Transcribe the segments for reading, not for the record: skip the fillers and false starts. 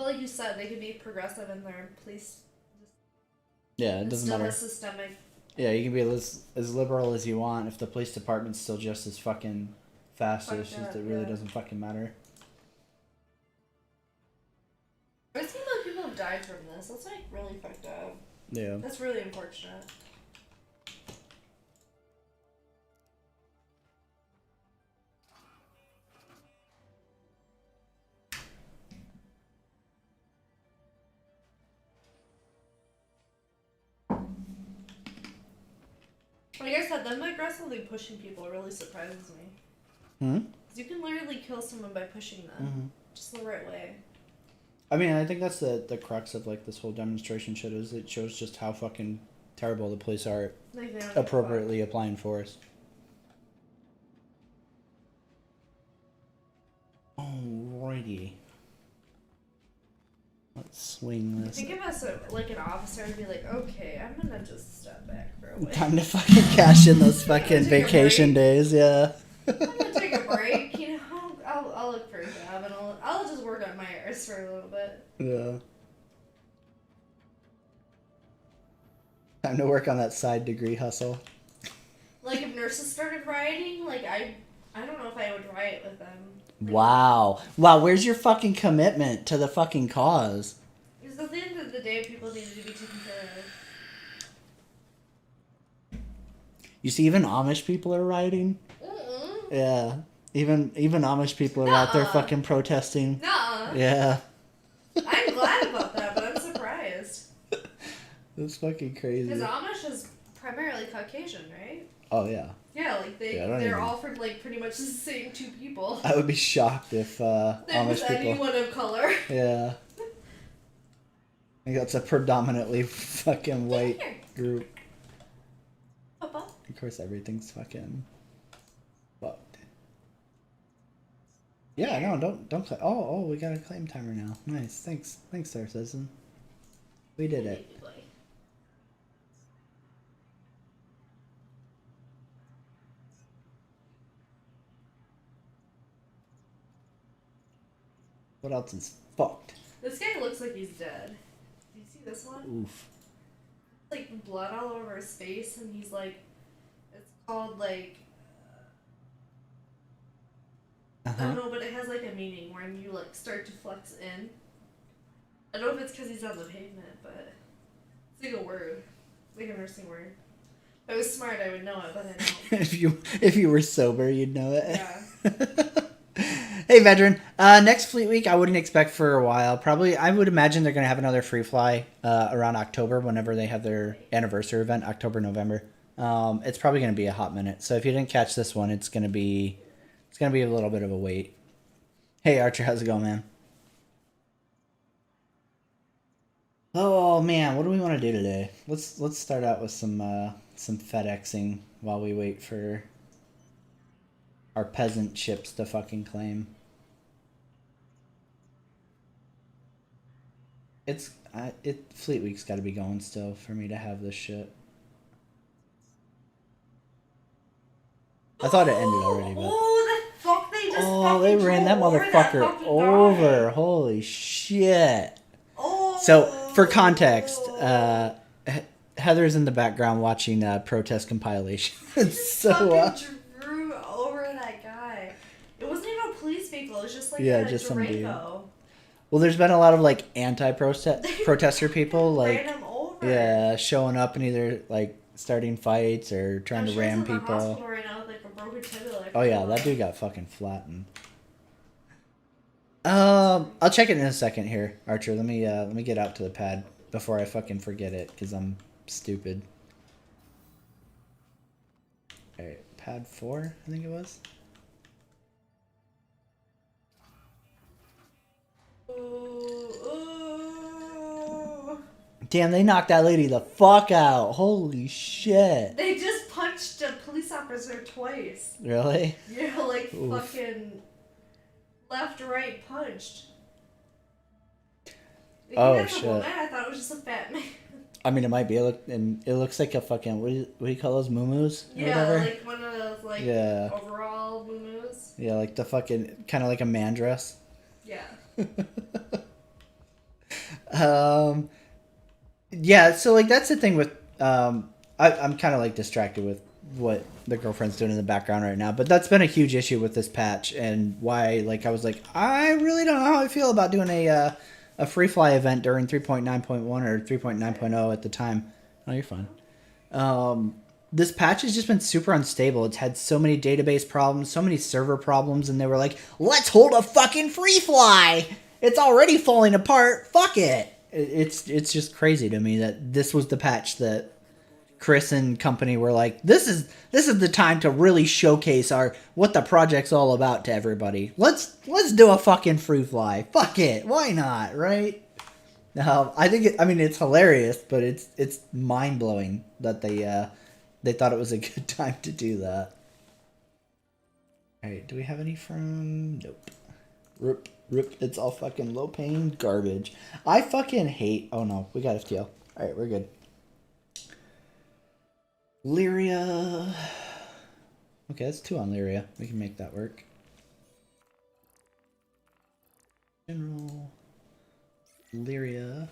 But like you said, they could be progressive in their police. Yeah, it doesn't matter. Still a systemic. Yeah, you can be as liberal as you want if the police department's still just as fucking fascist. It really doesn't fucking matter. I've seen like people have died from this. That's like really fucked up. Yeah. That's really unfortunate. Like I said, them aggressively pushing people really surprises me. Because you can literally kill someone by pushing them. Just the right way. I mean, I think that's the crux of like this whole demonstration shit is it shows just how fucking terrible the police are appropriately applying force. Alrighty. Let's swing this. Think of us like an officer and be like, okay, I'm gonna just step back for a while. Time to fucking cash in those fucking vacation days, yeah. I'm gonna take a break, you know. I'll look for a job and I'll just work on my arse for a little bit. Yeah. Time to work on that side degree hustle. Like if nurses started rioting, like I don't know if I would riot with them. Wow. Where's your fucking commitment to the fucking cause? Because at the end of the day, people needed to be taken care of. You see, even Amish people are rioting. Yeah. Even Amish people are out there fucking protesting. Nuh-uh. Yeah. I'm glad about that, but I'm surprised. That's fucking crazy. Because Amish is primarily Caucasian, right? Oh, yeah. Yeah, like they're all from like pretty much the same two people. I would be shocked if Amish people... anyone of color. Yeah. I think that's a predominantly fucking white group. Papa. Of course, everything's fucking fucked. Yeah, no, don't claim. Oh, we got a claim timer now. Nice, thanks, Star Citizen. We did it. What else is fucked? This guy looks like he's dead. Do you see this one? Oof. Like blood all over his face, and he's like, it's called like, I don't know, but it has like a meaning when you like start to flex in. I don't know if it's because he's on the pavement, but it's like a word, like a nursing word. If I was smart, I would know it, but I don't. if you were sober, you'd know it. Yeah. Hey, veteran. Next Fleet Week, I wouldn't expect for a while. Probably, I would imagine they're going to have another free fly around October whenever they have their anniversary event, October, November. It's probably going to be a hot minute. So if you didn't catch this one, it's going to be a little bit of a wait. Hey, Archer, how's it going, man? Oh man, what do we want to do today? Let's start out with some FedExing while we wait for our peasant ships to fucking claim. Fleet Week's got to be going still for me to have this shit. I thought it ended already, but oh, the fuck they just they ran that motherfucker over. Holy shit! So for context, Heather's in the background watching protest compilation. So drew over that guy. It wasn't even a police vehicle. It was just like just some dude. Durango. Well, there's been a lot of like anti-protester people like ran him over. showing up and either like starting fights or trying to ram people. In the hospital right now with, like, a broken tibia, oh yeah, that dude got fucking flattened. I'll check it in a second here, Archer. Let me get out to the pad before I fucking forget it because I'm stupid. All right, pad 4, I think it was. Damn, they knocked that lady the fuck out. Holy shit. They just punched a police officer twice. Really? Yeah, like oof. Fucking left, right punched. Oh shit! Man, I thought it was just a fat man. I mean, it might be. It looks like a fucking what do you call those muumuus? Yeah, like one of those like overall muumuus. Yeah, like the fucking kind of like a man dress. Yeah. Yeah, so like that's the thing with I'm kind of like distracted with what the girlfriend's doing in the background right now, but that's been a huge issue with this patch and why like I was like I really don't know how I feel about doing a free fly event during 3.9.1 or 3.9.0 at the time. Oh, you're fine. This patch has just been super unstable. It's had so many database problems, so many server problems, and they were like, let's hold a fucking free fly. It's already falling apart. Fuck it. It's just crazy to me that this was the patch that Chris and company were like, this is the time to really showcase what the project's all about to everybody. Let's do a fucking free fly. Fuck it. Why not, right? I think it's hilarious, but it's mind blowing that they thought it was a good time to do that. All right, do we have any from? Nope. Rip. It's all fucking low pain garbage. I fucking hate. Oh no, we got FTL. All right, we're good. Lyria. Okay, that's 2 on Lyria. We can make that work. General. Lyria.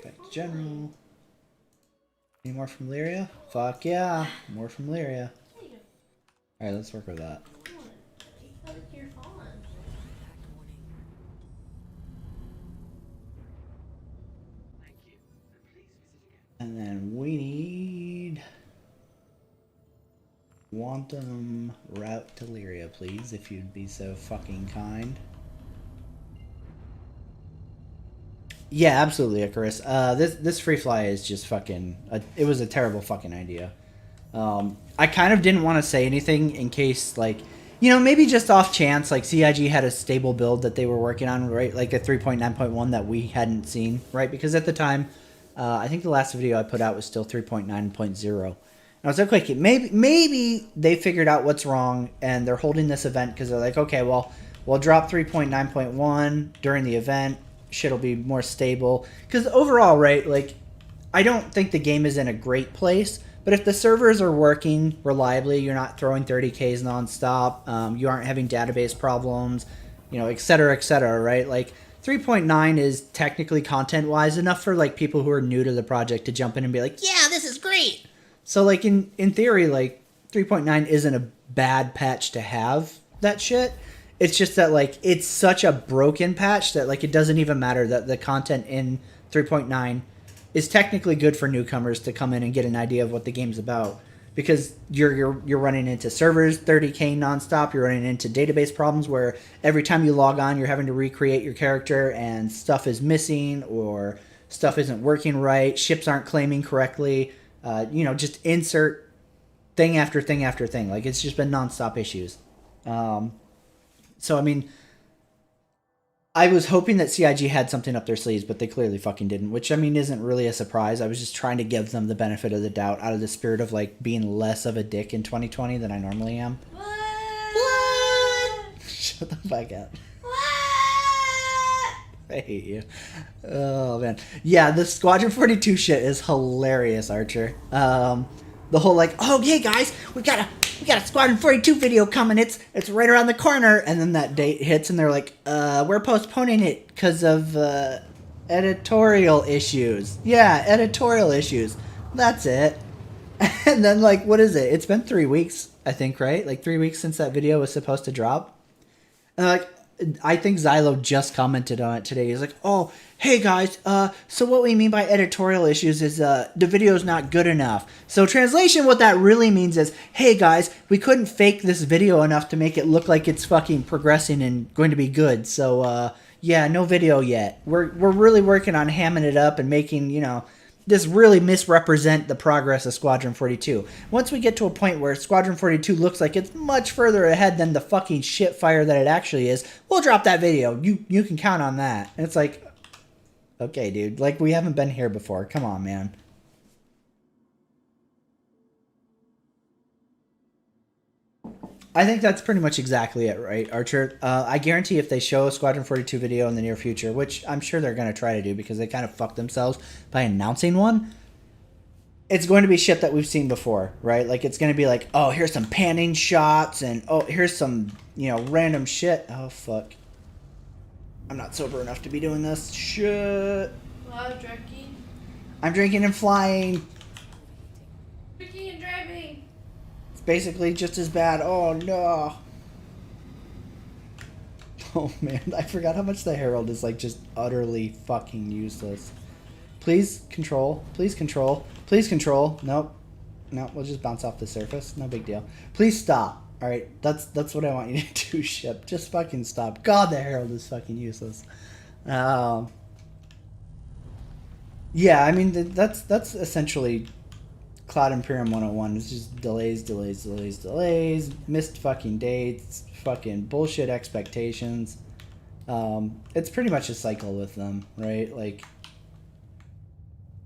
Back to general. Any more from Lyria? Fuck yeah. More from Lyria. Alright, let's work with that. And then we need Quantum route to Lyria, please, if you'd be so fucking kind. Yeah, absolutely, Icarus. This free fly is just fucking. It was a terrible fucking idea. I kind of didn't want to say anything in case, like, you know, maybe just off chance, like CIG had a stable build that they were working on, right? Like a 3.9.1 that we hadn't seen, right? Because at the time, I think the last video I put out was still 3.9.0. And I was like, okay, maybe they figured out what's wrong and they're holding this event because they're like, okay, well, we'll drop 3.9.1 during the event. Shit'll be more stable. Because overall, right, like, I don't think the game is in a great place, but if the servers are working reliably, you're not throwing 30Ks nonstop, you aren't having database problems, you know, et cetera, right? Like, 3.9 is technically content-wise enough for, like, people who are new to the project to jump in and be like, yeah, this is great! So, like, in theory, like, 3.9 isn't a bad patch to have that shit. It's just that, like, it's such a broken patch that, like, it doesn't even matter that the content in 3.9 is technically good for newcomers to come in and get an idea of what the game's about. Because you're running into servers 30K nonstop, you're running into database problems where every time you log on, you're having to recreate your character and stuff is missing or stuff isn't working right, ships aren't claiming correctly, you know, just insert thing after thing after thing. Like, it's just been nonstop issues. So, I mean, I was hoping that CIG had something up their sleeves, but they clearly fucking didn't, which, I mean, isn't really a surprise. I was just trying to give them the benefit of the doubt out of the spirit of, like, being less of a dick in 2020 than I normally am. What? Shut the fuck up. What? I hate you. Oh, man. Yeah, the Squadron 42 shit is hilarious, Archer. The whole, like, oh, hey, guys, we got a Squadron 42 video coming. It's right around the corner. And then that date hits and they're like, we're postponing it because of editorial issues. Yeah, editorial issues. That's it. And then, like, what is it? It's been 3 weeks, I think, right? Like, 3 weeks since that video was supposed to drop. And, like, I think Xylo just commented on it today. He's like, oh, hey guys, so what we mean by editorial issues is the video's not good enough. So translation, what that really means is, hey guys, we couldn't fake this video enough to make it look like it's fucking progressing and going to be good. So, yeah, no video yet. We're really working on hamming it up and making, you know, this really misrepresent the progress of Squadron 42. Once we get to a point where Squadron 42 looks like it's much further ahead than the fucking shit fire that it actually is, we'll drop that video. You can count on that. And it's like, okay, dude. Like, we haven't been here before. Come on, man. I think that's pretty much exactly it, right, Archer? I guarantee if they show a Squadron 42 video in the near future, which I'm sure they're going to try to do because they kind of fucked themselves by announcing one, it's going to be shit that we've seen before, right? Like, it's going to be like, oh, here's some panning shots, and oh, here's some, you know, random shit. Oh, fuck. I'm not sober enough to be doing this. Shit. Wow, drinking. I'm drinking and flying. Drinking and driving. It's basically just as bad. Oh, no. Oh, man. I forgot how much the Herald is, like, just utterly fucking useless. Please control. Please control. Please control. Nope. No, we'll just bounce off the surface. No big deal. Please stop. All right, that's what I want you to do, ship. Just fucking stop. God, the Herald is fucking useless. Yeah, I mean that's essentially Cloud Imperium 101. It's just delays, missed fucking dates, fucking bullshit expectations. It's pretty much a cycle with them, right? Like,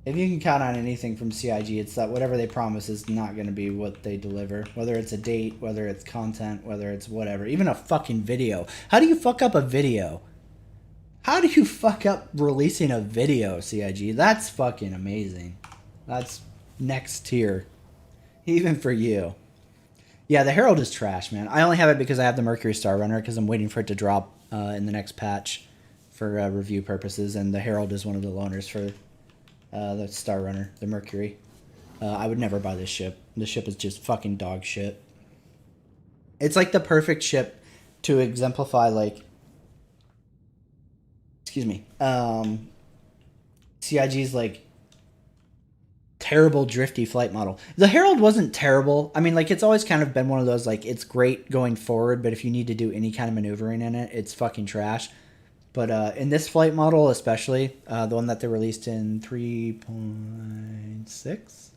if you can count on anything from CIG, it's that whatever they promise is not going to be what they deliver. Whether it's a date, whether it's content, whether it's whatever. Even a fucking video. How do you fuck up a video? How do you fuck up releasing a video, CIG? That's fucking amazing. That's next tier. Even for you. Yeah, the Herald is trash, man. I only have it because I have the Mercury Star Runner because I'm waiting for it to drop in the next patch for review purposes. And the Herald is one of the loaners for... the Star Runner, the Mercury. I would never buy this ship. This ship is just fucking dog shit. It's like the perfect ship to exemplify, like... Excuse me. CIG's, like, terrible drifty flight model. The Herald wasn't terrible. I mean, like, it's always kind of been one of those, like, it's great going forward, but if you need to do any kind of maneuvering in it, it's fucking trash. But in this flight model, especially, the one that they released in 3.6,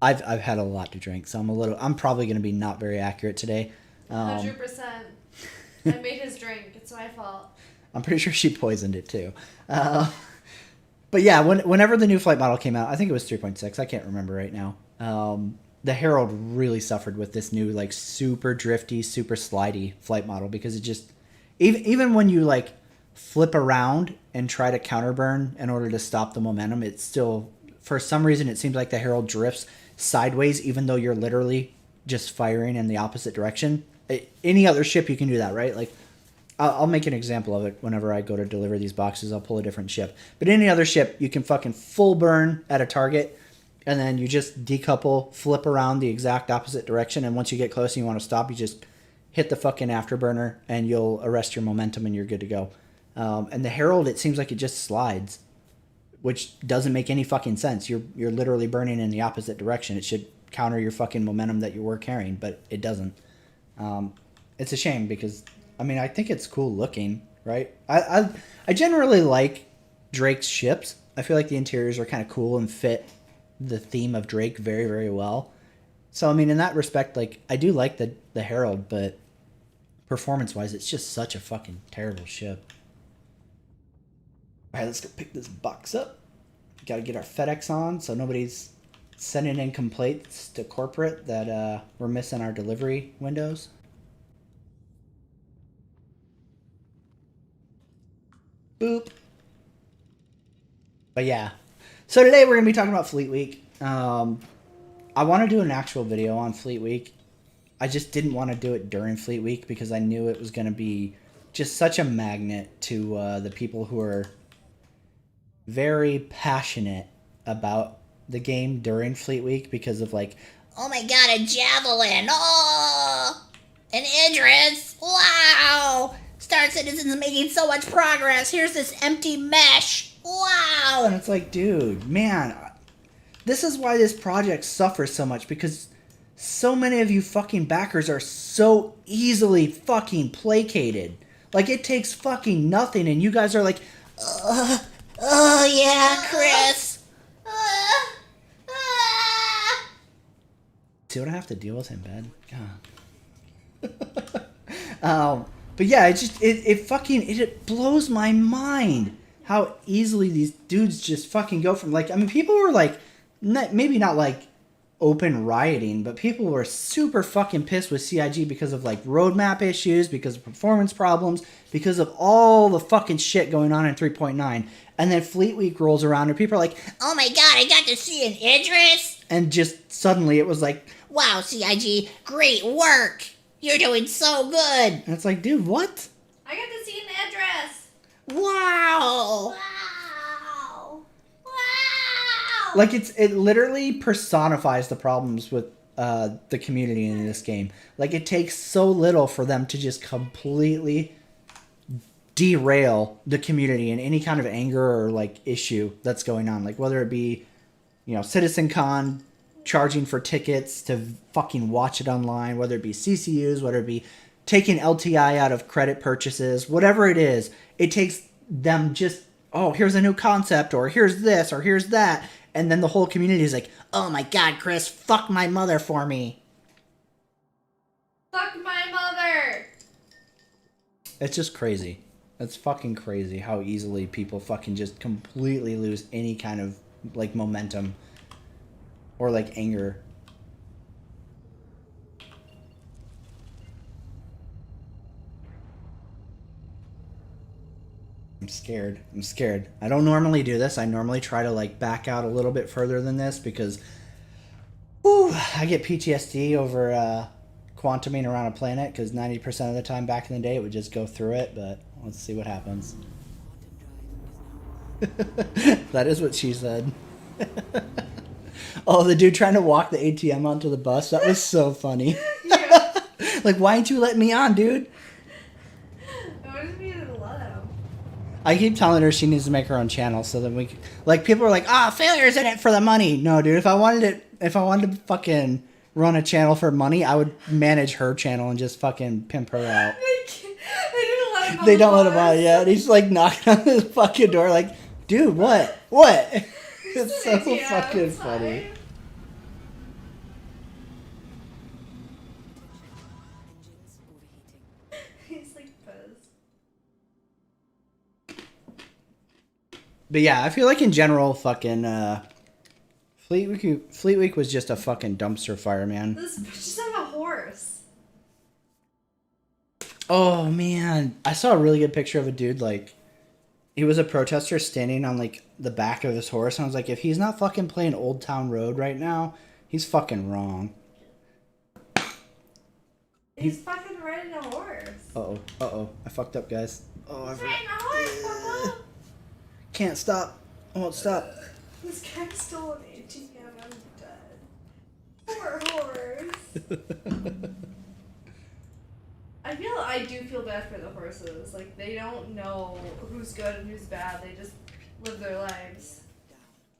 I've had a lot to drink, so I'm probably going to be not very accurate today. 100%. I made his drink. It's my fault. I'm pretty sure she poisoned it too. But yeah, whenever the new flight model came out, I think it was 3.6. I can't remember right now. The Herald really suffered with this new, like, super drifty, super slidey flight model because it just, even when you, like, flip around and try to counterburn in order to stop the momentum, it's still, for some reason, it seems like the Herald drifts sideways even though you're literally just firing in the opposite direction. Any other ship you can do that, right? Like, I'll make an example of it whenever I go to deliver these boxes. I'll pull a different ship. But any other ship, you can fucking full burn at a target and then you just decouple, flip around the exact opposite direction, and once you get close and you want to stop, you just hit the fucking afterburner and you'll arrest your momentum and you're good to go. And the Herald, it seems like it just slides, which doesn't make any fucking sense. You're literally burning in the opposite direction. It should counter your fucking momentum that you were carrying, but it doesn't. It's a shame because, I mean, I think it's cool looking, right? I generally like Drake's ships. I feel like the interiors are kind of cool and fit the theme of Drake very, very well. So, I mean, in that respect, like, I do like the Herald, but performance-wise, it's just such a fucking terrible ship. All right, let's go pick this box up. Got to get our FedEx on so nobody's sending in complaints to corporate that we're missing our delivery windows. Boop. But yeah. So today we're going to be talking about Fleet Week. I want to do an actual video on Fleet Week. I just didn't want to do it during Fleet Week because I knew it was going to be just such a magnet to the people who are very passionate about the game during Fleet Week because of, like, oh my god, a Javelin! Oh! An Idris! Wow! Star Citizen's making so much progress! Here's this empty mesh! Wow! And it's like, dude, man, this is why this project suffers so much, because so many of you fucking backers are so easily fucking placated. Like, it takes fucking nothing, and you guys are like, oh yeah, Chris. See what I have to deal with in bed? God. But yeah, it blows my mind how easily these dudes just fucking go from, like, I mean, people were like, maybe not like open rioting, but people were super fucking pissed with CIG because of, like, roadmap issues, because of performance problems, because of all the fucking shit going on in 3.9. And then Fleet Week rolls around and people are like, oh my god, I got to see an Idris! And just suddenly it was like, wow, CIG, great work! You're doing so good! And it's like, dude, what? I got to see an Idris! Wow! Like it literally personifies the problems with the community in this game. Like it takes so little for them to just completely derail the community in any kind of anger or like issue that's going on. Like whether it be, CitizenCon charging for tickets to fucking watch it online, whether it be CCUs, whether it be taking LTI out of credit purchases, whatever it is, it takes them just, oh, here's a new concept, or here's this, or here's that. And then the whole community is like, oh my God, Chris, fuck my mother for me. Fuck my mother! It's just crazy. It's fucking crazy how easily people fucking just completely lose any kind of, like, momentum or, like, anger. I'm scared. I don't normally do this. I normally try to, like, back out a little bit further than this because, I get PTSD over quantuming around a planet because 90% of the time back in the day it would just go through it, but let's see what happens. That is what she said. Oh, the dude trying to walk the ATM onto the bus. That was so funny. Yeah. Like, why didn't you let me on, dude? Why didn't you let him? I keep telling her she needs to make her own channel so that we can, like, people are like, Failure's in it for the money. No, dude, if I wanted to fucking run a channel for money, I would manage her channel and just fucking pimp her out. They don't let him on yet. He's like knocking on his fucking door like, dude, what? It's so fucking funny. He's like Buzz. But yeah, I feel like in general, fucking Fleet Week was just a fucking dumpster fire, man. This bitch is on a horse. Oh man, I saw a really good picture of a dude, like, he was a protester standing on, like, the back of his horse, and I was like, if he's not fucking playing Old Town Road right now, he's fucking wrong. He's fucking riding a horse. Uh-oh, I fucked up, guys. Oh, I forgot. Riding a horse, Papa. Can't stop. I won't stop. This guy stole an ATM, I'm dead. Poor horse. I do feel bad for the horses. Like, they don't know who's good and who's bad. They just live their lives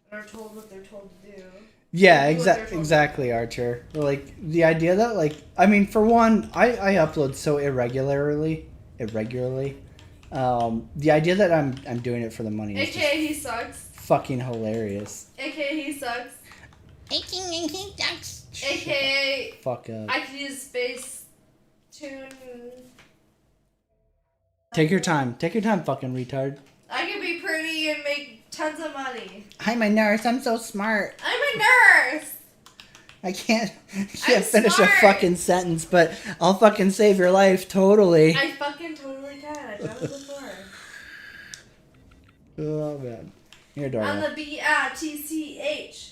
and are told what they're told to do. Yeah, exactly, Archer. Like, the idea that, like, I mean, for one, I upload so irregularly. The idea that I'm doing it for the money is AKA he sucks. fucking hilarious. AKA he sucks. AKA he sucks. AKA Fuck up. I could use space tune. Take your time, fucking retard. I could be pretty and make tons of money. I'm a nurse. I'm so smart. I'm a nurse. I can't I'm finish smart. a fucking sentence, but I'll fucking save your life, totally. I fucking totally can. I've done it before. Oh man, here, Dora. On the BITCH.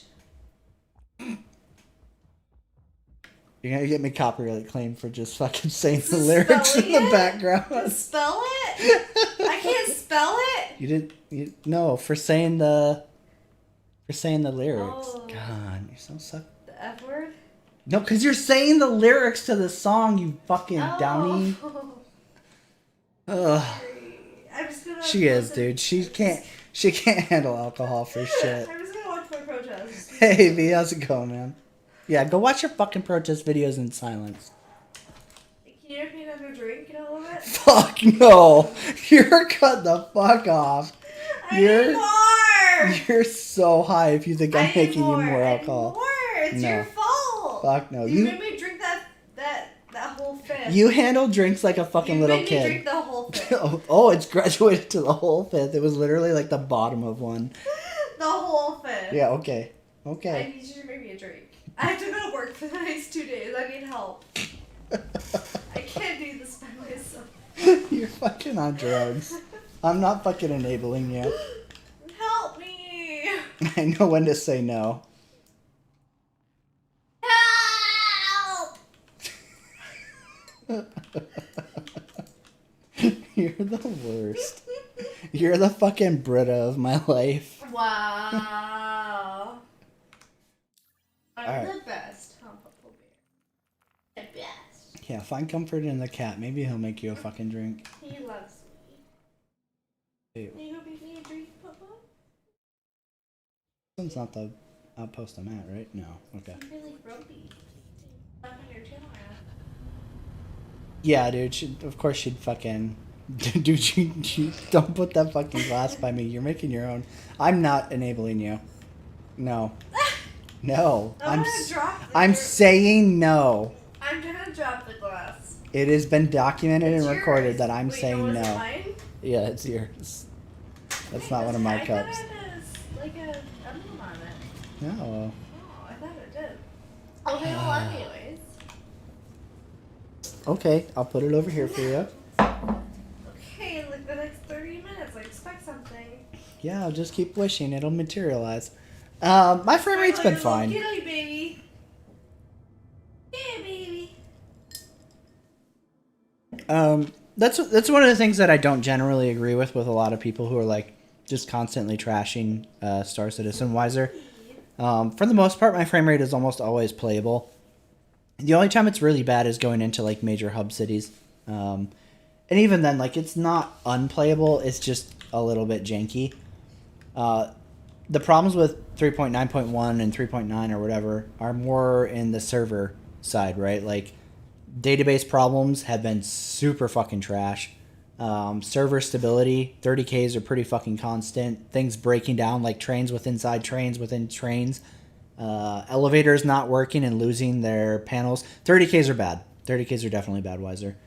You're gonna get me copyright claim for just fucking saying the lyrics in the background. Spell it? I can't spell it? No, for saying the lyrics. Oh. God, you're so suck. The F word? No, because you're saying the lyrics to the song, you fucking downy. Ugh. I'm just gonna She is, dude. She can't handle alcohol for shit. I'm just gonna watch my protest. Hey, V, how's it going, man? Yeah, go watch your fucking protest videos in silence. Can you give me another drink and all of it? Fuck no. You're cut the fuck off. I need more! You're so high if you think I'm making you more I need alcohol. more! It's No. your fault! Fuck no. You made me drink that whole fifth. You handle drinks like a fucking little You made kid. me drink the whole fifth. Oh, it's graduated to the whole fifth. It was literally like the bottom of one. The whole fifth. Yeah, okay. I Okay. need you to make me a drink. I have to go to work for the next 2 days. I need help. I can't do this by myself. You're fucking on drugs. I'm not fucking enabling you. Help me! I know when to say no. Help! You're the worst. You're the fucking Brita of my life. Wow. I'm the best, huh, Purple Bear? The best. Yeah, find comfort in the cat. Maybe he'll make you a fucking drink. He loves me. Ew. Are you gonna make me a drink, Papa? This one's not the outpost I'm at, right? No. Okay. I'm really grumpy. Back on your channel, Yeah, dude. Of course she'd fucking... Dude, you don't put that fucking glass by me. You're making your own. I'm not enabling you. No. No. I'm saying no. I'm gonna drop the glass. It has been documented and recorded yours. that I'm Wait, saying no. Mine? Yeah, it's yours. That's not one of my cups. I thought it was like a emblem on it. No. Oh, I thought it did. Okay, well, anyways. Okay, I'll put it over here for you. Okay, in like the next 30 minutes, I expect something. Yeah, I'll just keep wishing it'll materialize. My frame rate's been fine. Get out, baby. Yeah, baby. That's one of the things that I don't generally agree with a lot of people who are like just constantly trashing Star Citizen Wiser. For the most part, my frame rate is almost always playable. The only time it's really bad is going into like major hub cities. And even then, like, it's not unplayable, it's just a little bit janky. The problems with 3.9.1 and 3.9 or whatever are more in the server side, right? Like, database problems have been super fucking trash. Server stability, 30Ks are pretty fucking constant. Things breaking down like trains within trains. Elevators not working and losing their panels. 30Ks are bad. 30Ks are definitely bad, Wiser.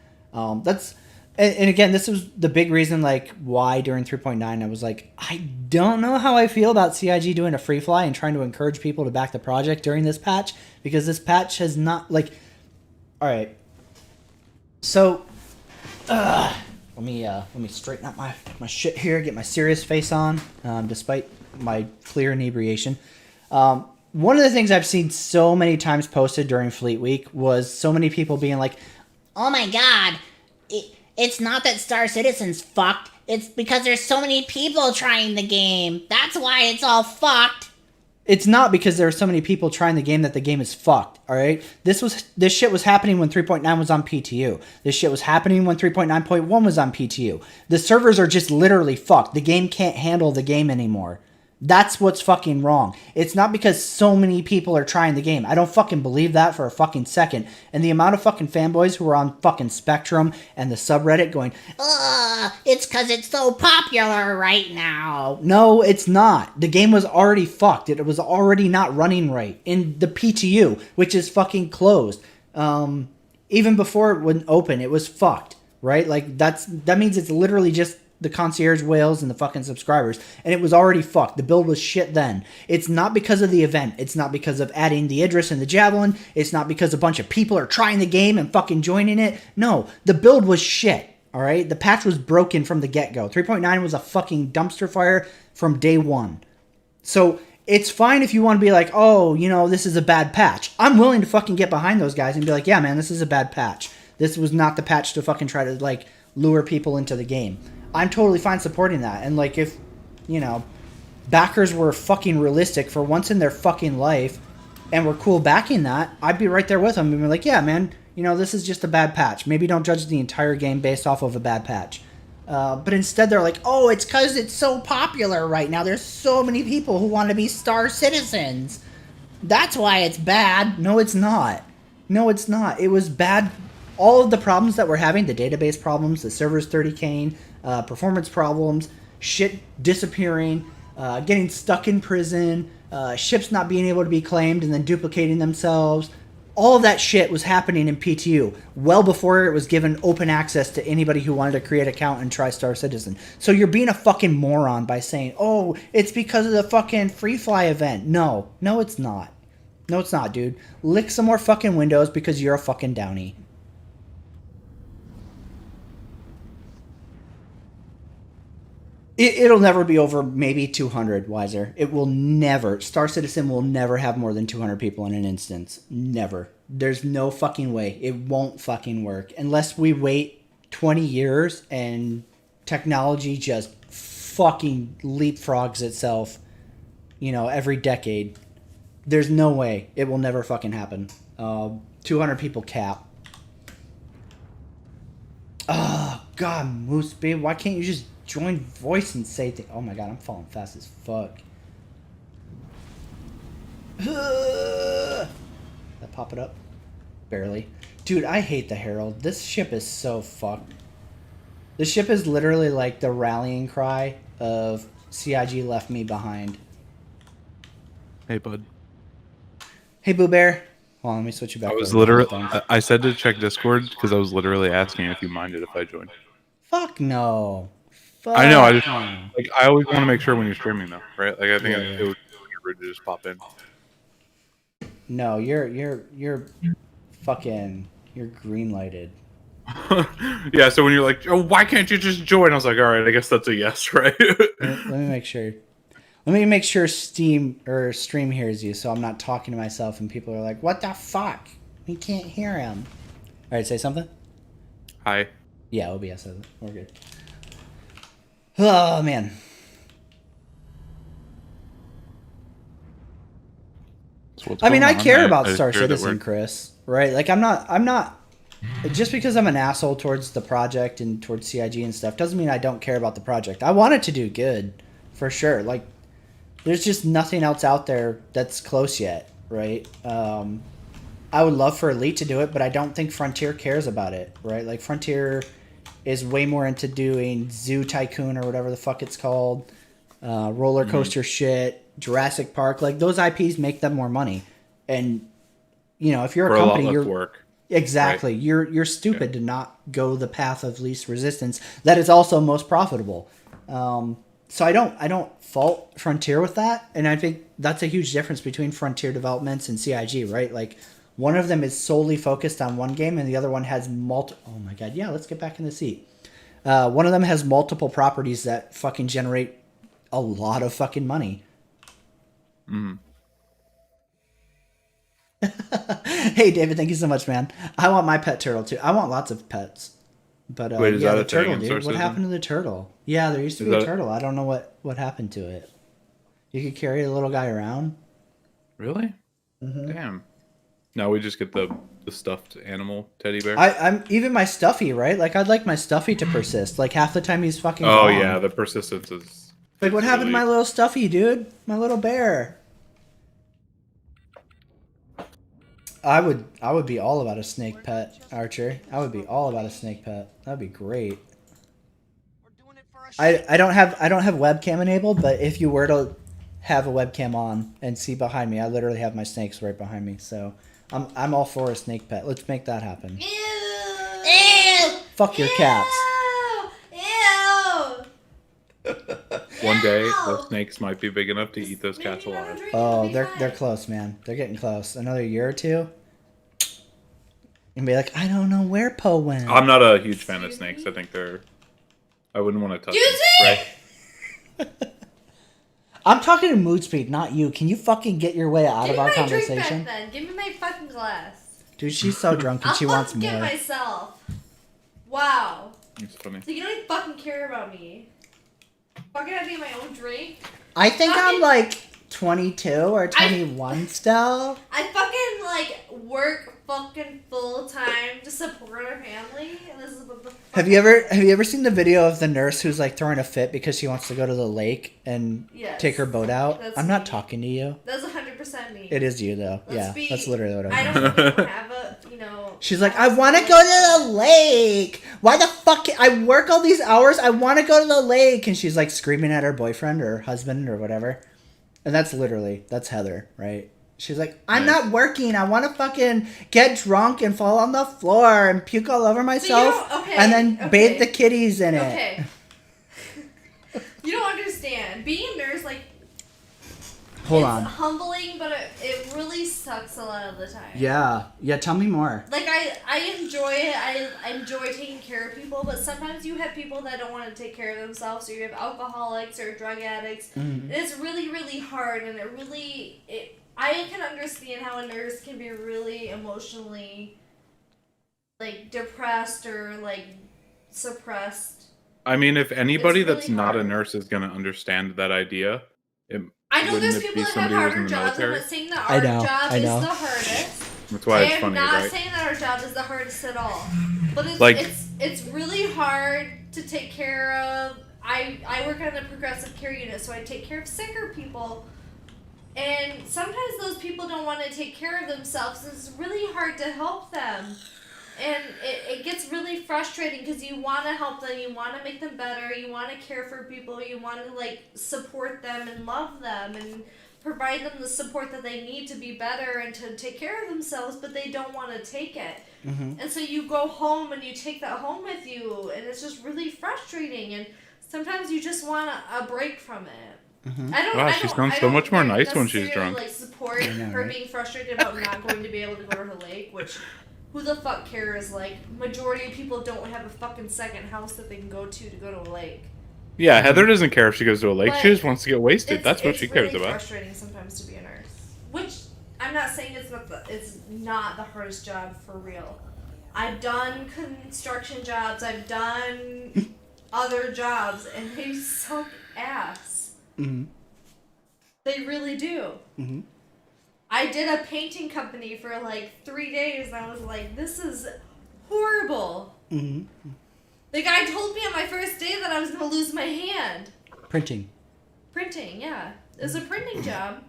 And again, this was the big reason, like, why during 3.9 I was like, I don't know how I feel about CIG doing a free fly and trying to encourage people to back the project during this patch, because this patch has not, like, all right. So, let me straighten up my shit here, get my serious face on, despite my clear inebriation. One of the things I've seen so many times posted during Fleet Week was so many people being like, Oh my god, it's not that Star Citizen's fucked, it's because there's so many people trying the game. That's why it's all fucked. it's not because there are so many people trying the game that the game is fucked, all right? This shit was happening when 3.9 was on PTU. This shit was happening when 3.9.1 was on PTU. The servers are just literally fucked. The game can't handle the game anymore. That's what's fucking wrong. It's not because so many people are trying the game. I don't fucking believe that for a fucking second. And the amount of fucking fanboys who are on fucking Spectrum and the subreddit going, it's because it's so popular right now. No, it's not. The game was already fucked. It was already not running right in the PTU, which is fucking closed. Even before it wouldn't open, it was fucked, right? Like, that means it's literally just the concierge whales and the fucking subscribers, and it was already fucked. The build was shit then. It's not because of the event. It's not because of adding the Idris and the Javelin. It's not because a bunch of people are trying the game and fucking joining it. No, the build was shit, all right? The patch was broken from the get-go. 3.9 was a fucking dumpster fire from day one. So it's fine if you want to be like, oh, you know, this is a bad patch. I'm willing to fucking get behind those guys and be like, yeah, man, this is a bad patch. This was not the patch to fucking try to, like, lure people into the game. I'm totally fine supporting that. And, like, if, you know, backers were fucking realistic for once in their fucking life and were cool backing that, I'd be right there with them and be like, yeah, man, you know, this is just a bad patch. Maybe don't judge the entire game based off of a bad patch. But instead they're like, oh, it's because it's so popular right now. There's so many people who want to be Star Citizens. That's why it's bad. No, it's not. No, it's not. It was bad. All of the problems that we're having, the database problems, the servers 30K'ing, performance problems, shit disappearing, getting stuck in prison, ships not being able to be claimed and then duplicating themselves. All of that shit was happening in PTU well before it was given open access to anybody who wanted to create an account and try Star Citizen. So you're being a fucking moron by saying, oh, it's because of the fucking free fly event. No, it's not. No, it's not, dude. Lick some more fucking windows because you're a fucking downy. It'll never be over maybe 200, Wiser. It will never. Star Citizen will never have more than 200 people in an instance. Never. There's no fucking way. It won't fucking work. Unless we wait 20 years and technology just fucking leapfrogs itself, you know, every decade. There's no way. It will never fucking happen. 200 people cap. Oh, God, Moose, babe. Why can't you just join voice and say things? Oh, my God. I'm falling fast as fuck. That pop it up? Barely. Dude, I hate the Herald. This ship is so fucked. This ship is literally like the rallying cry of CIG left me behind. Hey, bud. Hey, Boo Bear. Hold on, let me switch you back. I was over to literally. headphones. I said to check Discord because I was literally asking if you minded if I joined. Fuck no. Fuck I know. I just no. like. I always want to make sure when you're streaming, though, right? Like I think Yeah, it yeah. would be rude to just pop in. No, you're fucking you're green lighted. Yeah. So when you're like, oh, why can't you just join? I was like, all right, I guess that's a yes, right? Let me make sure. Let me make sure Steam or Stream hears you, so I'm not talking to myself and people are like, "What the fuck? We can't hear him." All right, say something. Hi. Yeah, OBS says it. We're good. Oh man. So what's I mean, going I on? care about I Star hear that Citizen, we're- Chris. Right? Like, I'm not. Just because I'm an asshole towards the project and towards CIG and stuff doesn't mean I don't care about the project. I want it to do good, for sure. Like, there's just nothing else out there that's close yet, right? I would love for Elite to do it, but I don't think Frontier cares about it, right? Like, Frontier is way more into doing Zoo Tycoon or whatever the fuck it's called, roller coaster shit, Jurassic Park. Like, those IPs make them more money, and you know, if you're For a a lot company, less you're work. exactly you're stupid to not go the path of least resistance. That is also most profitable. So I don't fault Frontier with that, and I think that's a huge difference between Frontier Developments and CIG, right? Like, one of them is solely focused on one game, and the other one has Oh my god, yeah, let's get back in the seat. One of them has multiple properties that fucking generate a lot of fucking money. Hey, David, thank you so much, man. I want my pet turtle too. I want lots of pets. But Wait, is yeah, that the a thing turtle, in dude. Star What Citizen? happened to the turtle? Yeah, there used to Is be a that- turtle. I don't know what happened to it. You could carry the little guy around. Really? Mm-hmm. Damn. Now we just get the stuffed animal teddy bear. I'm even my stuffy, right? Like, I'd like my stuffy to persist. Like, half the time he's fucking Oh gone. yeah, the persistence is. Like, what happened to my little stuffy, dude? My little bear. I would be all about a snake pet, Archer. I would be all about a snake pet. That'd be great. I don't have webcam enabled, but if you were to have a webcam on and see behind me, I literally have my snakes right behind me. So I'm all for a snake pet. Let's make that happen. Ew! Ew! Fuck your cats. Ew! One day, the snakes might be big enough to eat those cats alive. Oh, they're close, man. They're getting close. Another year or two, and be like, I don't know where Poe went. I'm not a huge fan of snakes. I think they're. I wouldn't want to touch them. Right? I'm talking to Mood Speed, not you. Can you fucking get your way out Give of me our my conversation? drink back then. Give me my fucking glass. Dude, she's so drunk and she wants get more. myself. Wow. It's funny. So you don't even fucking care about me. Fucking have me my own drink. I think I'm Fucking- like 22 or 21 still. I fucking like work fucking full time to support our family, and this is what the. Have you ever seen the video of the nurse who's like throwing a fit because she wants to go to the lake and Yes. take her boat out? That's I'm not me. talking to you. That's 100% me. It is you though. That's literally what I I'm don't doing. even have a, you know. She's like, I want to go to the lake. Why the fuck? I work all these hours. I want to go to the lake. And she's like screaming at her boyfriend or husband or whatever. And that's Heather, right? She's like, I'm not working. I want to fucking get drunk and fall on the floor and puke all over myself. And then bathe the kitties in it. Okay. You don't understand. Being a nurse, like, Hold it's on. humbling, but it really sucks a lot of the time. Yeah. Tell me more. Like, I enjoy it. I enjoy taking care of people, but sometimes you have people that don't want to take care of themselves, or you have alcoholics or drug addicts. Mm-hmm. And it's really, really hard, and I can understand how a nurse can be really emotionally, like, depressed or, like, suppressed. I mean, if anybody It's really that's not a hard. nurse is going to understand that idea, I know Wouldn't there's it people be that have somebody who was in harder the jobs. I'm military? not saying that I our know, job I is know. the hardest. That's why I it's am funny, not right? saying that our job is the hardest at all. But it's, Like- it's really hard to take care of. I work on the progressive care unit, so I take care of sicker people. And sometimes those people don't want to take care of themselves. It's really hard to help them. And it gets really frustrating because you want to help them, you want to make them better, you want to care for people, you want to like support them and love them and provide them the support that they need to be better and to take care of themselves, but they don't want to take it. Mm-hmm. And so you go home and you take that home with you, and it's just really frustrating. And sometimes you just want a break from it. Mm-hmm. Wow, she sounds so much more nice when she's drunk. Like support I know, her right? being frustrated about not going to be able to go to her lake, which who the fuck cares? Like majority of people don't have a fucking second house that they can go to go to a lake. Yeah, Heather doesn't care if she goes to a lake. But she just wants to get wasted. That's what she cares really about. It's frustrating sometimes to be a nurse, which I'm not saying it's not the hardest job for real. I've done construction jobs. I've done other jobs, and they suck ass. Mm-hmm. They really do. Mm-hmm. I did a painting company for like 3 days, and I was like, this is horrible. Mm-hmm. The guy told me on my first day that I was going to lose my hand. Printing. Printing, yeah. It was a printing job.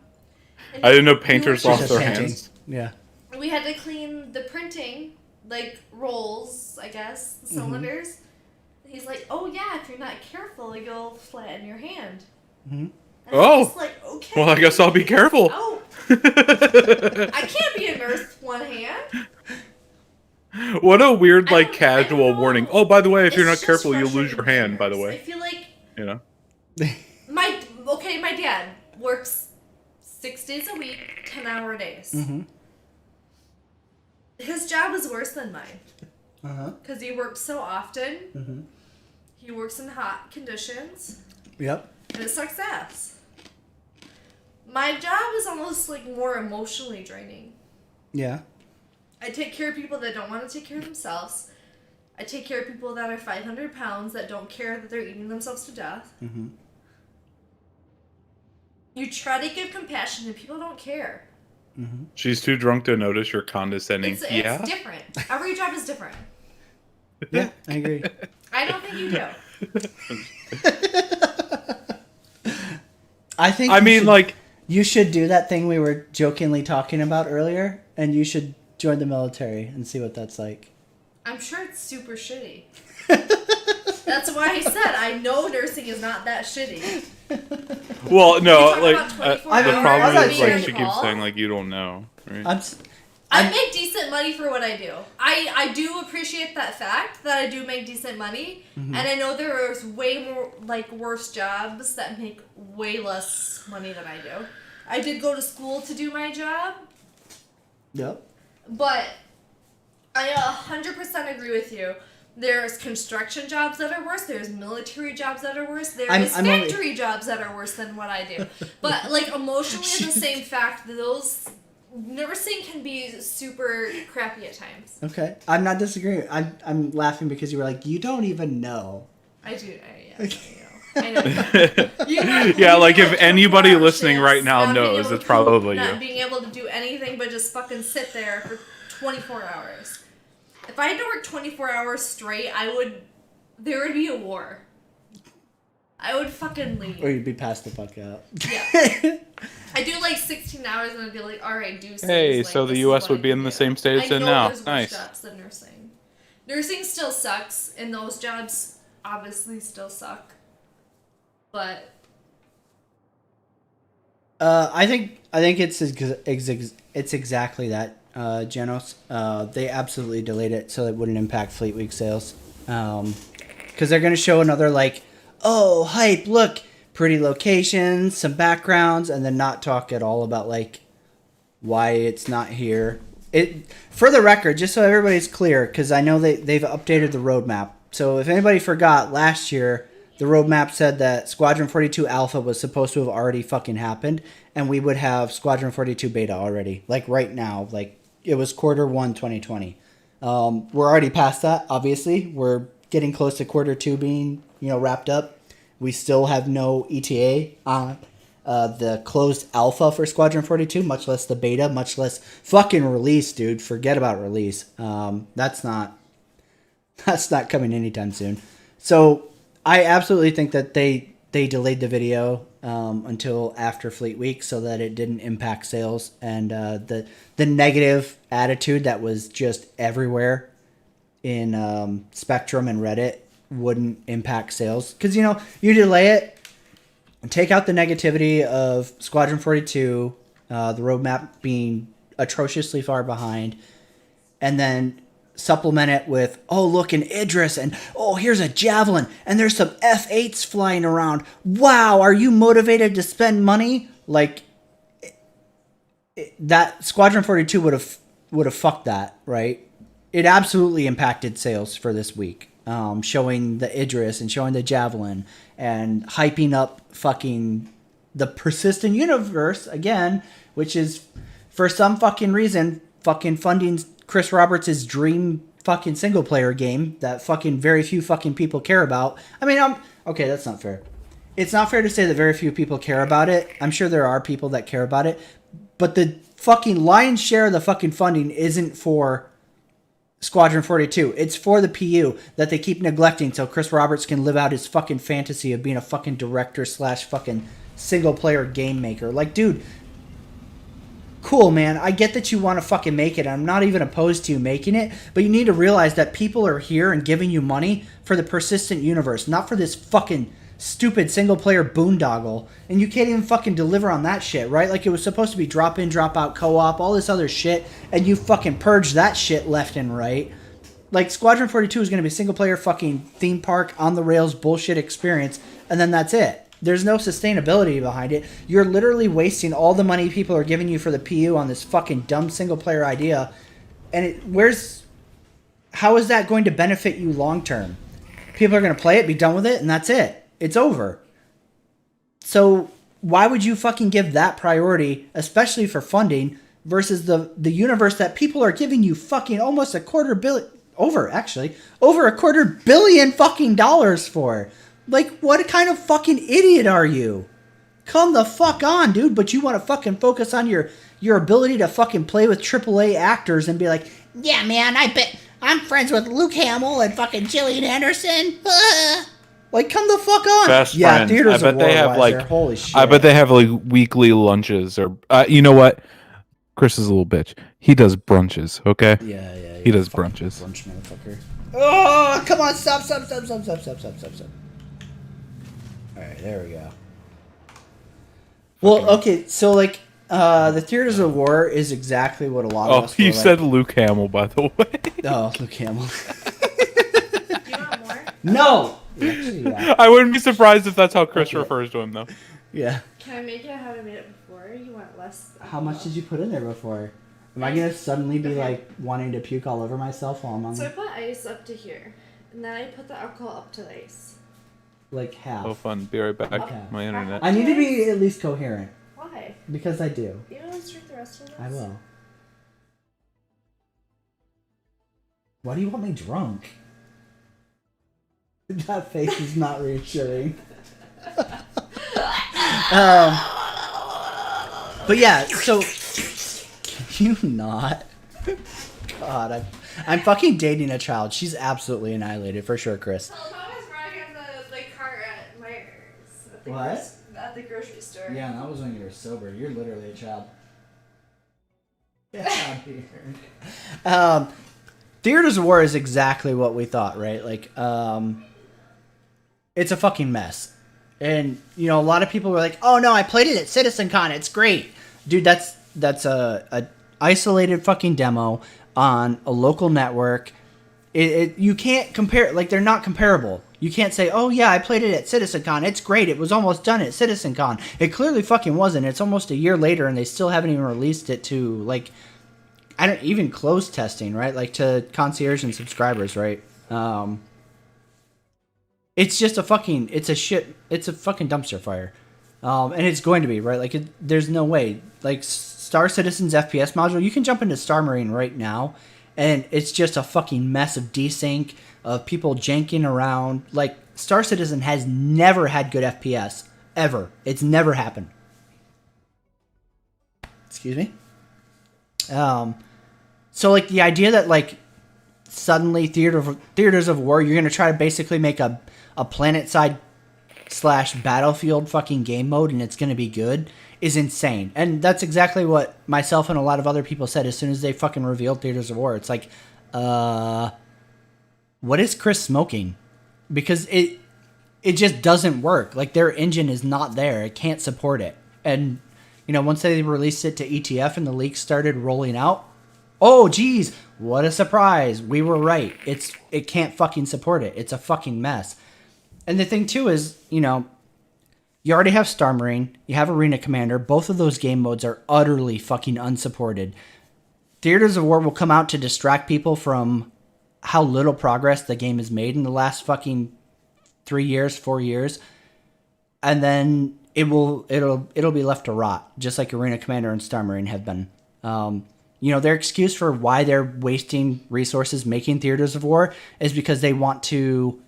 And I didn't know we painters were lost just their painting. hands. Yeah. We had to clean the printing, like rolls, I guess, the cylinders. And he's like, oh yeah, if you're not careful, you'll flatten your hand. Mm-hmm. And I was like, okay. Well, I guess I'll be careful. Oh, I can't be a nurse with one hand. What a weird, I like, don't casual know. warning. Oh, by the way, if you're not It's just careful, you'll lose your frustrating hand, by the nurse. I way. feel like You know? my dad works 6 days a week, 10-hour days. Mm-hmm. His job is worse than mine Uh-huh. because he works so often. Mm-hmm. He works in hot conditions, Yep. and it sucks ass. My job is almost like more emotionally draining. Yeah. I take care of people that don't want to take care of themselves. I take care of people that are 500 pounds that don't care that they're eating themselves to death. Mm-hmm. You try to give compassion and people don't care. Mm-hmm. She's too drunk to notice you're condescending. It's yeah? different. Every job is different. Yeah, I agree. I don't think you do. I think I mean, like, you should do that thing we were jokingly talking about earlier, and you should join the military and see what that's like. I'm sure it's super shitty. That's why I said I know nursing is not that shitty. well, no, We like, talk about 24 I the mean, problem I'm is, not like, she saying- keeps saying, like, you don't know, right? I make decent money for what I do. I do appreciate that fact that I do make decent money, and I know there is way more like worse jobs that make way less money than I do. I did go to school to do my job, Yep. but I 100% agree with you. There's construction jobs that are worse. There's military jobs that are worse. There is I'm only- factory jobs that are worse than what I do. But like emotionally, the same fact. Those nursing can be super crappy at times. Okay. I'm not disagreeing. I'm laughing because you were like, you don't even know. I do. I know. Yeah, like, if anybody listening right now knows, it's probably not you. being able to do anything but just fucking sit there for 24 hours. If I had to work 24 hours straight, there would be a war. I would fucking leave. Or you'd be passed the fuck out. Yeah. I do like 16 hours and I'd be like, alright, do Hey, like, so the this is U.S. what would I be can in the do. same state it's I in know now. there's worse Nice. jobs than nursing. Nursing still sucks, and those jobs obviously still suck. But I think it's exactly that, Janos. They absolutely delayed it so it wouldn't impact Fleet Week sales. Because they're going to show another, like, oh, hype, look, pretty locations, some backgrounds, and then not talk at all about, like, why it's not here. For the record, just so everybody's clear, because I know they've updated the roadmap. So if anybody forgot, last year, the roadmap said that Squadron 42 Alpha was supposed to have already fucking happened, and we would have Squadron 42 Beta already, like right now. Like, it was Q1 2020. We're already past that, obviously. We're getting close to Q2 being, wrapped up. We still have no ETA the closed alpha for Squadron 42, much less the beta, much less fucking release, dude. Forget about release. That's not coming anytime soon. So I absolutely think that they delayed the video until after Fleet Week so that it didn't impact sales, and the negative attitude that was just everywhere in Spectrum and Reddit wouldn't impact sales, because you delay it and take out the negativity of Squadron 42, the roadmap being atrociously far behind, and then supplement it with, oh, look, an Idris, and oh, here's a Javelin, and there's some F8s flying around. Wow, are you motivated to spend money? Like, that Squadron 42 would have fucked that, right? It absolutely impacted sales for this week. Showing the Idris and showing the Javelin and hyping up fucking the persistent universe again, which is for some fucking reason fucking funding Chris Roberts' dream fucking single player game that fucking very few fucking people care about. I mean, okay, that's not fair. It's not fair to say that very few people care about it. I'm sure there are people that care about it, but the fucking lion's share of the fucking funding isn't for Squadron 42. It's for the PU that they keep neglecting so Chris Roberts can live out his fucking fantasy of being a fucking director / fucking single player game maker. Like, dude, cool, man. I get that you want to fucking make it. I'm not even opposed to you making it, but you need to realize that people are here and giving you money for the persistent universe, not for this fucking stupid single player boondoggle. And you can't even fucking deliver on that shit, right? Like, it was supposed to be drop in, drop out co-op, all this other shit, and you fucking purge that shit left and right. Like, Squadron 42 is going to be a single player fucking theme park on the rails bullshit experience, and then that's it. There's no sustainability behind it. You're literally wasting all the money people are giving you for the PU on this fucking dumb single player idea. And how is that going to benefit you long term? People are going to play it, be done with it, and that's it. It's over. So why would you fucking give that priority, especially for funding, versus the universe that people are giving you fucking almost over $250 million fucking dollars for? Like, what kind of fucking idiot are you? Come the fuck on, dude. But you want to fucking focus on your ability to fucking play with AAA actors and be like, yeah, man, I bet I'm friends with Luke Hamill and fucking Gillian Anderson. Like, come the fuck on. Best yeah, friends. Theaters I bet they have like, holy shit. I bet they have like weekly lunches or, you know what? Chris is a little bitch. He does brunches, okay? Yeah. He does brunches. Brunch motherfucker. Oh, come on, stop. All right, there we go. Well, okay, so like, the Theaters of War is exactly what a lot of us. Oh, you said Luke Hamill, by the way. Oh, Luke Hamill. You want more? No. Actually, yeah. I wouldn't be surprised if that's how Chris refers to him, though. Yeah. Can I make it how I made it before? You want less? How much did you put in there before? Am I gonna suddenly be like wanting to puke all over myself while I'm on? So I put ice up to here, and then I put the alcohol up to the ice. Like half. Oh, fun. Be right back. Okay. My internet. I need to be at least coherent. Why? Because I do. You don't want to drink the rest of this? I will. Why do you want me drunk? That face is not reassuring. But yeah, so can you not? God, I'm fucking dating a child. She's absolutely annihilated for sure, Chris. Oh, I was riding on the cart at Myers. What? At the grocery store. Yeah, that was when you were sober. You're literally a child. Get out of here. Theaters of War is exactly what we thought, right? Like, it's a fucking mess. And, you know, a lot of people were like, oh no, I played it at CitizenCon, it's great. Dude, that's a isolated fucking demo on a local network. You can't compare, like, they're not comparable. You can't say, oh yeah, I played it at CitizenCon, it's great, it was almost done at CitizenCon. It clearly fucking wasn't. It's almost a year later and they still haven't even released it to, like, I don't even close testing, right? Like, to concierge and subscribers, right? It's just a fucking dumpster fire. And it's going to be, right? Like, there's no way. Like, Star Citizen's FPS module, you can jump into Star Marine right now, and it's just a fucking mess of desync, of people janking around. Like, Star Citizen has never had good FPS. Ever. It's never happened. Excuse me. So like the idea that like suddenly theaters of war, you're gonna try to basically make a planet side / battlefield fucking game mode and it's gonna be good is insane. And that's exactly what myself and a lot of other people said as soon as they fucking revealed Theaters of War. It's like, what is Chris smoking? Because it just doesn't work. Like their engine is not there. It can't support it. And you know, once they released it to ETF and the leaks started rolling out, oh geez, what a surprise. We were right. It can't fucking support it. It's a fucking mess. And the thing too is, you know, you already have Star Marine, you have Arena Commander. Both of those game modes are utterly fucking unsupported. Theaters of War will come out to distract people from how little progress the game has made in the last fucking 3 years, 4 years. And then it'll be left to rot, just like Arena Commander and Star Marine have been. You know, their excuse for why they're wasting resources making Theaters of War is because they want to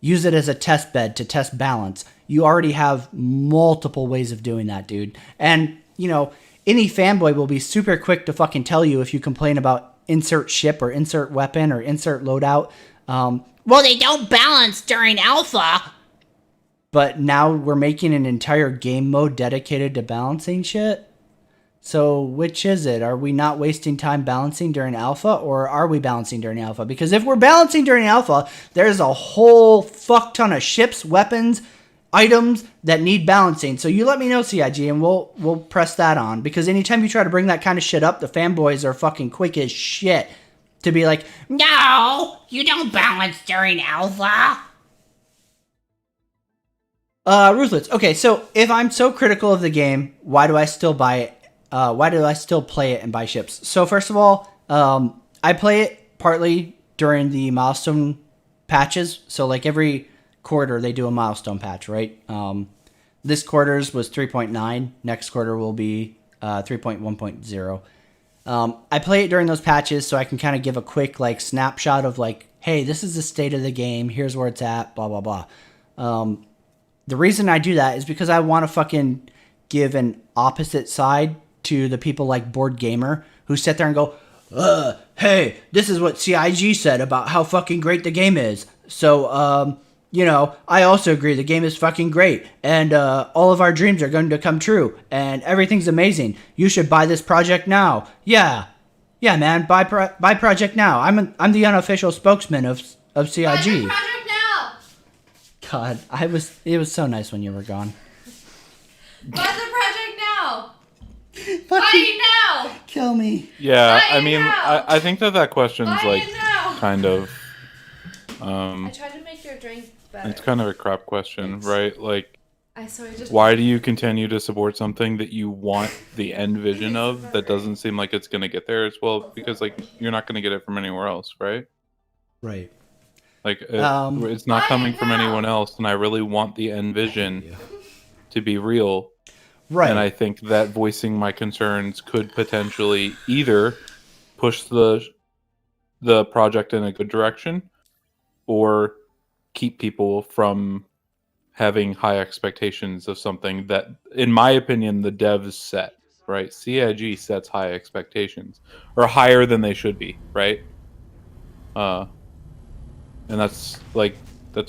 use it as a test bed to test balance. You already have multiple ways of doing that, dude. And, you know, any fanboy will be super quick to fucking tell you if you complain about insert ship or insert weapon or insert loadout. Well, they don't balance during alpha. But now we're making an entire game mode dedicated to balancing shit. So which is it? Are we not wasting time balancing during alpha, or are we balancing during alpha? Because if we're balancing during alpha, there's a whole fuck ton of ships, weapons, items that need balancing. So you let me know, CIG, and we'll press that on. Because anytime you try to bring that kind of shit up, the fanboys are fucking quick as shit to be like, no, you don't balance during alpha. Ruthless. Okay, so if I'm so critical of the game, why do I still buy it? Why do I still play it and buy ships? So first of all, I play it partly during the milestone patches. So like every quarter they do a milestone patch, right? This quarter's was 3.9. Next quarter will be 3.1.0. I play it during those patches so I can kind of give a quick like snapshot of like, hey, this is the state of the game. Here's where it's at, blah, blah, blah. The reason I do that is because I want to fucking give an opposite side to the people like Board Gamer who sit there and go, hey, this is what CIG said about how fucking great the game is. So, you know, I also agree the game is fucking great and all of our dreams are going to come true and everything's amazing. You should buy this project now. Yeah, man, buy project now. I'm the unofficial spokesman of CIG. Buy the project now. God, it was so nice when you were gone. Buy the project now. Fucking Buy it now. kill me. Yeah, Buy I it mean, now. I think that question's Buy like it now. kind of, I tried to make your drink better. it's kind of a crap question, right? Like, I just. why do you continue to support something that you want the end vision of that doesn't seem like it's going to get there as well? Because like you're not going to get it from anywhere else, right? Right. Like it's not Buy coming it from now. anyone else, and I really want the end vision to be real. Right. And I think that voicing my concerns could potentially either push the project in a good direction or keep people from having high expectations of something that, in my opinion, the devs set, right? CIG sets high expectations, or higher than they should be, right? And that's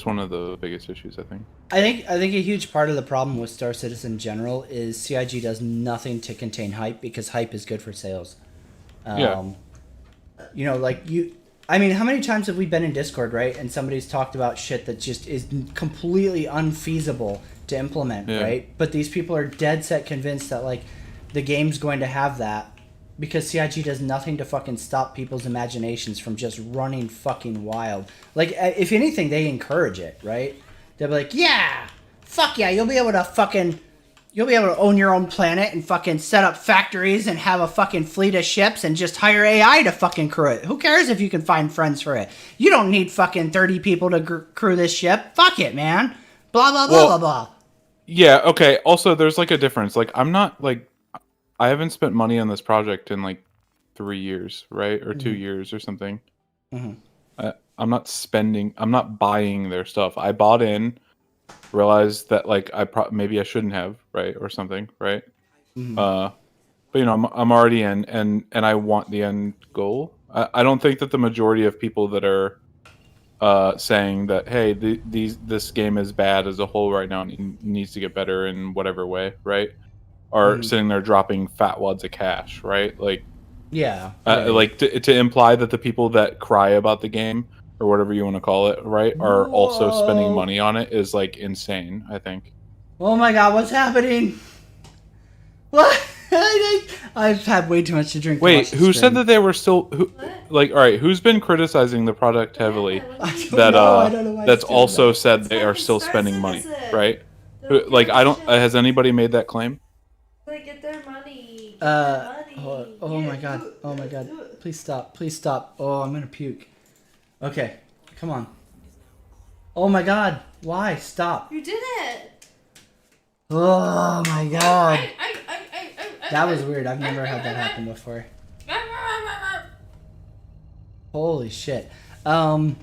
one of the biggest issues, I think. I think a huge part of the problem with Star Citizen in general is CIG does nothing to contain hype because hype is good for sales. Yeah. You know, like I mean, how many times have we been in Discord, right? And somebody's talked about shit that just is completely unfeasible to implement, right? But these people are dead set convinced that like the game's going to have that because CIG does nothing to fucking stop people's imaginations from just running fucking wild. Like, if anything, they encourage it, right? They'll be like, yeah, fuck yeah, you'll be able to own your own planet and fucking set up factories and have a fucking fleet of ships and just hire AI to fucking crew it. Who cares if you can find friends for it? You don't need fucking 30 people to crew this ship. Fuck it, man. Blah, blah, blah, blah, blah. Yeah, okay. Also, there's like a difference. Like, I'm not like, I haven't spent money on this project in like 3 years, right? Or 2 years or something. Mm-hmm. I'm not buying their stuff. I bought in, realized that like maybe I shouldn't have, right? Or something, right? Mm-hmm. but I'm already in, and I want the end goal. I don't think that the majority of people that are saying that, hey, this game is bad as a whole right now and needs to get better in whatever way, right, are sitting there dropping fat wads of cash, right? Like, Yeah. Right. like to imply that the people that cry about the game or whatever you want to call it, right, are also spending money on it is like insane, I think. Oh my god, what's happening? What? I've had way too much to drink. Wait, who said that they were still like? All right, who's been criticizing the product heavily? That's also said they are still spending money, right? Like, I don't. Has anybody made that claim? Like, get their money. Oh my god. Oh my god. Please stop. Please stop. Oh, I'm gonna puke. Okay, come on. Oh my god. Why? Stop. You did it. Oh my god. That was weird. I've never had that happen before. Holy shit. I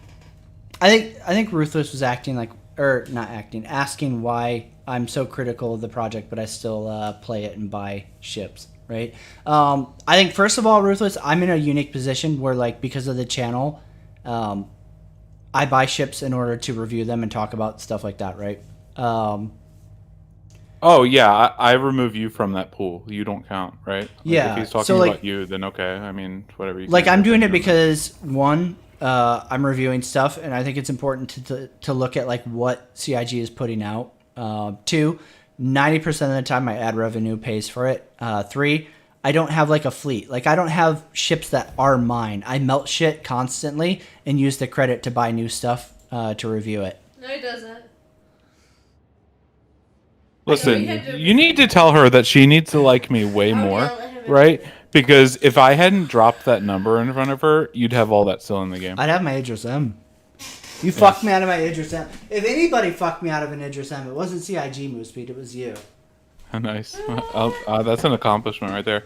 think Ruthless was acting like, or not acting, asking why I'm so critical of the project, but I still play it and buy ships, right? I think first of all, Ruthless, I'm in a unique position where, like, because of the channel, I buy ships in order to review them and talk about stuff like that, right? Oh yeah, I remove you from that pool. You don't count, right? Like, yeah. If he's talking so, like, about you, then okay. I mean, whatever. You like, I'm doing it because, one, I'm reviewing stuff, and I think it's important to look at, like, what CIG is putting out. 2, 90% of the time my ad revenue pays for it. 3, I don't have, like, a fleet. Like, I don't have ships that are mine. I melt shit constantly and use the credit to buy new stuff to review it. No, he doesn't. Listen, you need to tell her that she needs to like me way more, right? Because if I hadn't dropped that number in front of her, you'd have all that still in the game. I'd have my Idris M. You fucked me out of my Idris M. If anybody fucked me out of an Idris M, it wasn't CIG Move Speed, it was you. Nice. That's an accomplishment right there.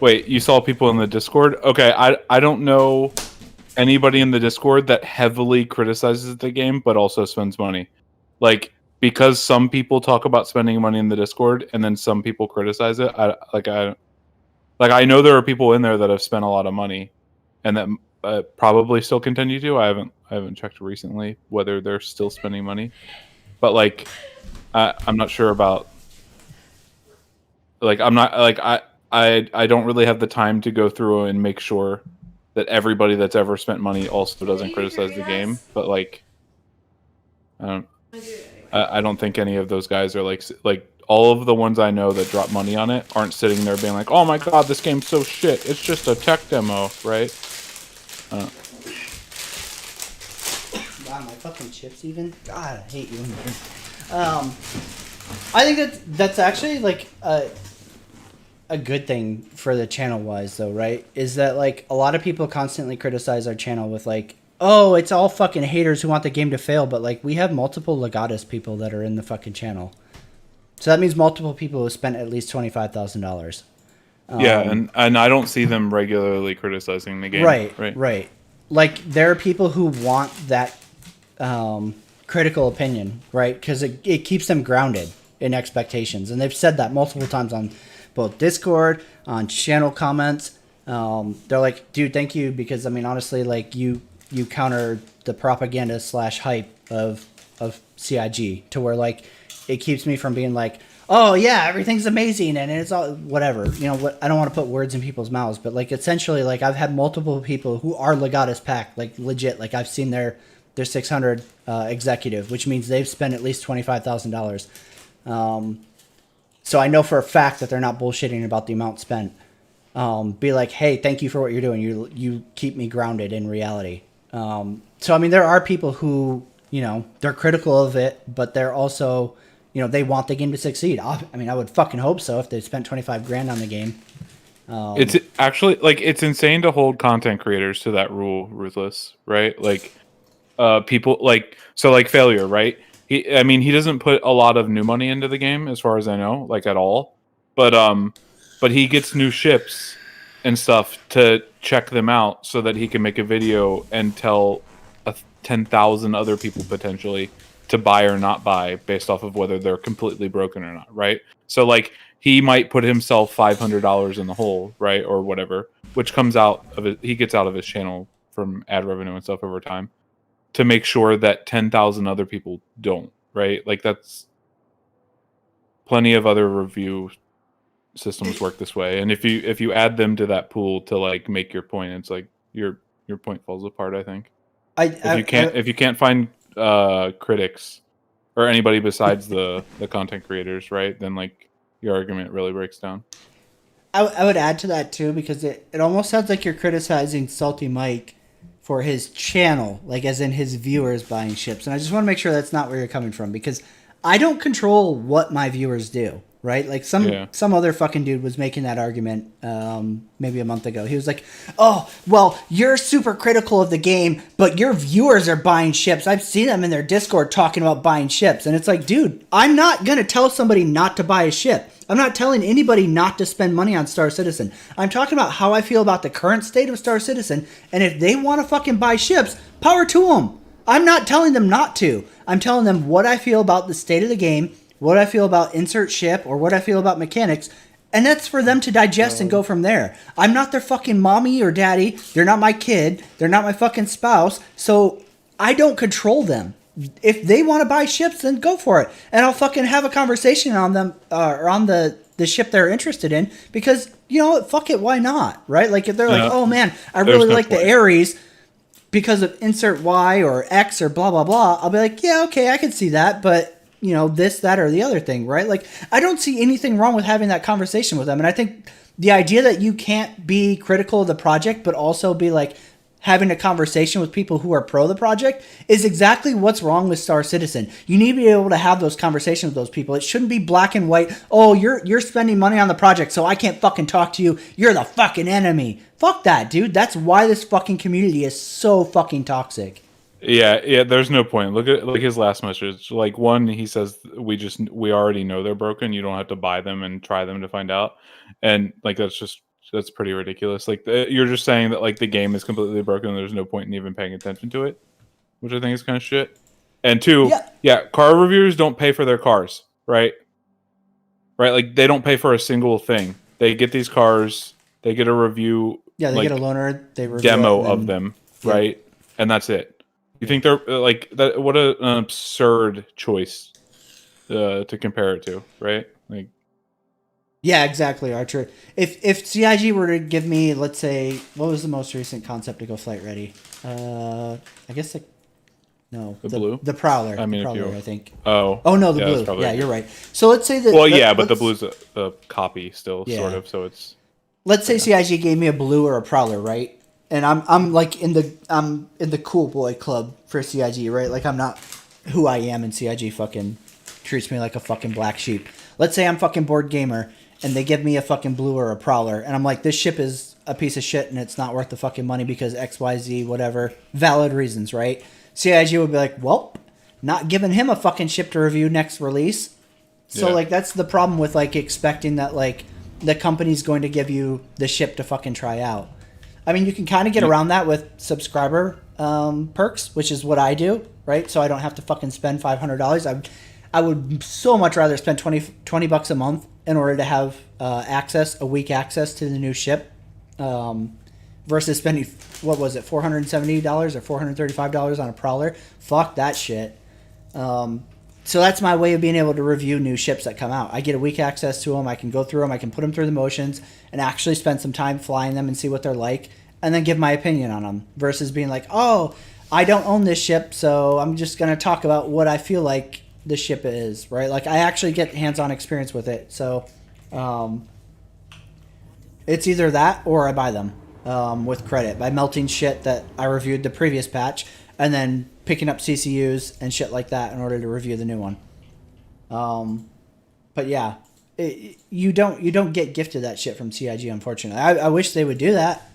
Wait, you saw people in the Discord? Okay, I don't know anybody in the Discord that heavily criticizes the game but also spends money. Like, because some people talk about spending money in the Discord and then some people criticize it. I know there are people in there that have spent a lot of money and that probably still continue to. I haven't checked recently whether they're still spending money, but like I'm not sure about. Like, I'm not, like, I don't really have the time to go through and make sure that everybody that's ever spent money also doesn't criticize the game. But like, I don't think any of those guys are like all of the ones I know that drop money on it aren't sitting there being like, oh my god, this game's so shit. It's just a tech demo, right? Wow, my fucking chips even. God, I hate you. I think that's actually like a good thing for the channel wise though, right? Is that, like, a lot of people constantly criticize our channel with like, oh, it's all fucking haters who want the game to fail, but like, we have multiple Legatus people that are in the fucking channel. So that means multiple people who spent at least $25,000. Yeah, and I don't see them regularly criticizing the game. Right. Like, there are people who want that critical opinion, right? Because it keeps them grounded in expectations. And they've said that multiple times on both Discord, on channel comments. They're like, dude, thank you, because, I mean, honestly, like, you counter the propaganda / hype of CIG to where, like, it keeps me from being like, oh yeah, everything's amazing and it's all whatever. You know what? I don't want to put words in people's mouths, but like, essentially, like, I've had multiple people who are Legatus pack, like, legit. Like, I've seen their 600 executive, which means they've spent at least $25,000. So I know for a fact that they're not bullshitting about the amount spent. Be like, hey, thank you for what you're doing. You keep me grounded in reality. So I mean, there are people who, you know, they're critical of it, but they're also, you know, they want the game to succeed. I mean, I would fucking hope so if they spent $25,000 on the game. It's actually, like, it's insane to hold content creators to that rule, Ruthless, right? Like, people like, so like Failure, right? He doesn't put a lot of new money into the game as far as I know, like, at all. But he gets new ships and stuff to check them out so that he can make a video and tell 10,000 other people potentially to buy or not buy based off of whether they're completely broken or not, right? So like he might put himself $500 in the hole, right, or whatever, which comes out of it. He gets out of his channel from ad revenue and stuff over time to make sure that 10,000 other people don't, right? Like that's plenty of other review systems work this way, and if you add them to that pool to like make your point, it's like your point falls apart. I think if you can't find critics or anybody besides the content creators, right, then like your argument really breaks down. I would add to that too, because it almost sounds like you're criticizing Salty Mike for his channel, like as in his viewers buying ships, and I just want to make sure that's not where you're coming from, because I don't control what my viewers do, right? Like some other fucking dude was making that argument maybe a month ago. He was like, oh, well, you're super critical of the game, but your viewers are buying ships. I've seen them in their Discord talking about buying ships. And it's like, dude, I'm not going to tell somebody not to buy a ship. I'm not telling anybody not to spend money on Star Citizen. I'm talking about how I feel about the current state of Star Citizen. And if they want to fucking buy ships, power to them. I'm not telling them not to. I'm telling them what I feel about the state of the game, what I feel about insert ship, or what I feel about mechanics, and that's for them to digest and go from there. I'm not their fucking mommy or daddy. They're not my kid. They're not my fucking spouse. So I don't control them. If they want to buy ships, then go for it. And I'll fucking have a conversation on them, or on the ship they're interested in, because, you know what, fuck it, why not, right? Like if they're like, oh man, I really like the Ares because of insert Y or X or blah, blah, blah, I'll be like, yeah, okay, I can see that, but, you know, this, that, or the other thing, right? Like, I don't see anything wrong with having that conversation with them. And I think the idea that you can't be critical of the project, but also be like having a conversation with people who are pro the project is exactly what's wrong with Star Citizen. You need to be able to have those conversations with those people. It shouldn't be black and white. Oh, you're spending money on the project, so I can't fucking talk to you. You're the fucking enemy. Fuck that, dude. That's why this fucking community is so fucking toxic. Yeah, there's no point. Look at like his last message. Like one, he says we already know they're broken. You don't have to buy them and try them to find out. And like that's pretty ridiculous. Like you're just saying that like the game is completely broken and there's no point in even paying attention to it, which I think is kind of shit. And two, car reviewers don't pay for their cars, right? Right, like they don't pay for a single thing. They get these cars, they get a review. Yeah, they get a loaner, they review demo of them, right? And that's it. You think they're like that? What an absurd choice to compare it to, right? Like, yeah, exactly, Archer. If CIG were to give me, let's say, what was the most recent concept to go flight ready? I guess the blue, the Prowler. I mean, the Prowler, I think. Oh no, the blue. Yeah, you're right. So let's say that. Well, but the blue's a copy still, sort of. So it's. Let's say CIG gave me a blue or a Prowler, right? And I'm like in the cool boy club for CIG, right? Like I'm not who I am, and CIG fucking treats me like a fucking black sheep. Let's say I'm fucking board gamer, and they give me a fucking blue or a Prowler, and I'm like, this ship is a piece of shit, and it's not worth the fucking money because X, Y, Z, whatever, valid reasons, right? CIG would be like, well, not giving him a fucking ship to review next release. So like that's the problem with like expecting that like the company's going to give you the ship to fucking try out. I mean, you can kind of get around that with subscriber perks, which is what I do, right? So I don't have to fucking spend $500. I would so much rather spend $20 a month in order to have a week access to the new ship, versus spending, what was it, $470 or $435 on a Prowler? Fuck that shit. So that's my way of being able to review new ships that come out. I get a week access to them. I can go through them. I can put them through the motions and actually spend some time flying them and see what they're like and then give my opinion on them versus being like, oh, I don't own this ship, so I'm just going to talk about what I feel like the ship is, right? Like I actually get hands-on experience with it. So it's either that or I buy them with credit by melting shit that I reviewed the previous patch and then picking up CCUs and shit like that in order to review the new one. But yeah, you don't get gifted that shit from CIG, unfortunately. I wish they would do that,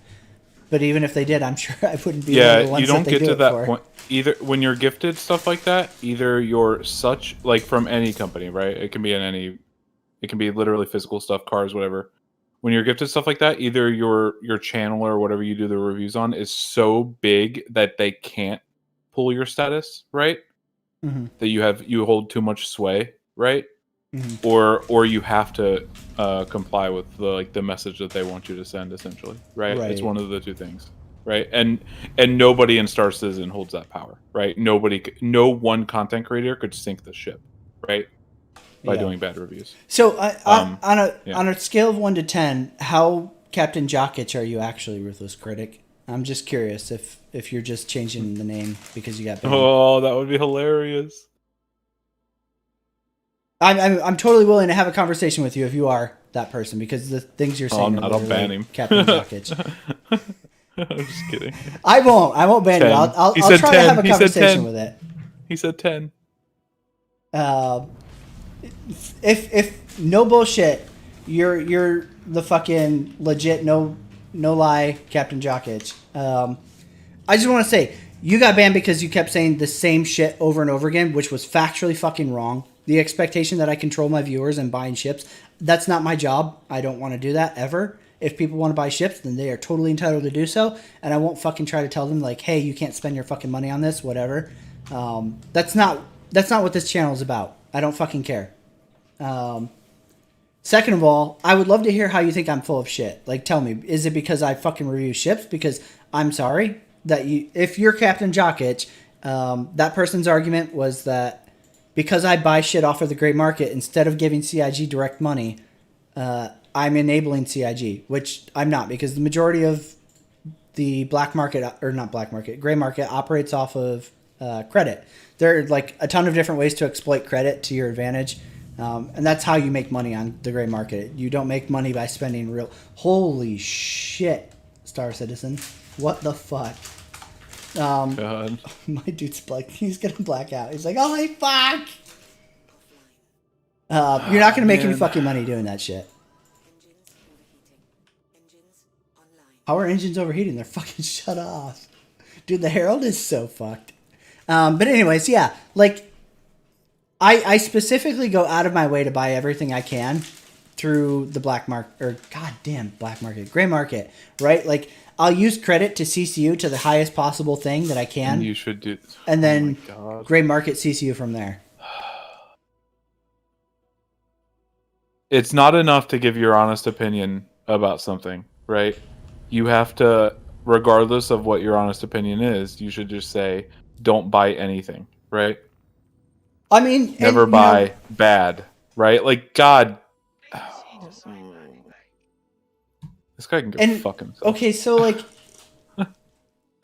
but even if they did, I'm sure I wouldn't be one of the ones that they do it for. Yeah, you don't get to that point. Either when you're gifted stuff like that, either you're such like from any company, right? It can be it can be literally physical stuff, cars, whatever. When you're gifted stuff like that, either your channel or whatever you do the reviews on is so big that they can't pull your status, right? that you hold too much sway, right? Mm-hmm. Or you have to comply with the message that they want you to send, essentially, right? It's one of the two things, right? And nobody in Star Citizen holds that power, right? No one content creator could sink the ship, right? By doing bad reviews. So on a scale of 1 to 10, how Captain Jockitch are you actually, Ruthless Critic? I'm just curious if you're just changing the name because you got banned. Oh, that would be hilarious. I'm totally willing to have a conversation with you if you are that person, because the things you're saying are I'll ban him. Captain Jockitch. I'm just kidding. I won't ban 10. You. I'll try 10. To have a conversation with it. He said 10. If no bullshit, you're the fucking legit no lie Captain Jockitch. I just want to say you got banned because you kept saying the same shit over and over again, which was factually fucking wrong. The expectation that I control my viewers and buying ships, that's not my job. I don't want to do that ever. If people want to buy ships, then they are totally entitled to do so, and I won't fucking try to tell them like, hey, you can't spend your fucking money on this, whatever. That's not what this channel is about. I don't fucking care. Second of all, I would love to hear how you think I'm full of shit. Like, tell me, is it because I fucking review ships? Because I'm sorry that if you're Captain Jockitch, that person's argument was that because I buy shit off of the gray market, instead of giving CIG direct money, I'm enabling CIG, which I'm not, because the majority of the black market, or not black market, gray market operates off of credit. There are like a ton of different ways to exploit credit to your advantage. And that's how you make money on the gray market. You don't make money by spending real... Holy shit, Star Citizen. What the fuck? God. My dude's black. He's gonna black out. He's like, holy fuck! You're not gonna make any fucking money doing that shit. How are engines overheating? They're fucking shut off. Dude, the Herald is so fucked. But anyways, yeah. Like, I specifically go out of my way to buy everything I can through the black market, or goddamn black market, gray market, right? Like, I'll use credit to CCU to the highest possible thing that I can. And you should do. And then gray market CCU from there. It's not enough to give your honest opinion about something, right? You have to, regardless of what your honest opinion is, you should just say, don't buy anything, right? I mean, never buy bad, right? Like, God. This guy can go fuck himself. Okay, so like,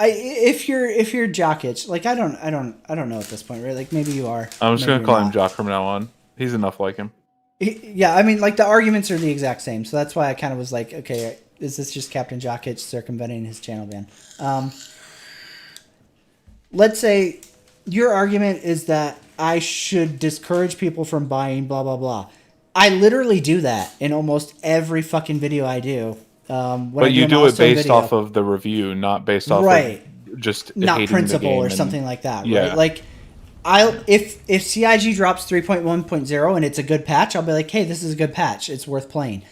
if you're Jockitch, like I don't know at this point, right? Like maybe you are. I'm just gonna call him Jock from now on. He's enough like him. Yeah, I mean, like the arguments are the exact same, so that's why I kind of was like, okay, is this just Captain Jockitch circumventing his channel ban? Let's say your argument is that I should discourage people from buying blah blah blah. I literally do that in almost every fucking video I do. But you do it based off of the review, not based off of just not hating principle the game or something like that. Yeah. Right? Like, if CIG drops 3.1.0 and it's a good patch, I'll be like, hey, this is a good patch. It's worth playing.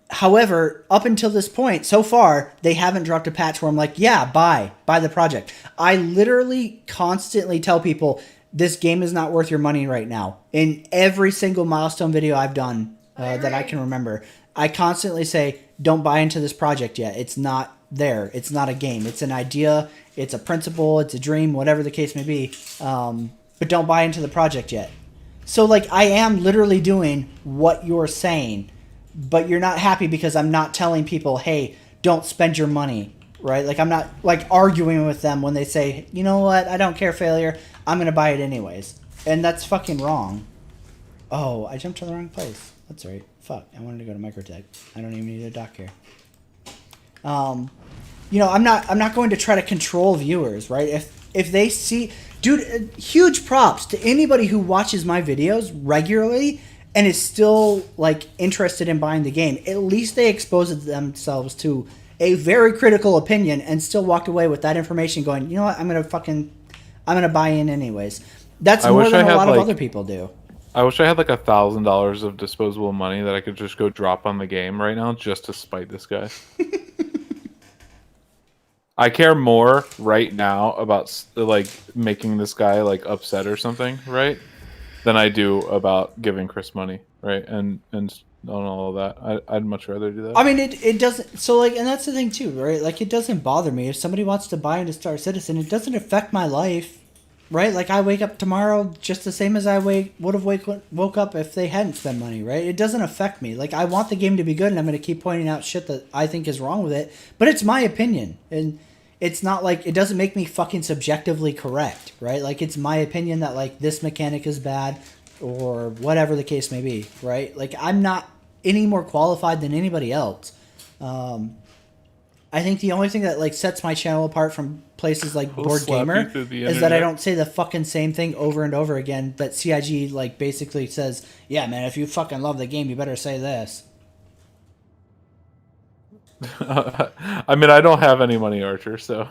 However, up until this point, so far, they haven't dropped a patch where I'm like, yeah, buy the project. I literally constantly tell people this game is not worth your money right now. In every single milestone video I've done that I can remember, I constantly say, don't buy into this project yet. It's not there. It's not a game. It's an idea. It's a principle. It's a dream, whatever the case may be. But don't buy into the project yet. So, like, I am literally doing what you're saying, but you're not happy because I'm not telling people, hey, don't spend your money, right? Like, I'm not, like, arguing with them when they say, you know what, I don't care, failure. I'm going to buy it anyways. And that's fucking wrong. Oh, I jumped to the wrong place. That's right. Fuck, I wanted to go to Microtech. I don't even need a dock here. You know, I'm not going to try to control viewers, right? If they see, dude, huge props to anybody who watches my videos regularly and is still like interested in buying the game. At least they exposed themselves to a very critical opinion and still walked away with that information going, you know what, I'm gonna buy in anyways. That's more than a lot of other people do. I wish I had like $1,000 of disposable money that I could just go drop on the game right now just to spite this guy. I care more right now about like making this guy like upset or something, right? Than I do about giving Chris money, right? And on all of that. I'd much rather do that. I mean, it doesn't. So like, and that's the thing too, right? Like, it doesn't bother me if somebody wants to buy into Star Citizen. It doesn't affect my life, right? Like, I wake up tomorrow just the same as I would have woke up if they hadn't spent money, right? It doesn't affect me. Like, I want the game to be good, and I'm going to keep pointing out shit that I think is wrong with it. But it's my opinion, and it's not like it doesn't make me fucking subjectively correct, right? Like, it's my opinion that like this mechanic is bad, or whatever the case may be, right? Like, I'm not any more qualified than anybody else. I think the only thing that like sets my channel apart from places like We'll Board slap you Gamer through the is that I internet. don't say the fucking same thing over and over again. But CIG like basically says, "Yeah, man, if you fucking love the game, you better say this." I mean, I don't have any money, Archer, so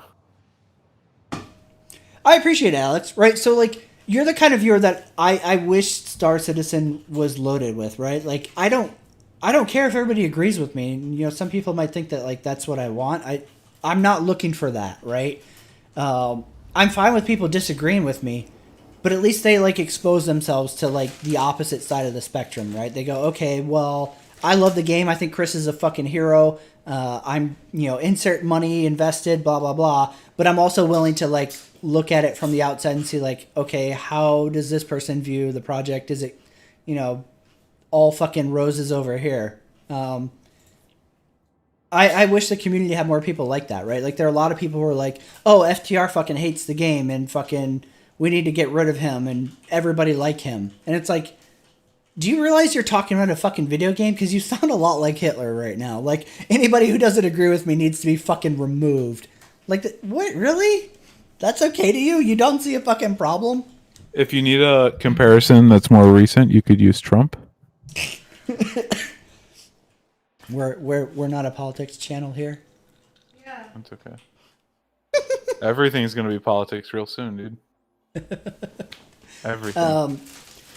I appreciate it, Alex. Right? So like, you're the kind of viewer that I wish Star Citizen was loaded with, right? Like, I don't care if everybody agrees with me. You know, some people might think that like that's what I want. I'm not looking for that, right? I'm fine with people disagreeing with me, but at least they like expose themselves to like the opposite side of the spectrum, right? They go, okay, well, I love the game. I think Chris is a fucking hero. I'm, insert money invested, blah, blah, blah. But I'm also willing to like look at it from the outside and see like, okay, how does this person view the project? Is it, all fucking roses over here? I wish the community had more people like that, right? Like, there are a lot of people who are like, oh, FTR fucking hates the game and fucking we need to get rid of him and everybody like him. And it's like, do you realize you're talking about a fucking video game? Because you sound a lot like Hitler right now. Like, anybody who doesn't agree with me needs to be fucking removed. Like, what? Really? That's okay to you? You don't see a fucking problem? if you need a comparison that's more recent, you could use Trump. We're not a politics channel here. Yeah. That's okay. Everything's gonna be politics real soon, dude. Everything.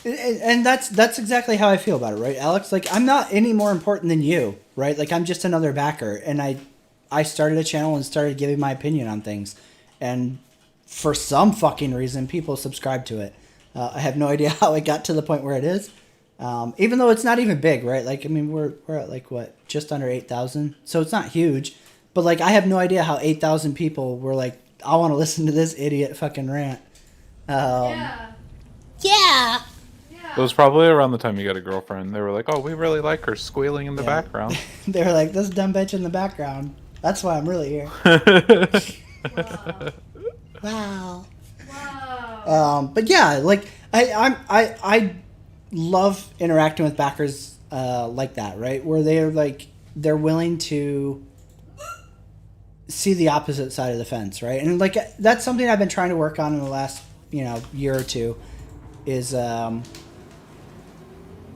And that's exactly how I feel about it, right, Alex? Like, I'm not any more important than you, right? Like, I'm just another backer, and I started a channel and started giving my opinion on things, and for some fucking reason, people subscribe to it. I have no idea how it got to the point where it is, even though it's not even big, right? Like, I mean, we're at like what, just under 8,000, so it's not huge, but like, I have no idea how 8,000 people were like, I want to listen to this idiot fucking rant. Yeah. Yeah. It was probably around the time you got a girlfriend. They were like, "Oh, we really like her squealing in the Yeah. background." They were like, this dumb bitch in the background. That's why I'm really here. Wow. Wow. Wow. But yeah, like I love interacting with backers like that, right? Where they're willing to see the opposite side of the fence, right? And like, that's something I've been trying to work on in the last year or two, is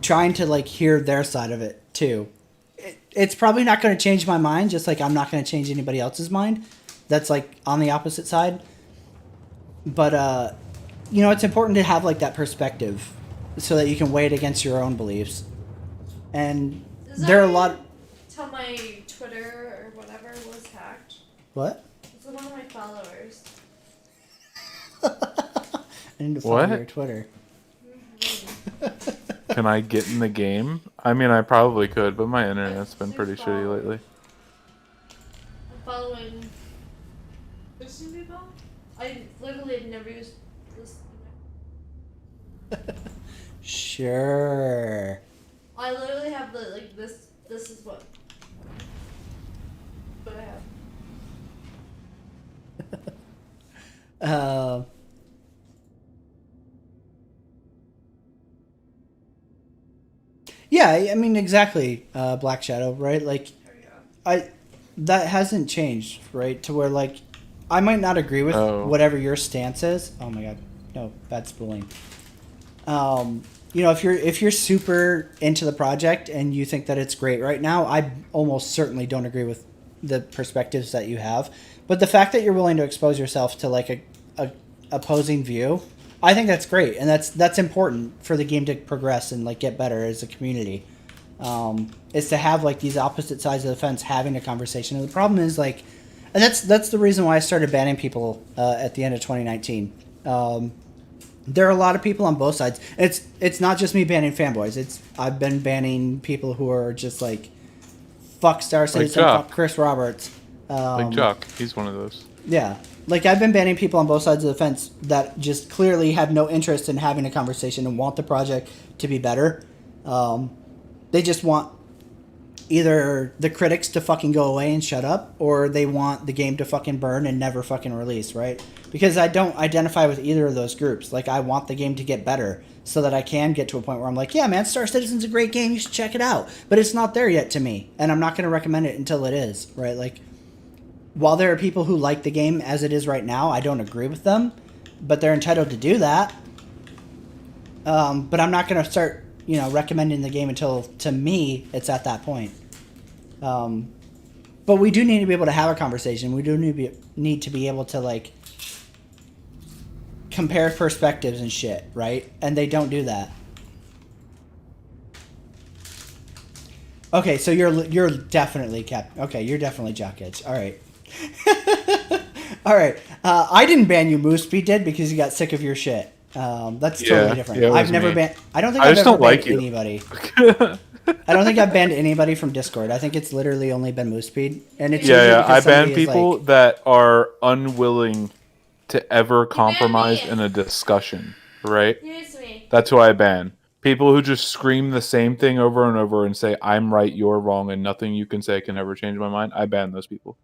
trying to like hear their side of it too. It's probably not going to change my mind, just like I'm not going to change anybody else's mind that's like on the opposite side. But it's important to have like that perspective so that you can weigh it against your own beliefs. And Does there are a that lot. Tell my Twitter or whatever was hacked. What? It's one of my followers. I need to follow What? your Twitter. Can I get in the game? I mean, I probably could, but my internet's been pretty shitty lately. I'm following 15 people. I literally have never used this. Sure. I literally have the like this. This is what I have. Yeah, I mean, exactly, Black Shadow, right? Like, There we go. that hasn't changed, right? To where, like, I might not agree with whatever your stance is. Oh my god, no, bad spooling. If you're super into the project and you think that it's great right now, I almost certainly don't agree with the perspectives that you have. But the fact that you're willing to expose yourself to like a opposing view, I think that's great, and that's important for the game to progress and like get better as a community. Is to have like these opposite sides of the fence having a conversation. And the problem is, like, And that's the reason why I started banning people at the end of 2019. There are a lot of people on both sides. It's not just me banning fanboys. I've been banning people who are just like, fuck Star Citizen, fuck Chris Roberts. Like Jock, he's one of those. Yeah. Like, I've been banning people on both sides of the fence that just clearly have no interest in having a conversation and want the project to be better. They just want either the critics to fucking go away and shut up, or they want the game to fucking burn and never fucking release, right? Because I don't identify with either of those groups. Like, I want the game to get better so that I can get to a point where I'm like, yeah, man, Star Citizen's a great game. You should check it out. But it's not there yet to me, and I'm not going to recommend it until it is, right? Like, while there are people who like the game as it is right now, I don't agree with them, but they're entitled to do that. But I'm not going to start, recommending the game until, to me, it's at that point. But we do need to be able to have a conversation. We do need to be able to, like, compare perspectives and shit, right? And they don't do that. Okay, so you're definitely you're definitely Jock Edge. All right. All right. I didn't ban you. Mooseby did because he got sick of your shit. That's totally different. Yeah, I've never banned. I don't think I I've just ever don't like banned you. anybody. I don't think I've banned anybody from Discord. I think it's literally only been Mooseby, and it's usually because I ban somebody is people like, that are unwilling to ever compromise in a discussion. Right? Here's me. That's who I ban. People who just scream the same thing over and over and say, I'm right, you're wrong, and nothing you can say can ever change my mind. I ban those people.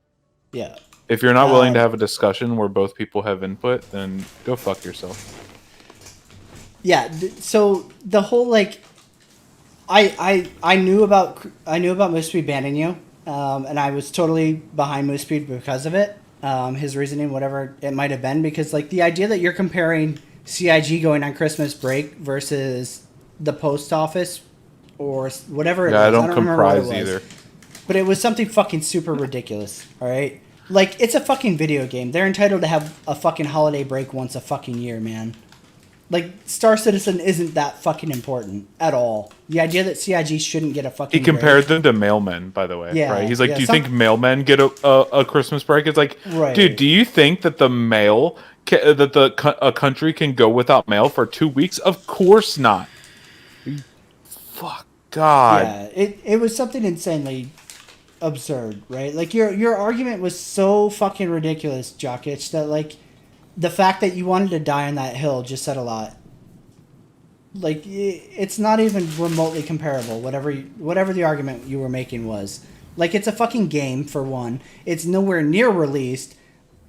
yeah. If you're not willing to have a discussion where both people have input, then go fuck yourself. Yeah. So the whole like, I knew about Mooseby banning you, and I was totally behind Mooseby because of it. His reasoning, whatever it might have been, because like the idea that you're comparing CIG going on Christmas break versus the post office or whatever it was. I don't remember what it comprise was. either. But it was something fucking super ridiculous, all right? Like, it's a fucking video game. They're entitled to have a fucking holiday break once a fucking year, man. Like, Star Citizen isn't that fucking important at all. The idea that CIG shouldn't get a fucking He compared them to mailmen, by the way. Yeah, right? He's like, yeah, do you think mailmen get a Christmas break? It's like, Right. dude, do you think that a country can go without mail for 2 weeks? Of course not. Fuck God. Yeah, it was something insanely absurd, right? Like, your argument was so fucking ridiculous, Jockitch, that, like, the fact that you wanted to die on that hill just said a lot. Like, it's not even remotely comparable, whatever the argument you were making was. Like, it's a fucking game, for one. It's nowhere near released.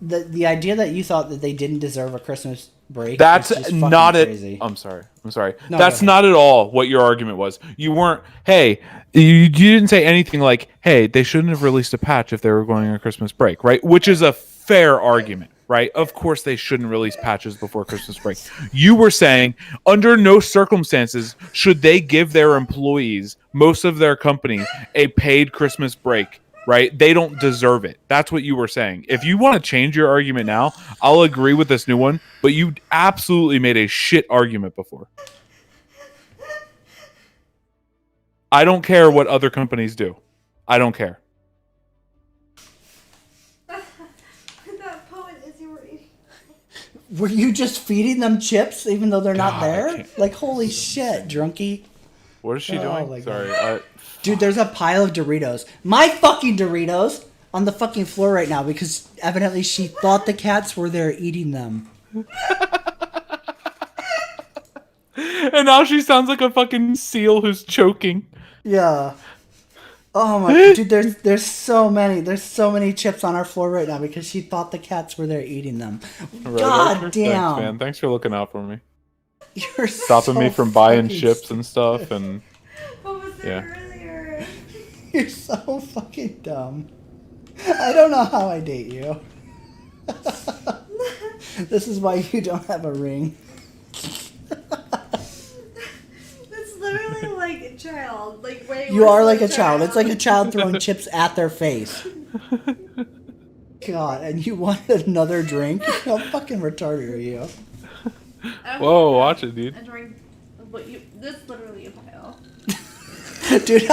The idea that you thought that they didn't deserve a Christmas break That's is just fucking not it. crazy. I'm sorry. No, That's go ahead. not at all what your argument was. You weren't. Hey, you didn't say anything like, "Hey, they shouldn't have released a patch if they were going on Christmas break," right? Which is a fair argument, right? Of course, they shouldn't release patches before Christmas break. You were saying, under no circumstances should they give their employees, most of their company, a paid Christmas break. Right? They don't deserve it. That's what you were saying. If you want to change your argument now, I'll agree with this new one, but you absolutely made a shit argument before. I don't care what other companies do. I don't care. That poem is you were eating. Were you just feeding them chips even though they're not God, I there? can't- Like, holy shit, drunkie. What is she Oh my doing? God. Sorry. Dude, there's a pile of Doritos. My fucking Doritos on the fucking floor right now because evidently she thought the cats were there eating them. And now she sounds like a fucking seal who's choking. Yeah. Oh my dude, there's so many chips on our floor right now because she thought the cats were there eating them. God damn. Thanks, man. Thanks for looking out for me. You're Stopping so me from buying fucking chips and stuff and What was there earlier? You're so fucking dumb. I don't know how I date you. This is why you don't have a ring. It's literally like a child. Like way You worse are than like a child. It's like a child throwing chips at their face. God, and you want another drink? How fucking retarded are you? I Whoa, want watch it, dude. a drink. but that's literally a pile. Dude,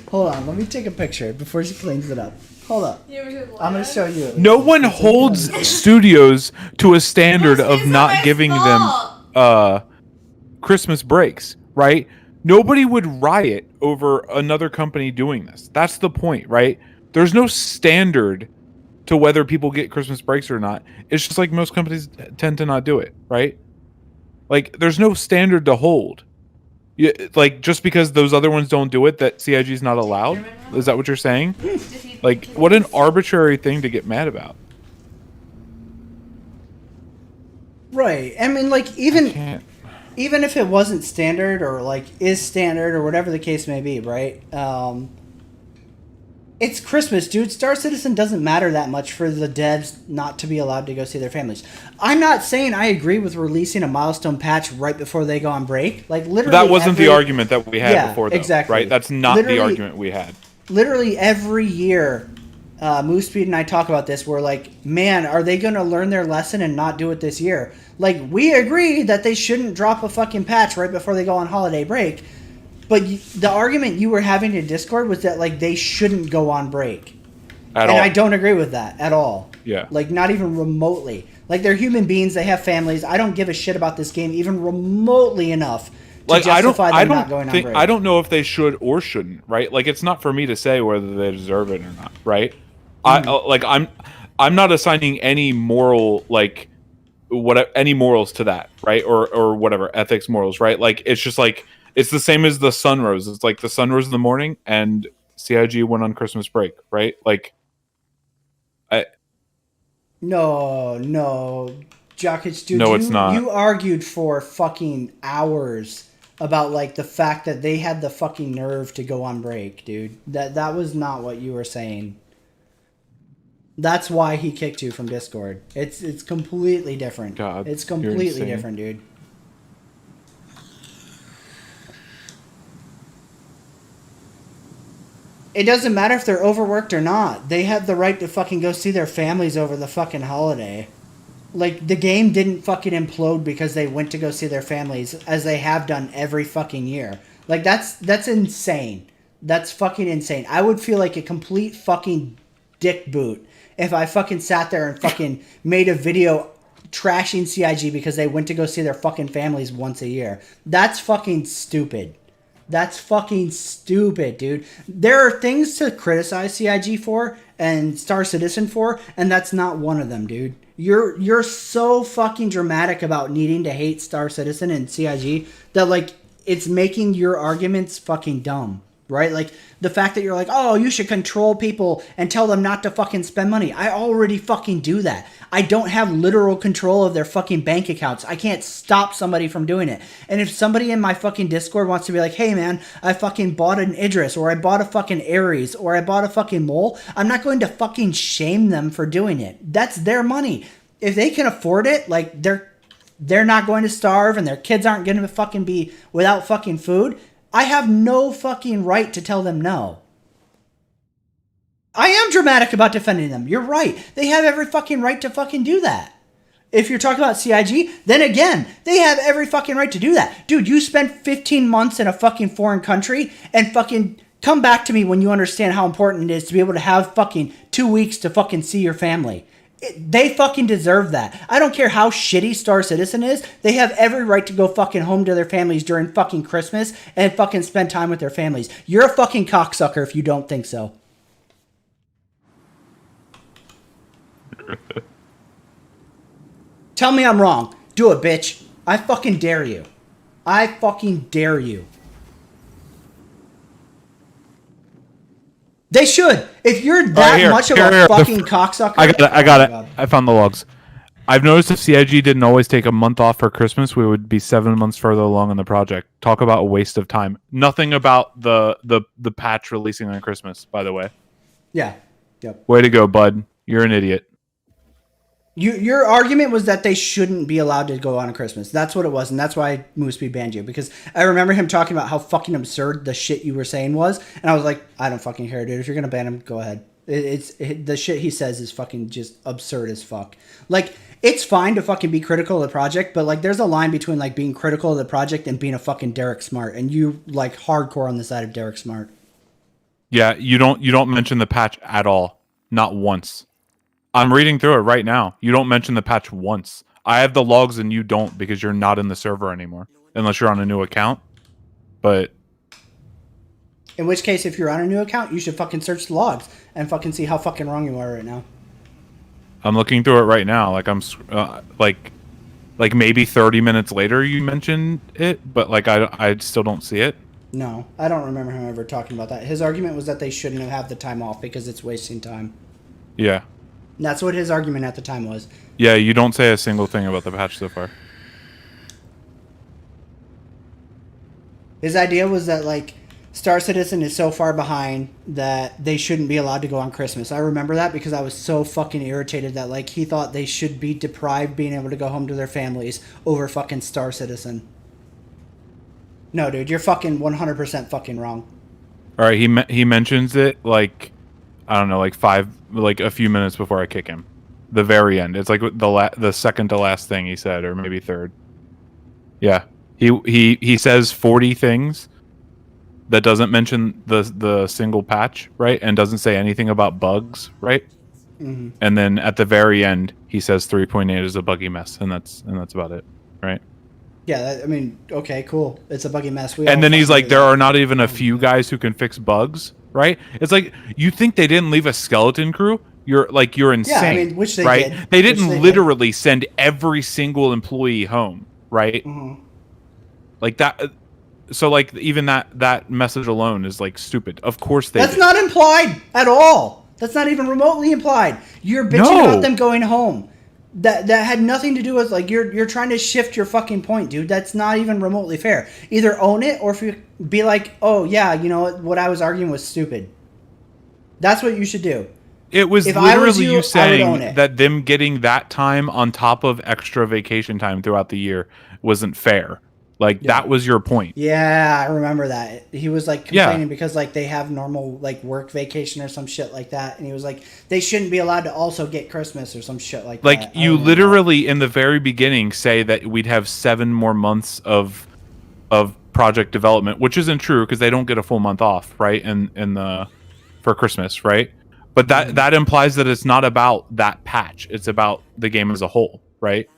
hold on. Let me take a picture before she cleans it up. Hold up. You ever heard I'm going to show you. No one holds studios to a standard of not giving them Christmas breaks, right? Nobody would riot over another company doing this. That's the point, right? There's no standard to whether people get Christmas breaks or not. It's just like most companies tend to not do it, right? Like, there's no standard to hold. Like, just because those other ones don't do it, that CIG is not allowed? Is that what you're saying? Like, what an arbitrary thing to get mad about. Right. I mean, like, even if it wasn't standard or, like, is standard or whatever the case may be, right? It's Christmas, dude. Star Citizen doesn't matter that much for the devs not to be allowed to go see their families. I'm not saying I agree with releasing a milestone patch right before they go on break. Like, literally, that wasn't the argument that we had before, though. Exactly. Right? That's not the argument we had. Literally every year, Moose Speed and I talk about this. We're like, man, are they going to learn their lesson and not do it this year? Like, we agree that they shouldn't drop a fucking patch right before they go on holiday break. But the argument you were having in Discord was that, like, they shouldn't go on break. And I don't agree with that at all. Yeah. Like, not even remotely. Like, they're human beings. They have families. I don't give a shit about this game even remotely enough to justify them not going on break. I don't know if they should or shouldn't, right? Like, it's not for me to say whether they deserve it or not, right? I'm not assigning any moral, like, any morals to that, right? Or whatever, ethics, morals, right? Like, it's just like... It's the same as the sun rose. It's like the sun rose in the morning and CIG went on Christmas break, right? Like, No, Jokic, dude. No, it's not. You argued for fucking hours about, like, the fact that they had the fucking nerve to go on break, dude. That was not what you were saying. That's why he kicked you from Discord. It's completely different. God, it's completely different, dude. It doesn't matter if they're overworked or not. They have the right to fucking go see their families over the fucking holiday. Like, the game didn't fucking implode because they went to go see their families, as they have done every fucking year. Like, that's insane. That's fucking insane. I would feel like a complete fucking dick boot if I fucking sat there and fucking made a video trashing CIG because they went to go see their fucking families once a year. That's fucking stupid. That's fucking stupid, dude. There are things to criticize CIG for and Star Citizen for, and that's not one of them, dude. You're so fucking dramatic about needing to hate Star Citizen and CIG that, like, it's making your arguments fucking dumb, right? Like, the fact that you're like, oh, you should control people and tell them not to fucking spend money. I already fucking do that. I don't have literal control of their fucking bank accounts. I can't stop somebody from doing it. And if somebody in my fucking Discord wants to be like, hey man, I fucking bought an Idris, or I bought a fucking Ares, or I bought a fucking Mole, I'm not going to fucking shame them for doing it. That's their money. If they can afford it, like, they're not going to starve and their kids aren't going to fucking be without fucking food, I have no fucking right to tell them no. I am dramatic about defending them. You're right. They have every fucking right to fucking do that. If you're talking about CIG, then again, they have every fucking right to do that. Dude, you spent 15 months in a fucking foreign country and fucking come back to me when you understand how important it is to be able to have fucking 2 weeks to fucking see your family. They fucking deserve that. I don't care how shitty Star Citizen is. They have every right to go fucking home to their families during fucking Christmas and fucking spend time with their families. You're a fucking cocksucker if you don't think so. Tell me I'm wrong. Do it, bitch. I fucking dare you. I fucking dare you. They should. If you're that much of a fucking cocksucker... I got it. I found the logs. I've noticed if CIG didn't always take a month off for Christmas, we would be 7 months further along in the project. Talk about a waste of time. Nothing about the patch releasing on Christmas, by the way. Yeah. Yep. Way to go, bud. You're an idiot. Your argument was that they shouldn't be allowed to go on Christmas. That's what it was, and that's why Mooseby banned you. Because I remember him talking about how fucking absurd the shit you were saying was, and I was like, I don't fucking care, dude. If you're gonna ban him, go ahead. The shit he says is fucking just absurd as fuck. Like, it's fine to fucking be critical of the project, but like there's a line between like being critical of the project and being a fucking Derek Smart, and you like hardcore on the side of Derek Smart. Yeah, you don't mention the patch at all. Not once. I'm reading through it right now. You don't mention the patch once. I have the logs and you don't because you're not in the server anymore. Unless you're on a new account. But in which case, if you're on a new account, you should fucking search the logs and fucking see how fucking wrong you are right now. I'm looking through it right now. Like I'm like maybe 30 minutes later you mentioned it, but like I still don't see it. No, I don't remember him ever talking about that. His argument was that they shouldn't have the time off because it's wasting time. Yeah. And that's what his argument at the time was. Yeah, you don't say a single thing about the patch so far. His idea was that like Star Citizen is so far behind that they shouldn't be allowed to go on Christmas. I remember that because I was so fucking irritated that like he thought they should be deprived being able to go home to their families over fucking Star Citizen. No, dude, you're fucking 100% fucking wrong. All right, he mentions it like I don't know, like a few minutes before I kick him. The very end. It's like the second to last thing he said, or maybe third. Yeah, he says 40 things. That doesn't mention the single patch, right? And doesn't say anything about bugs, right? Mm-hmm. And then at the very end, he says 3.8 is a buggy mess, and that's about it, right? Yeah, I mean, okay, cool. It's a buggy mess. And then he's like, there are not even a few guys who can fix bugs, right? It's like, you think they didn't leave a skeleton crew? You're insane, yeah, I mean, which they right? did. They didn't literally send every single employee home, right? Mm-hmm. Like that. So like even that message alone is like stupid. Of course they. That's not implied at all. That's not even remotely implied. You're bitching about them going home. That had nothing to do with like you're trying to shift your fucking point, dude. That's not even remotely fair. Either own it or if you be like, oh yeah, you know what I was arguing was stupid. That's what you should do. It was literally you saying that them getting that time on top of extra vacation time throughout the year wasn't fair. Like that was your point. Yeah, I remember that. He was like complaining because like they have normal like work vacation or some shit like that, and he was like they shouldn't be allowed to also get Christmas or some shit like that. Like you literally in the very beginning say that we'd have 7 more months of project development, which isn't true because they don't get a full month off, right? For Christmas, right? But that implies that it's not about that patch. It's about the game as a whole, right?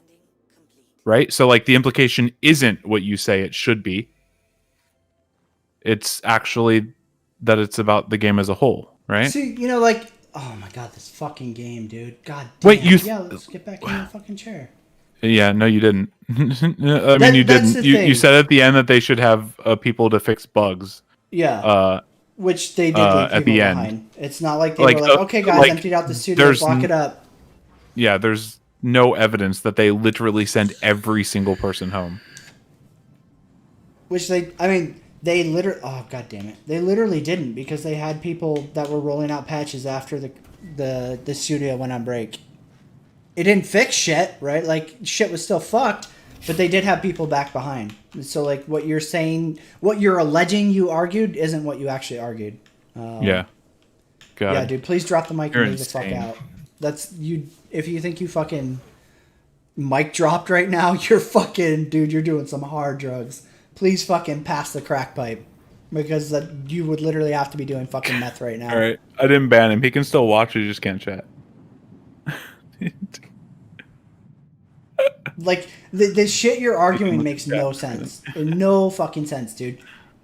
Right? So like the implication isn't what you say it should be. It's actually that it's about the game as a whole, right? See, you know, like, oh my god, this fucking game, dude. God damn. Wait, yeah, let's get back in the fucking chair. Yeah, no, you didn't. I mean, you didn't. You said at the end that they should have people to fix bugs. Yeah. Which they did leave at the end. Behind. It's not like they were like, okay, guys, emptied out the studio, block it up. Yeah, there's no evidence that they literally send every single person home. Which they literally, oh god damn it, they literally didn't because they had people that were rolling out patches after the studio went on break. It didn't fix shit, right? Like shit was still fucked, but they did have people back behind. So like what you're saying, what you're alleging you argued isn't what you actually argued. Yeah. God. Yeah, dude, please drop the mic You're and leave the fuck out. That's you. If you think you fucking mic dropped right now, you're fucking dude. You're doing some hard drugs. Please fucking pass the crack pipe because you would literally have to be doing fucking meth right now. All right, I didn't ban him. He can still watch. He just can't chat. Like the shit you're arguing makes no sense. No fucking sense, dude.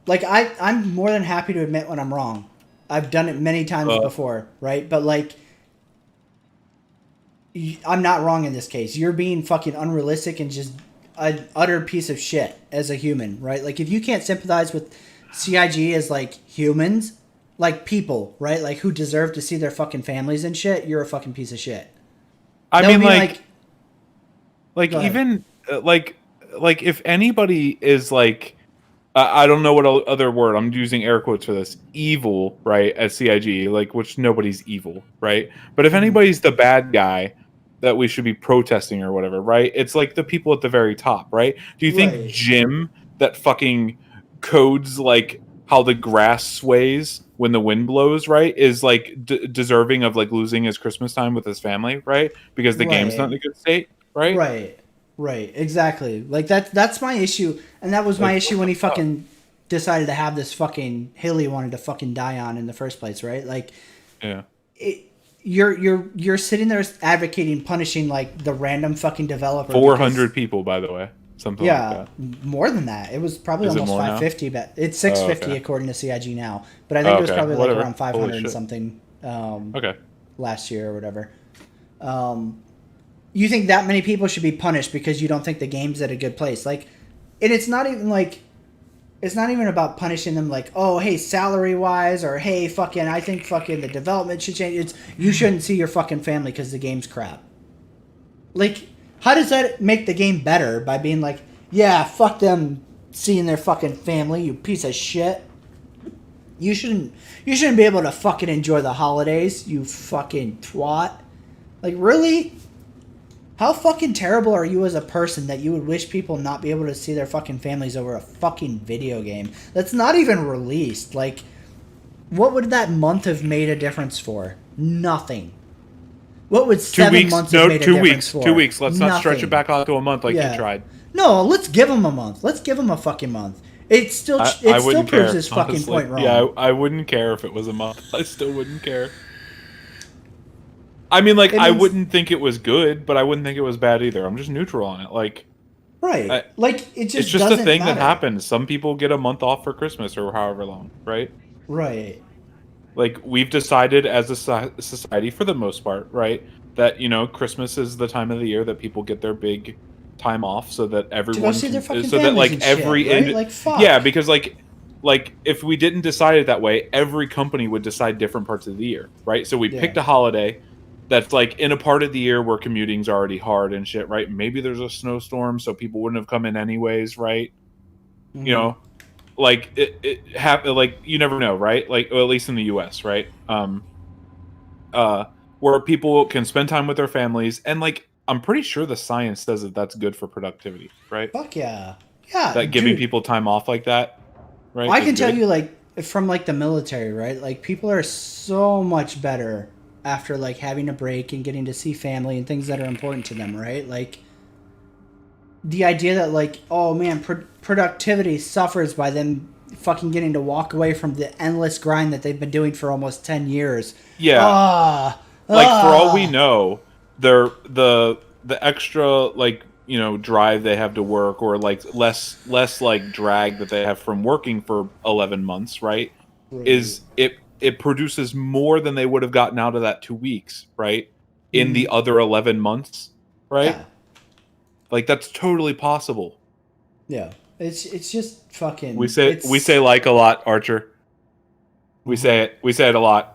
Like I'm more than happy to admit when I'm wrong. I've done it many times before, right? But like, I'm not wrong in this case. You're being fucking unrealistic and just an utter piece of shit as a human, right? Like if you can't sympathize with CIG as like humans, like people, right? Like who deserve to see their fucking families and shit, you're a fucking piece of shit. I mean, like even like if anybody is like, I don't know what other word I'm using air quotes for this, evil, right? At CIG, like which nobody's evil, right? But if anybody's the bad guy that we should be protesting or whatever, right? It's like the people at the very top, right? Do you think Jim that fucking codes like how the grass sways when the wind blows, right, is like deserving of like losing his Christmas time with his family, right? Because the game's not in a good state, right? Right, exactly. Like that's my issue, and that was my issue when he fucking decided to have this fucking hill he wanted to fucking die on in the first place, right? Like, Yeah. You're sitting there advocating punishing like the random fucking developer. 400 people, by the way, something like that. More than that. It was probably Is it almost more now? 550, but it's 650 okay. according to CIG now. But I think it was probably Whatever. like around 500 Holy and shit. something Okay. last year or whatever. You think that many people should be punished because you don't think the game's at a good place? Like, and it's not even like. It's not even about punishing them like, oh, hey, salary-wise, or hey, fucking, I think fucking the development should change. It's, you shouldn't see your fucking family because the game's crap. Like, how does that make the game better by being like, yeah, fuck them seeing their fucking family, you piece of shit. You shouldn't be able to fucking enjoy the holidays, you fucking twat. Like, really? How fucking terrible are you as a person that you would wish people not be able to see their fucking families over a fucking video game that's not even released? Like, what would that month have made a difference for? Nothing. What would 7 months have made a difference for? 2 weeks. Let's not Nothing. stretch it back out to a month like Yeah. you tried. No, let's give them a month. Let's give them a fucking month. It still wouldn't proves care, his fucking honestly. point wrong. Yeah, I wouldn't care if it was a month. I still wouldn't care. I mean, like, I wouldn't think it was good, but I wouldn't think it was bad either. I'm just neutral on it. Like, right. Like, it's just a doesn't thing matter. that happens. Some people get a month off for Christmas or however long, right? Right. Like, we've decided as a society, for the most part, right, that, you know, Christmas is the time of the year that people get their big time off so that everyone see their fucking so that, like, families and every shit, right? Like, fuck. Yeah, because like if we didn't decide it that way, every company would decide different parts of the year, right? So we picked a holiday that's like in a part of the year where commuting's already hard and shit, right? Maybe there's a snowstorm, so people wouldn't have come in anyways, right? Mm-hmm. You know, like like you never know, right? Like, or at least in the U.S., right? Where people can spend time with their families, and like I'm pretty sure the science says that that's good for productivity, right? Fuck yeah. Yeah. That giving dude. people time off like that, right? I is can tell good. you, like, from like the military, right? Like, people are so much better after like having a break and getting to see family and things that are important to them, right? Like, the idea that like, oh man, productivity suffers by them fucking getting to walk away from the endless grind that they've been doing for almost 10 years. Yeah. Like, for all we know, they're the extra, like, you know, drive they have to work, or like less like drag that they have from working for 11 months, right? Is it produces more than they would have gotten out of that 2 weeks, right? In the other 11 months, right? Yeah. Like, that's totally possible. Yeah. It's just fucking. We say like a lot, Archer. We say it a lot.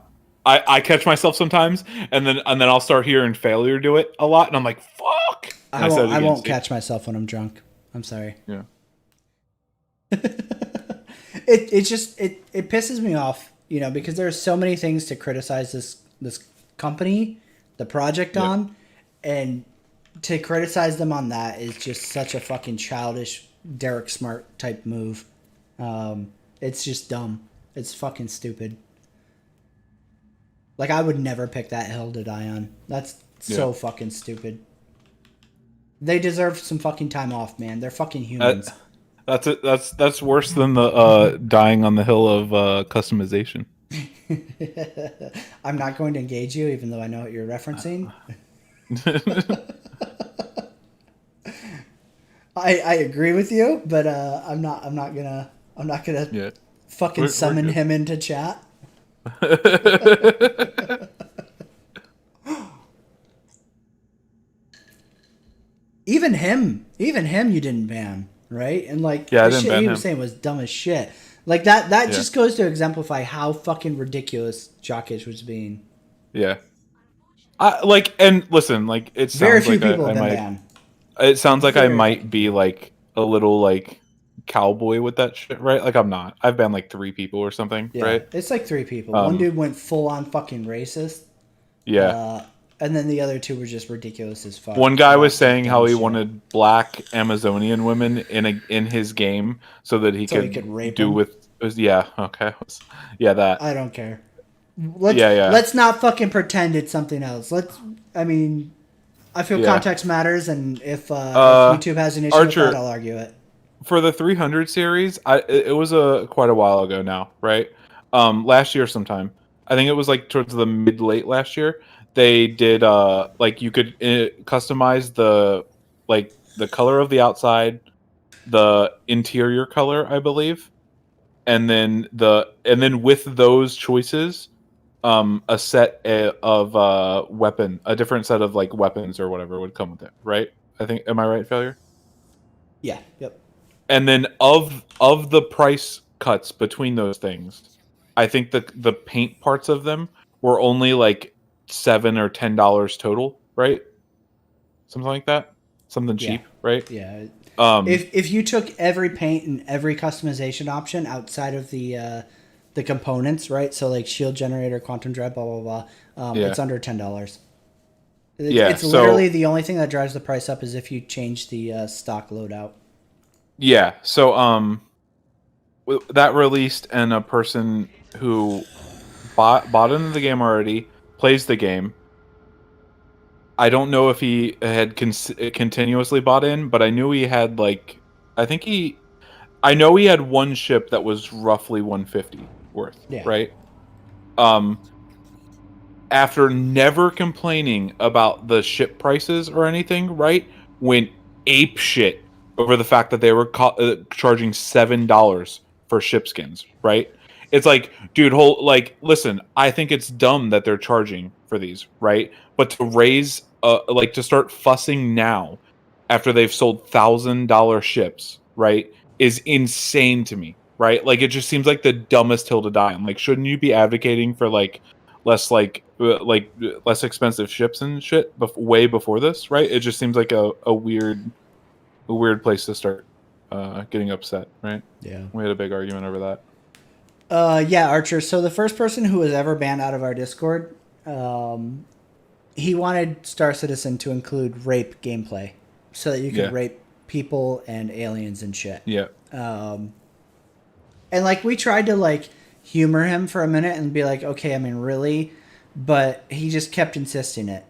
I catch myself sometimes, and then I'll start hearing Failure do it a lot, and I'm like, fuck. And I won't catch myself when I'm drunk. I'm sorry. Yeah. It just pisses me off, you know, because there's so many things to criticize this company, the project on, and to criticize them on that is just such a fucking childish Derek Smart type move. It's just dumb. It's fucking stupid. Like, I would never pick that hill to die on. That's so fucking stupid. They deserve some fucking time off, man. They're fucking humans. That's worse than the dying on the hill of customization. I'm not going to engage you, even though I know what you're referencing. I agree with you, but I'm not gonna fucking summon him into chat. Even him you didn't ban, right? And like, the shit he was saying was dumb as shit. Like, that just goes to exemplify how fucking ridiculous Jokic was being. Yeah. And listen, like, it sounds very few like people have been might, banned. It sounds like I might be like a little like cowboy with that shit, right? Like, I'm not. I've banned like 3 people or something, right? It's like 3 people. One dude went full on fucking racist. Yeah. And then the other 2 were just ridiculous as fuck. One guy was saying how he wanted black Amazonian women in his game so that he could rape do them? with. Yeah. Okay. Yeah. That. I don't Let's not fucking pretend it's something else. I I feel Yeah. context matters, and if YouTube has an issue Archer, with that, I'll argue it. For the 300 series, it was quite a while ago now, right? Last year sometime. I think it was like towards the mid-late last year. They did like you could customize the color of the outside, the interior color, I believe, and then with those choices, a set of a different set of like weapons or whatever would come with it, right? I think, am I right, Failure? Yeah. Yep. And then of the price cuts between those things, I think the paint parts of them were only like $7 or $10 total, right? Something like that. Something cheap, right? Yeah. Um, If you took every paint and every customization option outside of the components, right? So like shield generator, quantum dread, blah blah blah. Yeah. It's under $10. Yeah, It's so- literally the only thing that drives the price up is if you change the stock loadout. yeah. So that released, and a person who bought into the game already plays the game. I don't know if he had continuously bought in, but I knew he had like I know he had one ship that was roughly 150 worth, Yeah. right? After never complaining about the ship prices or anything, right? Went ape shit over the fact that they were charging $7 for ship skins, right? It's like, dude, listen, I think it's dumb that they're charging for these, right? But to raise, to start fussing now after they've sold $1,000 ships, right, is insane to me, right? Like, it just seems like the dumbest hill to die on. Like, shouldn't you be advocating for less less expensive ships and shit way before this, right? It just seems like a weird place to start getting upset, right? Yeah. We had a big argument over that. Yeah, Archer. So the first person who was ever banned out of our Discord, he wanted Star Citizen to include rape gameplay, so that you could rape people and aliens and shit. Yeah. And like we tried to like humor him for a minute and be like, okay, I mean, really, but he just kept insisting it.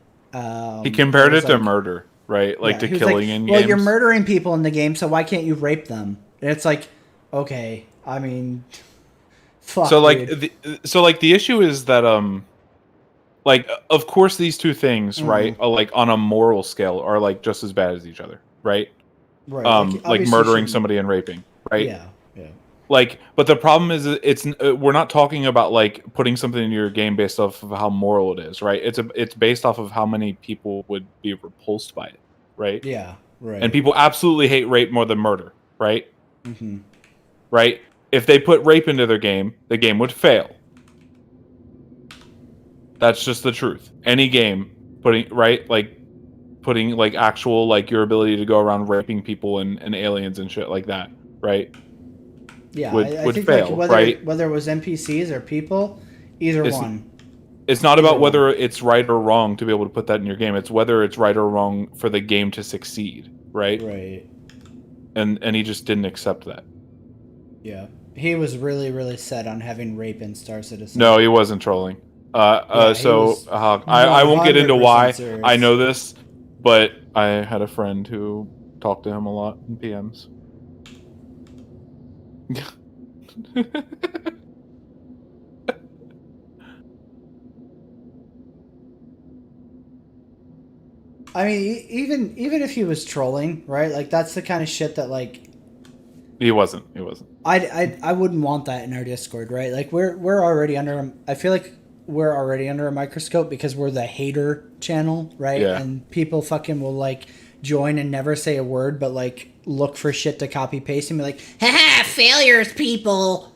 He compared it to murder, right? Like to killing in games. Well, you're murdering people in the game, so why can't you rape them? And it's like, okay, I mean, fuck. So like, dude. the issue is that like, of course these two things, right, are like on a moral scale are like just as bad as each other, right? Right. Like murdering somebody and raping, right? Yeah. Yeah. Like, but the problem is, we're not talking about like putting something in your game based off of how moral it is, right? It's based off of how many people would be repulsed by it, right? Yeah. Right. And people absolutely hate rape more than murder, right? Mm-hmm. Right? If they put rape into their game, the game would fail. That's just the truth. Any game putting actual like your ability to go around raping people and aliens and shit like that, right? Yeah, would I think fail, like right? whether it was NPCs or people, either one. It's not about whether it's right or wrong to be able to put that in your game. It's whether it's right or wrong for the game to succeed, right? Right. And he just didn't accept that. Yeah. He was really, really set on having rape in Star Citizen. No, he wasn't trolling. I won't get into why serious. I know this, but I had a friend who talked to him a lot in PMs. I mean, even if he was trolling, right? Like that's the kind of shit that like He wasn't. I wouldn't want that in our Discord, right? Like we're already under. I feel like we're already under a microscope because we're the hater channel, right? Yeah. And people fucking will like join and never say a word, but like look for shit to copy paste and be like, Haha, failures, people.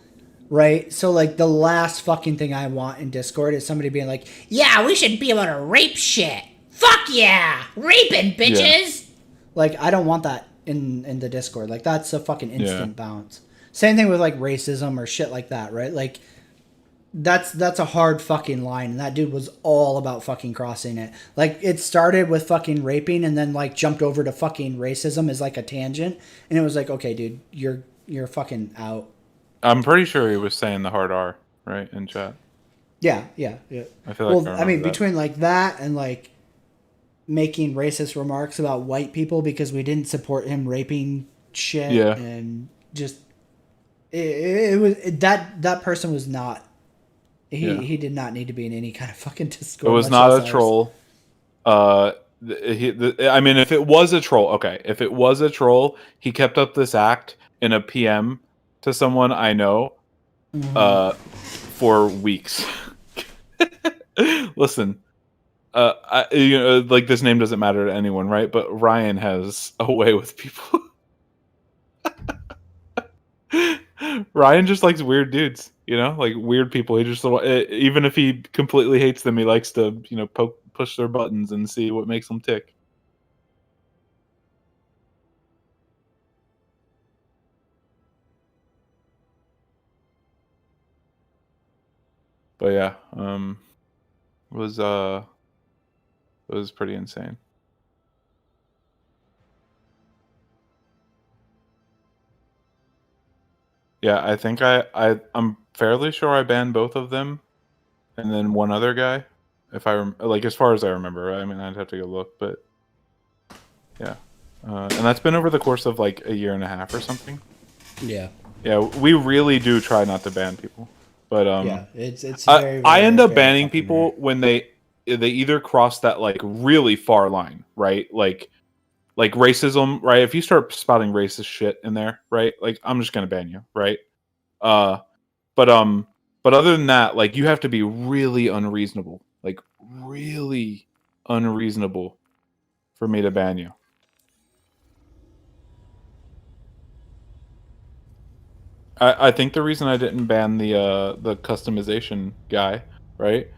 right? So like the last fucking thing I want in Discord is somebody being like, Yeah, we should be able to rape shit. Fuck yeah! Raping, bitches! like I don't want that in the Discord. Like that's a fucking instant bounce. Same thing with like racism or shit like that, right? Like that's a hard fucking line, and that dude was all about fucking crossing it. Like it started with fucking raping and then like jumped over to fucking racism as like a tangent, and it was like, okay, dude, you're fucking out. I'm pretty sure he was saying the hard R, right, in chat. Yeah. I feel like I mean, that. between like that and like making racist remarks about white people because we didn't support him raping shit. Yeah. And just it was that person was not he did not need to be in any kind of fucking Discord. It was not a troll. I mean, if it was a troll, okay. If it was a troll, he kept up this act in a PM to someone I know for weeks. Listen, like this name doesn't matter to anyone, right? But Ryan has a way with people. Ryan just likes weird dudes, like weird people. He just, even if he completely hates them, he likes to, push their buttons and see what makes them tick. But yeah, it was pretty insane. Yeah, I think I'm fairly sure I banned both of them, and then one other guy, if as far as I remember. I mean, I'd have to go look, but yeah, and that's been over the course of like a year and a half or something. Yeah. Yeah, we really do try not to ban people, but yeah, it's very, very, I end up very banning fucking people rare. when they either cross that like really far line, right? Like racism, right? If you start spouting racist shit in there, right? Like I'm just gonna ban you, right? But other than that, like you have to be really unreasonable, like really unreasonable for me to ban you. I think the reason I didn't ban the customization guy, right,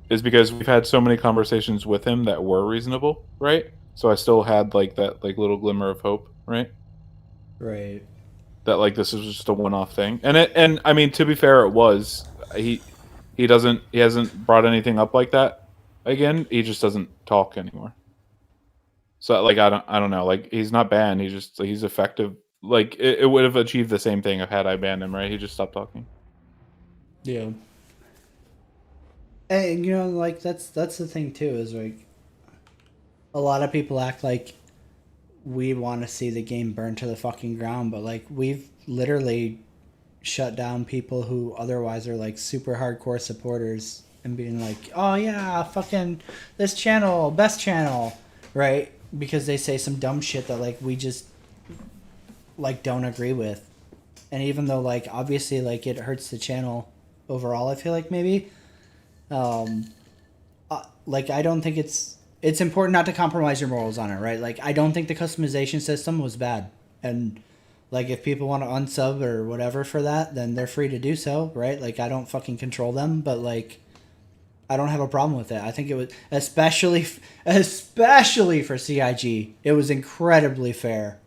is because we've had so many conversations with him that were reasonable, right? So I still had like that like little glimmer of hope, right? Right. That like this is just a one-off thing. And I mean, to be fair, it was. He hasn't brought anything up like that again. He just doesn't talk anymore. So like I don't know. Like he's not banned. He's effective. Like it would have achieved the same thing had I banned him, right? He just stopped talking. Yeah. And like that's the thing too, is like a lot of people act like we want to see the game burn to the fucking ground, but like we've literally shut down people who otherwise are like super hardcore supporters and being like, oh yeah, fucking this channel, best channel, right? Because they say some dumb shit that like we just like don't agree with. And even though like obviously like it hurts the channel overall, I feel like maybe like I don't think it's important not to compromise your morals on it, right? Like I don't think the customization system was bad, and like if people want to unsub or whatever for that, then they're free to do so, right? Like I don't fucking control them, but like I don't have a problem with it. I think it was especially for CIG, it was incredibly fair,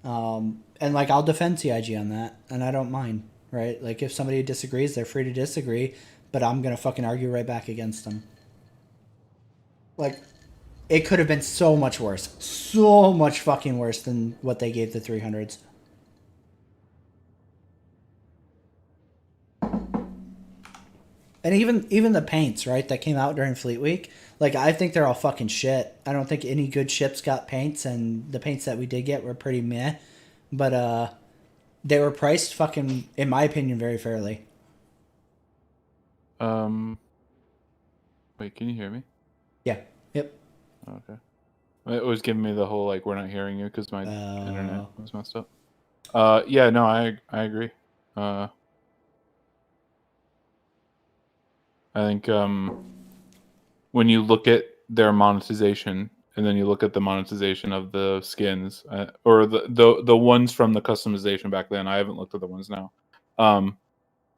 and like I'll defend CIG on that, and I don't mind, right? Like if somebody disagrees, they're free to disagree, but I'm gonna fucking argue right back against them. Like, it could have been so much worse. So much fucking worse than what they gave the 300s. And even the paints, right, that came out during Fleet Week, like, I think they're all fucking shit. I don't think any good ships got paints, and the paints that we did get were pretty meh. But, they were priced fucking, in my opinion, very fairly. Wait, can you hear me? Yeah. Yep. Okay. It was giving me the whole like we're not hearing you because my internet was messed up. Yeah, no, I agree. I think when you look at their monetization and then you look at the monetization of the skins or the ones from the customization back then, I haven't looked at the ones now.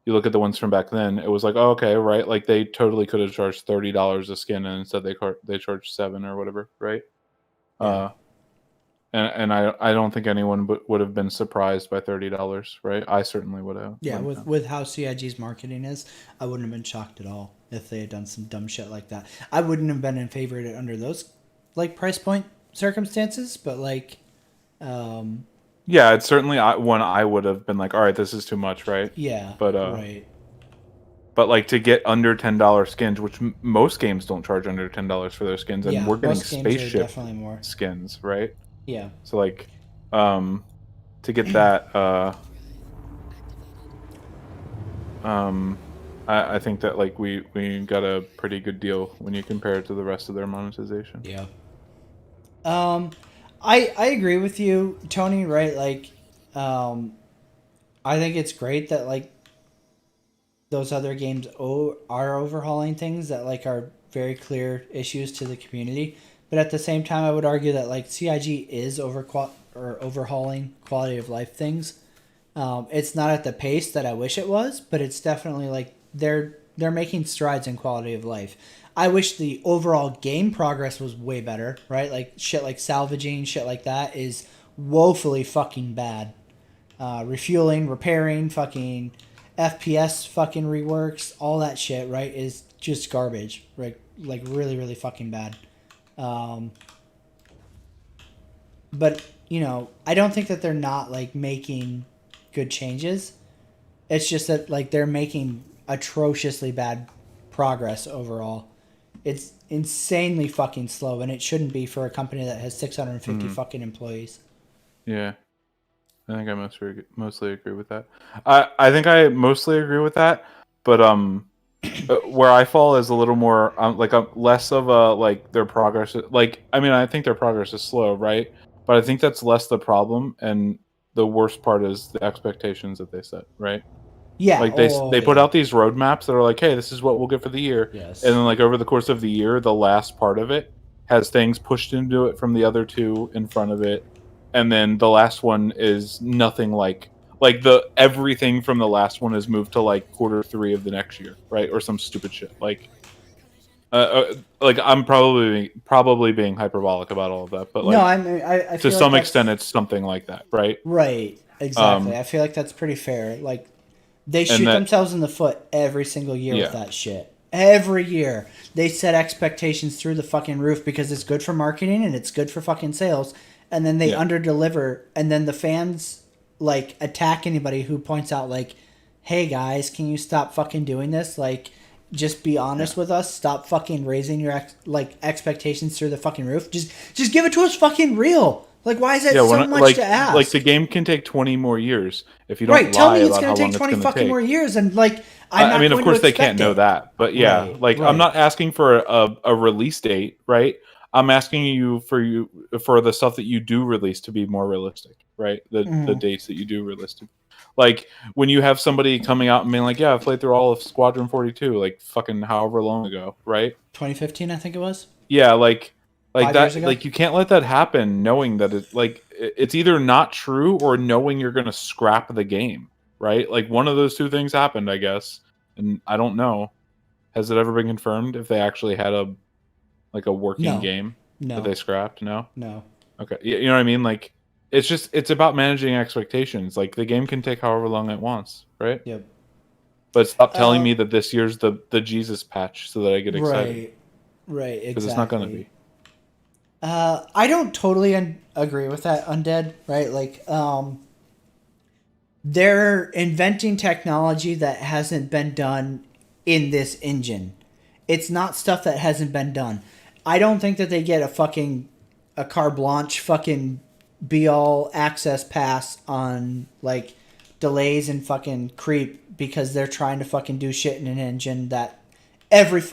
You look at the ones from back then, it was like, oh, okay, right? Like they totally could have charged $30 a skin, and instead they charged $7 or whatever, right? Yeah. And I don't think anyone would have been surprised by $30, right? I certainly would have. Yeah, with how CIG's marketing is, I wouldn't have been shocked at all if they had done some dumb shit like that. I wouldn't have been in favor of it under those like price point circumstances, but like yeah, it's certainly one I would have been like, all right, this is too much, right? Yeah. But right. But like to get under $10 skins, which most games don't charge under $10 for their skins, and we're getting spaceship definitely more skins, right? Yeah. So like, to get that, I think that like we got a pretty good deal when you compare it to the rest of their monetization. Yeah. I agree with you, Tony. Right? Like, I think it's great that like those other games are overhauling things that like are very clear issues to the community. But at the same time, I would argue that like CIG is overhauling quality of life things. It's not at the pace that I wish it was, but it's definitely like they're making strides in quality of life. I wish the overall game progress was way better, right? Like shit like salvaging, shit like that is woefully fucking bad. Refueling, repairing, fucking FPS fucking reworks, all that shit, right, is just garbage, right? Like really, really fucking bad. But, you know, I don't think that they're not like making good changes. It's just that like they're making atrociously bad progress overall. It's insanely fucking slow, and it shouldn't be for a company that has 650 fucking employees. Yeah. I think I mostly agree with that. I think I mostly agree with that, but where I fall is a little more like less of a like their progress. Like I mean, I think their progress is slow, right? But I think that's less the problem, and the worst part is the expectations that they set, right? Yeah, like they put out these roadmaps that are like, hey, this is what we'll get for the year, Yes. and then like over the course of the year, the last part of it has things pushed into it from the other two in front of it. And then the last one is nothing like the everything from the last one is moved to like Q3 of the next year, right? Or some stupid shit. Like I'm probably being hyperbolic about all of that, but like no, I to some extent it's something like that, right? Right, exactly. I feel like that's pretty fair. Like they shoot themselves in the foot every single year with that shit. Every year they set expectations through the fucking roof because it's good for marketing and it's good for fucking sales. And then they underdeliver, and then the fans like attack anybody who points out like, "Hey guys, can you stop fucking doing this? Like, just be honest with us. Stop fucking raising your expectations through the fucking roof. Just give it to us fucking real. Like, why is that so much to ask? Like the game can take 20 more years if you don't lie tell me it's about gonna how long take 20 it's going to take. more years, and like I mean, of course they can't know that, but yeah, I'm not asking for a release date, right? I'm asking you for the stuff that you do release to be more realistic, right? The dates that you do realistic. Like when you have somebody coming out and being like, "Yeah, I played through all of Squadron 42, like fucking however long ago," right? 2015, I think it was. Yeah, like 5 that. years ago? Like you can't let that happen, knowing that it's either not true or knowing you're going to scrap the game, right? Like one of those two things happened, I guess, and I don't know. Has it ever been confirmed if they actually had a working game that they scrapped? No. Okay. You know what I mean? Like it's about managing expectations. Like the game can take however long it wants, right? Yep. But stop telling me that this year's the Jesus patch so that I get excited. Right, exactly. Because it's not going to be. I don't totally agree with that, Undead, right? Like, they're inventing technology that hasn't been done in this engine. It's not stuff that hasn't been done. I don't think that they get a carte blanche fucking be-all access pass on, like, delays and fucking creep because they're trying to fucking do shit in an engine that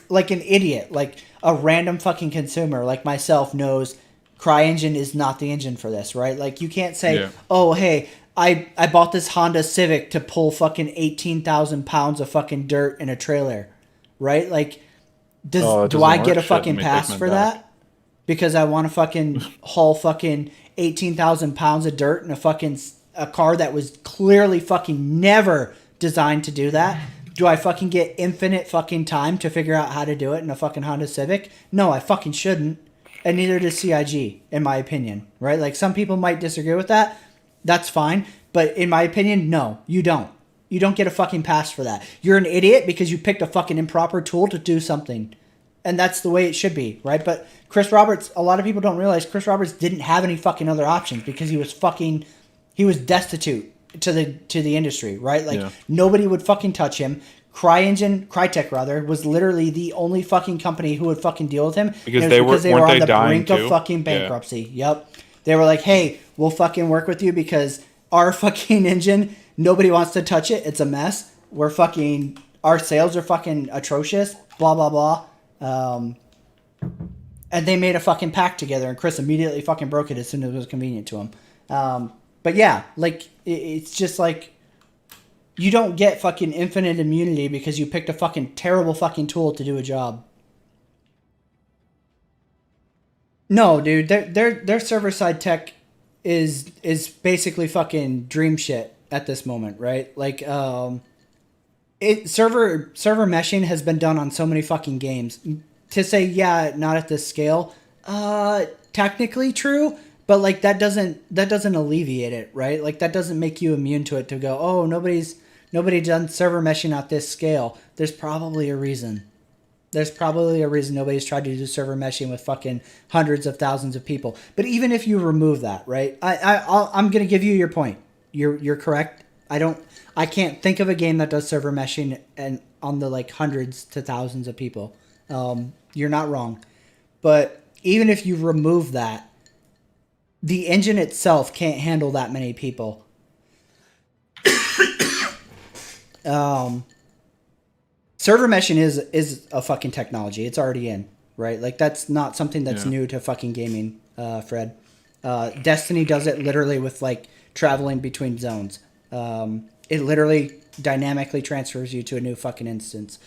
like an idiot, like a random fucking consumer like myself knows CryEngine is not the engine for this, right? Like you can't say, oh, hey, I bought this Honda Civic to pull fucking 18,000 pounds of fucking dirt in a trailer, right? Like, do I get a fucking pass for that? Because I want to fucking haul fucking 18,000 pounds of dirt in a car that was clearly fucking never designed to do that? Do I fucking get infinite fucking time to figure out how to do it in a fucking Honda Civic? No, I fucking shouldn't. And neither does CIG, in my opinion, right? Like, some people might disagree with that. That's fine. But in my opinion, no, you don't. You don't get a fucking pass for that. You're an idiot because you picked a fucking improper tool to do something. And that's the way it should be, right? But Chris Roberts, a lot of people don't realize Chris Roberts didn't have any fucking other options because he was destitute to the industry, right? Like nobody would fucking touch him. Crytek rather, was literally the only fucking company who would fucking deal with him. Because they were on the dying brink of too? fucking bankruptcy. Yeah. Yep. They were like, hey, we'll fucking work with you because our fucking engine, nobody wants to touch it. It's a mess. Our sales are fucking atrocious. Blah, blah, blah. And they made a fucking pact together, and Chris immediately fucking broke it as soon as it was convenient to him. But yeah, like, it's just like, you don't get fucking infinite immunity because you picked a fucking terrible fucking tool to do a job. No, dude, their server side tech is basically fucking dream shit at this moment, right? Like, server meshing has been done on so many fucking games. To say, yeah, not at this scale, technically true, but like that doesn't alleviate it, right? Like that doesn't make you immune to it to go, oh, nobody's done server meshing at this scale. There's probably a reason. Nobody's tried to do server meshing with fucking hundreds of thousands of people. But even if you remove that, right? I'm gonna give you your point. You're correct. I can't think of a game that does server meshing and on the like hundreds to thousands of people. You're not wrong. But even if you remove that, the engine itself can't handle that many people. Server meshing is a fucking technology. It's already in, right? Like that's not something that's new to fucking gaming, Fred. Destiny does it literally with like traveling between zones. It literally dynamically transfers you to a new fucking instance.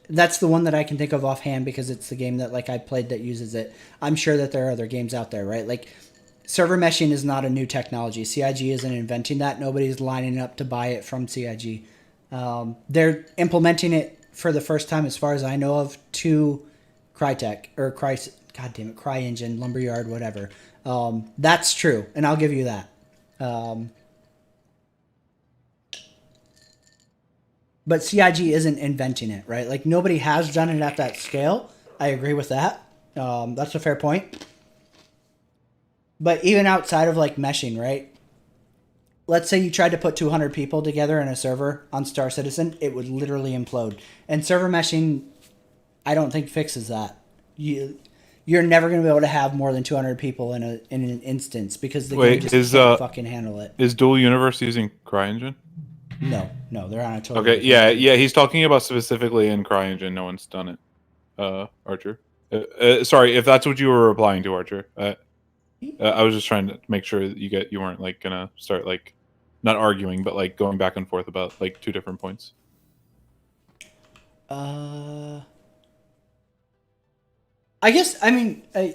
That's the one that I can think of offhand because it's the game that like I played that uses it. I'm sure that there are other games out there, right? Like server meshing is not a new technology. CIG isn't inventing that. Nobody's lining up to buy it from CIG. They're implementing it for the first time, as far as I know of, to Crytek or CryEngine, Lumberyard, whatever. That's true, and I'll give you that. But CIG isn't inventing it, right? Like nobody has done it at that scale. I agree with that. That's a fair point. But even outside of like meshing, right? Let's say you tried to put 200 people together in a server on Star Citizen, it would literally implode. And server meshing, I don't think fixes that. You're never going to be able to have more than 200 people in an instance because the game just can't fucking handle it. Is Dual Universe using CryEngine? No, they're on a totally different yeah. He's talking about specifically in CryEngine. No one's done it, Archer. Sorry, if that's what you were replying to, Archer. I was just trying to make sure that you weren't like gonna start like not arguing, but like going back and forth about like two different points. I guess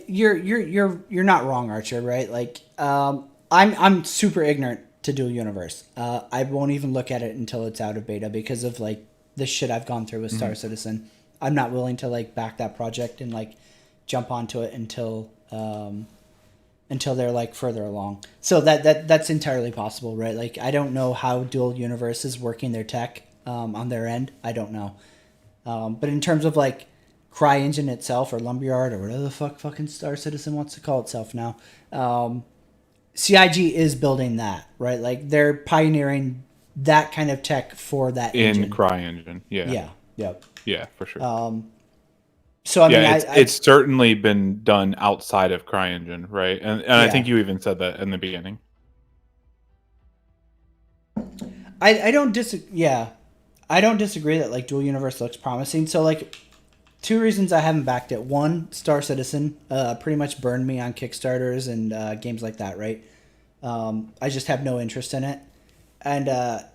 you're not wrong, Archer. Right? Like I'm super ignorant to Dual Universe. I won't even look at it until it's out of beta because of like the shit I've gone through with Star Citizen. I'm not willing to like back that project and like jump onto it until they're like further along. So that's entirely possible, right? Like I don't know how Dual Universe is working their tech on their end. I don't know. But in terms of like CryEngine itself or Lumberyard or whatever the fuck fucking Star Citizen wants to call itself now, CIG is building that, right? Like they're pioneering that kind of tech for that engine. In CryEngine, yeah. Yeah, yep. Yeah, for sure. So I mean, it's certainly been done outside of CryEngine, right? And I think you even said that in the beginning. I don't disagree that like Dual Universe looks promising. So like, two reasons I haven't backed it. One, Star Citizen pretty much burned me on Kickstarters and games like that, right? I just have no interest in it. And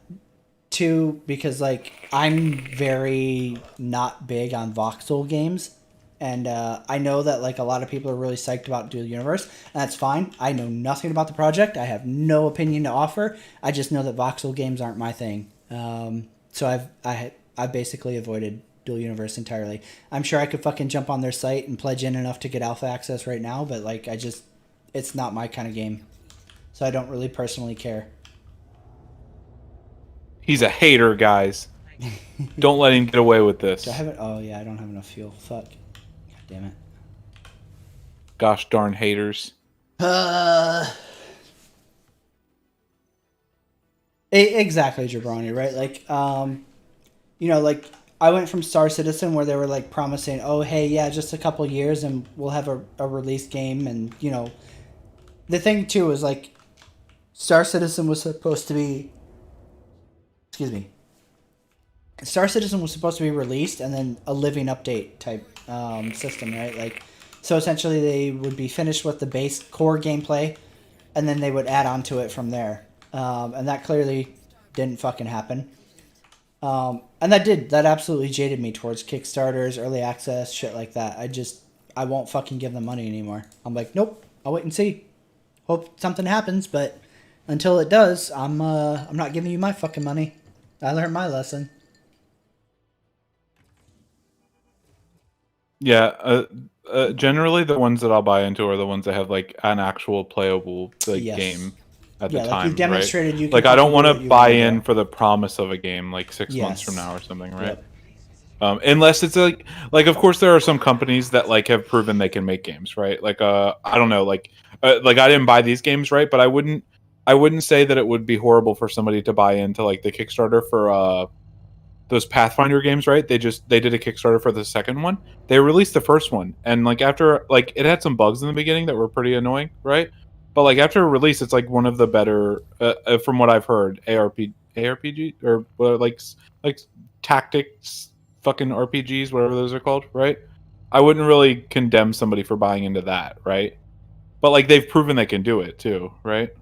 two, because like I'm very not big on voxel games. And I know that like a lot of people are really psyched about Dual Universe, and that's fine. I know nothing about the project. I have no opinion to offer. I just know that voxel games aren't my thing. So I've basically avoided Dual Universe entirely. I'm sure I could fucking jump on their site and pledge in enough to get alpha access right now, but like it's not my kind of game. So I don't really personally care. He's a hater, guys. Don't let him get away with this. Oh yeah, I don't have enough fuel. Fuck. God damn it. Gosh darn haters. Exactly, Jabroni, right? Like, you know, like I went from Star Citizen where they were like promising, oh hey, yeah, just a couple years and we'll have a release game, and you know, the thing too is like Star Citizen was supposed to be, excuse me, Star Citizen was supposed to be released and then a living update type system, right? Like, so essentially they would be finished with the base core gameplay, and then they would add on to it from there. And that clearly didn't fucking happen. And that absolutely jaded me towards Kickstarters, early access, shit like that. I won't fucking give them money anymore. I'm like, nope, I'll wait and see. Hope something happens, but until it does, I'm not giving you my fucking money. I learned my lesson. Yeah, generally the ones that I'll buy into are the ones that have like an actual playable game at the time. You've demonstrated, right? You can like I don't want to buy in for the promise of a game like 6 months from now or something, right? Yep. Unless it's like of course there are some companies that like have proven they can make games, right? Like I don't know, like I didn't buy these games, right? But I wouldn't say that it would be horrible for somebody to buy into like the Kickstarter for those Pathfinder games, right? They did a Kickstarter for the second one. They released the first one, and like after like it had some bugs in the beginning that were pretty annoying, right? But like after release, it's like one of the better, from what I've heard, ARPG or like tactics, fucking RPGs, whatever those are called, right? I wouldn't really condemn somebody for buying into that, right? But like they've proven they can do it too, right?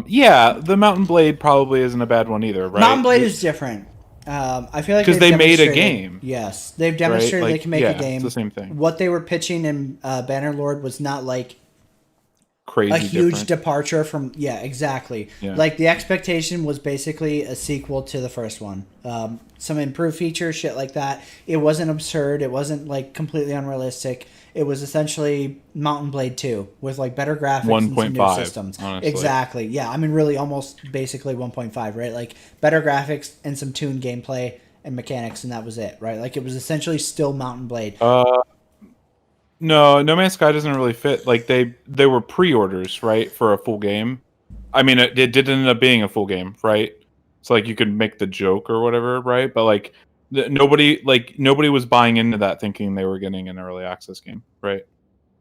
Yeah, the Mountain Blade probably isn't a bad one either, right? Mountain Blade is different. I feel like because they made a game. Yes, they've demonstrated, right? Like, they can make a game. It's the same thing. What they were pitching in Bannerlord was not like crazy a huge different. Departure from exactly. Yeah. Like the expectation was basically a sequel to the first one. Some improved features, shit like that. It wasn't absurd. It wasn't like completely unrealistic. It was essentially Mountain Blade 2 with like better graphics and some new systems. Honestly. Exactly. Yeah, I mean really almost basically 1.5, right? Like better graphics and some tuned gameplay and mechanics, and that was it, right? Like it was essentially still Mountain Blade. No Man's Sky doesn't really fit. Like they were pre-orders, right, for a full game. I mean it did end up being a full game, right? So like you could make the joke or whatever, right? But like nobody was buying into that thinking they were getting an early access game, right?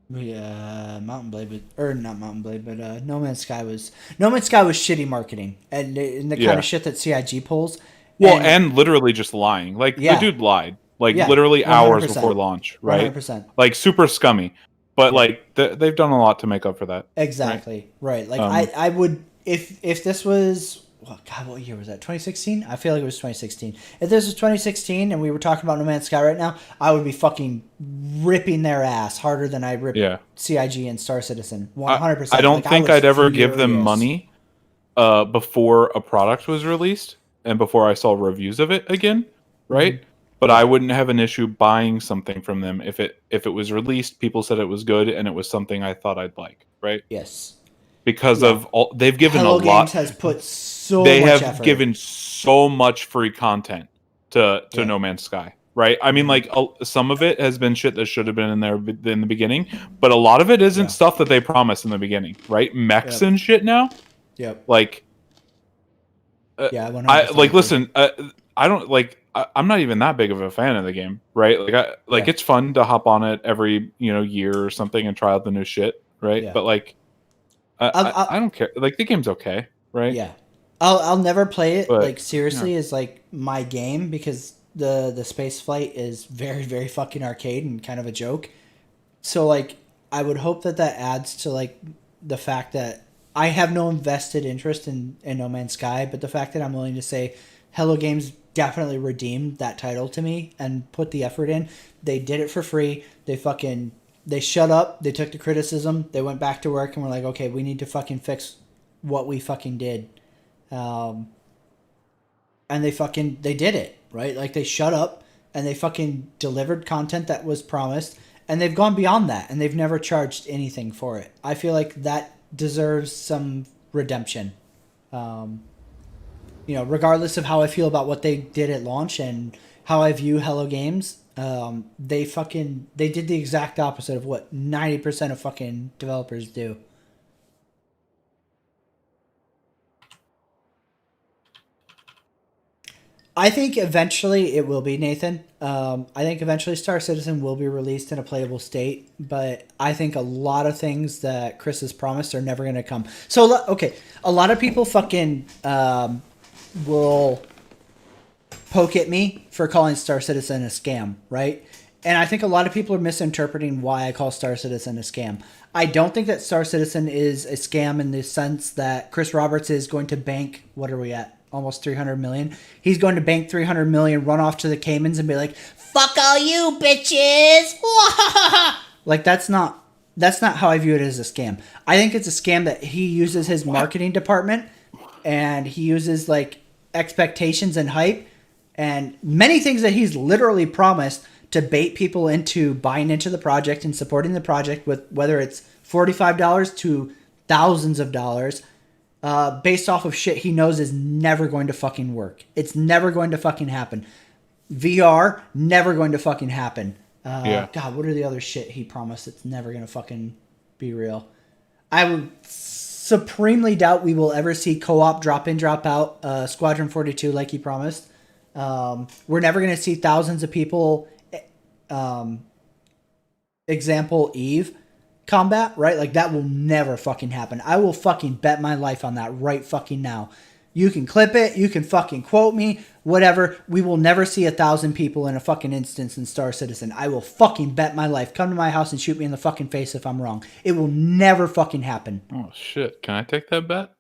Yeah, Mountain Blade, or not Mountain Blade, but No Man's Sky was shitty marketing and the kind of shit that CIG pulls. Well, and literally just lying. Like the dude lied, like literally 100%. Hours before launch, right? 100%. Like super scummy, but like they've done a lot to make up for that. Exactly, right? Like I would if this was. Oh, God, what year was that? 2016? I feel like it was 2016. If this was 2016 and we were talking about No Man's Sky right now, I would be fucking ripping their ass harder than I ripped CIG and Star Citizen. 100%. I don't think I'd ever give them money before a product was released and before I saw reviews of it again, right? Mm-hmm. But I wouldn't have an issue buying something from them if it was released, people said it was good, and it was something I thought I'd like, right? Yes. Because of all they've given Hello a lot. Games has put so much effort. Given so much free content to No Man's Sky, right? I mean, like some of it has been shit that should have been in there in the beginning, but a lot of it isn't stuff that they promised in the beginning, right? Mechs and shit now. Yep. Like, I like listen. I don't like. I'm not even that big of a fan of the game, right? Like, it's fun to hop on it every year or something and try out the new shit, right? Yeah. But like. I don't care. Like the game's okay, right? Yeah, I'll never play it like seriously as like my game because the space flight is very very fucking arcade and kind of a joke. So like I would hope that adds to like the fact that I have no invested interest in No Man's Sky, but the fact that I'm willing to say Hello Games definitely redeemed that title to me and put the effort in. They did it for free. They shut up. They took the criticism. They went back to work and were like, okay, we need to fucking fix what we fucking did. And they did it, right? Like they shut up and they fucking delivered content that was promised, and they've gone beyond that and they've never charged anything for it. I feel like that deserves some redemption. Regardless of how I feel about what they did at launch and how I view Hello Games, they did the exact opposite of what 90% of fucking developers do. I think eventually it will be, Nathan. I think eventually Star Citizen will be released in a playable state, but I think a lot of things that Chris has promised are never going to come. So, okay, a lot of people fucking will poke at me for calling Star Citizen a scam, right? And I think a lot of people are misinterpreting why I call Star Citizen a scam. I don't think that Star Citizen is a scam in the sense that Chris Roberts is going to bank, what are we at? Almost 300 million. He's going to bank 300 million, run off to the Caymans and be like, fuck all you bitches. like that's not how I view it as a scam. I think it's a scam that he uses his marketing department and he uses like expectations and hype and many things that he's literally promised to bait people into buying into the project and supporting the project with whether it's $45 to thousands of dollars. Based off of shit he knows is never going to fucking work. It's never going to fucking happen. VR, never going to fucking happen. God, what are the other shit he promised that's never going to fucking be real? I would supremely doubt we will ever see co-op drop in, drop out Squadron 42 like he promised. We're never going to see thousands of people example Eve combat, right? Like that will never fucking happen. I will fucking bet my life on that right fucking now. You can clip it, you can fucking quote me, whatever. We will never see 1,000 people in a fucking instance in Star Citizen. I will fucking bet my life. Come to my house and shoot me in the fucking face if I'm wrong. It will never fucking happen. Oh shit, can I take that bet?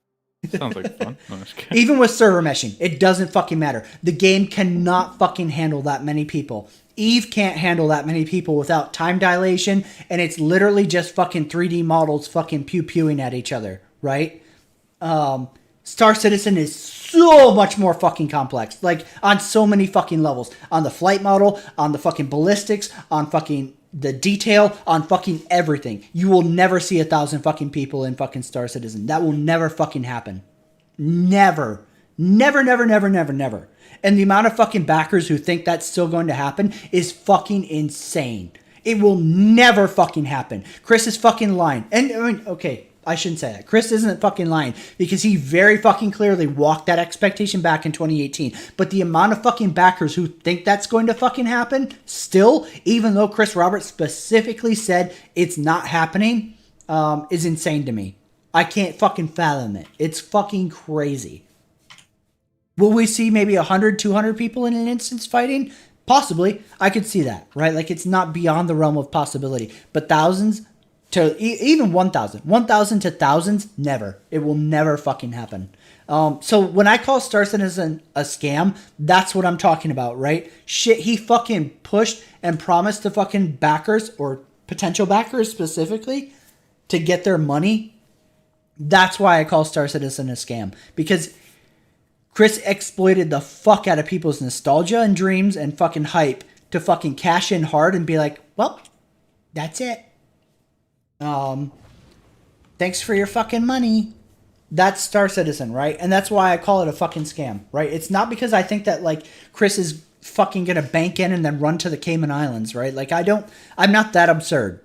Sounds like fun. No, even with server meshing, it doesn't fucking matter. The game cannot fucking handle that many people. Eve can't handle that many people without time dilation, and it's literally just fucking 3D models fucking pew-pewing at each other, right? Star Citizen is so much more fucking complex, like on so many fucking levels. On the flight model, on the fucking ballistics, on fucking the detail, on fucking everything. You will never see 1,000 fucking people in fucking Star Citizen. That will never fucking happen. Never. Never, never, never, never, never. And the amount of fucking backers who think that's still going to happen is fucking insane. It will never fucking happen. Chris is fucking lying. And I mean, okay, I shouldn't say that. Chris isn't fucking lying because he very fucking clearly walked that expectation back in 2018. But the amount of fucking backers who think that's going to fucking happen still, even though Chris Roberts specifically said it's not happening, is insane to me. I can't fucking fathom it. It's fucking crazy. Will we see maybe 100, 200 people in an instance fighting? Possibly. I could see that, right? Like, it's not beyond the realm of possibility. But thousands to even 1,000. 1,000 to thousands? Never. It will never fucking happen. So when I call Star Citizen a scam, that's what I'm talking about, right? Shit he fucking pushed and promised to fucking backers, or potential backers specifically, to get their money. That's why I call Star Citizen a scam. Because Chris exploited the fuck out of people's nostalgia and dreams and fucking hype to fucking cash in hard and be like, well, that's it. Thanks for your fucking money. That's Star Citizen, right? And that's why I call it a fucking scam, right? It's not because I think that like Chris is fucking gonna bank in and then run to the Cayman Islands, right? Like I'm not that absurd.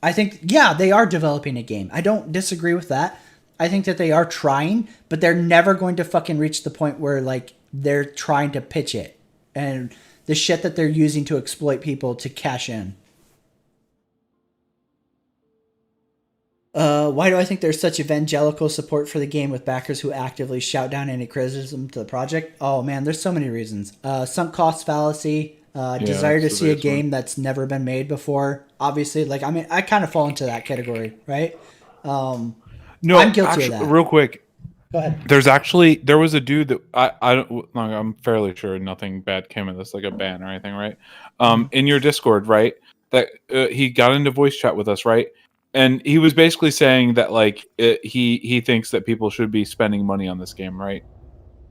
I think, yeah, they are developing a game. I don't disagree with that. I think that they are trying, but they're never going to fucking reach the point where like they're trying to pitch it and the shit that they're using to exploit people to cash in. Why do I think there's such evangelical support for the game with backers who actively shout down any criticism to the project? Oh man, there's so many reasons. Sunk cost fallacy, desire to see a game that's never been made before. Obviously, like, I mean, I kind of fall into that category, right? No, I'm guilty of that. Real quick. Go ahead. There was a dude that I'm fairly sure nothing bad came of this, like a ban or anything, right? In your Discord, right? That he got into voice chat with us, right? And he was basically saying that like he thinks that people should be spending money on this game, right?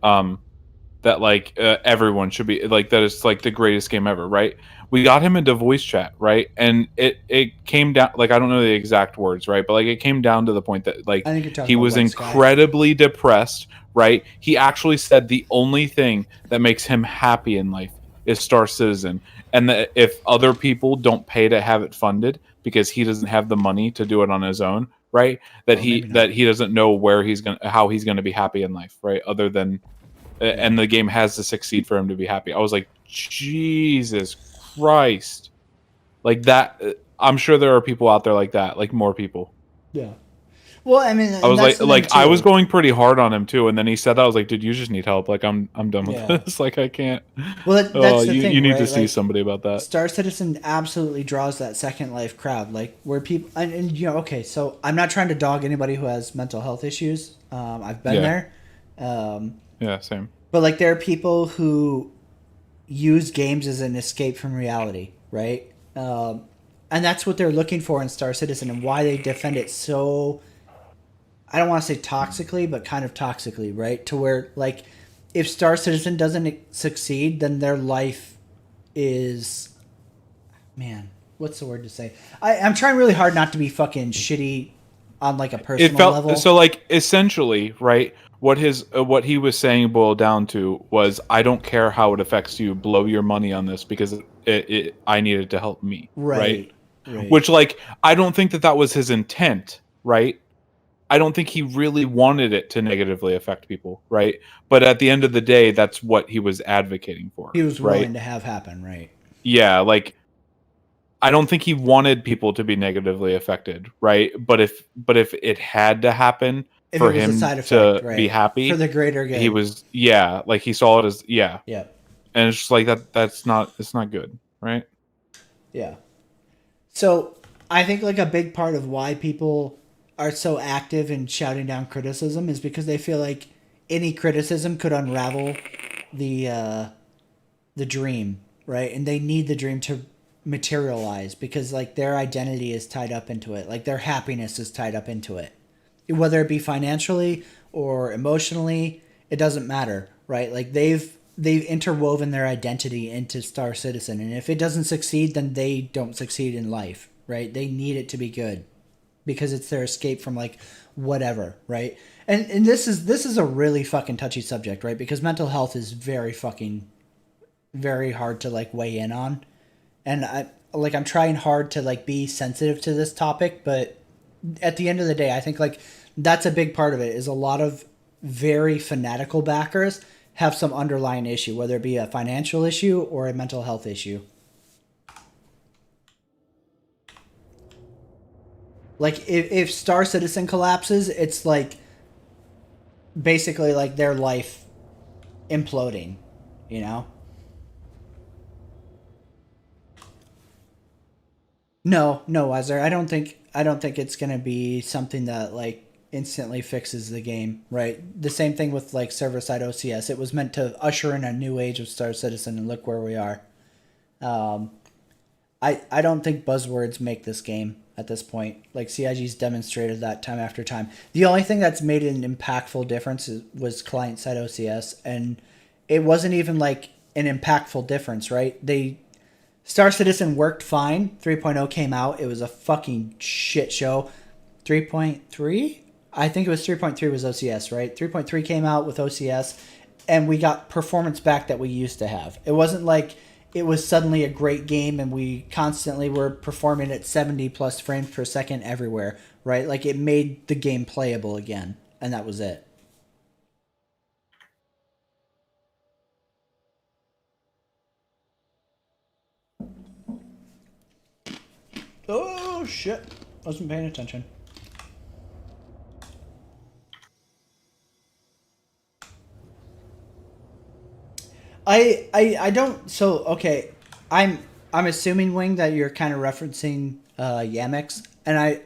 That like everyone should be like, that it's like the greatest game ever, right? We got him into voice chat, right? And it came down, like, I don't know the exact words, right? But like it came down to the point that like he was incredibly depressed, right? He actually said the only thing that makes him happy in life is Star Citizen, and that if other people don't pay to have it funded because he doesn't have the money to do it on his own, right? That he doesn't know how he's gonna be happy in life, right? Other than and the game has to succeed for him to be happy. I was like, Jesus Christ. Like that, I'm sure there are people out there like that, like more people. Yeah. Well, I mean, I was like I was going. going pretty hard on him too, and then he said that. I was like, dude, you just need help. Like I'm done with Yeah. this. Like I can't. Well, that's the you, thing, you need right? to see Like, somebody about that. Star Citizen absolutely draws that Second Life crowd, like where people and you know. Okay, so I'm not trying to dog anybody who has mental health issues. I've been there. Yeah, same. But like there are people who use games as an escape from reality, right? And that's what they're looking for in Star Citizen, and why they defend it so. I don't want to say toxically, but kind of toxically, right? To where like, if Star Citizen doesn't succeed, then their life is, man, what's the word to say? I'm trying really hard not to be fucking shitty on like a personal level. So like essentially, right? What he was saying boiled down to was, I don't care how it affects you. Blow your money on this because I needed to help me, right? Which like I don't think that was his intent, right? I don't think he really wanted it to negatively affect people, right? But at the end of the day, that's what he was advocating for. He was willing right? to have happen, right? Yeah, like I don't think he wanted people to be negatively affected, right? But if it had to happen for him to be happy for the greater good, he was like he saw it as yeah, and it's just like it's not good, right? Yeah. So I think like a big part of why people are so active in shouting down criticism is because they feel like any criticism could unravel the dream, right? And they need the dream to materialize because like their identity is tied up into it, like their happiness is tied up into it, whether it be financially or emotionally, it doesn't matter, right? Like they've interwoven their identity into Star Citizen, and if it doesn't succeed, then they don't succeed in life, right? They need it to be good because it's their escape from like whatever, right? And this is a really fucking touchy subject, right? Because mental health is very hard to like weigh in on, and I'm trying hard to like be sensitive to this topic, but at the end of the day, I think like that's a big part of it. Is a lot of very fanatical backers have some underlying issue, whether it be a financial issue or a mental health issue. Like if Star Citizen collapses, it's like basically like their life imploding, you know? No, Wezer. I don't think it's gonna be something that like instantly fixes the game, right? The same thing with like server-side OCS. It was meant to usher in a new age of Star Citizen, and look where we are. I don't think buzzwords make this game at this point. Like CIG's demonstrated that time after time. The only thing that's made an impactful difference was client-side OCS, and it wasn't even like an impactful difference, right? Star Citizen worked fine. 3.0 came out. It was a fucking shit show. 3.3? I think it was 3.3 was OCS, right? 3.3 came out with OCS, and we got performance back that we used to have. It wasn't like it was suddenly a great game and we constantly were performing at 70 plus frames per second everywhere, right? Like it made the game playable again, and that was it. Oh shit! Wasn't paying attention. I don't. So okay, I'm assuming, Wing, that you're kind of referencing Yamex, and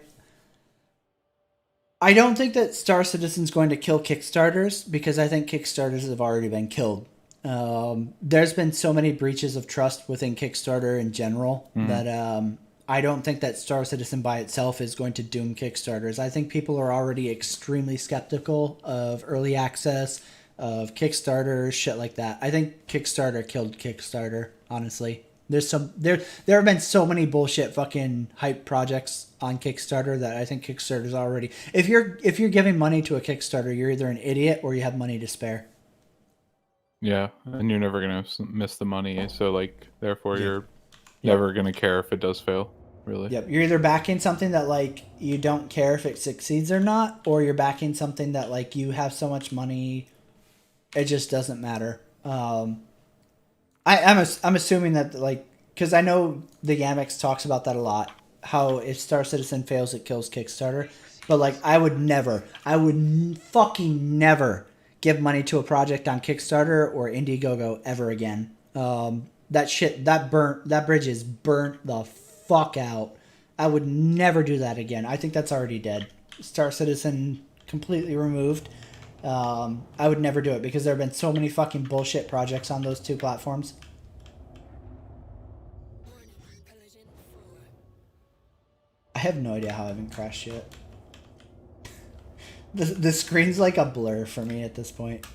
I don't think that Star Citizen's going to kill Kickstarters, because I think Kickstarters have already been killed. There's been so many breaches of trust within Kickstarter in general that I don't think that Star Citizen by itself is going to doom Kickstarters. I think people are already extremely skeptical of early access, of Kickstarter, shit like that. I think Kickstarter killed Kickstarter, honestly. There have been so many bullshit fucking hype projects on Kickstarter that I think Kickstarter's already... If you're giving money to a Kickstarter, you're either an idiot or you have money to spare. Yeah, and you're never going to miss the money, so like therefore you're never going to care if it does fail, really. Yep, you're either backing something that like you don't care if it succeeds or not, or you're backing something that like you have so much money It just doesn't matter. I'm assuming that, like, because I know the Yamex talks about that a lot. How if Star Citizen fails, it kills Kickstarter. But like, I would fucking never give money to a project on Kickstarter or Indiegogo ever again. That bridge is burnt the fuck out. I would never do that again. I think that's already dead. Star Citizen completely removed. I would never do it because there have been so many fucking bullshit projects on those two platforms. I have no idea how I haven't crashed yet. The screen's like a blur for me at this point.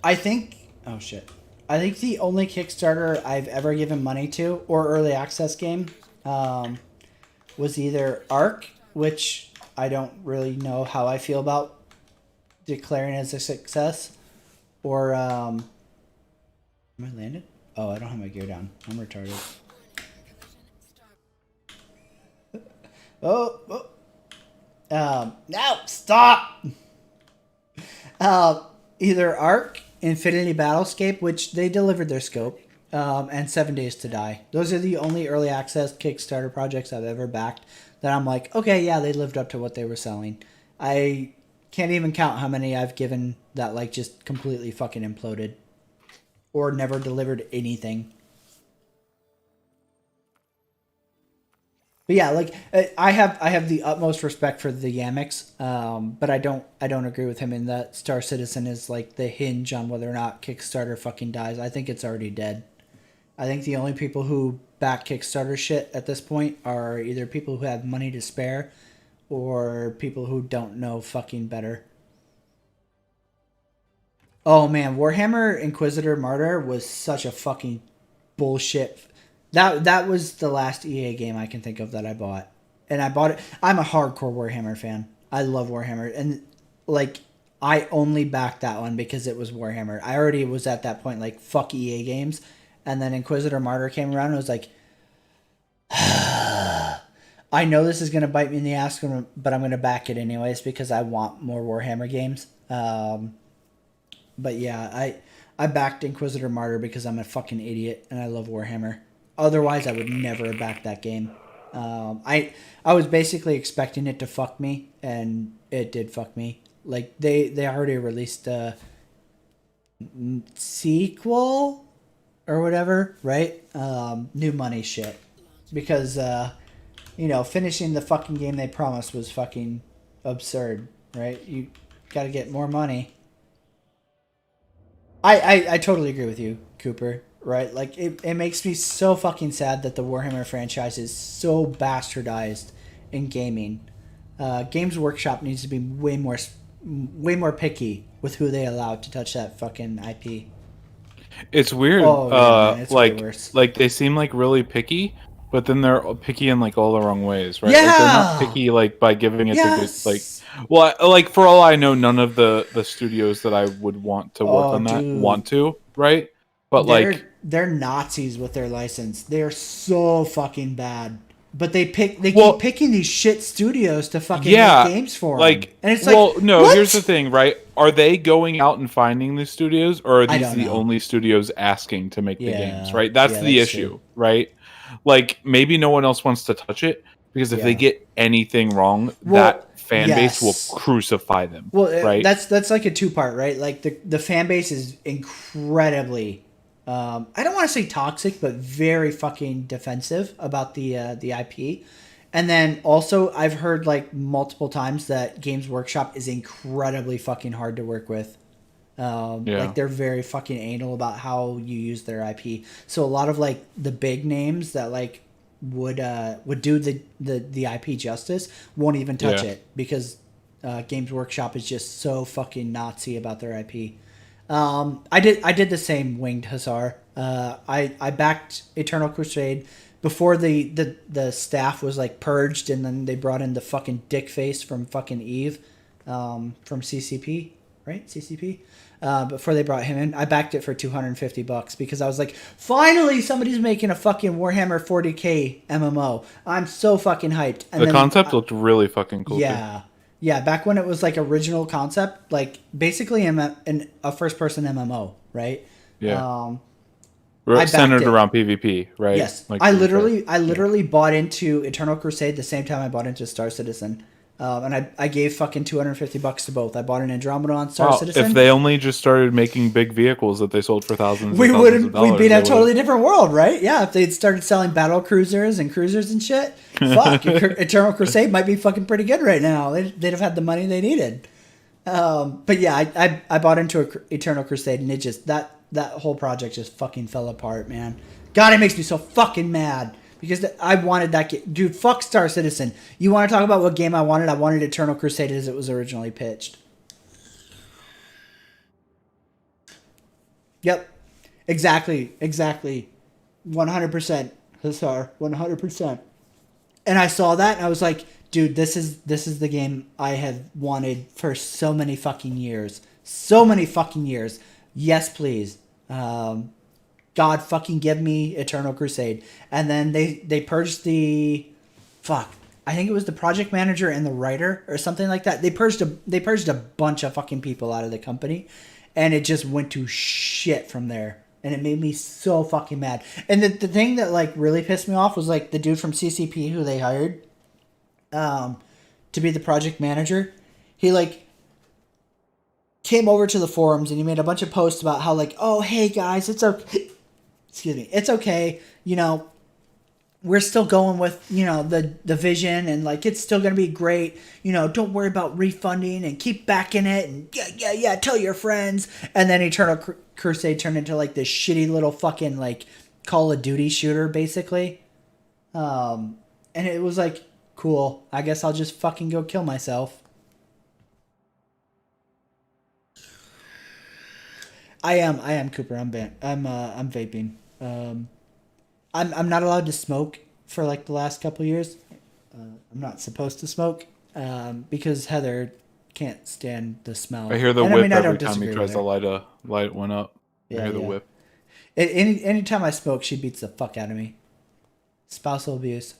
I think... Oh, shit. I think the only Kickstarter I've ever given money to, or early access game, was either Ark, which I don't really know how I feel about declaring as a success, or... Am I landed? Oh, I don't have my gear down. I'm retarded. Oh. No, stop! Either Ark, Infinity Battlescape, which they delivered their scope, and 7 Days to Die. Those are the only early access Kickstarter projects I've ever backed that I'm like, okay, yeah, they lived up to what they were selling. I can't even count how many I've given that like just completely fucking imploded or never delivered anything. But yeah, like I have the utmost respect for the Yamex, but I don't agree with him in that Star Citizen is like the hinge on whether or not Kickstarter fucking dies. I think it's already dead. I think the only people who back Kickstarter shit at this point are either people who have money to spare or people who don't know fucking better. Oh man, Warhammer Inquisitor Martyr was such a fucking bullshit. That was the last EA game I can think of that I bought. And I bought it. I'm a hardcore Warhammer fan. I love Warhammer. And like, I only backed that one because it was Warhammer. I already was at that point like, fuck EA games. And then Inquisitor Martyr came around and was like, I know this is going to bite me in the ass, but I'm going to back it anyways because I want more Warhammer games. But yeah, I backed Inquisitor Martyr because I'm a fucking idiot and I love Warhammer. Otherwise, I would never have backed that game. I was basically expecting it to fuck me, and it did fuck me. Like they already released a sequel or whatever, right? New money shit, because finishing the fucking game they promised was fucking absurd, right? You got to get more money. I totally agree with you, Cooper. Right? Like, it makes me so fucking sad that the Warhammer franchise is so bastardized in gaming. Games Workshop needs to be way more picky with who they allow to touch that fucking IP. It's weird. Oh, yeah, man, it's way like, worse. like they seem like really picky, but then they're picky in like all the wrong ways, right? Yeah! Like, they're not picky like by giving it Yes! to good, like, well, like for all I know, none of the studios that I would want to work on that want to, right? But they're Nazis with their license. They are so fucking bad. But they keep picking these shit studios to fucking make games for them. And it's what? Here's the thing, right? Are they going out and finding these studios, or are these the only studios asking to make the games, right? That's the issue, right? Like, maybe no one else wants to touch it, because if they get anything wrong, that fan base will crucify them, right? That's like a two-part, right? Like, the fan base is incredibly... I don't want to say toxic, but very fucking defensive about the IP. And then also, I've heard like multiple times that Games Workshop is incredibly fucking hard to work with. Like, they're very fucking anal about how you use their IP. So a lot of like the big names that like would do the IP justice won't even touch it because Games Workshop is just so fucking Nazi about their IP. I did the same Winged Hussar. I backed Eternal Crusade before the staff was like purged, and then they brought in the fucking dick face from fucking Eve, from CCP, right? CCP. before they brought him in. I backed it for $250 because I was like, finally somebody's making a fucking Warhammer 40k MMO. I'm so fucking hyped. And the concept looked really fucking cool. Yeah. Too. Yeah, back when it was like original concept, like basically a first-person MMO, right? Yeah. Centered around PvP, right? Yes. Like I literally bought into Eternal Crusade the same time I bought into Star Citizen. And I gave fucking $250 to both. I bought an Andromeda on Star Citizen. If they only just started making big vehicles that they sold for thousands, we'd be in a totally different world, right? Yeah, if they'd started selling battle cruisers and shit, fuck, Eternal Crusade might be fucking pretty good right now. They'd have had the money they needed. But yeah, I bought into Eternal Crusade, and it just that whole project just fucking fell apart, man. God, it makes me so fucking mad. Because I wanted that game. Dude, fuck Star Citizen. You want to talk about what game I wanted? I wanted Eternal Crusade as it was originally pitched. Yep. Exactly. 100%. Hussar. 100%. And I saw that and I was like, dude, this is the game I have wanted for so many fucking years. Yes, please. God fucking give me Eternal Crusade. And then they purged the... Fuck. I think it was the project manager and the writer or something like that. They purged a bunch of fucking people out of the company. And it just went to shit from there. And it made me so fucking mad. And the thing that like really pissed me off was like the dude from CCP who they hired to be the project manager. He like... came over to the forums and he made a bunch of posts about how like, oh, hey guys, it's okay. Excuse me. It's okay. You know, we're still going with, you know, the vision and like, it's still going to be great. You know, don't worry about refunding and keep backing it. And yeah. Tell your friends. And then Eternal Crusade turned into like this shitty little fucking like Call of Duty shooter basically. And it was like, cool. I guess I'll just fucking go kill myself. I am Cooper. I'm vaping. I'm not allowed to smoke for like the last couple years. I'm not supposed to smoke because Heather can't stand the smell. I hear the whip every time he tries to light one up. Yeah, I hear the whip. Anytime I smoke, she beats the fuck out of me. Spousal abuse.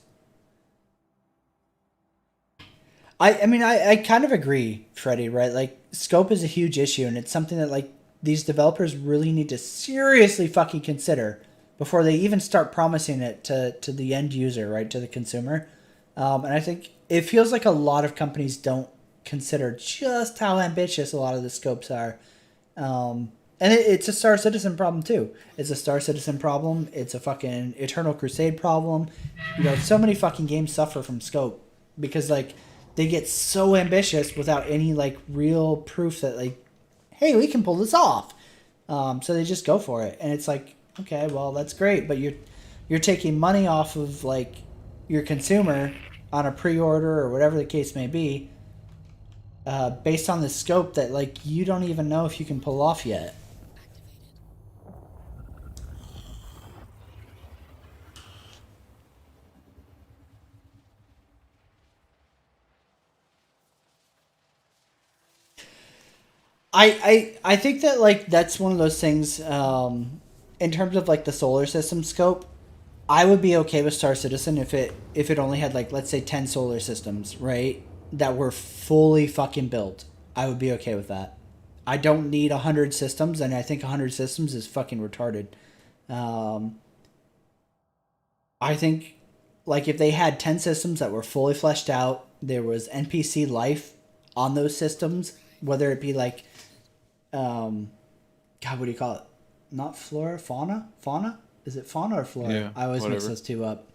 I mean, I kind of agree, Freddie, right? Like, scope is a huge issue, and it's something that, like, these developers really need to seriously fucking consider before they even start promising it to the end user, right, to the consumer. And I think it feels like a lot of companies don't consider just how ambitious a lot of the scopes are. And it's a Star Citizen problem, too. It's a Star Citizen problem. It's a fucking Eternal Crusade problem. You know, so many fucking games suffer from scope because, like, they get so ambitious without any, like, real proof that, like, hey, we can pull this off. So they just go for it. And it's like, okay, well, that's great. But you're taking money off of, like, your consumer on a pre-order or whatever the case may be based on the scope that, like, you don't even know if you can pull off yet. I think that, like, that's one of those things, in terms of, like, the solar system scope, I would be okay with Star Citizen if it only had, like, let's say 10 solar systems, right, that were fully fucking built. I would be okay with that. I don't need 100 systems, and I think 100 systems is fucking retarded. I think, like, if they had 10 systems that were fully fleshed out, there was NPC life on those systems, whether it be, like, God, what do you call it? Not flora, fauna? Fauna? Is it fauna or flora? Yeah, I always whatever. mix those two up.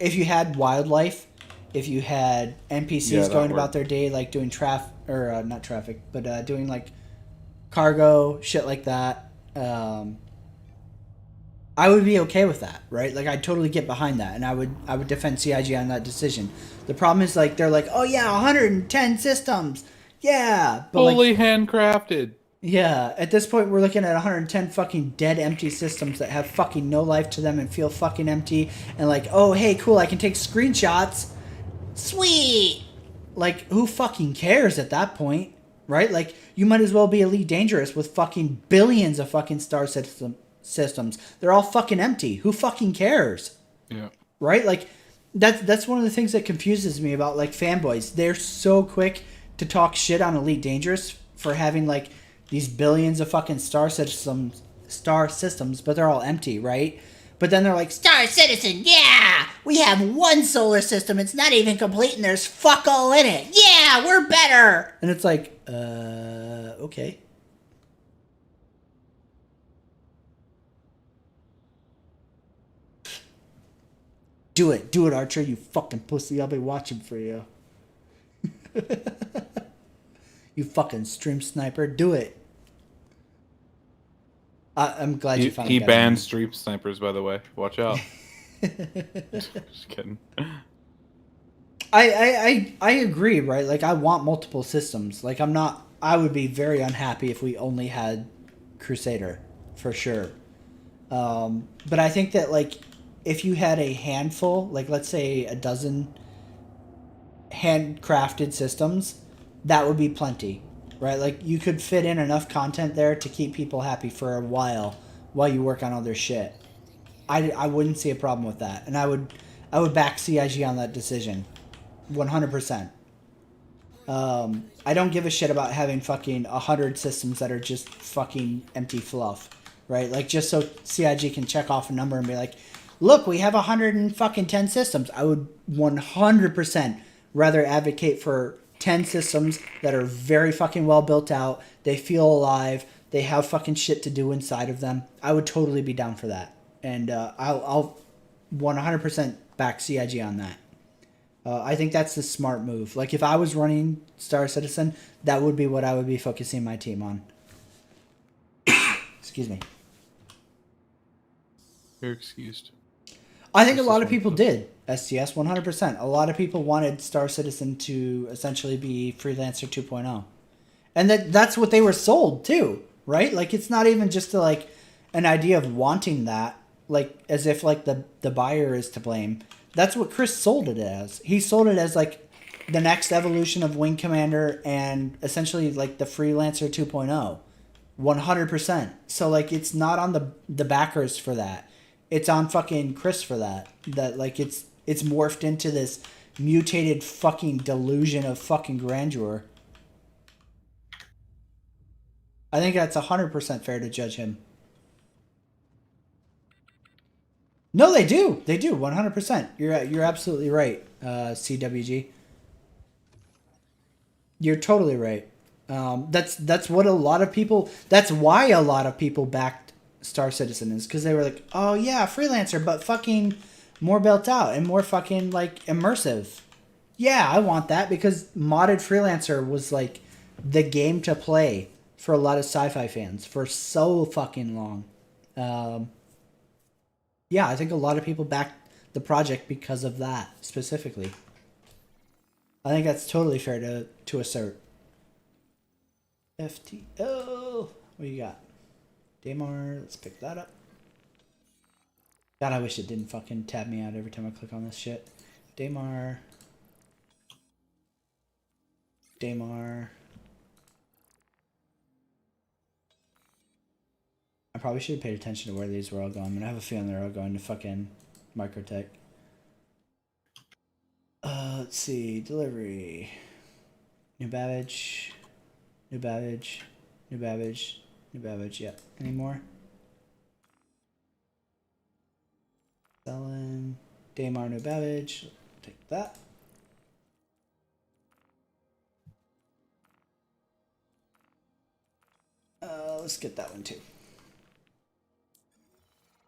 If you had wildlife, if you had NPCs going about their day, like doing not traffic, but doing like cargo, shit like that, I would be okay with that, right? Like, I'd totally get behind that, and I would defend CIG on that decision. The problem is, like, they're like, oh yeah, 110 systems. Yeah, but fully like, handcrafted. Yeah, at this point we're looking at 110 fucking dead empty systems that have fucking no life to them and feel fucking empty and like, oh hey, cool, I can take screenshots. Sweet. Like, who fucking cares at that point? right? Like, you might as well be Elite Dangerous with fucking billions of fucking star systems. They're all fucking empty. Who fucking cares? Yeah. Right? Like, that's one of the things that confuses me about, like, fanboys. They're so quick to talk shit on Elite Dangerous for having, like, these billions of fucking star systems, but they're all empty, right? But then they're like, Star Citizen, yeah! We have one solar system, it's not even complete, and there's fuck all in it. Yeah, we're better! and it's like, okay. Do it, Archer, you fucking pussy. I'll be watching for you. You fucking stream sniper, do it. I'm glad you finally He got banned it. stream snipers, by the way. Watch out. Just kidding. I agree, right? Like, I want multiple systems. Like, I would be very unhappy if we only had Crusader, for sure. But I think that, like, if you had a handful, like, let's say a dozen handcrafted systems, that would be plenty, right? Like, you could fit in enough content there to keep people happy for a while you work on other shit. I wouldn't see a problem with that, and I would back CIG on that decision, 100%. I don't give a shit about having fucking 100 systems that are just fucking empty fluff, right? Like, just so CIG can check off a number and be like, look, we have 110 systems. I would 100% rather advocate for 10 systems that are very fucking well built out. They feel alive. They have fucking shit to do inside of them. I would totally be down for that. And I'll 100% back CIG on that. I think that's the smart move. Like, if I was running Star Citizen, that would be what I would be focusing my team on. Excuse me. You're excused. I think a lot of people did. STS, 100%. A lot of people wanted Star Citizen to essentially be Freelancer 2.0. And that's what they were sold too, right? Like, it's not even just like an idea of wanting that, like, as if like the buyer is to blame. That's what Chris sold it as. He sold it as like the next evolution of Wing Commander and essentially like the Freelancer 2.0. 100%. So, like, it's not on the backers for that. It's on fucking Chris for that. That, like, it's morphed into this mutated fucking delusion of fucking grandeur. I think that's 100% fair to judge him. No, they do. They do, 100%. You're absolutely right, CWG. You're totally right. That's what a lot of people... That's why a lot of people backed Star Citizen, is because they were like, oh yeah, Freelancer, but fucking more built out and more fucking, like, immersive. Yeah, I want that, because modded Freelancer was, like, the game to play for a lot of sci-fi fans for so fucking long. Yeah, I think a lot of people backed the project because of that, specifically. I think that's totally fair to assert. FTO. What do you got? Daymar, let's pick that up. God, I wish it didn't fucking tab me out every time I click on this shit. Daymar. I probably should have paid attention to where these were all going, but I have a feeling they're all going to fucking Microtech. Let's see. Delivery. New Babbage. Yeah. Any more? Selling. Daymar, New Babbage. Take that. Let's get that one too.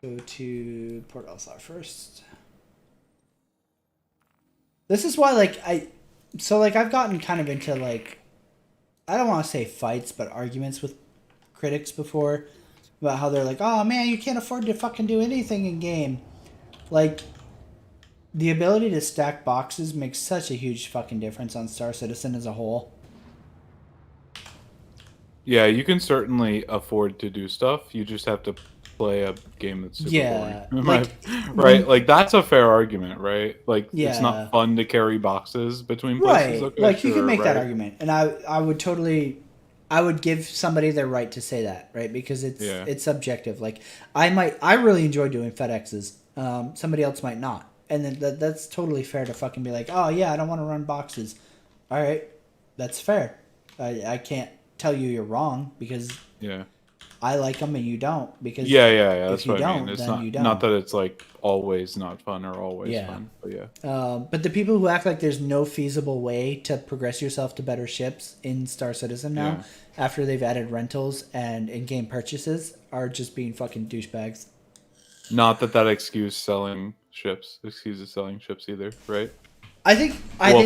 Go to Port Elsar first. This is why, like, I've gotten kind of into, like, I don't want to say fights, but arguments with critics before about how they're like, oh man, you can't afford to fucking do anything in game. Like, the ability to stack boxes makes such a huge fucking difference on Star Citizen as a whole. Yeah, you can certainly afford to do stuff. You just have to play a game that's super boring. Like, right? Like, that's a fair argument, right? Like, it's Yeah. not fun to carry boxes between places. Right. Okay, Like, you sure, can make that right? argument. And I would totally I would give somebody their right to say that, right? Because Yeah. it's subjective. Like I really enjoy doing FedExes. Somebody else might not, and then that's totally fair to fucking be like, oh yeah, I don't want to run boxes. All right, that's fair. I can't tell you you're wrong because Yeah. I like them and you don't. Because Yeah. if That's you what I don't, mean. It's then you not don't. that it's like always not fun or always Yeah. fun, but yeah. But the people who act like there's no feasible way to progress yourself to better ships in Star Citizen now, after they've added rentals and in-game purchases, are just being fucking douchebags. Not that excuses selling ships either, right? I think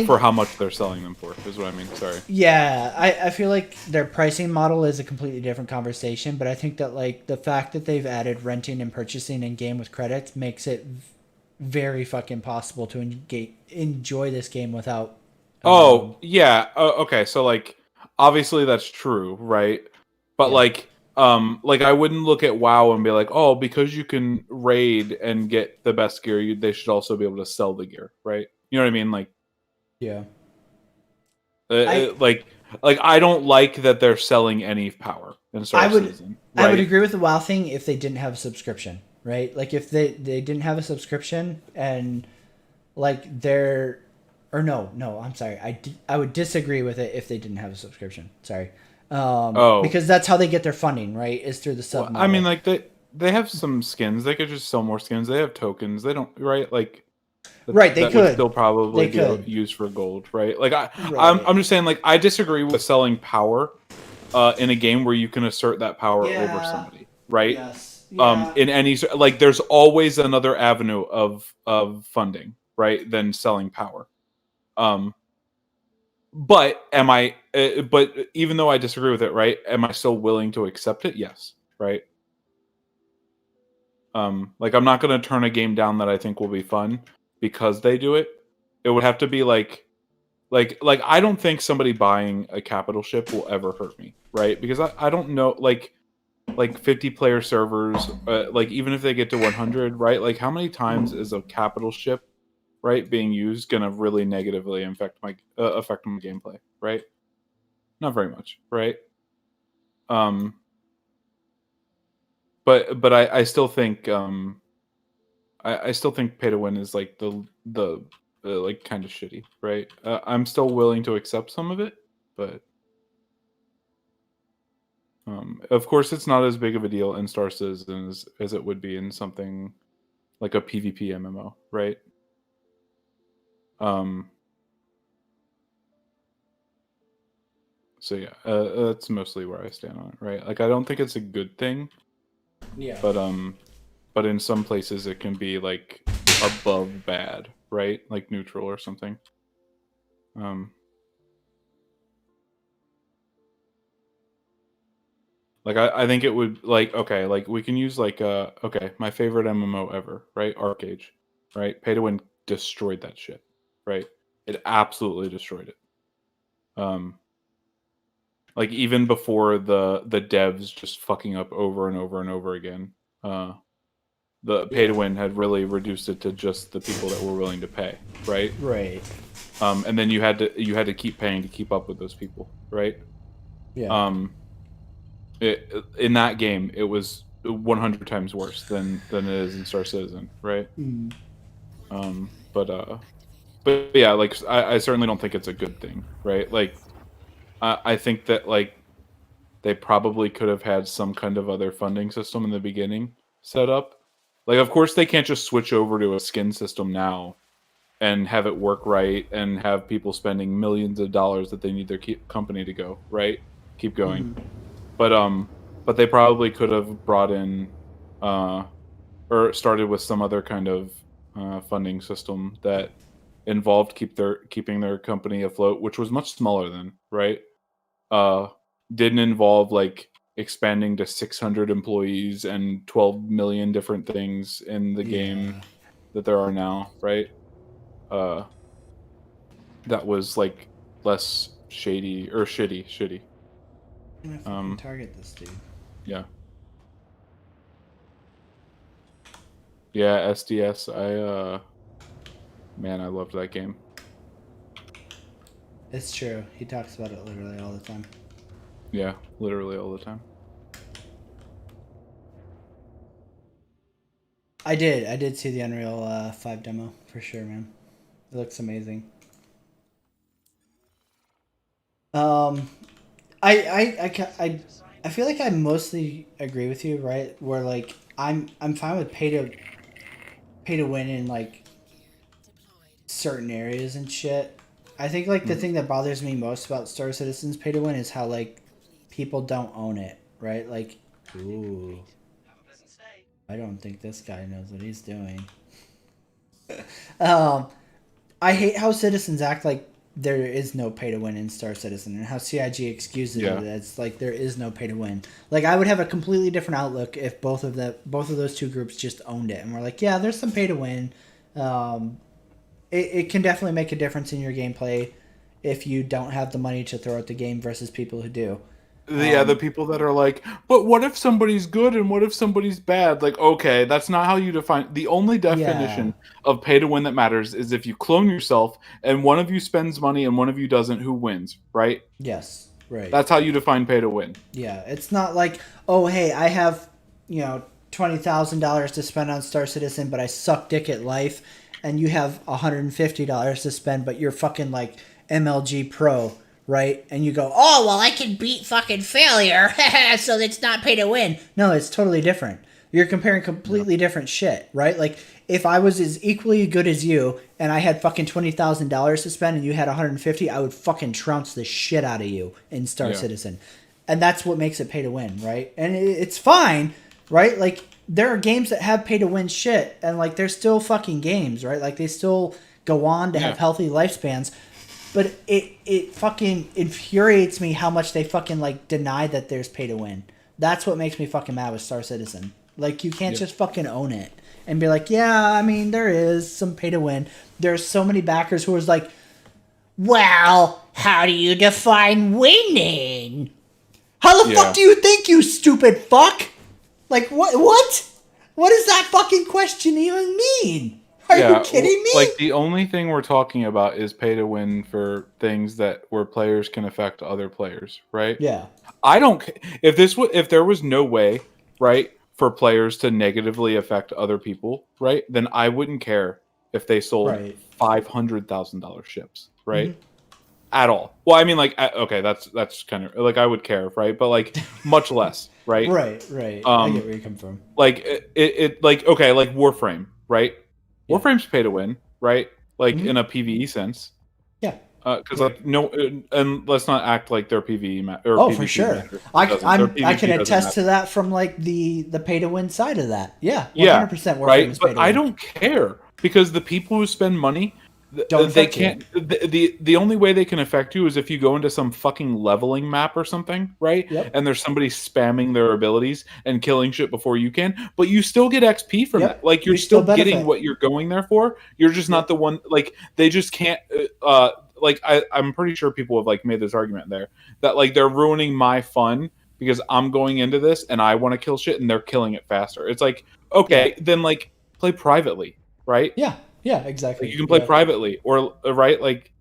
for how much they're selling them for is what I mean. Sorry. Yeah, I feel like their pricing model is a completely different conversation, but I think that like the fact that they've added renting and purchasing in game with credits makes it very fucking possible to enjoy this game without. Okay. So like, obviously that's true, right? But like I wouldn't look at WoW and be like, oh, because you can raid and get the best gear, they should also be able to sell the gear, right? You know what I mean? Like, yeah. Like I don't like that they're selling any power in Star Citizen. Right? I would agree with the WoW thing if they didn't have a subscription, right? Like if they didn't have a subscription and like they're no, I'm sorry. I would disagree with it if they didn't have a subscription. Sorry. Because that's how they get their funding, right? Is through the sub model. I mean, like they have some skins. They could just sell more skins. They have tokens. They don't, right? Like, right? They could would still probably be used for gold, right? Like I'm just saying, like I disagree with selling power in a game where you can assert that power over somebody, right? Yes. Yeah. In any like, there's always another avenue of funding, right? Than selling power. But am I? But even though I disagree with it, right? Am I still willing to accept it? Yes, right. Like I'm not going to turn a game down that I think will be fun because they do it. It would have to be like I don't think somebody buying a capital ship will ever hurt me, right? Because I don't know, like 50 player servers, like even if they get to 100, right? Like how many times is a capital ship, right, being used gonna really negatively affect my gameplay, right? Not very much, right? But I still think I still think pay to win is like the like kind of shitty, right? I'm still willing to accept some of it, but of course it's not as big of a deal in Star Citizen as it would be in something like a PvP MMO, right? So yeah, that's mostly where I stand on it, right? Like I don't think it's a good thing. Yeah. But in some places it can be like above bad, right? Like neutral or something. Like I think it would like, okay, like we can use like okay, my favorite MMO ever, right? Arcade, right? Pay to win destroyed that shit, right? It absolutely destroyed it. Like even before the devs just fucking up over and over and over again, the pay to win had really reduced it to just the people that were willing to pay, right? Right. And then you had to keep paying to keep up with those people, right? Yeah. In that game, it was 100 times worse than it is in Star Citizen, right? But yeah, like I certainly don't think it's a good thing, right? Like I think that like they probably could have had some kind of other funding system in the beginning set up. Like, of course, they can't just switch over to a skin system now and have it work right and have people spending millions of dollars that they need their company to go right, keep going. But they probably could have brought in or started with some other kind of funding system that involved keeping their company afloat, which was much smaller than, right? Didn't involve like expanding to 600 employees and 12 million different things in the game that there are now, right? That was like less shady or shitty. I'm gonna fucking target this dude. Yeah. Yeah, SDS. Man, I loved that game. It's true. He talks about it literally all the time. Yeah, literally all the time. I did see the Unreal 5 demo for sure, man. It looks amazing. I feel like I mostly agree with you, right? Where like I'm fine with pay to win in like certain areas and shit. I think like the thing that bothers me most about Star Citizen's pay to win is how like people don't own it, right? Like, ooh, I don't think this guy knows what he's doing. I hate how citizens act like there is no pay to win in Star Citizen, and how CIG excuses it as like there is no pay to win. Like I would have a completely different outlook if both of those two groups just owned it and were like, yeah, there's some pay to win. It can definitely make a difference in your gameplay if you don't have the money to throw at the game versus people who do. The people that are like, but what if somebody's good and what if somebody's bad? Like, okay, that's not how you define. The only definition of pay to win that matters is if you clone yourself and one of you spends money and one of you doesn't, who wins, right? Yes, right. That's how you define pay to win. Yeah, it's not like, oh, hey, I have, $20,000 to spend on Star Citizen, but I suck dick at life, and you have $150 to spend, but you're fucking like MLG Pro. Right? And you go, oh, well, I can beat fucking failure, so it's not pay to win. No, it's totally different. You're comparing completely different shit, right? Like, if I was as equally good as you, and I had fucking $20,000 to spend, and you had $150, I would fucking trounce the shit out of you in Star Citizen. And that's what makes it pay to win, right? And it's fine, right? Like, there are games that have pay to win shit, and, like, they're still fucking games, right? Like, they still go on to have healthy lifespans. But it fucking infuriates me how much they fucking, like, deny that there's pay to win. That's what makes me fucking mad with Star Citizen. Like, you can't just fucking own it and be like, yeah, I mean, there is some pay to win. There's so many backers who was like, well, how do you define winning? How the fuck do you think, you stupid fuck? Like, what? What does that fucking question even mean? Are you kidding me? Like, the only thing we're talking about is pay to win for things where players can affect other players, right? Yeah. I don't. If there was no way, right, for players to negatively affect other people, right, then I wouldn't care if they sold $500,000 ships, right, at all. Well, I mean, like, okay, that's kind of like I would care, right, but like much less, right? Right. I get where you come from. Like it like okay, like Warframe, right? Warframe's pay to win, right? Like in a PvE sense. Yeah. Because like no, and let's not act like they're PvE. PvP for sure. matter. I can attest to that from like the pay to win side of that. Yeah. 100% Warframe right. is pay But to win. I don't care because the people who spend money, they can't. The only way they can affect you is if you go into some fucking leveling map or something, right? Yep. And there's somebody spamming their abilities and killing shit before you can, but you still get XP from that. Like you're still getting what you're going there for. You're just not the one. Like they just can't. Like I'm pretty sure people have like made this argument there that like they're ruining my fun because I'm going into this and I want to kill shit and they're killing it faster. It's like okay, then like play privately, right? Yeah, exactly. Like you can play privately, or right, like,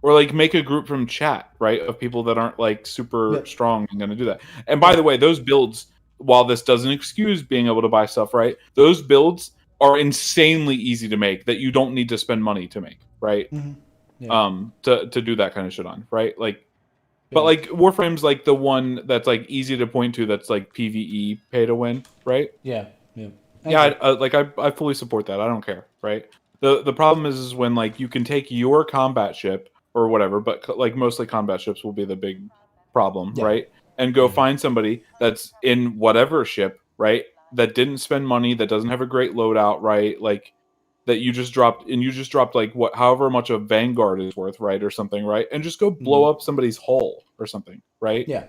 or like make a group from chat, right, of people that aren't like super strong and going to do that. And by the way, those builds, while this doesn't excuse being able to buy stuff, right, those builds are insanely easy to make that you don't need to spend money to make, right? To do that kind of shit on, right? Like, but like Warframe's like the one that's like easy to point to that's like PvE pay to win, right? Yeah. I fully support that. I don't care, right? The problem is when like you can take your combat ship or whatever, but like mostly combat ships will be the big problem, right? And go find somebody that's in whatever ship, right? That didn't spend money, that doesn't have a great loadout, right? Like that you just dropped like however much a Vanguard is worth, right, or something, right? And just go blow up somebody's hull or something, right? Yeah.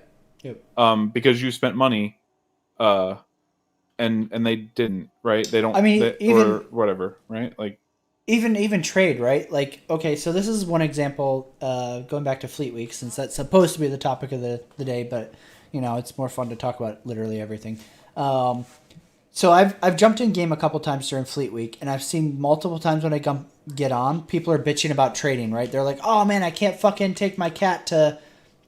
Because you spent money, and they didn't, right? They don't. I mean, or whatever, right? Like. Even trade, right? Like, okay, so this is one example, going back to Fleet Week, since that's supposed to be the topic of the day, but, it's more fun to talk about literally everything. So I've jumped in game a couple times during Fleet Week, and I've seen multiple times when I get on, people are bitching about trading, right? They're like, oh man, I can't fucking take my cat to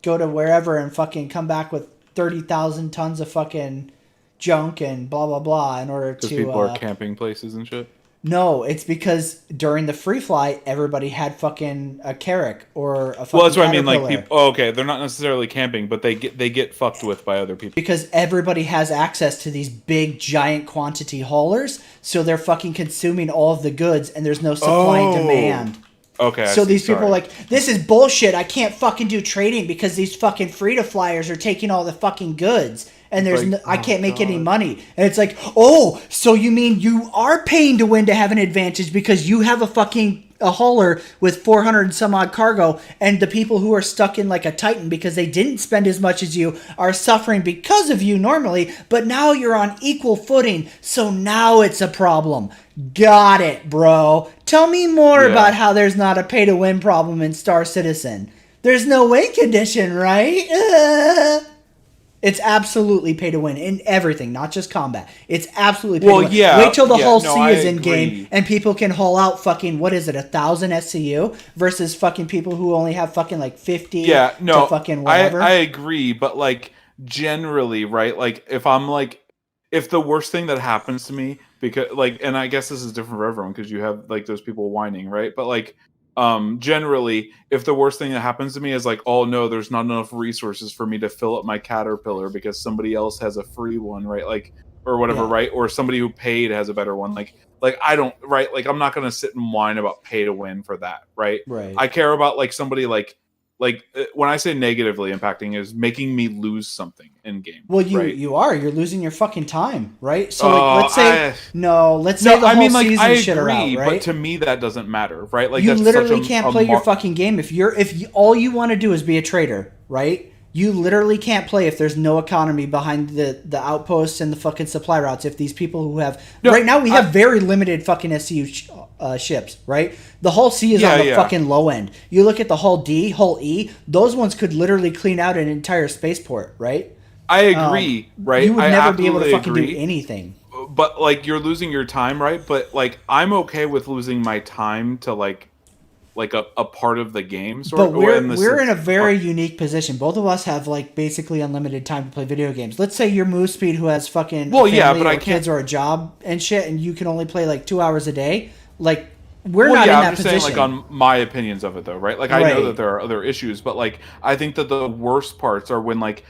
go to wherever and fucking come back with 30,000 tons of fucking junk and blah blah blah in order to. Because people are camping places and shit. No, it's because during the free fly, everybody had fucking a Carrick or a fucking Well, that's what I mean. Like, Caterpillar. people, oh, okay, they're not necessarily camping, but they get fucked with by other people. Because everybody has access to these big, giant quantity haulers, so they're fucking consuming all of the goods, and there's no supply and demand. Okay. So these people are like, this is bullshit. I can't fucking do trading because these fucking free-to-flyers are taking all the fucking goods. And there's Like, I can't make any money. And it's like, oh, so you mean you are paying to win to have an advantage because you have a hauler with 400 and some odd cargo, and the people who are stuck in like a Titan because they didn't spend as much as you are suffering because of you normally, but now you're on equal footing, so now it's a problem. Got it, bro. Tell me more about how there's not a pay-to-win problem in Star Citizen. There's no win condition, right? It's absolutely pay to win in everything, not just combat. It's absolutely pay to win. Yeah, wait till the Hull C is in agree. game and people can haul out fucking, what is it, 1,000 SCU versus fucking people who only have fucking like 50 to fucking whatever. I agree, but like generally, right? Like if the worst thing that happens to me, because like, and I guess this is different for everyone because you have like those people whining, right? But like, generally, if the worst thing that happens to me is like, oh no, there's not enough resources for me to fill up my Caterpillar because somebody else has a free one, right? Like, or whatever, right? Or somebody who paid has a better one. Like I don't, right? Like I'm not gonna sit and whine about pay to win for that, right? Right. I care about like somebody like when I say negatively impacting is making me lose something in game. Well, you're losing your fucking time, right? So like, let's say the whole season shit are out, right? But to me that doesn't matter, right? Like you that's literally can't play your fucking game if all you want to do is be a trader, right? You literally can't play if there's no economy behind the outposts and the fucking supply routes. If these people who have right now we have very limited fucking SCU ships, right? The Hull C is on the fucking low end. You look at the Hull D, Hull E, those ones could literally clean out an entire spaceport, right? I agree, right? You would I never be able to fucking agree. do anything. But like you're losing your time, right? But like I'm okay with losing my time to like a part of the game. But we're in a very unique position. Both of us have like basically unlimited time to play video games. Let's say you're Move Speed who has fucking kids or a job and shit, and you can only play like 2 hours a day. Like we're not in that position. I'm just saying like on my opinions of it though, right? Like I know that there are other issues, but like I think that the worst parts are when like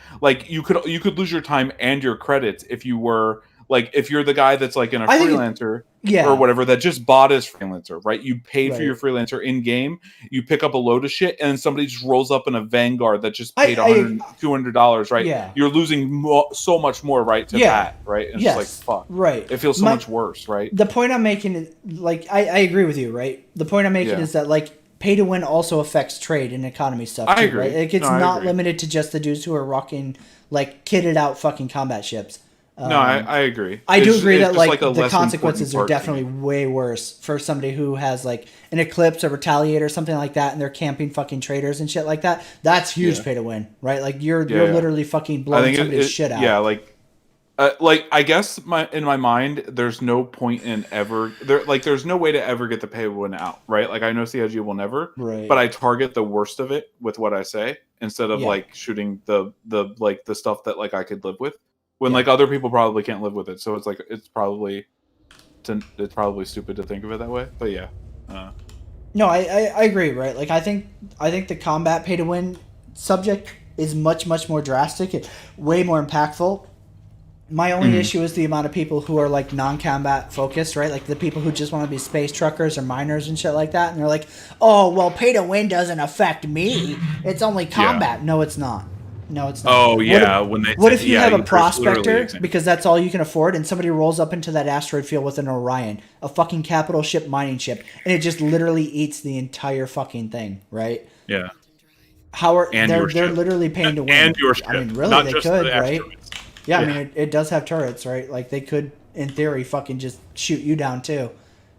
you could lose your time and your credits if you were like if you're the guy that's like in a freelancer or whatever that just bought his freelancer, right? You paid for your freelancer in game, you pick up a load of shit, and then somebody just rolls up in a Vanguard that just paid $100, $200, right? Yeah. You're losing so much more, right? To that, right? And it's just like fuck, right? It feels so much worse, right? The point I'm making is like I agree with you, right? The point I'm making is that like pay to win also affects trade and economy stuff. I too, agree. Right? Like it's not limited to just the dudes who are rocking like kitted out fucking combat ships. No, I agree. I do agree that like a the consequences are definitely way worse for somebody who has like an Eclipse or Retaliate or something like that, and they're camping fucking traders and shit like that. That's huge pay to win, right? Like you're literally fucking blowing somebody's shit out. Yeah, like I guess in my mind, there's no point in ever there's no way to ever get the pay to win out, right? Like I know CIG will never, right? But I target the worst of it with what I say instead of like shooting the stuff that like I could live with. When like other people probably can't live with it, so it's like it's probably stupid to think of it that way. But yeah, no, I agree, right? Like I think the combat pay to win subject is much more drastic, and way more impactful. My only issue is the amount of people who are like non-combat focused, right? Like the people who just want to be space truckers or miners and shit like that, and they're like, oh well, pay to win doesn't affect me. It's only combat. No, it's not. No, it's not. Oh yeah, what if you have a prospector because that's all you can afford, and somebody rolls up into that asteroid field with an Orion, a fucking capital ship mining ship, and it just literally eats the entire fucking thing, right? Yeah. They're literally paying to win. And your ship. I mean, really, they could, right? Yeah, I mean, it does have turrets, right? Like they could, in theory, fucking just shoot you down too.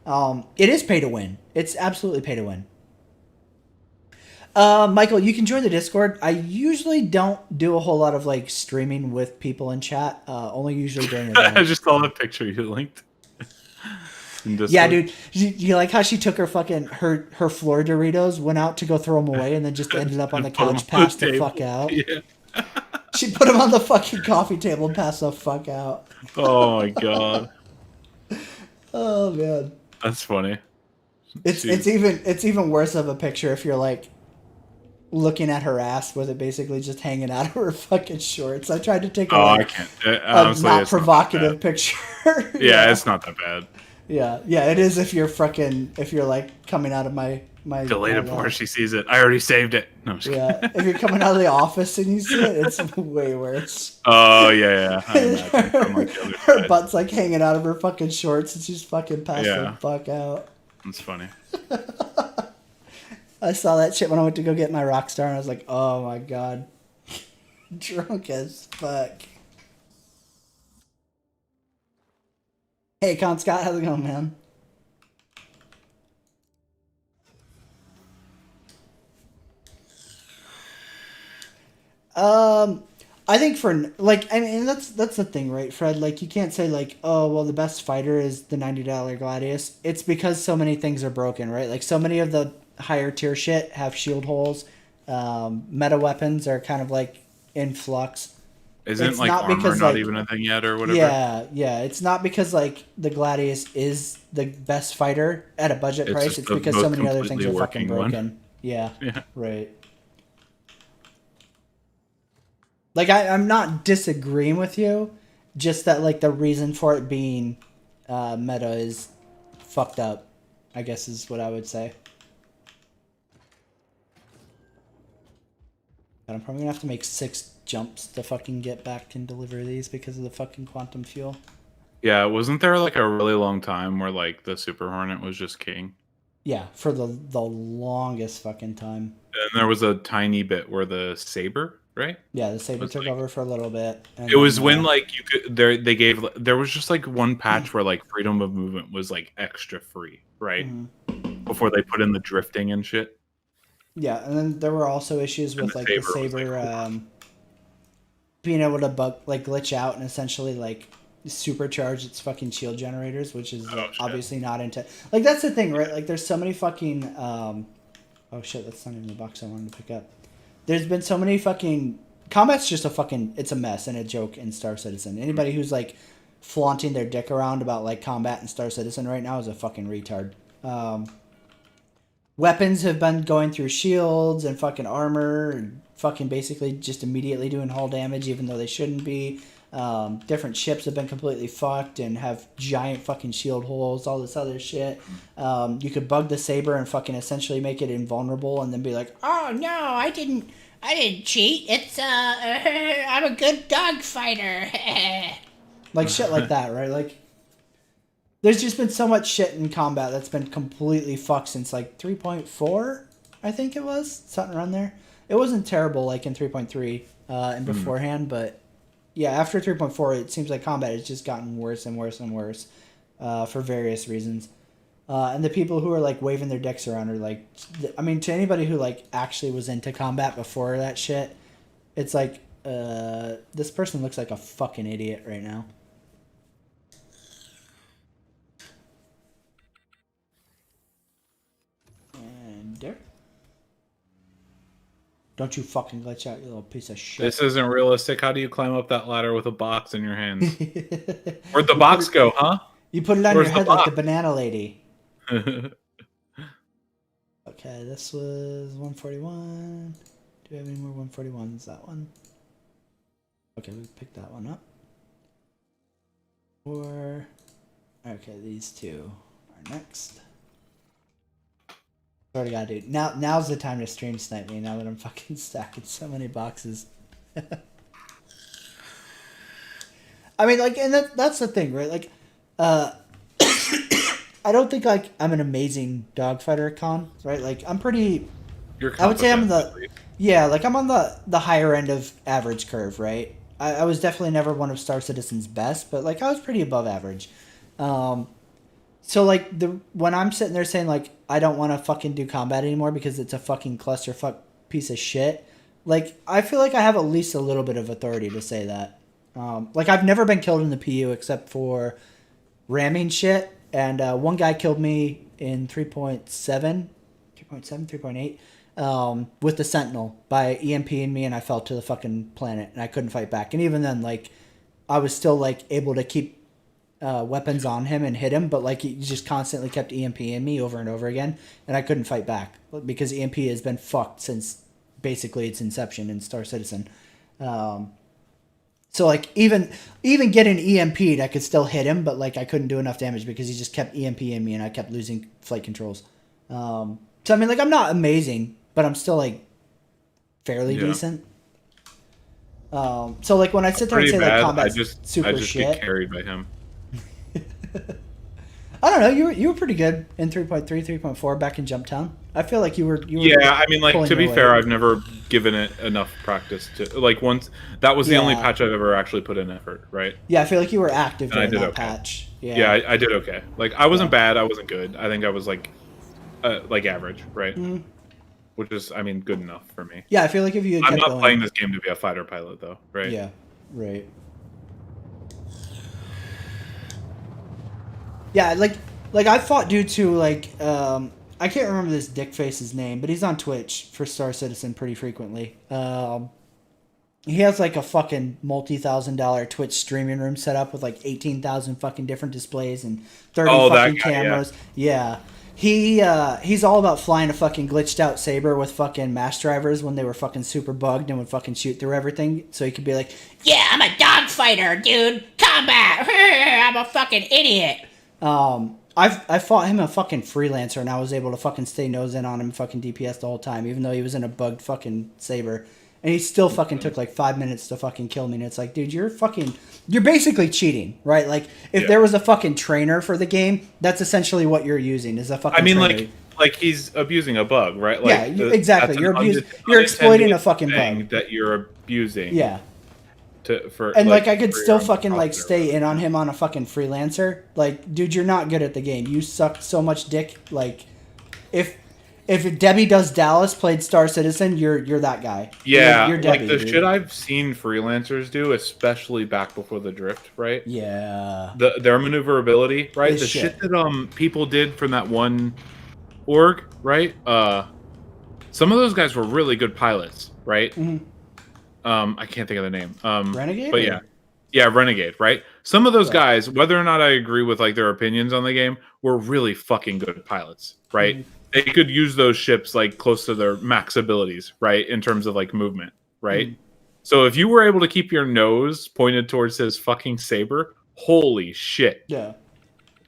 It is pay to win. It's absolutely pay to win. Michael, you can join the Discord. I usually don't do a whole lot of like streaming with people in chat. Only usually during events. I just saw the picture you linked. Yeah, dude. You like how she took her fucking her floor Doritos, went out to go throw them away, and then just ended up on the couch, passed the fuck out. Yeah. She put them on the fucking coffee table and passed the fuck out. Oh my god. Oh man. That's funny. It's even worse of a picture if you're like looking at her ass with it basically just hanging out of her fucking shorts. I tried to take I can't. Honestly, not provocative picture. Yeah, it's not that bad. Yeah, it is if you're like coming out of my Delete it before she sees it. I already saved it. No, I'm just kidding. if you're coming out of the office and you see it, it's way worse. Oh yeah. I imagine from like the other Her side. butt's like hanging out of her fucking shorts and she's fucking passed the fuck out. That's funny. I saw that shit when I went to go get my Rockstar and I was like, oh my god. Drunk as fuck. Hey, Con Scott, how's it going, man? I think that's the thing, right, Fred? Like, you can't say like, oh, well, the best fighter is the $90 Gladius. It's because so many things are broken, right? Like, so many of the higher tier shit have shield holes. Meta weapons are kind of like in flux. Isn't like armor not even a thing yet or whatever? Yeah. It's not because like the Gladius is the best fighter at a budget price. It's because so many other things are fucking broken. One. Yeah. Right. Like I'm not disagreeing with you, just that like the reason for it being meta is fucked up, I guess is what I would say. But I'm probably gonna have to make 6 jumps to fucking get back and deliver these because of the fucking quantum fuel. Yeah, wasn't there like a really long time where like the Super Hornet was just king? Yeah, for the longest fucking time. And there was a tiny bit where the Saber, right? Yeah, the Saber took over for a little bit. And it was when like you could there was just like one patch where like freedom of movement was like extra free, right? Mm-hmm. Before they put in the drifting and shit. Yeah, and then there were also issues with like the Saber being able to glitch out and essentially like supercharge its fucking shield generators, which is obviously not into like that's the thing, right? Like there's so many fucking oh shit, that's not even the box I wanted to pick up. There's been so many fucking combat's just it's a mess and a joke in Star Citizen. Anybody who's like flaunting their dick around about like combat in Star Citizen right now is a fucking retard. Weapons have been going through shields and fucking armor and fucking basically just immediately doing hull damage even though they shouldn't be. Different ships have been completely fucked and have giant fucking shield holes, all this other shit. You could bug the Saber and fucking essentially make it invulnerable and then be like, oh no, I didn't cheat. It's I'm a good dog fighter. like shit like that, right? Like there's just been so much shit in combat that's been completely fucked since like 3.4, I think it was, something around there. It wasn't terrible like in 3.3 and beforehand, but yeah, after 3.4, it seems like combat has just gotten worse and worse and worse for various reasons. And the people who are like waving their dicks around are like, I mean, to anybody who like actually was into combat before that shit, it's like, this person looks like a fucking idiot right now. And there. Don't you fucking glitch out, you little piece of shit. This isn't realistic. How do you climb up that ladder with a box in your hands? Where'd the box go, huh? You put it on your head like the banana lady. Okay, this was 141. Do we have any more 141s? That one? Okay, we picked that one up. Okay, these two are next. What do I gotta do? Now's the time to stream snipe me now that I'm fucking stacking so many boxes. I mean, like, and that's the thing, right? Like, I don't think like I'm an amazing dogfighter con, right? Like I'm pretty. I would say I'm I'm on the higher end of average curve, right? I was definitely never one of Star Citizen's best, but like I was pretty above average. So like when I'm sitting there saying like I don't want to fucking do combat anymore because it's a fucking clusterfuck piece of shit, like I feel like I have at least a little bit of authority to say that. Like I've never been killed in the PU except for ramming shit and one guy killed me in 3.8 with the Sentinel by EMPing me, and I fell to the fucking planet, and I couldn't fight back. And even then, like, I was still like able to keep weapons on him and hit him, but like he just constantly kept EMPing me over and over again, and I couldn't fight back because EMP has been fucked since basically its inception in Star Citizen. So like even getting EMP'd, I could still hit him, but like I couldn't do enough damage because he just kept EMPing me, and I kept losing flight controls. So I mean, like, I'm not amazing, but I'm still like fairly decent. So like when I sit there and say like combat's super shit, get carried by him. I don't know. You were pretty good in 3.3, 3.4 back in Jumptown. I feel like you were. Yeah, I mean, like, to be fair, I've never given it enough practice to like once. That was the only patch I've ever actually put in effort, right? Yeah, I feel like you were active during that patch. Yeah, I did okay. Like, I wasn't bad. I wasn't good. I think I was like average, right? Mm-hmm. Which is, I mean, good enough for me. Yeah, I feel like if you. I'm not playing this game to be a fighter pilot, though, right? Yeah, right. Yeah, like I fought due to like I can't remember this dickface's name, but he's on Twitch for Star Citizen pretty frequently. He has like a fucking $multi-thousand Twitch streaming room set up with like 18,000 fucking different displays and 30 fucking cameras. Yeah. He's all about flying a fucking glitched out Saber with fucking mass drivers when they were fucking super bugged and would fucking shoot through everything. So he could be like, yeah, I'm a dogfighter, dude. Combat. I'm a fucking idiot. I fought him a fucking freelancer, and I was able to fucking stay nose in on him fucking DPS the whole time, even though he was in a bugged fucking Saber. And he still fucking took like 5 minutes to fucking kill me. And it's like, dude, you're basically cheating, right? Like, if there was a fucking trainer for the game, that's essentially what you're using, is a fucking trainer. I mean, like he's abusing a bug, right? Like, yeah, exactly. You're exploiting a fucking bug that you're abusing. Yeah. And like I could still fucking like stay in on him on a fucking freelancer. Like, dude, you're not good at the game. You suck so much dick. Like, if Debbie Does Dallas played Star Citizen, you're that guy. Yeah, you're Debbie, like the shit I've seen freelancers do, especially back before the drift, right? Yeah. Their maneuverability, right? The shit that people did from that one org, right? Some of those guys were really good pilots, right? Mm-hmm. I can't think of the name. Renegade? But yeah, Renegade, right? Some of those guys, whether or not I agree with like their opinions on the game, were really fucking good pilots, right? Mm-hmm. They could use those ships like close to their max abilities, right? In terms of like movement, right? Mm-hmm. So if you were able to keep your nose pointed towards his fucking Saber, holy shit. Yeah.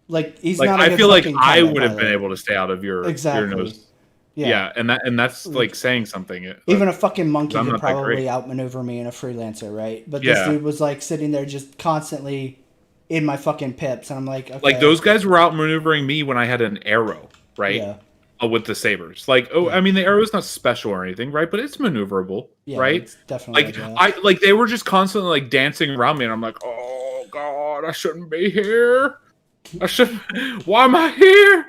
Like, he's like, not I feel like I would have been able to stay out of your nose. Yeah, and that's like saying something. Even a fucking monkey could probably outmaneuver me in a freelancer, right? But this dude was like sitting there just constantly in my fucking pips, and I'm like, okay. Like, those guys were outmaneuvering me when I had an arrow, right? Yeah. With the Sabers, like, I mean, the arrow is not special or anything, right? But it's maneuverable, right? It's definitely like they were just constantly like dancing around me, and I'm like, oh god, I shouldn't be here. Why am I here?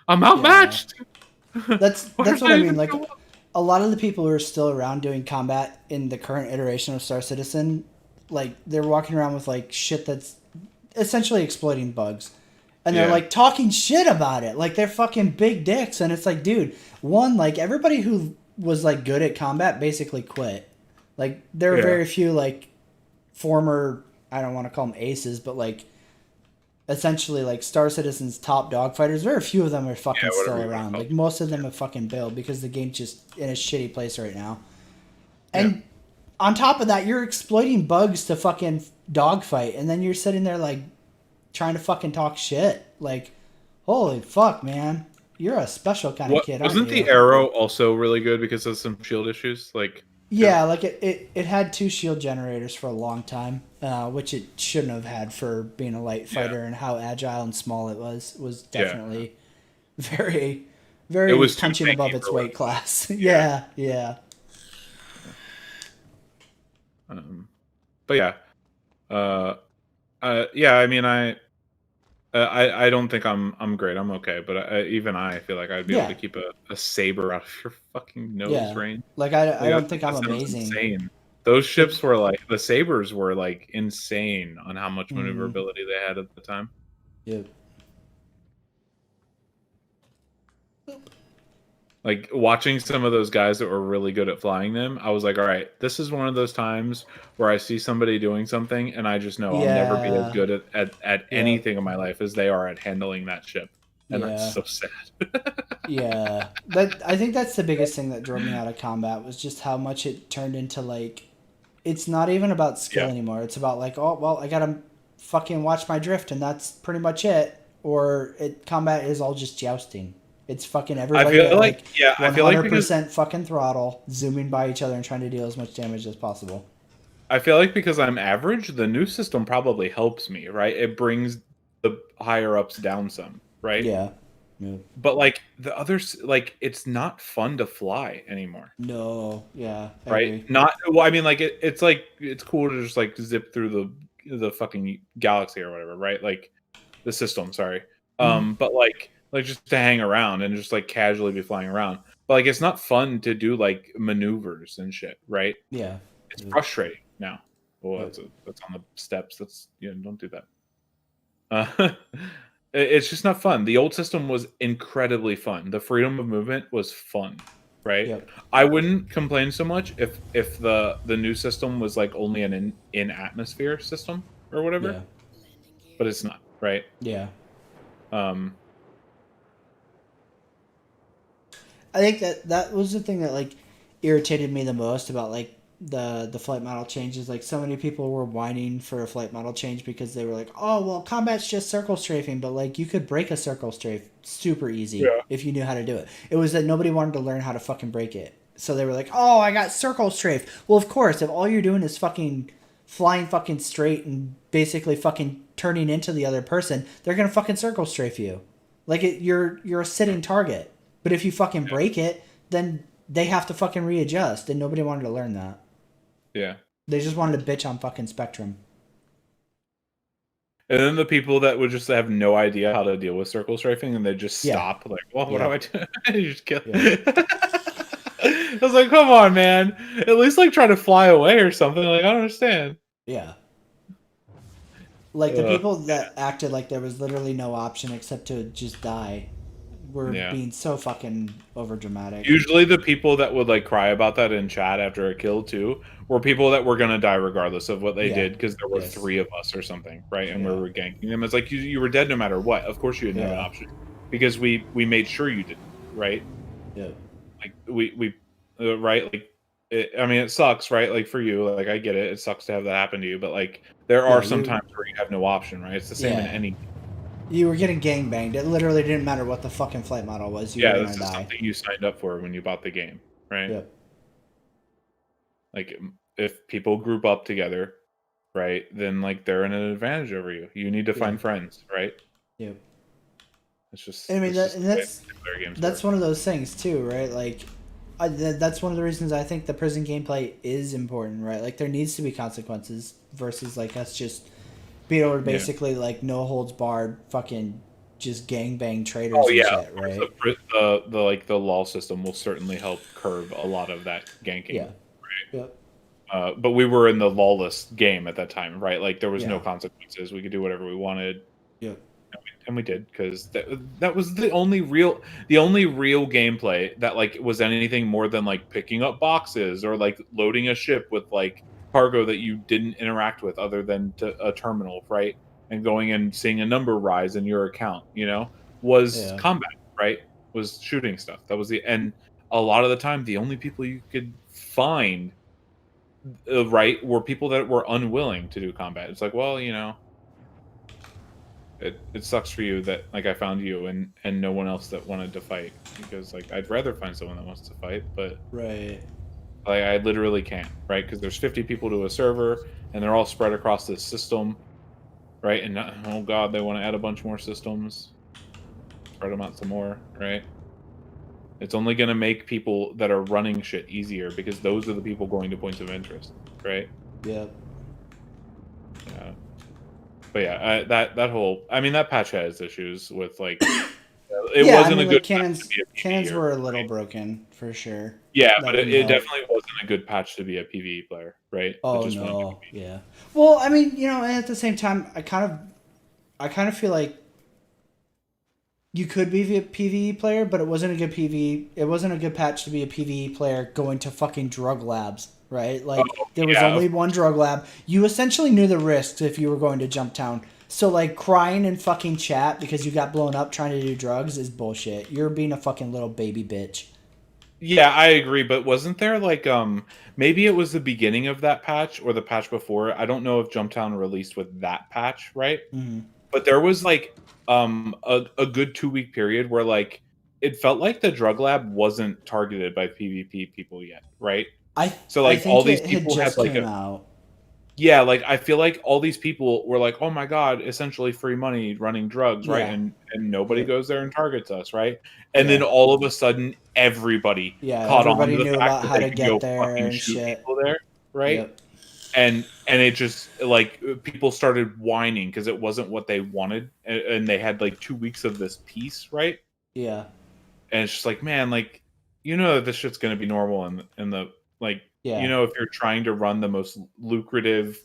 I'm outmatched. Yeah. That's what I mean. Like, a lot of the people who are still around doing combat in the current iteration of Star Citizen, like, they're walking around with like shit that's essentially exploiting bugs, and they're like talking shit about it, like they're fucking big dicks. And it's like, dude, like everybody who was like good at combat basically quit. Like, there are very few like former, I don't want to call them aces, but like, essentially, like, Star Citizen's top dogfighters, very few of them are fucking still around. Like, most of them have fucking bailed because the game's just in a shitty place right now. And on top of that, you're exploiting bugs to fucking dogfight, and then you're sitting there, like, trying to fucking talk shit. Like, holy fuck, man. You're a special kind of kid, wasn't the arrow also really good because of some shield issues? Like... Yeah, like it had 2 shield generators for a long time, which it shouldn't have had for being a light fighter, and how agile and small it was definitely very, very punching above its weight class. yeah. But yeah, I mean, I don't think I'm great. I'm okay, but even I feel like I'd be able to keep a Saber out of your fucking nose range. Like, I don't think I'm amazing. Insane. Those ships were like, the Sabers were like insane on how much maneuverability they had at the time. Yep. Like watching some of those guys that were really good at flying them, I was like, all right, this is one of those times where I see somebody doing something and I just know I'll never be as good at anything in my life as they are at handling that ship. And that's so sad. Yeah. I think that's the biggest thing that drove me out of combat was just how much it turned into like, it's not even about skill anymore. It's about like, oh, well, I gotta fucking watch my drift and that's pretty much it. Or combat is all just jousting. It's fucking everybody at like 100% fucking throttle, zooming by each other and trying to deal as much damage as possible. I feel like because I'm average, the new system probably helps me, right? It brings the higher ups down some, right? Yeah. But like the others, like it's not fun to fly anymore. No. Yeah. I right? agree. Not. Well, I mean, like it's like it's cool to just like zip through the fucking galaxy or whatever, right? Like the system. Sorry. But like just to hang around and just like casually be flying around. But like it's not fun to do like maneuvers and shit, right? Yeah. It's frustrating now. Well, that's on the steps. That's don't do that. It's just not fun. The old system was incredibly fun. The freedom of movement was fun, right? Yep. I wouldn't complain so much if the new system was like only an in atmosphere system or whatever. Yeah. But it's not, right? Yeah. I think that was the thing that like irritated me the most about like the flight model changes. Like so many people were whining for a flight model change because they were like, oh well, combat's just circle strafing, but like you could break a circle strafe super easy if you knew how to do it. It was that nobody wanted to learn how to fucking break it, so they were like, oh, I got circle strafe. Well, of course, if all you're doing is fucking flying fucking straight and basically fucking turning into the other person, they're gonna fucking circle strafe you. Like you're a sitting target. But if you fucking break it, then they have to fucking readjust, and nobody wanted to learn that. Yeah. They just wanted to bitch on fucking Spectrum. And then the people that would just have no idea how to deal with circle strafing, and they just stop. Like, well, what do I do? You just kill. I was like, come on, man. At least like try to fly away or something. Like, I don't understand. Yeah. Like the people that acted like there was literally no option except to just die were being so fucking over dramatic. Usually the people that would like cry about that in chat after a kill too were people that were gonna die regardless of what they did because there were 3 of us or something, right? And we were ganking them. It's like you were dead no matter what. Of course you didn't have an option because we made sure you didn't, right? Yeah. Like we right? Like I mean, it sucks, right? Like for you, like I get it. It sucks to have that happen to you, but like there are some times where you have no option, right? It's the same in any. You were getting gangbanged. It literally didn't matter what the fucking flight model was. You were gonna die. This is something you signed up for when you bought the game, right? Yep. Like if people group up together, right, then like they're in an advantage over you. You need to find friends, right? Yep. It's just. I mean, that's one of those things too, right? Like, that's one of the reasons I think the prison gameplay is important, right? Like, there needs to be consequences versus like us just being able to basically like no holds barred, fucking just gangbang traders. Oh yeah, and shit, right? The like the law system will certainly help curb a lot of that ganking. Yeah. Right. Yep. But we were in the lawless game at that time, right? Like there was no consequences. We could do whatever we wanted. Yep. And we did because that was the only real gameplay that like was anything more than like picking up boxes or like loading a ship with like cargo that you didn't interact with other than a terminal, right? And going and seeing a number rise in your account, was combat, right? Was shooting stuff. That was and a lot of the time the only people you could find right were people that were unwilling to do combat. It's like, well, it sucks for you that like I found you and no one else that wanted to fight, because like I'd rather find someone that wants to fight, but right, like I literally can't, right? Because there's 50 people to a server and they're all spread across this system, right? And oh god, they want to add a bunch more systems, spread them out some more, right? It's only going to make people that are running shit easier because those are the people going to points of interest, right? Yep. Yeah. But yeah, that whole, I mean, that patch has issues with like, it wasn't a good cannons. Cannons were a little broken for sure. Yeah, but it definitely wasn't a good patch to be a PvE player, right? Oh no, yeah. Well, I mean, and at the same time, I kind of feel like You could be a PvE player, but it wasn't a good PvE. It wasn't a good patch to be a PvE player going to fucking drug labs, right? Like there was yeah. only one drug lab. You essentially knew the risks if you were going to Jump Town. So like crying in fucking chat because you got blown up trying to do drugs is bullshit. You're being a fucking little baby bitch. Yeah, I agree, but wasn't there like maybe it was the beginning of that patch or the patch before? I don't know if Jumptown released with that patch, right? Mm-hmm. But there was like a good 2 week period where like it felt like the drug lab wasn't targeted by PvP people yet, right? I So I like all think these it had people had just like came a out. yeah, like I feel like all these people were like, "Oh my god, essentially free money running drugs," right? Yeah. And nobody Yep. goes there and targets us, right? And then Yeah. all of a sudden everybody Yeah. caught on Everybody to the knew fact about that how they to could go get there fucking and shoot shit. people there, right? Yep. And it just like people started whining because it wasn't what they wanted, and they had like 2 weeks of this peace, right? Yeah. And it's just like, man, like you know that this shit's gonna be normal in the like you Yeah. know if you're trying to run the most lucrative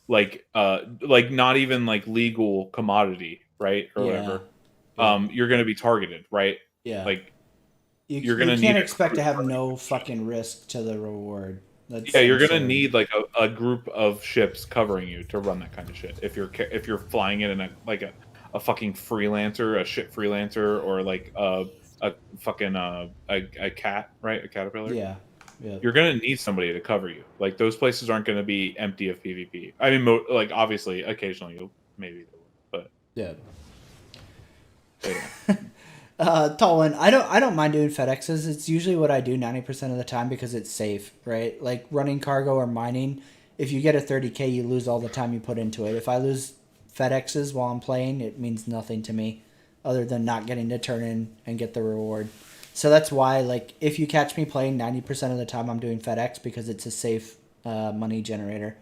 like not even like legal commodity, right? Or Yeah. whatever, Yep. you're gonna be targeted, right? Yeah. Like you're You gonna need can't a expect crew to to have run no this shit. fucking risk to the reward. That's Yeah, you're gonna absurd. need like a group of ships covering you to run that kind of shit. If you're flying it in a fucking freelancer, a ship freelancer, or like a fucking a cat, right? A caterpillar. Yeah. Yeah. You're gonna need somebody to cover you. Like those places aren't gonna be empty of PvP. I mean, like obviously, occasionally you'll maybe they will, Yeah. but yeah. Tallin, I don't mind doing FedExes. It's usually what I do 90% of the time because it's safe, right? Like running cargo or mining, if you get a 30K, you lose all the time you put into it. If I lose FedExes while I'm playing, it means nothing to me other than not getting to turn in and get the reward. So that's why, like, if you catch me playing 90% of the time, I'm doing FedEx because it's a safe money generator.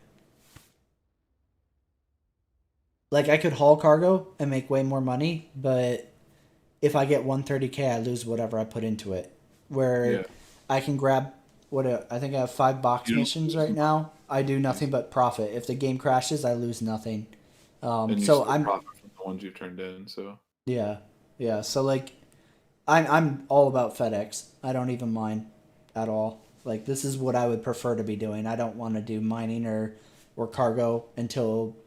Like, I could haul cargo and make way more money, but if I get 130K, I lose whatever I put into it. Where Yeah. I can grab I think I have 5 box You don't missions lose right money. now. I do nothing but profit. If the game crashes, I lose nothing. And you So still I'm profit from the ones you turned in. So yeah, yeah. So like, I'm all about FedEx. I don't even mind at all. Like this is what I would prefer to be doing. I don't want to do mining or cargo until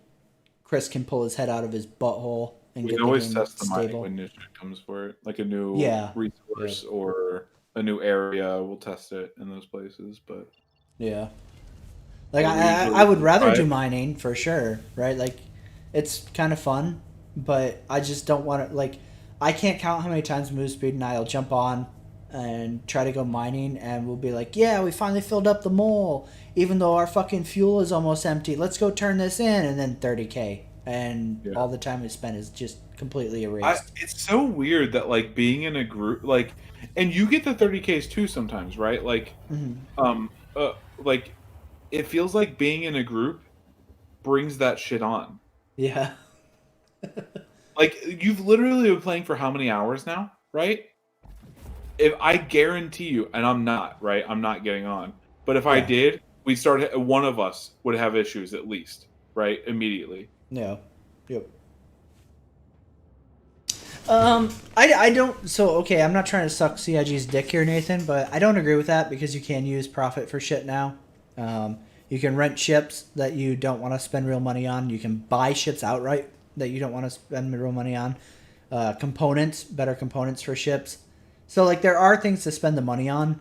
Chris can pull his head out of his butthole and we can get the always game test the mining stable. when new shit comes for it, like a new Yeah, yeah, resource or a new area. We'll test it in those places, but yeah. Like we I usually would rather try do it. mining for sure, right? Like it's kind of fun, but I just don't want to like I can't count how many times Move Speed and I'll jump on and try to go mining and we'll be like, "Yeah, we finally filled up the mole even though our fucking fuel is almost empty. Let's go turn this in." And then 30K and Yeah. all the time we spent is just completely erased. It's so weird that like being in a group like and you get the 30Ks too sometimes, right? Mhm. Um like it feels like being in a group brings that shit on. Yeah. Like you've literally been playing for how many hours now, right? If I guarantee you, and I'm not, right? I'm not getting on. But if I Yeah. did, we start one of us would have issues at least, right? Immediately. No. Yep. I don't. So okay, I'm not trying to suck CIG's dick here, Nathan, but I don't agree with that because you can use profit for shit now. You can rent ships that you don't want to spend real money on. You can buy ships outright that you don't want to spend real money on. Components, better components for ships. So like there are things to spend the money on.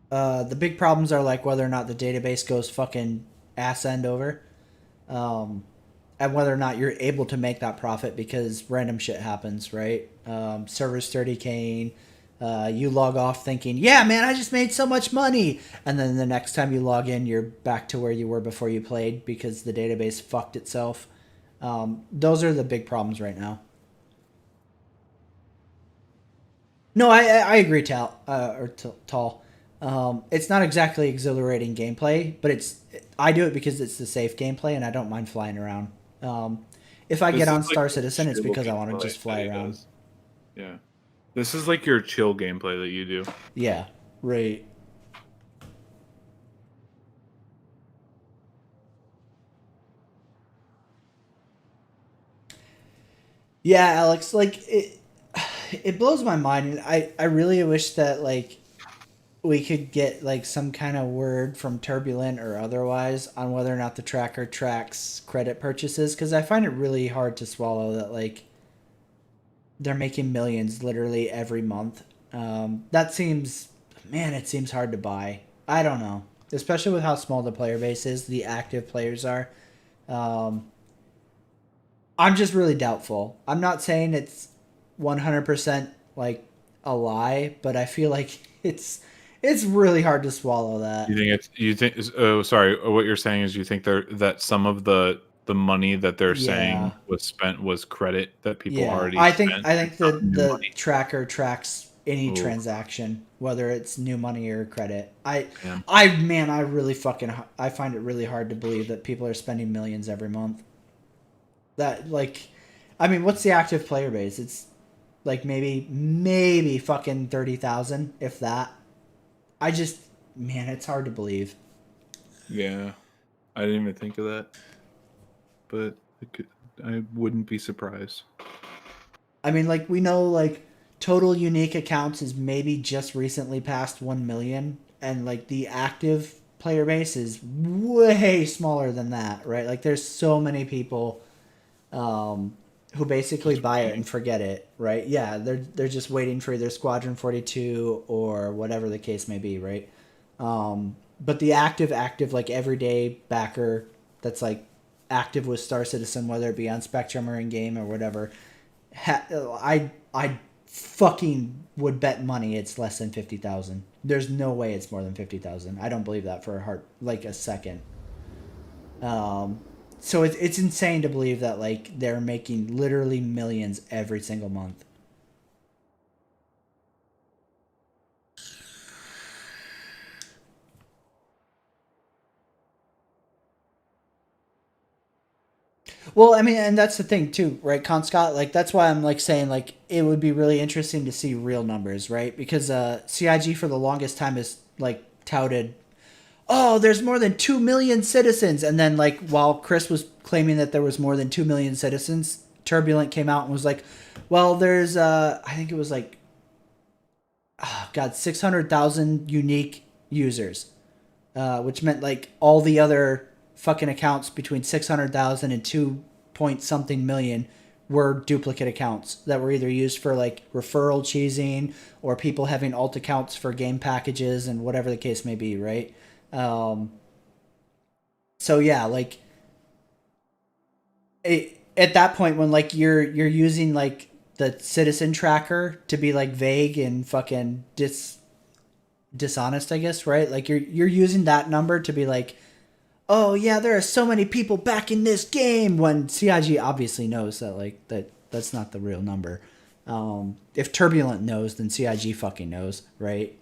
The big problems are like whether or not the database goes fucking ass end over. And whether or not you're able to make that profit because random shit happens, right? Servers 30K, you log off thinking, yeah, man, I just made so much money. And then the next time you log in, you're back to where you were before you played because the database fucked itself. Those are the big problems right now. No, I agree, Tall. It's not exactly exhilarating gameplay, but I do it because it's the safe gameplay and I don't mind flying around. If I This get is on like Star the Citizen, it's chill because I want to gameplay just that fly he around. does. Yeah. This is like your chill gameplay that you do. Yeah, right. Yeah, Alex, like it blows my mind. And I really wish that like we could get like some kind of word from Turbulent or otherwise on whether or not the tracker tracks credit purchases, because I find it really hard to swallow that like they're making millions literally every month. That seems, man, it seems hard to buy. I don't know, especially with how small the player base is, the active players are. Um, I'm just really doubtful. I'm not saying it's 100% like a lie, but I feel like it's really hard to swallow that. You think it's you think? Oh, sorry. What you're saying is you think that some of the money that they're Yeah. saying was spent was credit that people Yeah, already I think spent, not new the money. tracker tracks any Oh, transaction, whether it's new money or credit. man. I really fucking I find it really hard to believe that people are spending millions every month. That like, I mean, what's the active player base? It's like maybe fucking 30,000, if that. I just, man, it's hard to believe. Yeah, I didn't even think of that, but I wouldn't be surprised. I mean, like we know, like total unique accounts is maybe just recently past 1 million, and like the active player base is way smaller than that, right? Like there's so many people who basically Just buy it waiting. and forget it, right? Yeah, they're just waiting for either Squadron 42 or whatever the case may be, right? But the active like everyday backer that's like active with Star Citizen, whether it be on Spectrum or in game or whatever, I fucking would bet money it's less than 50,000. There's no way it's more than 50,000. I don't believe that for a heart like a second. Um, so it's insane to believe that like they're making literally millions every single month. Well, I mean, and that's the thing too, right, Con Scott? Like that's why I'm like saying like it would be really interesting to see real numbers, right? Because CIG for the longest time is like touted, oh, there's more than 2 million citizens. And then, like, while Chris was claiming that there was more than 2 million citizens, Turbulent came out and was like, well, there's, I think it was like, oh, God, 600,000 unique users, which meant like all the other fucking accounts between 600,000 and 2 point something million were duplicate accounts that were either used for like referral cheesing or people having alt accounts for game packages and whatever the case may be, right? Um, so yeah, like at that point when like you're using like the citizen tracker to be like vague and fucking dishonest, I guess, right? Like you're using that number to be like, oh yeah, there are so many people back in this game, when CIG obviously knows that like that's not the real number. If Turbulent knows, then CIG fucking knows, right?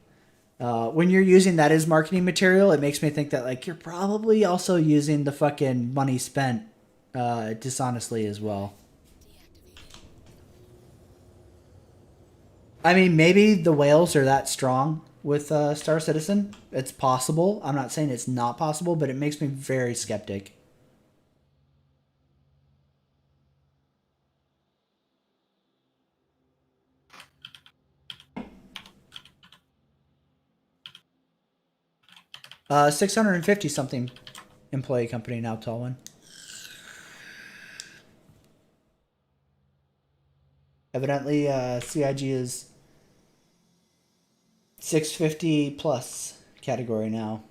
When you're using that as marketing material, it makes me think that like you're probably also using the fucking money spent dishonestly as well. I mean, maybe the whales are that strong with Star Citizen. It's possible. I'm not saying it's not possible, but it makes me very skeptic. 650 something employee company now, Tallman. Evidently, CIG is 650 plus category now.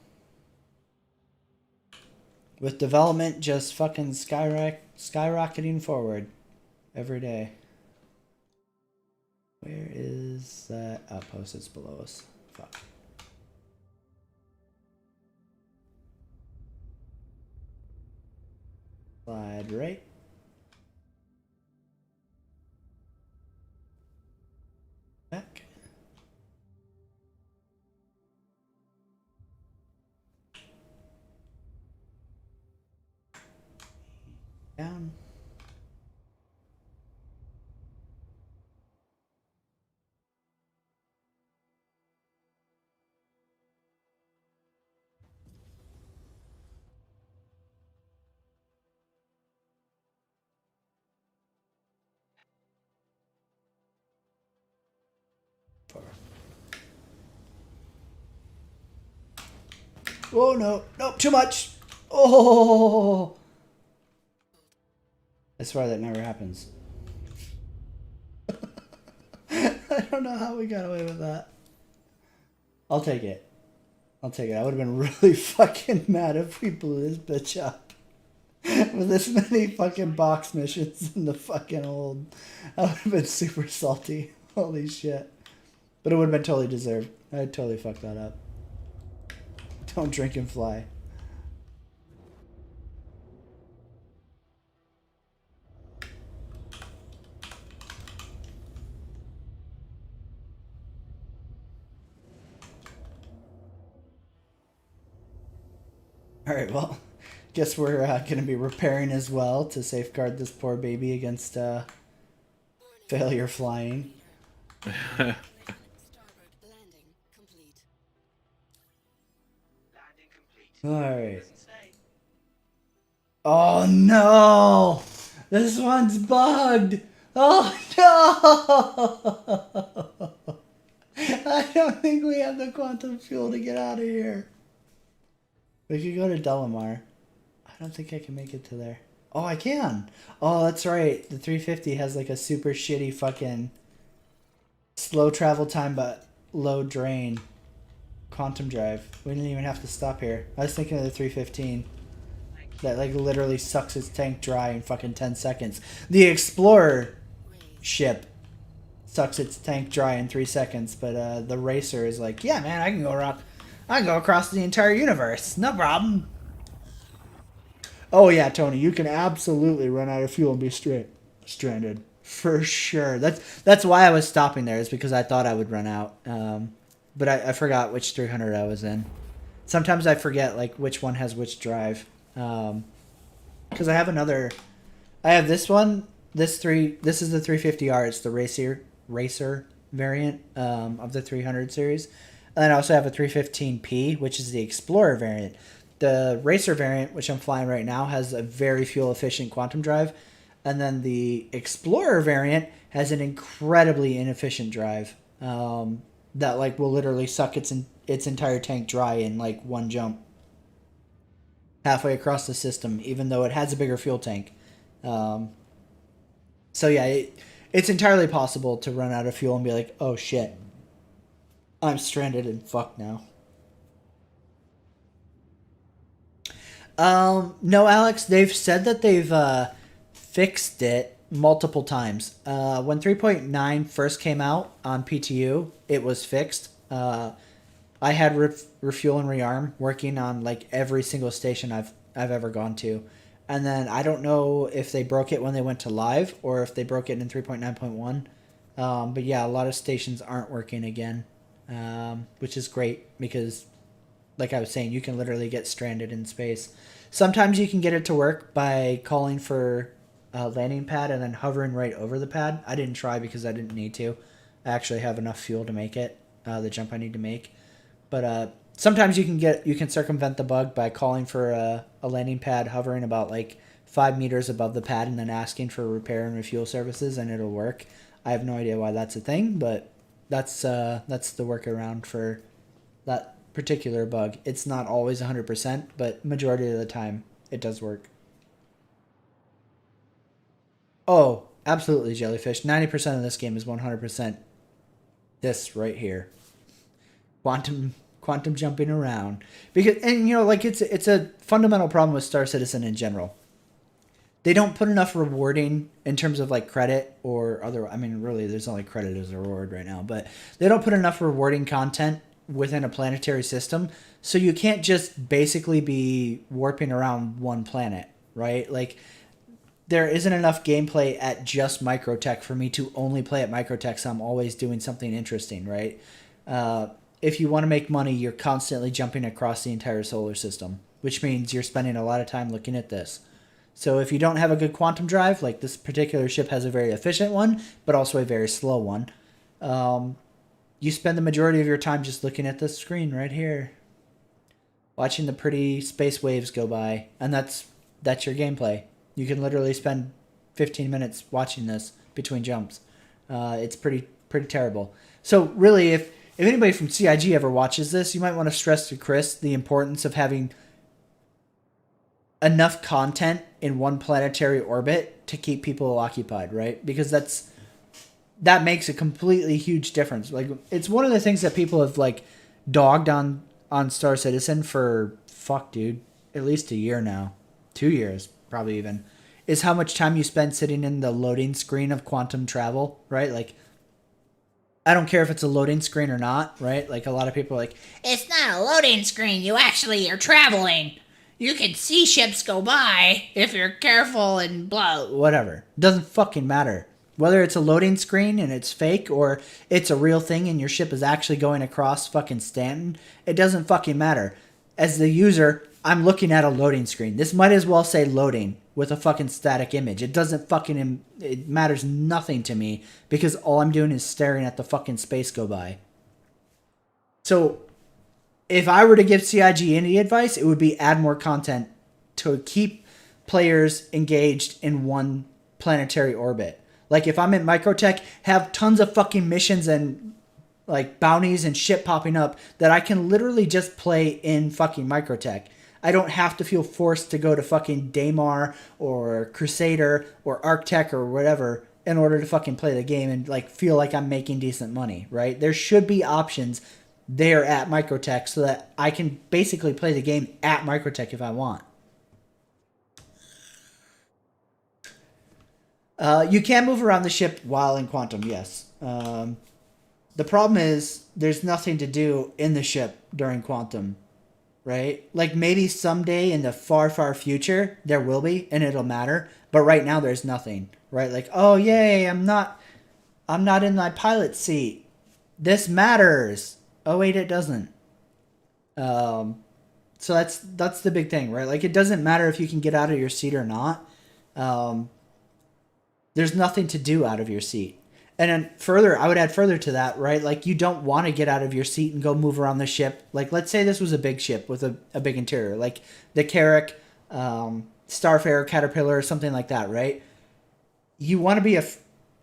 With development just fucking skyrocketing forward every day. Where is that outpost? It's below us. Fuck. Slide right. Back. Down. Oh, no. Nope, too much. Oh. I swear that never happens. I don't know how we got away with that. I'll take it. I would have been really fucking mad if we blew this bitch up. With this many fucking box missions in the fucking old. I would have been super salty. Holy shit. But it would have been totally deserved. I totally fucked that up. Don't drink and fly. Alright, well, guess we're going to be repairing as well to safeguard this poor baby against failure flying. Alright. Oh no! This one's bugged! Oh no! I don't think we have the quantum fuel to get out of here. We could go to Delamar. I don't think I can make it to there. Oh, I can! Oh, that's right. The 350 has like a super shitty fucking slow travel time but low drain quantum drive. We didn't even have to stop here. I was thinking of the 315. That like literally sucks its tank dry in fucking 10 seconds. The Explorer ship sucks its tank dry in 3 seconds, but the Racer is like, yeah man, I can go across the entire universe. No problem. Oh yeah, Tony, you can absolutely run out of fuel and be stranded. For sure. That's why I was stopping there, is because I thought I would run out. But I forgot which 300 I was in. Sometimes I forget like which one has which drive. Because I have this one. This is the 350R. It's the racer variant of the 300 series. And then I also have a 315P, which is the Explorer variant. The Racer variant, which I'm flying right now, has a very fuel efficient quantum drive. And then the Explorer variant has an incredibly inefficient drive that like will literally suck its entire tank dry in like one jump halfway across the system, even though it has a bigger fuel tank. So yeah, it's entirely possible to run out of fuel and be like, oh shit, I'm stranded and fucked now. No, Alex, they've said that they've fixed it multiple times. When 3.9 first came out on PTU, it was fixed. I had refuel and rearm working on like every single station I've ever gone to. And then I don't know if they broke it when they went to live or if they broke it in 3.9.1. But yeah, a lot of stations aren't working again, which is great because, like I was saying, you can literally get stranded in space. Sometimes you can get it to work by calling for a landing pad and then hovering right over the pad. I didn't try because I didn't need to. I actually have enough fuel to make it, the jump I need to make. But sometimes you can circumvent the bug by calling for a landing pad, hovering about like 5 meters above the pad, and then asking for repair and refuel services, and it'll work. I have no idea why that's a thing, but that's the workaround for that particular bug. It's not always 100%, but majority of the time it does work. Oh, absolutely, Jellyfish. 90% of this game is 100% this right here. Quantum jumping around. Because, and you know, like it's a fundamental problem with Star Citizen in general. They don't put enough rewarding in terms of like credit or other, I mean really there's only credit as a reward right now, but they don't put enough rewarding content within a planetary system, so you can't just basically be warping around one planet, right? Like there isn't enough gameplay at just Microtech for me to only play at Microtech, so I'm always doing something interesting, right? If you want to make money, you're constantly jumping across the entire solar system, which means you're spending a lot of time looking at this. So if you don't have a good quantum drive, like this particular ship has a very efficient one, but also a very slow one, you spend the majority of your time just looking at this screen right here, watching the pretty space waves go by, and that's your gameplay. You can literally spend 15 minutes watching this between jumps. It's pretty terrible. So really, if anybody from CIG ever watches this, you might want to stress to Chris the importance of having enough content in one planetary orbit to keep people occupied, right? Because that makes a completely huge difference. Like, it's one of the things that people have like dogged on Star Citizen for at least a year now, 2 years probably even, is how much time you spend sitting in the loading screen of quantum travel, right? Like, I don't care if it's a loading screen or not, right? Like, a lot of people are like, It's not a loading screen, you actually are traveling. You can see ships go by if you're careful and blah. whatever. Doesn't fucking matter. Whether it's a loading screen and it's fake or it's a real thing and your ship is actually going across fucking Stanton, it doesn't fucking matter. As the user, I'm looking at a loading screen. This might as well say loading with a fucking static image. It doesn't fucking, it matters nothing to me because all I'm doing is staring at the fucking space go by. So if I were to give CIG any advice, it would be add more content to keep players engaged in one planetary orbit. Like, if I'm in Microtech, have tons of fucking missions and like bounties and shit popping up that I can literally just play in fucking Microtech. I don't have to feel forced to go to fucking Daymar or Crusader or Arctech or whatever in order to fucking play the game and like feel like I'm making decent money, right? There should be options there at Microtech so that I can basically play the game at Microtech if I want. You can move around the ship while in Quantum, yes. The problem is there's nothing to do in the ship during Quantum, right? Like, maybe someday in the far, far future there will be, and it'll matter. But right now there's nothing, right? Like, oh yay, I'm not in my pilot seat. This matters. Oh wait, it doesn't. So that's the big thing, right? Like, it doesn't matter if you can get out of your seat or not. There's nothing to do out of your seat. And then further, I would add further to that, right? Like, you don't want to get out of your seat and go move around the ship. Like, let's say this was a big ship with a big interior, like the Carrick, Starfarer, Caterpillar, or something like that, right? You want to be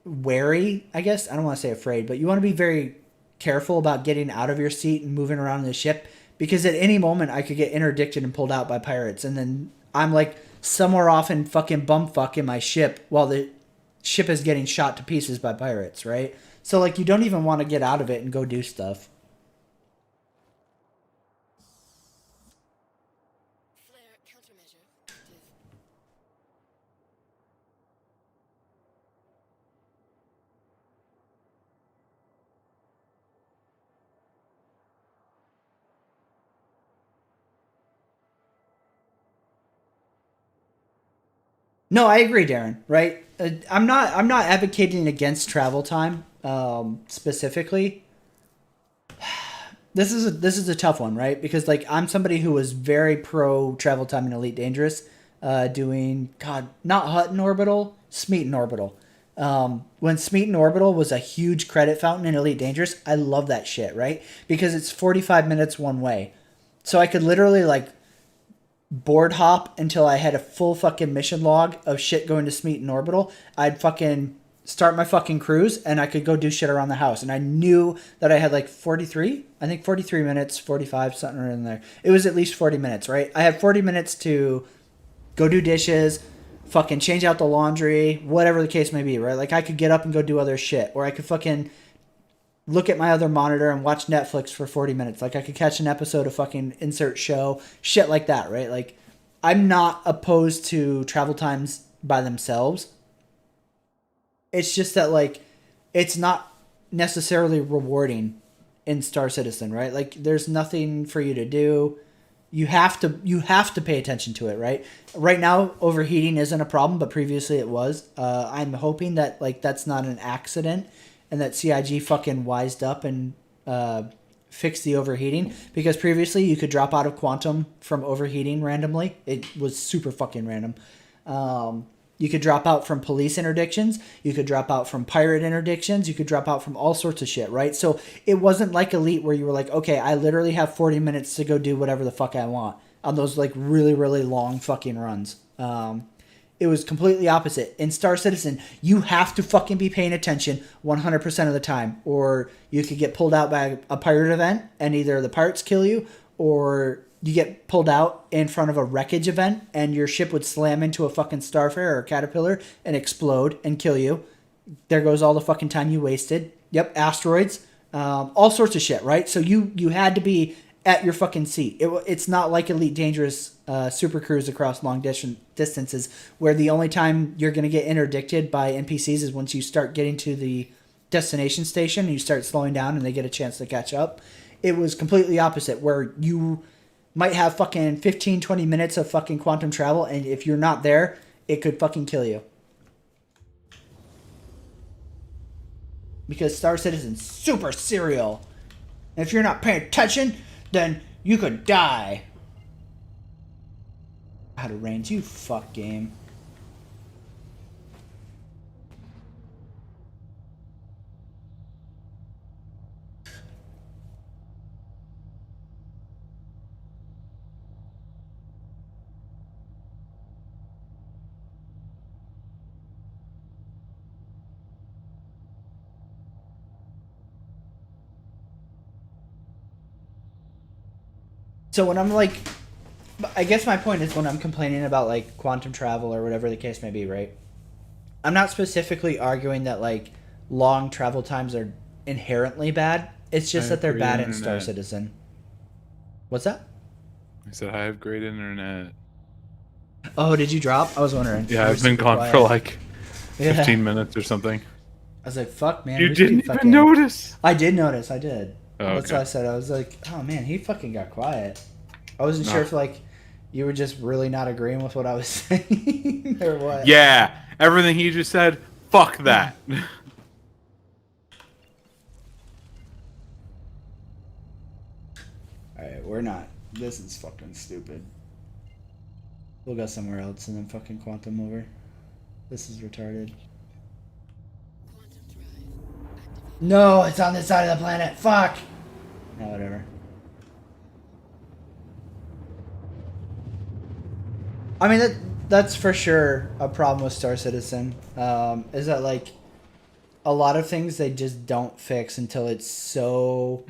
wary, I guess. I don't want to say afraid, but you want to be very careful about getting out of your seat and moving around the ship, because at any moment I could get interdicted and pulled out by pirates, and then I'm like somewhere off in fucking bumfuck in my ship while the ship is getting shot to pieces by pirates, right? So like, you don't even want to get out of it and go do stuff. No, I agree, Darren. Right? I'm not advocating against travel time specifically. This is a tough one, right? Because like, I'm somebody who was very pro travel time in Elite Dangerous, doing not Hutton Orbital, Smeaton Orbital. When Smeaton Orbital was a huge credit fountain in Elite Dangerous, I love that shit, right? Because it's 45 minutes one way, so I could literally like board hop until I had a full fucking mission log of shit going to Smeaton Orbital. I'd fucking start my fucking cruise and I could go do shit around the house. And I knew that I had like 43 minutes, 45, something in there. It was at least 40 minutes, right? I had 40 minutes to go do dishes, fucking change out the laundry, whatever the case may be, right? Like, I could get up and go do other shit, or I could fucking look at my other monitor and watch Netflix for 40 minutes. Like, I could catch an episode of fucking insert show, shit like that, right? Like, I'm not opposed to travel times by themselves. It's just that, like, it's not necessarily rewarding in Star Citizen, right? Like, there's nothing for you to do. You have to pay attention to it, right? Right now, overheating isn't a problem, but previously it was. I'm hoping that, like, that's not an accident, and that CIG fucking wised up and fixed the overheating, because previously you could drop out of Quantum from overheating randomly. It was super fucking random. You could drop out from police interdictions. You could drop out from pirate interdictions. You could drop out from all sorts of shit, right? So it wasn't like Elite where you were like, okay, I literally have 40 minutes to go do whatever the fuck I want on those like really, really long fucking runs. It was completely opposite. In Star Citizen, you have to fucking be paying attention 100% of the time, or you could get pulled out by a pirate event and either the pirates kill you, or you get pulled out in front of a wreckage event and your ship would slam into a fucking starfare or a caterpillar and explode and kill you. There goes all the fucking time you wasted. Yep, asteroids, all sorts of shit, right? So you had to be at your fucking seat. It's not like Elite Dangerous Super Cruise across long distances, where the only time you're going to get interdicted by NPCs is once you start getting to the destination station and you start slowing down and they get a chance to catch up. It was completely opposite, where you might have fucking 15, 20 minutes of fucking quantum travel, and if you're not there, it could fucking kill you. Because Star Citizen's super serial. And if you're not paying attention, then you could die. Out of range, you fuck game. So when I'm like, I guess my point is when I'm complaining about like quantum travel or whatever the case may be, right? I'm not specifically arguing that like long travel times are inherently bad. It's just that they're bad in Star Citizen. What's that? I said I have great internet. Oh, did you drop? I was wondering. Yeah, I've been gone for like 15 minutes or something. I was like, fuck, man. You didn't even notice. I did notice. I did. Oh, that's what I said. I was like, oh man, he fucking got quiet. I wasn't sure if like you were just really not agreeing with what I was saying or what. Yeah, everything he just said, fuck that. Alright, we're not. This is fucking stupid. We'll go somewhere else and then fucking quantum over. This is retarded. No, it's on this side of the planet. Fuck! No, whatever. I mean, that's for sure a problem with Star Citizen. Is that, like, a lot of things they just don't fix until it's so,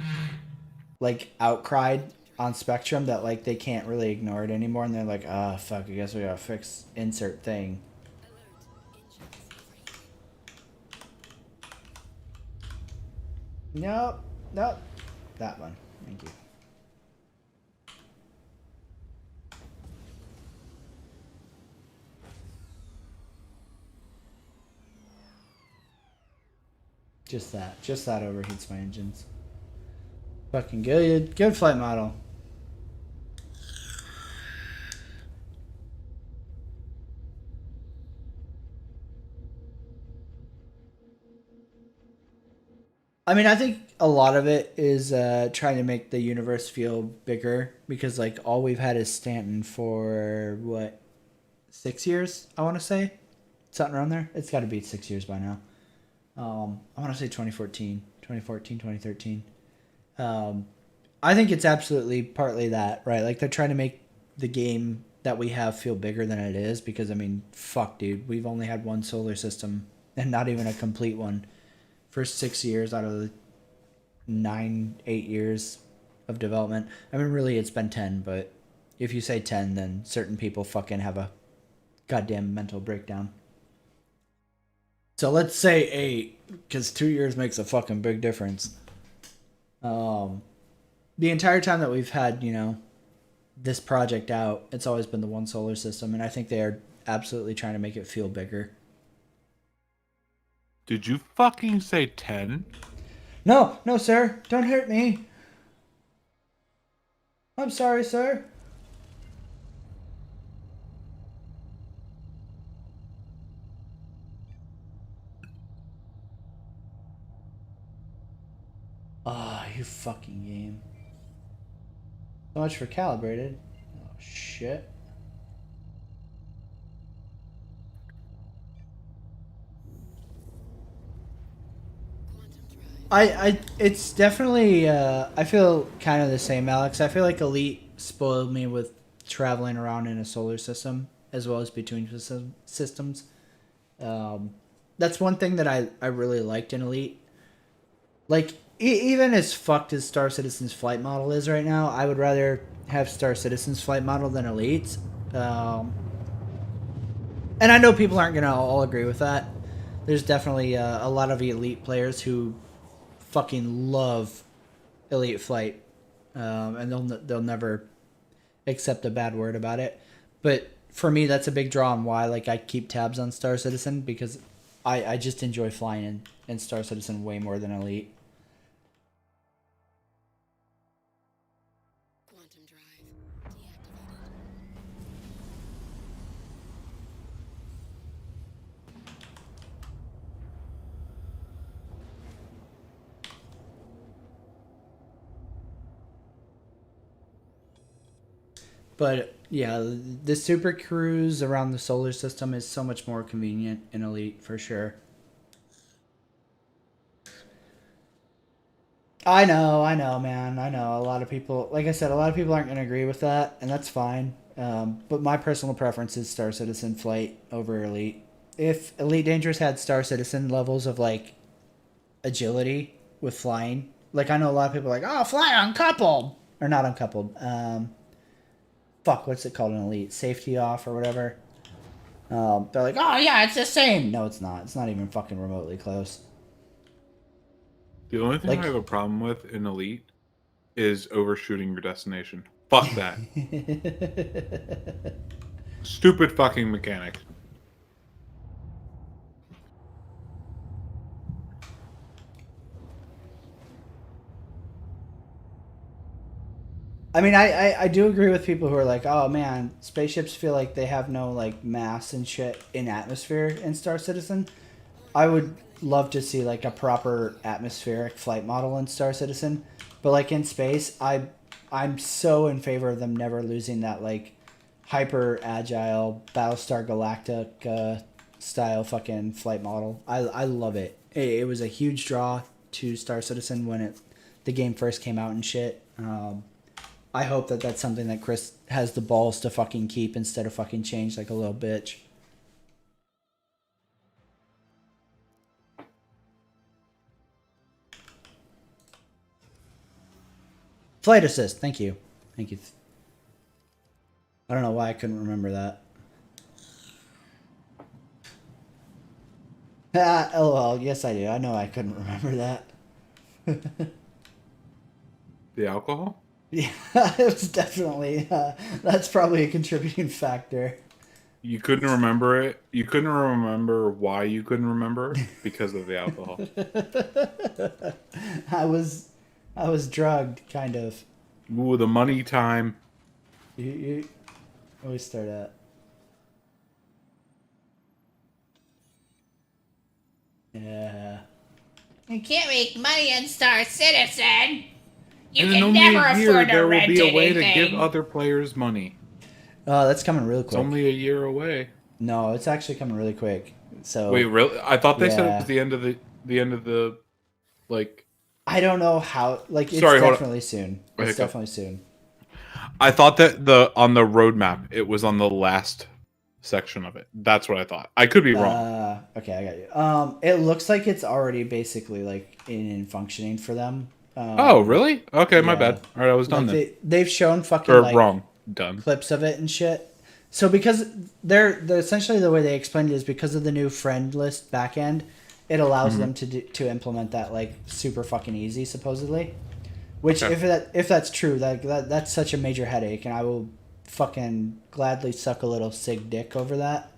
like, outcried on Spectrum that, like, they can't really ignore it anymore. And they're like, ah, oh, fuck, I guess we gotta fix insert thing. Nope. Nope. That one. Thank you. Just that. Just that overheats my engines. Fucking good. Good flight model. I mean, I think a lot of it is trying to make the universe feel bigger because, like, all we've had is Stanton for, what, 6 years, I want to say? Something around there? It's got to be 6 years by now. I want to say 2014, 2013. I think it's absolutely partly that, right? Like, they're trying to make the game that we have feel bigger than it is because, I mean, fuck, dude. We've only had one solar system and not even a complete one for 6 years out of the 8 years of development. I mean, really, it's been 10, but if you say 10, then certain people fucking have a goddamn mental breakdown. So let's say 8, because 2 years makes a fucking big difference. The entire time that we've had, you know, this project out, it's always been the one solar system, and I think they are absolutely trying to make it feel bigger. Did you fucking say 10? No, sir. Don't hurt me. I'm sorry, sir. Ah, you fucking game. So much for calibrated. Oh, shit. It's definitely, I feel kind of the same, Alex. I feel like Elite spoiled me with traveling around in a solar system as well as between systems. That's one thing that I really liked in Elite. Like, even as fucked as Star Citizen's flight model is right now, I would rather have Star Citizen's flight model than Elite's. And I know people aren't going to all agree with that. There's definitely a lot of Elite players who fucking love Elite flight. And they'll never accept a bad word about it. But for me, that's a big draw on why like I keep tabs on Star Citizen, because I just enjoy flying in Star Citizen way more than Elite. Quantum drive deactivated. But yeah, the super cruise around the solar system is so much more convenient in Elite for sure. I know, man. I know a lot of people, like I said, a lot of people aren't going to agree with that, and that's fine. But my personal preference is Star Citizen flight over Elite. If Elite Dangerous had Star Citizen levels of like agility with flying, like I know a lot of people are like, oh, fly uncoupled, or not uncoupled. Fuck, what's it called in Elite? Safety off or whatever. They're like, oh yeah, it's the same. No, it's not. It's not even fucking remotely close. The only thing I have a problem with in Elite is overshooting your destination. Fuck that. Stupid fucking mechanic. I mean, I do agree with people who are like, oh man, spaceships feel like they have no like mass and shit in atmosphere in Star Citizen. I would love to see like a proper atmospheric flight model in Star Citizen, but like in space, I'm so in favor of them never losing that like hyper agile Battlestar Galactica style fucking flight model. I love it. It was a huge draw to Star Citizen when the game first came out and shit. I hope that that's something that Chris has the balls to fucking keep instead of fucking change like a little bitch. Flight assist, thank you. Thank you. I don't know why I couldn't remember that. Ah, LOL, yes I do. I know I couldn't remember that. The alcohol? Yeah, it was definitely, that's probably a contributing factor. You couldn't remember it? You couldn't remember why you couldn't remember? Because of the alcohol. I was drugged, kind of. Ooh, the money time. You always start at. Yeah. You can't make money in Star Citizen. You And in can only never a year, afford to there will rent be a way anything. to give other players money. That's coming really It's quick. only a year away. No, it's actually coming really quick. So Wait, really? I thought they said it Yeah. was the end of the like. I don't know how. Like, it's Sorry, hold on. definitely soon. Wait, It's go. definitely soon. I thought that on the roadmap it was on the last section of it. That's what I thought. I could be wrong. Okay, I got you. It looks like it's already basically like in and functioning for them. Oh, really? Okay, my yeah. bad. All right, I was done Like then. they've shown fucking Or like wrong. Done. clips of it and shit. So because they're essentially the way they explained it is because of the new friend list backend, it allows them to implement that like super fucking easy supposedly. Which Okay. if that's true, that's such a major headache, and I will fucking gladly suck a little sig dick over that.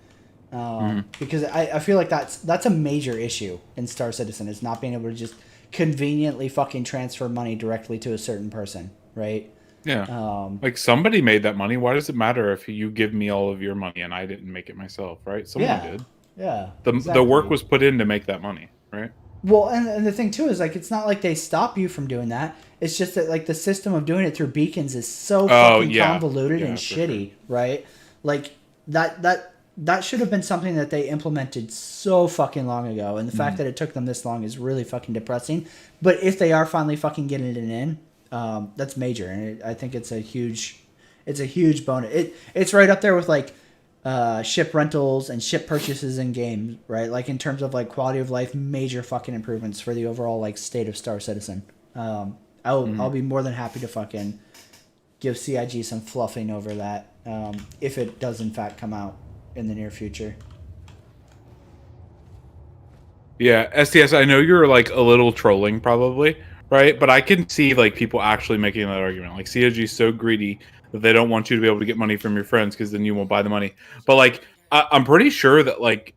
Because I feel like that's a major issue in Star Citizen, is not being able to just conveniently fucking transfer money directly to a certain person, right? Yeah. Like somebody made that money. Why does it matter if you give me all of your money and I didn't make it myself, right? Someone did. Yeah. The work was put in to make that money, right? Well, and the thing too is like it's not like they stop you from doing that. It's just that like the system of doing it through beacons is so fucking convoluted and shitty, right? Like that should have been something that they implemented so fucking long ago, and the fact that it took them this long is really fucking depressing. But if they are finally fucking getting it in, that's major, and I think it's a huge bonus. It's right up there with like ship rentals and ship purchases in game, right? Like in terms of like quality of life, major fucking improvements for the overall like state of Star Citizen. I'll be more than happy to fucking give CIG some fluffing over that if it does in fact come out in the near future. Yeah, STS, I know you're like a little trolling probably, right? But I can see like people actually making that argument. Like COG is so greedy that they don't want you to be able to get money from your friends because then you won't buy the money. But like, I'm pretty sure that like,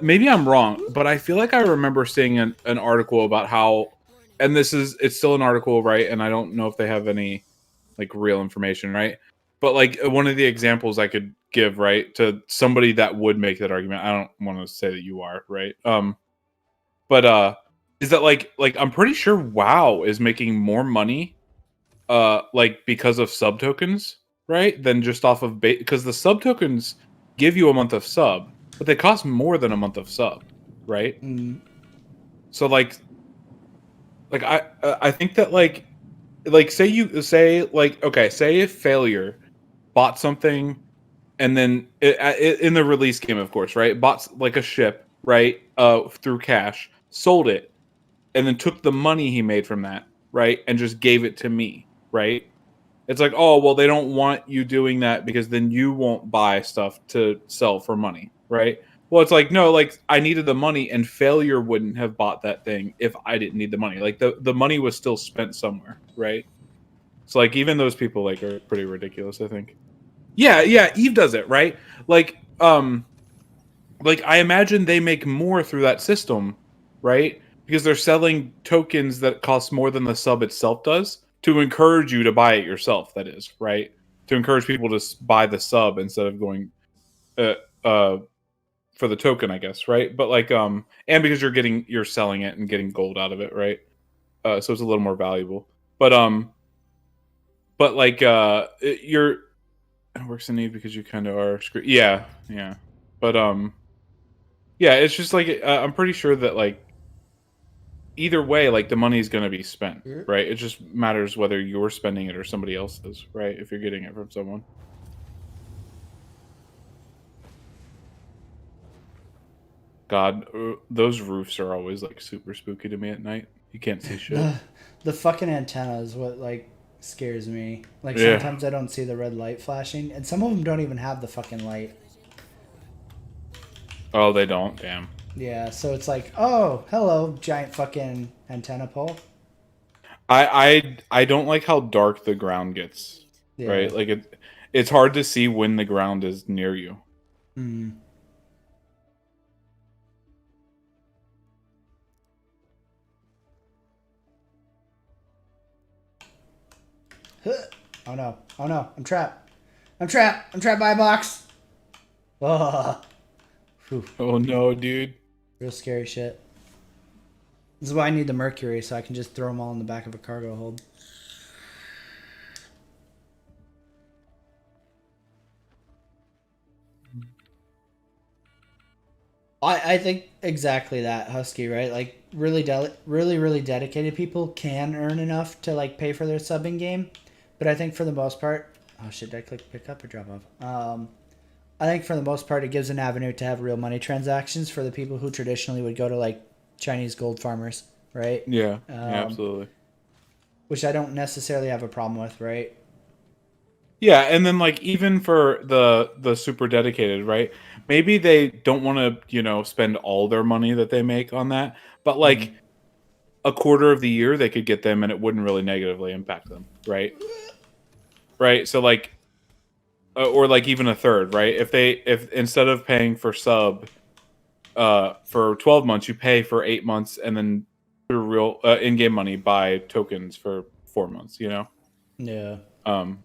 maybe I'm wrong, but I feel like I remember seeing an article about how, and it's still an article, right? And I don't know if they have any like real information, right? But like one of the examples I could give, right, to somebody that would make that argument. I don't want to say that you are, right? But is that like I'm pretty sure WoW is making more money like because of sub tokens, right? Than just off of because the sub tokens give you a month of sub, but they cost more than a month of sub, right? So like I think that like say like okay, say if Failure bought something and then in the release game, of course, right? Bought like a ship, right? Through cash, sold it, and then took the money he made from that, right? And just gave it to me, right? It's like, oh, well, they don't want you doing that because then you won't buy stuff to sell for money, right? Well, it's like, no, like I needed the money and Failure wouldn't have bought that thing if I didn't need the money. Like the money was still spent somewhere, right? So like even those people like are pretty ridiculous, I think. Yeah, yeah, Eve does it, right? Like I imagine they make more through that system, right? Because they're selling tokens that cost more than the sub itself does to encourage you to buy it yourself. That is right to encourage people to buy the sub instead of going uh, uh, for the token, I guess, right? But like and because you're selling it and getting gold out of it, right? So it's a little more valuable. But like you're it works in need because you kind of are yeah, yeah. But yeah, it's just like I'm pretty sure that like either way, like the money is going to be spent, right? It just matters whether you're spending it or somebody else is, right? If you're getting it from someone. God, those roofs are always like super spooky to me at night. You can't see shit. The fucking antenna is what like scares me. Like Yeah. sometimes I don't see the red light flashing, and some of them don't even have the fucking light. Oh, they don't. Damn. Yeah, so it's like, oh, hello, giant fucking antenna pole. I don't like how dark the ground gets. Yeah. Right? Like it's hard to see when the ground is near you. Hmm. Oh no! Oh no! I'm trapped! I'm trapped! I'm trapped by a box! Oh, Oh no, dude. real scary shit. This is why I need the mercury, so I can just throw them all in the back of a cargo hold. I think exactly that, Husky, right? Like really really dedicated people can earn enough to like pay for their subbing game, but I think for the most part, oh shit, did I click pick up or drop off? I think for the most part it gives an avenue to have real money transactions for the people who traditionally would go to like Chinese gold farmers, right? Yeah, yeah, absolutely. Which I don't necessarily have a problem with, right? Yeah, and then like even for the super dedicated, right? Maybe they don't want to, spend all their money that they make on that, but like a quarter of the year they could get them and it wouldn't really negatively impact them, right? Right? So like or like even a third, right? If instead of paying for sub for 12 months, you pay for 8 months and then through real in-game money buy tokens for 4 months, Yeah.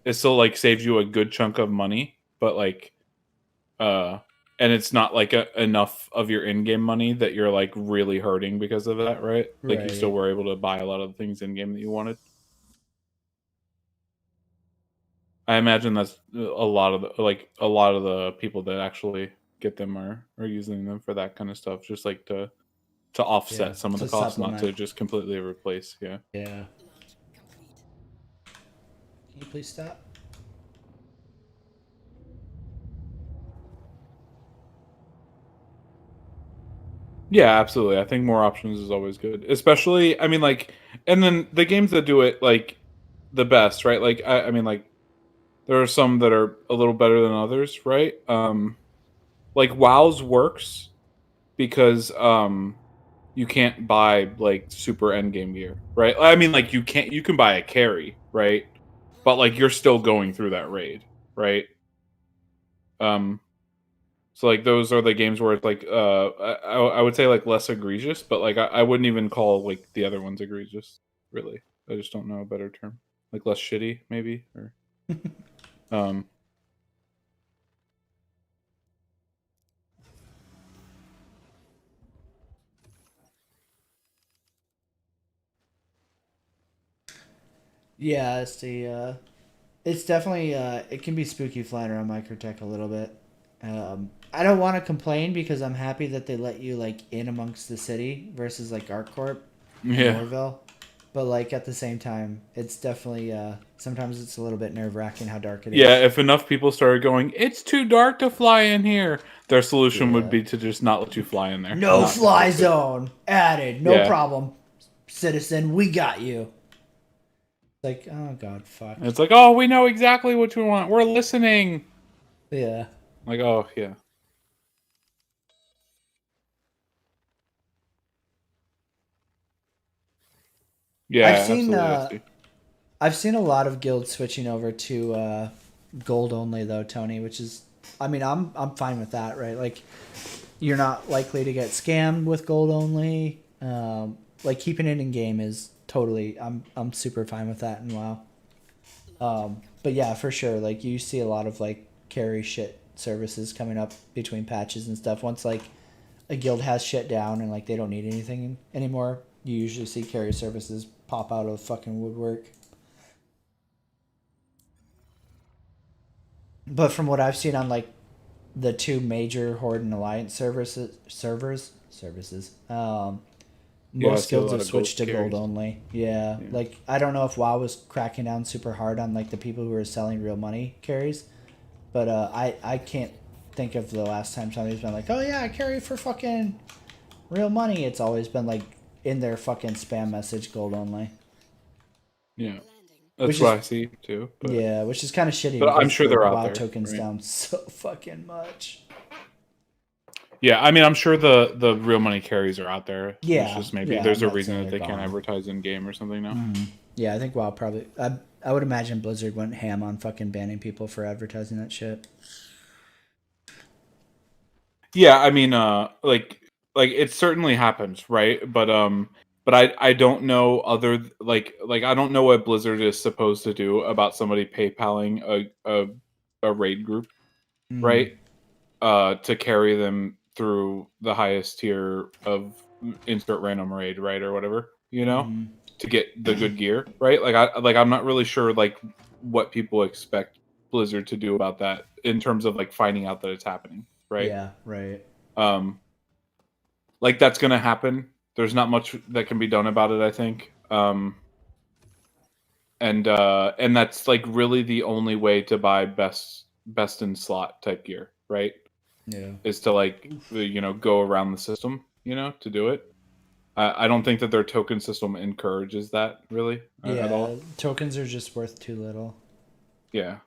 It still like saves you a good chunk of money, but like and it's not like enough of your in-game money that you're like really hurting because of that, right? Like you still were able to buy a lot of the things in-game that you wanted. I imagine that's a lot of the people that actually get them are using them for that kind of stuff, just like to offset some of the costs, not to just completely replace. Yeah. Yeah. Can you please stop? Yeah, absolutely. I think more options is always good. Especially, I mean, like, and then the games that do it like the best, right? Like, I mean, like, there are some that are a little better than others, right? Like WoW's works because you can't buy like super end game gear, right? I mean, like you can buy a carry, right? But like you're still going through that raid, right? Um, so like those are the games where it's like I would say like less egregious, but like I wouldn't even call like the other ones egregious, really. I just don't know a better term. Like less shitty, maybe, or um. Yeah, it's definitely it can be spooky flying around Microtech a little bit. I don't want to complain because I'm happy that they let you like in amongst the city versus like ArcCorp and Yeah. Orville. But like at the same time, it's definitely sometimes it's a little bit nerve wracking how dark it is. Yeah, if enough people started going, it's too dark to fly in here, their solution would Yeah. be to just not let you fly in there. No Not fly equip it. zone added. No Yeah. problem, citizen. We got you. Like, oh god, fuck. And it's like, oh, we know exactly what you want. We're listening. Yeah. Like, oh, yeah. Yeah, absolutely. I've seen a lot of guilds switching over to gold only though, Tony, which is I mean, I'm fine with that, right? Like you're not likely to get scammed with gold only. Like keeping it in game is totally I'm super fine with that and WoW. But yeah, for sure, like you see a lot of like carry shit services coming up between patches and stuff. Once like a guild has shit down and like they don't need anything anymore, you usually see carry services pop out of fucking woodwork. But from what I've seen on like the two major Horde and Alliance services, Yeah, I most see a guilds lot have of gold switched to gold carries. only. Yeah, Yeah. like I don't know if WoW was cracking down super hard on like the people who are selling real money carries, but I can't think of the last time somebody's been like, oh yeah, I carry for fucking real money. It's always been like in their fucking spam message gold only, Yeah. which That's is what I see too. But yeah, which is kind of shitty but I'm because sure the they're out WoW there, tokens right? down so fucking much. Yeah, I mean, I'm sure the real money carries are out there. It's Yeah, just maybe yeah. I'm there's a not reason saying that they're they can't gone. advertise in game or something now. Yeah, I think WoW probably. I would imagine Blizzard went ham on fucking banning people for advertising that shit. Yeah, I mean, like it certainly happens, right? But I don't know like I don't know what Blizzard is supposed to do about somebody PayPaling a raid group, right? To carry them through the highest tier of insert random raid, right, or whatever, to get the good gear, right? I'm not really sure like what people expect Blizzard to do about that in terms of like finding out that it's happening, right? Yeah, right. Um, like that's gonna happen. There's not much that can be done about it, I think. And that's like really the only way to buy best in slot type gear, right? Yeah. Is to like go around the system, to do it. I don't think that their token system encourages that really at Yeah, all. tokens are just worth too little. Yeah,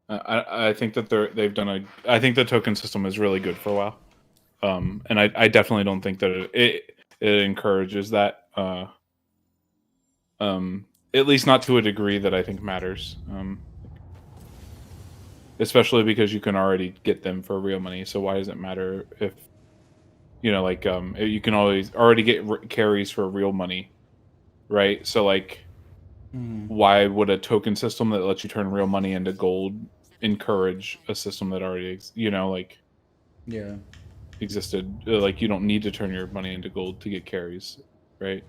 I think that they've done I think the token system is really good for a while. And I definitely don't think that it encourages that. At least not to a degree that I think matters. Especially because you can already get them for real money. So why does it matter if you can always already get carries for real money, right? So like, why would a token system that lets you turn real money into gold encourage a system that already Yeah. existed? Like you don't need to turn your money into gold to get carries, right?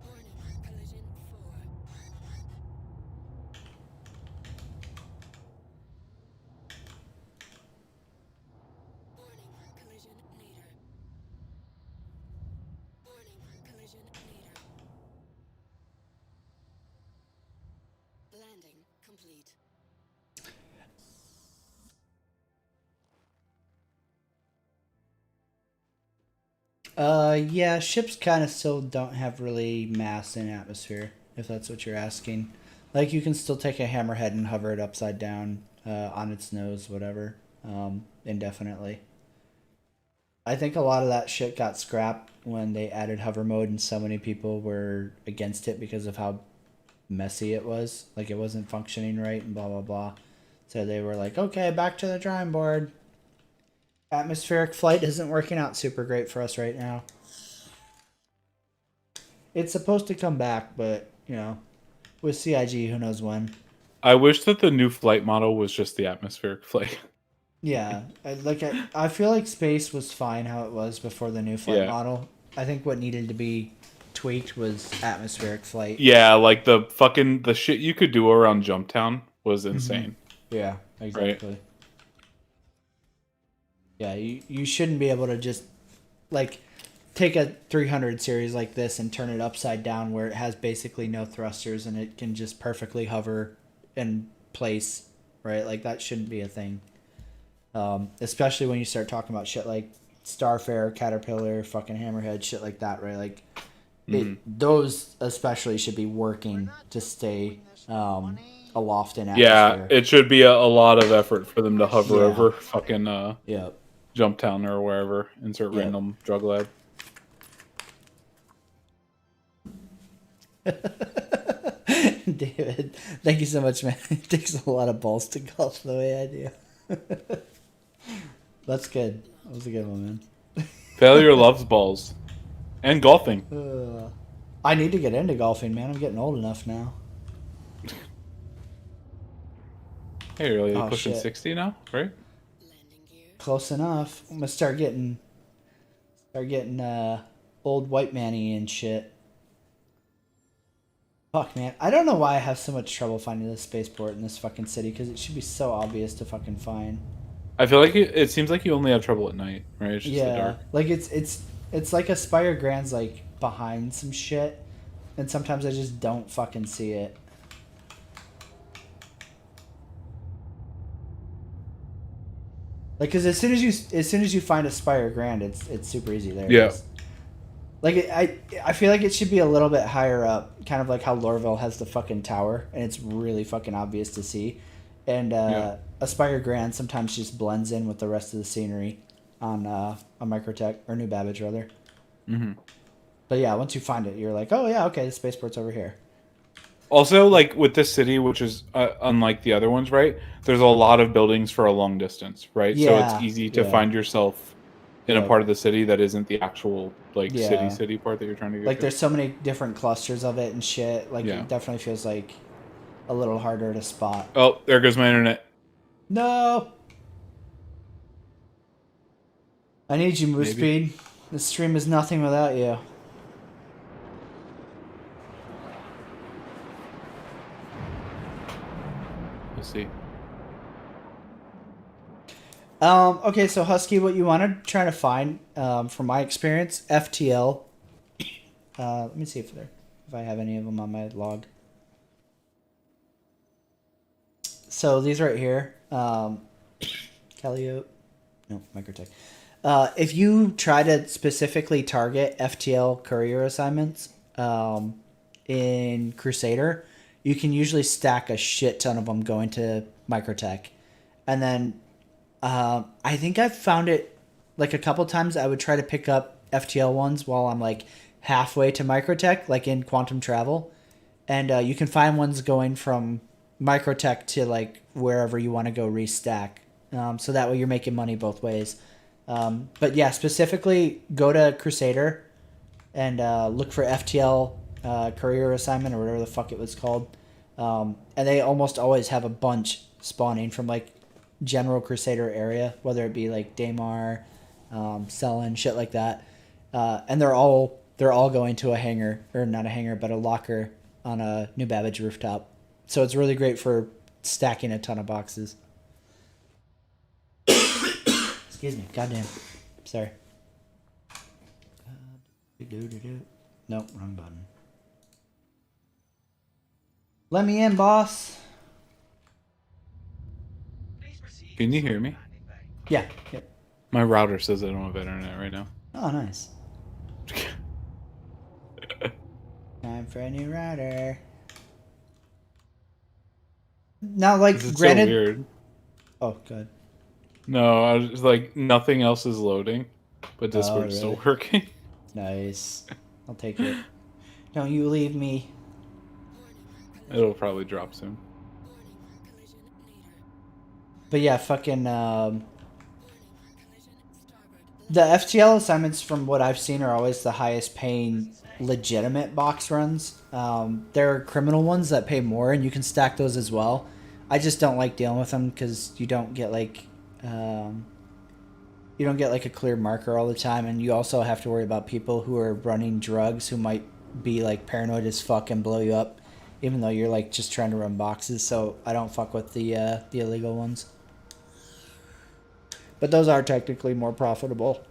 Warning, collision 4. Warning, collision leader. Warning, collision leader. complete. Yeah, ships kind of still don't have really mass in atmosphere, if that's what you're asking. Like, you can still take a hammerhead and hover it upside down on its nose, whatever, indefinitely. I think a lot of that shit got scrapped when they added hover mode, and so many people were against it because of how messy it was. Like, it wasn't functioning right and blah, blah, blah. So they were like, okay, back to the drawing board. Atmospheric flight isn't working out super great for us right now. It's supposed to come back, but, you know, with CIG, who knows when. I wish that the new flight model was just the atmospheric flight. Yeah, I feel like space was fine how it was before the new flight Yeah. model. I think what needed to be tweaked was atmospheric flight. Yeah, like the shit you could do around Jumptown was insane. Yeah, exactly. Yeah, you shouldn't be able to just, like, take a 300 series like this and turn it upside down where it has basically no thrusters and it can just perfectly hover in place, right? Like, that shouldn't be a thing. Especially when you start talking about shit like Starfare, Caterpillar, fucking Hammerhead, shit like that, right? Like, those especially should be working to stay aloft in atmosphere. Yeah, it should be a lot of effort for them to hover Yeah. over fucking Yep. Jumptown or wherever. Insert Yep. random drug lab. David, thank you so much, man. It takes a lot of balls to golf the way I do. That's good. That was a good one, man. Failure loves balls. And golfing. I need to get into golfing, man. I'm getting old enough now. Hey, you're really Oh, pushing shit. 60 now, right? Landing gear. Close enough. I'm gonna start getting old white manny and shit. Fuck, man. I don't know why I have so much trouble finding this spaceport in this fucking city, because it should be so obvious to fucking find. I feel like it seems like you only have trouble at night, right? It's just the Yeah, dark. like it's like Aspire Grand's like behind some shit, and sometimes I just don't fucking see it. Like, cause as soon as you find Aspire Grand, it's super easy there. Yeah. Like, I feel like it should be a little bit higher up, kind of like how Lorville has the fucking tower, and it's really fucking obvious to see. And Aspire Grand sometimes just blends in with the rest of the scenery on Microtech, or New Babbage rather. Mm-hmm. But yeah, once you find it, you're like, oh yeah, okay, the spaceport's over here. Also, like with this city, which is unlike the other ones, right? There's a lot of buildings for a long distance, right? So Yeah, it's easy to yeah. find yourself in Yeah. a part of the city that isn't the actual like Yeah. city part that you're trying to get Like, to. there's so many different clusters of it and shit. Like, Yeah. it definitely feels like a little harder to spot. Oh, there goes my internet. No! I need you, move Maybe. speed. This stream is nothing without you. Let's see. Okay, so Husky, what you want to try to find, from my experience, FTL. Let me see if I have any of them on my log. So these right here, Calliope, no, Microtech. If you try to specifically target FTL courier assignments, in Crusader, you can usually stack a shit ton of them going to Microtech, and then I think I've found it like a couple times. I would try to pick up FTL ones while I'm like halfway to Microtech, like in Quantum Travel, and you can find ones going from Microtech to like wherever you want to go restack. So that way you're making money both ways. But yeah, specifically go to Crusader and look for FTL courier assignment or whatever the fuck it was called. And they almost always have a bunch spawning from like general Crusader area, whether it be like Daymar, Selin, shit like that. And they're all going to a hangar, or not a hangar, but a locker on a New Babbage rooftop. So it's really great for stacking a ton of boxes. Excuse me. Goddamn. Sorry. Nope, wrong button. Let me in, boss. Can you hear me? Yeah. Yep. My router says I don't have internet right now. Oh, nice. Time for a new router. Now, like, This is granted. so weird. Oh, good. No, I was just like nothing else is loading, but Discord's really? still working. Nice. I'll take it. Don't you leave me. It'll probably drop soon. But yeah, fucking. The FTL assignments, from what I've seen, are always the highest paying legitimate box runs. There are criminal ones that pay more, and you can stack those as well. I just don't like dealing with them because you don't get like a clear marker all the time, and you also have to worry about people who are running drugs who might be like paranoid as fuck and blow you up, even though you're like just trying to run boxes. So I don't fuck with the illegal ones. But those are technically more profitable.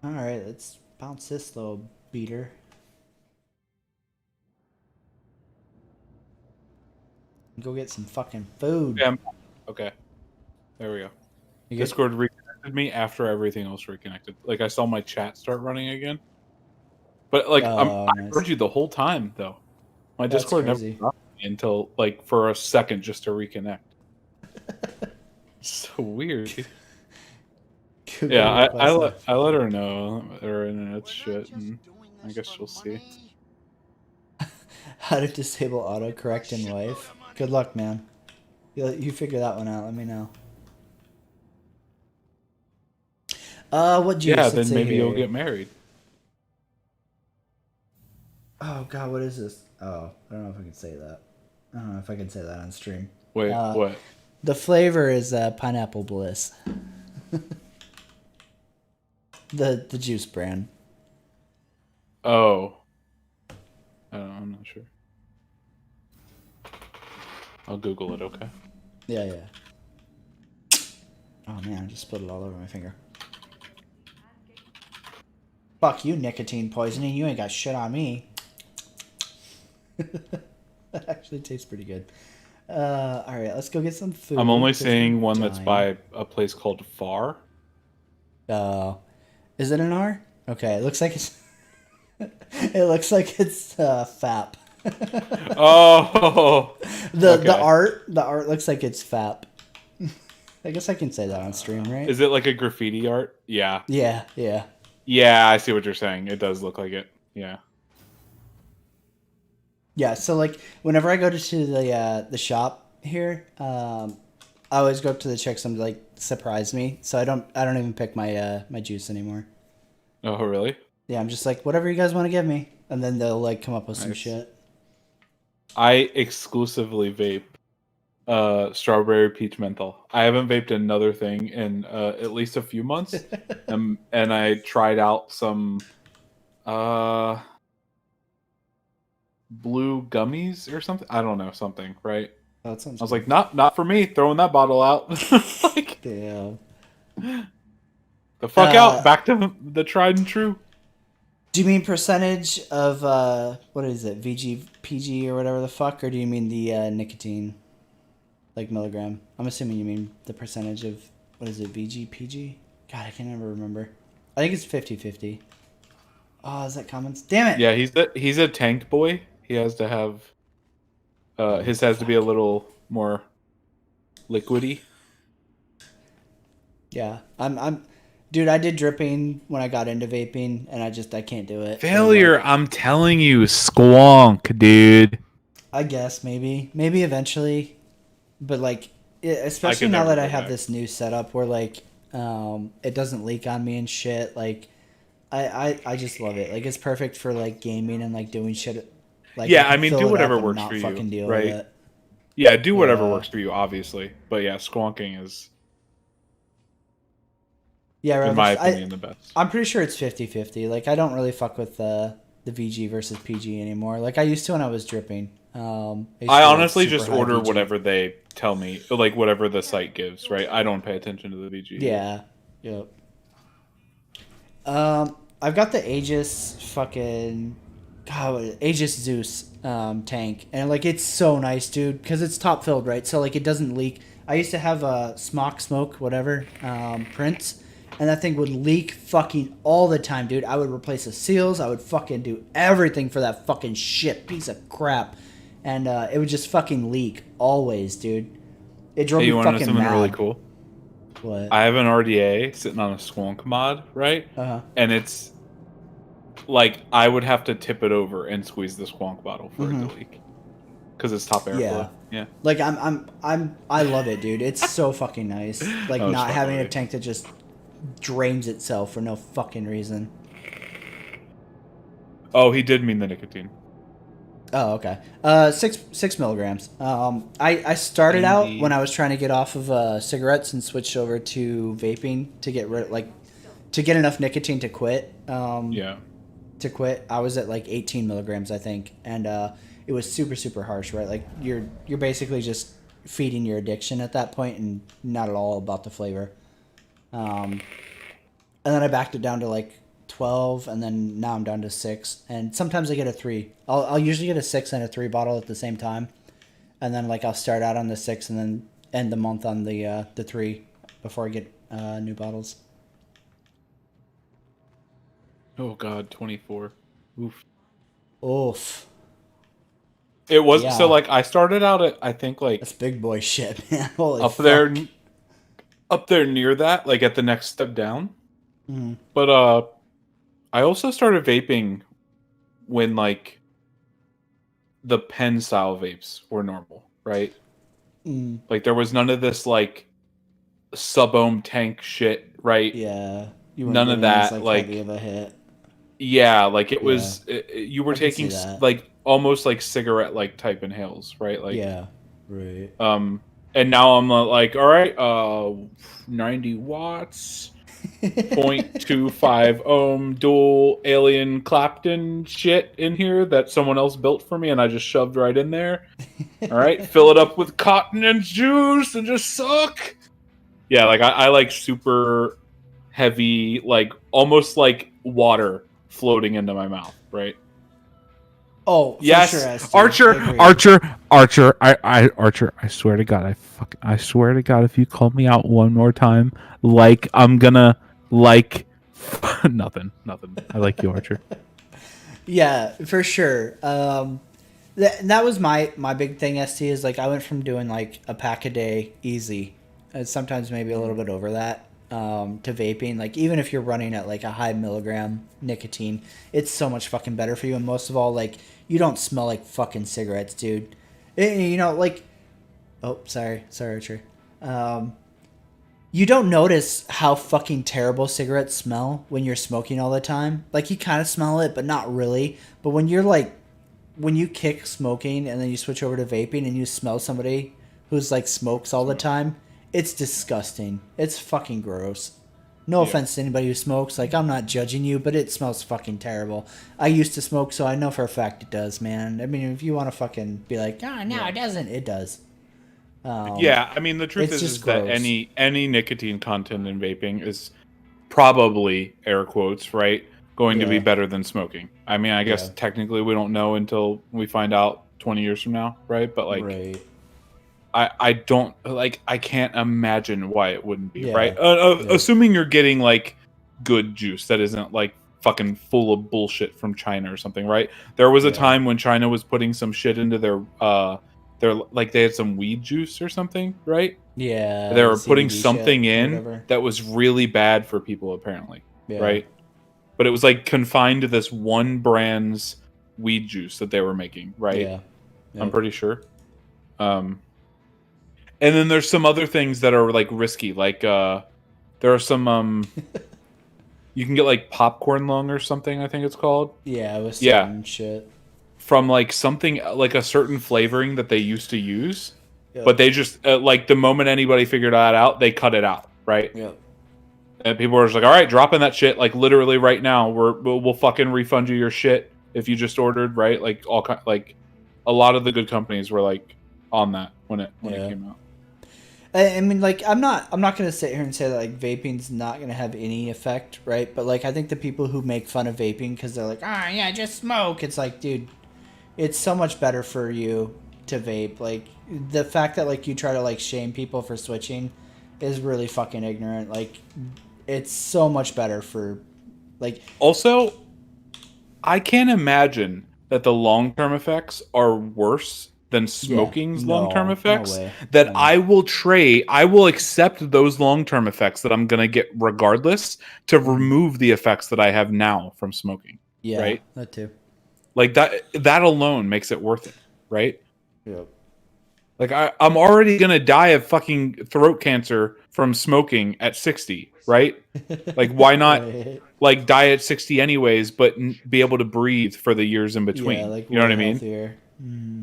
Alright, let's bounce this little beater. Go get some fucking food. Yeah. Okay. There we go. You get- Discord reconnected me after everything else reconnected. Like I saw my chat start running again. But like I nice. heard you the whole time though. My That's Discord never crazy. stopped me until like for a second just to reconnect. So weird. Yeah, I let her know her internet's shit, and I guess she'll see. How to disable autocorrect in life. Good luck, man. You figure that one out. Let me know. What juice? Yeah, Let's then see maybe you'll here. get married. Oh god, what is this? Oh, I don't know if I can say that. I don't know if I can say that on stream. Wait, what? The flavor is pineapple bliss. the juice brand. Oh. I don't know, I'm not sure. I'll Google it, okay? Yeah. Oh man, I just spilled it all over my finger. Fuck you, nicotine poisoning. You ain't got shit on me. That actually tastes pretty good. Alright, let's go get some food. I'm only 'cause seeing we're one that's dying. by a place called Far. Is it an R? Okay, it looks like it's it looks like it's FAP. Oh, The art looks like it's FAP. I guess I can say that on stream, right? Is it like a graffiti art? Yeah. Yeah. Yeah, I see what you're saying. It does look like it. Yeah. Yeah, so like whenever I go to the shop here, I always go up to the chicks and like surprise me. So I don't even pick my my juice anymore. Oh, really? Yeah, I'm just like whatever you guys want to give me, and then they'll like come up with some Nice. shit. I exclusively vape strawberry peach menthol. I haven't vaped another thing in at least a few months. And I tried out some blue gummies or something. I don't know, something, right? Oh, that sounds I was like, not for me, throwing that bottle out. Like, damn. the fuck out, back to the tried and true. Do you mean percentage of what is it, VG, PG, or whatever the fuck, or do you mean the nicotine, like milligram? I'm assuming you mean the percentage of what is it, VG, PG? God, I can never remember. I think it's 50-50. Oh, is that comments? Damn it! Yeah, he's a tanked boy. He has to have his has to be a little more liquidy. Yeah, I'm, dude. I did dripping when I got into vaping, and I can't do it. Failure, I'm telling you, squonk, dude. I guess maybe eventually, but like, especially now never that I go have back. this new setup where like, it doesn't leak on me and shit. Like, I just love it. Like, it's perfect for like gaming and like doing shit. Like, Yeah, can I mean, fill do it whatever up and works not for you, fucking deal right? with it. Yeah, do whatever Yeah. works for you, obviously. But yeah, squonking is, Yeah, in my Ravage, opinion, the best. I'm pretty sure it's 50-50. Like, I don't really fuck with the VG versus PG anymore. Like I used to when I was dripping. I used to I do, honestly super just high order VG. whatever they tell me, like whatever the site gives, right? I don't pay attention to the VG. Yeah. Yep. I've got the Aegis fucking God, Aegis Zeus tank, and like it's so nice, dude, because it's top filled, right? So like it doesn't leak. I used to have a smoke, whatever, Prince, and that thing would leak fucking all the time, dude. I would replace the seals. I would fucking do everything for that fucking shit piece of crap, and it would just fucking leak always, dude. It drove Hey, you me want to know fucking something mad. really cool? What? I have an RDA sitting on a Squonk mod, right? Uh-huh. And it's like I would have to tip it over and squeeze the Squonk bottle for it to leak because it's top airflow. Yeah. Like I love it, dude. It's so fucking nice. Like Oh, it's not fucking having a great. tank that just drains itself for no fucking reason. Oh, he did mean the nicotine. Oh, okay. 6 milligrams. I started out when I was trying to get off of cigarettes and switched over to vaping to get to get enough nicotine to quit. Yeah. To quit, I was at like 18 milligrams, I think, and it was super super harsh, right? Like you're basically just feeding your addiction at that point, and not at all about the flavor. And then I backed it down to like 12, and then now I'm down to 6, and sometimes I get a 3. I'll usually get a 6 and a 3 bottle at the same time, and then like I'll start out on the 6 and then end the month on the 3 before I get new bottles. Oh God, 24. Oof. Oof, It was Yeah. so like I started out at I think like that's big boy shit, man. Holy up fuck. there, up there near that, like at the next step down. Mhm. But I also started vaping when like the pen style vapes were normal, right? Mm, Like there was none of this like sub-ohm tank shit, right? yeah, you None of getting as, that, like- heavy of a hit. Yeah, like it was you were I can see taking that. like almost like cigarette like type inhales, right? Like Yeah, right. and now I'm like, all right, 90 watts, 0.25 ohm dual alien Clapton shit in here that someone else built for me and I just shoved right in there. All right, fill it up with cotton and juice and just suck. Yeah, like I like super heavy, like almost like water floating into my mouth, right? Oh, for Yes, sure, SD. Archer, I agree. Archer. Archer. I swear to God, I swear to God, if you call me out one more time, like I'm gonna like nothing. I like you, Archer. Yeah, for sure. That was my big thing. ST is like I went from doing like a pack a day easy, sometimes maybe a little bit over that, to vaping. Like even if you're running at like a high milligram nicotine, it's so much fucking better for you. And most of all, like you don't smell like fucking cigarettes, dude. You know, like, oh, sorry, Archer. You don't notice how fucking terrible cigarettes smell when you're smoking all the time. Like you kind of smell it, but not really. But when you're like, when you kick smoking and then you switch over to vaping and you smell somebody who's like smokes all the time, it's disgusting. It's fucking gross. No offense to anybody who smokes. Like I'm not judging you, but it smells fucking terrible. I used to smoke, so I know for a fact it does, man. I mean, if you want to fucking be like, oh no, it doesn't. It does. Yeah, I mean the truth it's is just that gross. any nicotine content in vaping is probably air quotes, right? Going to be Yeah. better than smoking. I mean, I guess Yeah. technically we don't know until we find out 20 years from now, right? But like right. I don't like I can't imagine why it wouldn't be, Yeah. right? Yeah. Assuming you're getting like good juice that isn't like fucking full of bullshit from China or something, right? There was a Yeah. time when China was putting some shit into their like they had some weed juice or something, right? Yeah. They were the putting CBD something shit or in whatever. that was really bad for people apparently, Yeah. right? But it was like confined to this one brand's weed juice that they were making, right? Yeah. I'm pretty sure. And then there's some other things that are like risky, like there are some you can get like popcorn lung or something, I think it's called, Yeah, it was Yeah. some shit. from like something like a certain flavoring that they used to use, Yep. but they just like the moment anybody figured that out, they cut it out, right? Yep. And people were just like, all right, dropping that shit like literally right now. We'll fucking refund you your shit if you just ordered, right? Like like a lot of the good companies were like on that when it Yeah. came out. I mean, like, I'm not gonna sit here and say that like vaping's not gonna have any effect, right? But like, I think the people who make fun of vaping because they're like, ah, yeah, just smoke. It's like, dude, it's so much better for you to vape. Like, the fact that like you try to like shame people for switching is really fucking ignorant. Like, it's so much better for, like, Also, I can't imagine that the long-term effects are worse than smoking's long-term effects. way. That No. I will accept those long-term effects that I'm gonna get regardless to remove the effects that I have now from smoking. Yeah, right? that too. Like that alone makes it worth it, right? Yep. Like I'm already gonna die of fucking throat cancer from smoking at 60, right? Like why not Right. like die at 60 anyways, but be able to breathe for the years in between? Yeah, like, you know what I way mean? healthier.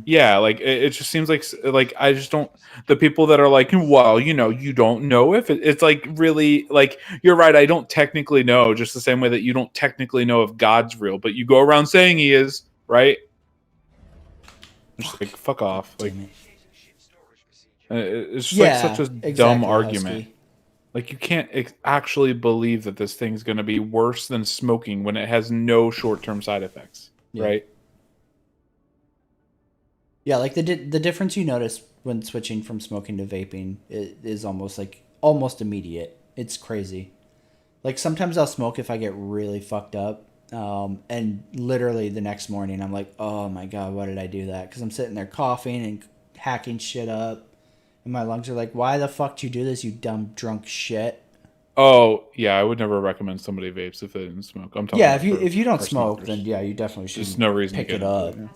Yeah, like it just seems like I just don't. The people that are like, well, you don't know if it's like really like you're right. I don't technically know, just the same way that you don't technically know if God's real, but you go around saying he is, right? Just like fuck off, like Damn it. it's just like such a dumb exactly, argument. Husky. Like you can't actually believe that this thing's going to be worse than smoking when it has no short-term side effects, Yeah. right? Yeah, like the difference you notice when switching from smoking to vaping is almost immediate. It's crazy. Like sometimes I'll smoke if I get really fucked up, and literally the next morning I'm like, oh my god, why did I do that? Because I'm sitting there coughing and hacking shit up, and my lungs are like, why the fuck did you do this, you dumb drunk shit? Oh yeah, I would never recommend somebody vapes if they didn't smoke. I'm talking. Yeah, about if you don't for smoke, smokers. then yeah, you definitely should. There's no reason pick to get it up. into it.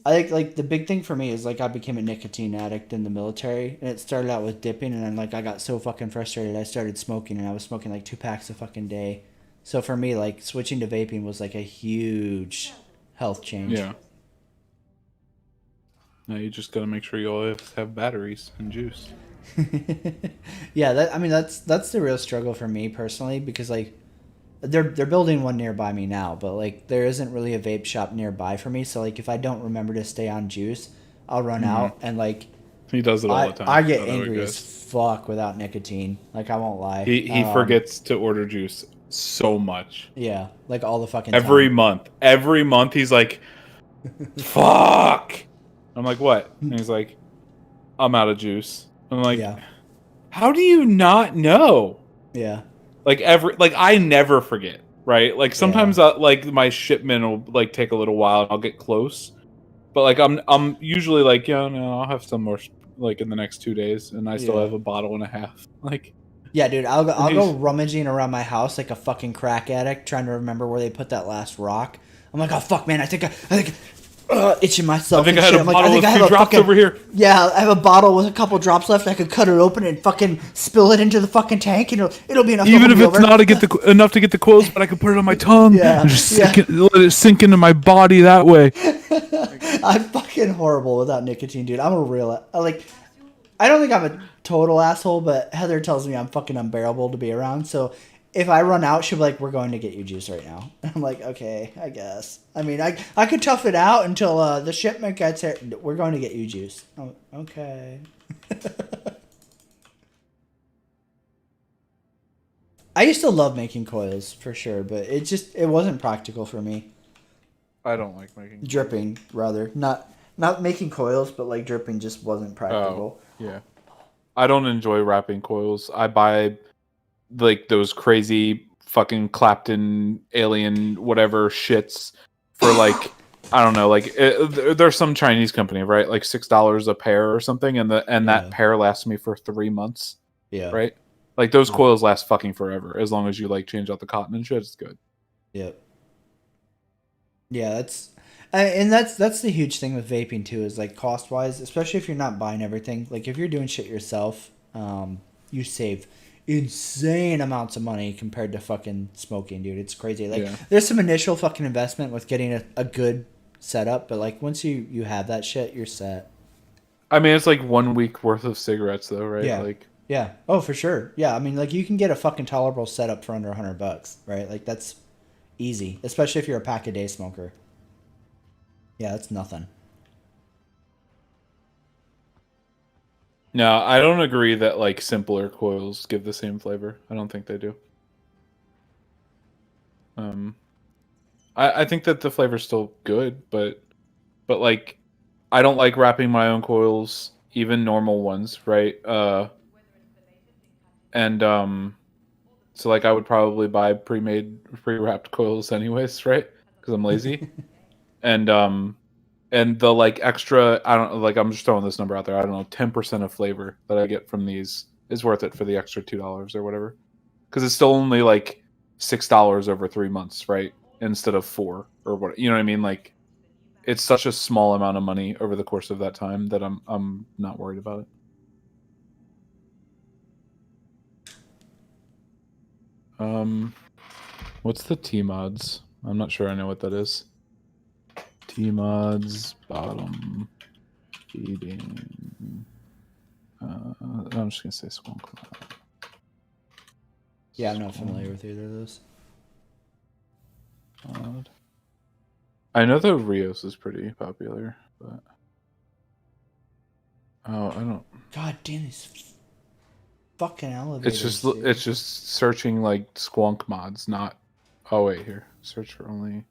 I think like the big thing for me is like I became a nicotine addict in the military, and it started out with dipping, and then like I got so fucking frustrated I started smoking, and I was smoking like 2 packs a fucking day. So for me, like switching to vaping was like a huge health change. Yeah. Now you just gotta make sure you always have batteries and juice. Yeah, that's the real struggle for me personally, because like they're building one nearby me now, but like there isn't really a vape shop nearby for me. So like if I don't remember to stay on juice, I'll run out, and like He does it all the time. I get That's how it angry goes. as fuck without nicotine. Like I won't lie. He forgets to order juice so much. Yeah, like all the fucking Every time. month. Every month he's like, fuck. I'm like, what? And he's like, I'm out of juice. I'm like, Yeah, how do you not know? yeah, Like I never forget, right? Like sometimes like my shipment will like take a little while and I'll get close. But like I'm usually like, yeah, no, I'll have some more like in the next 2 days, and I still Yeah. have a bottle and a half. Like yeah, dude. I'll go he's- rummaging around my house like a fucking crack addict, trying to remember where they put that last rock. I'm like, oh fuck, man, I think itching myself. I think and I had shit. a I'm like, bottle I think of I have 2 a drops fucking, over here. Yeah, I have a bottle with a couple drops left. I could cut it open and fucking spill it into the fucking tank, and it'll be enough. to Even hold if me it's over. not to get enough to get the clothes, but I can put it on my tongue. Yeah, And just yeah. let it sink into my body that way. I'm fucking horrible without nicotine, dude. I'm a real I don't think I'm a total asshole, but Heather tells me I'm fucking unbearable to be around. So if I run out, she'll be like, "We're going to get you juice right now." And I'm like, "Okay, I guess." I mean, I could tough it out until the shipment gets here. We're going to get you juice. Oh, okay. I used to love making coils for sure, but it wasn't practical for me. I don't like making Dripping rather, not making coils, but like dripping just wasn't practical. Yeah. I don't enjoy wrapping coils. I buy like those crazy fucking Clapton alien whatever shits for like I don't know, like there's some Chinese company, right? Like $6 a pair or something, and that pair lasts me for 3 months. Yeah. Right? Like those coils last fucking forever as long as you like change out the cotton and shit. It's good. Yep. Yeah, that's the huge thing with vaping too, is like cost wise, especially if you're not buying everything. Like if you're doing shit yourself, you save insane amounts of money compared to fucking smoking, dude. It's crazy. Like there's some initial fucking investment with getting a good setup, but like once you have that shit, you're set. I mean, it's like 1 week worth of cigarettes though, right? Yeah. Like Yeah. Oh, for sure. Yeah. I mean, like you can get a fucking tolerable setup for under $100, right? Like that's easy, especially if you're a pack a day smoker. Yeah, that's nothing. No, I don't agree that like simpler coils give the same flavor. I don't think they do. I think that the flavor's still good, but like I don't like wrapping my own coils, even normal ones, right? And so like I would probably buy pre-wrapped coils anyways, right? Because I'm lazy. And the like extra, I don't like, I'm just throwing this number out there. I don't know, 10% of flavor that I get from these is worth it for the extra $2 or whatever. Because it's still only like $6 over 3 months, right? Instead of 4 or what, you know what I mean? Like it's such a small amount of money over the course of that time that I'm not worried about it. What's the T mods? I'm not sure I know what that is. T mods bottom feeding. I'm just gonna say Swamp Cloud. Yeah, I'm not familiar with either of those. Cloud. I know the Rios is pretty popular, but I don't. God damn these fucking elevators. It's just searching like Squonk mods, not. Oh wait, here search for only.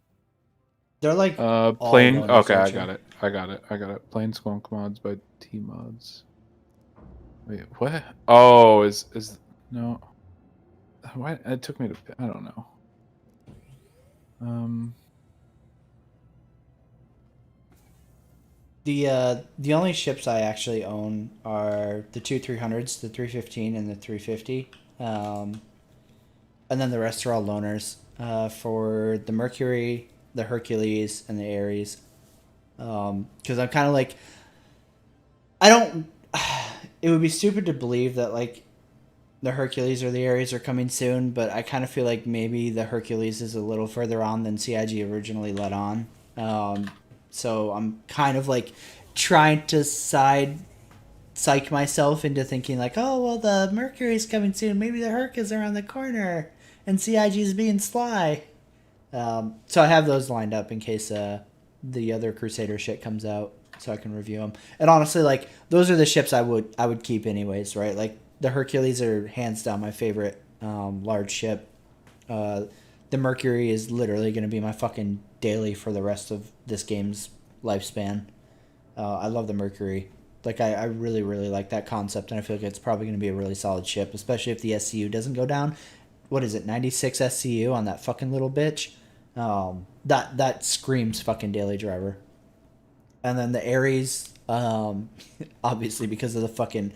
They're like plain. all Okay, I searching. got it. Plain Squonk mods by T mods. Wait, what? Oh, is no? Why it took me to? I don't know. The only ships I actually own are the two 300s, the 315 and the 350, and then the rest are all loaners. For the Mercury, the Hercules, and the Ares, because I'm kind of like, I don't. It would be stupid to believe that like the Hercules or the Ares are coming soon, but I kind of feel like maybe the Hercules is a little further on than CIG originally let on. So I'm kind of like trying to psych myself into thinking like, oh well, the Mercury's coming soon. Maybe the Herc is around the corner, and CIG is being sly. So I have those lined up in case the other Crusader shit comes out, so I can review them. And honestly, like those are the ships I would keep anyways, right? Like the Hercules are hands down my favorite large ship. The Mercury is literally going to be my fucking daily for the rest of this game's lifespan. I love the Mercury. Like I really really like that concept, and I feel like it's probably going to be a really solid ship, especially if the SCU doesn't go down. What is it, 96 SCU on that fucking little bitch? That screams fucking daily driver. And then the Ares, obviously because of the fucking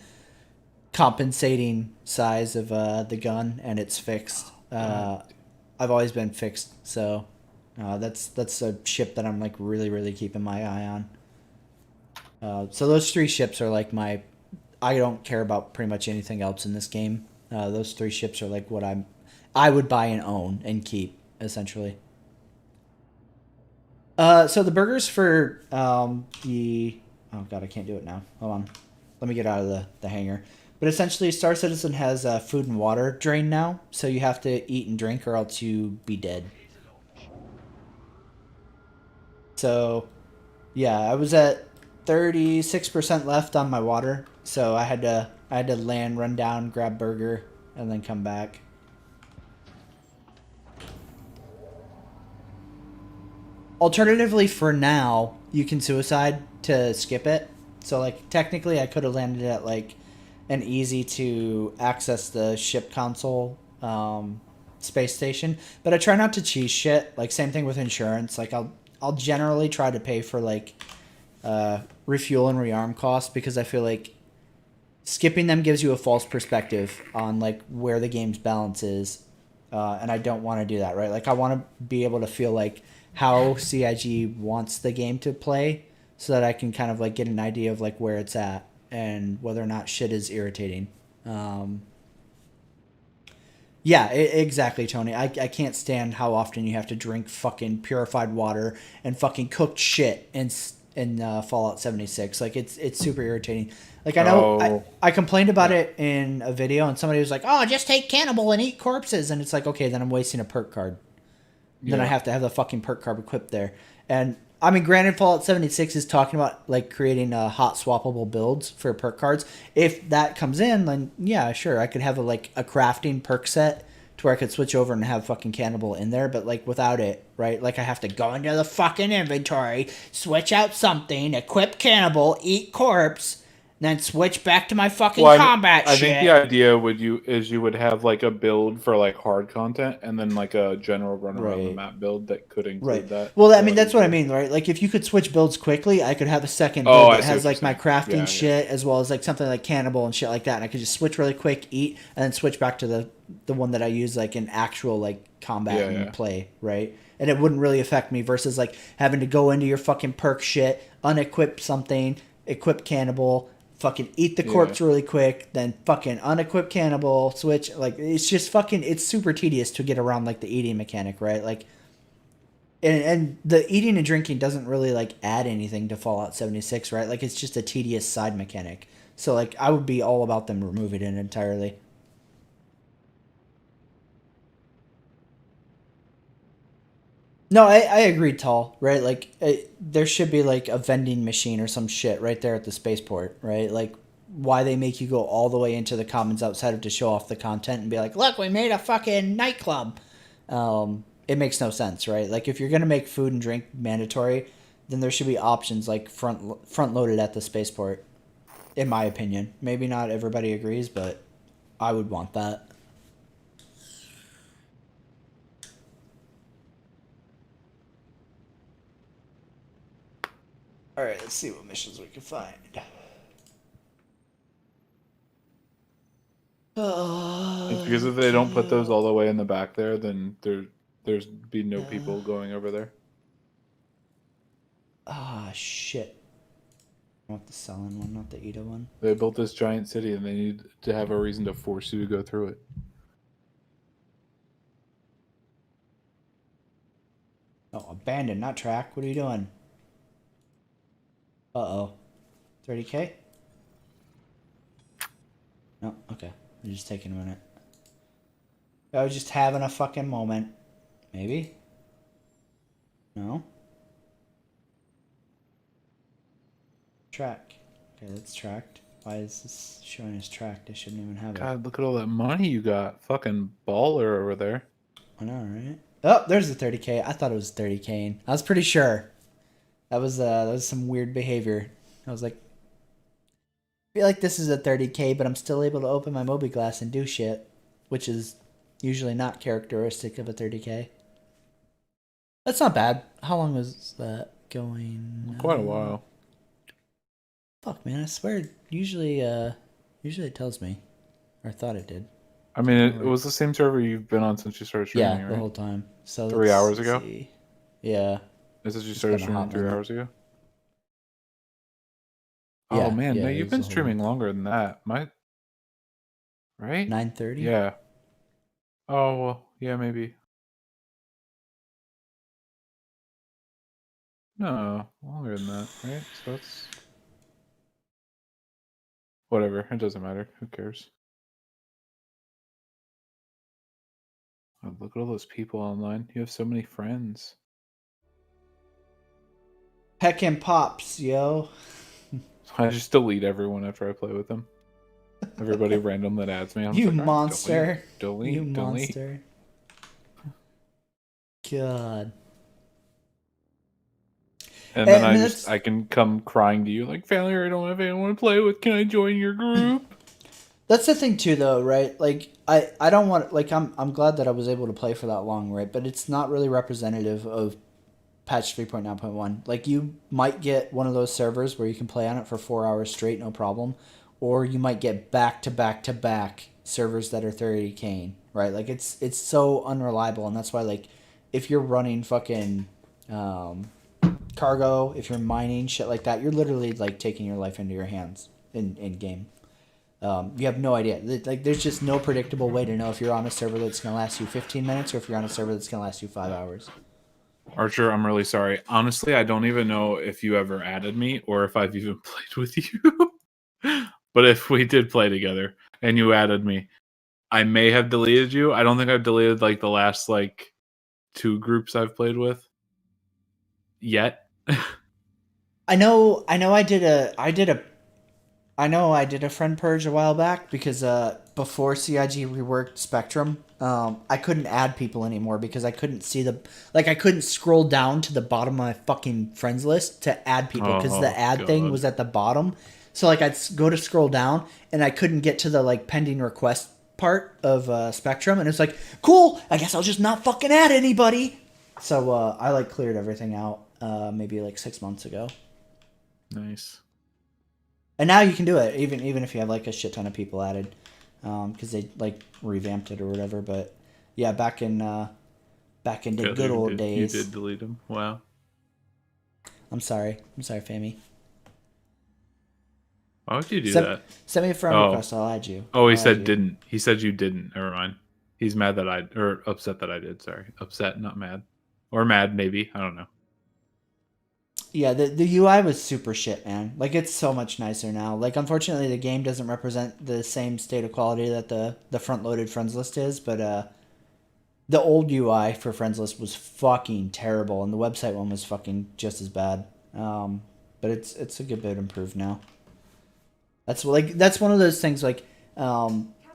compensating size of the gun, and it's fixed. I've always been fixed, so that's a ship that I'm like really really keeping my eye on. So those three ships are like my. I don't care about pretty much anything else in this game. Those three ships are like what I would buy and own and keep essentially. So the burgers for the oh god, I can't do it now. Hold on, let me get out of the hangar. But essentially, Star Citizen has food and water drain now, so you have to eat and drink or else you be dead. So, yeah, I was at 36% left on my water, so I had to land, run down, grab burger, and then come back. Alternatively, for now, you can suicide to skip it. So, like, technically, I could have landed at like an easy to access the ship console space station, but I try not to cheese shit. Like same thing with insurance. Like I'll generally try to pay for like refuel and rearm costs, because I feel like skipping them gives you a false perspective on like where the game's balance is, and I don't want to do that, right? Like I want to be able to feel like how CIG wants the game to play, so that I can kind of like get an idea of like where it's at and whether or not shit is irritating. Yeah, exactly, Tony. I can't stand how often you have to drink fucking purified water and fucking cooked shit in Fallout 76. Like it's super irritating. Like I know I complained about it in a video, and somebody was like, "Oh, just take cannibal and eat corpses," and it's like, okay, then I'm wasting a perk card. Then I have to have the fucking perk card equipped there, and I mean, granted, Fallout 76 is talking about like creating hot swappable builds for perk cards. If that comes in, then yeah, sure, I could have a crafting perk set to where I could switch over and have fucking Cannibal in there. But like without it, right? Like I have to go into the fucking inventory, switch out something, equip Cannibal, eat corpse, then switch back to my fucking combat I shit. think the idea you would have like a build for like hard content and then like a general run around the Right. map build that could include that. Well, I mean, that's what I mean, right? Like, if you could switch builds quickly, I could have a second build that has like my crafting shit as well as like something like Cannibal and shit like that, and I could just switch really quick, eat, and then switch back to the one that I use like in actual like combat and play, right? And it wouldn't really affect me versus like having to go into your fucking perk shit, unequip something, equip Cannibal, fucking eat the corpse really quick, then fucking unequip Cannibal, switch. Like, it's just fucking, it's super tedious to get around like the eating mechanic, right? Like, and the eating and drinking doesn't really like add anything to Fallout 76, right? Like, it's just a tedious side mechanic. So like, I would be all about them removing it entirely. No, I agree, Tall, right? Like, there should be, like, a vending machine or some shit right there at the spaceport, right? Like, why they make you go all the way into the commons outside of to show off the content and be like, look, we made a fucking nightclub. It makes no sense, right? Like, if you're going to make food and drink mandatory, then there should be options, like, front-loaded at the spaceport, in my opinion. Maybe not everybody agrees, but I would want that. All right, let's see what missions we can find. It's because if they don't put those all the way in the back there, then there's be no people going over there. Ah, shit. I want the Sullen one, not the Ida one. They built this giant city and they need to have a reason to force you to go through it. Oh, abandoned, not track. What are you doing? Uh-oh. 30k? No, okay. You're just taking a minute. I was just having a fucking moment. Maybe? No? Track. Okay, that's tracked. Why is this showing as tracked? I shouldn't even have it. God, look at all that money you got. Fucking baller over there. I know, right? Oh, there's the 30k. I thought it was 30k. I was pretty sure. That was some weird behavior. I was like, I feel like this is a 30k, but I'm still able to open my Moby Glass and do shit, which is usually not characteristic of a 30k. That's not bad. How long was that going? Quite a while. Fuck, man, I swear. Usually it tells me, or I thought it did. I mean, it was the same server you've been on since you started streaming, right? The whole time. So 3 hours ago. See. Yeah. Is this you started streaming 3 hours ago? Yeah, Oh man, yeah, no, it you've was been the whole streaming longer than that. Right? 9:30. Yeah. Oh well, yeah, maybe. No, longer than that, right? So that's whatever. It doesn't matter. Who cares? Oh, look at all those people online. You have so many friends. Heckin' pops, yo. I just delete everyone after I play with them. Everybody random that adds me. I'm You like, "Alright, monster. delete, You delete." monster. God. And then And I can come crying to you like, Failure, I don't have anyone to play with. Can I join your group? That's the thing too, though, right? Like, I don't want, like, I'm glad that I was able to play for that long, right? But it's not really representative of patch 3.9.1. Like, you might get one of those servers where you can play on it for 4 hours straight, no problem, or you might get back to back to back servers that are 30k, right? Like, it's so unreliable, and that's why, like, if you're running fucking cargo, if you're mining shit like that, you're literally like taking your life into your hands in game. You have no idea. Like, there's just no predictable way to know if you're on a server that's gonna last you 15 minutes or if you're on a server that's gonna last you 5 hours. Archer, I'm really sorry. Honestly, I don't even know if you ever added me or if I've even played with you. But if we did play together and you added me, I may have deleted you. I don't think I've deleted like the last like 2 groups I've played with yet. I know I did a friend purge a while back because before CIG reworked Spectrum, I couldn't add people anymore because I couldn't see I couldn't scroll down to the bottom of my fucking friends list to add people because the add thing was at the bottom. So like go to scroll down and I couldn't get to the like pending request part of Spectrum, and it's like, cool, I guess I'll just not fucking add anybody. So I like cleared everything out maybe like 6 months ago. Nice. And now you can do it even if you have like a shit ton of people added, because they like revamped it or whatever. But yeah, back in the good old days. You did delete them. Wow. I'm sorry, Fami. Why would you do that? Send me a friend request. I'll add you. Oh, he said didn't. He said you didn't. Never mind. He's mad that upset that I did. Sorry, upset, not mad, or mad maybe. I don't know. Yeah, the UI was super shit, man. Like, it's so much nicer now. Like, unfortunately, the game doesn't represent the same state of quality that the front-loaded friends list is, but the old UI for friends list was fucking terrible, and the website one was fucking just as bad. But it's a good bit improved now. That's one of those things, like, a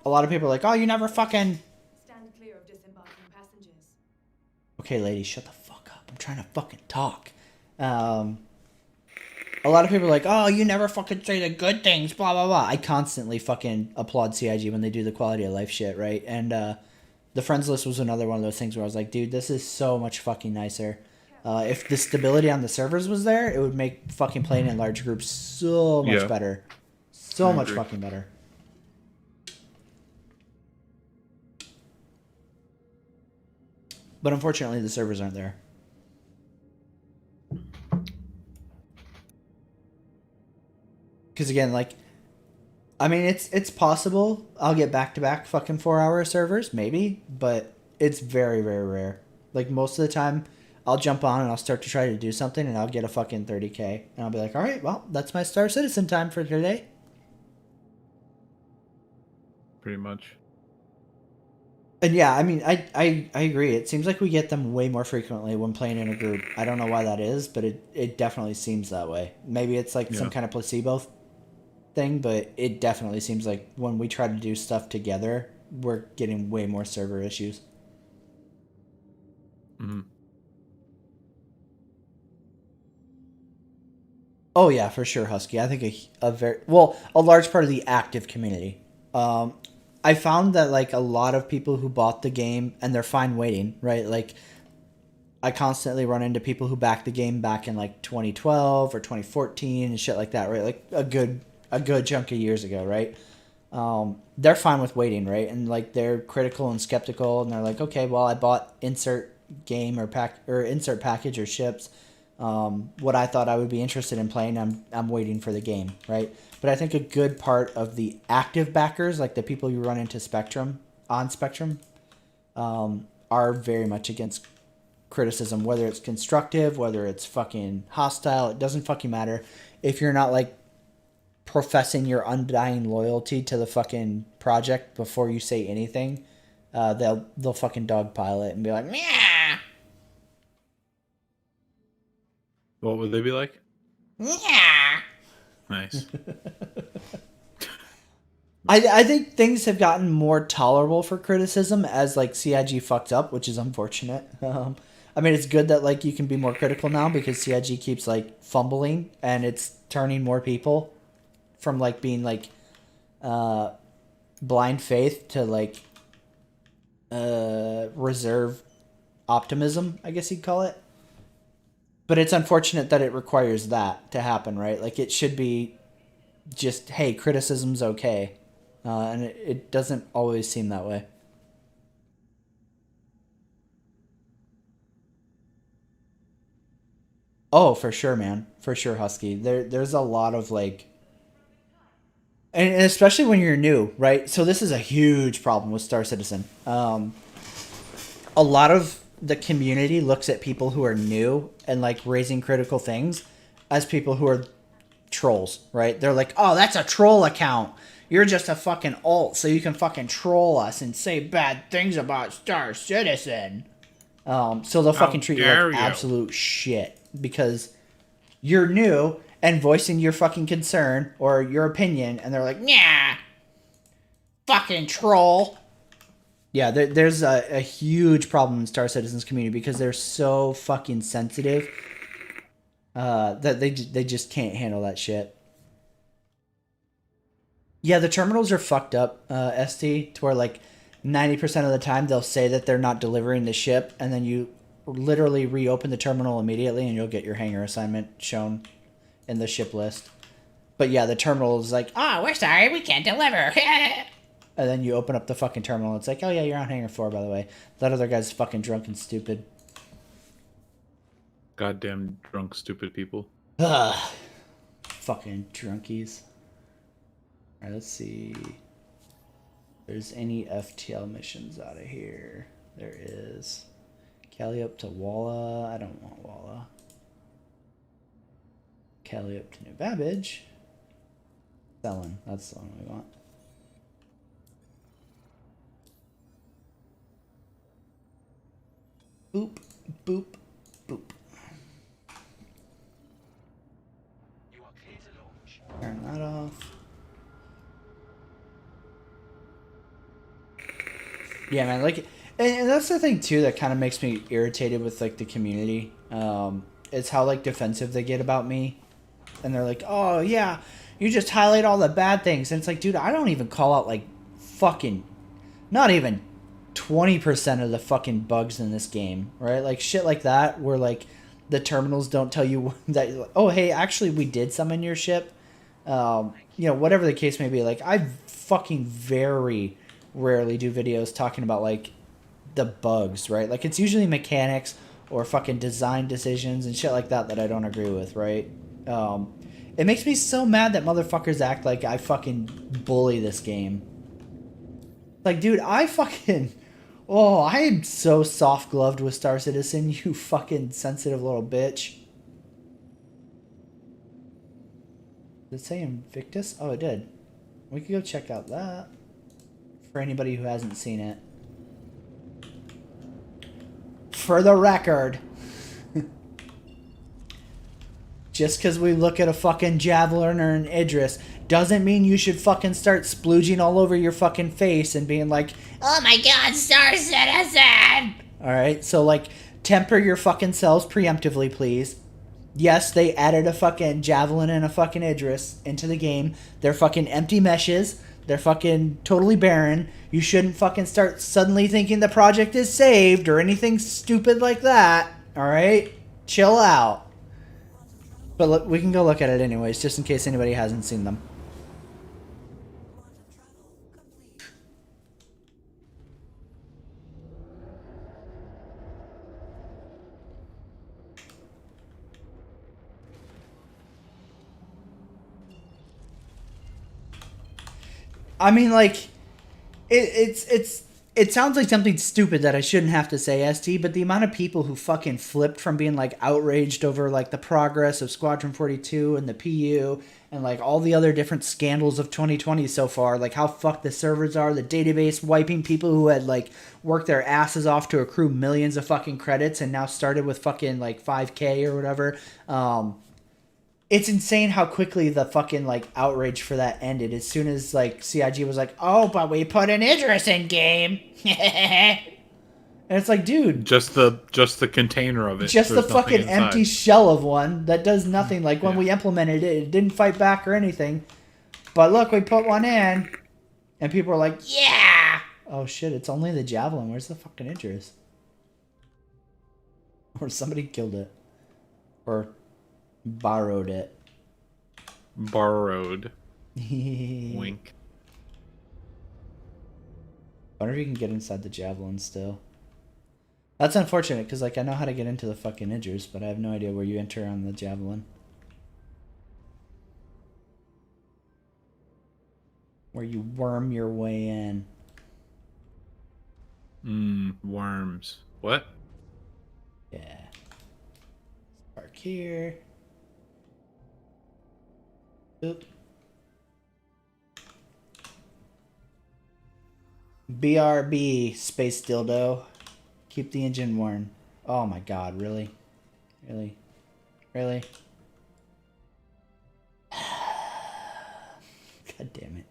lot of people are like, oh, you never fucking... Stand clear of disembarking passengers. Okay, lady, shut the fuck up. I'm trying to fucking talk. A lot of people are like, oh, you never fucking say the good things, blah, blah, blah. I constantly fucking applaud CIG when they do the quality of life shit, right? And the friends list was another one of those things where I was like, dude, this is so much fucking nicer. If the stability on the servers was there, it would make fucking playing in large groups so much better. So much fucking better. But unfortunately, the servers aren't there. Because again, like, I mean, it's possible I'll get back-to-back fucking 4-hour servers, maybe, but it's very, very rare. Like, most of the time, I'll jump on and I'll start to try to do something, and I'll get a fucking 30K. And I'll be like, all right, well, that's my Star Citizen time for today. Pretty much. And yeah, I mean, I agree. It seems like we get them way more frequently when playing in a group. I don't know why that is, but it definitely seems that way. Maybe it's like some kind of placebo thing, but it definitely seems like when we try to do stuff together, we're getting way more server issues. Mm-hmm. Oh yeah, for sure, Husky. I think a large part of the active community. I found that like a lot of people who bought the game and they're fine waiting, right? Like, I constantly run into people who backed the game back in like 2012 or 2014 and shit like that, right? Like a good chunk of years ago, right? They're fine with waiting, right? And like they're critical and skeptical, and they're like, okay, well, I bought insert game or insert package or ships. What I thought I would be interested in playing, I'm waiting for the game, right? But I think a good part of the active backers, like the people you run into Spectrum, are very much against criticism, whether it's constructive, whether it's fucking hostile. It doesn't fucking matter. If you're not like professing your undying loyalty to the fucking project before you say anything, they'll fucking dogpile it and be like, yeah. What would they be like? Yeah. Nice. I think things have gotten more tolerable for criticism as like CIG fucked up, which is unfortunate. I mean, it's good that like you can be more critical now because CIG keeps like fumbling and it's turning more people from like being like blind faith to like reserve optimism, I guess you'd call it. But it's unfortunate that it requires that to happen, right? Like, it should be just, hey, criticism's okay. And it doesn't always seem that way. Oh, for sure, man. For sure, Husky. There's a lot of, like... And especially when you're new, right? So this is a huge problem with Star Citizen. A lot of the community looks at people who are new and like raising critical things as people who are trolls, right? They're like, oh, that's a troll account. You're just a fucking alt, so you can fucking troll us and say bad things about Star Citizen. So they'll fucking treat you like absolute shit because you're new and voicing your fucking concern or your opinion, and they're like, Yeah. Fucking troll. yeah, there's a huge problem in Star Citizen's community because they're so fucking sensitive that they just can't handle that shit. Yeah, the terminals are fucked up, ST, to where like 90% of the time they'll say that they're not delivering the ship, and then you literally reopen the terminal immediately and you'll get your hangar assignment shown in the ship list. But yeah, the terminal is like, Oh, we're sorry, we can't deliver. and then you open up the fucking terminal. It's like, oh yeah, you're on hangar 4, by the way. That other guy's fucking drunk and stupid. Goddamn drunk, stupid people. Ugh. Fucking drunkies. Alright, let's see. If there's any FTL missions out of here. There is. Cali up to Walla. I don't want Walla. Cali up to New Babbage. Selling. That's the one we want. Boop, boop, boop. Turn that off. Yeah, man, like, and that's the thing too that kind of makes me irritated with like the community. It's how like defensive they get about me, and they're like, "Oh yeah, you just highlight all the bad things," and it's like, dude, I don't even call out like fucking, not even 20% of the fucking bugs in this game, right? Like shit like that, where like the terminals don't tell you that, oh hey, actually we did summon your ship. Whatever the case may be, like I fucking very rarely do videos talking about like the bugs, right? Like it's usually mechanics or fucking design decisions and shit like that I don't agree with, right? It makes me so mad that motherfuckers act like I fucking bully this game. Like, dude, I am so soft gloved with Star Citizen, you fucking sensitive little bitch. Did it say Invictus? Oh, it did. We could go check out that. For anybody who hasn't seen it. For the record. Just because we look at a fucking Javelin or an Idris doesn't mean you should fucking start splooging all over your fucking face and being like, Oh my god, Star Citizen! alright, so like, temper your fucking selves preemptively, please. Yes, they added a fucking Javelin and a fucking Idris into the game. They're fucking empty meshes. They're fucking totally barren. You shouldn't fucking start suddenly thinking the project is saved or anything stupid like that. Alright? Chill out. But look, we can go look at it anyways, just in case anybody hasn't seen them. I mean, like, it sounds like something stupid that I shouldn't have to say, ST, but the amount of people who fucking flipped from being, like, outraged over, like, the progress of Squadron 42 and the PU and, like, all the other different scandals of 2020 so far, like, how fucked the servers are, the database wiping people who had, like, worked their asses off to accrue millions of fucking credits and now started with fucking, like, 5K or whatever. It's insane how quickly the fucking, like, outrage for that ended. As soon as, like, CIG was like, oh, but we put an Idris in game. And it's like, dude. Just the container of it. Just the fucking empty shell of one that does nothing. Like, when we implemented it, it didn't fight back or anything. But look, we put one in. And people are like, yeah. Oh, shit, it's only the Javelin. Where's the fucking Idris? Or somebody killed it. Or borrowed it. Borrowed. Wink. I wonder if you can get inside the Javelin still. That's unfortunate, because, like, I know how to get into the fucking Idris, but I have no idea where you enter on the Javelin. Where you worm your way in. Worms. What? Yeah. Park here. Oop. BRB, space dildo. Keep the engine warm. Oh my god, really? Really? Really? God damn it.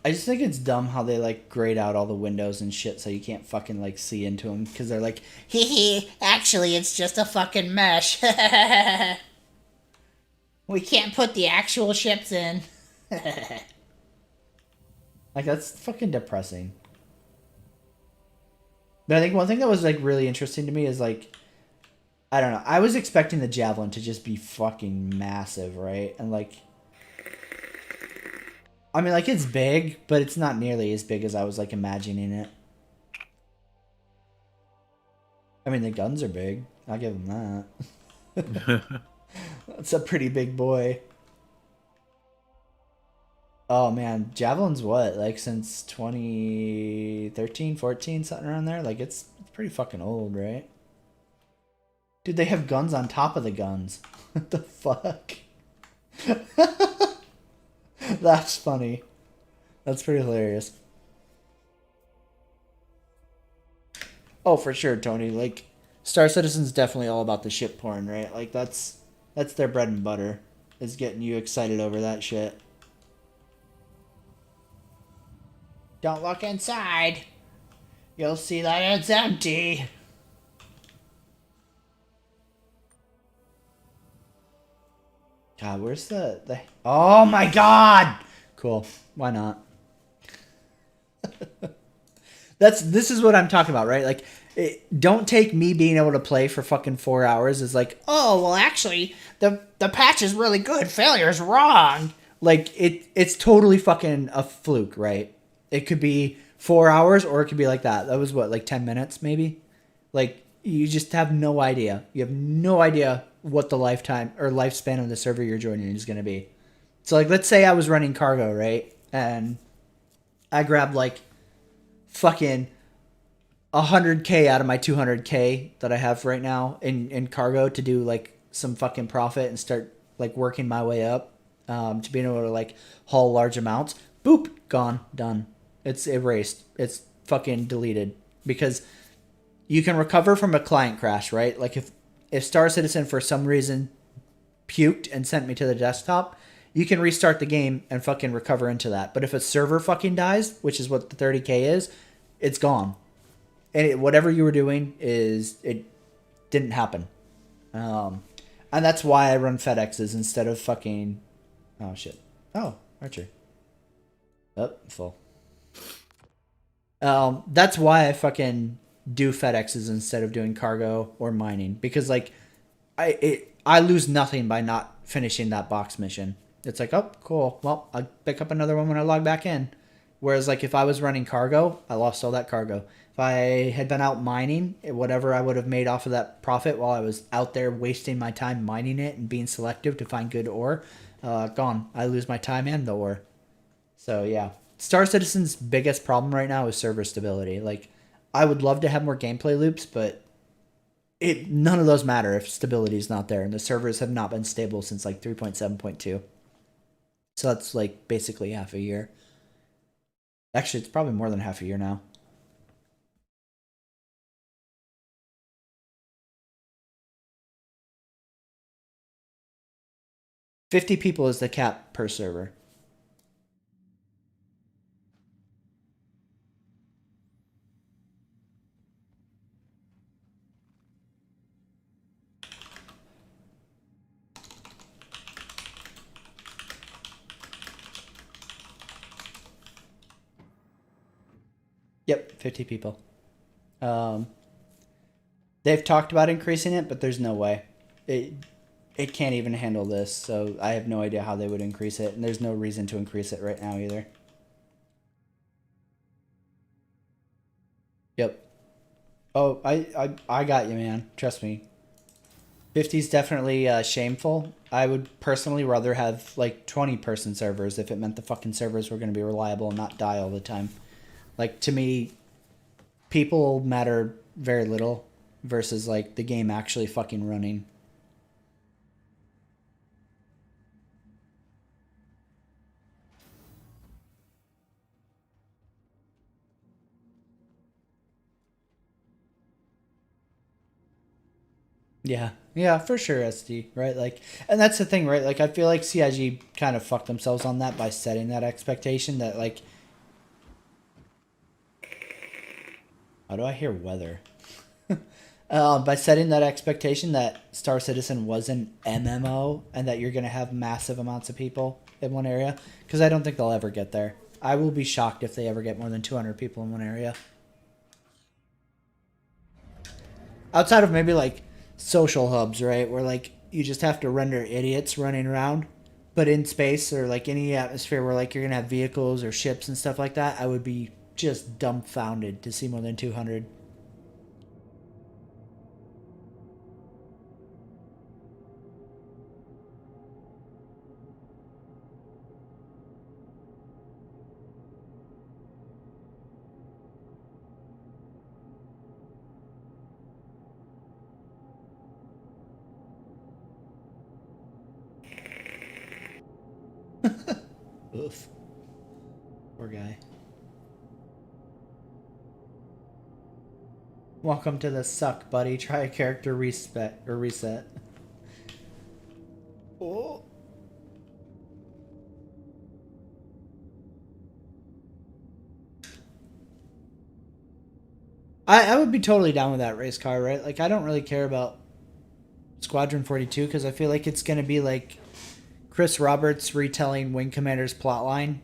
I just think it's dumb how they like grayed out all the windows and shit so you can't fucking like see into them because they're like, Hee hee, actually it's just a fucking mesh. We can't put the actual ships in. like that's fucking depressing. But I think one thing that was like really interesting to me is like, I don't know, I was expecting the Javelin to just be fucking massive, right? And like, I mean, like, it's big, but it's not nearly as big as I was, like, imagining it. I mean, the guns are big. I'll give them that. That's a pretty big boy. Oh, man. Javelin's what? Like, since 2013, 14, something around there? Like, it's pretty fucking old, right? Dude, they have guns on top of the guns. What the fuck? That's funny. That's pretty hilarious. Oh, for sure, Tony. Like, Star Citizen's definitely all about the shit porn, right? Like, that's their bread and butter, is getting you excited over that shit. Don't look inside. You'll see that it's empty. God, where's the... Oh my god! Cool. Why not? This is what I'm talking about, right? Like, don't take me being able to play for fucking 4 hours as like, Oh, well, actually, the patch is really good. Failure's wrong. like it's totally fucking a fluke, right? It could be 4 hours or it could be like that. That was what, like 10 minutes maybe? Like, you just have no idea. You have no idea what the lifetime or lifespan of the server you're joining is going to be. So, like, let's say I was running cargo, right? And I grabbed, like, fucking 100K out of my 200K that I have right now in cargo to do, like, some fucking profit and start, like, working my way up to being able to, like, haul large amounts. Boop, gone, done. It's erased. It's fucking deleted. Because you can recover from a client crash, right? Like, if Star Citizen for some reason puked and sent me to the desktop, you can restart the game and fucking recover into that. But if a server fucking dies, which is what the 30K is, it's gone. And whatever you were doing it didn't happen. And that's why I run FedExes instead of fucking... Oh, shit. Oh, Archer. Oh, full. That's why I fucking do FedExes instead of doing cargo or mining. Because, like, I lose nothing by not finishing that box mission. It's like, oh, cool. Well, I'll pick up another one when I log back in. Whereas, like, if I was running cargo, I lost all that cargo. If I had been out mining, whatever I would have made off of that profit while I was out there wasting my time mining it and being selective to find good ore, gone. I lose my time and the ore. So, yeah. Star Citizen's biggest problem right now is server stability. Like, I would love to have more gameplay loops, but none of those matter if stability is not there. And the servers have not been stable since, like, 3.7.2. So that's, like, basically half a year. Actually, it's probably more than half a year now. $50 people is the cap per server. Yep, 50 people. They've talked about increasing it, but there's no way. It can't even handle this, so I have no idea how they would increase it, and there's no reason to increase it right now either. Yep. Oh, I got you, man. Trust me. 50 is definitely shameful. I would personally rather have, like, 20-person servers if it meant the fucking servers were going to be reliable and not die all the time. Like, to me, people matter very little versus, like, the game actually fucking running. Yeah, for sure, SD, right? Like, and that's the thing, right? Like, I feel like CIG kind of fucked themselves on that by setting that expectation that, like, how do I hear weather? By setting that expectation that Star Citizen was an MMO and that you're going to have massive amounts of people in one area, because I don't think they'll ever get there. I will be shocked if they ever get more than 200 people in one area. Outside of maybe like social hubs, right? Where like you just have to render idiots running around. But in space or like any atmosphere where like you're going to have vehicles or ships and stuff like that, I would be just dumbfounded to see more than 200. Oof. Poor guy. Welcome to the suck, buddy. Try a character reset. Oh. I would be totally down with that race car, right? Like, I don't really care about Squadron 42 because I feel like it's going to be like Chris Roberts retelling Wing Commander's plotline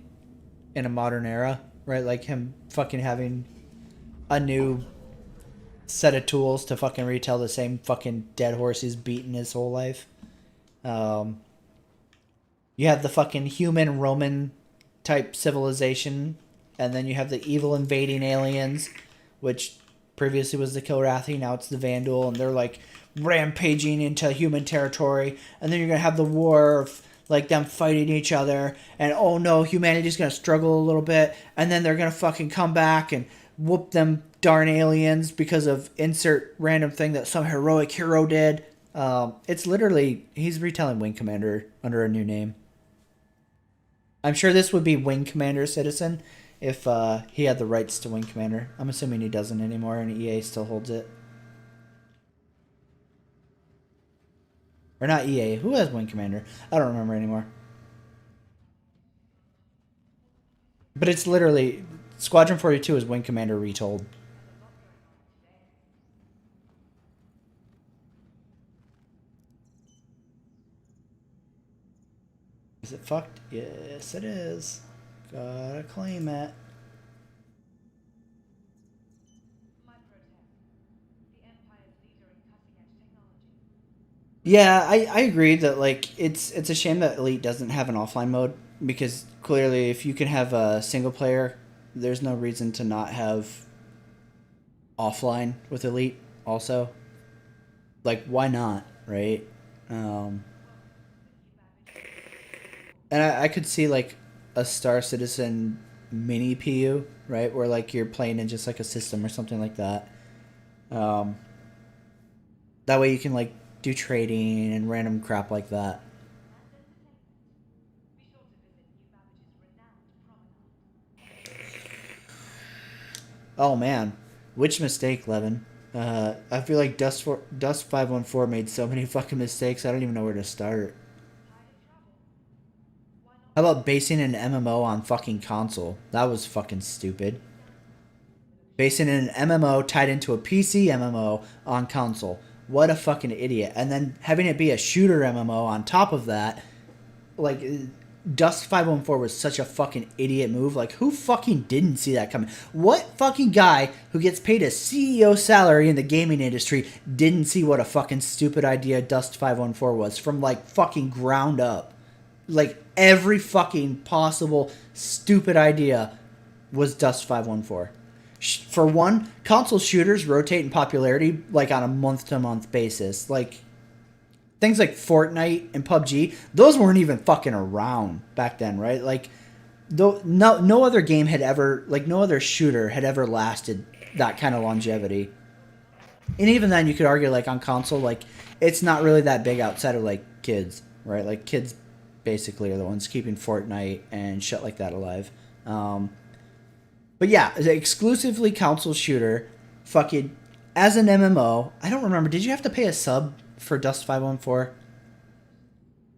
in a modern era, right? Like him fucking having a new set of tools to fucking retell the same fucking dead horse he's beaten his whole life. You have the fucking human Roman type civilization, and then you have the evil invading aliens, which previously was the Kilrathi, now it's the Vandal, and they're like rampaging into human territory, and then you're gonna have the war of like them fighting each other, and oh no, humanity's gonna struggle a little bit, and then they're gonna fucking come back and whoop them darn aliens because of insert random thing that some heroic hero did. It's literally, he's retelling Wing Commander under a new name. I'm sure this would be Wing Commander Citizen if he had the rights to Wing Commander. I'm assuming he doesn't anymore and EA still holds it. Or not EA. Who has Wing Commander? I don't remember anymore. But it's literally... Squadron 42 is Wing Commander retold. Is it fucked? Yes, it is. Gotta claim it. Yeah, I agree that like it's a shame that Elite doesn't have an offline mode, because clearly if you can have a single player, there's no reason to not have offline with Elite also. Like, why not, right? And I could see like a Star Citizen mini PU, right, where like you're playing in just like a system or something like that. That way you can like do trading and random crap like that. Oh man, which mistake, Levin? I feel like Dust 514 made so many fucking mistakes. I don't even know where to start. How about basing an MMO on fucking console? That was fucking stupid. Basing an MMO tied into a PC MMO on console. What a fucking idiot. And then having it be a shooter MMO on top of that. Like, Dust 514 was such a fucking idiot move. Like, who fucking didn't see that coming? What fucking guy who gets paid a CEO salary in the gaming industry didn't see what a fucking stupid idea Dust 514 was from, like, fucking ground up? Like, every fucking possible stupid idea was Dust 514. For one, console shooters rotate in popularity like on a month-to-month basis. Like, things like Fortnite and PUBG, those weren't even fucking around back then, right? Like, no other game had ever, like, no other shooter had ever lasted that kind of longevity. And even then, you could argue, like, on console, like, it's not really that big outside of, like, kids, right? Like, kids basically are the ones keeping Fortnite and shit like that alive. But yeah, exclusively console shooter, fucking, as an MMO, I don't remember, did you have to pay a sub for Dust 514?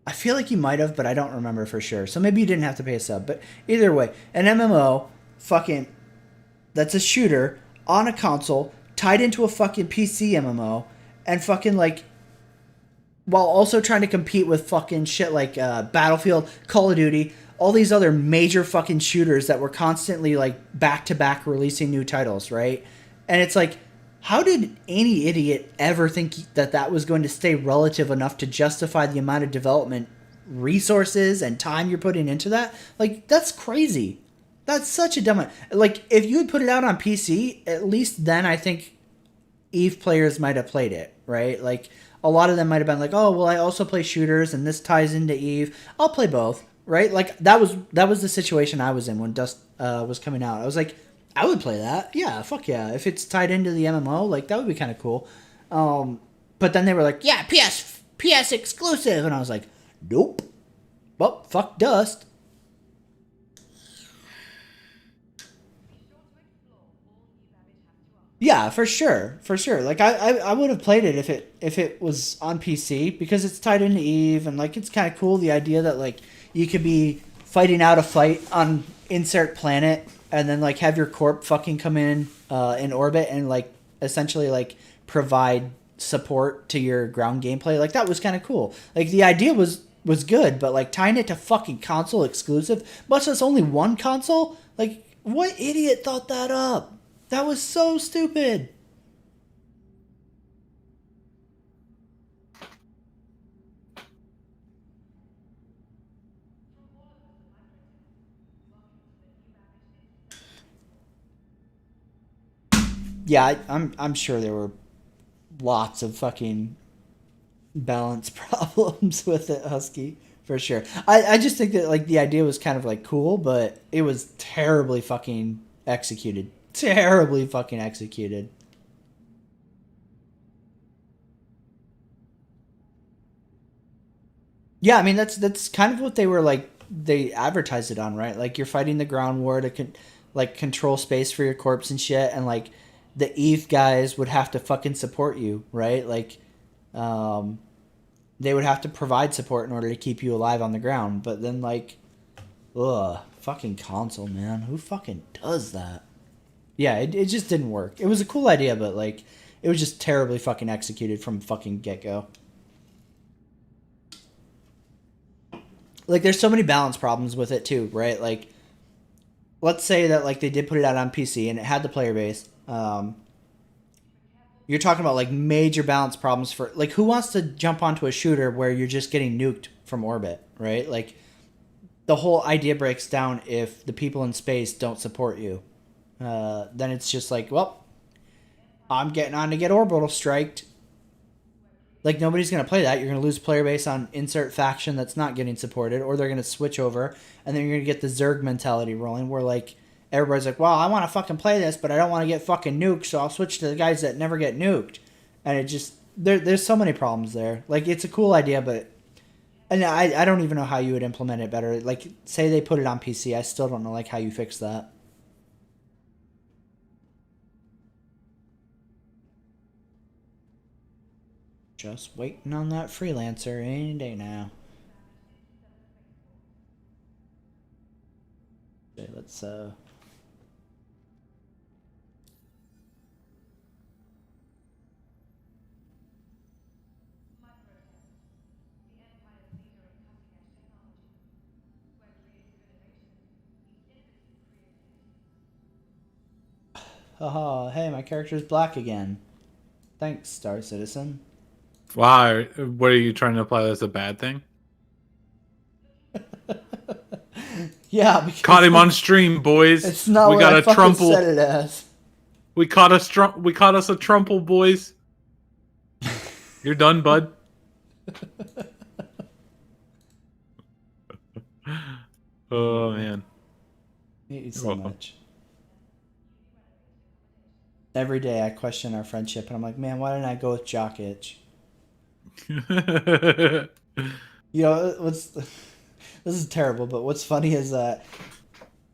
I feel like you might have, but I don't remember for sure. So maybe you didn't have to pay a sub. But either way, an MMO, fucking, that's a shooter on a console tied into a fucking PC MMO, and fucking like, while also trying to compete with fucking shit like Battlefield, Call of Duty, all these other major fucking shooters that were constantly like back to back releasing new titles, right? And it's like, how did any idiot ever think that that was going to stay relative enough to justify the amount of development resources and time you're putting into that? Like, that's crazy. That's such a dumb one. Like, if you had put it out on PC, at least then I think EVE players might have played it, right? Like, a lot of them might have been like, oh, well, I also play shooters and this ties into EVE. I'll play both, right? Like, that was the situation I was in when Dust was coming out. I was like, I would play that. Yeah, fuck yeah. If it's tied into the MMO, like, that would be kind of cool. But then they were like, yeah, PS exclusive. And I was like, nope. Well, fuck Dust. Yeah, for sure. For sure. Like, I would have played it if it was on PC, because it's tied into EVE, and, like, it's kind of cool, the idea that, like, you could be fighting out a fight on insert planet, and then, like, have your corp fucking come in orbit and, like, essentially, like, provide support to your ground gameplay. Like, that was kind of cool. Like, the idea was good, but, like, tying it to fucking console exclusive, much less only one console? Like, what idiot thought that up? That was so stupid. Yeah, I'm sure there were lots of fucking balance problems with it, Husky, for sure. I just think that, like, the idea was kind of, like, cool, but it was terribly fucking executed. Terribly fucking executed. Yeah, I mean, that's kind of what they were, like, they advertised it on, right? Like, you're fighting the ground war to like, control space for your corpse and shit, and, like, the EVE guys would have to fucking support you, right? Like, they would have to provide support in order to keep you alive on the ground. But then, like, ugh, fucking console, man. Who fucking does that? Yeah, it just didn't work. It was a cool idea, but, like, it was just terribly fucking executed from fucking get-go. Like, there's so many balance problems with it, too, right? Like, let's say that, like, they did put it out on PC and it had the player base. You're talking about, like, major balance problems for, like, who wants to jump onto a shooter where you're just getting nuked from orbit, right? Like, the whole idea breaks down if the people in space don't support you. Then it's just like, well, I'm getting on to get orbital striked. Like, nobody's going to play that. You're going to lose player base on insert faction that's not getting supported, or they're going to switch over, and then you're going to get the Zerg mentality rolling, where, like, everybody's like, well, I want to fucking play this, but I don't want to get fucking nuked, so I'll switch to the guys that never get nuked. And it just, there's so many problems there. Like, it's a cool idea, but, and I don't even know how you would implement it better. Like, say they put it on PC, I still don't know, like, how you fix that. Just waiting on that freelancer any day now. Okay, let's haha, hey, my character's black again. Thanks, Star Citizen. Wow, what are you trying to apply as a bad thing? Yeah, because Caught him on stream, boys. it's not we what got I a fucking trumple. said it as. We caught us a trumple, boys. You're done, bud. Oh man. Hate you so welcome. much. Every day I question our friendship, and I'm like, man, why didn't I go with Jock Itch? You know, this is terrible, but what's funny is that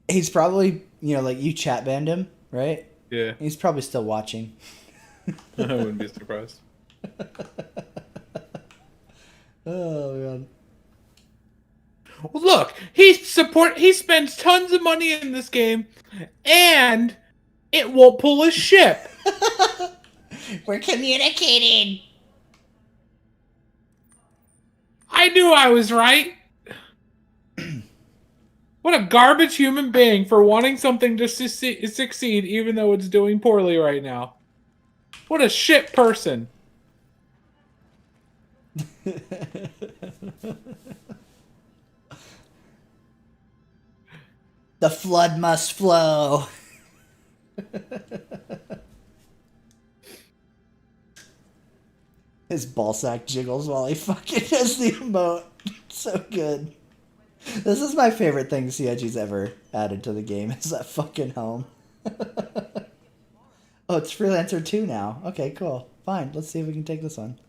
he's probably, you know, like, you chat banned him, right? Yeah, He's probably still watching. I wouldn't be surprised. Oh man. Look, he spends tons of money in this game, and it won't pull a ship. We're communicating. I knew I was right. What a garbage human being for wanting something to succeed even though it's doing poorly right now. What a shit person. The flood must flow. His ballsack jiggles while he fucking does the emote. So good. This is my favorite thing CIG's ever added to the game, is that fucking helm. Oh, it's Freelancer 2 now. Okay, cool. Fine, let's see if we can take this one.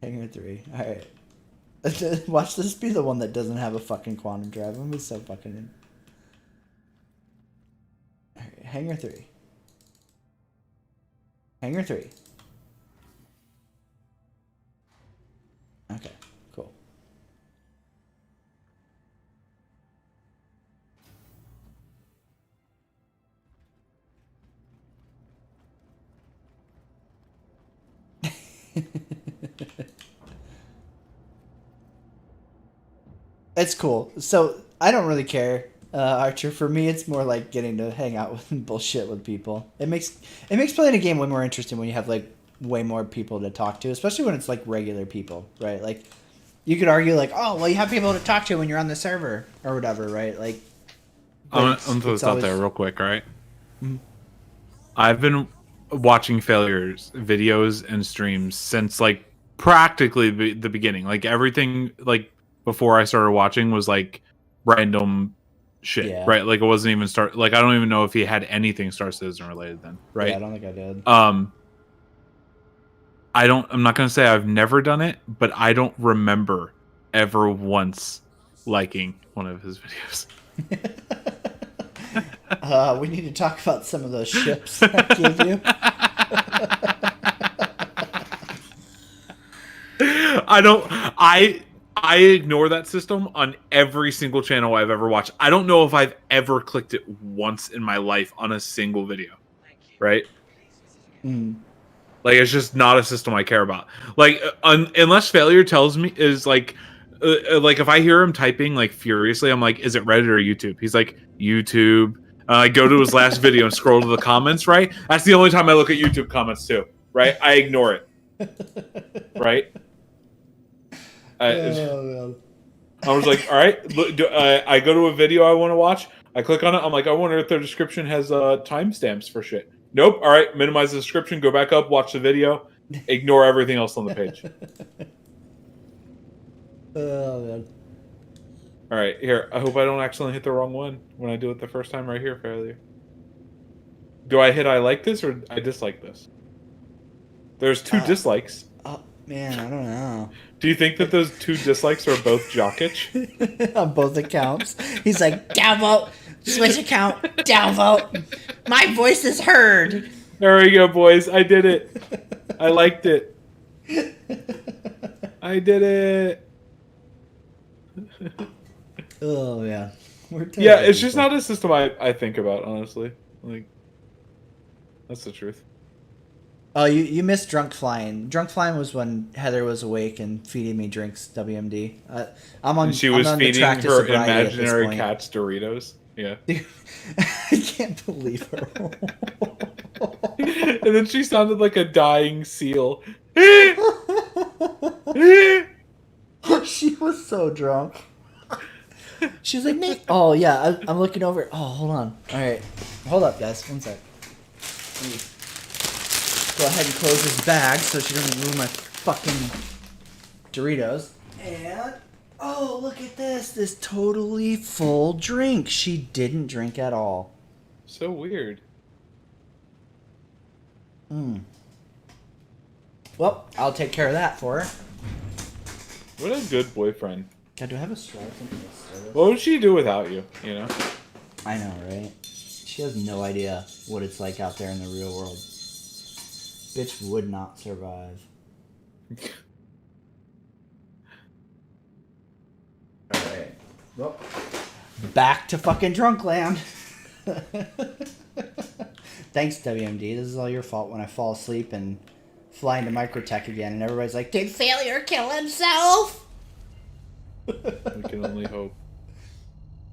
Hangar 3. Alright. Watch this be the one that doesn't have a fucking quantum drive. I'm gonna be so fucking in. Alright, Hangar 3. Hangar 3. Okay, cool. It's cool. So I don't really care, Archer. For me, it's more like getting to hang out with and bullshit with people. It makes playing a game way more interesting when you have like way more people to talk to, especially when it's like regular people, right? Like you could argue like, oh, well, you have people to talk to when you're on the server or whatever, right? Like I'm gonna throw this out there real quick, right? Mm-hmm. I've been watching Failure's videos and streams since like practically the beginning. Like everything like before I started watching was like random shit, Yeah. right? Like it wasn't even like I don't even know if he had anything Star Citizen related then, right? Yeah, I don't think I did. I'm not gonna say I've never done it, but I don't remember ever once liking one of his videos. We need to talk about some of those ships I gave you. I ignore that system on every single channel I've ever watched. I don't know if I've ever clicked it once in my life on a single video, right? Mm. Like it's just not a system I care about. Like unless Failure tells me is like if I hear him typing like furiously, I'm like, is it Reddit or YouTube? He's like YouTube. I go to his last video and scroll to the comments. Right, that's the only time I look at YouTube comments too. Right, I ignore it. Right. I was like, all right. Look, I go to a video I want to watch. I click on it. I'm like, I wonder if their description has timestamps for shit. Nope. All right. Minimize the description. Go back up. Watch the video. Ignore everything else on the page. Oh man. All right. Here. I hope I don't accidentally hit the wrong one when I do it the first time right here, Failure. Do I hit I like this or I dislike this? There's two dislikes. Oh man, I don't know. Do you think that those two dislikes are both Jokic? On both accounts. He's like, Downvote. Switch account. Downvote. My voice is heard. There we go, boys. I did it. I liked it. I did it. oh yeah. Yeah, it's just not a system I think about, honestly. Like, that's the truth. Oh, you missed Drunk Flying. Drunk Flying was when Heather was awake and feeding me drinks, WMD. I'm on. And she was I'm on the feeding track to her sobriety at this imaginary point. cats Doritos. Yeah. Dude, I can't believe her. And then she sounded like a dying seal. She was so drunk. She was like, "Mate." Oh yeah, I'm looking over. Oh, hold on. All right, hold up, guys. One sec. Let me go ahead and close this bag so she doesn't ruin my fucking Doritos. And oh, look at this! This totally full drink. She didn't drink at all. So weird. Well, I'll take care of that for her. What a good boyfriend. God, do I have a straw? What would she do without you, you know? I know, right? She has no idea what it's like out there in the real world. Bitch would not survive. Alright. Well, back to fucking drunk land. Thanks, WMD. This is all your fault when I fall asleep and fly into Microtech again, and everybody's like, Did Failure kill himself? We can only hope.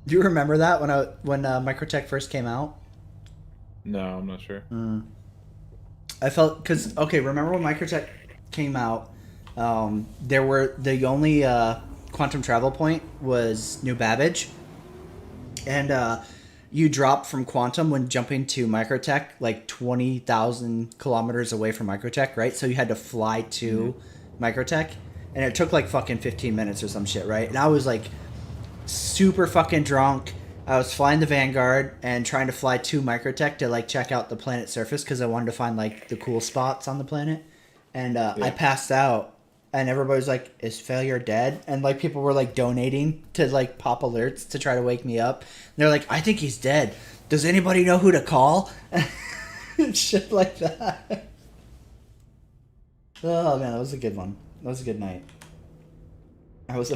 do you remember that when Microtech first came out? No, I'm not sure. I felt because remember when Microtech came out, there were the only quantum travel point was New Babbage, and you drop from quantum when jumping to Microtech like 20,000 kilometers away from Microtech, right? So you had to fly to Microtech, and it took like fucking 15 minutes or some shit, right? And I was like super fucking drunk. I was flying the Vanguard and trying to fly to Microtech to like check out the planet's surface because I wanted to find like the cool spots on the planet. And I passed out, and everybody was like, "Is Failure dead?" And like people were like donating to like pop alerts to try to wake me up. And they're like, "I think he's dead. Does anybody know who to call?" Shit like that. Oh man, that was a good one. That was a good night. That was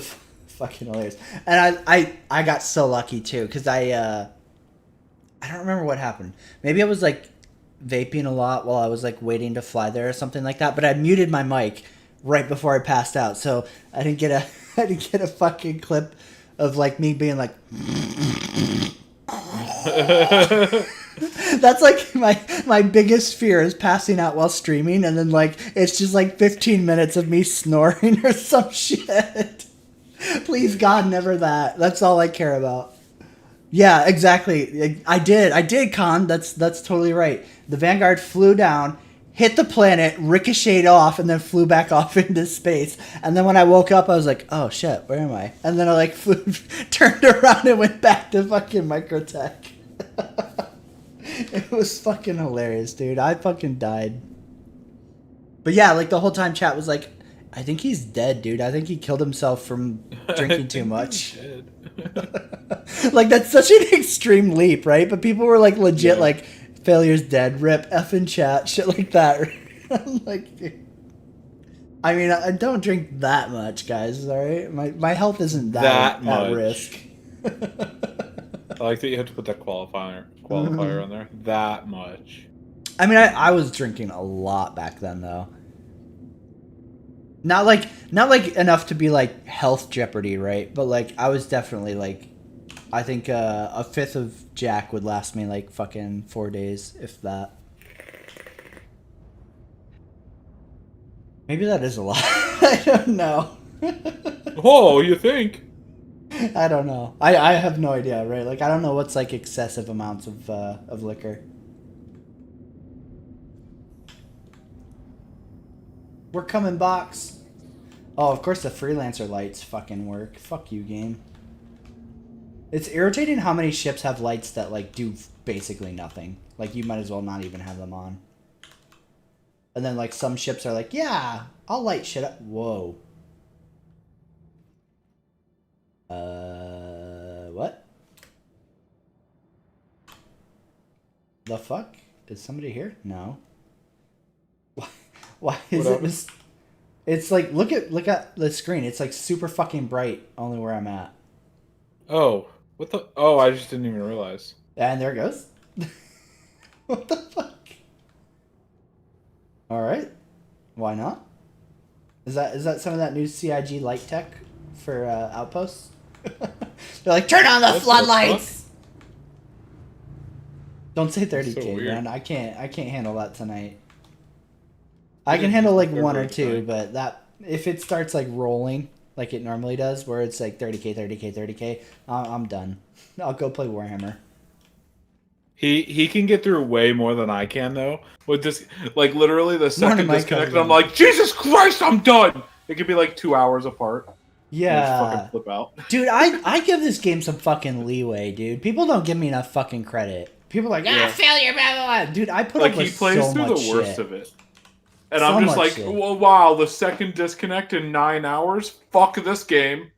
fucking hilarious. And I got so lucky too because I don't remember what happened. Maybe I was like vaping a lot while I was like waiting to fly there or something like that. But I muted my mic right before I passed out, so I didn't get a fucking clip of like me being like. That's like my biggest fear is passing out while streaming, and then like it's just like 15 minutes of me snoring or some shit. Please God, never that. That's all I care about. Yeah, exactly. I did, Con. That's totally right. The Vanguard flew down, hit the planet, ricocheted off, and then flew back off into space. And then when I woke up, I was like, "Oh shit, where am I?" And then I like turned around and went back to fucking Microtech. It was fucking hilarious, dude. I fucking died. But yeah, like the whole time chat was like, "I think he's dead, dude. I think he killed himself from drinking too much." Like that's such an extreme leap, right? But people were like legit like, "Failure's dead, rip effing chat," shit like that. Like, I mean, I don't drink that much, guys, alright? My health isn't that at risk. I like that you have to put that qualifier on there. That much. I mean, I was drinking a lot back then, though. Not like enough to be like health jeopardy, right? But like I was definitely like, I think a fifth of Jack would last me like fucking 4 days, if that. Maybe that is a lot. I don't know. Whoa, you think? I don't know. I have no idea, right? Like I don't know what's like excessive amounts of liquor. We're coming, box. Oh, of course the freelancer lights fucking work. Fuck you, game. It's irritating how many ships have lights that like do basically nothing. Like you might as well not even have them on. And then like some ships are like, "Yeah, I'll light shit up." Whoa. What? The fuck? Is somebody here? No. Why is it just... It's like, look at the screen. It's like super fucking bright only where I'm at. Oh, what the... Oh, I just didn't even realize. And there it goes. What the fuck? Alright. Why not? Is that some of that new CIG light tech for outposts? They're like, "Turn on the floodlights!" Don't say 30K, so man. I can't handle that tonight. I can handle like one or two, but that if it starts like rolling like it normally does, where it's like 30K, I'm done. I'll go play Warhammer. He can get through way more than I can though. With this, like literally the second my disconnect, cousin. I'm like, Jesus Christ, I'm done. It could be like 2 hours apart. Yeah, Just fucking flip out. dude. I give this game some fucking leeway, dude. People don't give me enough fucking credit. People are like, Yeah, Failure, blah, blah, blah. dude. I put Like up with he plays so through much the worst shit. of it. And So I'm just much like, shit. well, wow, the second disconnect in 9 hours? Fuck this game.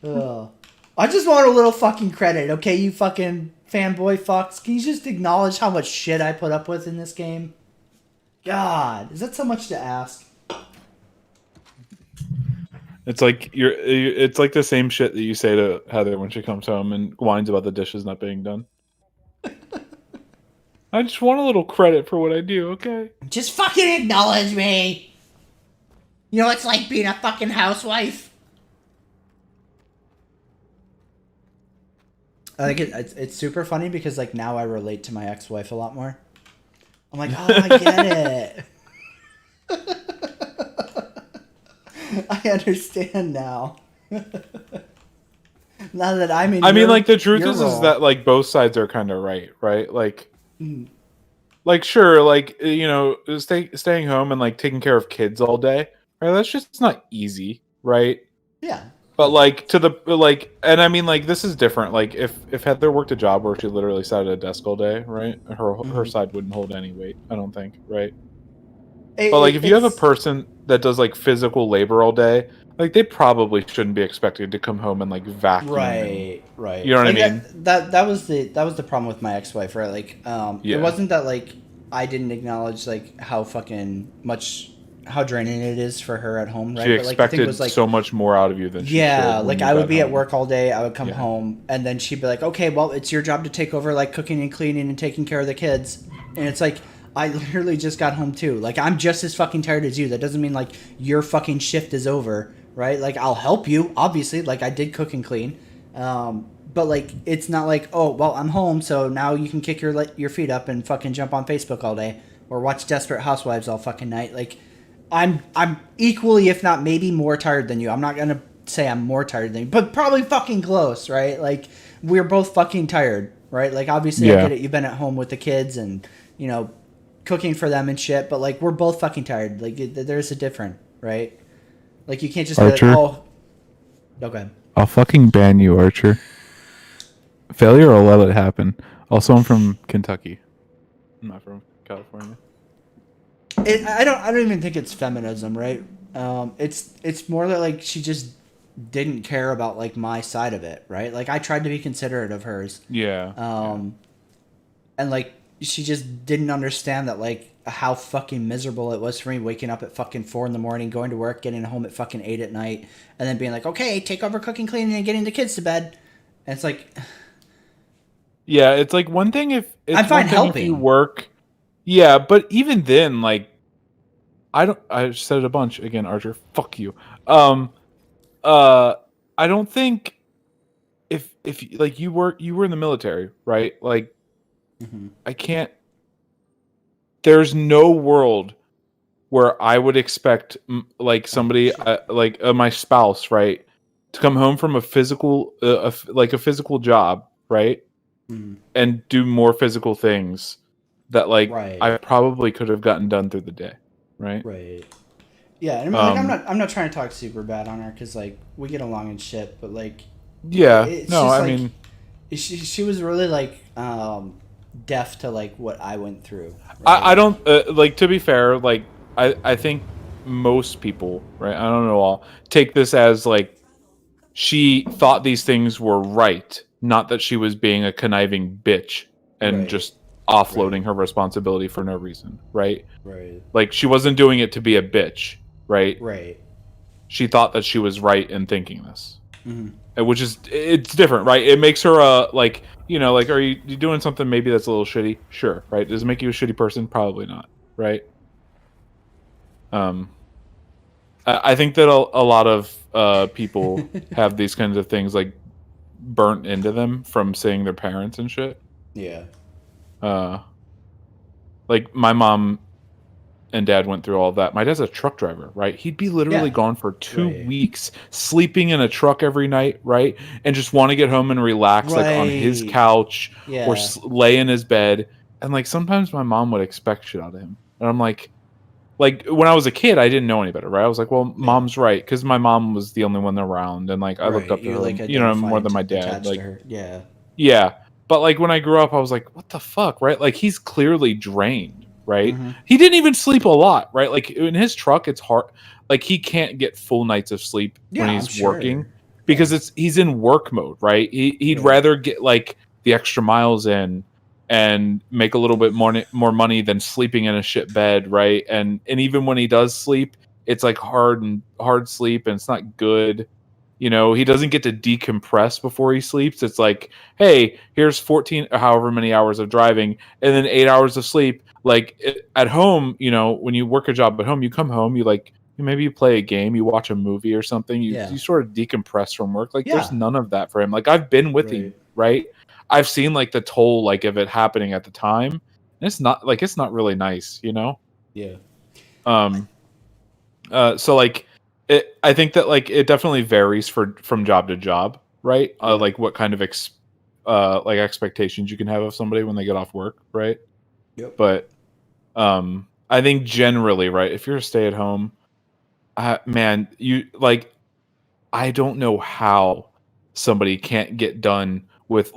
Ugh. I just want a little fucking credit, okay? You fucking fanboy fucks. Can you just acknowledge how much shit I put up with in this game? God, is that so much to ask? It's like it's like the same shit that you say to Heather when she comes home and whines about the dishes not being done. I just want a little credit for what I do, okay? Just fucking acknowledge me. You know, it's like being a fucking housewife. I think it's super funny because like now I relate to my ex-wife a lot more. I'm like, oh, I get it. I understand now. Now that I'm in. I mean, like the truth your is role. that like both sides are kind of right? Like sure, like you know, staying home and like taking care of kids all day, right? That's just not easy, right? Yeah. But like to the like, and I mean like this is different. Like if Heather worked a job where she literally sat at a desk all day, right? Her side wouldn't hold any weight, I don't think, right? But like if you have a person that does like physical labor all day, like they probably shouldn't be expected to come home and like vacuum. Right. You know what like I mean? That was the problem with my ex-wife, right? Like it wasn't that like I didn't acknowledge like how fucking much how draining it is for her at home, right? She expected but, like, the thing was, like, so much more out of you than she should like when I you would got be at home. work all day, I would come home, and then she'd be like, okay, well, it's your job to take over like cooking and cleaning and taking care of the kids. And it's like, I literally just got home too. Like, I'm just as fucking tired as you. That doesn't mean like your fucking shift is over, right? Like, I'll help you, obviously. Like, I did cook and clean. But like, it's not like, oh, well, I'm home, so now you can kick your feet up and fucking jump on Facebook all day or watch Desperate Housewives all fucking night. Like, I'm equally, if not maybe more tired than you. I'm not gonna say I'm more tired than you, but probably fucking close, right? Like, we're both fucking tired, right? Like, obviously, I get it. You've been at home with the kids and, you know, cooking for them and shit, but like, we're both fucking tired. Like, there's a difference, right? Like, you can't just Archer? be like, oh, okay. I'll fucking ban you, Archer. Failure will let it happen. Also, I'm from Kentucky. I'm not from California. I don't even think it's feminism, right? It's more that like she just didn't care about like my side of it, right? Like, I tried to be considerate of hers. And like she just didn't understand that like how fucking miserable it was for me waking up at fucking 4 a.m, going to work, getting home at fucking 8 at night, and then being like, okay, take over cooking, cleaning, and getting the kids to bed. And it's like, yeah, it's like one thing if it's I'm fine one thing helping. if you work. Yeah, but even then, like, I said it a bunch again, Archer. Fuck you. I don't think if like you were in the military, right? Like, I can't. There's no world where I would expect like somebody like my spouse, right, to come home from a physical a physical job, right, and do more physical things that like I probably could have gotten done through the day, right? Right. Yeah, I mean, like, I'm not trying to talk super bad on her because like we get along and shit, but like, yeah, it's no, just, I like, mean, she was really like deaf to like what I went through. Right? I don't like, to be fair, like I think most people, right, I don't know all, take this as like she thought these things were right, not that she was being a conniving bitch and just offloading her responsibility for no reason, right? Right. Like, she wasn't doing it to be a bitch, right? Right. She thought that she was right in thinking this, which is, it's different, right? It makes her like, you know, like, are you doing something maybe that's a little shitty? Sure, right? Does it make you a shitty person? Probably not, right? I think that a lot of people have these kinds of things like burnt into them from seeing their parents and shit. Yeah. Like, my mom and dad went through all of that. My dad's a truck driver, right? He'd be literally gone for 2 weeks, sleeping in a truck every night, right? And just want to get home and relax, like on his couch or lay in his bed. And like, sometimes my mom would expect shit out of him, and I'm like when I was a kid, I didn't know any better, right? I was like, well, mom's right, because my mom was the only one around, and like I looked up to her, like, you know, more than my dad. Like, yeah. But like when I grew up, I was like, what the fuck, right? Like, he's clearly drained, right? He didn't even sleep a lot, right? Like, in his truck, it's hard. Like, he can't get full nights of sleep when he's working because he's in work mode, right? He'd rather get like the extra miles in and make a little bit more money than sleeping in a shit bed, right? And even when he does sleep, it's like hard sleep, and it's not good. You know, he doesn't get to decompress before he sleeps. It's like, hey, here's 14, however many hours of driving, and then 8 hours of sleep. Like at home, you know, when you work a job at home, you come home, maybe you play a game, you watch a movie or something, you sort of decompress from work. Like there's none of that for him. Like I've been with him, right? I've seen like the toll like of it happening at the time. And it's not really nice, you know? Yeah. So like I think that like it definitely varies from job to job, right? Like what kind of like expectations you can have of somebody when they get off work, right? Yep. But I think generally, right, if you're a stay-at-home, man, I don't know how somebody can't get done with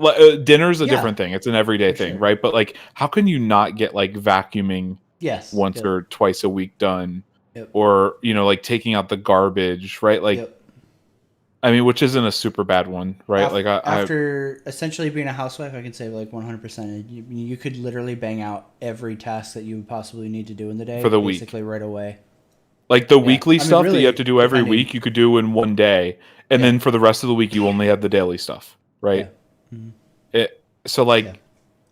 dinner's a different thing. It's an everyday thing, sure. right? But like, how can you not get like vacuuming once or twice a week done? Or, you know, like taking out the garbage, right? Like, I mean, which isn't a super bad one, right? After essentially being a housewife, I can say like 100%. You could literally bang out every task that you would possibly need to do in the day for the basically week, right away. Like the weekly stuff really, that you have to do every week, you could do in one day, and then for the rest of the week, you only have the daily stuff, right? Yeah. Mm-hmm.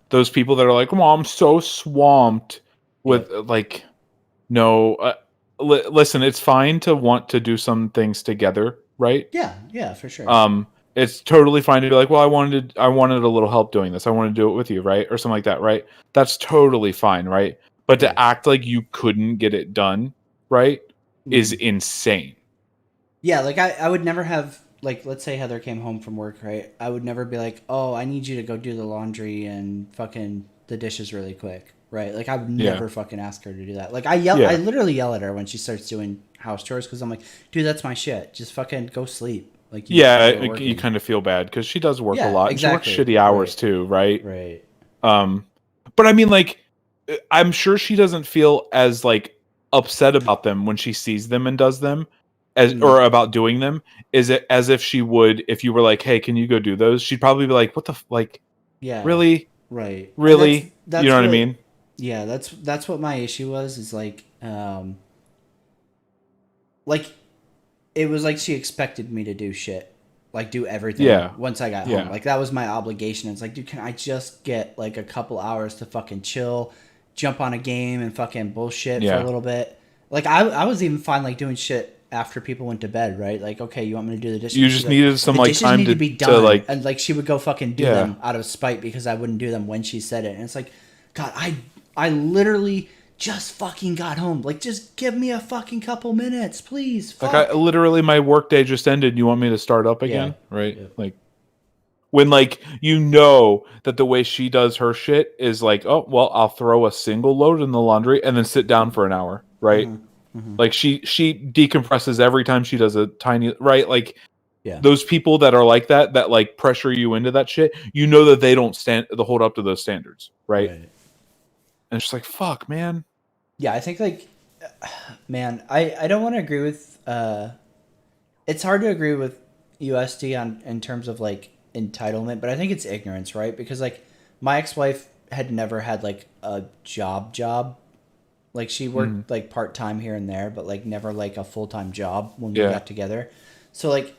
Those people that are like, "Oh, I'm so swamped with like." No, listen, it's fine to want to do some things together, right? Yeah, for sure. It's totally fine to be like, well, I wanted a little help doing this. I want to do it with you, right? Or something like that, right? That's totally fine, right? But to act like you couldn't get it done, right, is insane. Yeah, like I would never have, like, let's say Heather came home from work, right? I would never be like, oh, I need you to go do the laundry and fucking the dishes really quick. Right, like I would never fucking ask her to do that. Like I literally yell at her when she starts doing house chores because I'm like, dude, that's my shit. Just fucking go sleep. Like you kind of feel bad because she does work a lot. Exactly. She works shitty hours too, right? Right. But I mean, like, I'm sure she doesn't feel as like upset about them when she sees them and does them, or about doing them. Is it as if she would if you were like, hey, can you go do those? She'd probably be like, what the like? Yeah. Really? Right. Really? That's you know what I mean? Yeah, that's what my issue was. Is like it was like she expected me to do shit, like do everything. Once I got home, like that was my obligation. It's like, dude, can I just get like a couple hours to fucking chill, jump on a game, and fucking bullshit for a little bit? Like I was even fine like doing shit after people went to bed, right? Like, okay, you want me to do the dishes? You just needed some like time to be done, and like she would go fucking do them out of spite because I wouldn't do them when she said it, and it's like, God, I literally just fucking got home. Like, just give me a fucking couple minutes, please. Fuck. Like, literally, my work day just ended. You want me to start up again? Right? Like, when, like, you know that the way she does her shit is like, oh, well, I'll throw a single load in the laundry and then sit down for an hour, right? Like, she decompresses every time she does a tiny, right? Like, those people that are like that, like, pressure you into that shit, you know that they don't hold up to those standards, right? And it's just like, fuck, man. Yeah, I think, like, man, I don't want to agree with, it's hard to agree with USD in terms of, like, entitlement, but I think it's ignorance, right? Because, like, my ex-wife had never had, like, a job. Like, she worked, like, part-time here and there, but, like, never, like, a full-time job when we got together. So, like,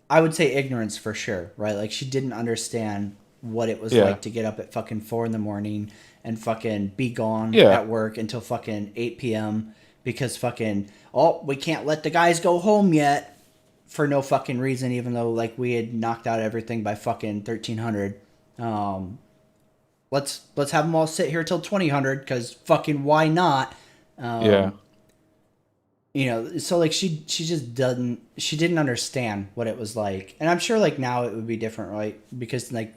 I would say ignorance for sure, right? Like, she didn't understand what it was like to get up at fucking 4 a.m. and fucking be gone at work until fucking 8 p.m. because fucking, oh, we can't let the guys go home yet for no fucking reason, even though, like, we had knocked out everything by fucking 1300. Let's have them all sit here till 2000 because fucking why not? You know, so, like, she didn't understand what it was like. And I'm sure, like, now it would be different, right? Because, like,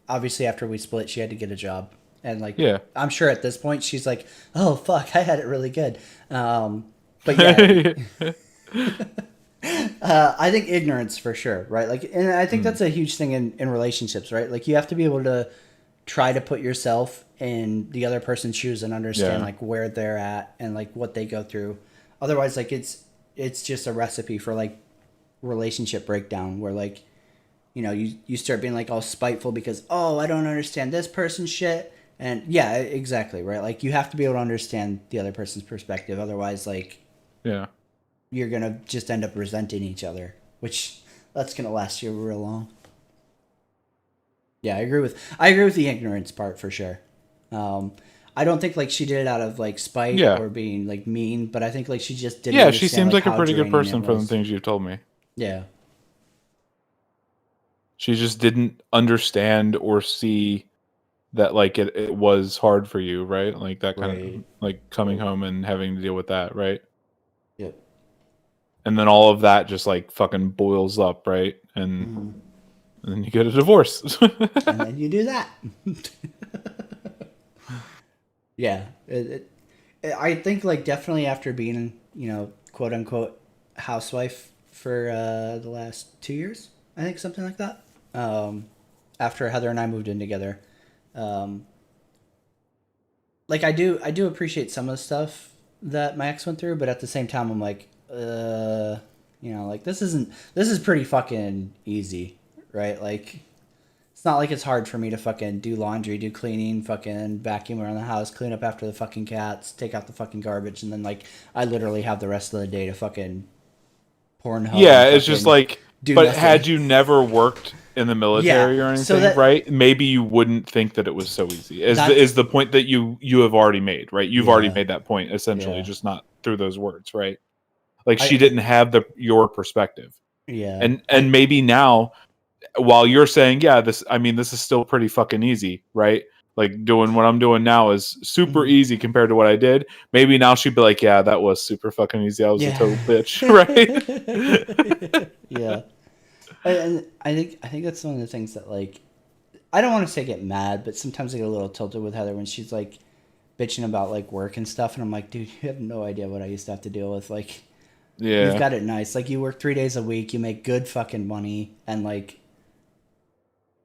obviously after we split, she had to get a job. And, like, I'm sure at this point she's like, oh, fuck, I had it really good. But yeah, I think ignorance for sure, right? Like, and I think that's a huge thing in relationships, right? Like, you have to be able to try to put yourself in the other person's shoes and understand, like, where they're at and, like, what they go through. Otherwise, like, it's just a recipe for, like, relationship breakdown where, like, you know, you start being like all spiteful because, oh, I don't understand this person's shit. And yeah, exactly, right? Like you have to be able to understand the other person's perspective. Otherwise, like, Yeah. you're going to just end up resenting each other, which that's going to last you real long. Yeah, I agree with the ignorance part for sure. I don't think like she did it out of like spite Yeah. or being like mean, but I think like she just didn't. Yeah, she understand, seems like a how pretty good draining person it from the was. things you've told me. Yeah. She just didn't understand or see that like it was hard for you, right? Like that kind Right. of like coming home and having to deal with that, right? Yep. And then all of that just like fucking boils up, right? And then you get a divorce. And then you do that. Yeah. I think like definitely after being, you know, quote unquote housewife for the last 2 years, I think something like that. After Heather and I moved in together, like I do appreciate some of the stuff that my ex went through, but at the same time I'm like, you know, like this is pretty fucking easy, right? Like it's not like it's hard for me to fucking do laundry, do cleaning, fucking vacuum around the house, clean up after the fucking cats, take out the fucking garbage, and then like I literally have the rest of the day to fucking Pornhub. Yeah, it's just like, but nothing. had you never worked in the military or anything, so that- right? Maybe you wouldn't think that it was so easy. Is the point that you have already made, right? You've already made that point essentially, Yeah. just not through those words, right? Like I- she didn't have your perspective. Yeah. And maybe now, while you're saying, yeah, this is still pretty fucking easy, right? Like doing what I'm doing now is super easy compared to what I did. Maybe now she'd be like, yeah, that was super fucking easy. I was a total bitch, right? Yeah. And I think that's one of the things that like, I don't want to say get mad, but sometimes I get a little tilted with Heather when she's like bitching about like work and stuff. And I'm like, dude, you have no idea what I used to have to deal with. Like, Yeah. you've got it nice. Like you work 3 days a week, you make good fucking money. And like,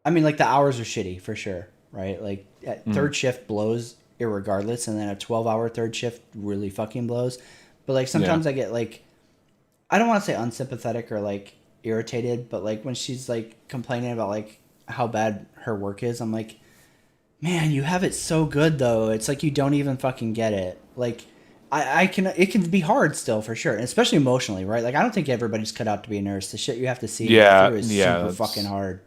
I mean, like the hours are shitty for sure, right? Like third shift blows irregardless, and then a 12-hour third shift really fucking blows. But like sometimes I get like, I don't want to say unsympathetic or like irritated, but like when she's like complaining about like how bad her work is, I'm like, man, you have it so good though. It's like you don't even fucking get it. Like it can be hard still for sure, and especially emotionally, right? Like I don't think everybody's cut out to be a nurse. The shit you have to see is super fucking hard.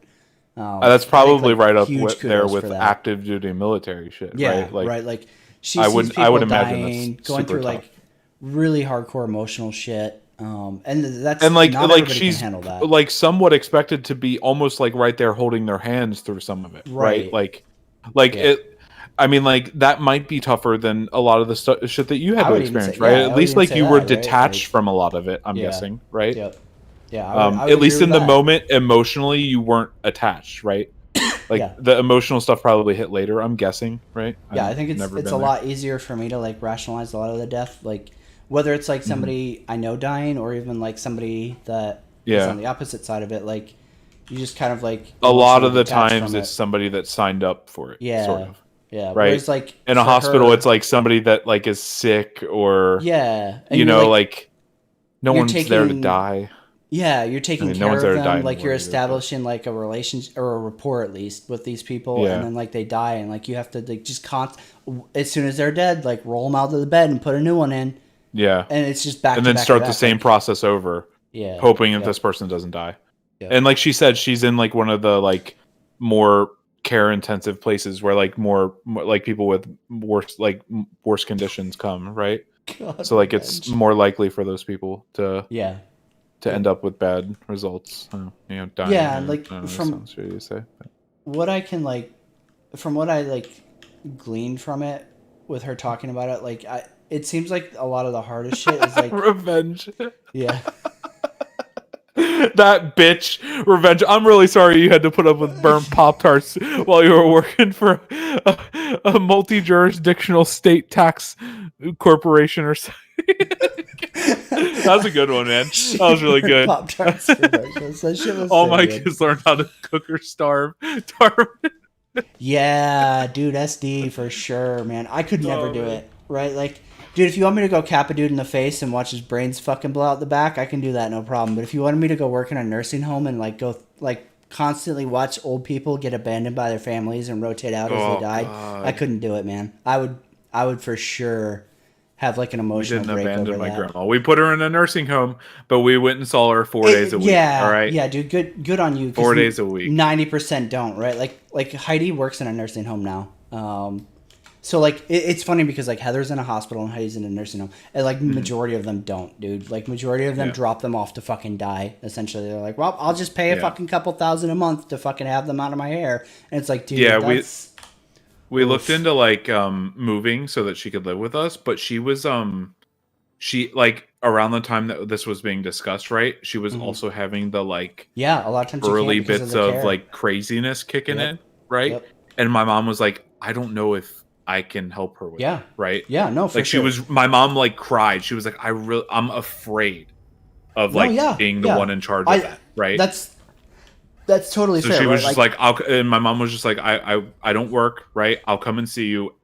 That's probably right up huge there kudos with for that. active duty military shit, Yeah, right? Like, right. Like she I sees would people imagine dying, that's going super through tough. like really hardcore emotional shit. And that's and like not everybody she's can handle that. like somewhat expected to be almost like right there holding their hands through some of it, right? Like it. I mean, like that might be tougher than a lot of the shit that you had to experience, right? At least like you were detached from a lot of it. I'm guessing, right? Yep. Yeah. I would at least agree in with the that. moment, emotionally, you weren't attached, right? Like the emotional stuff probably hit later. I'm guessing, right? Yeah, I think it's a lot easier for me to like rationalize a lot of the death, like whether it's like somebody I know dying or even like somebody that is on the opposite side of it. Like you just kind of like a lot of the detach times from it's somebody that signed up for it. Yeah. Sort of. Yeah. Right. Whereas like in a for hospital, her- it's like somebody that like is sick or yeah, and you you're, know, like no you're one's there to taking- die. Yeah, you're taking I mean, care no one's there of to die them, like you're anymore either, but- establishing like a relationship or a rapport at least with these people, Yeah. and then like they die, and like you have to like just as soon as they're dead, like roll them out of the bed and put a new one in, Yeah. and it's just back And to then back to start the back, same like- process over. Yeah. Hoping that Yep. this person doesn't die. Yep. And like she said, she's in like one of the like more care intensive places where like more like people with worse conditions come, right? God, So like it's more likely for those people to end up with bad results. Dying. Yeah, or- like, I don't know, from- sounds shitty to say. But. what I can like, from what I like gleaned from it with her talking about it, like it seems like a lot of the hardest shit is like Revenge. yeah. That bitch revenge. I'm really sorry you had to put up with burnt Pop-Tarts while you were working for a multi-jurisdictional state tax corporation or something. That was a good one, man. That was really good. Pop-Tarts. That shit was All so my good. kids learned how to cook or starve. Yeah, dude, SD for sure, man. I could never do it, right? Like, dude, if you want me to go cap a dude in the face and watch his brains fucking blow out the back, I can do that, no problem. But if you wanted me to go work in a nursing home and like go like constantly watch old people get abandoned by their families and rotate out as they died. God. I couldn't do it, man. I would for sure have like an We emotional didn't break abandon over my that. grandma. We put her in a nursing home, but we went and saw her 4 days a week. Yeah, all right. yeah, dude. Good on you. 4 days a week. 90% don't, right? Like Heidi works in a nursing home now. So like it's funny because like Heather's in a hospital and Heidi's in a nursing home, and like majority of them don't, dude. Like majority of them drop them off to fucking die. Essentially, they're like, well, I'll just pay a fucking couple $1,000 a month to fucking have them out of my hair, and it's like, dude, Yeah, that's... we looked into like moving so that she could live with us, but she was she like around the time that this was being discussed, right? She was also having the like a lot of times you early can't because bits the of care. like craziness kicking Yep. in, right? Yep. And my mom was like, I don't know if I can help her with it, right? Yeah, no, for like sure. my mom like cried. She was like, I'm afraid of like being the one in charge of that, right? That's totally so fair. she was right? just and my mom was just like, I don't work, right? I'll come and see you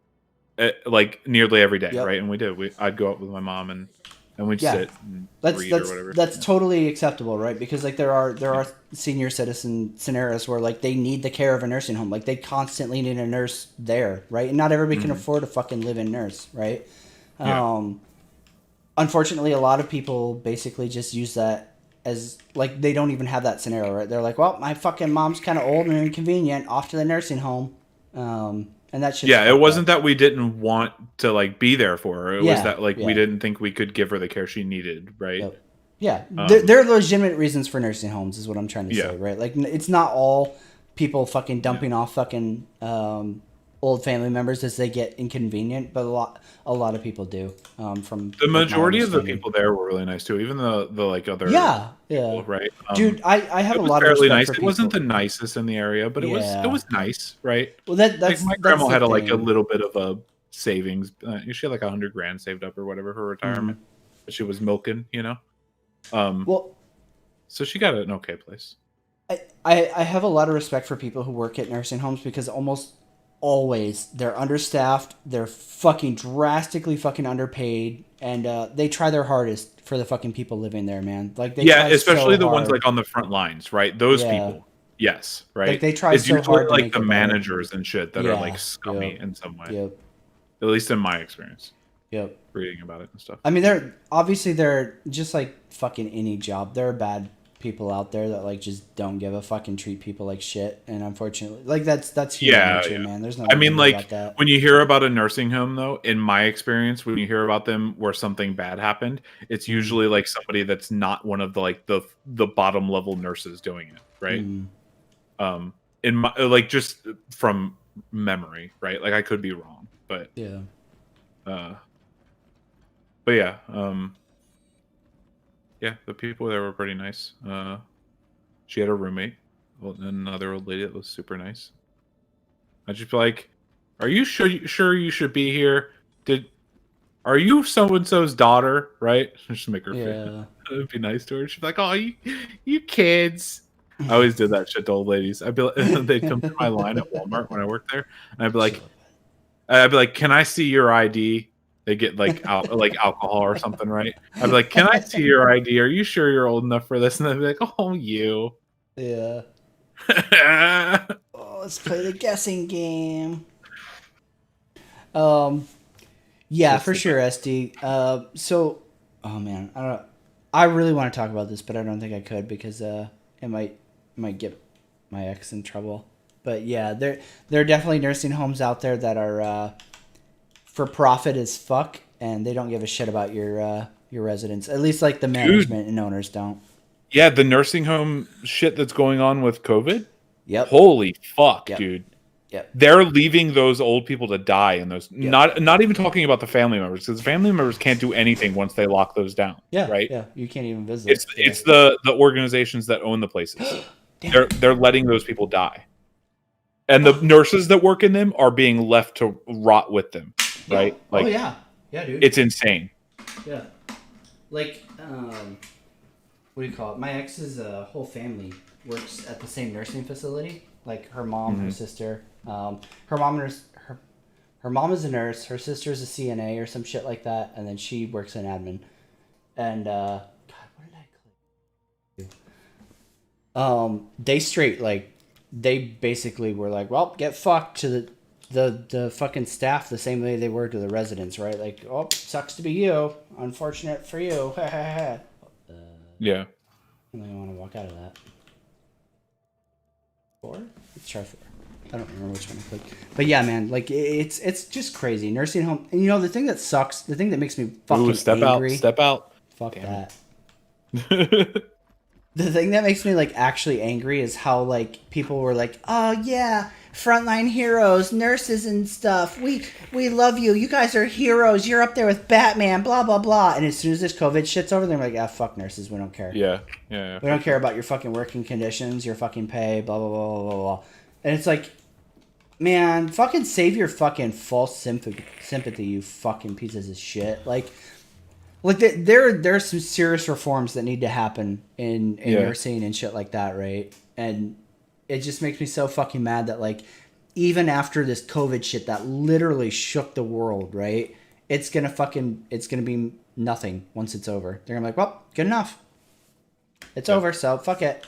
like nearly every day, right? And we did. I'd go out with my mom and we'd sit and read or whatever. That's totally acceptable, right? Because like there are senior citizen scenarios where like they need the care of a nursing home, like they constantly need a nurse there, right? And not everybody can afford a fucking live-in nurse, right? Unfortunately, a lot of people basically just use that as like they don't even have that scenario, right? They're like, well, my fucking mom's kind of old and inconvenient, off to the nursing home. And that shit. Yeah, it wasn't that we didn't want to like be there for her. It was that like we yeah. didn't think we could give her the care she needed, right? Yep. Yeah, there are legitimate reasons for nursing homes, is what I'm trying to say, right? Like it's not all people fucking dumping off fucking old family members as they get inconvenient, but a lot of people do. From the majority of the people there were really nice too, even the like other people, right? Dude, I have a lot of fairly respect nice. for It people. wasn't the nicest in the area, but it was nice, right? Well, that's like my grandma that's had the like a thing. little bit of a savings. She had like $100,000 saved up or whatever for retirement. That she was milking, you know. Well, so she got an okay place. I have a lot of respect for people who work at nursing homes because almost always they're understaffed, they're fucking drastically fucking underpaid, and they try their hardest for the fucking people living there, man. Like they try especially so the ones hard. like on the front lines, right? Those people, yes, right. Like they try it's so usually hard to like make the it better. managers and shit that are like scummy in some way. Yep. At least in my experience. Yep. Reading about it and stuff. I mean, they're just like fucking any job. There are bad people out there that like just don't give a fucking, treat people like shit, and unfortunately, like that's human nature, man. There's nothing. I mean, like about that. when you hear about a nursing home, though, in my experience, when you hear about them where something bad happened, it's usually like somebody that's not one of the like the bottom level nurses doing it, right? In my like just from memory, right? Like I could be wrong, but yeah. But yeah, yeah, the people there were pretty nice. She had a roommate, another old lady that was super nice. I'd just be like, "Are you sure you should be here? Are you so and so's daughter?" Right? Just make her feel. It'd be nice to her. She'd be like, "Oh, you kids." I always did that shit to old ladies. I'd be like, they'd come to my line at Walmart when I worked there, and I'd be like, "Can I see your ID?" They get like alcohol or something, right? I'd be like, "Can I see your ID? Are you sure you're old enough for this?" And they'd be like, "Oh, you." Yeah. Oh, let's play the guessing game. Yeah, for sure, SD. So, oh man, I don't know. I really want to talk about this, but I don't think I could because it might get my ex in trouble. But yeah, there are definitely nursing homes out there that are for profit as fuck, and they don't give a shit about your residents. At least like the management and owners don't. Yeah, the nursing home shit that's going on with COVID. Yep. Holy fuck, dude. Yep. They're leaving those old people to die in those. Not even talking about the family members, because the family members can't do anything once they lock those down. Yeah. Right. Yeah. You can't even visit. It's the organizations that own the places. They're letting those people die, and the nurses that work in them are being left to rot with them. Right. Like, oh yeah. Yeah, dude. It's insane. Yeah. Like, what do you call it? My ex's whole family works at the same nursing facility. Like her mom, her sister. Her mom is a nurse. Her sister is a CNA or some shit like that, and then she works in admin. And God, what did I click? They straight like they basically were like, well, get fucked to the fucking staff the same way they were to the residents, right? Like, oh, sucks to be you. Unfortunate for you. Yeah. And then I want to walk out of that. 4? Let's try 4. I don't remember which one I clicked. But yeah, man, like it's just crazy. Nursing home, and you know the thing that sucks, the thing that makes me fucking angry. Step out. Fuck Damn that. The thing that makes me like actually angry is how like people were like, "Oh yeah, frontline heroes, nurses and stuff. We love you. You guys are heroes. You're up there with Batman. Blah blah blah." And as soon as this COVID shit's over, they're like, "Ah, fuck nurses. We don't care. Yeah. We don't care about your fucking working conditions, your fucking pay. Blah blah blah blah blah." And it's like, man, fucking save your fucking false sympathy, you fucking pieces of shit. Like there are some serious reforms that need to happen in nursing and shit like that, right? And it just makes me so fucking mad that like even after this COVID shit that literally shook the world, right? It's gonna be nothing once it's over. They're gonna be like, well, good enough. It's over, so fuck it.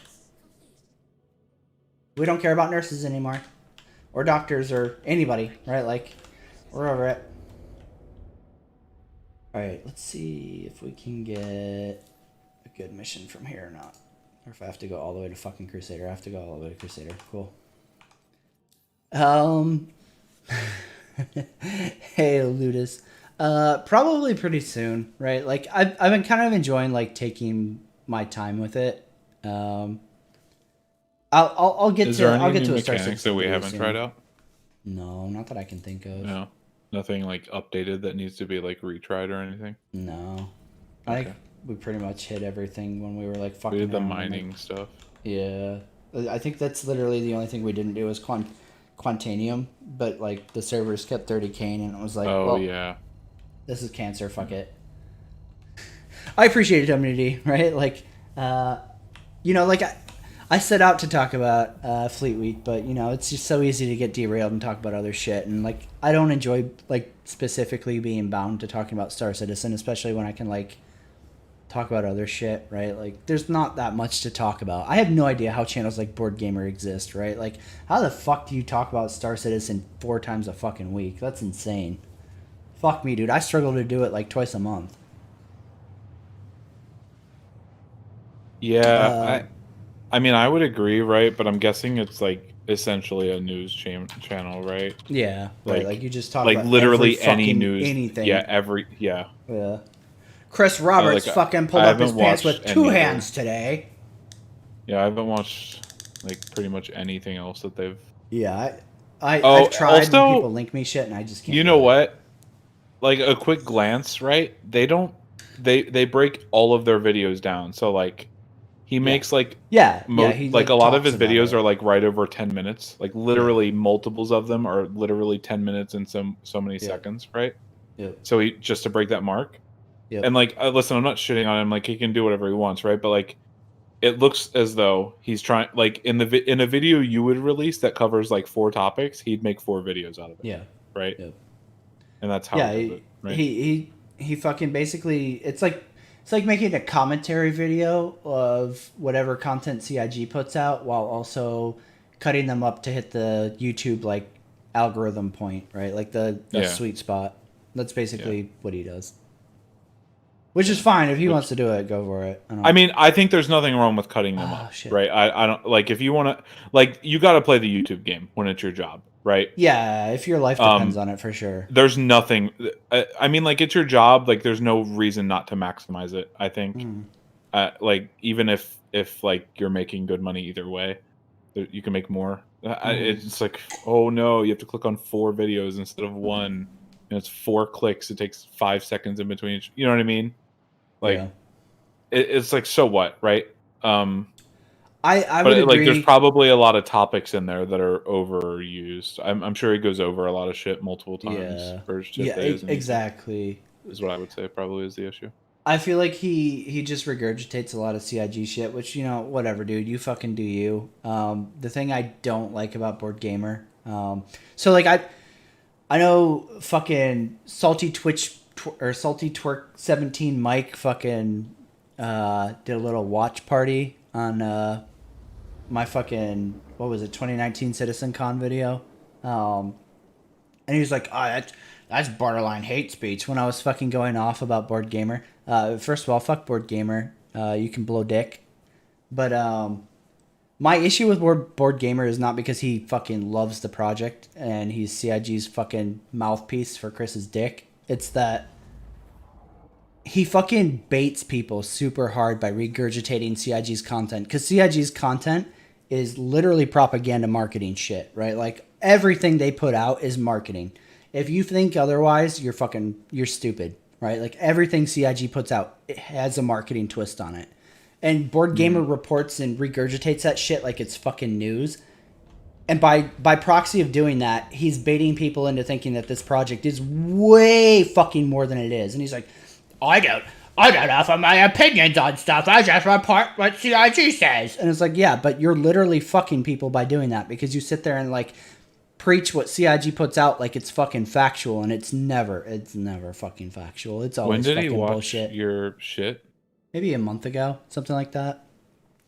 We don't care about nurses anymore. Or doctors or anybody, right? Like, we're over it. Alright, let's see if we can get a good mission from here or not. Or if I have to go all the way to fucking Crusader. I have to go all the way to Crusader. Cool. Hey, Ludus. Probably pretty soon, right? Like, I've been kind of enjoying, like, taking my time with it. I'll get Is to there any I'll get new to a Star mechanics 6 that we video haven't soon. tried out? No, not that I can think of. No. Nothing like updated that needs to be like retried or anything? No. Okay. We pretty much hit everything when we were like fucking We did the around, mining like, stuff. yeah. I think that's literally the only thing we didn't do was Quantanium, but like the servers kept 30k and it was like, Oh well, yeah. this is cancer, fuck it. I appreciate it, WD, right? Like, you know, like I set out to talk about Fleet Week, but you know, it's just so easy to get derailed and talk about other shit. And like, I don't enjoy like specifically being bound to talking about Star Citizen, especially when I can like talk about other shit, right? Like, there's not that much to talk about. I have no idea how channels like Board Gamer exist, right? Like, how the fuck do you talk about Star Citizen 4 times a fucking week? That's insane. Fuck me, dude. I struggle to do it like twice a month. Yeah, I mean, I would agree, right? But I'm guessing it's like essentially a news channel, right? Yeah, right. Like you just talk like about literally every any fucking news. anything. Yeah. Yeah. Chris Roberts like, fucking pulled I up his haven't pants with watched 2 any other- hands today. Yeah, I haven't watched like pretty much anything else that they've. Yeah, I've tried also, when people link me shit and I just can't. You know what? Like a quick glance, right? They break all of their videos down. So like he makes like he, like a lot of his talks about videos it. are like right over 10 minutes. Like literally multiples of them are literally 10 minutes and so many seconds, right? Yep. So he just to break that mark. Yep. And like listen, I'm not shitting on him, like he can do whatever he wants, right? But like it looks as though he's trying, like in a video you would release that covers like 4 topics, he'd make 4 videos out of it. Yeah. Right? Yep. And that's how he he does it, right? He fucking basically it's like making a commentary video of whatever content CIG puts out while also cutting them up to hit the YouTube like algorithm point, right? Like the sweet spot. That's basically what he does. Which is fine. If he wants to do it, go for it. I mean, I think there's nothing wrong with cutting them up, shit. right? I don't like if you want to, like you got to play the YouTube game when it's your job, right? Yeah, if your life depends on it, for sure. There's nothing. I mean, like it's your job. Like there's no reason not to maximize it. I think, like even if like you're making good money either way, you can make more. It's like, oh no, you have to click on 4 videos instead of 1, and it's 4 clicks. It takes 5 seconds in between each. You know what I mean? Like, it's like, so what, right? I but would agree. Like, there's probably a lot of topics in there that are overused. I'm sure he goes over a lot of shit multiple times. Exactly. Is what I would say probably is the issue. I feel like he just regurgitates a lot of CIG shit, which, you know, whatever, dude. You fucking do you. The thing I don't like about Board Gamer, so like I know fucking Salty Twerk 17 Mike fucking did a little watch party on my fucking, what was it, 2019 CitizenCon video. And he was like, oh, that's borderline hate speech when I was fucking going off about Board Gamer. First of all, fuck Board Gamer. You can blow dick. But my issue with Board Gamer is not because he fucking loves the project and he's CIG's fucking mouthpiece for Chris's dick. It's that he fucking baits people super hard by regurgitating CIG's content. Because CIG's content is literally propaganda marketing shit, right? Like, everything they put out is marketing. If you think otherwise, you're stupid, right? Like, everything CIG puts out, it has a marketing twist on it. And Board Gamer reports and regurgitates that shit like it's fucking news. And by proxy of doing that, he's baiting people into thinking that this project is way fucking more than it is. And he's like, I don't offer my opinions on stuff. I just report what CIG says. And it's like, yeah, but you're literally fucking people by doing that because you sit there and like preach what CIG puts out like it's fucking factual, and it's never fucking factual. It's always When did fucking he watch bullshit. your shit? Maybe a month ago, something like that.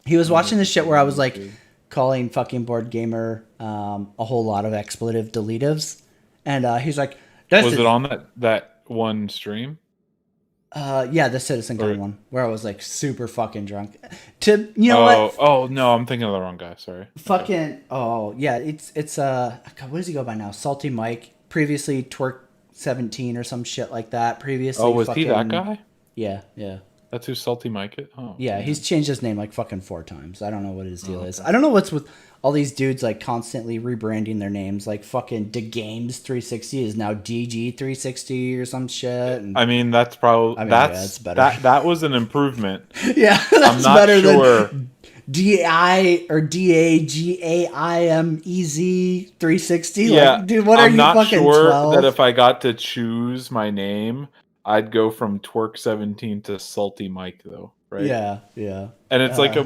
He was watching this shit where I was like calling fucking Board Gamer a whole lot of expletive deletives, and he's like, Was it on that one stream? Yeah, the CitizenCon one where I was like super fucking drunk. What? Oh no, I'm thinking of the wrong guy. Sorry. Fucking oh yeah, it's God, what does he go by now? Salty Mike. Previously Twerk 17 or some shit like that. Previously. Oh, was he that guy? Yeah. That's who Salty Mike is? Oh. Yeah, he's changed his name like fucking 4 times. I don't know what his deal is. I don't know what's with all these dudes like constantly rebranding their names. Like fucking DeGames 360 is now DG 360 or some shit. And, I mean, that's probably that's better. That was an improvement. Yeah, that's I'm not better sure. than DI or DAGAIMEZ 360. Yeah, like, dude, what are I'm you not fucking sure 12? that if I got to choose my name, I'd go from Twerk 17 to Salty Mike though, right? Yeah. And it's like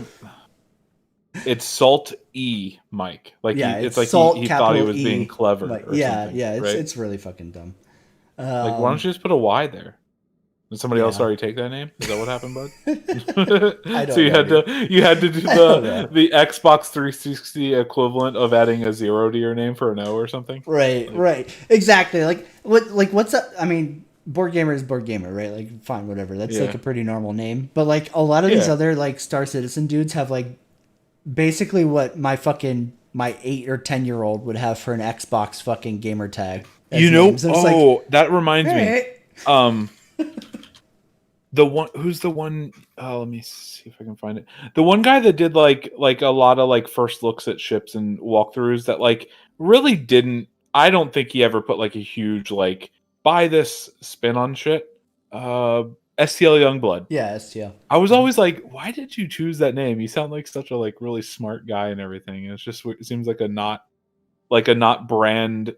it's Salt E Mike. Like yeah, it's like Salt, he thought he was E, being clever. Like, or yeah, something, yeah. right? It's really fucking dumb. Like, why don't you just put a Y there? Did somebody else already take that name? Is that what happened, bud? I don't So you know, had to do the Xbox 360 equivalent of adding a 0 to your name for an O or something. Right. Exactly. Like what's up? I mean, Board Gamer is Board Gamer, right? Like, fine, whatever. That's like a pretty normal name. But like a lot of these other like Star Citizen dudes have like basically what my 8 or 10-year-old would have for an Xbox fucking gamer tag. That reminds me. The one who's the one let me see if I can find it. The one guy that did like a lot of like first looks at ships and walkthroughs that like really didn't, I don't think he ever put like a huge like buy this spin on shit. STL Youngblood. Yeah, STL. I was always like, why did you choose that name? You sound like such a like really smart guy and everything. And it's just, it seems like a not brand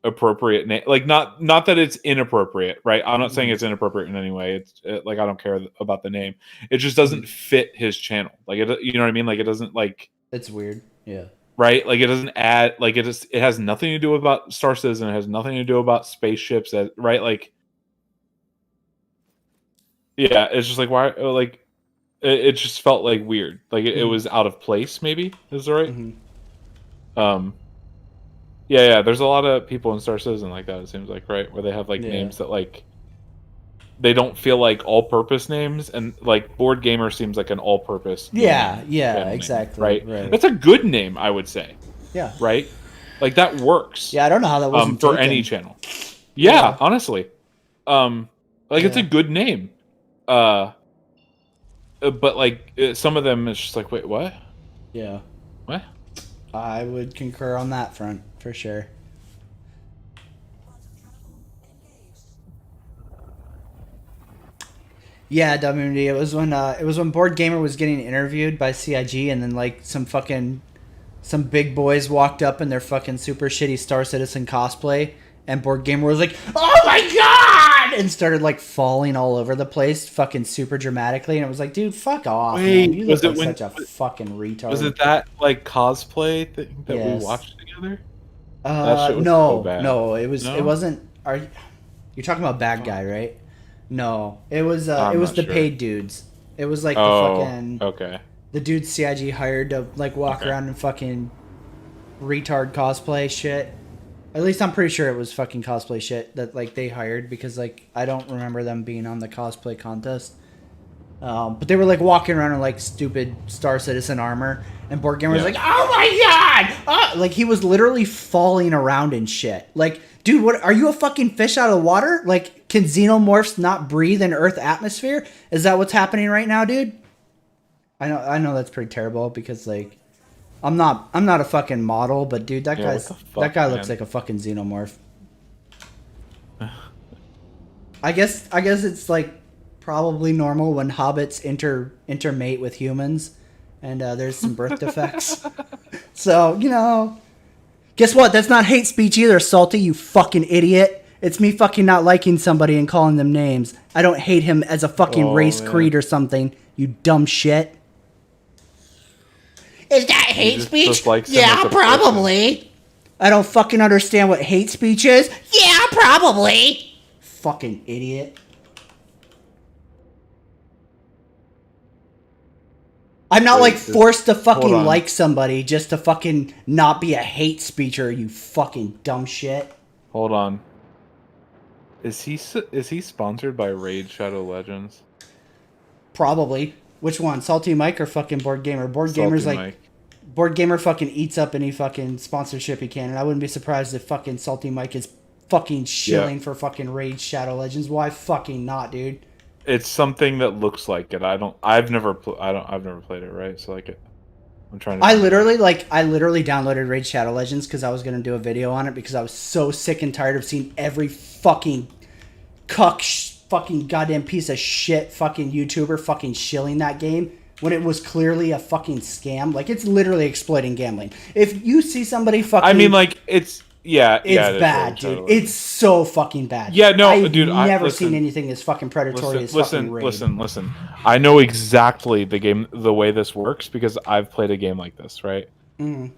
appropriate name. Like not that it's inappropriate, right? I'm not saying it's inappropriate in any way. It's like, I don't care about the name. It just doesn't fit his channel. Like, it, you know what I mean? Like, it doesn't like, it's weird. Yeah. Right? Like, it doesn't add, like, it has nothing to do about Star Citizen. It has nothing to do about spaceships, right? Like, yeah, it's just like, why, like, it just felt like weird. Like, it was out of place, maybe, is the right? Yeah, there's a lot of people in Star Citizen like that, it seems like, right? Where they have, like, names that, like, they don't feel like all-purpose names, and, like, Board Gamer seems like an all-purpose Yeah, name, exactly. right? That's a good name, I would say. Yeah. Right? Like, that works. Yeah, I don't know how that wasn't for taken. any channel. Yeah, honestly. It's a good name. But, like, some of them, it's just like, wait, what? Yeah. What? I would concur on that front, for sure. Yeah, WMD. It was when Board Gamer was getting interviewed by CIG, and then like some big boys walked up in their fucking super shitty Star Citizen cosplay, and Board Gamer was like, "Oh my god!" and started like falling all over the place, fucking super dramatically, and it was like, dude, fuck off, man. You look like such a fucking retard. Was it that like cosplay thing that we watched together? No, so bad. no, it wasn't. You're talking about Bad Guy, right? No, it was the paid dudes. It was like the The dude CIG hired to like walk around and fucking retard cosplay shit. At least I'm pretty sure it was fucking cosplay shit that like they hired, because like I don't remember them being on the cosplay contest. But they were like walking around in like stupid Star Citizen armor, and Board Gamer was like, "Oh my god!" Like he was literally falling around and shit. Like, dude, what are you, a fucking fish out of water? Like, can xenomorphs not breathe in Earth atmosphere? Is that what's happening right now, dude? I know that's pretty terrible, because like I'm not a fucking model, but dude, that guy looks like a fucking xenomorph. I guess it's like probably normal when hobbits intermate with humans, and there's some birth defects. So, you know, guess what? That's not hate speech either, Salty, you fucking idiot. It's me fucking not liking somebody and calling them names. I don't hate him as a fucking race, creed, or something, you dumb shit. Is that hate speech? Yeah, probably. I don't fucking understand what hate speech is. Yeah, probably. Fucking idiot. I'm not like forced to fucking like somebody just to fucking not be a hate speecher, you fucking dumb shit. Hold on. Is he sponsored by Raid Shadow Legends? Probably. Which one? Salty Mike or fucking Board Gamer? Board Gamer's like Mike. Board Gamer fucking eats up any fucking sponsorship he can, and I wouldn't be surprised if fucking Salty Mike is fucking shilling for fucking Raid Shadow Legends. Why fucking not, dude? It's something that looks like it. I've never played it, right? So like I'm trying to. I literally downloaded Raid Shadow Legends because I was gonna do a video on it, because I was so sick and tired of seeing every fucking fucking goddamn piece of shit fucking YouTuber fucking shilling that game when it was clearly a fucking scam. Like, it's literally exploiting gambling. If you see somebody fucking, I mean, like, it's bad, dude. It's so fucking bad. Yeah, no, I've dude. I've never seen anything as fucking predatory as fucking Raid. Listen. I know exactly the way this works, because I've played a game like this, right? Mm.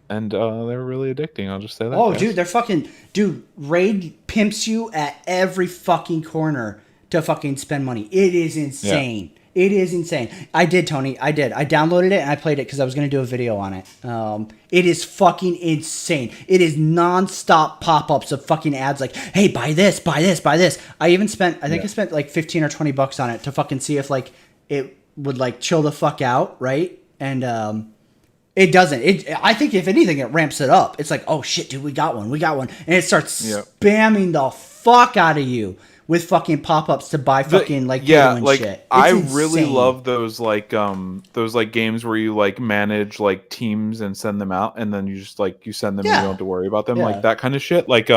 And they're really addicting. I'll just say that. Oh, guys. dude, they're fucking... Dude, Raid pimps you at every fucking corner to fucking spend money. It is insane. Yeah. It is insane. I did, Tony. I did. I downloaded it and I played it because I was going to do a video on it. It is fucking insane. It is non-stop pop-ups of fucking ads like, hey, buy this, buy this, buy this. I spent like 15 or 20 bucks on it to fucking see if like it would like chill the fuck out, right? And it doesn't. I think if anything, it ramps it up. It's like, oh shit, dude, we got one, and it starts spamming the fuck out of you with fucking pop-ups to buy fucking shit. It's I insane. really love those games where you like manage like teams and send them out, and then you just like you send them and you don't have to worry about them, like that kind of shit. Like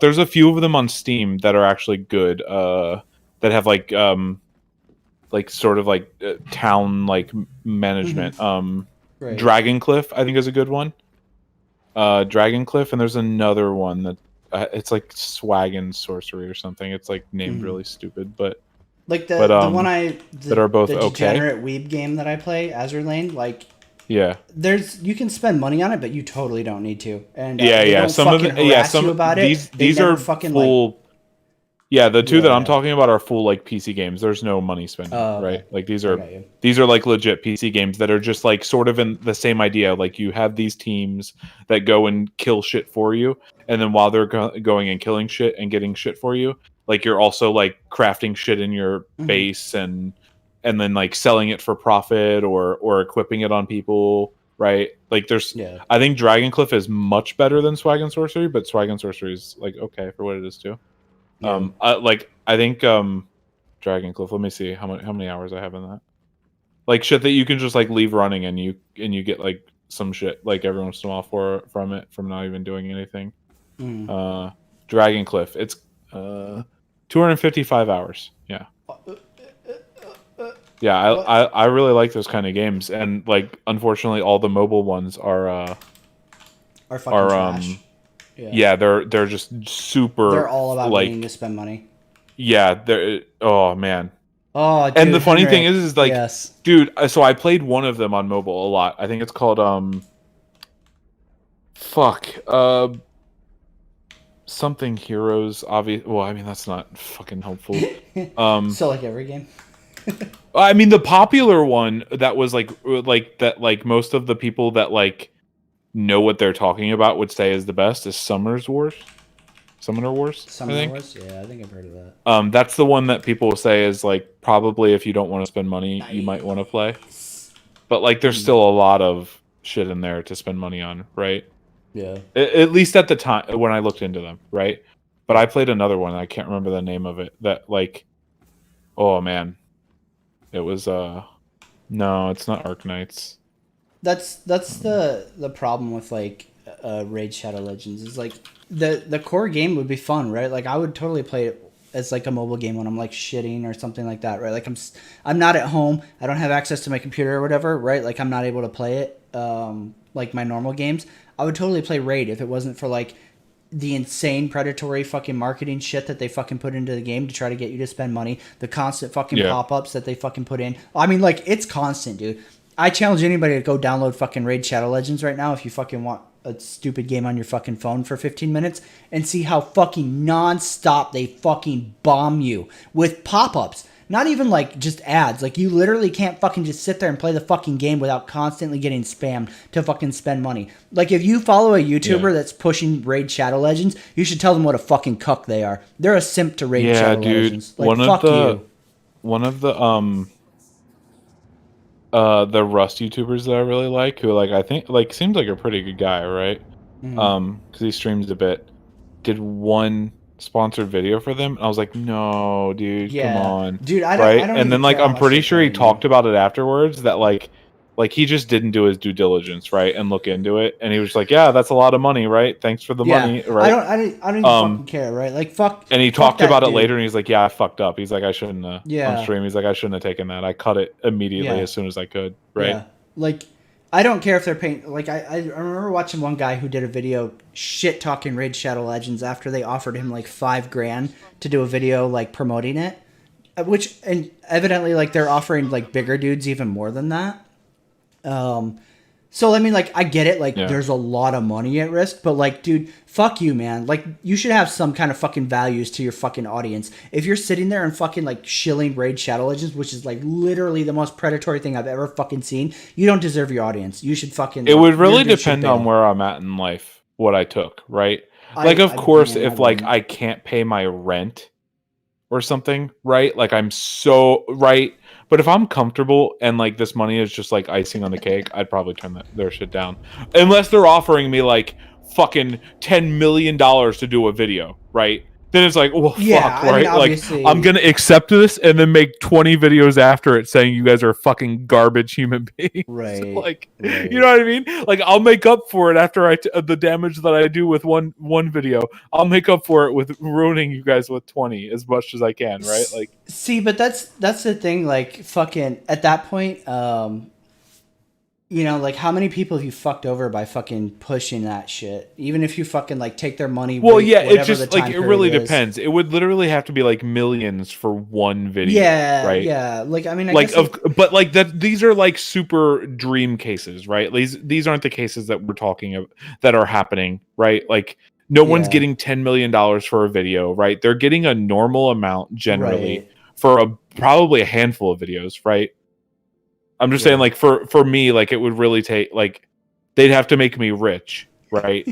there's a few of them on Steam that are actually good. That have like sort of like town like management. Right. Dragoncliff, I think, is a good one. Dragoncliff, and there's another one that it's like Swag and Sorcery or something. It's like named really stupid, but like the one that are both the degenerate weeb game that I play, Azure Lane. Like, you can spend money on it, but you totally don't need to. And some of them, these are fucking full. Yeah, the two that I'm talking about are full like PC games. There's no money spending, right? Like these are like legit PC games that are just like sort of in the same idea. Like you have these teams that go and kill shit for you, and then while they're going and killing shit and getting shit for you, like you're also like crafting shit in your base and then like selling it for profit or equipping it on people, right? Like there's I think Dragoncliff is much better than Swag and Sorcery, but Swag and Sorcery is like okay for what it is too. I think Dragoncliff. Let me see how many hours I have in that. Like shit that you can just like leave running and you get like some shit like every once in a while from it from not even doing anything. Dragoncliff. It's 255 hours. Yeah. Yeah, I really like those kind of games, and like unfortunately all the mobile ones are fucking trash. Yeah, they're just super. They're all about needing to spend money. Yeah, they're. Oh man. Oh, dude, and the funny thing is like, yes. dude. So I played one of them on mobile a lot. I think it's called something Heroes. Obvious. Well, I mean that's not fucking helpful. So like every game. I mean, the popular one that was like that, like most of the people that like know what they're talking about would say is the best is Summoner Wars. Summoner Wars? Yeah, I think I've heard of that. That's the one that people say is like probably if you don't want to spend money, you might want to play. But like, there's still a lot of shit in there to spend money on, right? Yeah. At least at the time when I looked into them, right? But I played another one. I can't remember the name of it. That like, oh man, it was no, it's not Arknights. That's the problem with like Raid Shadow Legends is like the core game would be fun, right? Like I would totally play it as like a mobile game when I'm like shitting or something like that, right? Like I'm not at home, I don't have access to my computer or whatever, right? Like I'm not able to play it like my normal games. I would totally play Raid if it wasn't for like the insane predatory fucking marketing shit that they fucking put into the game to try to get you to spend money, the constant fucking pop-ups that they fucking put in. I mean, like, it's constant, dude. I challenge anybody to go download fucking Raid Shadow Legends right now if you fucking want a stupid game on your fucking phone for 15 minutes and see how fucking non-stop they fucking bomb you with pop-ups. Not even like just ads. Like you literally can't fucking just sit there and play the fucking game without constantly getting spammed to fucking spend money. Like if you follow a YouTuber that's pushing Raid Shadow Legends, you should tell them what a fucking cuck they are. They're a simp to Raid Shadow Legends. Like fuck you. One of the Rust YouTubers that I really like, who like I think like seems like a pretty good guy, right? Because he streams a bit. Did one sponsored video for them, and I was like, no, dude, come on, dude. I don't and then like I'm pretty sure he talked about it afterwards that like he just didn't do his due diligence, right, and look into it, and he was like, yeah, that's a lot of money, right? Thanks for the money, right? I don't even fucking care, right? Like fuck. And he talked about it later, and he's like, yeah, I fucked up. He's like, I shouldn't. Yeah. On stream, he's like, I shouldn't have taken that. I cut it immediately as soon as I could, right? Yeah. Like, I don't care if they're paying. Like, I remember watching one guy who did a video shit talking Raid Shadow Legends after they offered him like $5,000 to do a video like promoting it, which and evidently like they're offering like bigger dudes even more than that. So I mean, like, I get it. Like, there's a lot of money at risk, but like, dude, fuck you, man. Like, you should have some kind of fucking values to your fucking audience. If you're sitting there and fucking like shilling Raid Shadow Legends, which is like literally the most predatory thing I've ever fucking seen, you don't deserve your audience. You should fucking. It would really depend on where I'm at in life, what I took, right? Like, of course, if like I can't pay my rent or something, right? Like I'm so right. But if I'm comfortable and like this money is just like icing on the cake, I'd probably turn their shit down. Unless they're offering me like fucking $10 million to do a video, right? Then it's like, well, fuck, right? Like I'm gonna accept this and then make 20 videos after it saying you guys are fucking garbage human beings, right? Like, you know what I mean? Like I'll make up for it after the damage that I do with one video. I'll make up for it with ruining you guys with 20 as much as I can, right? Like, see, but that's the thing. Like, fucking at that point, you know, like how many people have you fucked over by fucking pushing that shit? Even if you fucking like take their money. Well, yeah, it just like it really depends. It would literally have to be like millions for one video. Yeah, right. Yeah, like I mean, but like that. These are like super dream cases, right? These aren't the cases that we're talking of that are happening, right? Like no one's getting $10 million for a video, right? They're getting a normal amount generally for probably a handful of videos, right? I'm just saying, like, for me, like, it would really take, like, they'd have to make me rich, right?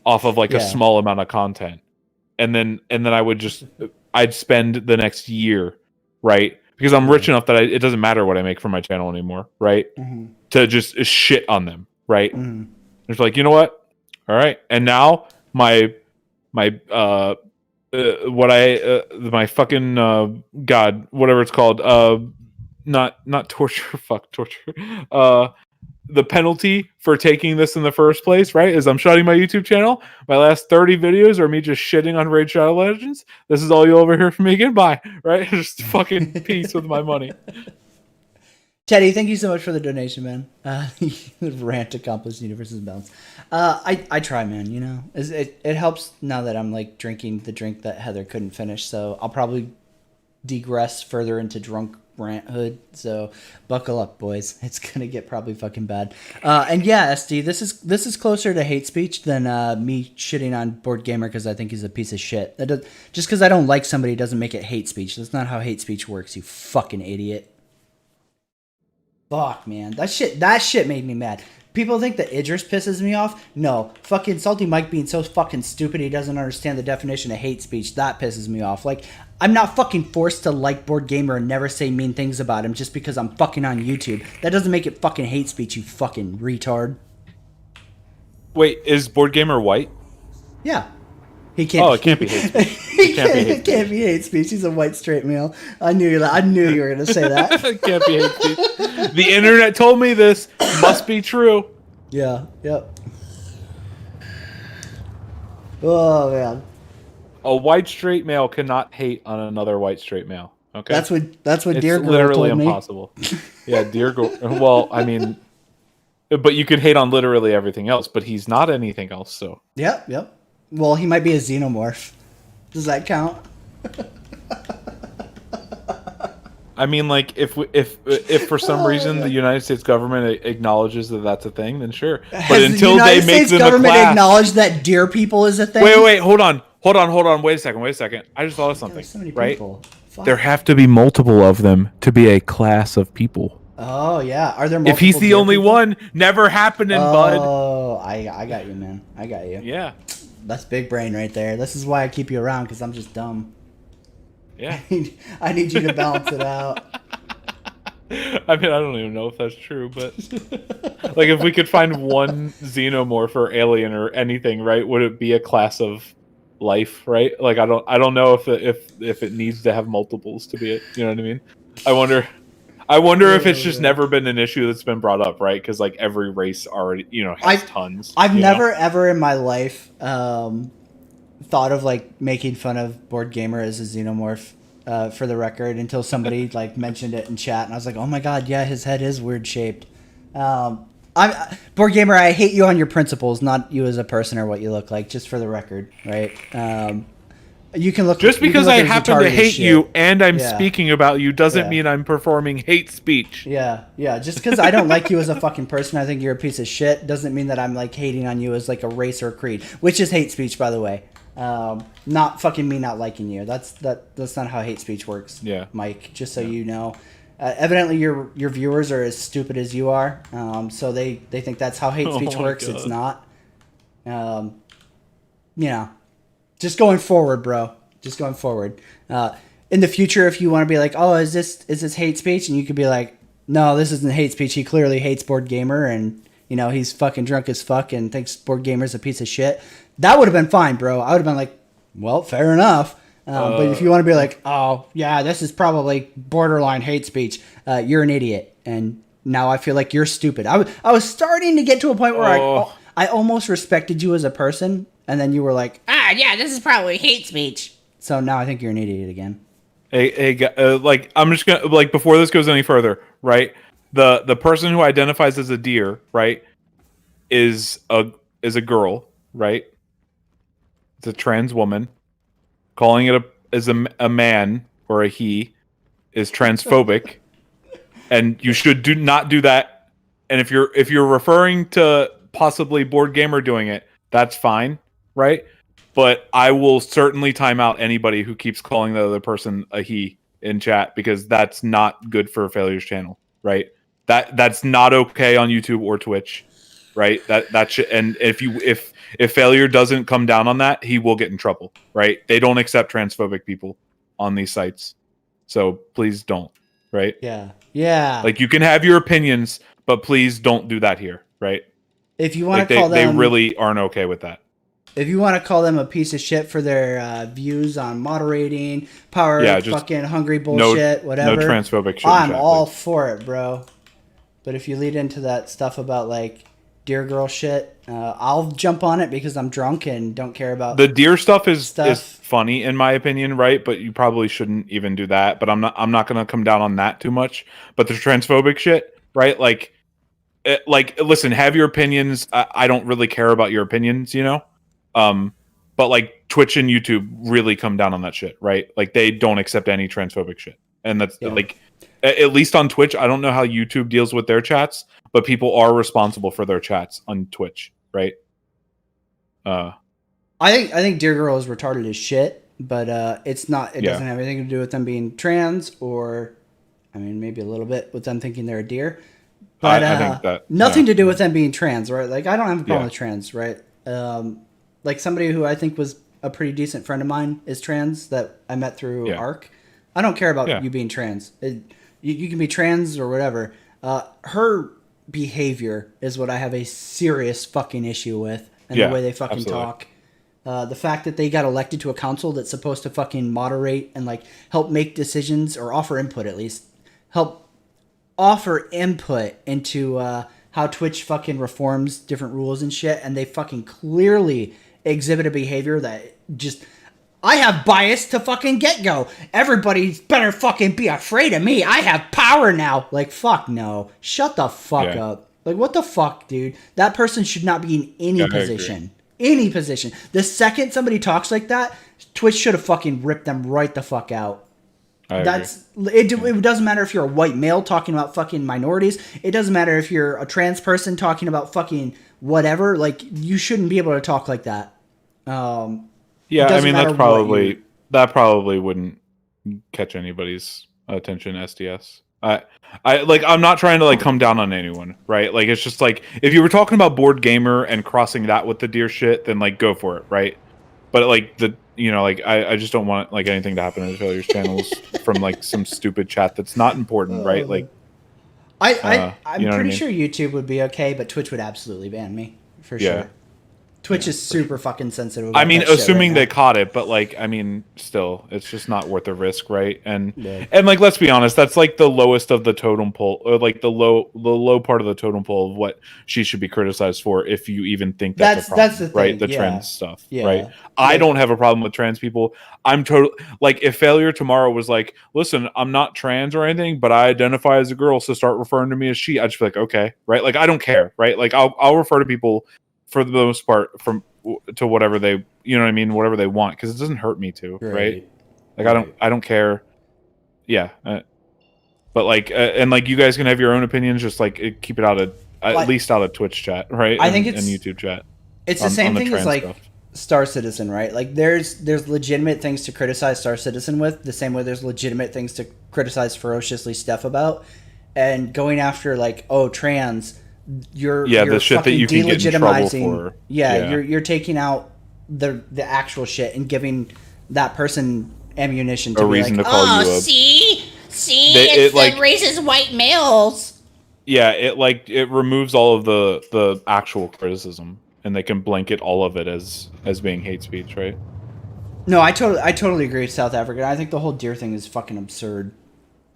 Off of, like, a small amount of content. And then I would just, I'd spend the next year, right? Because I'm rich enough that it doesn't matter what I make for my channel anymore, right? To just shit on them, right? It's like, you know what? All right. And now, my fucking, God, whatever it's called, not torture, fuck torture. The penalty for taking this in the first place, right, is I'm shutting my YouTube channel. My last 30 videos are me just shitting on Raid Shadow Legends. This is all you'll ever hear from me again. Bye. Right? Just fucking peace with my money. Teddy, thank you so much for the donation, man. The rant accomplished, universe is balanced. I try, man, you know. It helps now that I'm like drinking the drink that Heather couldn't finish, so I'll probably digress further into drunk rant hood. So buckle up, boys. It's gonna get probably fucking bad. And yeah, SD, this is closer to hate speech than me shitting on Board Gamer because I think he's a piece of shit. Just because I don't like somebody doesn't make it hate speech. That's not how hate speech works, you fucking idiot. Fuck, man. That shit made me mad. People think that Idris pisses me off. No. Fucking Salty Mike being so fucking stupid he doesn't understand the definition of hate speech. That pisses me off. Like, I'm not fucking forced to like Board Gamer and never say mean things about him just because I'm fucking on YouTube. That doesn't make it fucking hate speech, you fucking retard. Wait, is Board Gamer white? Yeah. He can't. Oh, it can't be hate speech. It can't be hate speech. He's a white straight male. I knew you were gonna say that. It can't be hate speech. The internet told me this. Must be true. Yeah. Yep. Oh man. A white straight male cannot hate on another white straight male. Okay. That's what it's Dear Girl literally told me. Impossible. Yeah, Dear Girl. Well, I mean, but you could hate on literally everything else, but he's not anything else. So. Yep. Well, he might be a xenomorph. Does that count? I mean, like, if for some reason the United States government acknowledges that that's a thing, then sure. But Has until the United they make States them government a class, acknowledge that deer people is a thing? wait, hold on. Wait a second. I just thought of something. There's so many right? people. Fuck. There have to be multiple of them to be a class of people. Oh yeah, are there multiple? If he's the deer only people? one, never happening, bud. Oh, I got you, man. I got you. Yeah. That's big brain right there. This is why I keep you around, because I'm just dumb. Yeah. I need you to balance it out. I mean, I don't even know if that's true, but like, if we could find one xenomorph or alien or anything, right? Would it be a class of life, right? Like, I don't know if it needs to have multiples to be it. You know what I mean? I wonder if it's just never been an issue that's been brought up, right? Because like every race already, has tons. I've never ever in my life thought of like making fun of Board Gamer as a xenomorph. For the record, until somebody like mentioned it in chat, and I was like, "Oh my god, yeah, his head is weird shaped." I'm Board Gamer. I hate you on your principles, not you as a person or what you look like. Just for the record, right? You can look. Just because I happen to hate you and I'm Yeah. speaking about you doesn't mean I'm performing hate speech. Yeah. Just because I don't like you as a fucking person, I think you're a piece of shit, doesn't mean that I'm like hating on you as like a race or a creed, which is hate speech, by the way. Not fucking me not liking you. That's not how hate speech works. Yeah, Mike. Just so you know, evidently your viewers are as stupid as you are. So they think that's how hate speech works. God. It's not. Just going forward, bro. Just going forward. In the future, if you want to be like, oh, is this hate speech? And you could be like, no, this isn't hate speech. He clearly hates Board Gamer, and he's fucking drunk as fuck and thinks Board Gamer's a piece of shit. That would have been fine, bro. I would have been like, well, fair enough. But if you want to be like, oh, yeah, this is probably borderline hate speech, you're an idiot. And now I feel like you're stupid. I was starting to get to a point where I almost respected you as a person, and then you were like, yeah, this is probably hate speech. so now I think you're an idiot again. Hey, like, I'm just gonna, like, before this goes any further, right? The person who identifies as a deer, right, is a girl, right? It's a trans woman. Calling it a man or a he is transphobic, and you should not do that. And if you're referring to possibly Board Gamer doing it, that's fine, right? But I will certainly time out anybody who keeps calling the other person a he in chat, because that's not good for Failure's channel, right? That's not okay on YouTube or Twitch, right? That should, and if Failure doesn't come down on that, he will get in trouble, right? They don't accept transphobic people on these sites, so please don't, right? Yeah. Like, you can have your opinions, but please don't do that here, right? If you want Like, to call them, they really aren't okay with that. If you want to call them a piece of shit for their views on moderating, power, fucking hungry bullshit, whatever. No transphobic shit. I'm all for it, bro. But if you lead into that stuff about like deer girl shit, I'll jump on it because I'm drunk and don't care about the deer stuff. Is funny in my opinion, right? But you probably shouldn't even do that. But I'm not gonna come down on that too much. But the transphobic shit, right? Like, listen, have your opinions. I don't really care about your opinions, but like Twitch and YouTube really come down on that shit, right? Like, they don't accept any transphobic shit, and that's like, at least on Twitch. I don't know how YouTube deals with their chats, but people are responsible for their chats on Twitch, right? I think Dear Girl is retarded as shit, but it's not. It doesn't have anything to do with them being trans, or I mean, maybe a little bit with them thinking they're a deer. But I think that nothing to do with them being trans, right? Like I don't have a problem Yeah. with trans, right? Like somebody who I think was a pretty decent friend of mine is trans that I met through ARC. I don't care about you being trans. You can be trans or whatever. Her behavior is what I have a serious fucking issue with, and the way they fucking talk. The fact that they got elected to a council that's supposed to fucking moderate and like help make decisions or offer input, at least help offer input into how Twitch fucking reforms different rules and shit, and they fucking clearly exhibit a behavior that just, I have bias to fucking get-go. Everybody better fucking be afraid of me. I have power now. Like, fuck no. Shut the fuck up. Like, what the fuck, dude? That person should not be in any position. Any position. The second somebody talks like that, Twitch should have fucking ripped them right the fuck out. It doesn't matter if you're a white male talking about fucking minorities. It doesn't matter if you're a trans person talking about fucking whatever. Like, you shouldn't be able to talk like that. Yeah, I mean that probably wouldn't catch anybody's attention. SDS. I'm not trying to like come down on anyone, right? Like it's just like if you were talking about Board Gamer and crossing that with the deer shit, then like go for it, right? But like I just don't want like anything to happen to the Failures channels from like some stupid chat that's not important, right? Like I'm pretty sure YouTube would be okay, but Twitch would absolutely ban me for sure. Twitch is super fucking sensitive. I mean, assuming they caught it, but like, I mean, still, it's just not worth the risk, right? And like, let's be honest, that's like the lowest of the totem pole, or like the low part of the totem pole of what she should be criticized for, if you even think that's a problem, the thing, right? The trans stuff, right? I don't have a problem with trans people. I'm totally like, if Failure Tomorrow was like, listen, I'm not trans or anything, but I identify as a girl, so start referring to me as she. I'd just be like, okay, right? Like, I don't care, right? Like, I'll refer to people for the most part to whatever they, you know what I mean, whatever they want, because it doesn't hurt me to, right? Like I don't care. But like and like you guys can have your own opinions, just like keep it out of at least out of Twitch chat, right? I think it's and YouTube chat. It's the same thing as like Star Citizen, right? Like there's legitimate things to criticize Star Citizen with, the same way there's legitimate things to criticize Ferociously Steph about, and going after like, oh, trans, you're the shit that you can get in trouble for. You're taking out the actual shit and giving that person ammunition to a reason like, to call you a... see, it's the racist white males. Yeah, it removes all of the actual criticism, and they can blanket all of it as being hate speech, right? No, I totally agree with South Africa. I think the whole deer thing is fucking absurd.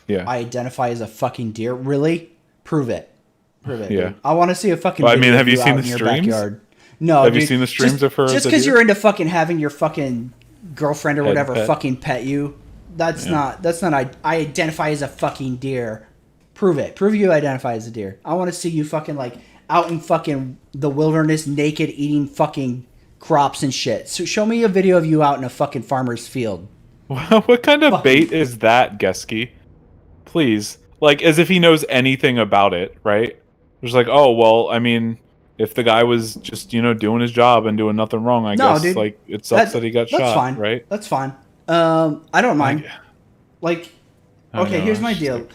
Yeah. I identify as a fucking deer. Really? Prove it. Yeah. Dude. I want to see a fucking well, I mean, video have you seen out the in your streams? backyard. No, have dude, you seen the streams of her? Just because you're into fucking having your fucking girlfriend or whatever fucking pet you, that's not I identify as a fucking deer. Prove it. Prove you identify as a deer. I want to see you fucking like out in fucking the wilderness naked eating fucking crops and shit. So show me a video of you out in a fucking farmer's field. What kind of bait is that, Gesky? Please. Like, as if he knows anything about it, right? Just like, oh, well, I mean, if the guy was just, doing his job and doing nothing wrong, I guess, dude, like, it sucks that he got shot, fine. Right? That's fine. I don't mind. Here's my deal.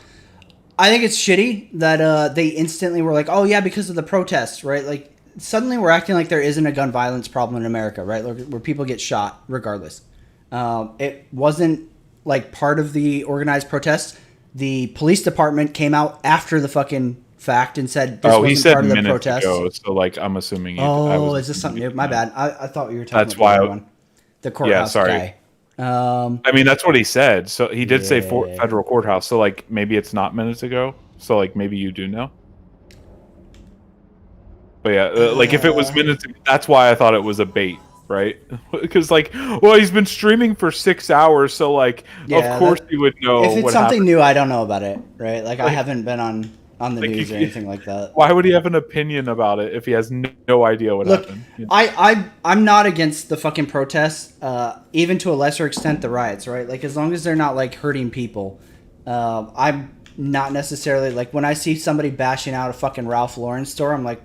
I think it's shitty that they instantly were like, oh, yeah, because of the protests, right? Like, suddenly we're acting like there isn't a gun violence problem in America, right? Where people get shot regardless. It wasn't, like, part of the organized protests. The police department came out after the fucking fact and said this wasn't part of the protest. Ago, so like I'm assuming. Is this something new? My bad. I thought we were talking about the courthouse guy. I mean, that's what he said. So he did say federal courthouse. So like maybe it's not minutes ago. So like maybe you do know. But yeah, like if it was minutes, that's why I thought it was a bait. Right? Because like, well, he's been streaming for 6 hours, so like, of course he would know. If it's something new, I don't know about it, right? Like I haven't been on the news or anything like that. Why would he have an opinion about it if he has no idea what happened? I'm not against the fucking protests, even to a lesser extent the riots, right? Like as long as they're not like hurting people, I'm not necessarily like when I see somebody bashing out a fucking Ralph Lauren store, I'm like,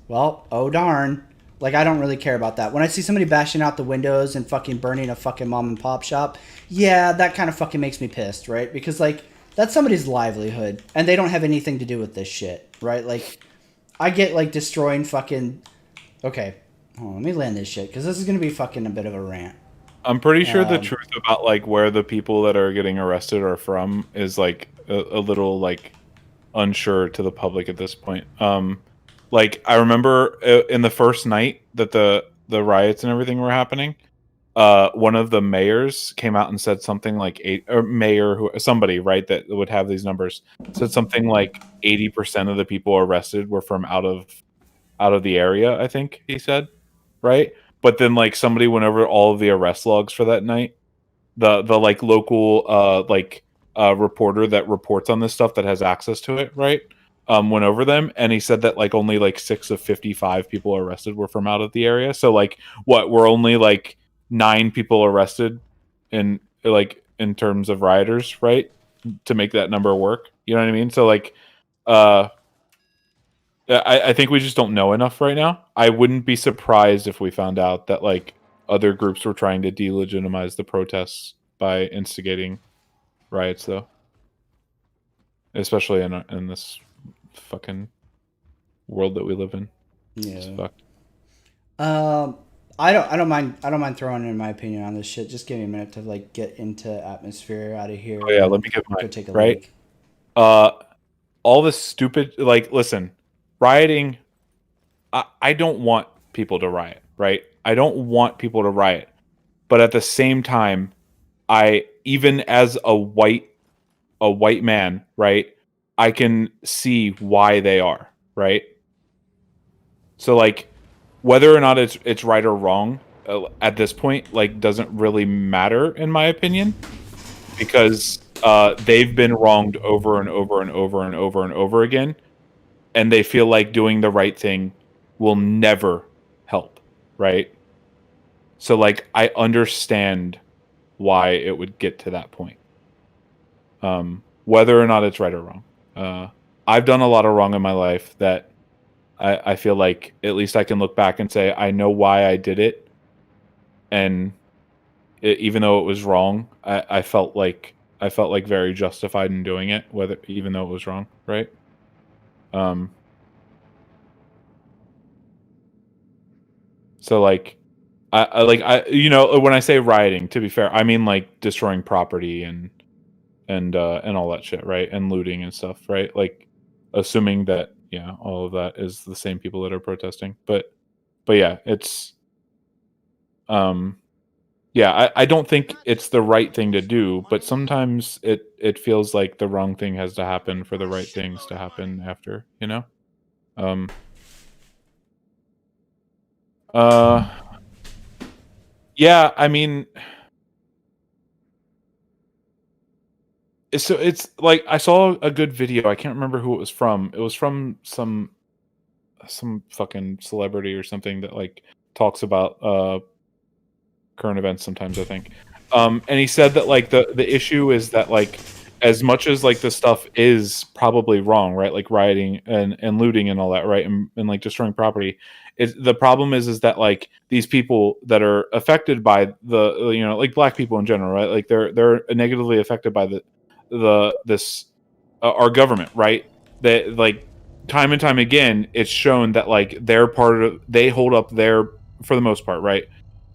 well, oh darn. Like, I don't really care about that. When I see somebody bashing out the windows and fucking burning a fucking mom and pop shop, yeah, that kind of fucking makes me pissed, right? Because, like, that's somebody's livelihood, and they don't have anything to do with this shit, right? Like, I get, like, destroying fucking... Okay, hold on, let me land this shit, because this is going to be fucking a bit of a rant. I'm pretty sure the truth about, like, where the people that are getting arrested are from is, like, a little, like, unsure to the public at this point. Like, I remember in the first night that the riots and everything were happening, one of the mayors came out and said something like somebody, right, that would have these numbers, said something like 80% of the people arrested were from out of the area, I think he said, right? But then, like, somebody went over all of the arrest logs for that night. The like local reporter that reports on this stuff that has access to it, right? Went over them, and he said that like only like 6 of 55 people arrested were from out of the area. So like, what, we're only like 9 people arrested in terms of rioters, right? To make that number work, you know what I mean? So like, I think we just don't know enough right now. I wouldn't be surprised if we found out that like other groups were trying to delegitimize the protests by instigating riots, though, especially in this fucking world that we live in. Yeah. It's fucked. I don't mind throwing in my opinion on this shit. Just give me a minute to like get into atmosphere out of here. Oh yeah, let me get mine. Take a right. leak. All this stupid, like, listen, rioting. I don't want people to riot, right? I don't want people to riot, but at the same time, even as a white man, right, I can see why they are, right? So like, whether or not it's right or wrong at this point, like, doesn't really matter in my opinion, because they've been wronged over and over and over and over and over again, and they feel like doing the right thing will never help, right? So like, I understand why it would get to that point, whether or not it's right or wrong. I've done a lot of wrong in my life that I feel like at least I can look back and say I know why I did it, and even though it was wrong, I felt like very justified in doing it, even though it was wrong, right? So like, I you know, when I say rioting, to be fair, I mean like destroying property and all that shit, right? And looting and stuff, right? Like, assuming that, yeah, all of that is the same people that are protesting. But yeah, it's yeah, I don't think it's the right thing to do, but sometimes it feels like the wrong thing has to happen for the right things to happen after, you know? Yeah, I mean, so it's like, I saw a good video. I can't remember who it was from. It was from some fucking celebrity or something that like talks about current events sometimes, I think. And he said that like the issue is that like, as much as like the stuff is probably wrong, right? Like rioting and looting and all that, right? And like destroying property. The problem is that like these people that are affected by the, you know, like black people in general, right? Like they're negatively affected by our government, right? That like time and time again, it's shown that like they hold up their, for the most part, right?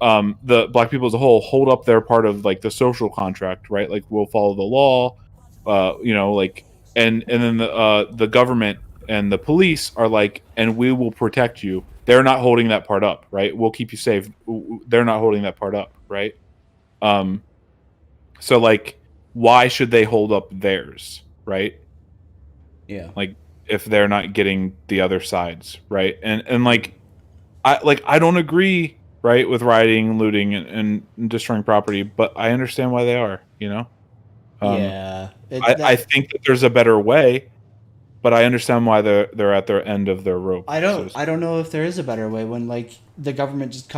The black people as a whole hold up their part of like the social contract, right? Like, we'll follow the law, you know, like, and then the government and the police are like, and we will protect you. They're not holding that part up, right? We'll keep you safe. They're not holding that part up, right? So like, why should they hold up theirs, right? Yeah. Like, if they're not getting the other sides, right? And like, I don't agree, right, with rioting, looting, and destroying property, but I understand why they are, you know? Yeah. I think that there's a better way, but I understand why they're at their end of their rope. I don't know if there is a better way when like the government just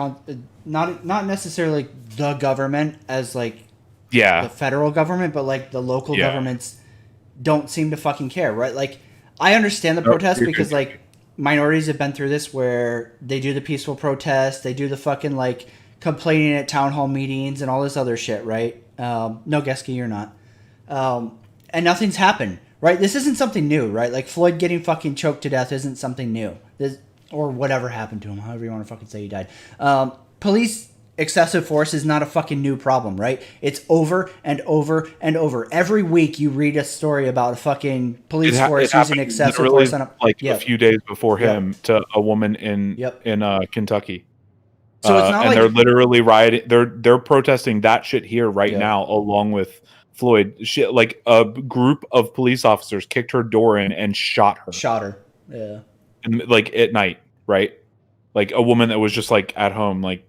not necessarily the government as like yeah, the federal government, but like the local governments don't seem to fucking care, right? Like, I understand the protest because, like, minorities have been through this where they do the peaceful protest, they do the fucking, like, complaining at town hall meetings and all this other shit, right? No, Geske, you're not. And nothing's happened, right? This isn't something new, right? Like, Floyd getting fucking choked to death isn't something new. Or whatever happened to him, however you want to fucking say he died. Police excessive force is not a fucking new problem, right? It's over and over and over. Every week you read a story about a fucking police force using excessive force on a few days before him to a woman in Kentucky. So it's not and they're literally rioting. They're protesting that shit here right now, along with Floyd. Shit, like a group of police officers kicked her door in and shot her. Yeah. And like at night, right? Like a woman that was just like at home, like.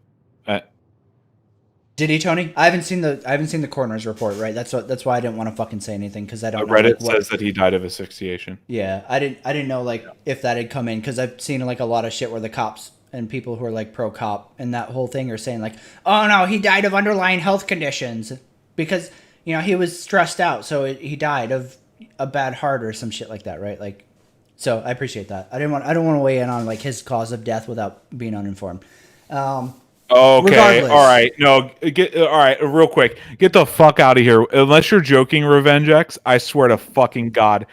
Did he, Tony? I haven't seen the coroner's report, right? That's why I didn't want to fucking say anything because I don't know. Reddit says that he died of asphyxiation. Yeah, I didn't know like if that had come in because I've seen like a lot of shit where the cops and people who are like pro cop and that whole thing are saying like, oh no, he died of underlying health conditions because he was stressed out, so he died of a bad heart or some shit like that, right? Like, so I appreciate that. I don't want to weigh in on like his cause of death without being uninformed. Okay, regardless. All right. No, all right, real quick. Get the fuck out of here. Unless you're joking, Revenge X, I swear to fucking God.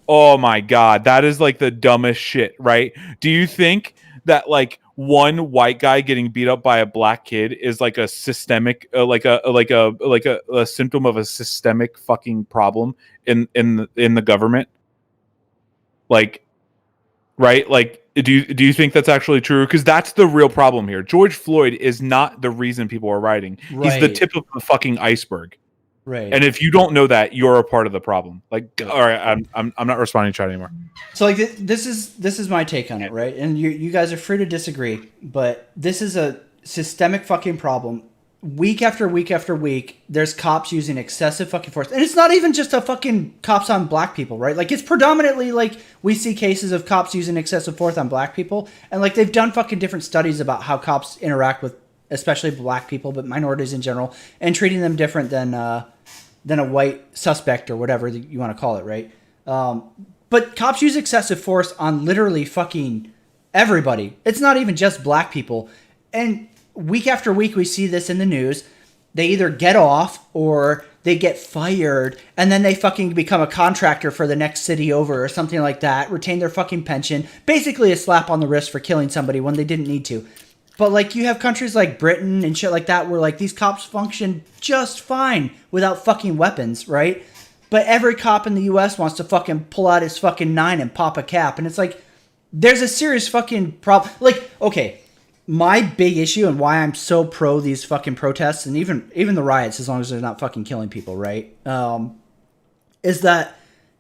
Oh my God, that is like the dumbest shit, right? Do you think that like one white guy getting beat up by a black kid is like a systemic, like a symptom of a systemic fucking problem in the government? Like, right? Like, do you think that's actually true? Because that's the real problem here. George Floyd is not the reason people are rioting. Right. He's the tip of the fucking iceberg. Right. And if you don't know that, you're a part of the problem. Like, all right, I'm not responding to chat anymore. So like this is my take on it, right? And you guys are free to disagree, but this is a systemic fucking problem. Week after week after week, there's cops using excessive fucking force. And it's not even just a fucking cops on black people, right? Like, it's predominantly, like, we see cases of cops using excessive force on black people. And, like, they've done fucking different studies about how cops interact with, especially black people, but minorities in general, and treating them different than a white suspect or whatever you want to call it, right? But cops use excessive force on literally fucking everybody. It's not even just black people. And week after week, we see this in the news. They either get off or they get fired, and then they fucking become a contractor for the next city over or something like that, retain their fucking pension. Basically a slap on the wrist for killing somebody when they didn't need to. But, like, you have countries like Britain and shit like that where, like, these cops function just fine without fucking weapons, right? But every cop in the U.S. wants to fucking pull out his fucking 9 and pop a cap. And it's like, there's a serious fucking problem. Like, okay, my big issue and why I'm so pro these fucking protests and even the riots, as long as they're not fucking killing people, right? Is that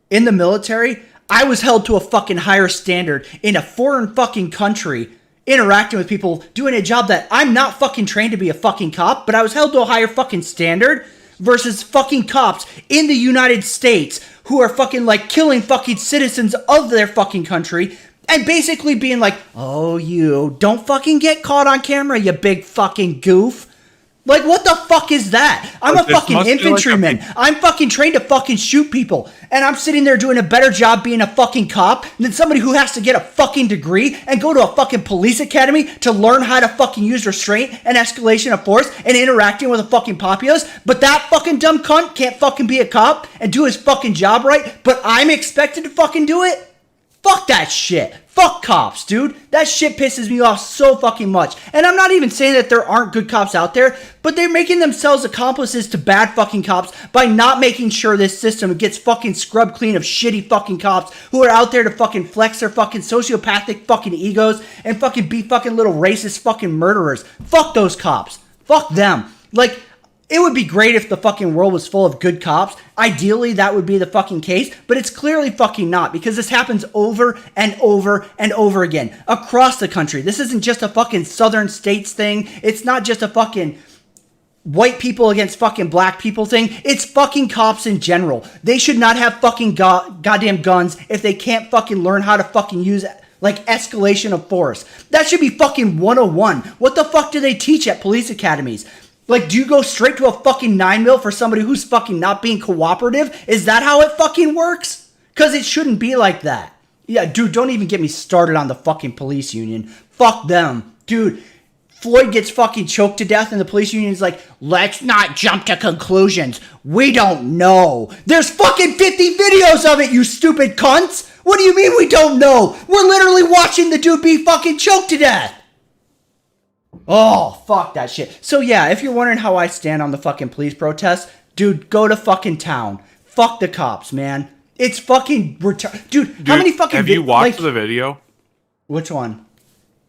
in the military, I was held to a fucking higher standard in a foreign fucking country, interacting with people, doing a job that I'm not fucking trained to be a fucking cop, but I was held to a higher fucking standard versus fucking cops in the United States who are fucking like killing fucking citizens of their fucking country. And basically being like, oh, you don't fucking get caught on camera, you big fucking goof. Like, what the fuck is that? I'm a fucking infantryman. I'm fucking trained to fucking shoot people. And I'm sitting there doing a better job being a fucking cop than somebody who has to get a fucking degree and go to a fucking police academy to learn how to fucking use restraint and escalation of force and interacting with a fucking populace. But that fucking dumb cunt can't fucking be a cop and do his fucking job right, but I'm expected to fucking do it? Fuck that shit. Fuck cops, dude. That shit pisses me off so fucking much. And I'm not even saying that there aren't good cops out there, but they're making themselves accomplices to bad fucking cops by not making sure this system gets fucking scrubbed clean of shitty fucking cops who are out there to fucking flex their fucking sociopathic fucking egos and fucking be fucking little racist fucking murderers. Fuck those cops. Fuck them. Like, it would be great if the fucking world was full of good cops. Ideally, that would be the fucking case, but it's clearly fucking not because this happens over and over and over again across the country. This isn't just a fucking southern states thing. It's not just a fucking white people against fucking black people thing. It's fucking cops in general. They should not have fucking goddamn guns if they can't fucking learn how to fucking use like escalation of force. That should be fucking 101. What the fuck do they teach at police academies? Like, do you go straight to a fucking 9mm for somebody who's fucking not being cooperative? Is that how it fucking works? Because it shouldn't be like that. Yeah, dude, don't even get me started on the fucking police union. Fuck them. Dude, Floyd gets fucking choked to death and the police union's like, let's not jump to conclusions. We don't know. There's fucking 50 videos of it, you stupid cunts. What do you mean we don't know? We're literally watching the dude be fucking choked to death. Oh, fuck that shit. So yeah, if you're wondering how I stand on the fucking police protests, dude, go to fucking town. Fuck the cops, man. It's fucking dude, how many fucking have you watched the video? Which one?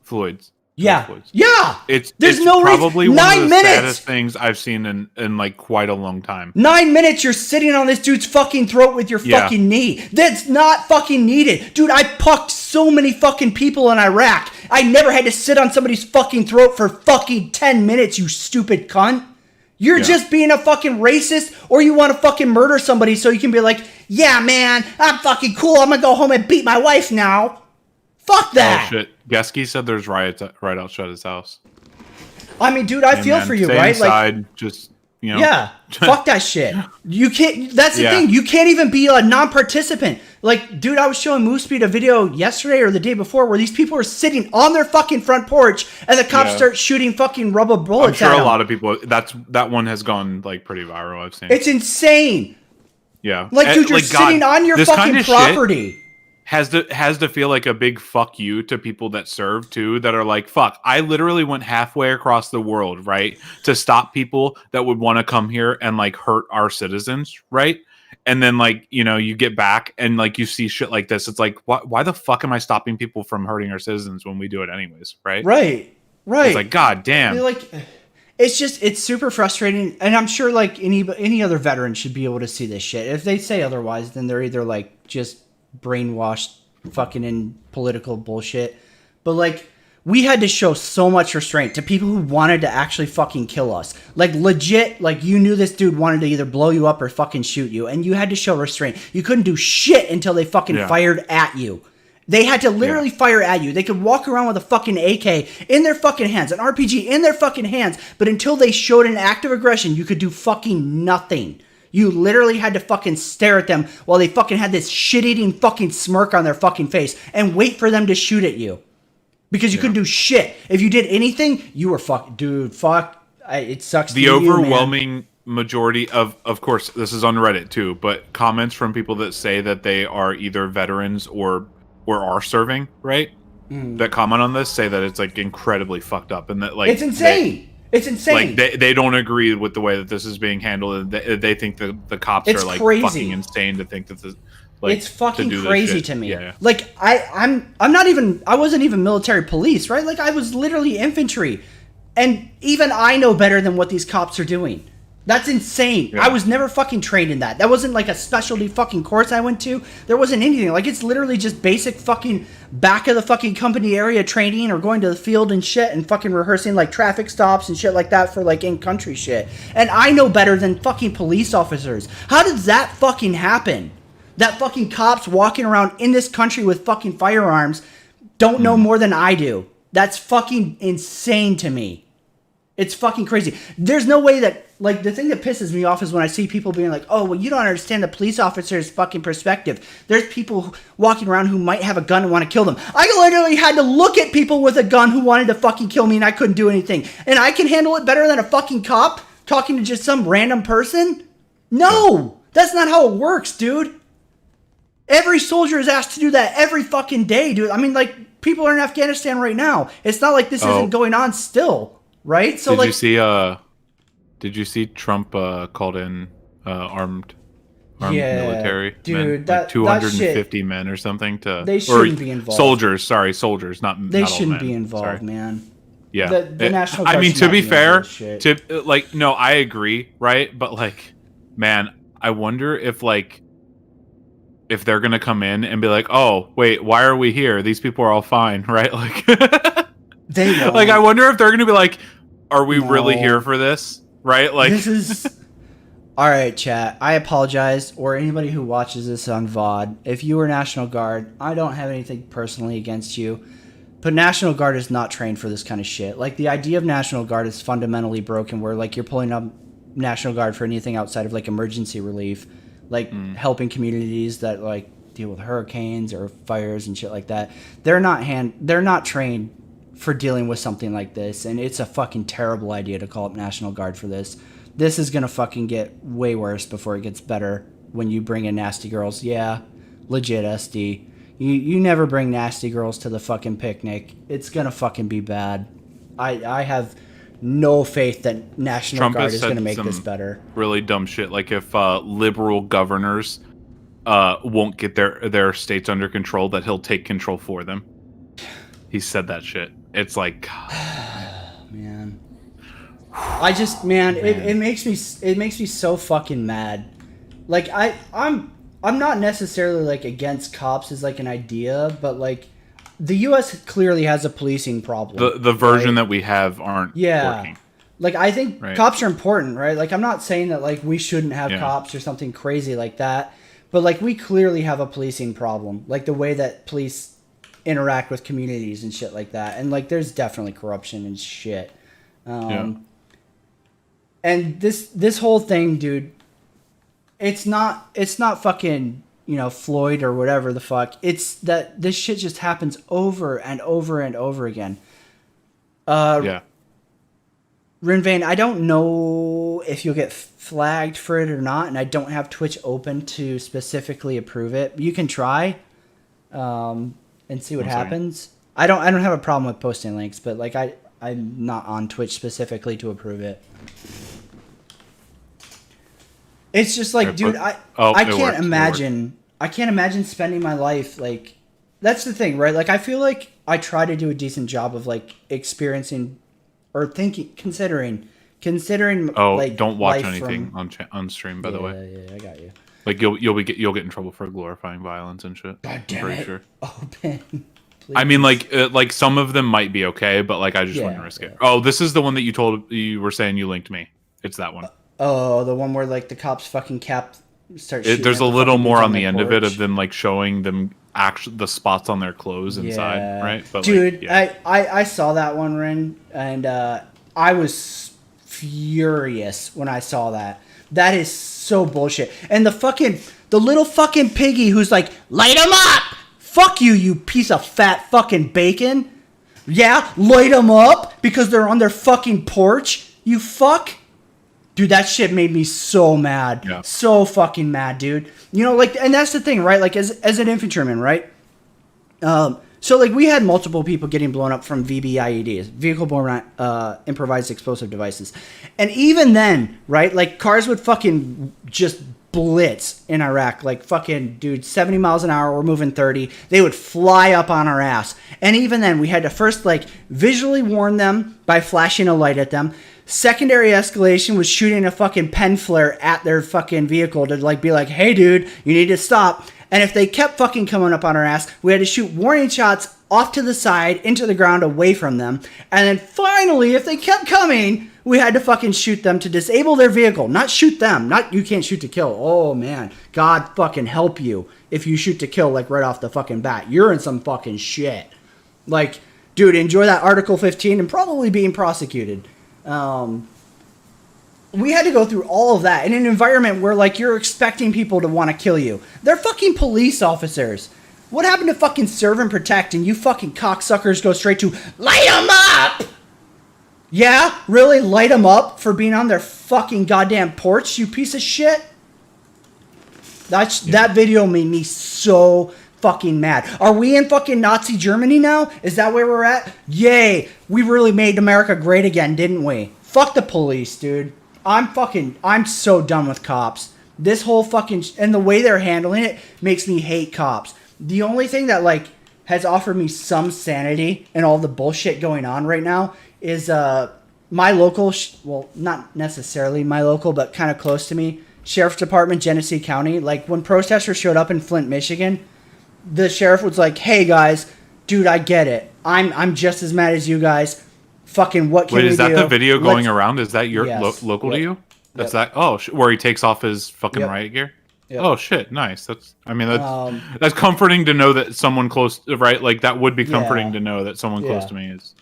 Floyd's. Yeah. Floyd's. Yeah. It's no probably reason. 9 one of the minutes. saddest things I've seen in like quite a long time. 9 minutes you're sitting on this dude's fucking throat with your fucking knee. That's not fucking needed. Dude, I pucked so many fucking people in Iraq. I never had to sit on somebody's fucking throat for fucking 10 minutes, you stupid cunt. You're just being a fucking racist, or you want to fucking murder somebody so you can be like, yeah, man, I'm fucking cool. I'm going to go home and beat my wife now. Fuck that. Oh, shit. Geske said there's riots right outside his house. I mean, dude, I feel for you, stay right? Inside, like, just, you know. Yeah, fuck that shit. You can't, that's the thing. You can't even be a non-participant. Like, dude, I was showing Moospeed a video yesterday or the day before where these people are sitting on their fucking front porch and the cops start shooting fucking rubber bullets I'm at sure them. a lot of people, that one has gone, like, pretty viral, I've seen. It's insane. Yeah. Like, dude, you're sitting on your fucking property. Has to feel like a big fuck you to people that serve too, that are like, fuck, I literally went halfway across the world, right, to stop people that would want to come here and like hurt our citizens, right? And then like, you know, you get back and like you see shit like this. It's like, why the fuck am I stopping people from hurting our citizens when we do it anyways, right? Right. It's like, god damn. Like, it's super frustrating, and I'm sure like any other veteran should be able to see this shit. If they say otherwise, then they're either like just brainwashed fucking in political bullshit. But like, we had to show so much restraint to people who wanted to actually fucking kill us. Like, legit, like, you knew this dude wanted to either blow you up or fucking shoot you, and you had to show restraint. You couldn't do shit until they fucking fired at you. They had to literally fire at you. They could walk around with a fucking AK in their fucking hands, an RPG in their fucking hands, but until they showed an act of aggression, you could do fucking nothing. You literally had to fucking stare at them while they fucking had this shit-eating fucking smirk on their fucking face and wait for them to shoot at you. Because you couldn't do shit. If you did anything, you were fucking... Dude, fuck. It sucks the overwhelming majority of course, this is on Reddit too, but comments from people that say that they are either veterans or are serving, right? That comment on this say that it's like incredibly fucked up and that like... It's insane. It's insane. Like they don't agree with the way that this is being handled. They think that the cops are like fucking insane to think that this, like, it's fucking to crazy to me. Yeah. Like I wasn't even military police, right? Like I was literally infantry, and even I know better than what these cops are doing. That's insane. Yeah. I was never fucking trained in that. That wasn't like a specialty fucking course I went to. There wasn't anything. Like, it's literally just basic fucking back of the fucking company area training or going to the field and shit and fucking rehearsing like traffic stops and shit like that for like in-country shit. And I know better than fucking police officers. How does that fucking happen? That fucking cops walking around in this country with fucking firearms don't know more than I do. That's fucking insane to me. It's fucking crazy. There's no way that, like, the thing that pisses me off is when I see people being like, oh, well, you don't understand the police officer's fucking perspective. There's people walking around who might have a gun and want to kill them. I literally had to look at people with a gun who wanted to fucking kill me and I couldn't do anything. And I can handle it better than a fucking cop talking to just some random person? No! That's not how it works, dude. Every soldier is asked to do that every fucking day, dude. I mean, like, people are in Afghanistan right now. It's not like this isn't going on still. Right? So did you see Trump called in armed military dude, men? Like 250 men or something to they shouldn't be involved. Soldiers, not they not shouldn't all men. be involved, Sorry. man. Yeah. The National Guard I mean, should to not be fair, shit. to like no, I agree, right? But like, man, I wonder if they're gonna come in and be like, oh, wait, why are we here? These people are all fine, right? Like they won't. Like, I wonder if they're gonna be like, are we really here for this? Right? Like, this is... All right, chat. I apologize, or anybody who watches this on VOD. If you were National Guard, I don't have anything personally against you. But National Guard is not trained for this kind of shit. Like, the idea of National Guard is fundamentally broken, where, like, you're pulling up National Guard for anything outside of, like, emergency relief, like, helping communities that, like, deal with hurricanes or fires and shit like that. They're not trained for dealing with something like this, and it's a fucking terrible idea to call up National Guard for this. This is gonna fucking get way worse before it gets better when you bring in nasty girls. Yeah, legit SD. You never bring nasty girls to the fucking picnic. It's gonna fucking be bad. I have no faith that National Trump Guard has is said gonna make some this better. Really dumb shit. Like if liberal governors won't get their states under control, that he'll take control for them. He said that shit. It's like, Man. I just it makes me so fucking mad. Like I'm not necessarily like against cops as like an idea, but like the US clearly has a policing problem. the version that we have aren't working. Like I think cops are important, right? Like I'm not saying that like we shouldn't have cops or something crazy like that, but like we clearly have a policing problem. Like the way that police interact with communities and shit like that, and like there's definitely corruption and shit. And this whole thing, dude, it's not fucking, you know, Floyd or whatever the fuck. It's that this shit just happens over and over and over again. Rinvain, I don't know if you'll get flagged for it or not, and I don't have Twitch open to specifically approve it. You can try and see what happens. I don't have a problem with posting links, but like I'm not on Twitch specifically to approve it. It's just like, dude, I can't imagine spending my life like, that's the thing, right? Like I feel like I try to do a decent job of like experiencing or considering like, don't watch anything on stream, by the way. Yeah, I got you. Like you'll get in trouble for glorifying violence and shit. God damn it. Sure. Open. Please. I mean, like some of them might be okay, but like I just wouldn't risk it. Oh, this is the one that you were saying you linked me. It's that one. Oh, the one where like the cops fucking start shooting. There's a little more on the end of it of them like showing them the spots on their clothes inside, right? But dude, like, I saw that one, Rin, and I was furious when I saw that. That is so bullshit. And the little fucking piggy who's like, light him up! Fuck you, you piece of fat fucking bacon. Yeah, light them up because they're on their fucking porch. You fuck. Dude, that shit made me so mad. Yeah. So fucking mad, dude. You know, like, and that's the thing, right? Like, as an infantryman, right? So, like, we had multiple people getting blown up from VBIEDs, vehicle-borne improvised explosive devices. And even then, right, like, cars would fucking just blitz in Iraq. Like, fucking, dude, 70 miles an hour, we're moving 30. They would fly up on our ass. And even then, we had to first, like, visually warn them by flashing a light at them. Secondary escalation was shooting a fucking pen flare at their fucking vehicle to, like, be like, hey, dude, you need to stop. And if they kept fucking coming up on our ass, we had to shoot warning shots off to the side, into the ground, away from them. And then finally, if they kept coming, we had to fucking shoot them to disable their vehicle. Not shoot them. Not, you can't shoot to kill. Oh, man. God fucking help you if you shoot to kill, like, right off the fucking bat. You're in some fucking shit. Like, dude, enjoy that Article 15 and probably being prosecuted. We had to go through all of that in an environment where, like, you're expecting people to want to kill you. They're fucking police officers. What happened to fucking serve and protect and you fucking cocksuckers go straight to light them up? Yeah? Really? Light them up for being on their fucking goddamn porch, you piece of shit? That video made me so fucking mad. Are we in fucking Nazi Germany now? Is that where we're at? Yay. We really made America great again, didn't we? Fuck the police, dude. I'm so done with cops. This whole fucking, and the way they're handling it makes me hate cops. The only thing that, like, has offered me some sanity in all the bullshit going on right now is my local, well, not necessarily my local, but kind of close to me, Sheriff's Department, Genesee County. Like, when protesters showed up in Flint, Michigan, the sheriff was like, hey, guys, dude, I get it. I'm just as mad as you guys. Fucking what can we do? Wait, is that the video going around? Is that your Yes. local to you? That's Yep. that? Oh, where he takes off his fucking riot gear? Yep. Oh shit, nice. That's Um, that's comforting to know that someone close, right? Like that would be comforting Yeah. to know that someone close Yeah. to me is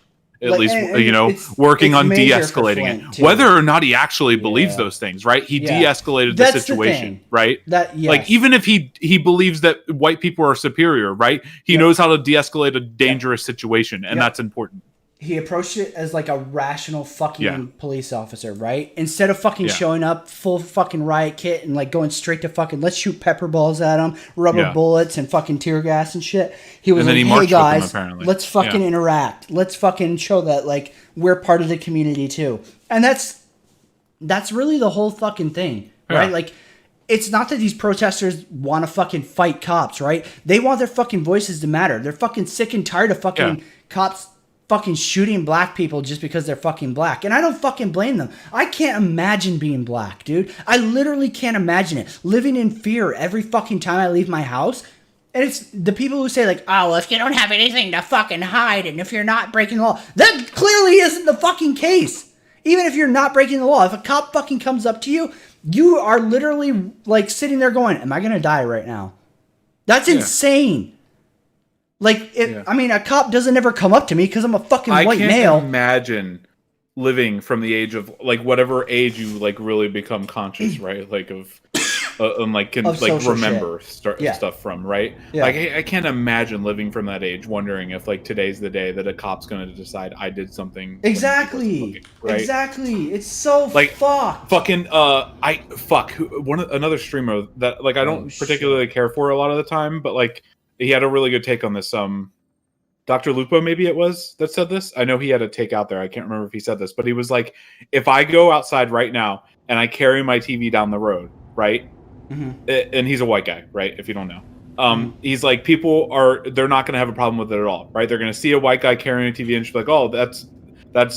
at Like, least and working it's on major for de-escalating Flint, it. too. Whether or not he actually believes Yeah. those things, right? He Yeah. de-escalated That's the the situation, thing. right? That yes. Like even if he believes that white people are superior, right? He Yep. knows how to de-escalate a dangerous situation, and Yep. that's important. he approached it as like a rational fucking Yeah. police officer, right? Instead of fucking Yeah. showing up full fucking riot kit and like going straight to fucking let's shoot pepper balls at him, rubber Yeah. bullets and fucking tear gas and shit. He was And then like, he hey marched with them, guys, apparently. let's fucking Yeah. interact. Let's fucking show that like we're part of the community too. And that's really the whole fucking thing, right? Yeah. Like it's not that these protesters want to fucking fight cops, right? They want their fucking voices to matter. They're fucking sick and tired of fucking cops fucking shooting black people just because they're fucking black. And I don't fucking blame them. I can't imagine being black, dude. I literally can't imagine it. Living in fear every fucking time I leave my house. And it's the people who say like, oh, well, if you don't have anything to fucking hide and if you're not breaking the law. That clearly isn't the fucking case. Even if you're not breaking the law, if a cop fucking comes up to you, you are literally like sitting there going, am I going to die right now? That's insane. Like, I mean, a cop doesn't ever come up to me because I'm a fucking white male. I can't imagine living from the age of like whatever age you like really become conscious, right? Like of and like can Of like social remember shit. stuff from, right? Yeah. Like I can't imagine living from that age, wondering if like today's the day that a cop's going to decide I did something. when he wasn't Exactly. looking, right? Exactly. It's so Like, fucked. Fucking another streamer that like I don't particularly care for a lot of the time, but like he had a really good take on this. Dr. Lupo, maybe it was that said this. I know he had a take out there. I can't remember if he said this, but he was like, if I go outside right now and I carry my TV down the road, right? And he's a white guy, right? If you don't know, he's like, they're not going to have a problem with it at all, right? They're going to see a white guy carrying a TV and she's like, oh, that's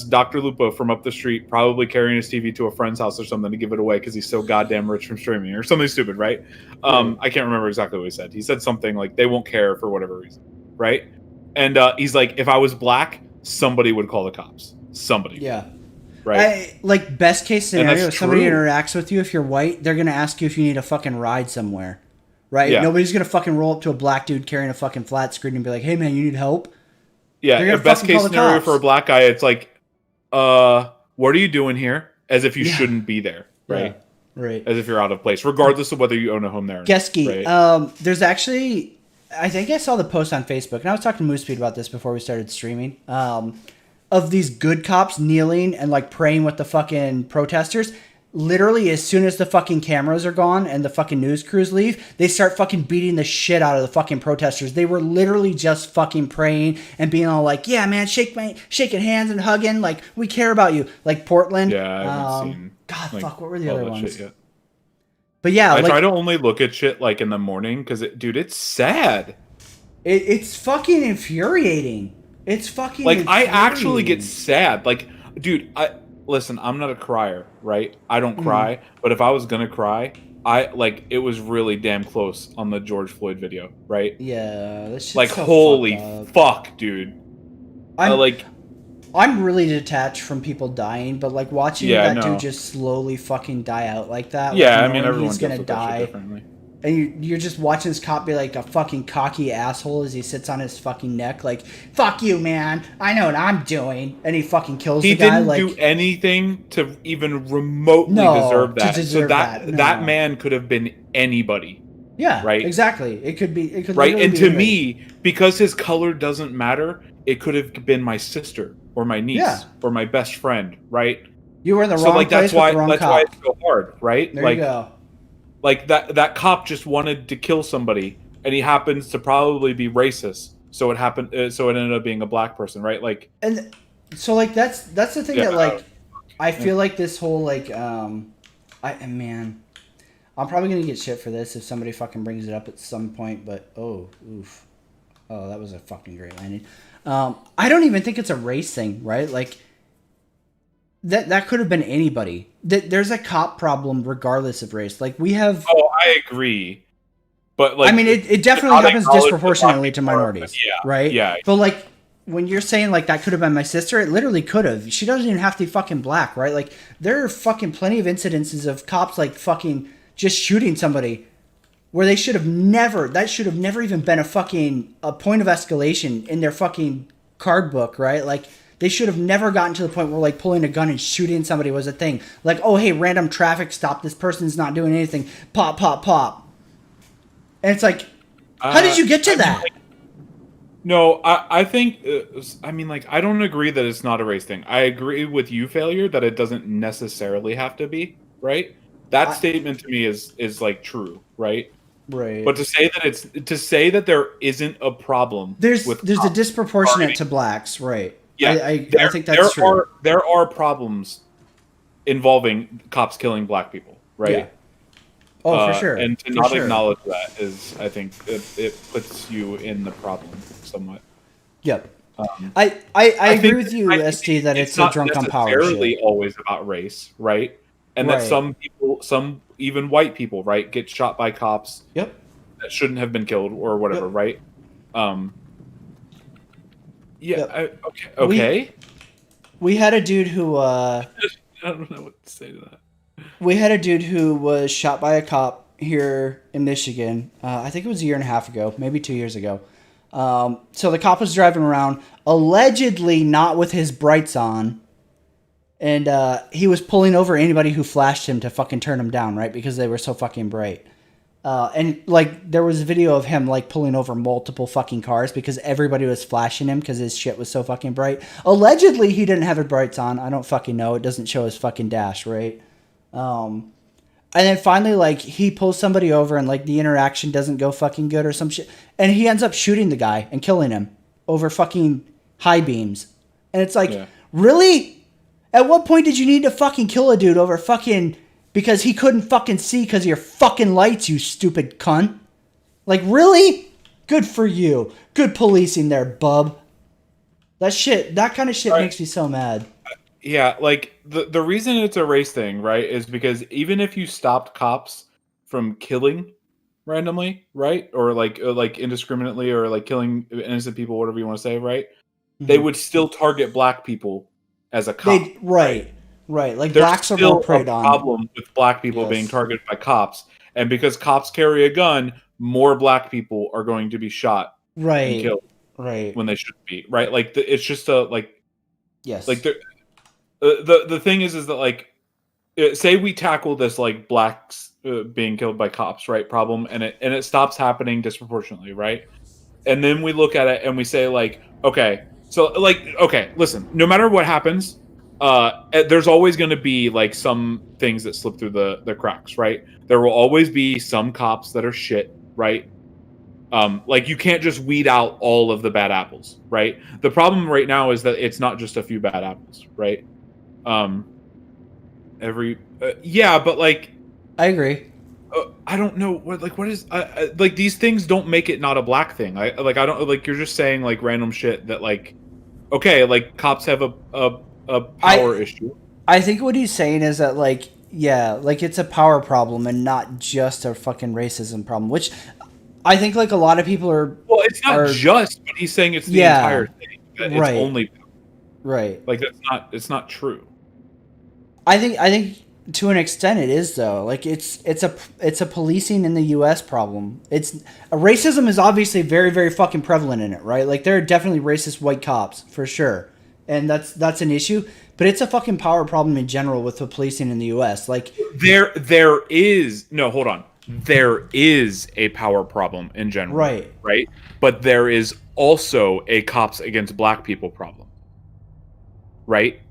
Dr. Lupo from up the street, probably carrying his TV to a friend's house or something to give it away because he's so goddamn rich from streaming or something stupid, right? I can't remember exactly what he said. He said something like they won't care for whatever reason, right? And he's like, if I was black, somebody would call the cops. Somebody. Yeah. Right. Like best case And scenario, that's if somebody true. interacts with you, if you're white, they're gonna ask you if you need a fucking ride somewhere, right? Yeah. Nobody's gonna fucking roll up to a black dude carrying a fucking flat screen and be like, "Hey man, you need help?" Yeah. They're gonna The best fucking case call the scenario cops. for a black guy, it's like, what are you doing here? As if you shouldn't be there, right? Yeah. Right. As if you're out of place, regardless of whether you own a home there. Geski, right? there's actually, I think I saw the post on Facebook, and I was talking to Moospeed about this before we started streaming. Of these good cops kneeling and like praying with the fucking protesters. Literally, as soon as the fucking cameras are gone and the fucking news crews leave, they start fucking beating the shit out of the fucking protesters. They were literally just fucking praying and being all like, "Yeah, man, shaking hands and hugging, like we care about you." Like Portland. Yeah, I haven't seen. God, like, fuck, what were the all other that ones? shit yet. But yeah, I like, try to only look at shit like in the morning because, dude, it's sad. it's fucking infuriating. It's fucking Like I actually get infuriating. sad. Like, dude, listen. I'm not a crier, right? I Mm-hmm. don't cry. But if I was gonna cry, it was really damn close on the George Floyd video, right? Yeah, this shit's Like, so holy fucked up. fuck, dude. I'm, I'm really detached from people dying, but like watching Yeah, that no. dude just slowly fucking die out like that. Yeah, like, I mean, knowing everyone he's deals gonna with that shit die, differently. and you're just watching this cop be like a fucking cocky asshole as he sits on his fucking neck, like "fuck you, man, I know what I'm doing," and he fucking kills He the guy. didn't Like, do anything to even remotely deserve to that. deserve So that that, no. man could have been anybody. yeah, right. exactly. It could be. It could Right, literally and be to anybody. me, because his color doesn't matter, it could have been my sister or my niece Yeah. or my best friend, right? you were in the So wrong like place that's why with the wrong that's cop. why it's so hard, right? There like you go. like that cop just wanted to kill somebody, and he happens to probably be racist. So it happened. So it ended up being a black person, right? Like, And so like that's the thing Yeah. that like I feel like this whole like man, I'm probably gonna get shit for this if somebody fucking brings it up at some point, but oh that was a fucking great landing. I don't even think it's a race thing, right? Like that could have been anybody. There's a cop problem regardless of race. Like we have oh, I agree, but like, I mean it definitely not happens acknowledge disproportionately to the black minorities. people, yeah, Right? yeah. But like when you're saying like that could have been my sister, it literally could have. She doesn't even have to be fucking black, right? Like there are fucking plenty of incidences of cops like fucking just shooting somebody where they should have never, that should have never even been a point of escalation in their fucking card book, right? Like, they should have never gotten to the point where, like, pulling a gun and shooting somebody was a thing. Like, oh, hey, random traffic stop, this person's not doing anything. Pop, pop, pop. And it's like, how did you get to that? No, I think, I mean, like, I don't agree that it's not a race thing. I agree with you, Failure, that it doesn't necessarily have to be, right? That statement to me is like true, right? Right. But to say that there isn't a problem, there's a disproportionate to blacks, right? Yeah, I think that's true. There are problems involving cops killing black people, right? Yeah. Oh, for sure. And to not acknowledge that is, I think, it puts you in the problem somewhat. Yep. I agree with you, ST, that it's a drunk on power shit. It's not necessarily always about race, right? And that some people, even white people, right, get shot by cops. Yep. That shouldn't have been killed or whatever, right? Yeah. Yep. Okay. We had a dude who. I don't know what to say to that. We had a dude who was shot by a cop here in Michigan. I think it was a year and a half ago, maybe 2 years ago. So the cop was driving around, allegedly not with his brights on, and he was pulling over anybody who flashed him to fucking turn him down, right? Because they were so fucking bright. And like there was a video of him like pulling over multiple fucking cars because everybody was flashing him because his shit was so fucking bright. Allegedly, he didn't have his brights on. I don't fucking know. It doesn't show his fucking dash, right? And then finally, like, he pulls somebody over and, like, the interaction doesn't go fucking good or some shit. And he ends up shooting the guy and killing him over fucking high beams. And it's like, really? At what point did you need to fucking kill a dude over fucking... because he couldn't fucking see because of your fucking lights, you stupid cunt? Like, really? Good for you. Good policing there, bub. That kind of shit makes me so mad. Yeah, like the reason it's a race thing, right, is because even if you stopped cops from killing randomly, right, or like indiscriminately, or like killing innocent people, whatever you want to say, right, they would still target black people as a cop. Right. Like there's blacks are still more preyed a on. problem with black people being targeted by cops, and because cops carry a gun, more black people are going to be shot and killed, when they shouldn't be, right? Like it's just a like, like the thing is that like, say we tackle this like blacks being killed by cops, right, problem, and it stops happening disproportionately, right, and then we look at it and we say like, okay, so like, okay, listen, no matter what happens, there's always going to be like some things that slip through the cracks, right? There will always be some cops that are shit, right? Like you can't just weed out all of the bad apples, right? The problem right now is that it's not just a few bad apples, right? But like, I agree. I don't know what is like these things don't make it not a black thing. I don't like, you're just saying like random shit that like, okay, like cops have a power issue. I think what he's saying is that like, yeah, like it's a power problem and not just a fucking racism problem, which I think like a lot of people are. Well, it's not just, but he's saying it's the entire thing. It's only right. Like it's not true. I think to an extent it is though. Like it's a policing in the U.S. problem. Racism is obviously very, very fucking prevalent in it, right? Like there are definitely racist white cops for sure, and that's an issue. But it's a fucking power problem in general with the policing in the U.S. Like there is no, hold on. There is a power problem in general, right? But there is also a cops against black people problem, right?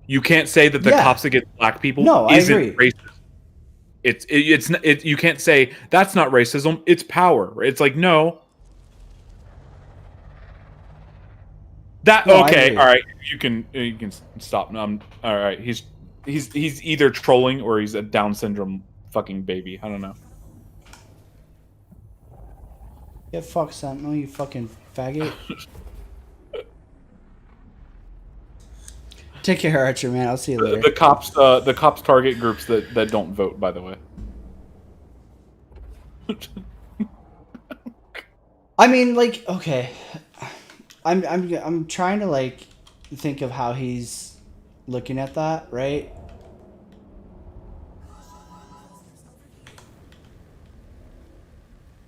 You can't say that the cops against black people isn't racist. It's you can't say that's not racism. It's power. It's like no. Okay, all right. You can stop. All right. He's either trolling or he's a Down syndrome fucking baby. I don't know. Get fucked, Sentinel, you fucking faggot. Take care, Archer, man. I'll see you later. The cops target groups that don't vote, by the way. I mean, like, okay. I'm trying to like think of how he's looking at that, right?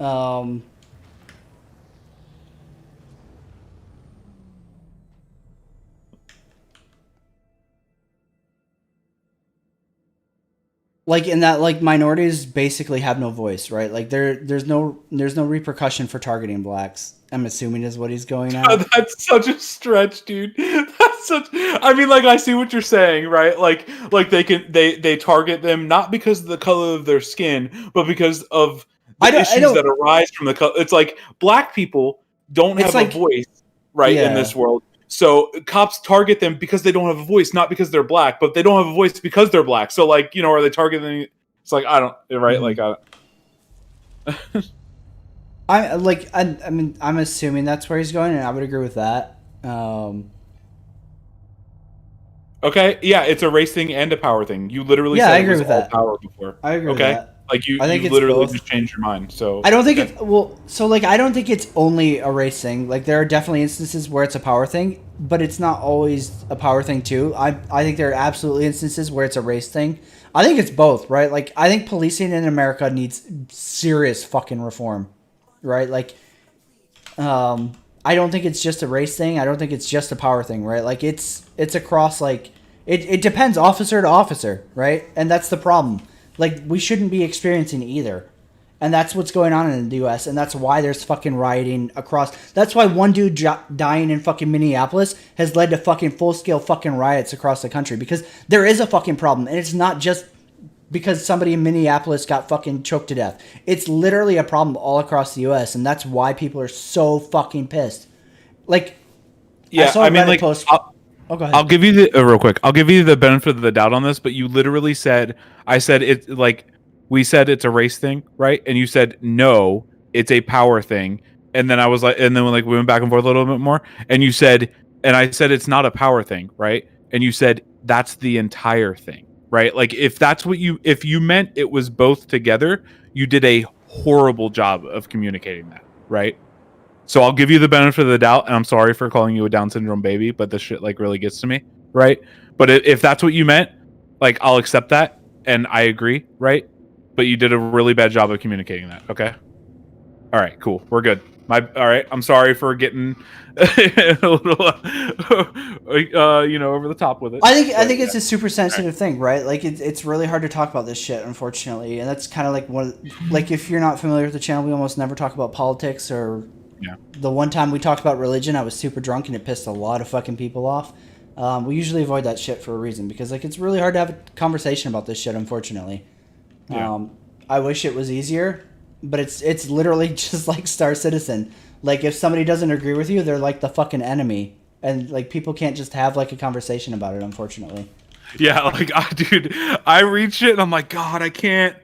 Um, like in that, like minorities basically have no voice, right? Like there's no repercussion for targeting blacks. I'm assuming is what he's going at. That's such a stretch, dude. That's such. I mean, like I see what you're saying, right? Like they target them not because of the color of their skin, but because of the issues that arise from the color. It's like black people don't have a voice, right, in this world. So cops target them because they don't have a voice, not because they're black, but they don't have a voice because they're black. So like, are they targeting? It's like I don't, right? Mm-hmm. Like I mean, I'm assuming that's where he's going, and I would agree with that. Okay, yeah, it's a race thing and a power thing. You literally said I agree it was with all that. Power before. I agree with okay? that. Like you I think it's literally both. just changed your mind. So I don't think it's I don't think it's only a race thing. Like there are definitely instances where it's a power thing, but it's not always a power thing too. I think there are absolutely instances where it's a race thing. I think it's both, right? Like I think policing in America needs serious fucking reform, right? Like, I don't think it's just a race thing. I don't think it's just a power thing, right? Like it's across like it depends officer to officer, right? And that's the problem. Like, we shouldn't be experiencing either. And that's what's going on in the U.S. And that's why there's fucking rioting across. That's why one dude dying in fucking Minneapolis has led to fucking full-scale fucking riots across the country. Because there is a fucking problem. And it's not just because somebody in Minneapolis got fucking choked to death. It's literally a problem all across the U.S. And that's why people are so fucking pissed. Like, yeah, I mean, like, post. Oh, go ahead. I'll give you the real quick. I'll give you the benefit of the doubt on this, but you literally said, I said it like we said it's a race thing, right? And you said no, it's a power thing. And then I was like, and then like we went back and forth a little bit more, and you said, and I said it's not a power thing, right? And you said that's the entire thing, right? Like if that's what if you meant it was both together, you did a horrible job of communicating that, right? So I'll give you the benefit of the doubt, and I'm sorry for calling you a Down syndrome baby, but this shit like really gets to me, right? But if that's what you meant, like I'll accept that, and I agree, right? But you did a really bad job of communicating that. Okay. All right. Cool. We're good. All right. I'm sorry for getting a little, over the top with it. I think it's a super sensitive thing, right? Like it's really hard to talk about this shit, unfortunately, and that's kind of like like if you're not familiar with the channel, we almost never talk about politics or. Yeah. The one time we talked about religion, I was super drunk and it pissed a lot of fucking people off. We usually avoid that shit for a reason because like it's really hard to have a conversation about this shit, unfortunately. Yeah. I wish it was easier, but it's literally just like Star Citizen. Like if somebody doesn't agree with you, they're like the fucking enemy, and like people can't just have like a conversation about it, unfortunately. Yeah, like dude, I read shit and I'm like, God, I can't,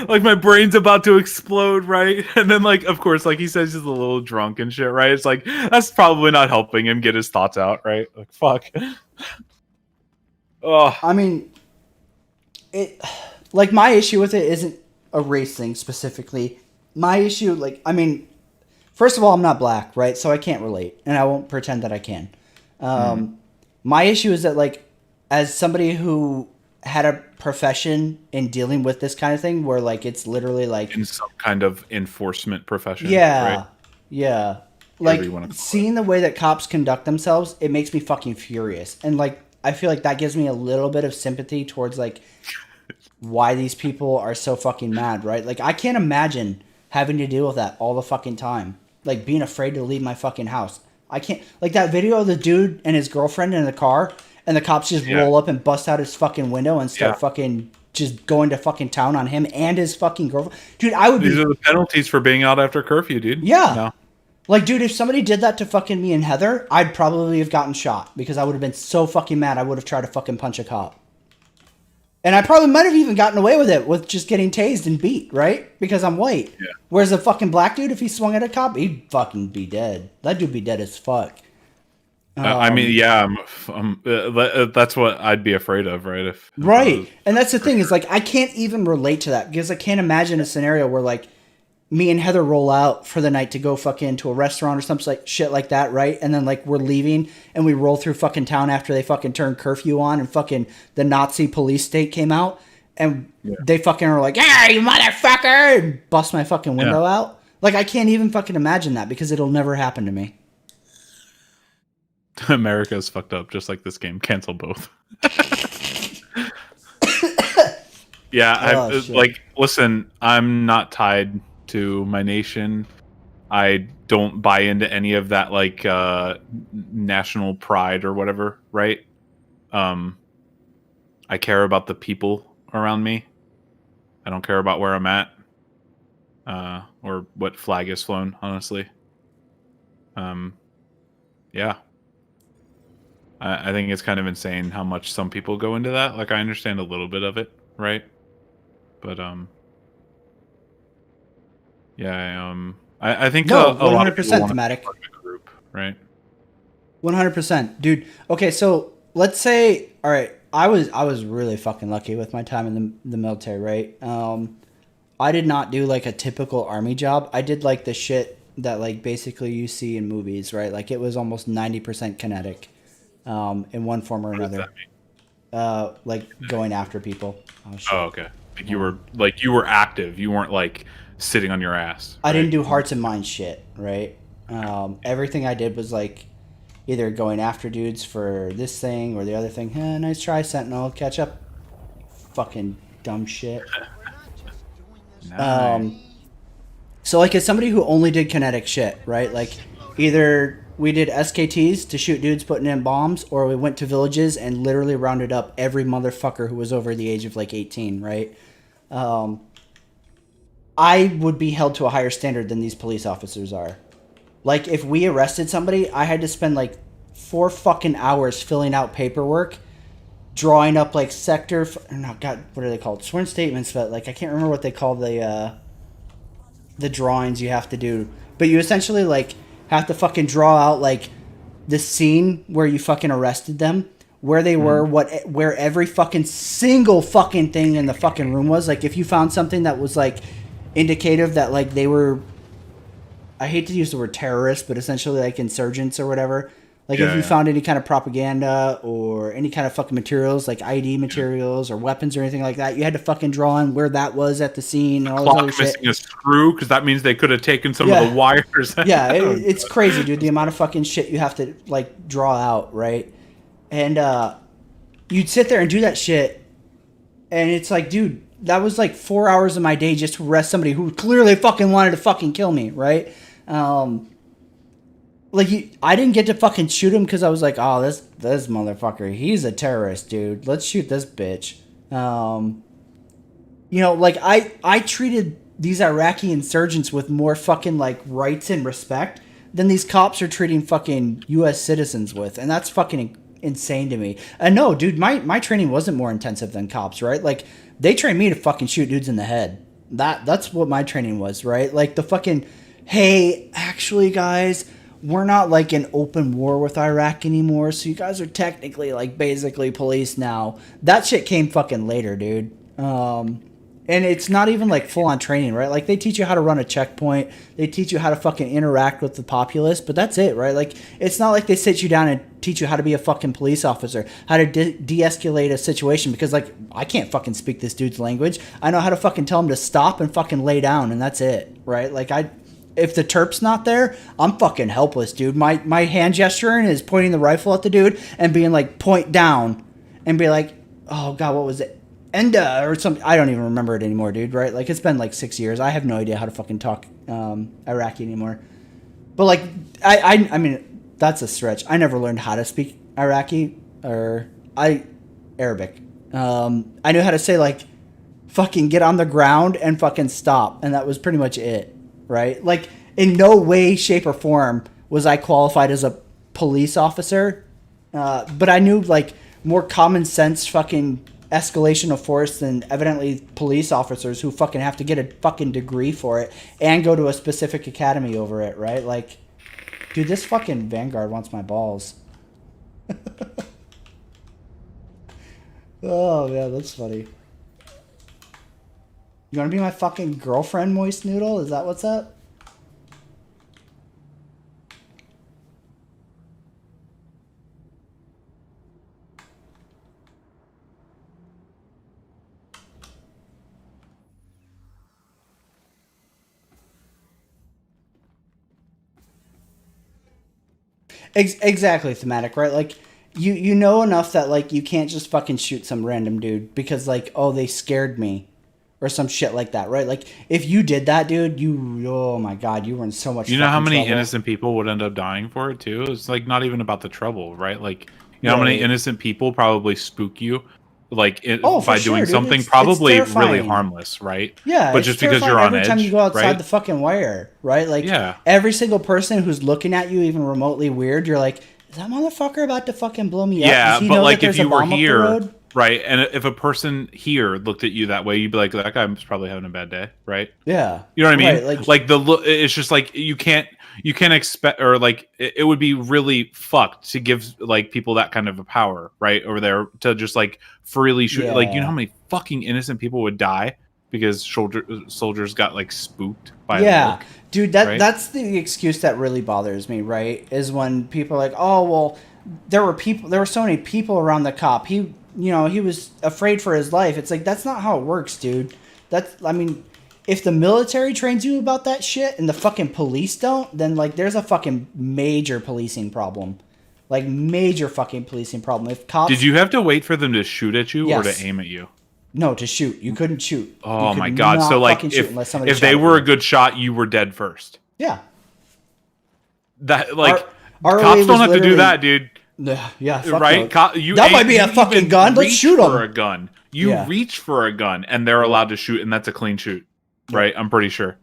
like my brain's about to explode, right? And then like, of course, like he says he's a little drunk and shit, right? It's like, that's probably not helping him get his thoughts out, right? Like, fuck. Oh. I mean, like my issue with it isn't a race thing specifically. My issue, like, I mean, first of all, I'm not black, right? So I can't relate, and I won't pretend that I can. My issue is that, like, as somebody who had a profession in dealing with this kind of thing where like it's literally like in some kind of enforcement profession, yeah right? Yeah, like seeing the way that cops conduct themselves, it makes me fucking furious, and like I feel like that gives me a little bit of sympathy towards like why these people are so fucking mad, right? Like I can't imagine having to deal with that all the fucking time, like being afraid to leave my fucking house. I can't, like that video of the dude and his girlfriend in the car and the cops just roll up and bust out his fucking window and start fucking just going to fucking town on him and his fucking girlfriend. Dude, I would These are the penalties for being out after curfew, dude. Yeah. No. Like, dude, if somebody did that to fucking me and Heather, I'd probably have gotten shot because I would have been so fucking mad I would have tried to fucking punch a cop. And I probably might have even gotten away with it with just getting tased and beat, right? Because I'm white. Yeah. Whereas a fucking black dude, if he swung at a cop, he'd fucking be dead. That dude be dead as fuck. I mean, yeah, that's what I'd be afraid of, right? Right. And that's the thing is, like, I can't even relate to that because I can't imagine a scenario where, like, me and Heather roll out for the night to go fucking to a restaurant or something like shit like that, right? And then, like, we're leaving and we roll through fucking town after they fucking turned curfew on and fucking the Nazi police state came out. and they fucking are like, "Yeah, you motherfucker!" and bust my fucking window out. Like, I can't even fucking imagine that because it'll never happen to me. America's fucked up, just like this game. Cancel both. Yeah, like, listen, I'm not tied to my nation. I don't buy into any of that, like, national pride or whatever, right? I care about the people around me. I don't care about where I'm at, or what flag is flown, honestly. Yeah. I think it's kind of insane how much some people go into that. Like, I understand a little bit of it, right? But yeah, I think No, a lot of people 100% want to be thematic. part of a group, right? 100%, dude. Okay, so let's say, all right, I was really fucking lucky with my time in the military, right? I did not do like a typical army job. I did like the shit that like basically you see in movies, right? Like it was almost 90% kinetic, in one form or What does another. that mean? Like going after people. Oh shit. Oh, okay. Like you were active. You weren't like sitting on your ass. I right? didn't do hearts and minds shit, right? Everything I did was like either going after dudes for this thing or the other thing. Nice try, Sentinel. Catch up. Fucking dumb shit. Nice. So like as somebody who only did kinetic shit, right? Like either we did SKTs to shoot dudes putting in bombs, or we went to villages and literally rounded up every motherfucker who was over the age of like 18, right? I would be held to a higher standard than these police officers are. Like, if we arrested somebody, I had to spend, like, 4 fucking hours filling out paperwork, drawing up, like, what are they called? Sworn statements, but, like, I can't remember what they call the drawings you have to do. But you essentially, like, have to fucking draw out, like, the scene where you fucking arrested them, where they were, where every fucking single fucking thing in the fucking room was. Like, if you found something that was, like, indicative that, like, they were... I hate to use the word terrorist, but essentially like insurgents or whatever. Like if you found any kind of propaganda or any kind of fucking materials, like ID materials or weapons or anything like that, you had to fucking draw on where that was at the scene and all this other shit. Missing a screw, because that means they could have taken some of the wires. Yeah, it's crazy, dude. The amount of fucking shit you have to like draw out, right? And you'd sit there and do that shit, and it's like, dude, that was like 4 hours of my day just to arrest somebody who clearly fucking wanted to fucking kill me, right? I didn't get to fucking shoot him because I was like, oh, this motherfucker, he's a terrorist, dude. Let's shoot this bitch. Like I treated these Iraqi insurgents with more fucking like rights and respect than these cops are treating fucking U.S. citizens with, and that's fucking insane to me. And no, dude, my training wasn't more intensive than cops, right? Like they trained me to fucking shoot dudes in the head. That's what my training was, right? Like the fucking, hey, actually, guys, we're not like in open war with Iraq anymore, so you guys are technically like basically police now. That shit came fucking later, dude. And it's not even like full on training, right? Like they teach you how to run a checkpoint, they teach you how to fucking interact with the populace, but that's it, right? Like it's not like they sit you down and teach you how to be a fucking police officer, how to de-escalate a situation, because like I can't fucking speak this dude's language. I know how to fucking tell him to stop and fucking lay down, and that's it, right? Like if the terp's not there, I'm fucking helpless, dude. My hand gesturing is pointing the rifle at the dude and being like, point down, and be like, oh god, what was it? Enda or something. I don't even remember it anymore, dude, right? Like it's been like 6 years. I have no idea how to fucking talk Iraqi anymore. But like I mean that's a stretch. I never learned how to speak Iraqi or Arabic. I knew how to say like fucking get on the ground and fucking stop, and that was pretty much it, right? Like in no way, shape, or form was I qualified as a police officer, but I knew like more common sense fucking escalation of force than evidently police officers who fucking have to get a fucking degree for it and go to a specific academy over it, right? Like, dude, this fucking Vanguard wants my balls. Oh man, that's funny. You want to be my fucking girlfriend, Moist Noodle? Is that what's up? Exactly, thematic, right? Like you know enough that like you can't just fucking shoot some random dude because like, oh, they scared me or some shit like that, right? Like if you did that, dude, oh my god, you were in so much You know how many trouble. innocent people would end up dying for it too? It's like not even about the trouble, right? Like you know how many innocent people probably spook you like by doing dude. something It's probably really terrifying. harmless, right? Yeah, But it's just because terrifying you're on every edge, time you go outside right? the fucking wire, right? Like Yeah. every single person who's looking at you even remotely weird, you're like, is that motherfucker about to fucking blow me up? Yeah, Does he but know like that if there's a you were bomb up the here, road? right, and if a person here looked at you that way, you'd be like, that guy's probably having a bad day, right? Yeah. You know what I mean? Right, Like the look, it's just like you can't expect, or like it would be really fucked to give like people that kind of a power right over there to just like freely shoot. Like you know how many fucking innocent people would die because soldiers got like spooked by a look, dude, right? that's the excuse that really bothers me, right? Is when people are like, oh well, there were so many people around the cop. He was afraid for his life. It's like that's not how it works, dude. I mean, if the military trains you about that shit and the fucking police don't, then like there's a fucking major policing problem. Like major fucking policing problem. If cops Did you have to wait for them to shoot at you or Yes. to aim at you? No, to shoot. You couldn't shoot. Oh You could my god! not So like, fucking shoot unless somebody if shot they at were you. a good shot, you were dead first. Yeah. That like Our cops was don't have to do literally- that, dude. Yeah, fuck Right? no. You That might be a you fucking even gun. Let's reach shoot for 'em. a gun. You Yeah. reach for a gun, and they're allowed to shoot, and that's a clean shoot, right? I'm pretty sure.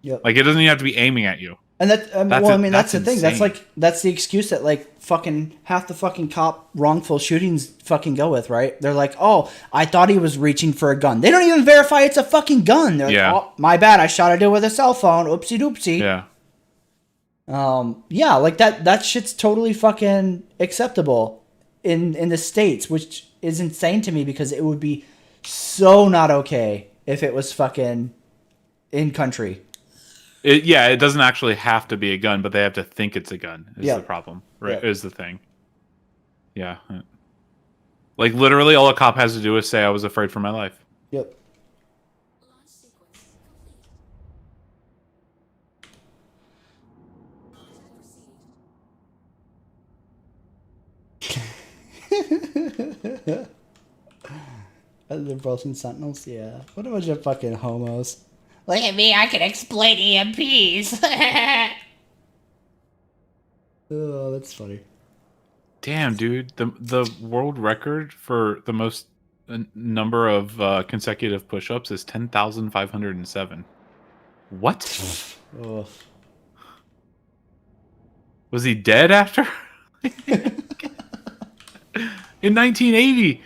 Yep. Like it doesn't even have to be aiming at you. And that's That's that's the that's thing. That's insane. like that's the excuse that like fucking half the fucking cop wrongful shootings fucking go with, right? They're like, "Oh, I thought he was reaching for a gun." They don't even verify it's a fucking gun. They're Yeah. like, "Oh, my bad. I shot a dude with a cell phone. Oopsie doopsie." Yeah. Yeah, like that shit's totally fucking acceptable in the States, which is insane to me because it would be so not okay if it was fucking in country. It doesn't actually have to be a gun, but they have to think it's a gun. Is Yeah. the problem, right? Yeah. Is the thing. Yeah. Like literally, all a cop has to do is say, "I was afraid for my life." Yep. The Broken Sentinels, yeah. What a bunch of fucking homos. Look at me, I can explain EMPs. Oh, that's funny. Damn, dude, the world record for the most number of consecutive push-ups is 10,507. What? Oh. Was he dead after? In 1980.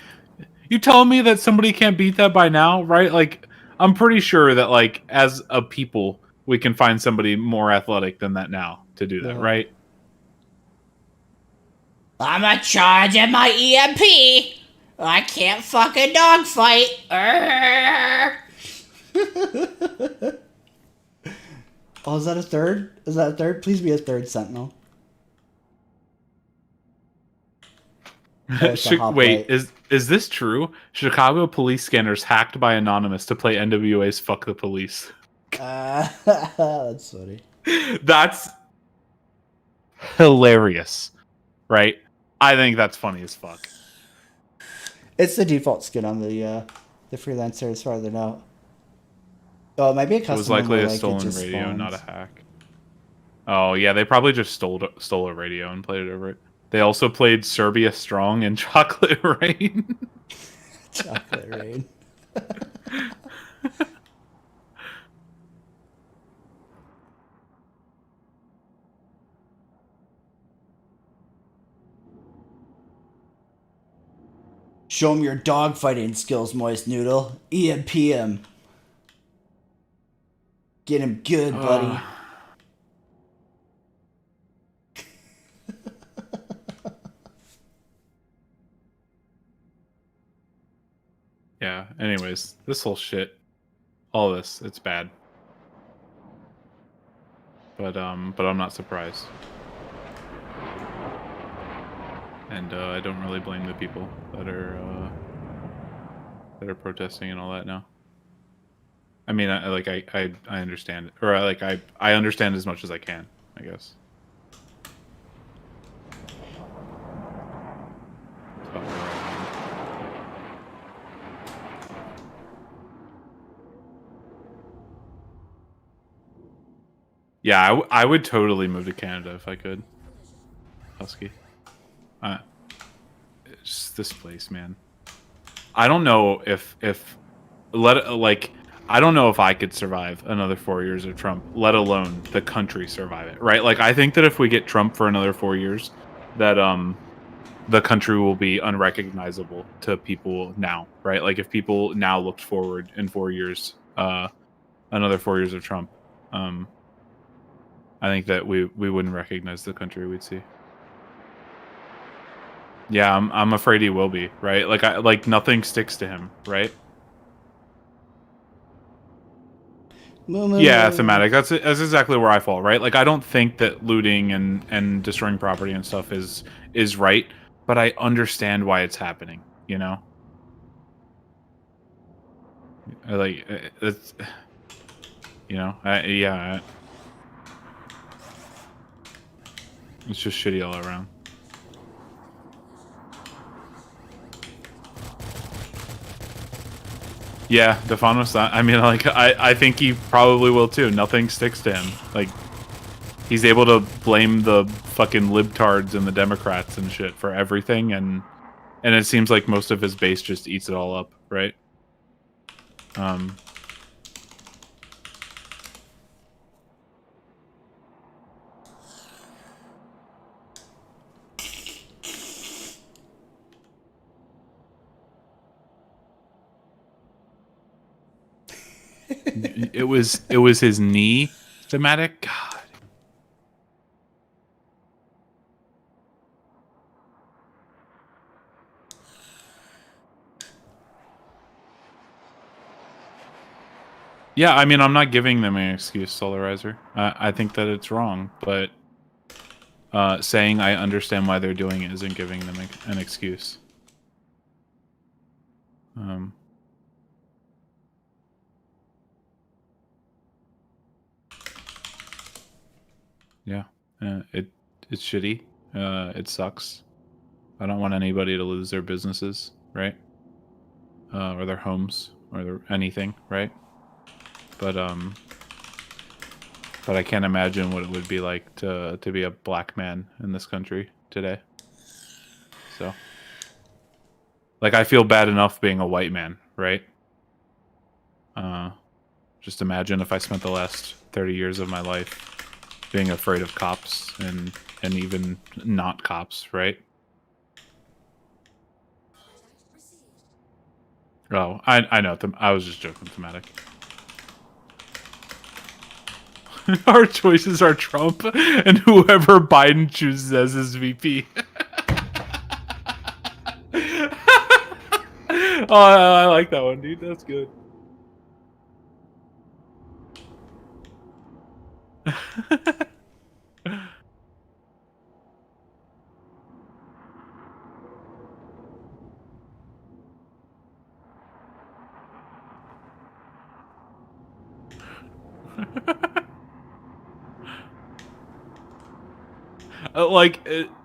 You telling me that somebody can't beat that by now, right? Like, I'm pretty sure that, like, as a people, we can find somebody more athletic than that now to do that, right? I'm a charge at my EMP. I can't fucking dogfight. Oh, is that a third? Is that a third? Please be a third Sentinel. Oh, it's a hot Wait, light. is this true? Chicago police scanners hacked by Anonymous to play NWA's "Fuck the Police." That's funny. That's hilarious, right? I think that's funny as fuck. It's the default skin on the freelancer as far as I know. Oh, it might be a custom. It was likely one a where, stolen it just radio, spawns. not a hack. Oh yeah, they probably just stole a radio and played it over it. They also played Serbia Strong and Chocolate Rain. Chocolate Rain. Show him your dogfighting skills, Moist Noodle. EMP him. Get him good, buddy. Yeah, anyways, this whole shit, all this, it's bad. But I'm not surprised. And I don't really blame the people that are protesting and all that now. I mean, I understand it, or I understand as much as I can, I guess. Yeah, I would totally move to Canada if I could. Husky. It's this place, man. I don't know if I don't know if I could survive another 4 years of Trump, let alone the country survive it, right? Like I think that if we get Trump for another 4 years, that the country will be unrecognizable to people now, right? Like if people now looked forward in 4 years, another 4 years of Trump, I think that we wouldn't recognize the country we'd see. Yeah, I'm afraid he will be, right? Like nothing sticks to him, right? Yeah, thematic. That's exactly where I fall, right? Like I don't think that looting and destroying property and stuff is right, but I understand why it's happening, you know? Like it's you know, it's just shitty all around. Yeah, Defanos. I mean, like, I think he probably will too. Nothing sticks to him. Like, he's able to blame the fucking libtards and the Democrats and shit for everything, and it seems like most of his base just eats it all up, right? It was his knee thematic. God. Yeah, I mean, I'm not giving them an excuse, Solarizer. I think that it's wrong, but saying I understand why they're doing it isn't giving them an excuse. Yeah, it's shitty. It sucks. I don't want anybody to lose their businesses, right? Or their homes, or anything, right? But I can't imagine what it would be like to be a black man in this country today. So, like, I feel bad enough being a white man, right? Just imagine if I spent the last 30 years of my life being afraid of cops and even not cops, right? Oh, I know. I was just joking, thematic. Our choices are Trump and whoever Biden chooses as his VP. Oh, I like that one, dude. That's good.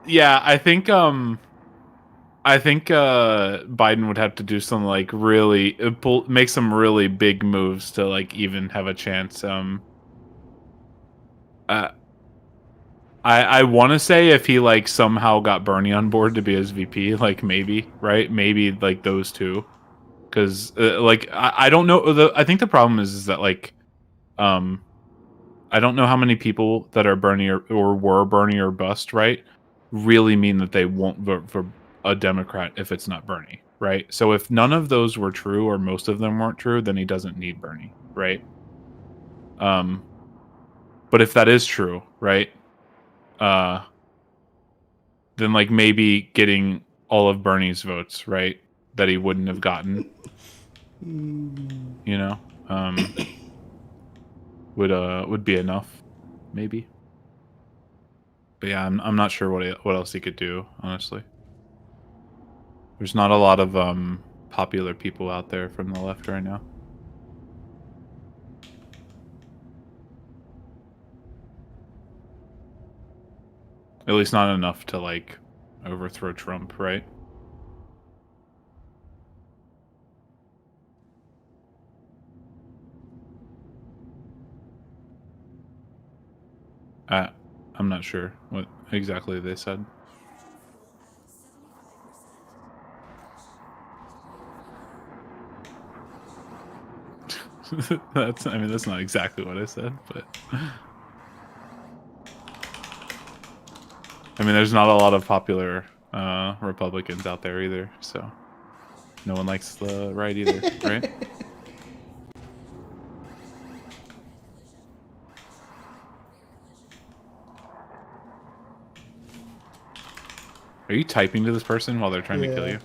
Yeah, I think Biden would have to do some like really make some really big moves to like even have a chance. I want to say if he like somehow got Bernie on board to be his VP, like maybe, right? Maybe like those two, because like I don't know. I think the problem is that like I don't know how many people that are Bernie or were Bernie or bust, right? Really mean that they won't vote for a Democrat if it's not Bernie, right? So if none of those were true or most of them weren't true, then he doesn't need Bernie, right? But if that is true, right? Then like maybe getting all of Bernie's votes, right? That he wouldn't have gotten, you know, would be enough, maybe. But yeah, I'm not sure what else he could do, honestly. There's not a lot of popular people out there from the left right now. At least not enough to like overthrow Trump, right? I'm not sure what exactly they said. That's not exactly what I said, but there's not a lot of popular Republicans out there either, so no one likes the right either, right? Are you typing to this person while they're trying to kill you?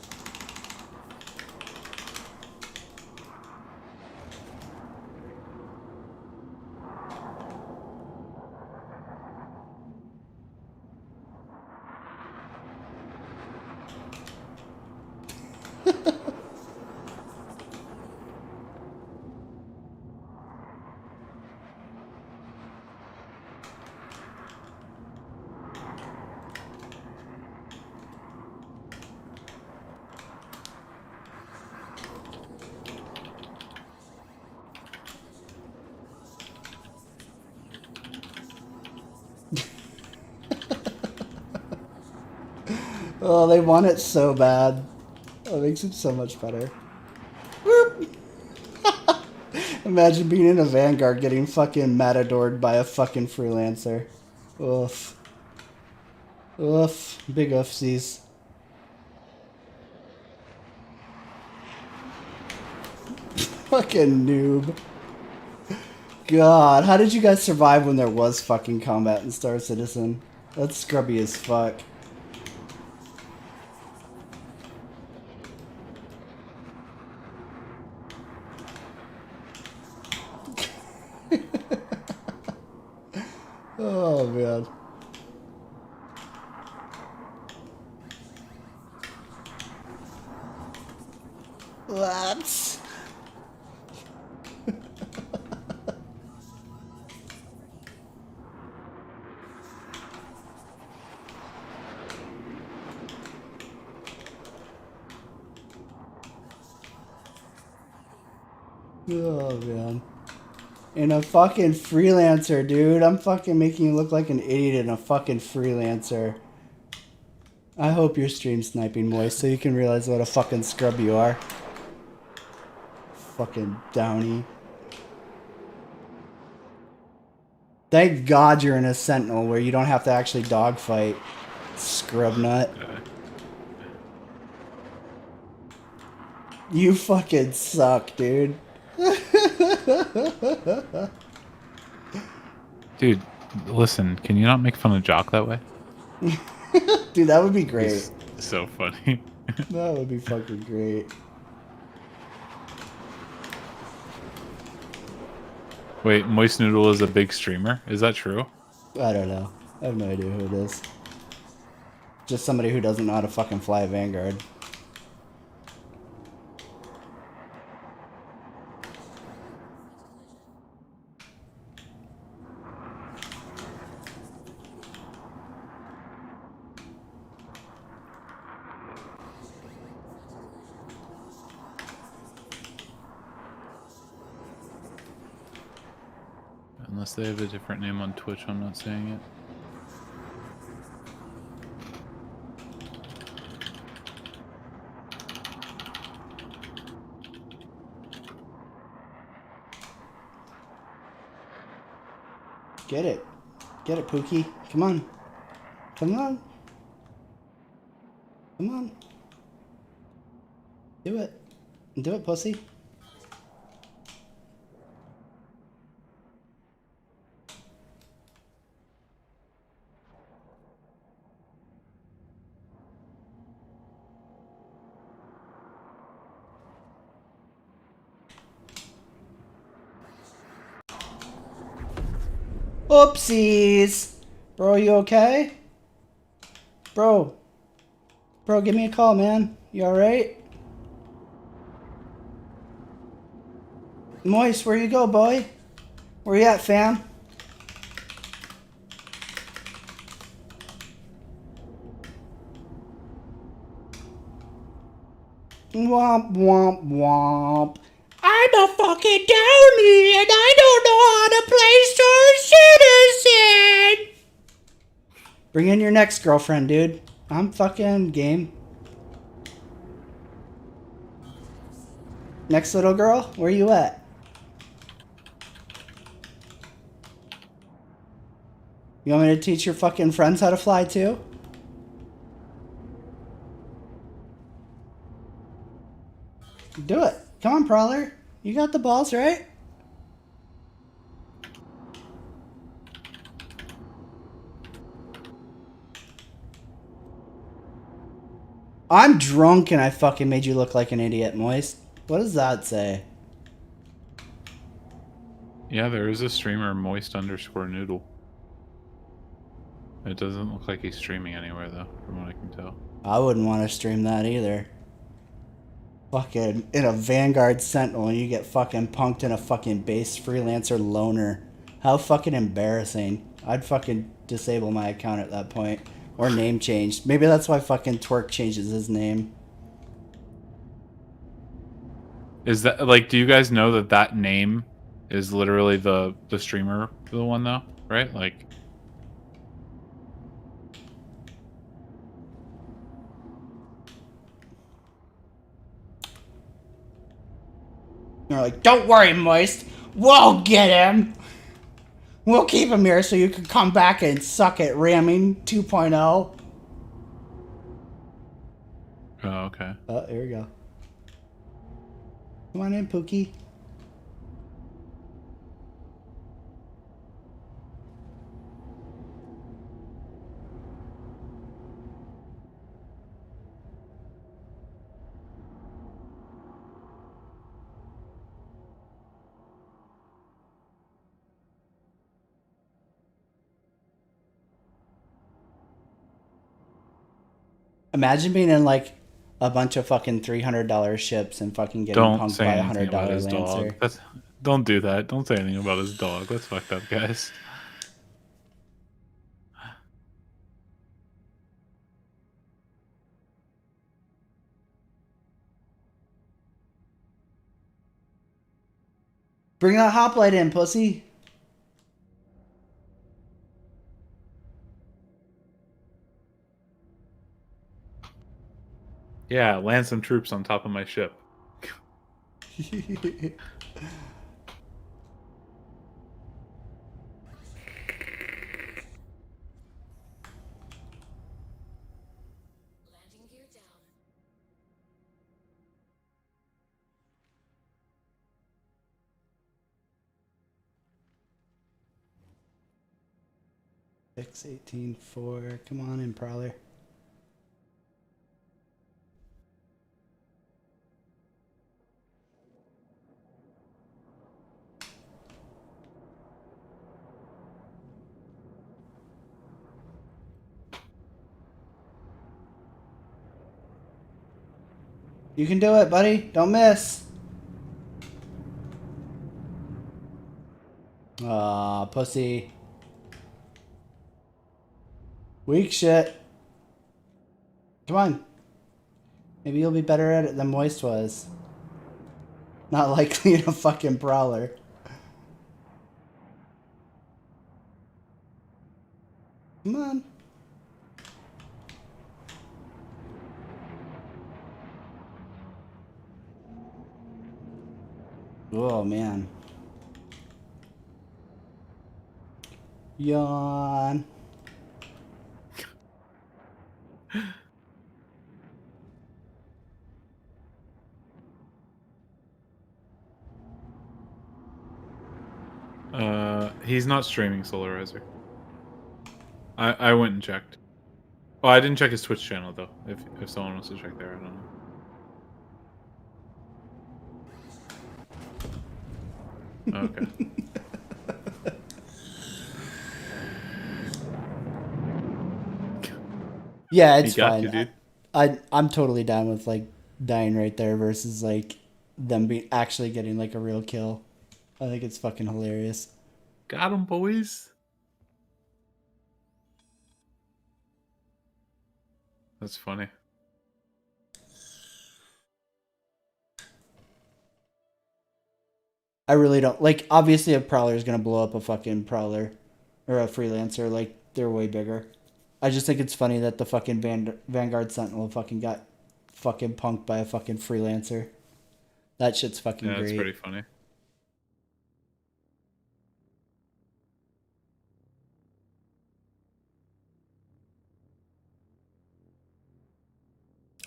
Oh, they want it so bad. Oh, it makes it so much better. Whoop. Imagine being in a Vanguard getting fucking matadored by a fucking freelancer. Oof. Oof. Big oofsies. Fucking noob. God, how did you guys survive when there was fucking combat in Star Citizen? That's scrubby as fuck. Oh, man. What? Oh, man. And a fucking freelancer, dude. I'm fucking making you look like an idiot in a fucking freelancer. I hope you're stream sniping, Moist, so you can realize what a fucking scrub you are. Fucking downy. Thank God you're in a Sentinel where you don't have to actually dogfight. Scrub nut. You fucking suck, dude. Dude, listen, can you not make fun of Jock that way? Dude, that would be great. He's so funny. That would be fucking great. Wait, Moist Noodle is a big streamer? Is that true? I don't know. I have no idea who it is. Just somebody who doesn't know how to fucking fly a Vanguard. Unless they have a different name on Twitch, I'm not saying it. Get it. Get it, Pookie. Come on. Come on. Come on. Do it. Do it, pussy. Oopsies! Bro, you okay? Bro. Bro, give me a call, man. You alright? Moist, where you go, boy? Where you at, fam? Womp, womp, womp. I'm a fucking downy and I don't know how to play Star Citizen! Bring in your next girlfriend, dude. I'm fucking game. Next little girl, where you at? You want me to teach your fucking friends how to fly too? Do it. Come on, Prowler. You got the balls, right? I'm drunk and I fucking made you look like an idiot, Moist. What does that say? Yeah, there is a streamer, moist_noodle. It doesn't look like he's streaming anywhere, though, from what I can tell. I wouldn't want to stream that either. Fucking in a Vanguard Sentinel and you get fucking punked in a fucking base freelancer loner. How fucking embarrassing. I'd fucking disable my account at that point. Or name changed. Maybe that's why fucking Twerk changes his name. Is that, like, do you guys know that that name is literally the streamer, the one, though? Right? Like... They're like, don't worry, Moist. We'll get him. We'll keep him here so you can come back and suck at ramming 2.0. Oh, okay. Oh, here we go. Come on in, Pookie. Imagine being in like a bunch of fucking $300 ships and fucking getting Don't punked say by a anything about his $100 dog. Lancer. Don't do that. Don't say anything about his dog. That's fucked up, guys. Bring that hoplite in, pussy. Yeah, land some troops on top of my ship. Landing gear down. Six, 18, 4. Come on in, Prowler. You can do it, buddy. Don't miss. Aw, pussy. Weak shit. Come on. Maybe you'll be better at it than Moist was. Not likely in a fucking Prowler. Come on. Oh, man. Yawn. He's not streaming Solarizer. I went and checked. Oh, I didn't check his Twitch channel though. If someone wants to check there, I don't know. Okay. Yeah, it's He got fine. you, dude. I'm totally down with like dying right there versus like them actually getting like a real kill. I think it's fucking hilarious. Got him, boys. That's funny. I really don't like. Obviously, a Prowler is gonna blow up a fucking Prowler or a Freelancer. Like they're way bigger. I just think it's funny that the fucking Vanguard Sentinel fucking got fucking punked by a fucking freelancer. That shit's fucking Yeah, that's great. pretty funny.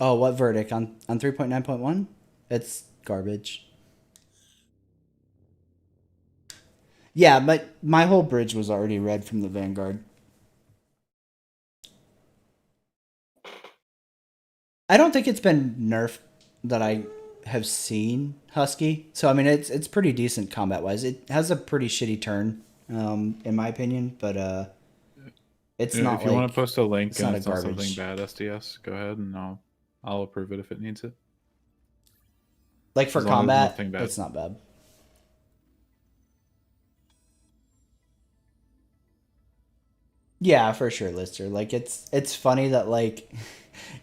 Oh, what verdict on 3.9.1? It's garbage. Yeah, but my whole bridge was already red from the Vanguard. I don't think it's been nerfed that I have seen, Husky. So I mean, it's pretty decent combat wise. It has a pretty shitty turn, in my opinion, but it's not. If you want to post a link it's and not it's a not something garbage. bad, SDS, go ahead and I'll approve it if it needs it. Like for As long as combat, nothing bad. it's not bad. Yeah, for sure, Lister. Like it's funny that like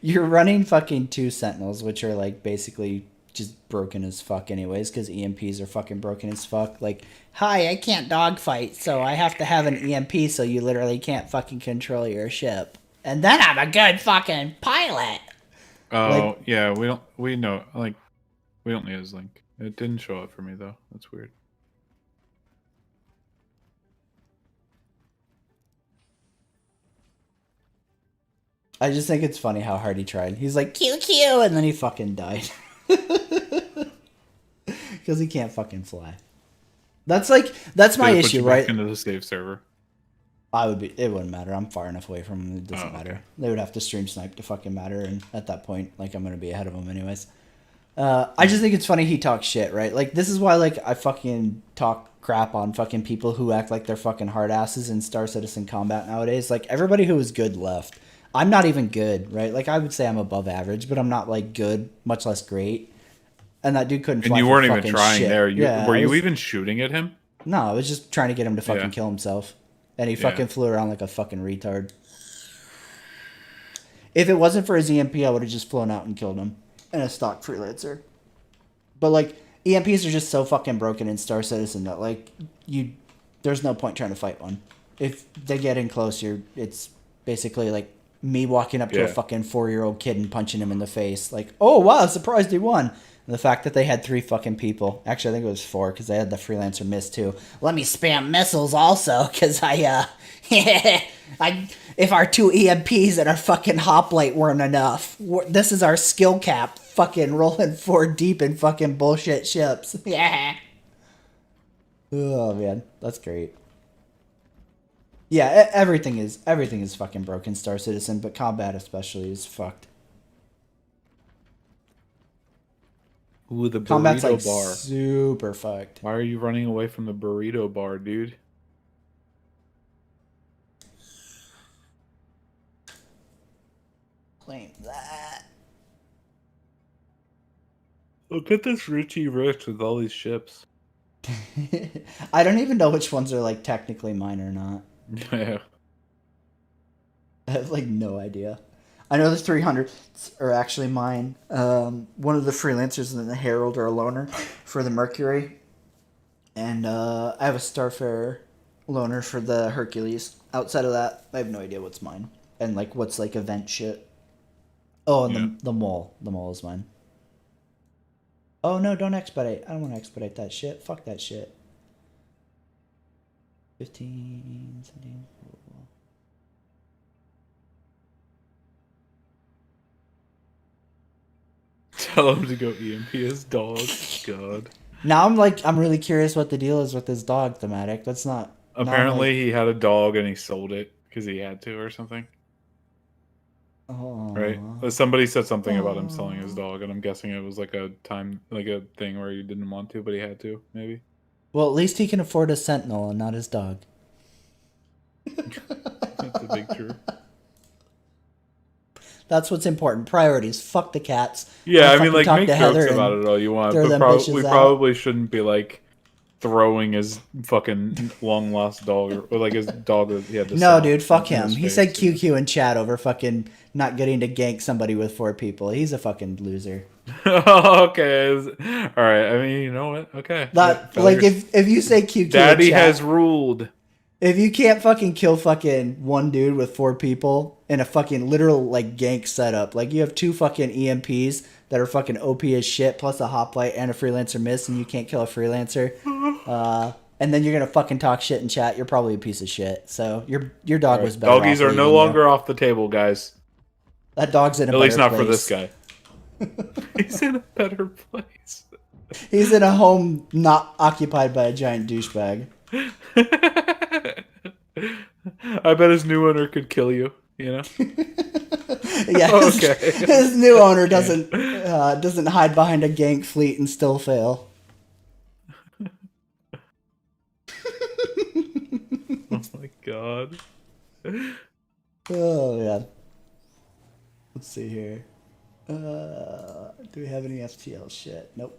you're running fucking 2 Sentinels, which are like basically just broken as fuck anyways, because EMPs are fucking broken as fuck. Like, hi, I can't dogfight, so I have to have an EMP so you literally can't fucking control your ship. And then I'm a good fucking pilot. Oh Like- yeah, we don't need his link. It didn't show up for me though. That's weird. I just think it's funny how hard he tried. He's like, QQ, and then he fucking died. Because he can't fucking fly. That's my Did it put issue, you right? back into the save server. It wouldn't matter. I'm far enough away from him. It doesn't matter. They would have to stream snipe to fucking matter, and at that point, like, I'm gonna be ahead of him anyways. I just think it's funny he talks shit, right? Like, this is why, like, I fucking talk crap on fucking people who act like they're fucking hard asses in Star Citizen combat nowadays. Like, everybody who is good left. I'm not even good, right? Like, I would say I'm above average, but I'm not, like, good, much less great. And that dude couldn't fly And you for weren't even fucking trying shit. there. Were you was- even shooting at him? No, I was just trying to get him to fucking Yeah. kill himself. And he Yeah. fucking flew around like a fucking retard. If it wasn't for his EMP, I would have just flown out and killed him. And a stock freelancer. But, like, EMPs are just so fucking broken in Star Citizen that, like, there's no point trying to fight one. If they get in close, it's basically like me walking up to a Yeah. fucking 4-year-old kid and punching him in the face. Like, oh, wow, surprised he won. And the fact that they had 3 fucking people. Actually, I think it was 4 because they had the freelancer miss too. Let me spam missiles also, because if our 2 EMPs and our fucking hoplite weren't enough, This is our skill cap. Fucking rolling 4 deep in fucking bullshit ships. yeah. Oh man, that's great. Yeah, everything is fucking broken, Star Citizen, but combat especially is fucked. Ooh, the Combat's burrito like bar. super fucked. Why are you running away from the burrito bar, dude? Claim that. Look at this Richie Rich with all these ships. I don't even know which ones are like technically mine or not. Yeah. I have like no idea. I know the 300s are actually mine. One of the freelancers and the Herald are a loner for the Mercury. And I have a Starfarer loaner for the Hercules. Outside of that, I have no idea what's mine. And like what's like event shit. Oh, and the mole. The mole is mine. Oh no, don't expedite. I don't want to expedite that shit. Fuck that shit. 15, 17. Tell him to go EMP his dog. God. Now I'm really curious what the deal is with this dog thematic. That's not. Apparently he had a dog and he sold it because he had to or something. Oh. Right? Somebody said something about him selling his dog, and I'm guessing it was like a thing where he didn't want to, but he had to, maybe. Well, at least he can afford a sentinel and not his dog. That's a big true. That's what's important. Priorities. Fuck the cats. Yeah, I'll I mean, fucking like, talk make to Heather jokes about and it all you want, throw but them bitches we out. probably shouldn't be like throwing his fucking long lost dog or like his dog that he had to No, sell dude, fuck in him. his He face, said you know? QQ in chat over fucking not getting to gank somebody with 4 people. He's a fucking loser. Okay. All right. I mean, you know what? Okay. That Yeah, like failures. if you say QQ Daddy in chat, has ruled. If you can't fucking kill fucking one dude with 4 people in a fucking literal like gank setup, like you have 2 fucking EMPs that are fucking OP as shit, plus a hoplite and a freelancer miss, and you can't kill a freelancer, and then you're gonna fucking talk shit in chat, you're probably a piece of shit. So your dog was better. Doggies are no longer off the table, guys. That dog's in a At better least not place. for this guy. He's in a better place. He's in a home not occupied by a giant douchebag. I bet his new owner could kill you. You know. Yeah. Okay. His new owner doesn't hide behind a gank fleet and still fail. Oh my god. Oh yeah. Let's see here. Do we have any FTL shit? Nope.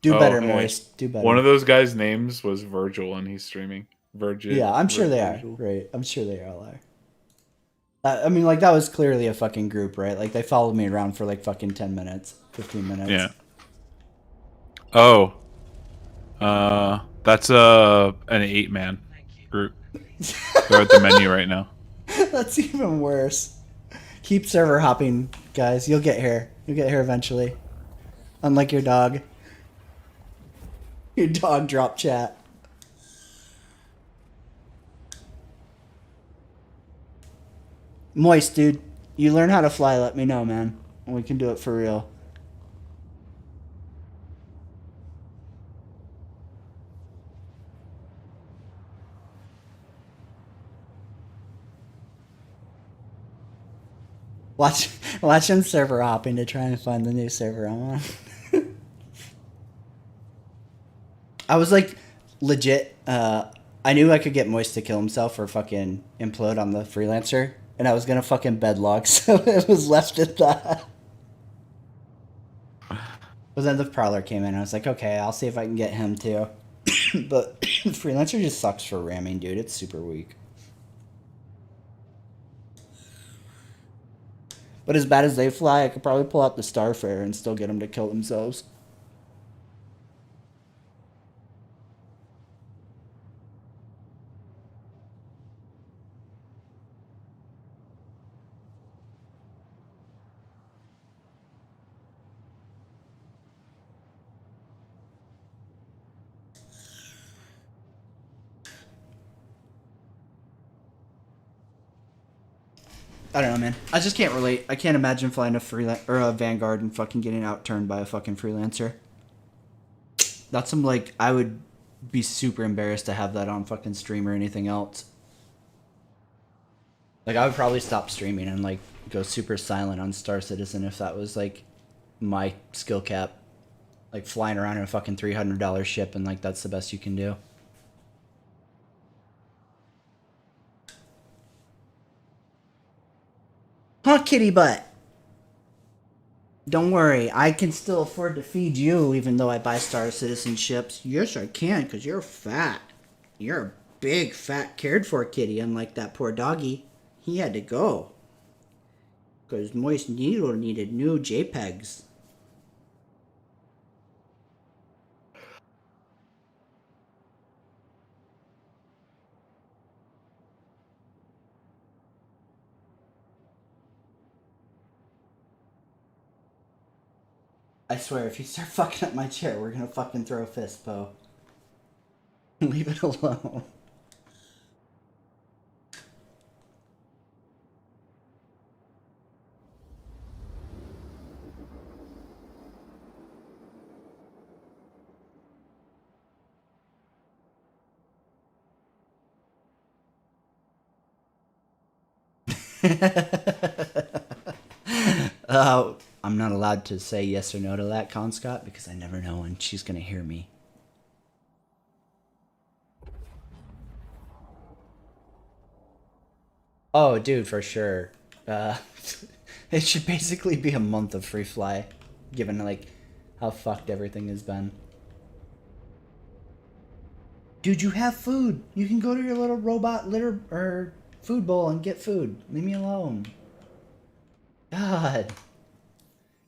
Do better, hey. Moist. Do better. One of those guys' names was Virgil, and he's streaming. Virgil. Yeah, I'm sure they are. Right. I'm sure they all are. I mean, like, that was clearly a fucking group, right? Like, they followed me around for, like, fucking 10 minutes, 15 minutes. Yeah. Oh. That's an 8-man group. They're at the menu right now. That's even worse. Keep server hopping, guys. You'll get here. You'll get here eventually. Unlike your dog. Your dog dropped chat. Moist, dude. You learn how to fly, let me know, man. And we can do it for real. Watch him server hopping to try and find the new server I'm on. I was like, legit, I knew I could get Moist to kill himself or fucking implode on the freelancer, and I was gonna fucking bedlog, so it was left at that. But then the Prowler came in, I was like, okay, I'll see if I can get him too. But freelancer just sucks for ramming, dude. It's super weak. But as bad as they fly, I could probably pull out the Starfare and still get them to kill themselves. I don't know, man. I just can't relate. I can't imagine flying a Vanguard and fucking getting outturned by a fucking freelancer. That's some, like, I would be super embarrassed to have that on fucking stream or anything else. Like, I would probably stop streaming and, like, go super silent on Star Citizen if that was, like, my skill cap. Like, flying around in a fucking $300 ship and, like, that's the best you can do. Huh, kitty butt? Don't worry, I can still afford to feed you even though I buy Star Citizen ships. Yes, I can, because you're fat. You're a big, fat, cared-for kitty, unlike that poor doggy. He had to go. Because Moist Needle needed new JPEGs. I swear, if you start fucking up my chair, we're gonna fucking throw a fist, Poe. Leave it alone. I'm not allowed to say yes or no to that, Conscott, because I never know when she's gonna hear me. Oh, dude, for sure. It should basically be a month of free fly, given like how fucked everything has been. Dude, you have food. You can go to your little robot litter or food bowl and get food. Leave me alone. God.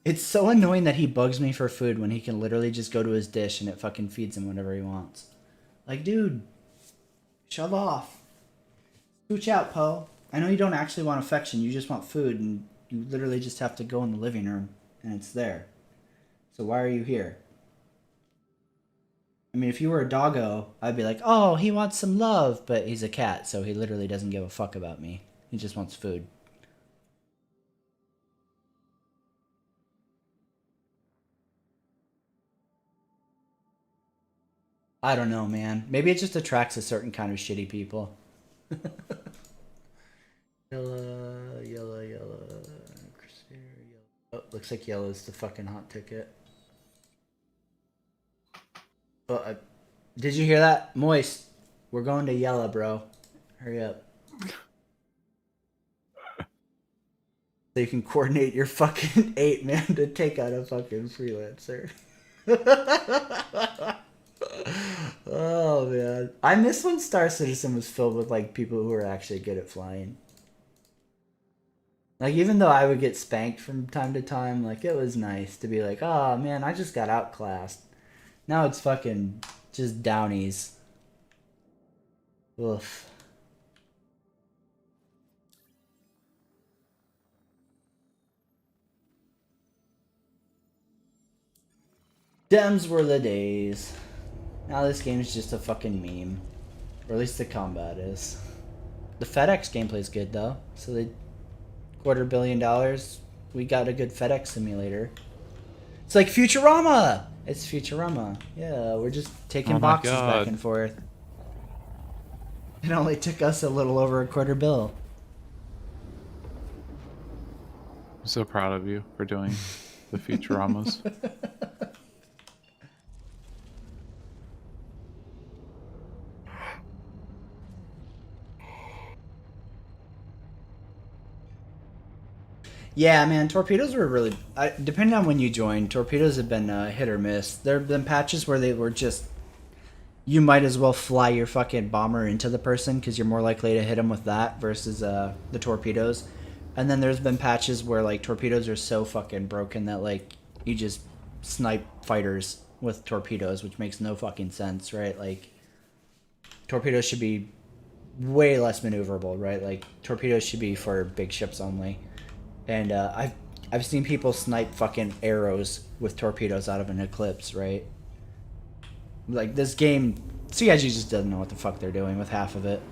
It's so annoying that he bugs me for food when he can literally just go to his dish and it fucking feeds him whatever he wants. Like, dude, shove off. Scooch out, Poe. I know you don't actually want affection. You just want food, and you literally just have to go in the living room, and it's there. So why are you here? I mean, if you were a doggo, I'd be like, oh, he wants some love. But he's a cat, so he literally doesn't give a fuck about me. He just wants food. I don't know, man. Maybe it just attracts a certain kind of shitty people. Yellow, yellow, yellow. Crusader, yellow. Oh, looks like yellow is the fucking hot ticket. Oh, did you hear that? Moist. We're going to yellow, bro. Hurry up. So you can coordinate your fucking 8-man to take out a fucking freelancer. Oh man, I miss when Star Citizen was filled with like people who were actually good at flying. Like, even though I would get spanked from time to time, like, it was nice to be like, oh man, I just got outclassed. Now it's fucking just downies. Oof. Dems were the days. Now this game's just a fucking meme. Or at least the combat is. The FedEx gameplay's good though. So they $250 million. We got a good FedEx simulator. It's like Futurama! It's Futurama. Yeah, we're just taking boxes back and forth. It only took us a little over $250 million. I'm so proud of you for doing the Futuramas. Yeah, man, torpedoes were really... depending on when you joined, torpedoes have been hit or miss. There have been patches where they were just... You might as well fly your fucking bomber into the person because you're more likely to hit them with that versus the torpedoes. And then there's been patches where, like, torpedoes are so fucking broken that, like, you just snipe fighters with torpedoes, which makes no fucking sense, right? Like, torpedoes should be way less maneuverable, right? Like, torpedoes should be for big ships only. And I've seen people snipe fucking arrows with torpedoes out of an eclipse, right? Like, this game, CIG just doesn't know what the fuck they're doing with half of it.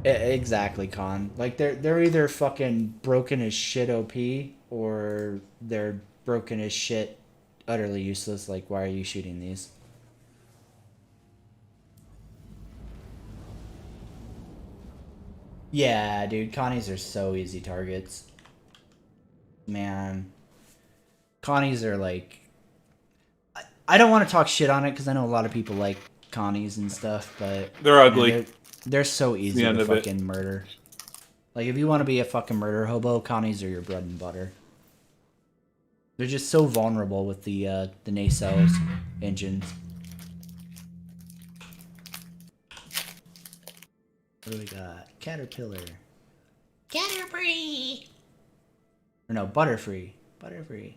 Exactly, Con. Like, they're either fucking broken as shit OP, or they're broken as shit utterly useless. Like, why are you shooting these? Yeah, dude, Connies are so easy targets. Man. Connies are like... I don't want to talk shit on it because I know a lot of people like Connies and stuff, but... They're ugly. Man, they're so easy to fucking murder. Like, if you want to be a fucking murder hobo, Connies are your bread and butter. They're just so vulnerable with the nacelles engines. What do we got? Caterpillar. Caterpillar. Or no, Butterfree. Butterfree.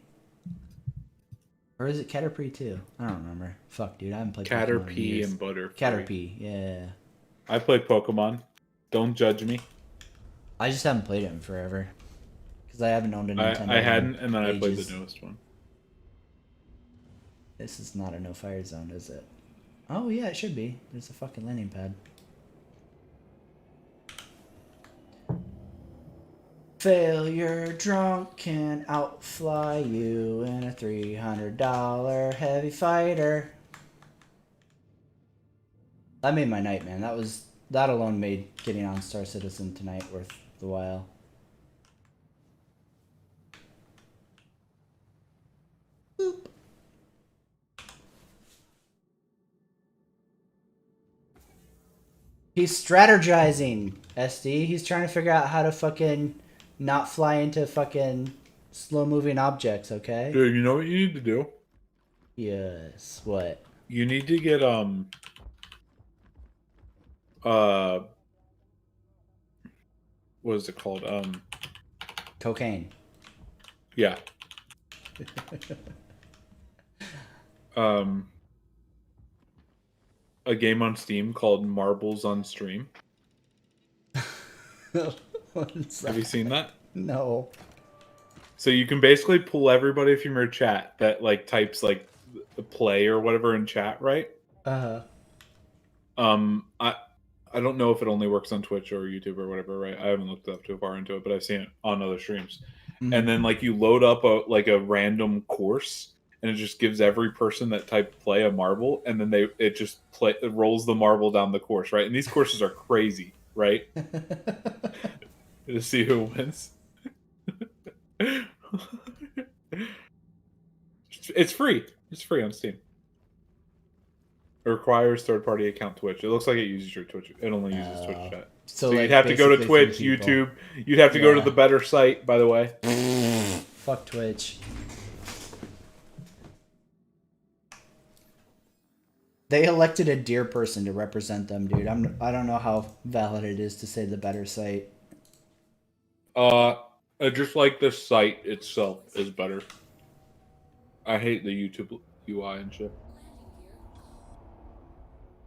Or is it Caterpie too? I don't remember. Fuck, dude, I haven't played Pokemon in Caterpie years. and Butterfree. Caterpie, yeah. I played Pokemon. Don't judge me. I just haven't played it in forever. Because I haven't owned a Nintendo. I hadn't, and then ages. I played the newest one. This is not a no fire zone, is it? Oh yeah, it should be. There's a fucking landing pad. Failure drunk can outfly you in a $300 heavy fighter. That made my night, man. That alone made getting on Star Citizen tonight worth the while. Boop. He's strategizing, SD. He's trying to figure out how to fucking not fly into fucking slow-moving objects, okay? Dude, you know what you need to do? Yes. What? You need to get what is it called? Cocaine. Yeah. A game on Steam called Marbles on Stream. What's Have you that? seen that? No. So you can basically pull everybody from your chat that like types like the play or whatever in chat, right? I don't know if it only works on Twitch or YouTube or whatever, right? I haven't looked up too far into it, but I've seen it on other streams. And then like you load up a random course, and it just gives every person that typed play a marble, and then it rolls the marble down the course, right? And these courses are crazy, right? To see who wins. It's free. It's free on Steam. It requires third-party account Twitch. It looks like it uses your Twitch. It only uses Twitch chat. So like, you'd have to go to basically Twitch, three people. YouTube. You'd have to go to the better site, by the way. Fuck Twitch. They elected a deer person to represent them, dude. I don't know how valid it is to say the better site. Just like the site itself is better. I hate the YouTube UI and shit.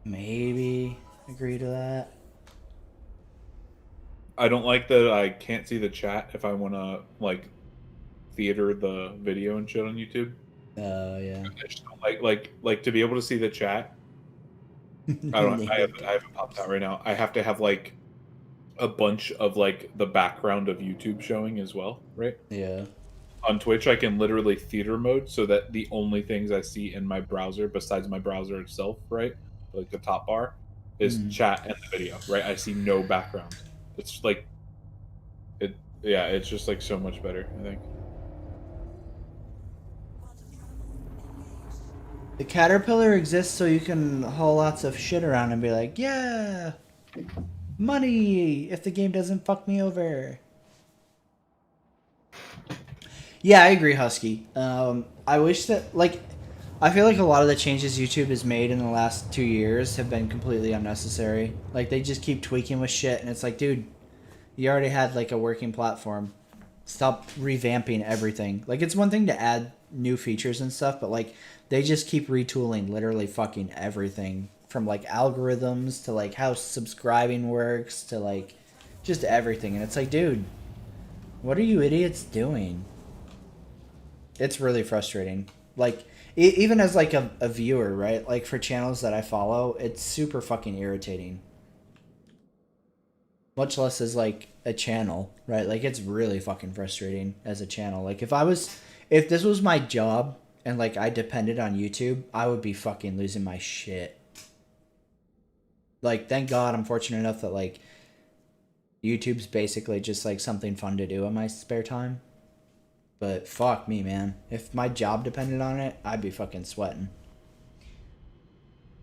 Maybe agree to that. I don't like that I can't see the chat if I want to like theater the video and shit on YouTube. Yeah. I just don't like to be able to see the chat. I haven't popped out right now. I have to have like a bunch of like the background of YouTube showing as well, right? Yeah. On Twitch, I can literally theater mode so that the only things I see in my browser, besides my browser itself, right, like the top bar, is chat and the video, right? I see no background. It's like it. Yeah, it's just like so much better, I think. The caterpillar exists so you can haul lots of shit around and be like, yeah, money if the game doesn't fuck me over. Yeah, I agree, Husky. I wish that, like, I feel like a lot of the changes YouTube has made in the last 2 years have been completely unnecessary. Like, they just keep tweaking with shit, and it's like, dude, you already had, like, a working platform. Stop revamping everything. Like, it's one thing to add new features and stuff, but, like, they just keep retooling literally fucking everything. From, like, algorithms to, like, how subscribing works to, like, just everything. And it's like, dude, what are you idiots doing? It's really frustrating. Like, even as, like, a viewer, right? Like, for channels that I follow, it's super fucking irritating. Much less as, like, a channel, right? Like, it's really fucking frustrating as a channel. Like, if this was my job and, like, I depended on YouTube, I would be fucking losing my shit. Like, thank God I'm fortunate enough that, like, YouTube's basically just, like, something fun to do in my spare time. But fuck me, man. If my job depended on it, I'd be fucking sweating.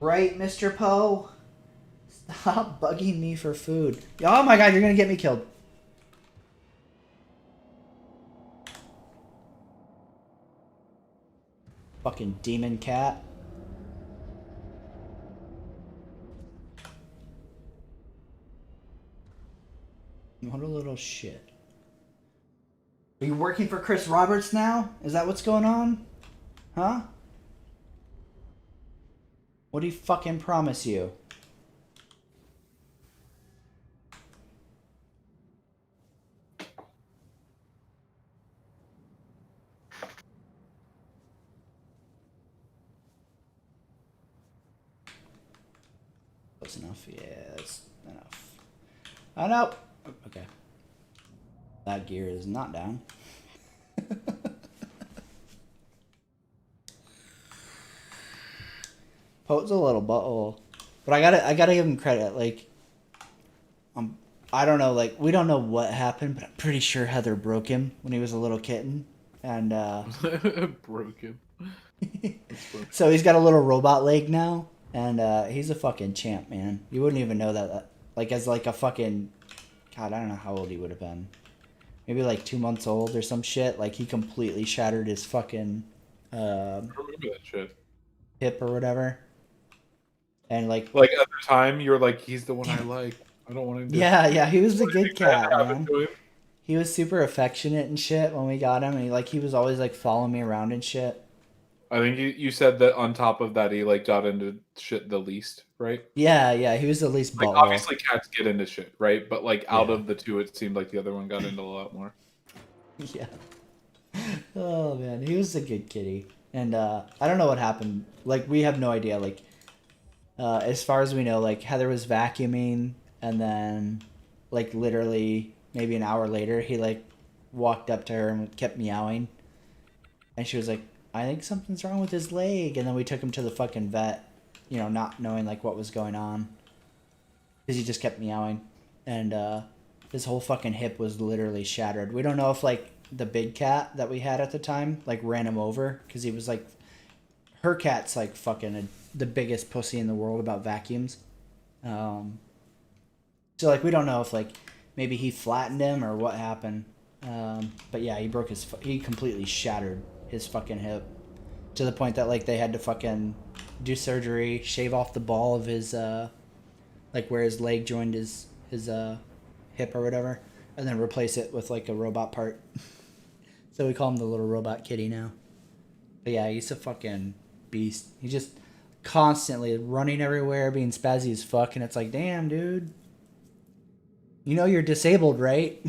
Right, Mr. Poe? Stop bugging me for food. Oh my god, you're gonna get me killed. Fucking demon cat. What a little shit. Are you working for Chris Roberts now? Is that what's going on? Huh? What did he fucking promise you? Close enough? Yeah, that's enough. Oh no! Okay. That gear is not down. Poe's a little butthole. But I gotta give him credit, like I don't know, like we don't know what happened, but I'm pretty sure Heather broke him when he was a little kitten. And broke him. So he's got a little robot leg now, and he's a fucking champ, man. You wouldn't even know that like as like a fucking God, I don't know how old he would have been. Maybe like 2 months old or some shit. Like he completely shattered his fucking I remember that shit. hip or whatever. And like at the time, you were like, "He's the one I like. I don't want to." Yeah, he was a good cat, man. he was super affectionate and shit when we got him, and he was always like following me around and shit. I think you said that on top of that he like got into shit the least, right? Yeah, he was the least Like butthole. obviously cats get into shit, right? But like out Yeah. of the two, it seemed like the other one got into a lot more. Yeah. Oh man, he was a good kitty, and I don't know what happened. Like we have no idea. Like as far as we know, like Heather was vacuuming, and then like literally maybe an hour later, he like walked up to her and kept meowing, and she was like, I think something's wrong with his leg. And then we took him to the fucking vet, not knowing like what was going on. Because he just kept meowing. And his whole fucking hip was literally shattered. We don't know if like the big cat that we had at the time like ran him over. Because he was like, her cat's like fucking the biggest pussy in the world about vacuums. So like we don't know if like maybe he flattened him or what happened. But yeah, he completely shattered his fucking hip to the point that like they had to fucking do surgery, shave off the ball of his like where his leg joined his hip or whatever, and then replace it with like a robot part. So we call him the little robot kitty now. But yeah, he's a fucking beast. He's just constantly running everywhere, being spazzy as fuck, and it's like, damn, dude. You know you're disabled, right?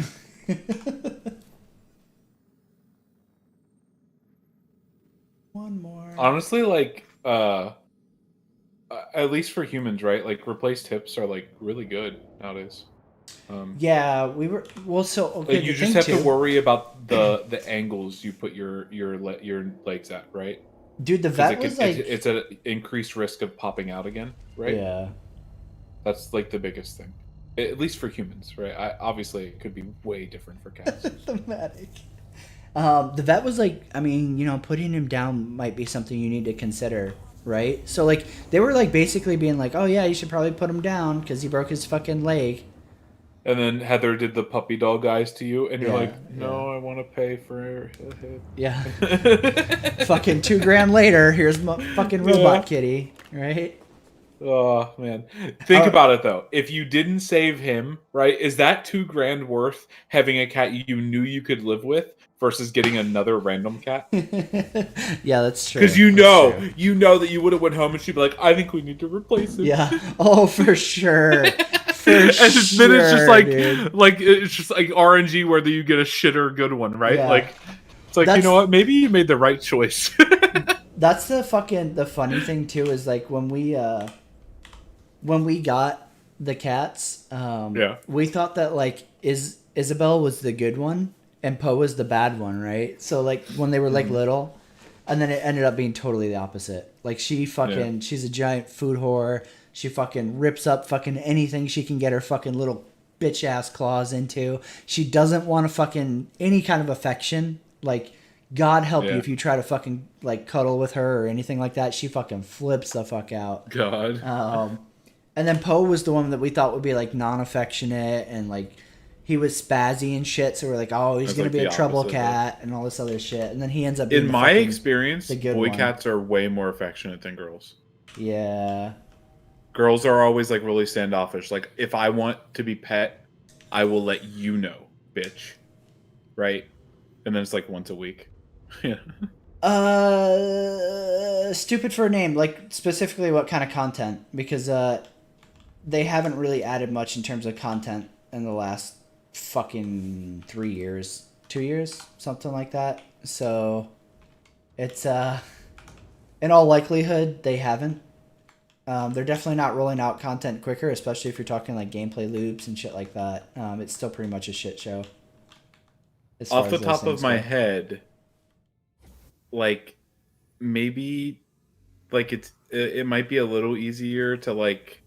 One more. Honestly, like at least for humans, right? Like replaced hips are like really good nowadays. Yeah, we were so okay. Like, you just have to worry about the angles you put your legs at, right? Dude, the vet was like it's an increased risk of popping out again, right? Yeah, that's like the biggest thing, at least for humans, right? Obviously, it could be way different for cats. thematic. The vet was like, I mean, putting him down might be something you need to consider, right? So like they were like basically being like, oh yeah, you should probably put him down because he broke his fucking leg. And then Heather did the puppy dog eyes to you, and you're Yeah, like, no, I want to pay for it. Yeah. Fucking $2,000 later, here's my fucking robot kitty, right? Oh man, think about it though. If you didn't save him, right, is that $2,000 worth having a cat you knew you could live with versus getting another random cat? Yeah, that's true. Because you know that you would have went home and she'd be like, I think we need to replace him. Yeah. Oh, for sure. Then it's just like it's just like RNG whether you get a shit or a good one, right? Yeah. Like it's like, you know what? Maybe you made the right choice. That's the funny thing too is like when we got the cats, we thought that like Isabel was the good one and Poe was the bad one, right? So like when they were like little, and then it ended up being totally the opposite. Like she's a giant food whore. She fucking rips up fucking anything she can get her fucking little bitch ass claws into. She doesn't want to fucking any kind of affection. Like, God help you if you try to fucking like cuddle with her or anything like that. She fucking flips the fuck out. God. And then Poe was the one that we thought would be like non-affectionate and like he was spazzy and shit. So we're like, oh, he's gonna be a trouble cat and all this other shit. And then he ends up being in my experience, boy cats are way more affectionate than girls. Yeah. Girls are always like really standoffish. Like if I want to be pet, I will let you know, bitch. Right? And then it's like once a week. Yeah. Stupid for a name. Like specifically what kind of content? Because they haven't really added much in terms of content in the last fucking 3 years. 2 years? Something like that. So it's in all likelihood they haven't. They're definitely not rolling out content quicker, especially if you're talking like gameplay loops and shit like that. It's still pretty much a shit show. Off the top of my head, like maybe like it might be a little easier to like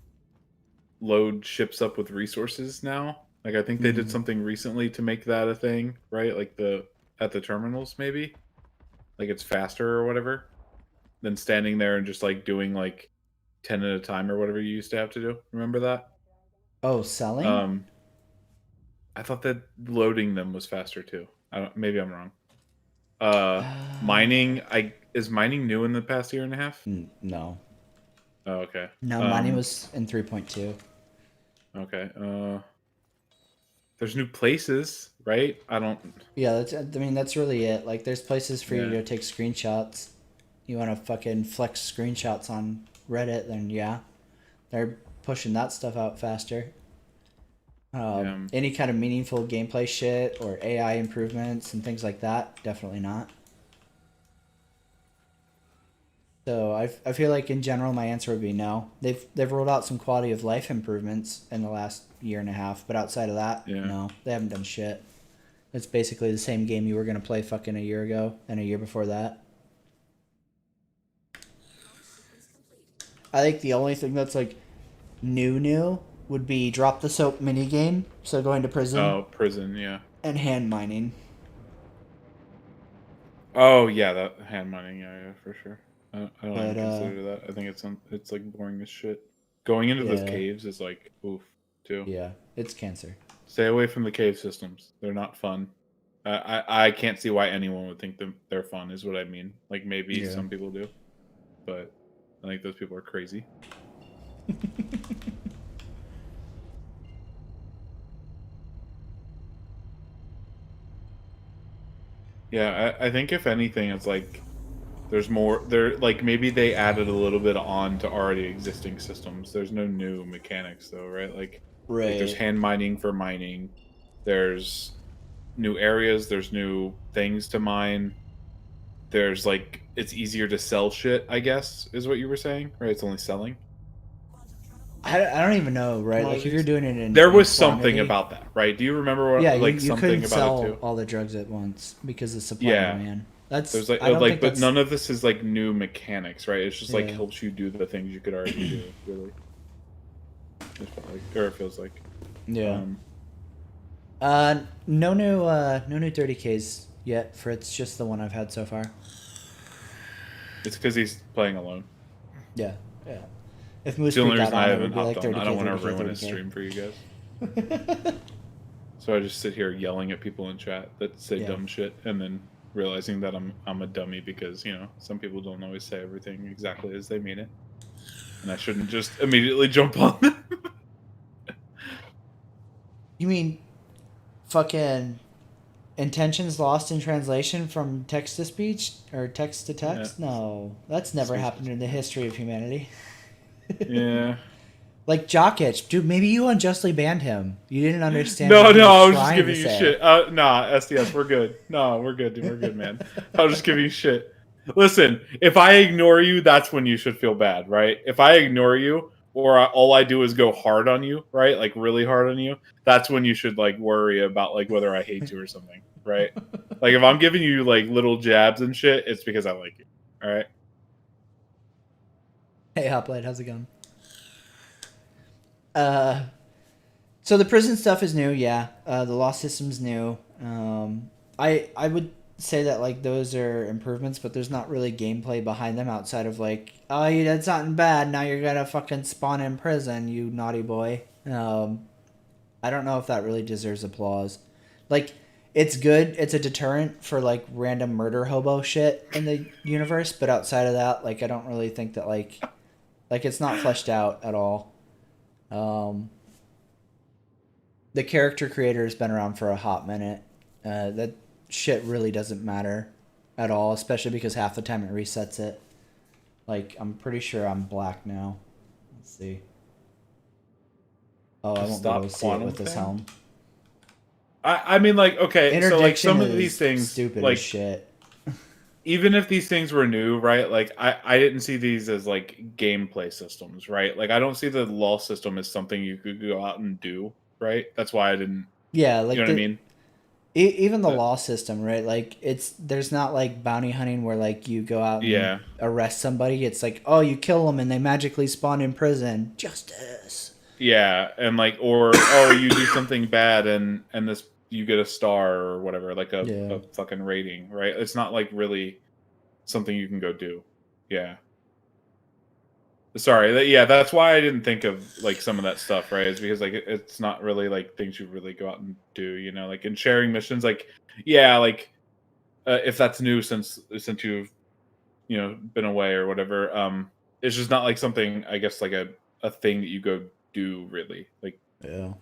load ships up with resources now. Like I think they did something recently to make that a thing, right? Like at the terminals maybe. Like it's faster or whatever than standing there and just like doing like 10 at a time or whatever you used to have to do. Remember that? Oh, selling? I thought that loading them was faster too. Maybe I'm wrong. Mining, is mining new in the past year and a half? No. Oh, okay. No, mining was in 3.2. Okay. there's new places, right? I don't. Yeah, that's really it. Like, there's places for you Yeah. to take screenshots. You want to fucking flex screenshots on Reddit, then yeah, they're pushing that stuff out faster. Any kind of meaningful gameplay shit or AI improvements and things like that, definitely not. So I feel like in general my answer would be no. They've rolled out some quality of life improvements in the last year and a half, but outside of that, no, they haven't done shit. It's basically the same game you were gonna play fucking a year ago and a year before that. I think the only thing that's like new would be drop the soap minigame, so going to prison. Oh, prison, yeah. And hand mining. Oh yeah, that hand mining, yeah, for sure. I don't even But, consider that. I think it's like boring as shit. Going into those Yeah. caves is like oof too. Yeah, it's cancer. Stay away from the cave systems. They're not fun. I can't see why anyone would think they're fun. Is what I mean. Like maybe Yeah. some people do, but I think those people are crazy. Yeah, I think if anything, it's like there's more. There, like maybe they added a little bit on to already existing systems. There's no new mechanics though, right? Like there's hand mining for mining. There's new areas. There's new things to mine. There's like it's easier to sell shit. I guess is what you were saying, right? It's only selling. I don't even know, right? Like if you're doing it in There was in something quantity- about that, right? Do you remember what? Yeah, like you something couldn't about sell it too? all the drugs at once because of supply Yeah. and demand. That's There's like, I don't like think but that's, none of this is like new mechanics, right? It's just like Yeah. helps you do the things you could already do, really. It felt like, or it feels like. Yeah. No new 30Ks yet. For it's just the one I've had so far. It's because he's playing alone. Yeah. If It's Moose the only Creek reason got I on, it haven't would be like hopped on. 30K, I don't want to 30K, ruin a 30K. stream for you guys. So I just sit here yelling at people in chat that say Yeah. dumb shit, and then realizing that I'm a dummy because some people don't always say everything exactly as they mean it, and I shouldn't just immediately jump on them. You mean fucking intentions lost in translation from text to speech or text to text? Yeah. No, that's never Speech to happened in the history of humanity. Yeah. Like Jock Itch, dude. Maybe you unjustly banned him. You didn't understand. No, what he I was just trying giving to you say. shit. Nah, SDS, we're good. No, we're good, dude. We're good, man. I was just giving you shit. Listen, if I ignore you, that's when you should feel bad, right? If I ignore you, or all I do is go hard on you, right? Like really hard on you, that's when you should like worry about like whether I hate you or something, right? Like if I'm giving you like little jabs and shit, it's because I like you. All right. Hey, Hoplite, how's it going? So the prison stuff is new, yeah. The law system's new. I would say that like those are improvements, but there's not really gameplay behind them outside of like, oh, you did something bad, now you're gonna fucking spawn in prison, you naughty boy. I don't know if that really deserves applause. Like, it's good. It's a deterrent for like random murder hobo shit in the universe, but outside of that, like I don't really think that like it's not fleshed out at all. The character creator has been around for a hot minute. That shit really doesn't matter at all, especially because half the time it resets it. Like, I'm pretty sure I'm black now. Let's see. Oh, I won't be able to see it with this helm. I mean, like, okay, so like some of is these things, stupid like as shit. even if these things were new, right? Like I didn't see these as like gameplay systems, right? Like I don't see the law system as something you could go out and do, right? That's why I didn't. Yeah, like you know what I mean? Even the law system, right? Like there's not like bounty hunting where like you go out and arrest somebody. It's like, oh, you kill them and they magically spawn in prison. Justice. Yeah, and like, or oh, you do something bad and this you get a star or whatever, like a fucking rating, right? It's not like really something you can go do. Yeah. Sorry, that's why I didn't think of like some of that stuff, right? It's because like it's not really like things you really go out and do, like in sharing missions, like like if that's new since you've been away or whatever, it's just not like something I guess like a thing that you go do really like. Yeah.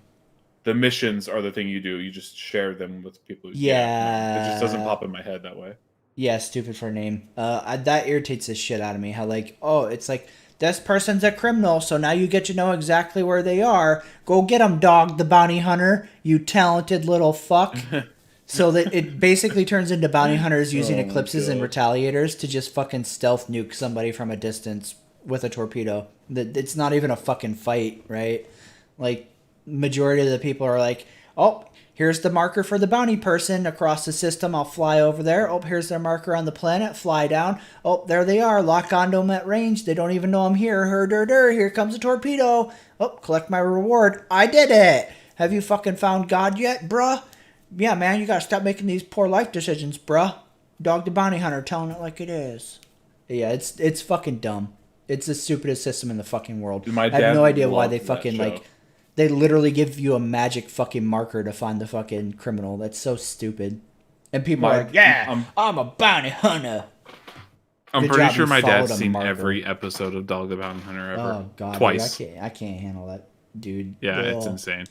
the missions are the thing you do. You just share them with people. It just doesn't pop in my head that way. Yeah, stupid for a name. That irritates the shit out of me. How like, oh, it's like this person's a criminal, so now you get to know exactly where they are. Go get them, dog the bounty hunter, you talented little fuck. So that it basically turns into bounty hunters using eclipses and retaliators to just fucking stealth nuke somebody from a distance with a torpedo. It's not even a fucking fight, right? Like, majority of the people are like, oh, here's the marker for the bounty person across the system. I'll fly over there. Oh, here's their marker on the planet. Fly down. Oh, there they are. Lock onto them at range. They don't even know I'm here. Here comes a torpedo. Oh, collect my reward. I did it. Have you fucking found God yet, bruh? Yeah, man, you gotta stop making these poor life decisions, bruh. Dog the bounty hunter, telling it like it is. Yeah, it's fucking dumb. It's the stupidest system in the fucking world. I have no idea why they fucking like. They literally give you a magic fucking marker to find the fucking criminal. That's so stupid. And people are like, yeah, I'm a bounty hunter. I'm pretty sure my dad's seen every episode of Dog the Bounty Hunter ever. Oh, God. Twice. Dude, I can't handle that, dude. Yeah, ugh. It's insane.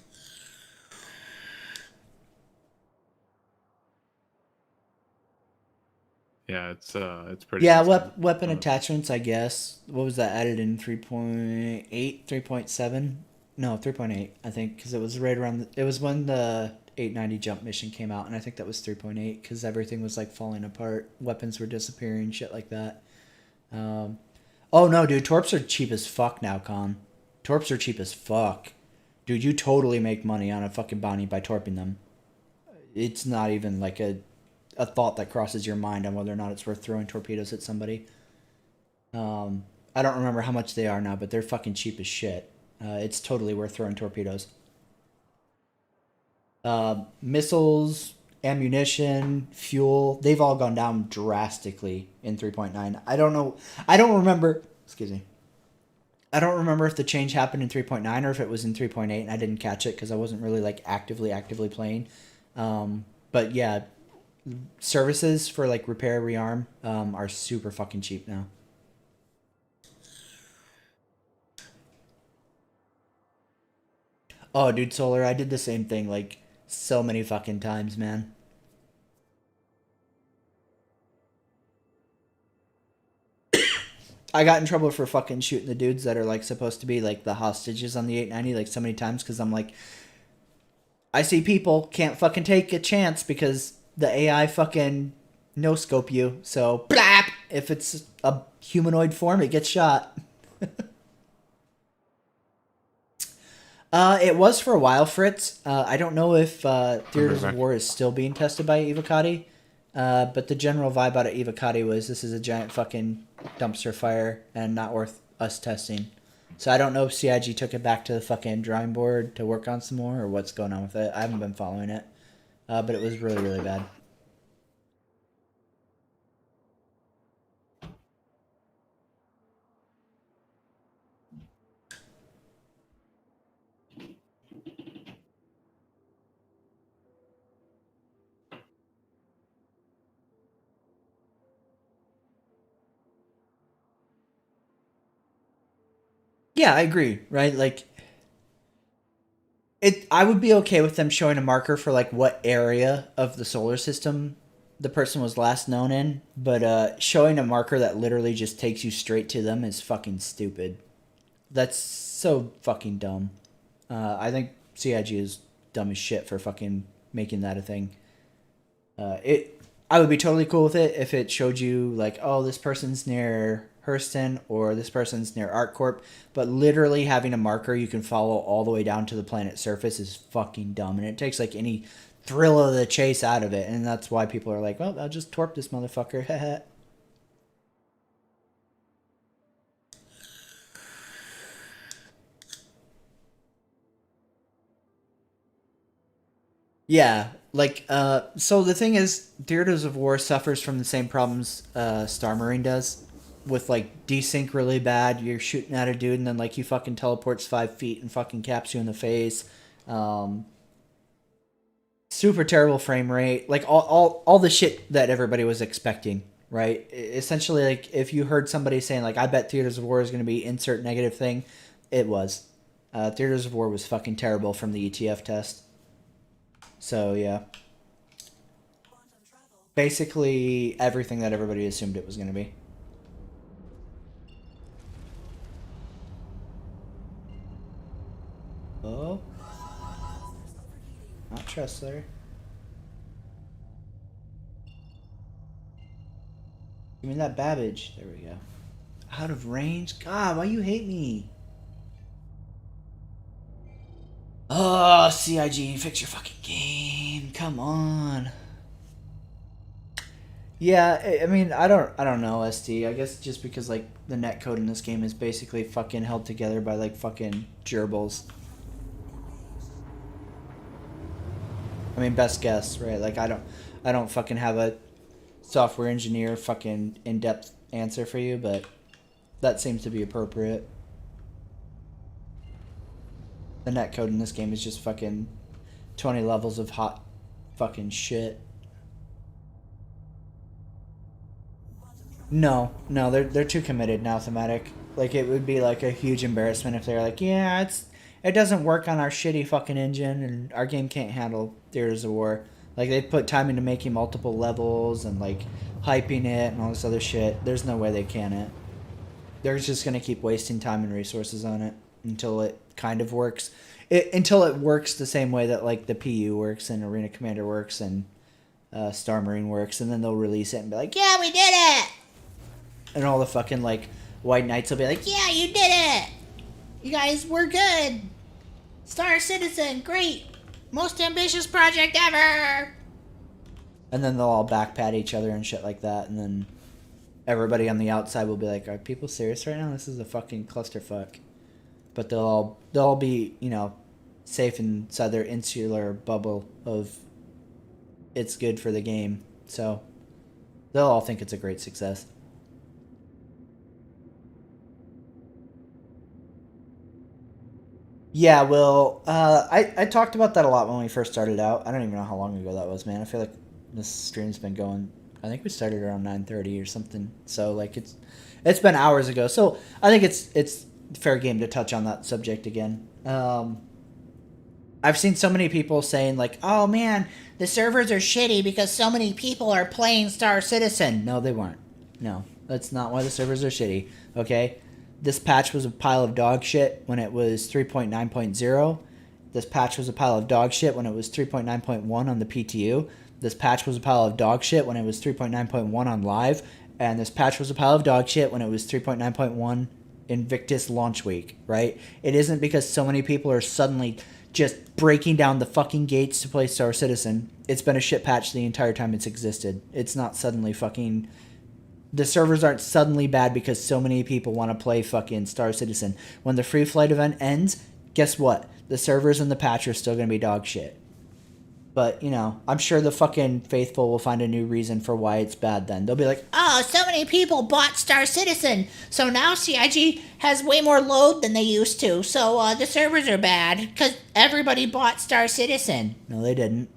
Yeah, it's pretty. Yeah, weapon attachments, I guess. What was that added in 3.8, 3.7? No, 3.8, I think, because it was right around. It was when the 890 jump mission came out, and I think that was 3.8 because everything was like falling apart. Weapons were disappearing, shit like that. Oh no, dude, torps are cheap as fuck now, Con. Torps are cheap as fuck, dude. You totally make money on a fucking bounty by torping them. It's not even like a thought that crosses your mind on whether or not it's worth throwing torpedoes at somebody. I don't remember how much they are now, but they're fucking cheap as shit. It's totally worth throwing torpedoes. Missiles, ammunition, fuel, they've all gone down drastically in 3.9. I don't know. I don't remember. Excuse me. I don't remember if the change happened in 3.9 or if it was in 3.8, and I didn't catch it because I wasn't really like actively playing. But yeah, services for like repair, rearm are super fucking cheap now. Oh, dude, Solar, I did the same thing like so many fucking times, man. I got in trouble for fucking shooting the dudes that are like supposed to be like the hostages on the 890 like so many times because I'm like, I see people, can't fucking take a chance because the AI fucking no-scope you. So, blap! If it's a humanoid form, it gets shot. It was for a while, Fritz. I don't know if Theaters of War is still being tested by Evocati. But the general vibe out of Evocati was this is a giant fucking dumpster fire and not worth us testing. So I don't know if CIG took it back to the fucking drawing board to work on some more or what's going on with it. I haven't been following it. But it was really, really bad. Yeah, I agree, right? Like, I would be okay with them showing a marker for, like, what area of the solar system the person was last known in, but showing a marker that literally just takes you straight to them is fucking stupid. That's so fucking dumb. I think CIG is dumb as shit for fucking making that a thing. I would be totally cool with it if it showed you, like, oh, this person's near Hurston or this person's near ArcCorp, but literally having a marker you can follow all the way down to the planet's surface is fucking dumb, and it takes like any thrill of the chase out of it, and that's why people are like, well, I'll just torp this motherfucker. Yeah, like, so the thing is, Theaters of War suffers from the same problems Star Marine does. With, like, desync really bad, you're shooting at a dude, and then, like, he fucking teleports 5 feet and fucking caps you in the face. Super terrible frame rate. Like, all the shit that everybody was expecting, right? Essentially, like, if you heard somebody saying, like, I bet Theaters of War is going to be insert negative thing, it was. Theaters of War was fucking terrible from the ETF test. So yeah, basically everything that everybody assumed it was going to be. Oh, not Tressler. Give me that Babbage. There we go. Out of range? God, why you hate me? Oh, CIG, fix your fucking game. Come on. Yeah, I mean, I don't know, ST. I guess just because like the netcode in this game is basically fucking held together by like fucking gerbils. I mean, best guess, right? Like I don't fucking have a software engineer fucking in-depth answer for you, but that seems to be appropriate. The netcode in this game is just fucking 20 levels of hot fucking shit. No, they're too committed now, Thematic. Like, it would be like a huge embarrassment if they're like, yeah, it doesn't work on our shitty fucking engine and our game can't handle Theaters of War. Like, they put time into making multiple levels and like hyping it and all this other shit. There's no way they can it. They're just gonna keep wasting time and resources on it until it kind of works. Until it works the same way that like the PU works and Arena Commander works and Star Marine works, and then they'll release it and be like, yeah, we did it! And all the fucking like White Knights will be like, yeah, you did it! You guys were good! Star Citizen, great! Most ambitious project ever! And then they'll all backpat each other and shit like that, and then everybody on the outside will be like, are people serious right now? This is a fucking clusterfuck. But they'll all be, you know, safe inside their insular bubble of it's good for the game. So they'll all think it's a great success. Yeah, well, I talked about that a lot when we first started out. I don't even know how long ago that was, man. I feel like this stream's been going, I think we started around 9:30 or something. So like it's been hours ago. So I think it's fair game to touch on that subject again. I've seen so many people saying like, oh man, the servers are shitty because so many people are playing Star Citizen. No, they weren't. No, that's not why the servers are shitty. Okay? This patch was a pile of dog shit when it was 3.9.0. This patch was a pile of dog shit when it was 3.9.1 on the PTU. This patch was a pile of dog shit when it was 3.9.1 on live. And this patch was a pile of dog shit when it was 3.9.1 Invictus launch week, right? It isn't because so many people are suddenly just breaking down the fucking gates to play Star Citizen. It's been a shit patch the entire time it's existed. It's not suddenly fucking... The servers aren't suddenly bad because so many people want to play fucking Star Citizen. When the free flight event ends, guess what? The servers and the patch are still going to be dog shit. But, you know, I'm sure the fucking faithful will find a new reason for why it's bad then. They'll be like, oh, so many people bought Star Citizen, so now CIG has way more load than they used to, so the servers are bad because everybody bought Star Citizen. no, they didn't.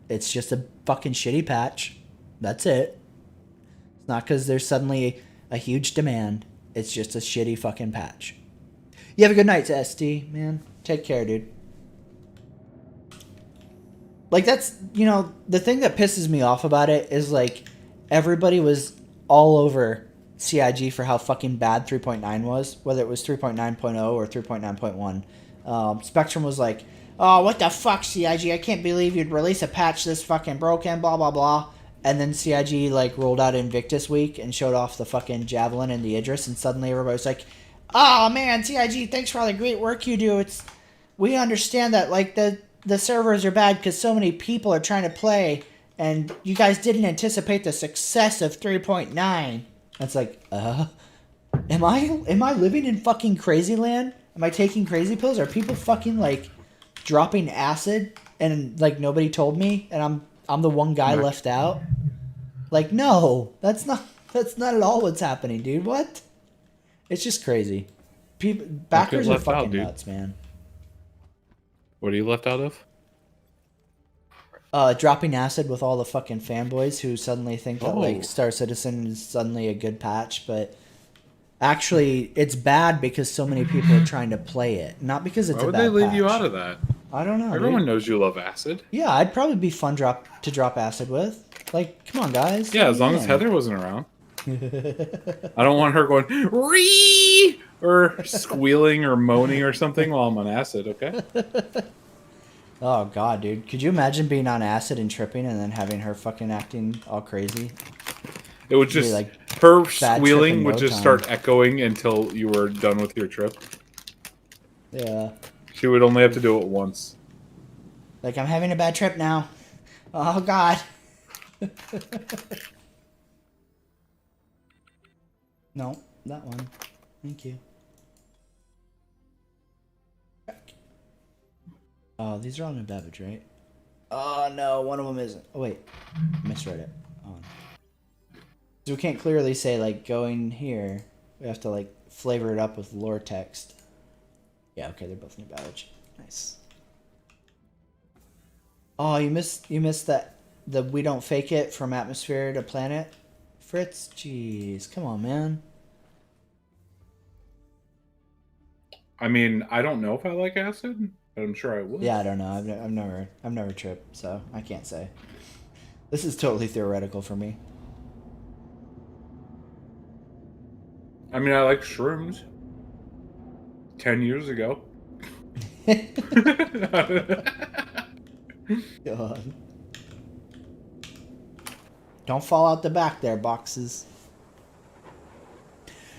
It's just a fucking shitty patch. That's it. It's not because there's suddenly a huge demand. It's just a shitty fucking patch. You have a good night, SD, man. Take care, dude. Like, that's, you know, the thing that pisses me off about it is, like, everybody was all over CIG for how fucking bad 3.9 was, whether it was 3.9.0 or 3.9.1. Spectrum was like, oh, what the fuck, CIG? I can't believe you'd release a patch this fucking broken, blah, blah, blah. And then CIG, like, rolled out Invictus Week and showed off the fucking Javelin and the Idris, and suddenly everybody's like, oh, man, CIG, thanks for all the great work you do. We understand that, like, the servers are bad because so many people are trying to play, and you guys didn't anticipate the success of 3.9. It's like, am I living in fucking crazy land? Am I taking crazy pills? Are people fucking like dropping acid and like nobody told me, and I'm the one guy left out? Like, no, that's not at all what's happening, dude. What? It's just crazy. People backers are fucking nuts, man. What are you left out of? Dropping acid with all the fucking fanboys who suddenly think that like Star Citizen is suddenly a good patch, but Actually, it's bad because so many people are trying to play it, not because it's Why a would bad they leave patch. you out of that? I don't know. Everyone Dude. knows you love acid. Yeah, I'd probably be fun to drop acid with. Like, come on, guys. Yeah, let as me long as in. Heather wasn't around. I don't want her going ree or squealing or moaning or something while I'm on acid. Okay. Oh god, dude, could you imagine being on acid and tripping and then having her fucking acting all crazy? It would Be just like her bad trip squealing in would no just time. start echoing until you were done with your trip. Yeah. She would only have to do it once. Like, I'm having a bad trip now. Oh god. No, that one. Thank you. Oh, these are all new Babbage, right? Oh no, one of them isn't. Oh wait, misread it. Oh. So we can't clearly say like going here. We have to like flavor it up with lore text. Yeah, okay, they're both new Babbage. Nice. Oh, you missed that the we don't fake it from atmosphere to planet. Fritz, jeez, come on, man. I mean, I don't know if I like acid, but I'm sure I would. Yeah, I don't know. I've never tripped, so I can't say. This is totally theoretical for me. I mean, I like shrooms. 10 years ago. God. Don't fall out the back there, boxes.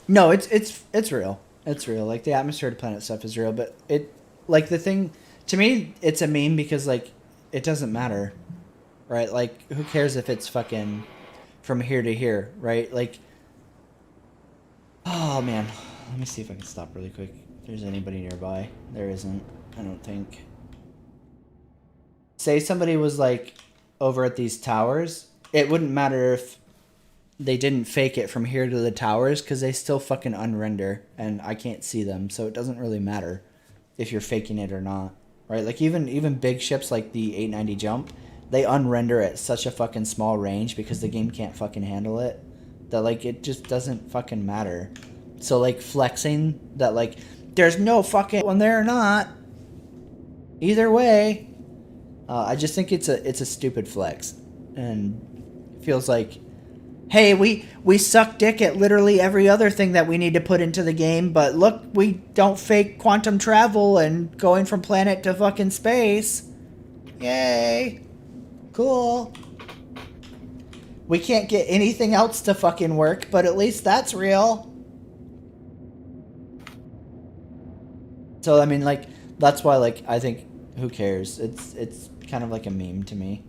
No, it's real. It's real. Like the atmosphere to planet stuff is real, but it like the thing to me it's a meme because like it doesn't matter. Right? Like who cares if it's fucking from here to here, right? Like oh man. Let me see if I can stop really quick. If there's anybody nearby. There isn't, I don't think. Say somebody was like over at these towers, it wouldn't matter if they didn't fake it from here to the towers because they still fucking unrender and I can't see them, so it doesn't really matter if you're faking it or not, right? Like even big ships like the 890 jump, they unrender at such a fucking small range because the game can't fucking handle it that like it just doesn't fucking matter. So like flexing that like there's no fucking one there or not, either way, I just think it's a stupid flex and it feels like hey, we suck dick at literally every other thing that we need to put into the game, but look, we don't fake quantum travel and going from planet to fucking space. Yay. Cool. We can't get anything else to fucking work, but at least that's real. So, I mean, like, that's why, like, I think, who cares? It's kind of like a meme to me.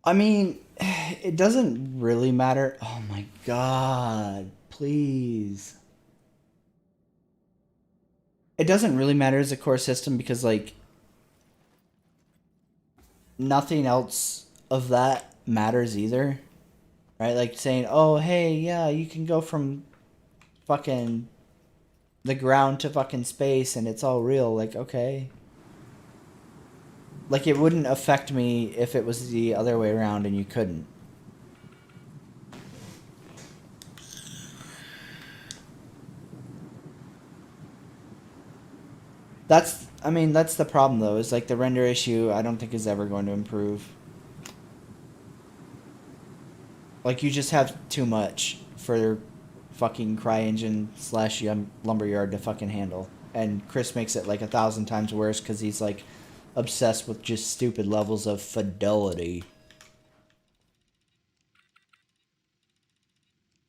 I mean, it doesn't really matter. Oh my god, please. It doesn't really matter as a core system because, like, nothing else of that matters either. Right? Like saying, oh, hey, yeah, you can go from fucking the ground to fucking space and it's all real. Like, okay. Like, it wouldn't affect me if it was the other way around and you couldn't. I mean, that's the problem, though, is, like, the render issue I don't think is ever going to improve. Like, you just have too much for fucking CryEngine / Lumberyard to fucking handle. And Chris makes it, like, 1,000 times worse because he's, like, obsessed with just stupid levels of fidelity.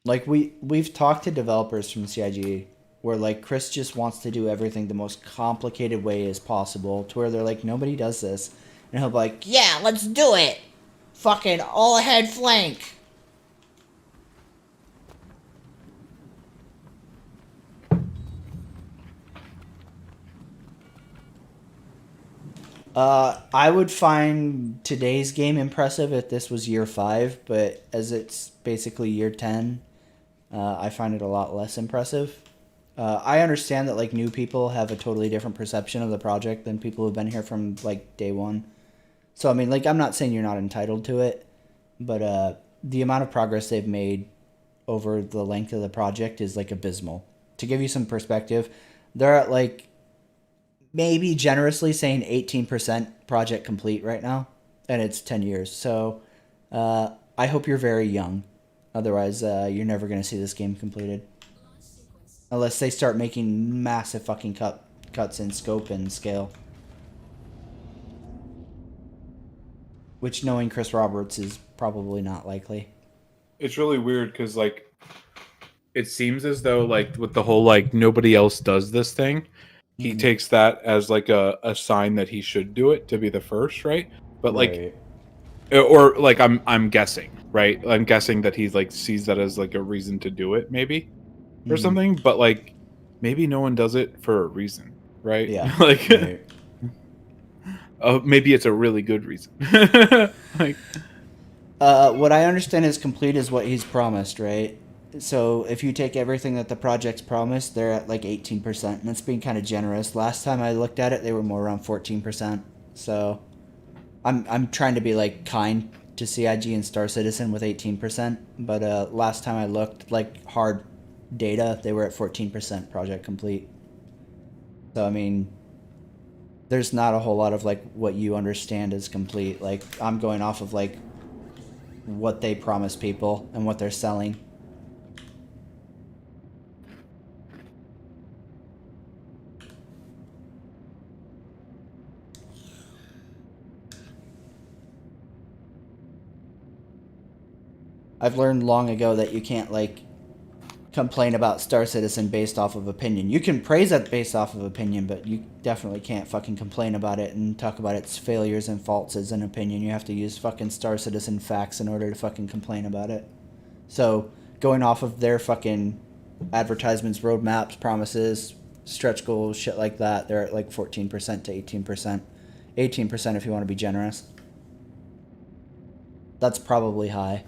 Like, we've talked to developers from CIG where, like, Chris just wants to do everything the most complicated way as possible to where they're like, nobody does this. And he'll be like, Yeah, let's do it. Fucking all ahead flank. I would find today's game impressive if this was year 5, but as it's basically year 10, I find it a lot less impressive. I understand that like new people have a totally different perception of the project than people who've been here from like day one. So I mean, like, I'm not saying you're not entitled to it, but the amount of progress they've made over the length of the project is like abysmal. To give you some perspective, they're at like maybe generously saying 18% project complete right now, and it's 10 years. So I hope you're very young. Otherwise, you're never going to see this game completed. Unless they start making massive fucking cuts in scope and scale. Which, knowing Chris Roberts, is probably not likely. It's really weird because, like, it seems as though, like, with the whole, like, nobody else does this thing, he takes that as, like, a sign that he should do it to be the first, right? But, like, or, like, I'm guessing, right? I'm guessing that he, like, sees that as, like, a reason to do it, maybe, or something. But, like, maybe no one does it for a reason, right? Yeah. Like, Right. maybe it's a really good reason. Like, what I understand is complete is what he's promised, right? So if you take everything that the project's promised, they're at like 18%, and that's being kind of generous. Last time I looked at it, they were more around 14%. So I'm trying to be like kind to CIG and Star Citizen with 18%, but last time I looked, like hard data, they were at 14% project complete. So I mean, there's not a whole lot of like what you understand as complete. Like, I'm going off of like what they promise people and what they're selling. I've learned long ago that you can't like complain about Star Citizen based off of opinion. You can praise it based off of opinion, but you definitely can't fucking complain about it and talk about its failures and faults as an opinion. You have to use fucking Star Citizen facts in order to fucking complain about it. So, going off of their fucking advertisements, roadmaps, promises, stretch goals, shit like that, they're at like 14% to 18%. 18% if you want to be generous. That's probably high.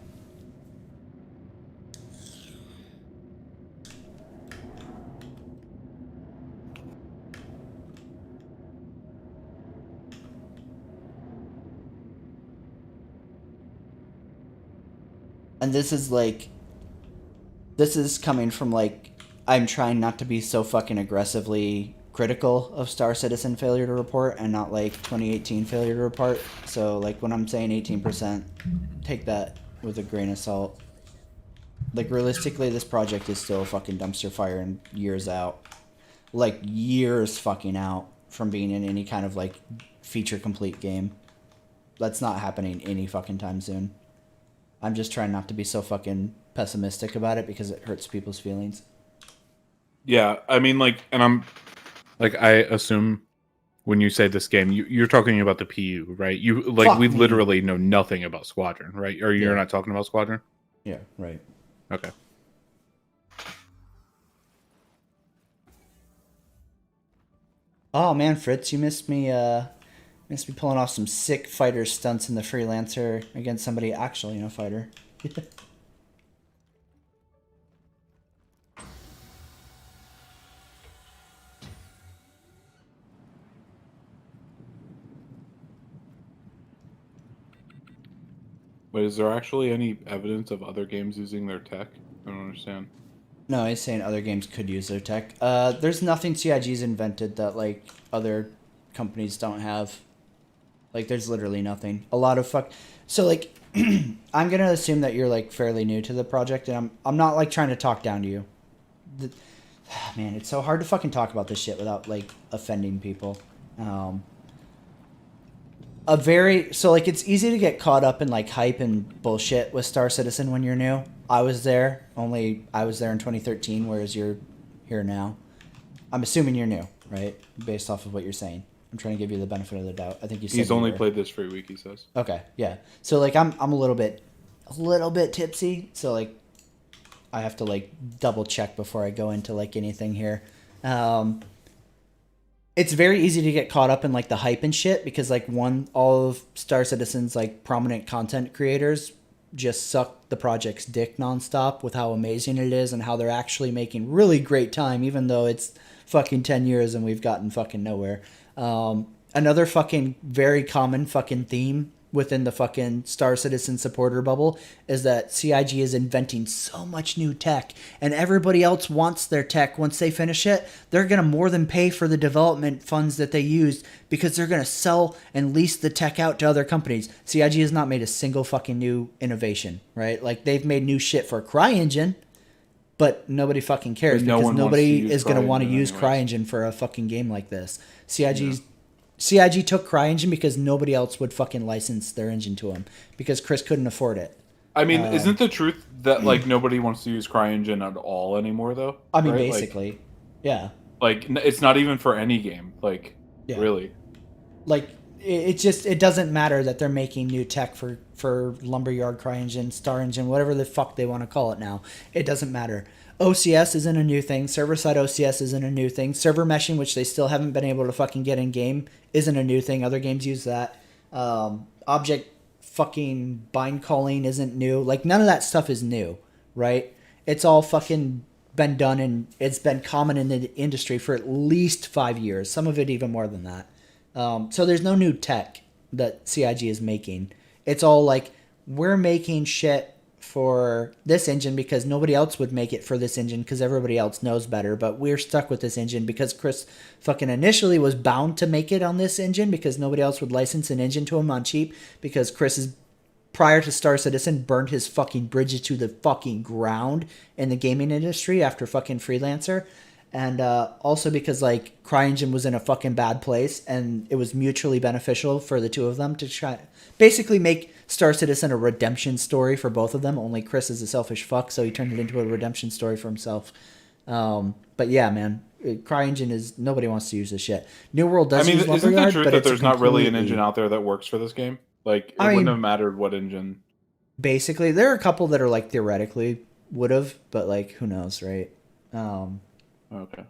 And this is coming from like, I'm trying not to be so fucking aggressively critical of Star Citizen Failure to Report and not like 2018 Failure to Report. So like when I'm saying 18%, take that with a grain of salt. Like realistically, this project is still a fucking dumpster fire and years out. Like years fucking out from being in any kind of like feature complete game. That's not happening any fucking time soon. I'm just trying not to be so fucking pessimistic about it because it hurts people's feelings. yeah, I mean, like, and I'm like, I assume when you say this game, you're talking about the PU, right? You like, Fuck we me. literally know nothing about Squadron, right? Or you're Yeah. not talking about Squadron? Yeah, right. Okay. Oh man, Fritz, you missed me pulling off some sick fighter stunts in the freelancer against somebody actually in a fighter. But is there actually any evidence of other games using their tech? I don't understand. No, he's saying other games could use their tech. There's nothing CIG's invented that like other companies don't have. Like, there's literally nothing. A lot of So like, I'm gonna assume that you're like fairly new to the project, and I'm not like trying to talk down to you. Man, it's so hard to fucking talk about this shit without like offending people. It's easy to get caught up in like hype and bullshit with Star Citizen when you're new. I was there, only I was there in 2013, whereas you're here now. I'm assuming you're new, right? Based off of what you're saying. I'm trying to give you the benefit of the doubt. I think you said He's you only were. played this for a week, he says. Okay, yeah. So like I'm a little bit tipsy, so like I have to like double check before I go into like anything here. it's very easy to get caught up in like the hype and shit because like all of Star Citizen's like prominent content creators just suck the project's dick nonstop with how amazing it is and how they're actually making really great time, even though it's fucking 10 years and we've gotten fucking nowhere. Another fucking very common fucking theme within the fucking Star Citizen supporter bubble is that CIG is inventing so much new tech and everybody else wants their tech. Once they finish it, they're going to more than pay for the development funds that they used because they're going to sell and lease the tech out to other companies. CIG has not made a single fucking new innovation, right? Like they've made new shit for CryEngine, but nobody fucking cares because nobody is going to want to use CryEngine for a fucking game like this. CIG took CryEngine because nobody else would fucking license their engine to them because Chris couldn't afford it. I mean, isn't the truth that like nobody wants to use CryEngine at all anymore, though? I mean, right? basically, like, yeah. Like it's not even for any game, like really. Like it doesn't matter that they're making new tech for Lumberyard CryEngine, Star Engine, whatever the fuck they want to call it now. It doesn't matter. OCS isn't a new thing. Server-side OCS isn't a new thing. Server meshing, which they still haven't been able to fucking get in game, isn't a new thing. Other games use that. Object fucking bind calling isn't new. Like, none of that stuff is new, right? It's all fucking been done and it's been common in the industry for at least 5 years. Some of it even more than that. So there's no new tech that CIG is making. It's all like, we're making shit for this engine because nobody else would make it for this engine because everybody else knows better, but we're stuck with this engine because Chris fucking initially was bound to make it on this engine because nobody else would license an engine to him on cheap because Chris is, prior to Star Citizen, burned his fucking bridges to the fucking ground in the gaming industry after fucking Freelancer. And also because like CryEngine was in a fucking bad place and it was mutually beneficial for the two of them to try basically make Star Citizen a redemption story for both of them. Only Chris is a selfish fuck, so he turned it into a redemption story for himself. But yeah, man, CryEngine is, nobody wants to use this shit. New World does use Lumberyard, isn't the truth but that it's there's not really an engine out there that works for this game? Like it wouldn't have mattered what engine. Basically, there are a couple that are like theoretically would have, but like who knows, right? Okay.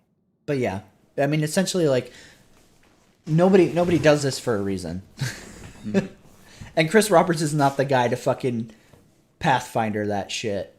But yeah, I mean, essentially, like nobody does this for a reason. Mm-hmm. And Chris Roberts is not the guy to fucking Pathfinder that shit.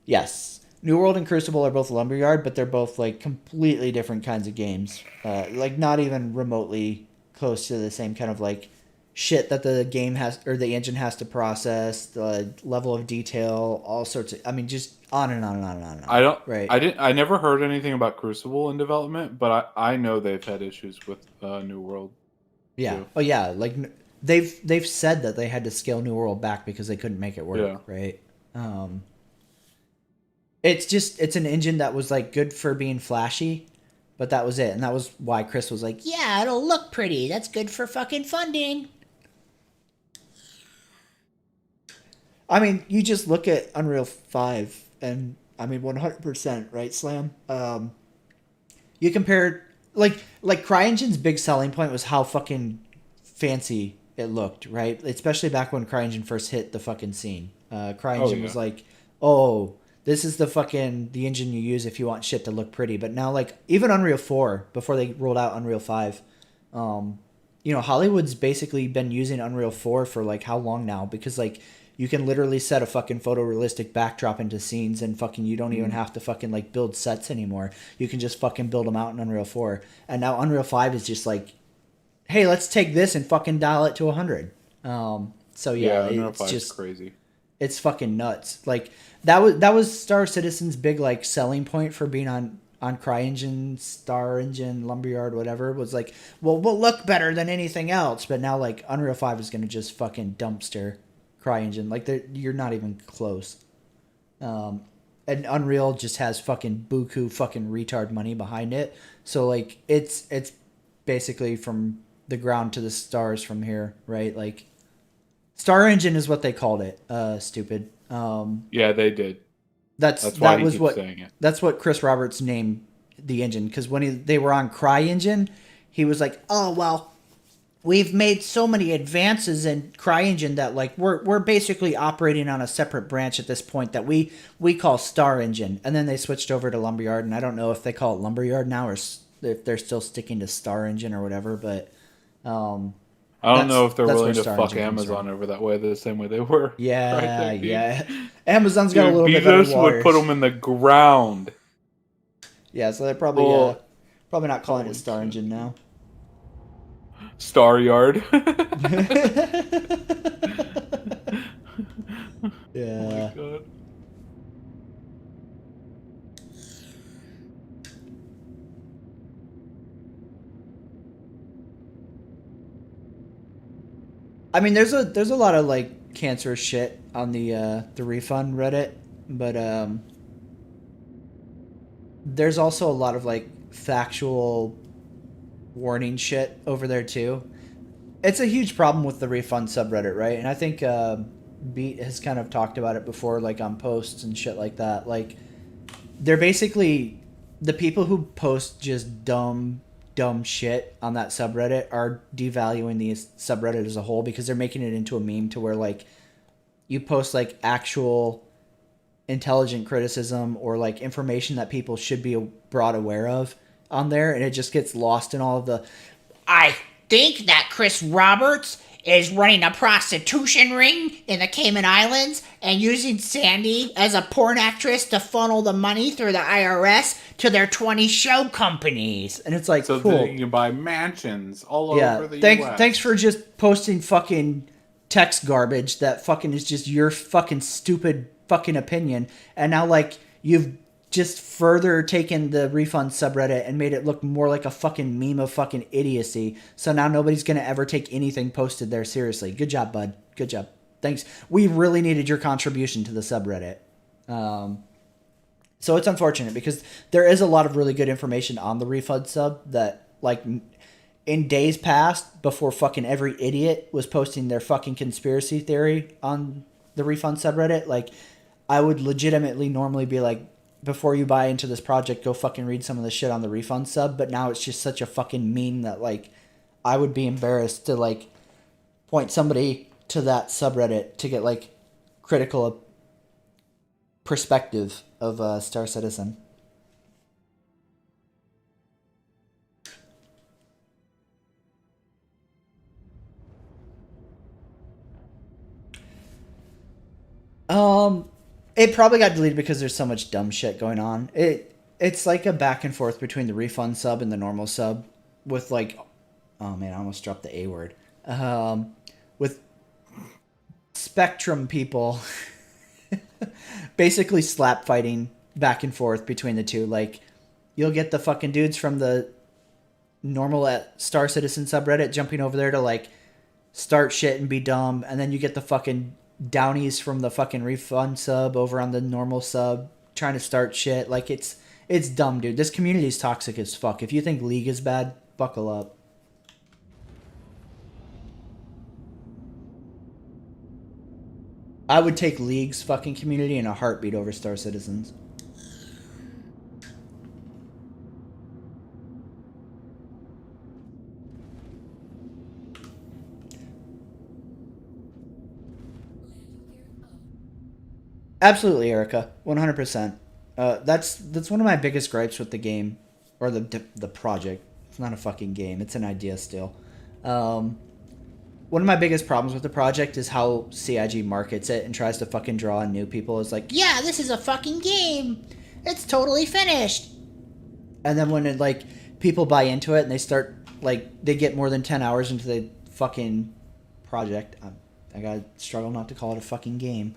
Yes, New World and Crucible are both Lumberyard, but they're both like completely different kinds of games. Like not even remotely close to the same kind of like shit that the game has or the engine has to process, the level of detail, all sorts of, I mean, just on and on and on and on and on. I never heard anything about Crucible in development, but I know they've had issues with New World. Yeah. Too. Oh yeah, like they've said that they had to scale New World back because they couldn't make it work, right? It's an engine that was like good for being flashy, but that was it. And that was why Chris was like, yeah, it'll look pretty. That's good for fucking funding. I mean, you just look at Unreal 5 and I mean 100%, right, Slam? You compare like CryEngine's big selling point was how fucking fancy it looked, right? Especially back when CryEngine first hit the fucking scene. CryEngine was like, "Oh, this is the engine you use if you want shit to look pretty." But now like even Unreal 4 before they rolled out Unreal 5, you know, Hollywood's basically been using Unreal 4 for like how long now because like you can literally set a fucking photorealistic backdrop into scenes and fucking you don't even have to fucking like build sets anymore. You can just fucking build them out in Unreal 4. And now Unreal 5 is just like, hey, let's take this and fucking dial it to 100. So yeah, it's just crazy. It's fucking nuts. Like that was Star Citizen's big like selling point for being on CryEngine, Star Engine, Lumberyard, whatever, was like, well, we'll look better than anything else. But now like Unreal 5 is gonna just fucking dumpster CryEngine. Like you're not even close. And Unreal just has fucking buku fucking retard money behind it. So like it's basically from the ground to the stars from here, right? Like Star Engine is what they called it. Stupid. Yeah, they did. That's what Chris Roberts named the engine because when they were on CryEngine, he was like, oh well, we've made so many advances in CryEngine that like we're basically operating on a separate branch at this point that we call Star Engine, and then they switched over to Lumberyard, and I don't know if they call it Lumberyard now or if they're still sticking to Star Engine or whatever, but I don't know if they're willing where to Star fuck Engine comes Amazon from. over that way the same way they were. Yeah, Right, yeah. Amazon's got a Dude, little bit better Bezos water. would put them in the ground. Yeah, so they're probably Well, probably not calling it holy Star shit. Engine now. Star Yard. Yeah. Oh my god. I mean, there's a lot of like cancerous shit on the Refund Reddit, but there's also a lot of like factual warning shit over there too. It's a huge problem with the Refund subreddit, right? And I think Beat has kind of talked about it before, like on posts and shit like that. Like, they're basically the people who post just dumb shit on that subreddit are devaluing the subreddit as a whole, because they're making it into a meme to where like you post like actual intelligent criticism or like information that people should be brought aware of on there, and it just gets lost in all of the I think that Chris Roberts is running a prostitution ring in the Cayman Islands and using Sandy as a porn actress to funnel the money through the IRS to their 20 show companies. and it's like, So cool. that you can buy mansions all over the US. Thanks for just posting fucking text garbage that fucking is just your fucking stupid fucking opinion, and now like you've just further taken the Refund subreddit and made it look more like a fucking meme of fucking idiocy. So now nobody's gonna ever take anything posted there seriously. Good job, bud. Good job. Thanks. We really needed your contribution to the subreddit. So it's unfortunate because there is a lot of really good information on the Refund sub that, like, in days past, before fucking every idiot was posting their fucking conspiracy theory on the Refund subreddit, like, I would legitimately normally be like, before you buy into this project, go fucking read some of the shit on the Refund sub. But now it's just such a fucking meme that, like, I would be embarrassed to, like, point somebody to that subreddit to get, like, critical perspective of Star Citizen. It probably got deleted because there's so much dumb shit going on. It's like a back and forth between the Refund sub and the normal sub with like, oh man, I almost dropped the A word. With Spectrum people basically slap fighting back and forth between the two. Like, you'll get the fucking dudes from the normal Star Citizen subreddit jumping over there to like start shit and be dumb, and then you get the fucking Downies from the fucking Refund sub over on the normal sub trying to start shit. Like, it's dumb, dude. This community is toxic as fuck. If you think League is bad, buckle up. I would take League's fucking community in a heartbeat over Star Citizen's. Absolutely, Erica. 100%. That's one of my biggest gripes with the game, or the project. It's not a fucking game. It's an idea still. One of my biggest problems with the project is how CIG markets it and tries to fucking draw in new people. It's like, Yeah, this is a fucking game. It's totally finished. and then when it, like, people buy into it and they start, like, they get more than 10 hours into the fucking project. I gotta struggle not to call it a fucking game.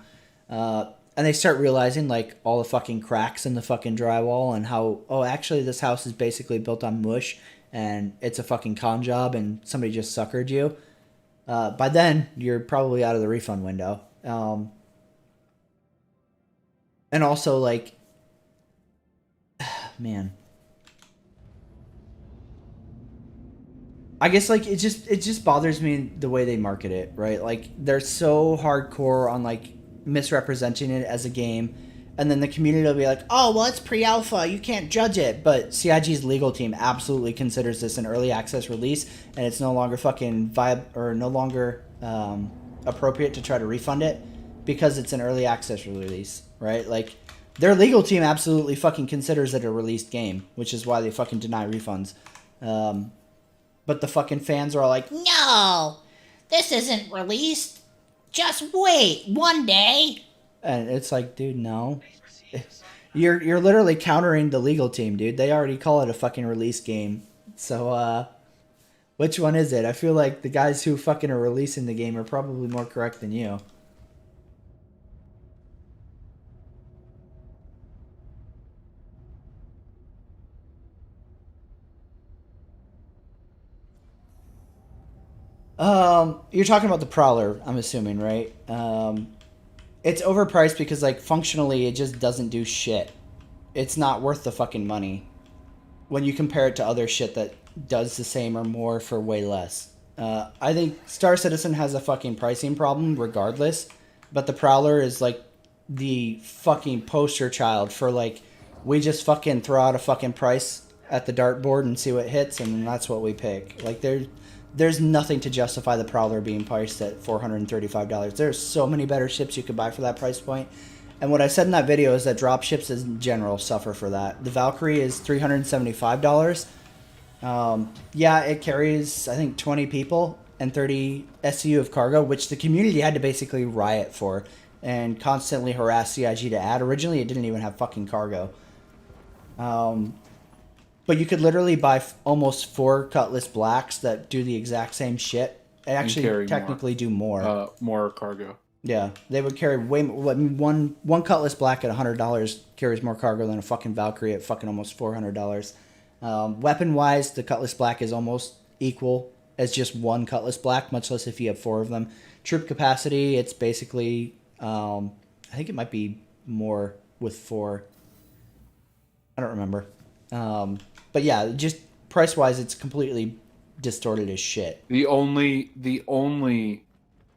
And they start realizing, like, all the fucking cracks in the fucking drywall and how, oh, actually this house is basically built on mush and it's a fucking con job and somebody just suckered you. By then, you're probably out of the refund window. And also, like, man, I guess, like, it just bothers me the way they market it, right? Like, they're so hardcore on, like, misrepresenting it as a game, And then the community will be like, oh, well, it's pre-alpha. You can't judge it. But CIG's legal team absolutely considers this an early access release, and it's no longer fucking no longer appropriate to try to refund it because it's an early access release, right? Like, their legal team absolutely fucking considers it a released game, which is why they fucking deny refunds. But the fucking fans are all like, No, this isn't released. Just wait one day. and it's like, dude, no. You're literally countering the legal team, dude. They already call it a fucking release game. So, which one is it? I feel like the guys who fucking are releasing the game are probably more correct than you. You're talking about the Prowler, I'm assuming, right? It's overpriced because, like, functionally it just doesn't do shit. It's not worth the fucking money when you compare it to other shit that does the same or more for way less. I think Star Citizen has a fucking pricing problem regardless, but the Prowler is, like, the fucking poster child for, like, we just fucking throw out a fucking price at the dartboard and see what hits, and that's what we pick. Like, there's nothing to justify the Prowler being priced at $435. There's so many better ships you could buy for that price point. And what I said in that video is that drop ships in general suffer for that. The Valkyrie is $375. Yeah, it carries, I think, 20 people and 30 SCU of cargo, which the community had to basically riot for and constantly harass CIG to add. Originally, it didn't even have fucking cargo. But you could literally buy almost 4 Cutlass Blacks that do the exact same shit. And actually technically do more. More cargo. Yeah, they would carry way more. One Cutlass Black at $100 carries more cargo than a fucking Valkyrie at fucking almost $400. Weapon-wise, the Cutlass Black is almost equal as just one Cutlass Black, much less if you have 4 of them. Troop capacity, it's basically, I think it might be more with 4. I don't remember. But yeah, just price-wise, it's completely distorted as shit. The only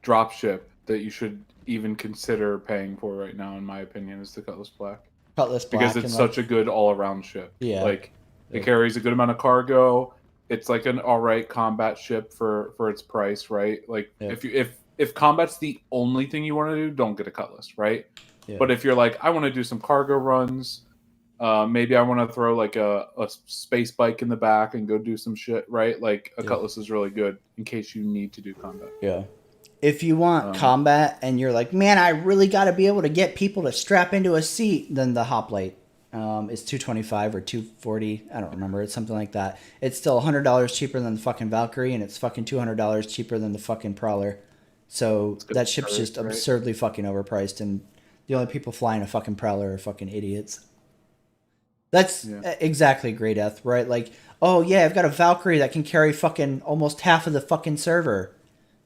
dropship that you should even consider paying for right now, in my opinion, is the Cutlass Black. Cutlass Black. Because it's such a good all-around ship. Yeah. Like, it carries a good amount of cargo. It's like an alright combat ship for its price, right? Like, if combat's the only thing you want to do, don't get a Cutlass, right? Yeah. But if you're like, I want to do some cargo runs, maybe I want to throw like a space bike in the back and go do some shit, right? Like, a Cutlass is really good in case you need to do combat. Yeah. If you want combat and you're like, man, I really got to be able to get people to strap into a seat, then the Hoplite is $225 or $240. I don't remember. It's something like that. It's still $100 cheaper than the fucking Valkyrie, and it's fucking $200 cheaper than the fucking Prowler. So that ship's just absurdly fucking overpriced, and the only people flying a fucking Prowler are fucking idiots. That's exactly Grey Death, right? Like, oh yeah, I've got a Valkyrie that can carry fucking almost half of the fucking server.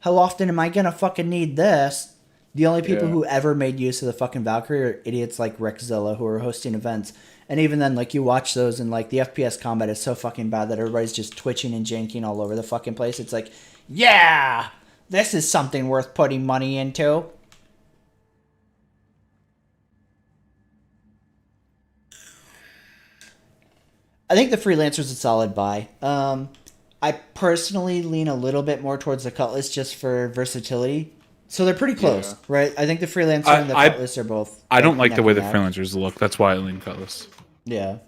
How often am I gonna fucking need this? The only people who ever made use of the fucking Valkyrie are idiots like Rexzilla who are hosting events. And even then, like, you watch those and, like, the FPS combat is so fucking bad that everybody's just twitching and janking all over the fucking place. It's like, yeah, this is something worth putting money into. I think the Freelancer's a solid buy. I personally lean a little bit more towards the Cutlass just for versatility. So they're pretty close, right? I think the Freelancer and the Cutlass are both... I don't like the way the Freelancers look. That's why I lean Cutlass. Yeah.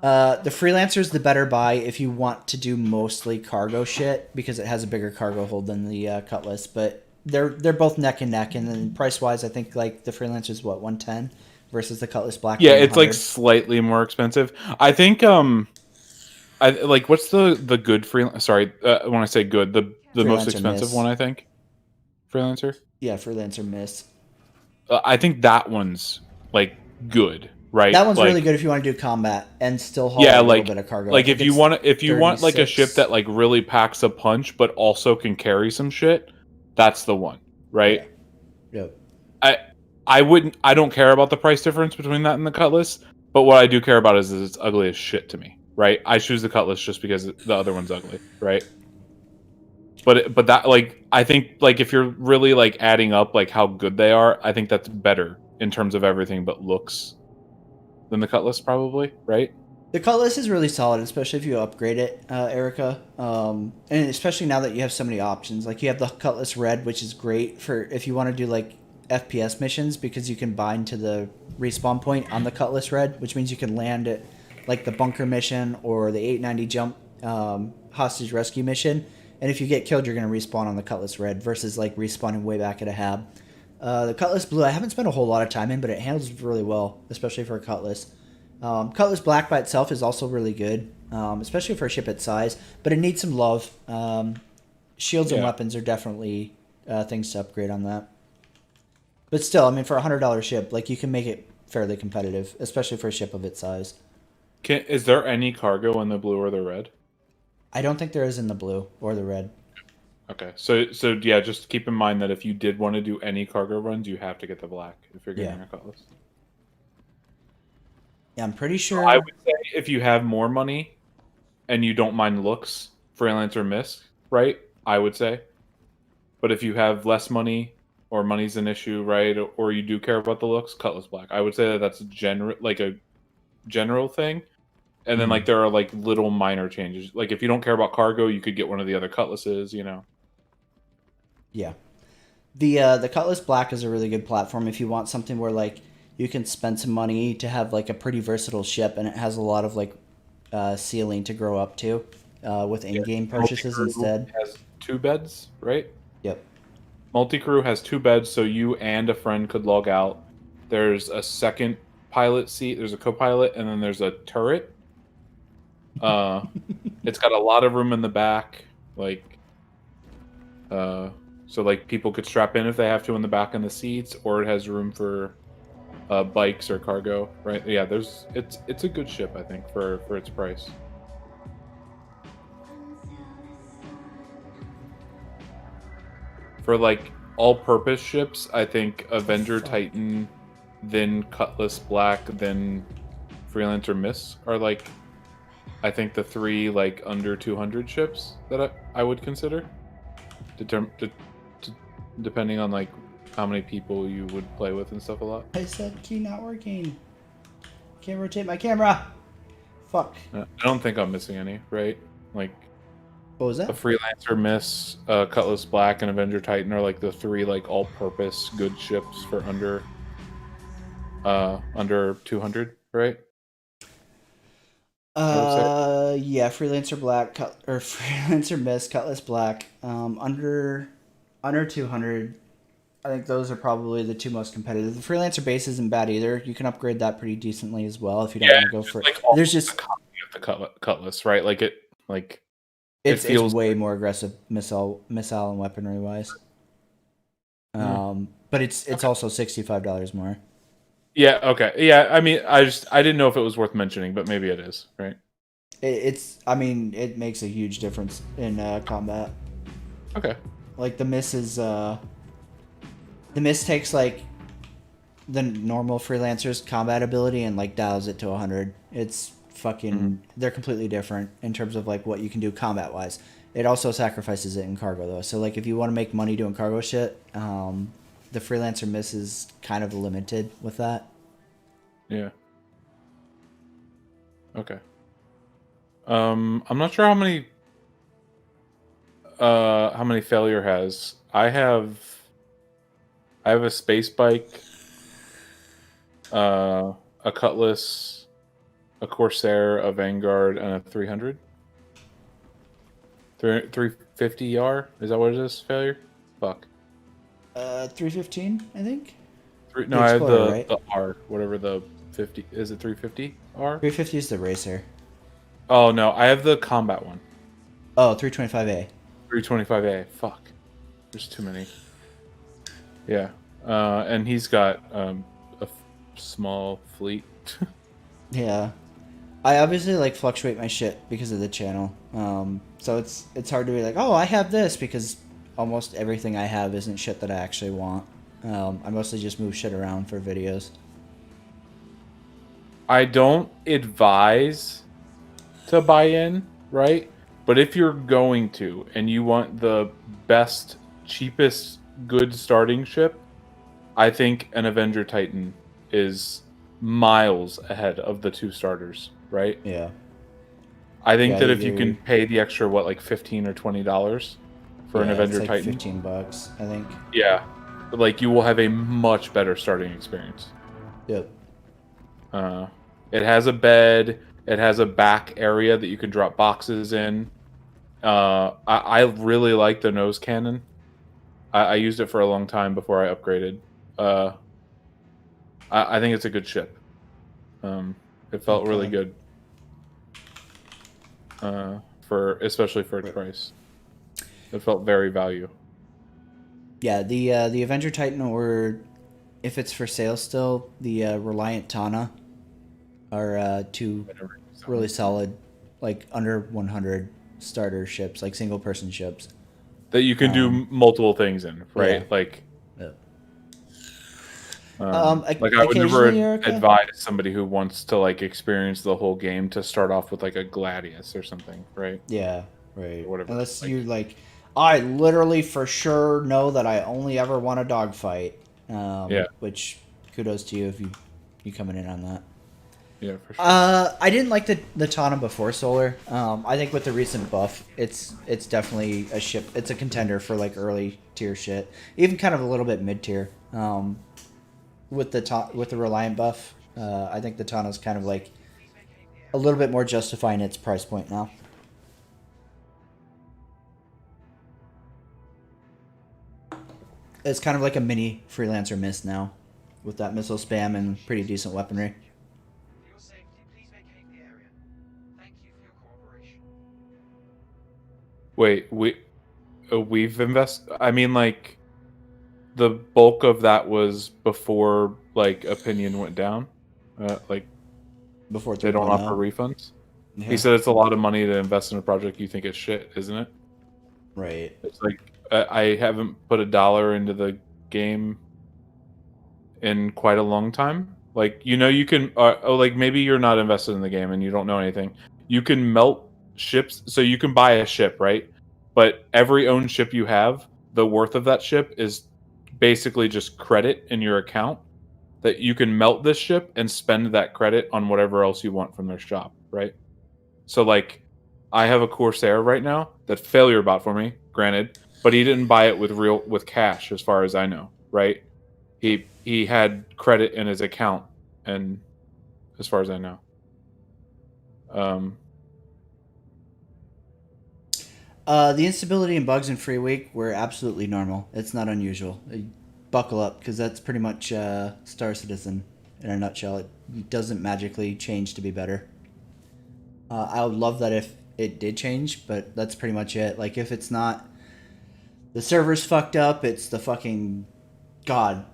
The Freelancer's the better buy if you want to do mostly cargo shit, because it has a bigger cargo hold than the Cutlass. But they're both neck and neck, and then price-wise, I think like the Freelancer's, what, 110 versus the Cutlass Black? Yeah, it's like slightly more expensive. I think... I like, what's the good freelancer? Sorry, when I say good, the most expensive one, I think. Freelancer. Yeah, Freelancer Miss. I think that one's like good, right? That one's like, really good if you want to do combat and still haul a little bit of cargo. Like if you want like a ship that like really packs a punch but also can carry some shit, that's the one, right? Yep. I don't care about the price difference between that and the Cutlass, but what I do care about is it's ugly as shit to me. Right, I choose the Cutlass just because the other one's ugly, right? But that, like, I think, like, if you're really like adding up like how good they are, I think that's better in terms of everything but looks than the Cutlass, probably, right? The Cutlass is really solid, especially if you upgrade it, Erica. And especially now that you have so many options. Like, you have the Cutlass Red, which is great for if you want to do, like, FPS missions, because you can bind to the respawn point on the Cutlass Red, which means you can land at, like, the bunker mission or the 890 jump hostage rescue mission. And if you get killed, you're going to respawn on the Cutlass Red versus, like, respawning way back at a hab. The Cutlass Blue, I haven't spent a whole lot of time in, but it handles really well, especially for a Cutlass. Cutlass Black by itself is also really good, especially for a ship its size, but it needs some love. Shields and weapons are definitely things to upgrade on that. But still, I mean, for a $100 ship, like, you can make it fairly competitive, especially for a ship of its size. Is there any cargo in the blue or the red? I don't think there is in the blue or the red. Okay, so yeah, just keep in mind that if you did want to do any cargo runs, you have to get the black if you're getting a Cutlass. Yeah, I'm pretty sure. I would say if you have more money and you don't mind looks, Freelancer Miss, right? I would say. But if you have less money or money's an issue, right, or you do care about the looks, Cutlass Black. I would say that that's a general thing. And then like there are like little minor changes. Like if you don't care about cargo, you could get one of the other Cutlasses, you know. Yeah. The Cutlass Black is a really good platform if you want something where like you can spend some money to have like a pretty versatile ship, and it has a lot of like ceiling to grow up to with in-game purchases instead. Has 2 beds, right? Yep. Multi-crew has 2 beds, so you and a friend could log out. There's a second pilot seat, there's a co-pilot, and then there's a turret. It's got a lot of room in the back, like so like people could strap in if they have to in the back in the seats, or it has room for bikes or cargo, right? Yeah, it's a good ship, I think, for its price. For like all-purpose ships, I think Avenger Titan, then Cutlass Black, then Freelancer Miss are like, I think the 3 like under 200 ships that I would consider, depending on like how many people you would play with and stuff a lot. I said key not working. Can't rotate my camera. Fuck. I don't think I'm missing any, right? Like, what was that? A Freelancer Miss, Cutlass Black, and Avenger Titan are like the 3 like all-purpose good ships for under 200, right? Yeah, Freelancer Black or Freelancer Miss, Cutlass Black, under 200. I think those are probably the 2 most competitive. The Freelancer Base isn't bad either. You can upgrade that pretty decently as well if you don't want to go for. Like there's just the Cutlass, right? Like it it's feels way more aggressive missile and weaponry wise. But it's also $65 more. Yeah. Okay. Yeah. I mean, I didn't know if it was worth mentioning, but maybe it is, right? It makes a huge difference in combat. Okay. Like the miss takes like the normal Freelancer's combat ability and like dials it to 100. It's fucking they're completely different in terms of like what you can do combat wise. It also sacrifices it in cargo though. So like if you want to make money doing cargo shit, the Freelancer Miss is kind of limited with that. Yeah. Okay. I'm not sure how many Failure has. I have a space bike, a Cutlass, a Corsair, a Vanguard, and a 300. 350R? Is that what it is, Failure? Fuck. 315, I think. No, I have right? the R, whatever the 50 is. It 350 R? 350 is the racer. Oh no, I have the combat one. Oh, 325A. 325A. Fuck. There's too many. Yeah. And he's got a small fleet. Yeah. I obviously like fluctuate my shit because of the channel. So it's hard to be like, oh, I have this, because almost everything I have isn't shit that I actually want. I mostly just move shit around for videos. I don't advise to buy in, right? But if you're going to, and you want the best, cheapest, good starting ship, I think an Avenger Titan is miles ahead of the 2 starters, right? Yeah. I think Yeah, that if you you're- can pay the extra, what, like $15 or $20 for an Yeah, Avenger it's like Titan, $15, I think. yeah, like you will have a much better starting experience. Yep. It has a bed. It has a back area that you can drop boxes in. I really like the nose cannon. I used it for a long time before I upgraded. I think it's a good ship. It felt really Okay. good. Especially for its price. It felt very value. Yeah, the Avenger Titan, or if it's for sale still, the Reliant Tana are two really solid, like under 100 starter ships, like single person ships. That you can do multiple things in, right? Yeah. Like, Yeah. like I would never occasionally, Erica? advise somebody who wants to like experience the whole game to start off with like a Gladius or something, right? Yeah, right. Or whatever. Unless Like- you like, I literally for sure know that I only ever want a dogfight. Yeah. Which, kudos to you if you coming in on that. Yeah, for sure. I didn't like the Tana before Solar. I think with the recent buff, it's definitely a ship. It's a contender for like early tier shit, even kind of a little bit mid tier. With the Reliant buff, I think the Tana's kind of like a little bit more justifying its price point now. It's kind of like a mini Freelancer Mist now, with that missile spam and pretty decent weaponry. For your safety, please vacate the area. Thank you for your cooperation. Wait, we've invested. I mean, like, the bulk of that was before like Opinion went down. Like, Before they don't 3.0. offer refunds. Yeah. He said it's a lot of money to invest in a project you think is shit, isn't it? Right. It's like I haven't put $1 into the game in quite a long time. Like, you can like maybe you're not invested in the game and you don't know anything. You can melt ships, so you can buy a ship, right? But every owned ship you have, the worth of that ship is basically just credit in your account that you can melt this ship and spend that credit on whatever else you want from their shop, right? So like, I have a Corsair right now that Failure bought for me, granted, but he didn't buy it with cash, as far as I know, right? He had credit in his account, and as far as I know, the instability and bugs in Free Week were absolutely normal. It's not unusual. Buckle up, because that's pretty much Star Citizen in a nutshell. It doesn't magically change to be better. I would love that if it did change, but that's pretty much it. Like, if it's not the server's fucked up, it's the fucking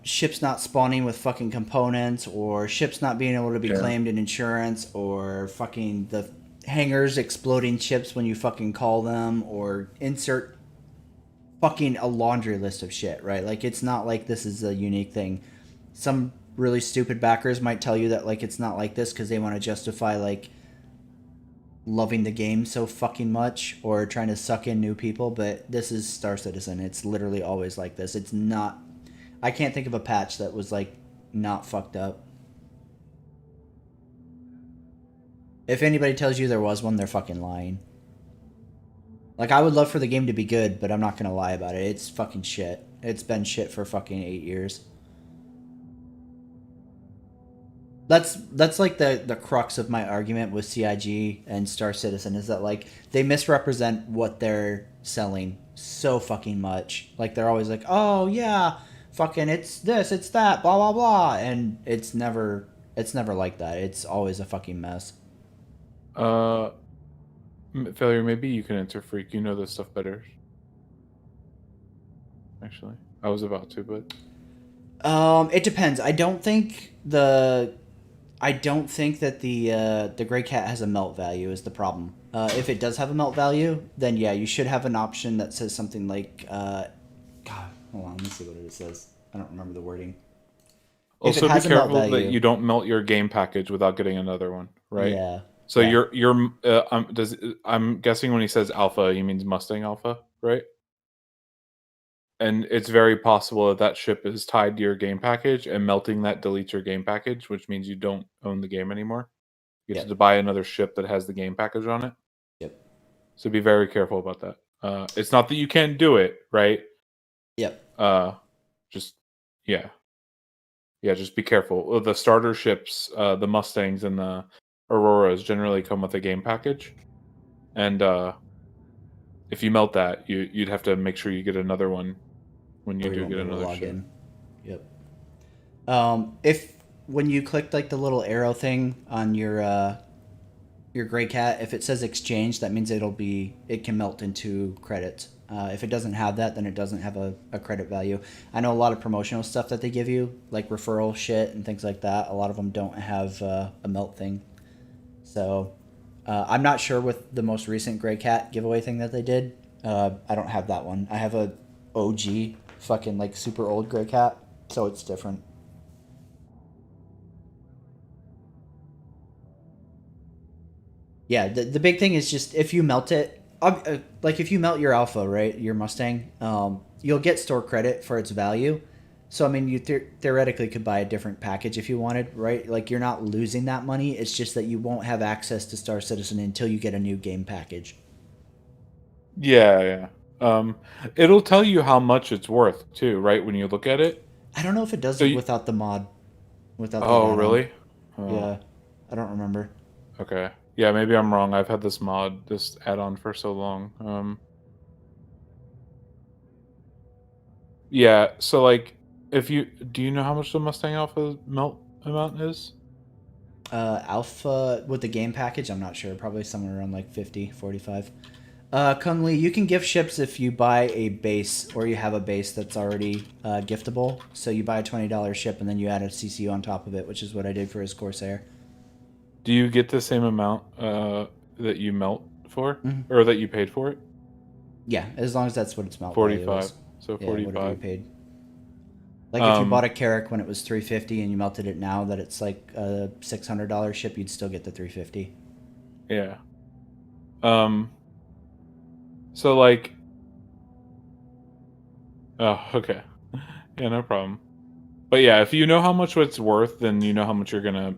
ships not spawning with fucking components, or ships not being able to be claimed in insurance, or fucking the hangars exploding ships when you fucking call them, or insert fucking a laundry list of shit, right? Like, it's not like this is a unique thing. Some really stupid backers might tell you that, like, it's not like this because they want to justify, like, loving the game so fucking much or trying to suck in new people, but this is Star Citizen. It's literally always like this. It's not... I can't think of a patch that was, like, not fucked up. If anybody tells you there was one, they're fucking lying. Like, I would love for the game to be good, but I'm not gonna lie about it. It's fucking shit. It's been shit for fucking 8 years. That's like the crux of my argument with CIG and Star Citizen, is that, like, they misrepresent what they're selling so fucking much. Like, they're always like, oh yeah, fucking it's this, it's that, blah blah blah, and it's never like that. It's always a fucking mess. Failure, maybe you can answer, Freak. You know this stuff better. Actually, I was about to, but it depends. I don't think that the Grey Cat has a melt value is the problem. If it does have a melt value, then yeah, you should have an option that says something like, God, hold on, let me see what it says. I don't remember the wording. also be careful that you don't melt your game package without getting another one, right? Yeah. So yeah. I'm guessing when he says alpha, he means Mustang Alpha, right? And it's very possible that that ship is tied to your game package, and melting that deletes your game package, which means you don't own the game anymore. You have Yep. to buy another ship that has the game package on it. Yep. So be very careful about that. It's not that you can't do it, right? Yep. Just yeah, just be careful. The starter ships, the Mustangs and the Auroras, generally come with a game package, and if you melt that, you'd have to make sure you get another one when you Or you do won't get be able to another log ship. in. Yep. If when you click like the little arrow thing on your gray cat, if it says exchange, that means it can melt into credits. If it doesn't have that, then it doesn't have a credit value. I know a lot of promotional stuff that they give you, like referral shit and things like that. A lot of them don't have a melt thing. So I'm not sure with the most recent gray cat giveaway thing that they did. I don't have that one. I have a OG fucking like super old gray cat, so it's different. Yeah, the big thing is just if you melt it, like if you melt your alpha, right, your Mustang, you'll get store credit for its value. So I mean, you theoretically could buy a different package if you wanted, right? Like you're not losing that money. It's just that you won't have access to Star Citizen until you get a new game package. Yeah. It'll tell you how much it's worth too, right? When you look at it. I don't know if it does So without the mod, without the oh, add-on. really? Oh, Yeah, I don't remember. okay. Yeah, maybe I'm wrong. I've had this add-on for so long. Yeah. So like, do you know how much the Mustang Alpha melt amount is? Alpha with the game package, I'm not sure. Probably somewhere around like 50, 45. Kung Lee, you can gift ships if you buy a base or you have a base that's already giftable. So you buy a $20 ship and then you add a CCU on top of it, which is what I did for his Corsair. Do you get the same amount that you melt for, Mhm. or that you paid for it? Yeah, as long as that's what its melt value 45. is. So Yeah, whatever you 45. paid. Like if you bought a Carrack when it was $350 and you melted it now that it's like a $600 ship, you'd still get the $350. Yeah. So like. Oh, okay. Yeah, no problem. But yeah, if you know how much it's worth, then you know how much you're gonna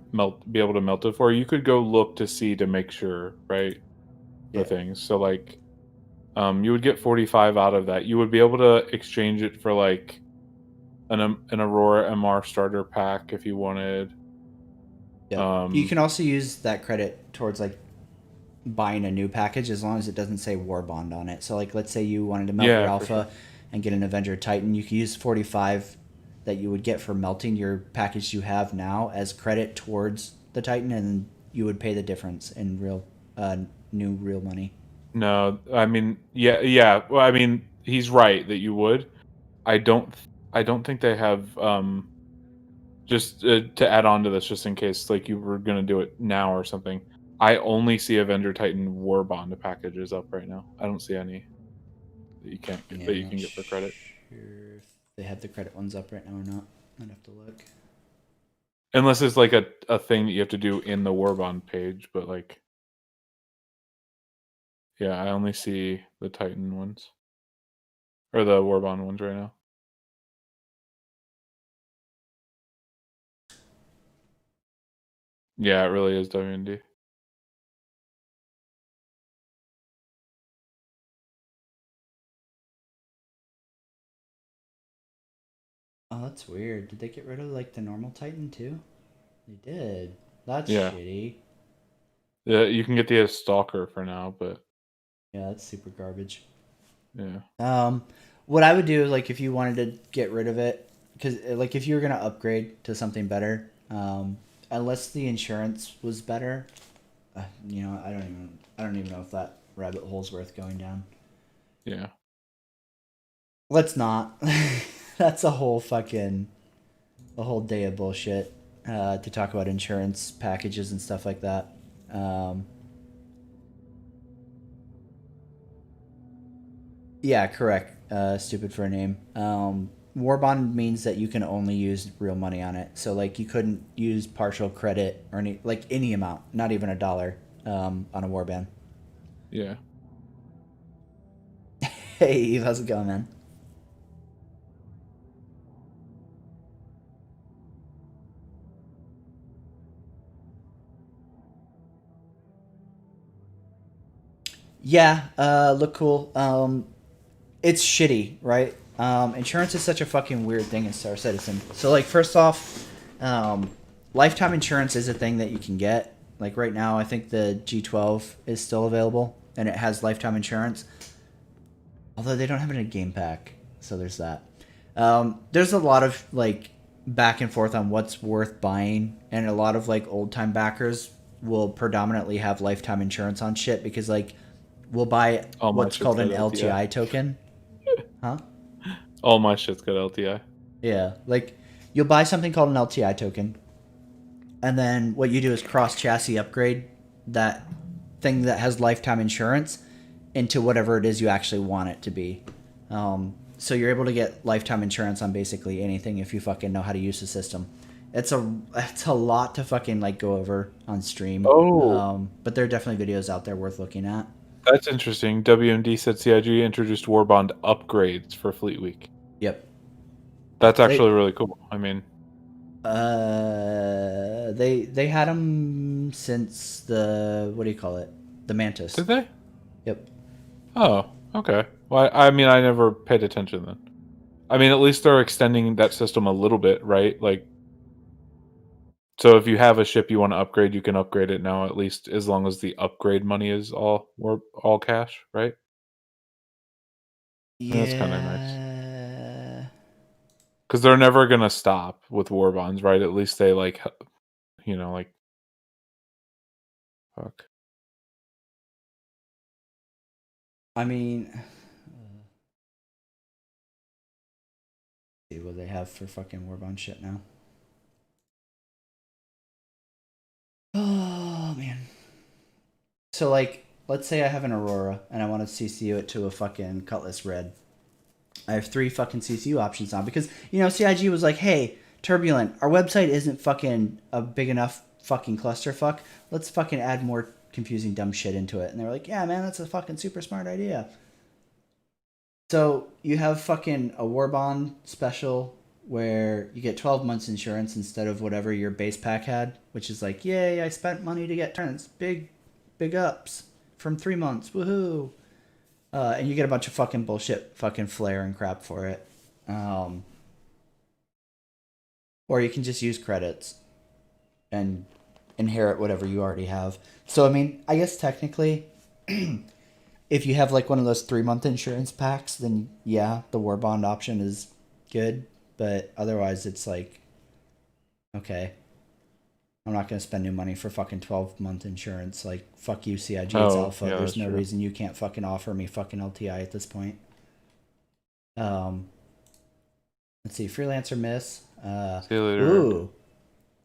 be able to melt it for. You could go look to see to make sure, right? The Yeah. things. So like, you would get 45 out of that. You would be able to exchange it for like an Aurora MR starter pack if you wanted. Yep. You can also use that credit towards like buying a new package as long as it doesn't say War Bond on it. So like let's say you wanted to melt your Yeah, for Alpha sure. and get an Avenger Titan, you could use 45 that you would get for melting your package you have now as credit towards the Titan, and you would pay the difference in new real money. No, I mean, yeah. Well, I mean, he's right that you would. I don't think they have just to add on to this, just in case like you were gonna do it now or something. I only see Avenger Titan War Bond packages up right now. I don't see any that you can't get, Yeah, that I'm you not can get for credit. sure if they have the credit ones up right now or not. I'd have to look. Unless it's like a thing that you have to do in the War Bond page, but like, yeah, I only see the Titan ones or the War Bond ones right now. Yeah, it really is WND. Oh, that's weird. Did they get rid of like the normal Titan too? They did. That's Yeah. shitty. Yeah, you can get the Stalker for now, but Yeah, that's super garbage. yeah. What I would do, like, if you wanted to get rid of it, because like if you were gonna upgrade to something better, unless the insurance was better, you know, I don't even know if that rabbit hole's worth going down. Yeah. Let's not. That's a whole day of bullshit to talk about insurance packages and stuff like that. Yeah, correct. Stupid for a name. War bond means that you can only use real money on it. So like you couldn't use partial credit or any amount, not even $1, on a war band. Yeah. Hey Eve, how's it going, man? look cool. It's shitty, right? Insurance is such a fucking weird thing in Star Citizen. So, like, first off, lifetime insurance is a thing that you can get. Like, right now, I think the G12 is still available, and it has lifetime insurance. Although they don't have it in a game pack, so there's that. There's a lot of, like, back and forth on what's worth buying, and a lot of, like, old-time backers will predominantly have lifetime insurance on shit because, like, we'll buy what's called an LTI token. Huh? All my shit's got LTI. Yeah, like, you'll buy something called an LTI token, and then what you do is cross-chassis upgrade that thing that has lifetime insurance into whatever it is you actually want it to be. So you're able to get lifetime insurance on basically anything if you fucking know how to use the system. It's a lot to fucking, like, go over on stream. But there are definitely videos out there worth looking at. That's interesting. WMD said CIG introduced Warbond upgrades for Fleet Week. Yep. That's actually really cool. I mean, they had them since the, what do you call it? The Mantis. Did they? Yep. Oh, okay. Well, I mean, I never paid attention then. I mean, at least they're extending that system a little bit, right? Like, so if you have a ship you want to upgrade, you can upgrade it now, at least as long as the upgrade money is all cash, right? Yeah. That's kind of nice. Because they're never gonna stop with war bonds, right? At least they, like, you know, like, fuck. I mean, see what they have for fucking Warbond shit now. Oh man. So, like, let's say I have an Aurora and I want to CCU it to a fucking Cutlass Red. I have 3 fucking CCU options now because, you know, CIG was like, hey, Turbulent, our website isn't fucking a big enough fucking clusterfuck. Let's fucking add more confusing dumb shit into it. And they were like, yeah, man, that's a fucking super smart idea. So you have fucking a Warbond special where you get 12 months insurance instead of whatever your base pack had, which is like, yay, I spent money to get turns. Big ups from 3 months. Woohoo. And you get a bunch of fucking bullshit fucking flare and crap for it. Or you can just use credits and inherit whatever you already have. So, I mean, I guess technically, if you have, like, one of those 3-month insurance packs, then yeah, the war bond option is good. But otherwise, it's like, okay, I'm not going to spend new money for fucking 12-month insurance. Like, fuck you, CIG, it's alpha. Yeah, there's no true. reason you can't fucking offer me fucking LTI at this point. Let's see, Freelancer Miss. See you later. Ooh,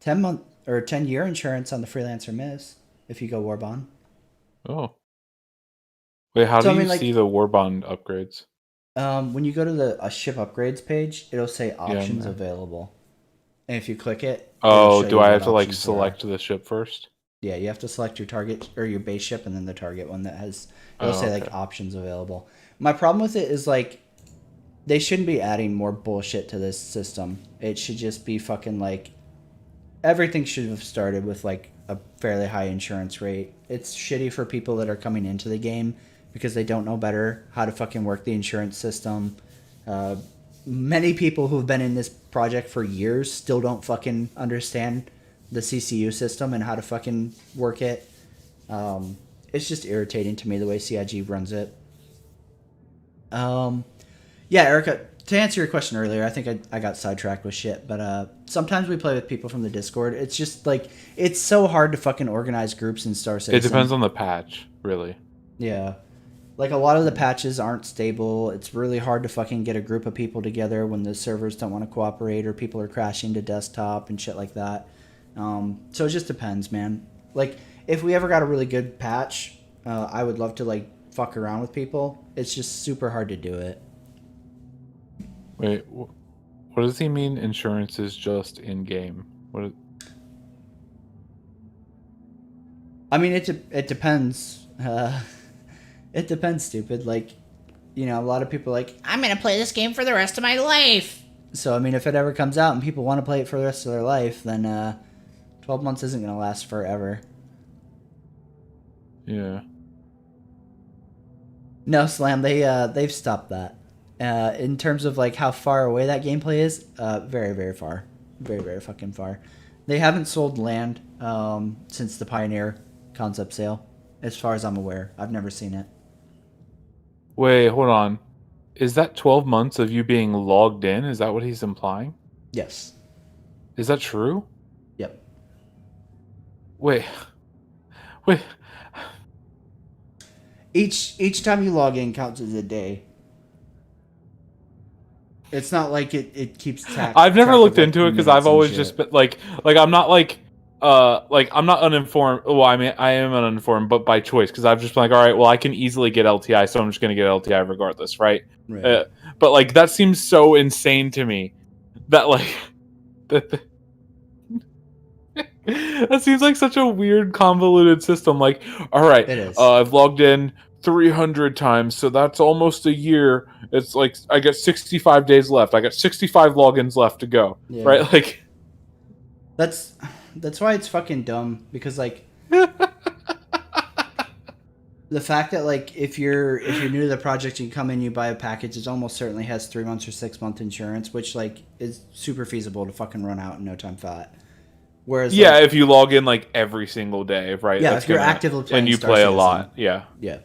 10-month or 10-year insurance on the Freelancer Miss if you go Warbond. Oh. Wait, how So, do I mean, you like, see the Warbond upgrades? When you go to the ship upgrades page, it'll say options man. available. And if you click it, Oh, it'll show do you I what have to, like, options there are. select the ship first? Yeah, you have to select your target or your base ship and then the target one that has, it'll say, okay. like, options available. My problem with it is, like, they shouldn't be adding more bullshit to this system. It should just be fucking, like, everything should have started with, like, a fairly high insurance rate. It's shitty for people that are coming into the game because they don't know better how to fucking work the insurance system. Many people who've been in this project for years still don't fucking understand the CCU system and how to fucking work it. It's just irritating to me the way CIG runs it. Yeah, Erica, to answer your question earlier, I think I got sidetracked with shit, but sometimes we play with people from the Discord. It's just, like, it's so hard to fucking organize groups in Star Citizen. It depends on the patch, really. Yeah. Like, a lot of the patches aren't stable. It's really hard to fucking get a group of people together when the servers don't want to cooperate or people are crashing to desktop and shit like that. So it just depends, man. Like, if we ever got a really good patch, I would love to, like, fuck around with people. It's just super hard to do it. Wait, what does he mean insurance is just in-game? I mean, it depends. It depends, stupid. Like, you know, a lot of people are like, I'm gonna play this game for the rest of my life. so, I mean, if it ever comes out and people want to play it for the rest of their life, then 12 months isn't going to last forever. Yeah. No, Slam. They've stopped that. In terms of like how far away that gameplay is, very very far, very very fucking far. They haven't sold land since the Pioneer concept sale, as far as I'm aware. I've never seen it. Wait, hold on. Is that 12 months of you being logged in? Is that what he's implying? Yes. Is that true? Yep. Wait. Wait. Each time you log in counts as a day. It's not like it keeps track. I've never track looked of, like, into it because minutes I've and always shit. just been like I'm not I'm not uninformed. Well, I mean, I am uninformed, but by choice because I've just been like, all right, well, I can easily get LTI, so I'm just gonna get LTI regardless, right? Right. But like that seems so insane to me that like that that seems like such a weird convoluted system. Like, all right, It is. I've logged in 300 times, so that's almost a year. It's like I got 65 days left. I got 65 logins left to go. Yeah. Right? Like That's why it's fucking dumb because like the fact that like if you're new to the project and you come in, you buy a package, it almost certainly has 3 months or 6 month insurance, which like is super feasible to fucking run out in no time flat. Whereas yeah, like, if you log in like every single day, right? yeah, that's if you're gonna- actively playing and you Star play a Citizen. lot, yeah. Yeah.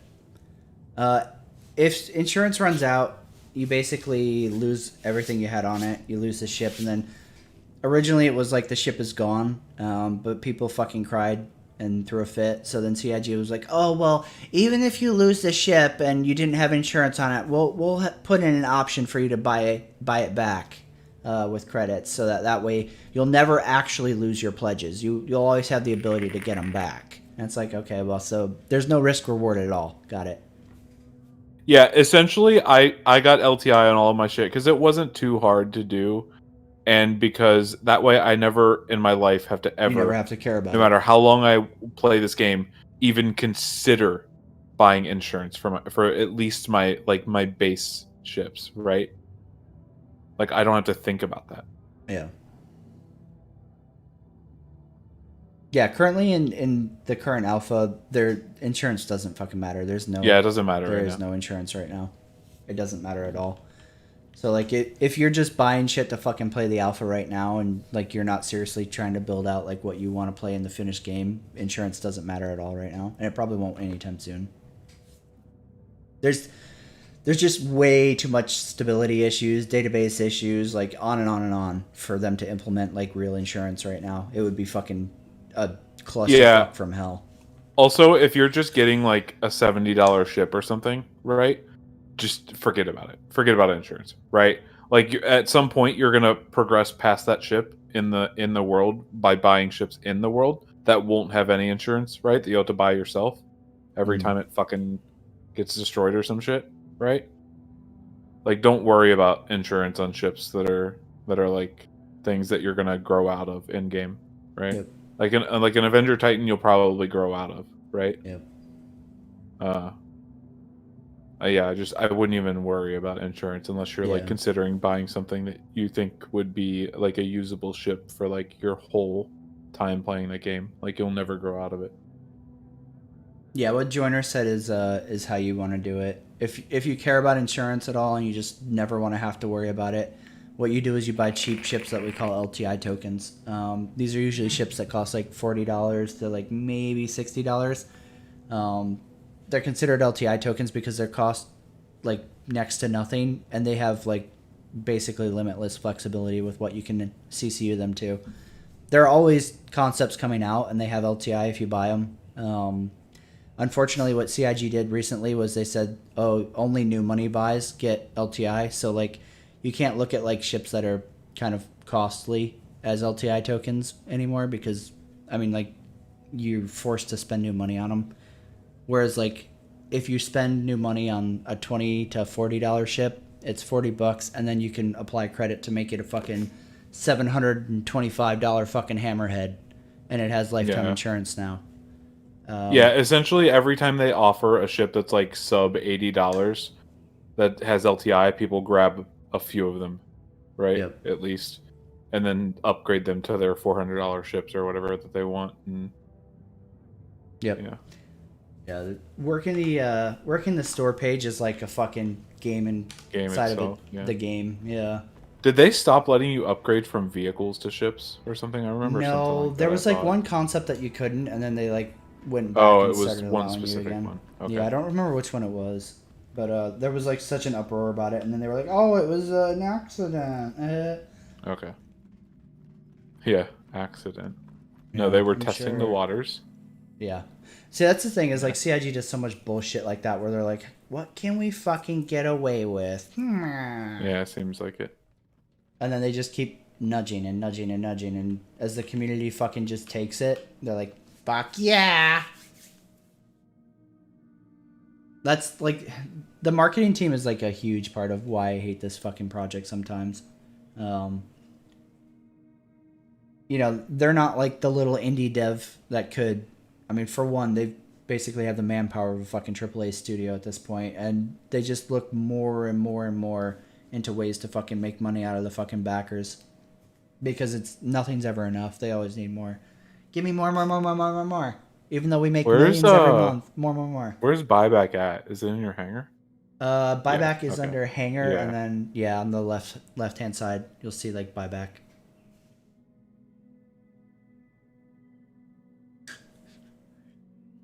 If insurance runs out, you basically lose everything you had on it. You lose the ship, and then originally it was like the ship is gone, but people fucking cried and threw a fit. So then CIG was like, "Oh well, even if you lose the ship and you didn't have insurance on it, we'll put in an option for you to buy it back with credits, so that way you'll never actually lose your pledges. You'll always have the ability to get them back." And it's like, okay, well, so there's no risk reward at all. Got it. Yeah, essentially, I got LTI on all of my shit because it wasn't too hard to do, and because that way I never in my life have to ever, You never have to care about no it. matter how long I play this game, even consider buying insurance for at least my my base ships, right? Like I don't have to think about that. Yeah. Yeah, currently in the current alpha, their insurance doesn't fucking matter. There's no Yeah, it doesn't matter. There right is now. no insurance right now. It doesn't matter at all. So like if you're just buying shit to fucking play the alpha right now and like you're not seriously trying to build out like what you want to play in the finished game, insurance doesn't matter at all right now, and it probably won't anytime soon. There's just way too much stability issues, database issues, like on and on and on for them to implement like real insurance right now. It would be fucking a clusterfuck from hell. Also, if you're just getting like a $70 ship or something, right? Just forget about it. Forget about insurance, right? Like at some point, you're gonna progress past that ship in the world by buying ships in the world that won't have any insurance, right? That you have to buy yourself every time it fucking gets destroyed or some shit, right? Like, don't worry about insurance on ships that are like things that you're gonna grow out of in game, right? Yep. Like an Avenger Titan, you'll probably grow out of, right? Yep. Yeah, I wouldn't even worry about insurance unless you're like Yeah. considering buying something that you think would be like a usable ship for like your whole time playing the game. Like you'll never grow out of it. Yeah, what Joiner said is how you want to do it. If you care about insurance at all and you just never want to have to worry about it, what you do is you buy cheap ships that we call LTI tokens. These are usually ships that cost like $40 to like maybe $60. They're considered LTI tokens because they're cost like next to nothing, and they have like basically limitless flexibility with what you can CCU them to. There are always concepts coming out, and they have LTI if you buy them. Unfortunately, what CIG did recently was they said, "Oh, only new money buys get LTI." So like, you can't look at like ships that are kind of costly as LTI tokens anymore because, I mean, like, you're forced to spend new money on them. Whereas like, if you spend new money on a $20 to $40 ship, it's $40, and then you can apply credit to make it a fucking $725 fucking hammerhead, and it has lifetime insurance now. Yeah, essentially every time they offer a ship that's like sub $80 that has LTI, people grab a few of them, right? Yep. At least, and then upgrade them to their $400 ships or whatever that they want. And Yep. yeah, Yeah, working the store page is like a fucking game inside of itself, yeah. the game. Yeah. Did they stop letting you upgrade from vehicles to ships or something? I remember something No, like that. there was I like thought. one concept that you couldn't, and then they like went back Oh, and it was started one allowing you specific again. one. Okay. Yeah, I don't remember which one it was, but there was like such an uproar about it, and then they were like, "Oh, it was an accident." Okay. Yeah, accident. No, Yeah, they were I'm testing the sure. waters. Yeah. See, that's the thing is like CIG does so much bullshit like that where they're like, "What can we fucking get away with?" Yeah, it seems like it. And then they just keep nudging and nudging and nudging, and as the community fucking just takes it, they're like, "Fuck yeah!" That's like, the marketing team is like a huge part of why I hate this fucking project sometimes. You know, they're not like the little indie dev that could. I mean, for one, they basically have the manpower of a fucking AAA studio at this point, and they just look more and more and more into ways to fucking make money out of the fucking backers, because nothing's ever enough. They always need more. Give me more, more, more, more, more, more, more. Even though we make millions every month, more, more, more. Where's buyback at? Is it in your hangar? Buyback is okay. under hangar, Yeah. and then on the left hand side, you'll see like buyback.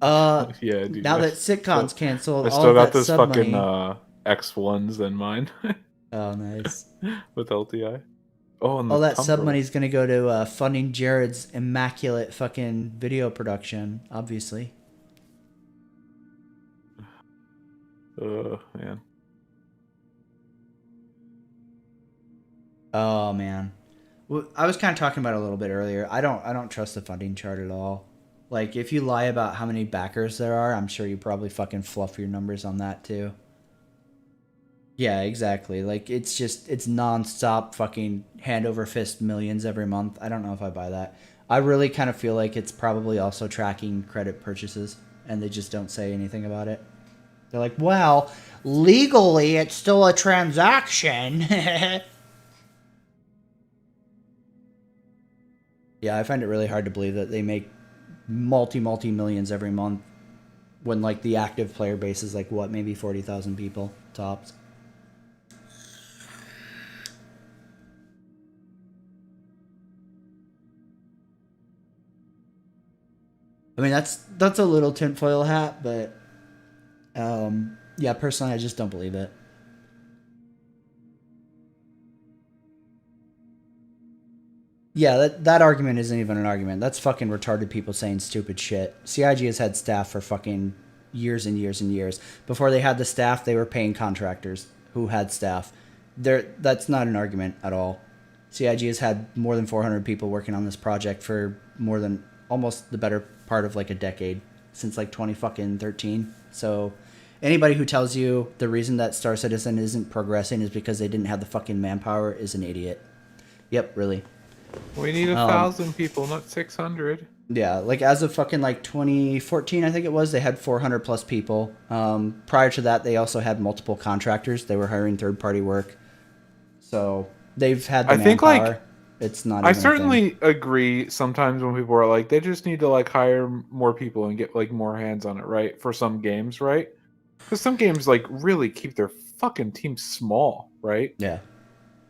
Yeah, dude. Now that sitcom's canceled, I all still of got that this sub fucking money. X1s in mine Oh, nice. with LTI. Oh, and All the that sub Tumblr. money's gonna go to funding Jared's immaculate fucking video production, obviously. Man. Oh man, well, I was kind of talking about it a little bit earlier. I don't trust the funding chart at all. Like, if you lie about how many backers there are, I'm sure you probably fucking fluff your numbers on that too. Yeah, exactly. Like, it's nonstop fucking hand over fist millions every month. I don't know if I buy that. I really kind of feel like it's probably also tracking credit purchases, and they just don't say anything about it. They're like, well, legally it's still a transaction. Yeah, I find it really hard to believe that they make multi millions every month when like the active player base is like what, maybe 40,000 people tops. I mean, that's a little tinfoil hat, but yeah, personally I just don't believe it. Yeah, that argument isn't even an argument. That's fucking retarded people saying stupid shit. CIG has had staff for fucking years and years and years. Before they had the staff, they were paying contractors who had staff. That's not an argument at all. CIG has had more than 400 people working on this project for more than almost the better part of like a decade, since like 2013. So anybody who tells you the reason that Star Citizen isn't progressing is because they didn't have the fucking manpower is an idiot. Yep, really. We need 1,000 people, not 600. Yeah, like as of fucking like 2014, I think it was, they had 400 plus people. Prior to that, they also had multiple contractors. They were hiring third-party work. So they've had the I think, manpower. like, It's not. I Even certainly agree sometimes when people are like, they just need to like hire more people and get like more hands on it, right? For some games, right? Because some games like really keep their fucking team small, right? Yeah.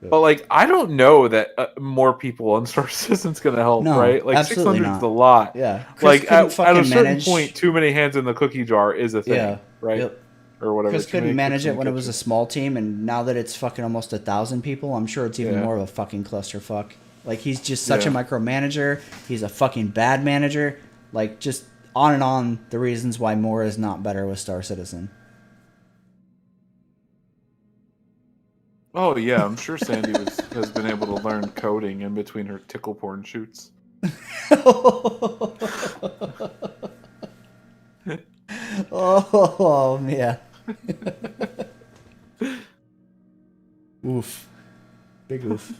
But like, I don't know that more people on Star Citizen's gonna help, No, right? Like absolutely 600 is not. a lot. Yeah. Chris Like couldn't at a fucking certain manage. point, too many hands in the cookie jar is a thing, Yeah. right? Yep. Or whatever. Chris Too couldn't many manage cooks it in the when it was a kitchen. small team, and now that it's fucking almost 1,000 people, I'm sure it's even Yeah. more of a fucking clusterfuck. Like, he's just such a Yeah. micromanager. He's a fucking bad manager. Like, just on and on the reasons why more is not better with Star Citizen. Oh yeah, I'm sure Sandy has been able to learn coding in between her tickle porn shoots. Oh, yeah. Oof. Big oof.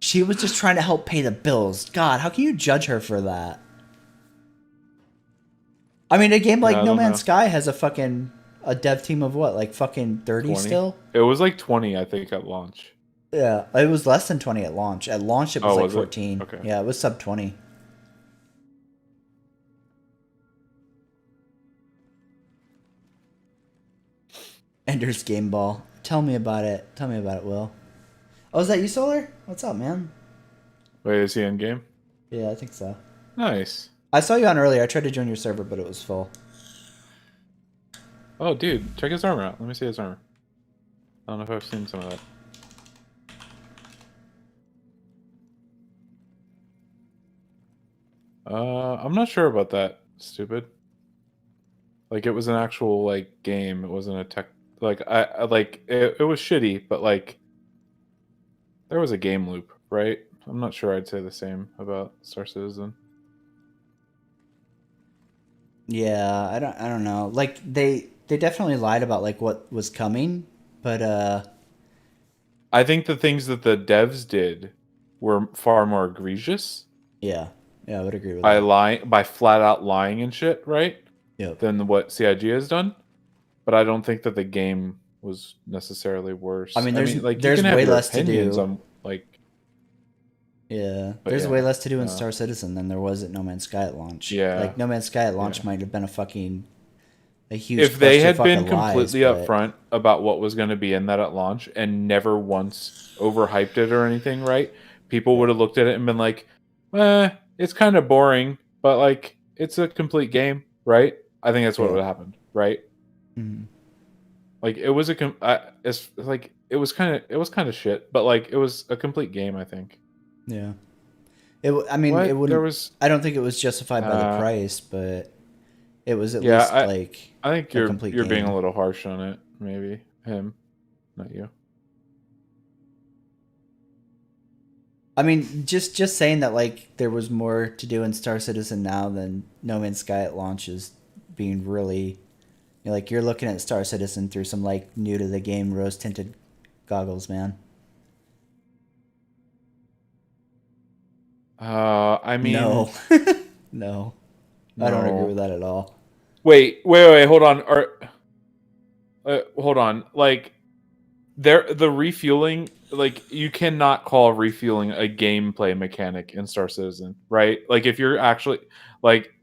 She was just trying to help pay the bills. God, how can you judge her for that? I mean, a game like Yeah, I No don't Man's know. Sky has a dev team of what, like fucking 30 20? still? It was like 20, I think, at launch. Yeah, it was less than 20 at launch. At launch, it was Oh, like was it? 14. Okay. Yeah, it was sub 20. Ender's Game Ball. Tell me about it. Tell me about it, Will. Oh, is that you, Solar? What's up, man? Wait, is he in game? Yeah, I think so. Nice. I saw you on earlier. I tried to join your server, but it was full. Oh, dude, check his armor out. Let me see his armor. I don't know if I've seen some of that. I'm not sure about that. Stupid. Like it was an actual like game. It wasn't a tech. Like I like it was shitty, but like there was a game loop, right? I'm not sure I'd say the same about Star Citizen. Yeah, I don't know. Like they definitely lied about like what was coming, but I think the things that the devs did were far more egregious yeah, I would agree with by that. by flat out lying and shit, right? Yep. Than what CIG has done. But I don't think that the game was necessarily worse. I mean, like you there's can have way your less to opinions do. on like. Yeah, But there's yeah, way less to do in no. Star Citizen than there was at No Man's Sky at launch. Yeah. Like No Man's Sky at launch Yeah. might have been a huge. If they had clusterfuck been of lies, completely but- upfront about what was going to be in that at launch and never once overhyped it or anything, right? People would have looked at it and been like, it's kind of boring, but like it's a complete game, right? I think that's what Yeah. would have happened, right? Mhm. Like it was it's like it was kind of shit, but like it was a complete game, I think. Yeah. I mean, What? it wouldn't. There was I don't think it was justified by the price, but it was at least like. I think a complete you're being game. a little harsh on it, maybe. Him, not you. I mean, just saying that like there was more to do in Star Citizen now than No Man's Sky at launch is being really, like you're looking at Star Citizen through some like new to the game rose tinted goggles, man. I mean, No, no, I don't agree with that at all. Wait, hold on. Hold on. Like, the refueling, like, you cannot call refueling a gameplay mechanic in Star Citizen, right? Like, if you're actually, like,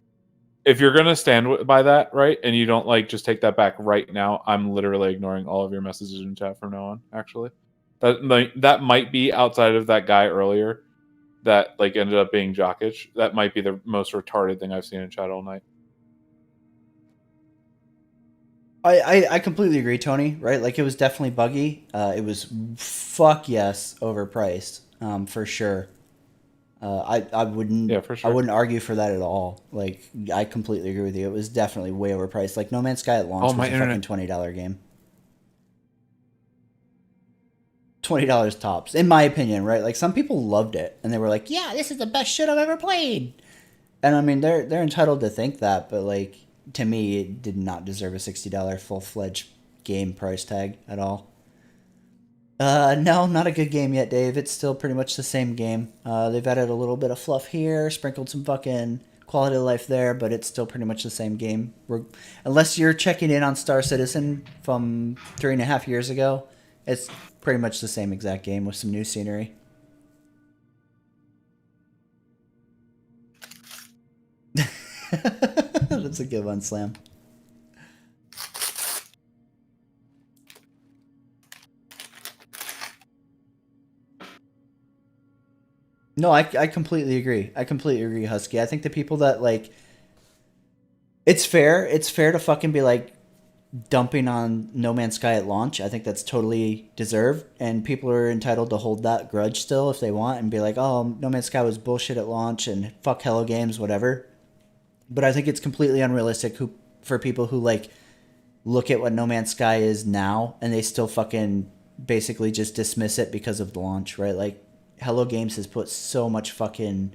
if you're gonna stand by that, right, and you don't like just take that back right now, I'm literally ignoring all of your messages in chat from now on. Actually, that might be outside of that guy earlier that like ended up being Jokic. That might be the most retarded thing I've seen in chat all night. I completely agree, Tony. Right, like it was definitely buggy. It was fuck yes overpriced, for sure. I wouldn't. Yeah, for sure. I wouldn't argue for that at all. Like I completely agree with you. It was definitely way overpriced. Like No Man's Sky at launch was a fucking $20 game. $20 tops, in my opinion. Right, like some people loved it and they were like, "Yeah, this is the best shit I've ever played." And I mean, they're entitled to think that, but like to me, it did not deserve a $60 full-fledged game price tag at all. No, not a good game yet, Dave. It's still pretty much the same game. They've added a little bit of fluff here, sprinkled some fucking quality of life there, but it's still pretty much the same game. Unless you're checking in on Star Citizen from 3.5 years ago, it's pretty much the same exact game with some new scenery. That's a good one, Slam. No, I completely agree. I completely agree, Husky. I think the people that like, it's fair. It's fair to fucking be like dumping on No Man's Sky at launch. I think that's totally deserved, and people are entitled to hold that grudge still if they want and be like, "Oh, No Man's Sky was bullshit at launch and fuck Hello Games, whatever." But I think it's completely unrealistic for people who like look at what No Man's Sky is now and they still fucking basically just dismiss it because of the launch, right? Like Hello Games has put so much fucking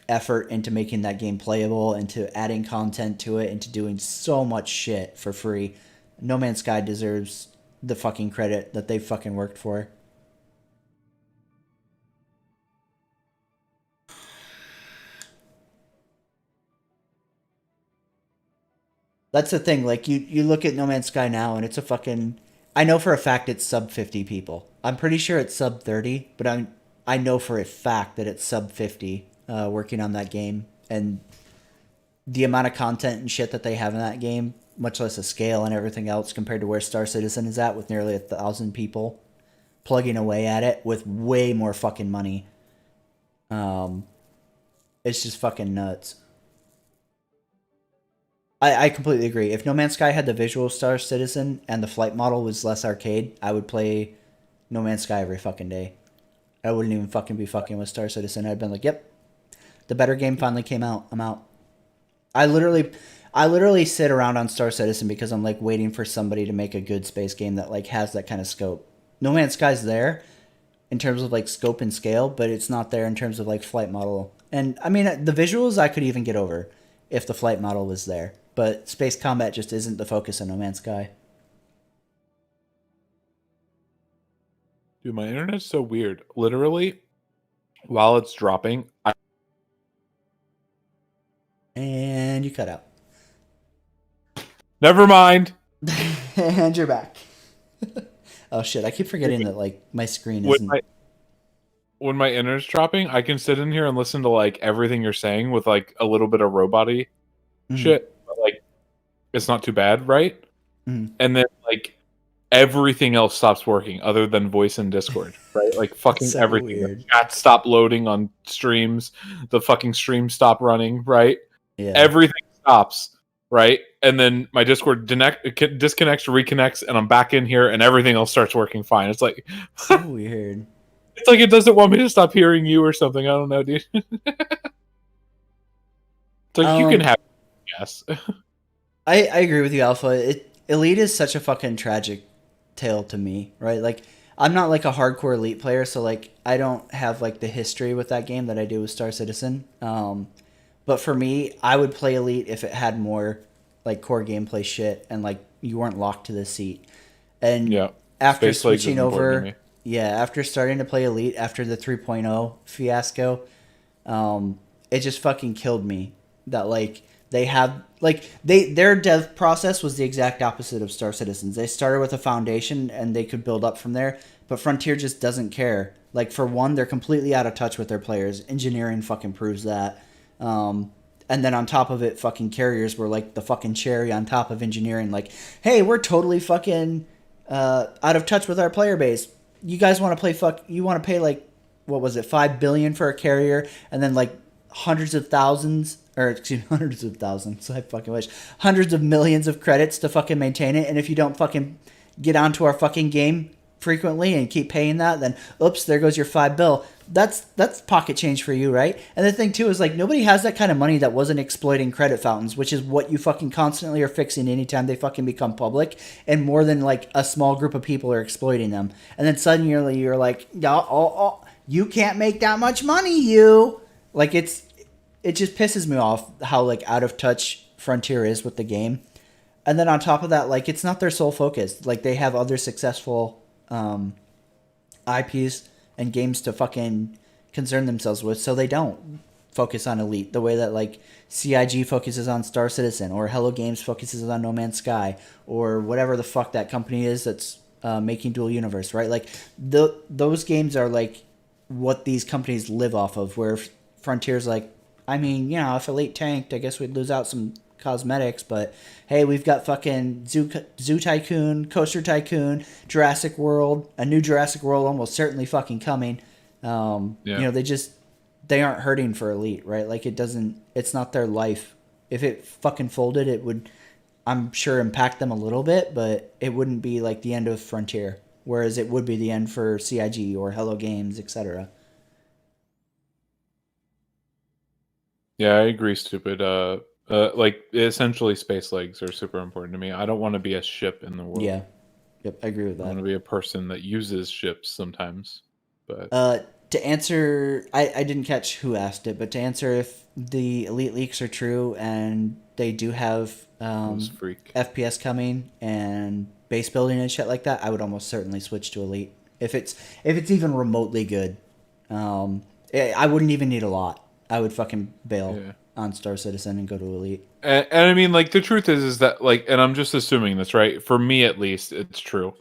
effort into making that game playable, into adding content to it, into doing so much shit for free. No Man's Sky deserves the fucking credit that they fucking worked for. That's the thing. Like you look at No Man's Sky now, and it's a fucking. I know for a fact it's sub 50 people. I'm pretty sure it's sub 30, but I know for a fact that it's sub 50 working on that game, and the amount of content and shit that they have in that game much less a scale and everything else compared to where Star Citizen is at with nearly 1,000 people plugging away at it with way more fucking money. It's just fucking nuts. I completely agree. If No Man's Sky had the visual Star Citizen and the flight model was less arcade, I would play No Man's Sky every fucking day. I wouldn't even fucking be fucking with Star Citizen. I'd been like, yep, the better game finally came out. I'm out. I literally sit around on Star Citizen because I'm like waiting for somebody to make a good space game that like has that kind of scope. No Man's Sky's there in terms of like scope and scale, but it's not there in terms of like flight model. And I mean, the visuals I could even get over if the flight model was there. But space combat just isn't the focus of No Man's Sky. Dude, my internet's so weird. Literally, while it's dropping, And you cut out. never mind. And you're back. Oh shit, I keep forgetting that like my screen When isn't... when my internet's dropping, I can sit in here and listen to like everything you're saying with like a little bit of robot-y shit. But, like, it's not too bad, right? Mhm. And then like everything else stops working other than voice and Discord, right? Like fucking So everything. weird. The chat stop loading on streams. The fucking streams stop running, right? Yeah. Everything stops, right? And then my Discord disconnects, reconnects, and I'm back in here, and everything else starts working fine. It's like So weird. it's like it doesn't want me to stop hearing you or something. I don't know, dude. It's like you can have yes. I agree with you, Alpha. Elite is such a fucking tragic tale to me, right? Like, I'm not like a hardcore Elite player, so like I don't have like the history with that game that I do with Star Citizen. But for me, I would play Elite if it had more like core gameplay shit and like you weren't locked to the seat. And Yeah. after Space Legs is switching important to over, me. yeah, after starting to play Elite after the 3.0 fiasco, it just fucking killed me that like they have like their dev process was the exact opposite of Star Citizens. They started with a foundation and they could build up from there, but Frontier just doesn't care. Like, for one, they're completely out of touch with their players. Engineering fucking proves that. And then on top of it, fucking carriers were like the fucking cherry on top of engineering. Like, hey, we're totally fucking out of touch with our player base. You guys want to play you want to pay like, what was it, $5 billion for a carrier, and then like hundreds of thousands I fucking wish, hundreds of millions of credits to fucking maintain it. And if you don't fucking get onto our fucking game frequently and keep paying that, then oops, there goes your $5 billion. That's pocket change for you, right? And the thing too is like nobody has that kind of money that wasn't exploiting credit fountains, which is what you fucking constantly are fixing anytime they fucking become public, and more than like a small group of people are exploiting them. And then suddenly you're like, oh, you can't make that much money, you. Like, it just pisses me off how like out of touch Frontier is with the game. And then on top of that, like, it's not their sole focus. Like, they have other successful IPs and games to fucking concern themselves with, so they don't focus on Elite the way that like CIG focuses on Star Citizen, or Hello Games focuses on No Man's Sky, or whatever the fuck that company is that's making Dual Universe, right? Like, those games are like what these companies live off of, where Frontier's like, I mean, you know, if Elite tanked, I guess we'd lose out some cosmetics, but hey, we've got fucking Zoo Tycoon, Coaster Tycoon, Jurassic World, a new Jurassic World almost certainly fucking coming. You know, they aren't hurting for Elite, right? Like, it's not their life. If it fucking folded, it would, I'm sure, impact them a little bit, but it wouldn't be like the end of Frontier, whereas it would be the end for CIG or Hello Games, etc. Yeah, I agree, stupid. Like, essentially, space legs are super important to me. I don't want to be a ship in the world. Yeah. Yep, I agree with I want that. to be a person that uses ships sometimes. But To answer, I didn't catch who asked it, but to answer if the Elite leaks are true and they do have those freak. FPS coming and base building and shit like that, I would almost certainly switch to Elite if it's even remotely good. I wouldn't even need a lot. I would fucking bail on Star Citizen and go to Elite. And I mean, like, the truth is that, like, and I'm just assuming this, right? For me, at least, it's true.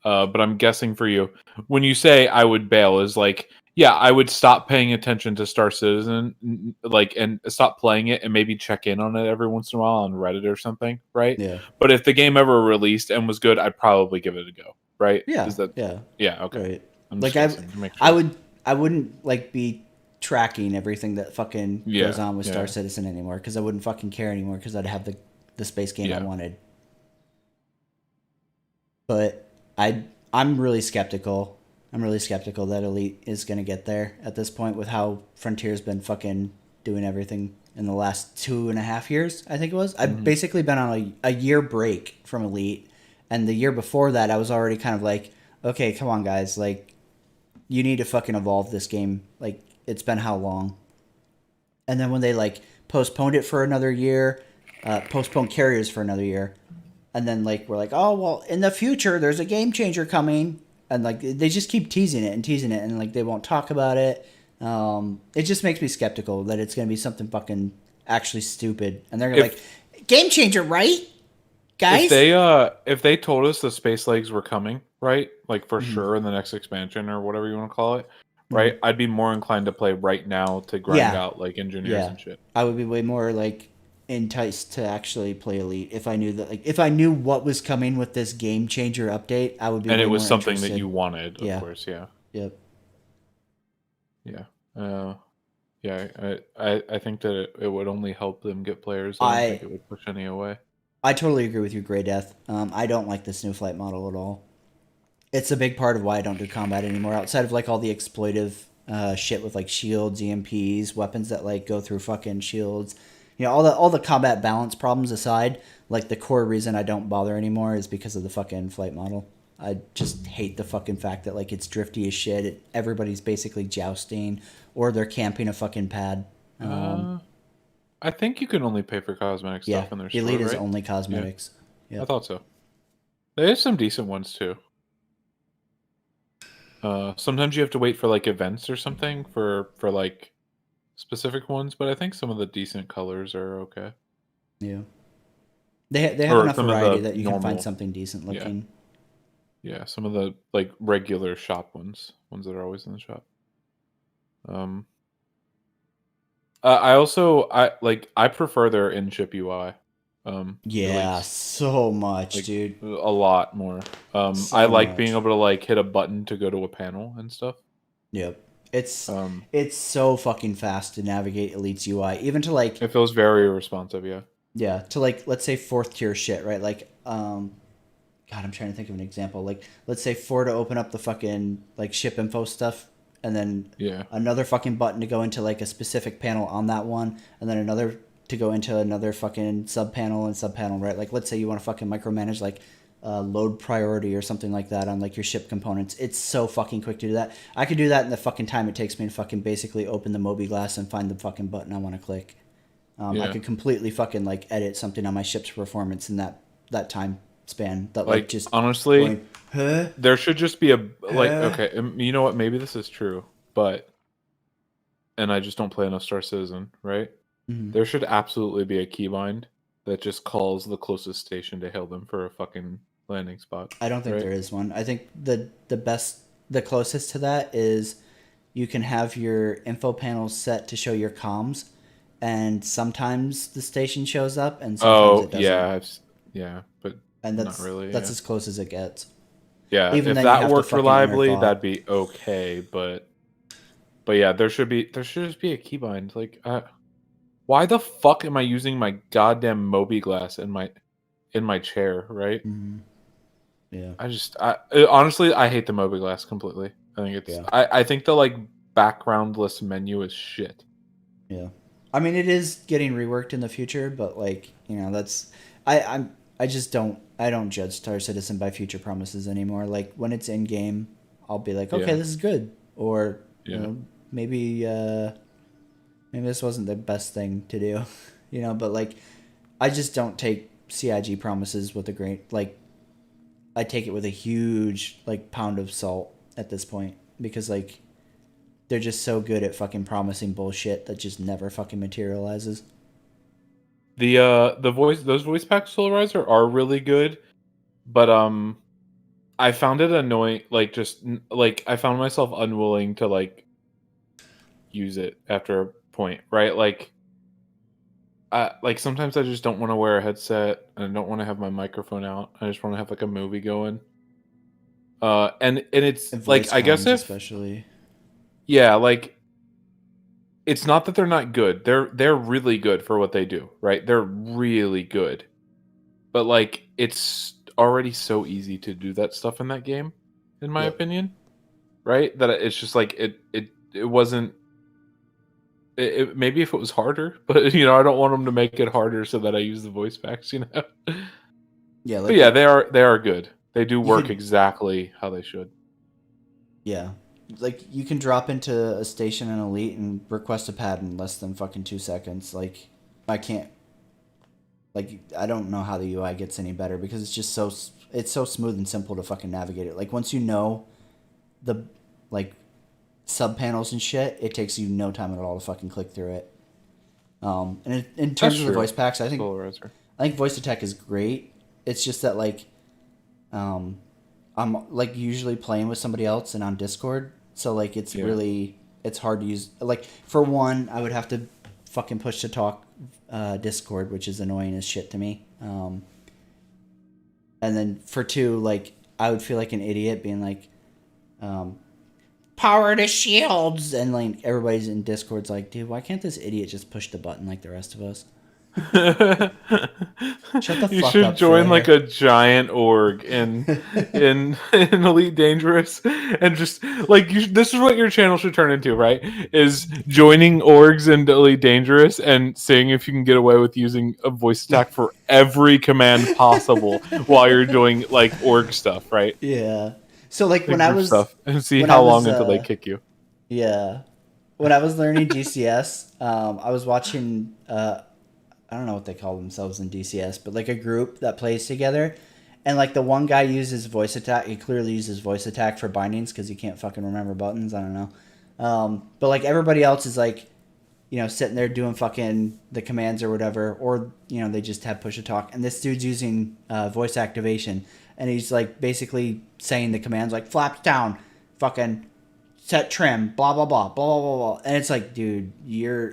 But I'm guessing for you, when you say I would bail, is like, yeah, I would stop paying attention to Star Citizen, and stop playing it, and maybe check in on it every once in a while on Reddit or something, right? Yeah. But if the game ever released and was good, I'd probably give it a go, right? Yeah. Is that Yeah. yeah? Okay. Right. I'm Like just guessing to make I sure. would I wouldn't like be tracking everything that fucking Yeah, goes on with Star yeah. Citizen anymore because I wouldn't fucking care anymore because I'd have the space game I Yeah. wanted. But I'm really skeptical. I'm really skeptical that Elite is gonna get there at this point with how Frontier's been fucking doing everything in the last 2.5 years. I think it was. I've basically been on a year break from Elite, and the year before that, I was already kind of like, okay, come on, guys, like, you need to fucking evolve this game. Like, it's been how long? And then when they like postponed it for another year, postponed carriers for another year, and then like we're like, oh well, in the future there's a game changer coming, and like they just keep teasing it, and like they won't talk about it. It just makes me skeptical that it's gonna be something fucking actually stupid, and they're like, Game changer, right? Guys? If they told us the space legs were coming, right? Like for Mhm. sure in the next expansion or whatever you want to call it, right? I'd be more inclined to play right now to grind Yeah. out like engineers Yeah. and shit. I would be way more like enticed to actually play Elite if I knew that, like, if I knew what was coming with this game changer update, I would be. And way it was more something interested. that you wanted, of Yeah. course, yeah. Yep. Yeah. I think that it would only help them get players. I don't think it would push any away. I totally agree with you, Grey Death. I don't like this new flight model at all. It's a big part of why I don't do combat anymore. Outside of like all the exploitive shit with like shields, EMPs, weapons that like go through fucking shields, all the combat balance problems aside, like the core reason I don't bother anymore is because of the fucking flight model. I just hate the fucking fact that like it's drifty as shit. Everybody's basically jousting or they're camping a fucking pad. I think you can only pay for cosmetic Yeah, stuff in their Elite store, is right? only cosmetics. I Yep. thought so. They have some decent ones too. Sometimes you have to wait for like events or something for like specific ones, but I think some of the decent colors are okay. Yeah. They have Or enough some of variety the that you can find normal- something decent looking. Yeah, some of the like regular shop ones that are always in the shop. I prefer their in-ship UI. Yeah, Elite's, so much, like, dude. a lot more. So I like being much. able to like hit a button to go to a panel and stuff. Yep. It's It so fucking fast to navigate Elite's UI. Even to like feels very responsive, yeah. to like let's say fourth tier shit, right? Like God, I'm trying to think of an example. Like let's say to open up the fucking like ship info stuff and then Yeah. another fucking button to go into like a specific panel on that one, and then another to go into another fucking sub panel, right? Like let's say you want to fucking micromanage like load priority or something like that on like your ship components. It's so fucking quick to do that. I could do that in the fucking time it takes me to fucking basically open the Moby glass and find the fucking button I want to click. I Yeah. could completely fucking like edit something on my ship's performance in that time span. That like just honestly, going, huh? there should just be a like. Huh? Okay, you know what? Maybe this is true, but and I just don't play enough Star Citizen, right? Mhm. There should absolutely be a keybind that just calls the closest station to hail them for a fucking landing spot. I don't think right? there is one. I think the closest to that is you can have your info panels set to show your comms, and sometimes the station shows up, and sometimes it doesn't. Yeah, but And that's not really. that's yeah. as close as it gets. Yeah, Even if then you have that to worked fucking reliably, inner thought. that'd be okay. But yeah, there should just be a keybind. Like, why the fuck am I using my goddamn Moby glass in my chair? Right? Mhm. Yeah. Honestly, I hate the Moby glass completely. I think it's. Yeah. I think the like backgroundless menu is shit. Yeah. I mean, it is getting reworked in the future, but like, that's I just don't judge Star Citizen by future promises anymore. Like when it's in game, I'll be like, okay, Yeah. this is good, or Yeah. maybe this wasn't the best thing to do, But like, I just don't take CIG promises with a grain. Like, I take it with a huge like pound of salt at this point because like they're just so good at fucking promising bullshit that just never fucking materializes. Those voice pack solarizer are really good, but I found it annoying. Like just like I found myself unwilling to like use it after a point, right? Like sometimes I just don't want to wear a headset and I don't want to have my microphone out. I just want to have like a movie going. And it's And like voice I guess comms if especially. yeah, like it's not that they're not good. They're really good for what they do, right? They're really good. But like it's already so easy to do that stuff in that game, in my Yep. opinion. Right? That it's just like it wasn't maybe if it was harder, but you know, I don't want them to make it harder so that I use the voice packs, you know. Yeah, like But yeah, they are good. They do work could- exactly how they should. yeah. Like you can drop into a station in Elite and request a pad in less than fucking 2 seconds. Like I can't. Like I don't know how the UI gets any better because it's so smooth and simple to fucking navigate it. Like once you know the like sub panels and shit, it takes you no time at all to fucking click through it. And in terms of the true. voice packs, I think Polarizer. voice attack is great. It's just that like, I'm like usually playing with somebody else and on Discord, so like it's really it's hard to use. Like for one, I would have to fucking push to talk Discord, which is annoying as shit to me. And then for two, like I would feel like an idiot being like, Power to shields. and like everybody's in Discord's like, dude, why can't this idiot just push the button like the rest of us? Shut the You fuck should up, join Fair. like a giant org in Elite Dangerous and just like this is what your channel should turn into, right? Is joining orgs in Elite Dangerous and seeing if you can get away with using a voice attack for every command possible while you're doing like org stuff, right? Yeah. So like Like when I group was stuff and see when how I was, long until they kick you. Yeah. When I was learning DCS, I was watching, I don't know what they call themselves in DCS, but like a group that plays together. And like the one guy uses voice attack. He clearly uses voice attack for bindings because he can't fucking remember buttons. I don't know. But like everybody else is like, you know, sitting there doing fucking the commands or whatever. Or, you know, they just have push to talk. And this dude's using voice activation. And he's like basically saying the commands like flaps down, fucking set trim, blah, blah, blah, blah, blah, blah. And it's like, dude,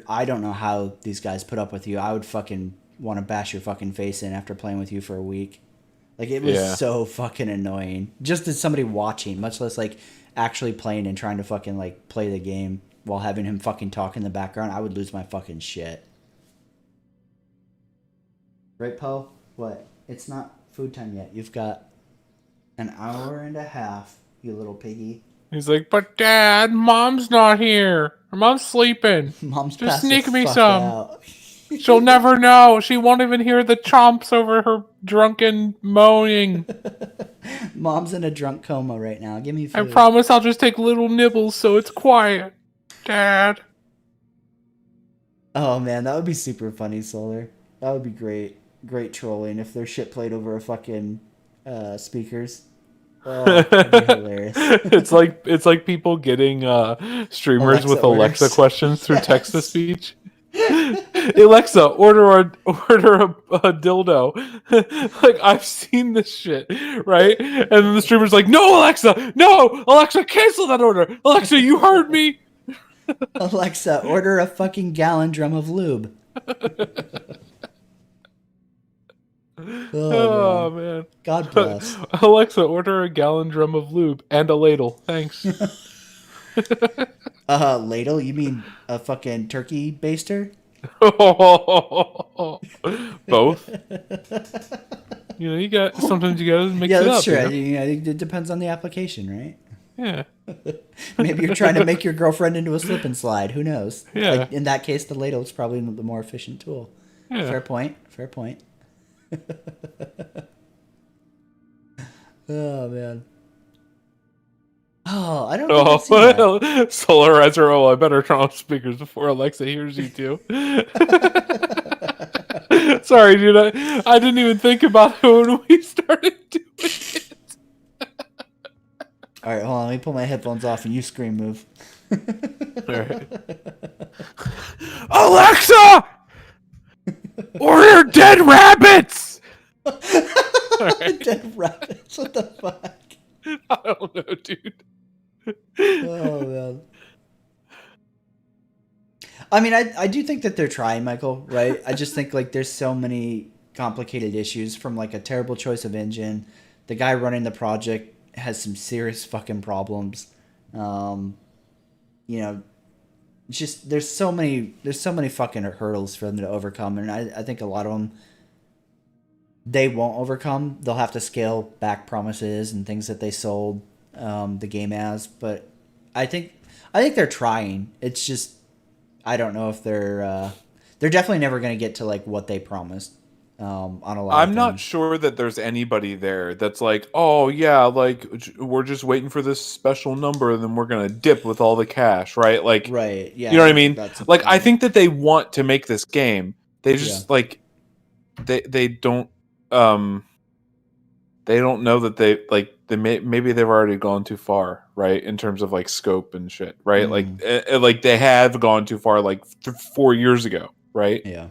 I don't know how these guys put up with you. I would fucking want to bash your fucking face in after playing with you for a week. Like, it was so fucking annoying. Just as somebody watching, much less like actually playing and trying to fucking like play the game while having him fucking talk in the background, I would lose my fucking shit. Right, Poe? What? It's not food time yet. You've got an hour and a half, you little piggy. He's like, but Dad, Mom's not here. Mom's sleeping. Mom's Just passed sneak the me fuck some. out. She'll never know. She won't even hear the chomps over her drunken moaning. Mom's in a drunk coma right now. Give me food. I promise I'll just take little nibbles so it's quiet. Dad. Oh man, that would be super funny, Solar. That would be great. Great trolling if their shit played over a fucking speakers. Oh, that'd be hilarious. it's like people getting streamers Alexa with Alexa orders. questions through Yes. text to speech. Alexa, order a dildo. Like I've seen this shit, right? And then the streamer's like, "No, Alexa, no, Alexa, cancel that order. Alexa, you heard me." Alexa, order a fucking gallon drum of lube. Oh man. God bless. Alexa, order a gallon drum of lube and a ladle. Thanks. Ladle? You mean a fucking turkey baster? Both. You know, sometimes you gotta mix Yeah, it that's up. true. You know? You know, it depends on the application, right? Yeah. Maybe you're trying to make your girlfriend into a slip and slide. Who knows? Yeah. Like, in that case, the ladle is probably the more efficient tool. Yeah. Fair point. Fair point. Oh man. Oh, I don't think I've seen that. Solarizer. Oh, I better turn off speakers before Alexa hears you too. Sorry, dude. I didn't even think about it when we started doing it. All right, hold on. Let me pull my headphones off and you scream move. All right. Alexa, order dead rabbits. Dead rabbits. What the fuck? I don't know, dude. Oh man. I mean, I do think that they're trying, Michael, right? I just think like there's so many complicated issues from like a terrible choice of engine. The guy running the project has some serious fucking problems. You know, just there's so many fucking hurdles for them to overcome, and I think a lot of them they won't overcome. They'll have to scale back promises and things that they sold the game as, but I think they're trying. It's just I don't know if they're definitely never going to get to like what they promised on a lot. I'm of not things. sure that there's anybody there that's like, oh yeah, like we're just waiting for this special number, and then we're gonna dip with all the cash, right? Like, Right? Yeah, you know what I mean? that's Like, I think that they want to make this game. They just Yeah. like they don't they don't know that maybe they've already gone too far, right, in terms of like scope and shit, right? Like they have gone too far like 4 years ago, right? Yeah.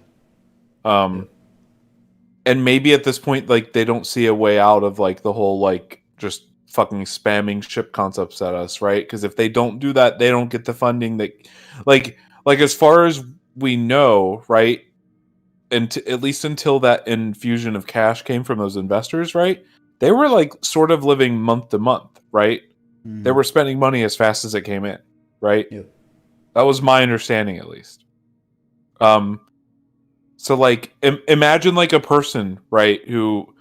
And maybe at this point like they don't see a way out of like the whole like just fucking spamming ship concepts at us, right? Because if they don't do that, they don't get the funding that like as far as we know, right? And at least until that infusion of cash came from those investors, right? They were like sort of living month to month, right? They were spending money as fast as it came in, right? Yep. That was my understanding, at least. So like, imagine like a person, right, who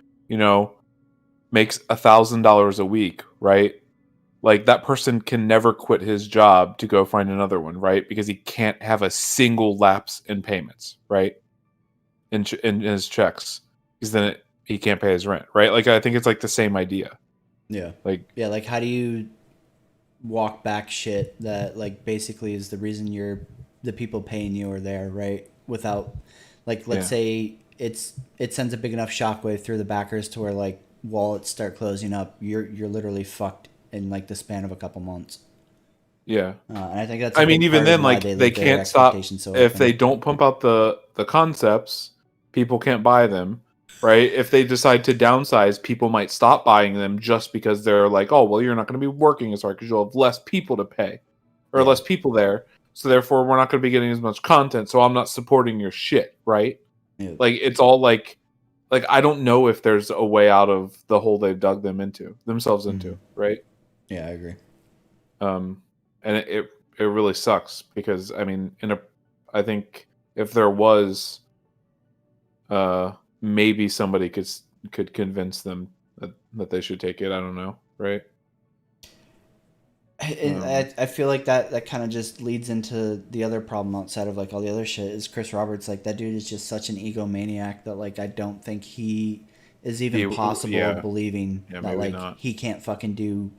makes $1,000 a week, right? Like that person can never quit his job to go find another one, right? Because he can't have a single lapse in payments, right? In his checks, because then he can't pay his rent, right? Like I think it's like the same idea. Yeah. Like how do you walk back shit that like basically is the reason the people paying you are there, right? Without like let's say it sends a big enough shockwave through the backers to where like wallets start closing up, you're literally fucked in like the span of a couple months. Yeah, and I think that's. Even then, like they can't stop if they don't pump out the concepts. People can't buy them, right? If they decide to downsize, people might stop buying them just because they're like, oh, well, you're not going to be working as hard because you'll have less people to pay or less people there. So therefore, we're not going to be getting as much content. So I'm not supporting your shit, right? Yeah. Like it's all like I don't know if there's a way out of the hole they've dug themselves into, right? Yeah, I agree. And it really sucks because I mean, I think if there was, maybe somebody could convince them that they should take it. I don't know, right? I feel like that kind of just leads into the other problem outside of like all the other shit is Chris Roberts. Like that dude is just such an egomaniac that like I don't think he is even possible of believing that like he can't fucking do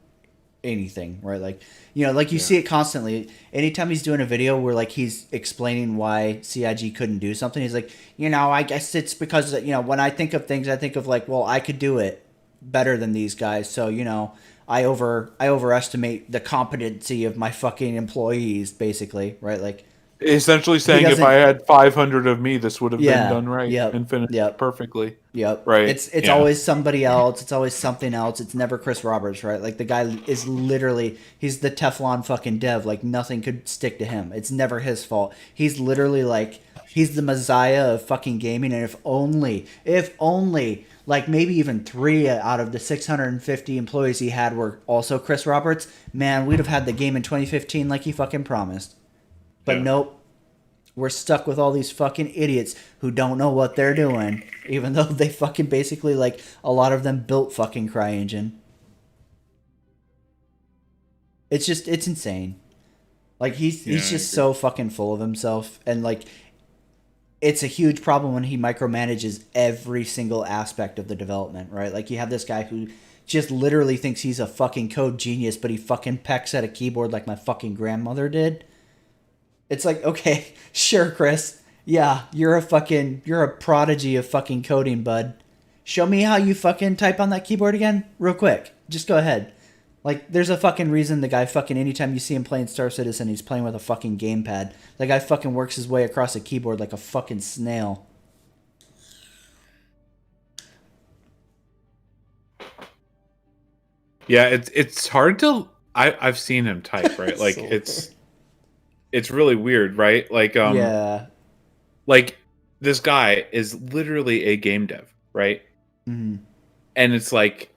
anything, right? Like like you see it constantly. Anytime he's doing a video where like he's explaining why CIG couldn't do something, he's like, I guess it's because when I think of things, I think of like, well, I could do it better than these guys, so I overestimate the competency of my fucking employees, basically, right? Like essentially saying if I had 500 of me, this would have been done right and finished perfectly. Yep. Right. It's always somebody else. It's always something else. It's never Chris Roberts, right? Like the guy is literally he's the Teflon fucking dev. Like nothing could stick to him. It's never his fault. He's literally like he's the messiah of fucking gaming. And if only like maybe even 3 out of the 650 employees he had were also Chris Roberts, man, we'd have had the game in 2015 like he fucking promised. But nope, we're stuck with all these fucking idiots who don't know what they're doing, even though they fucking basically, like, a lot of them built fucking CryEngine. It's just, it's insane. Like, he's just so fucking full of himself, and, like, it's a huge problem when he micromanages every single aspect of the development, right? Like, you have this guy who just literally thinks he's a fucking code genius, but he fucking pecks at a keyboard like my fucking grandmother did. It's like, okay, sure, Chris. Yeah, you're a prodigy of fucking coding, bud. Show me how you fucking type on that keyboard again, real quick. Just go ahead. Like, there's a fucking reason the guy fucking, anytime you see him playing Star Citizen, he's playing with a fucking gamepad. The guy fucking works his way across a keyboard like a fucking snail. Yeah, it's hard to. I've seen him type, right? Like it's really weird, right? Yeah. Like this guy is literally a game dev, right? Mhm. And it's like,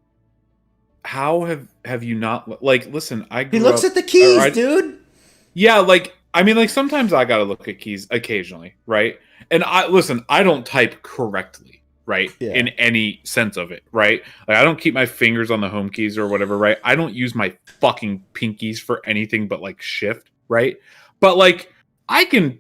how have you not like? Listen, I He grew looks up. at the keys, or dude. Yeah, like I mean, like sometimes I gotta look at keys occasionally, right? And I listen, I don't type correctly, right? Yeah. In any sense of it, right? Like I don't keep my fingers on the home keys or whatever, right? I don't use my fucking pinkies for anything but like shift, right? But like I can,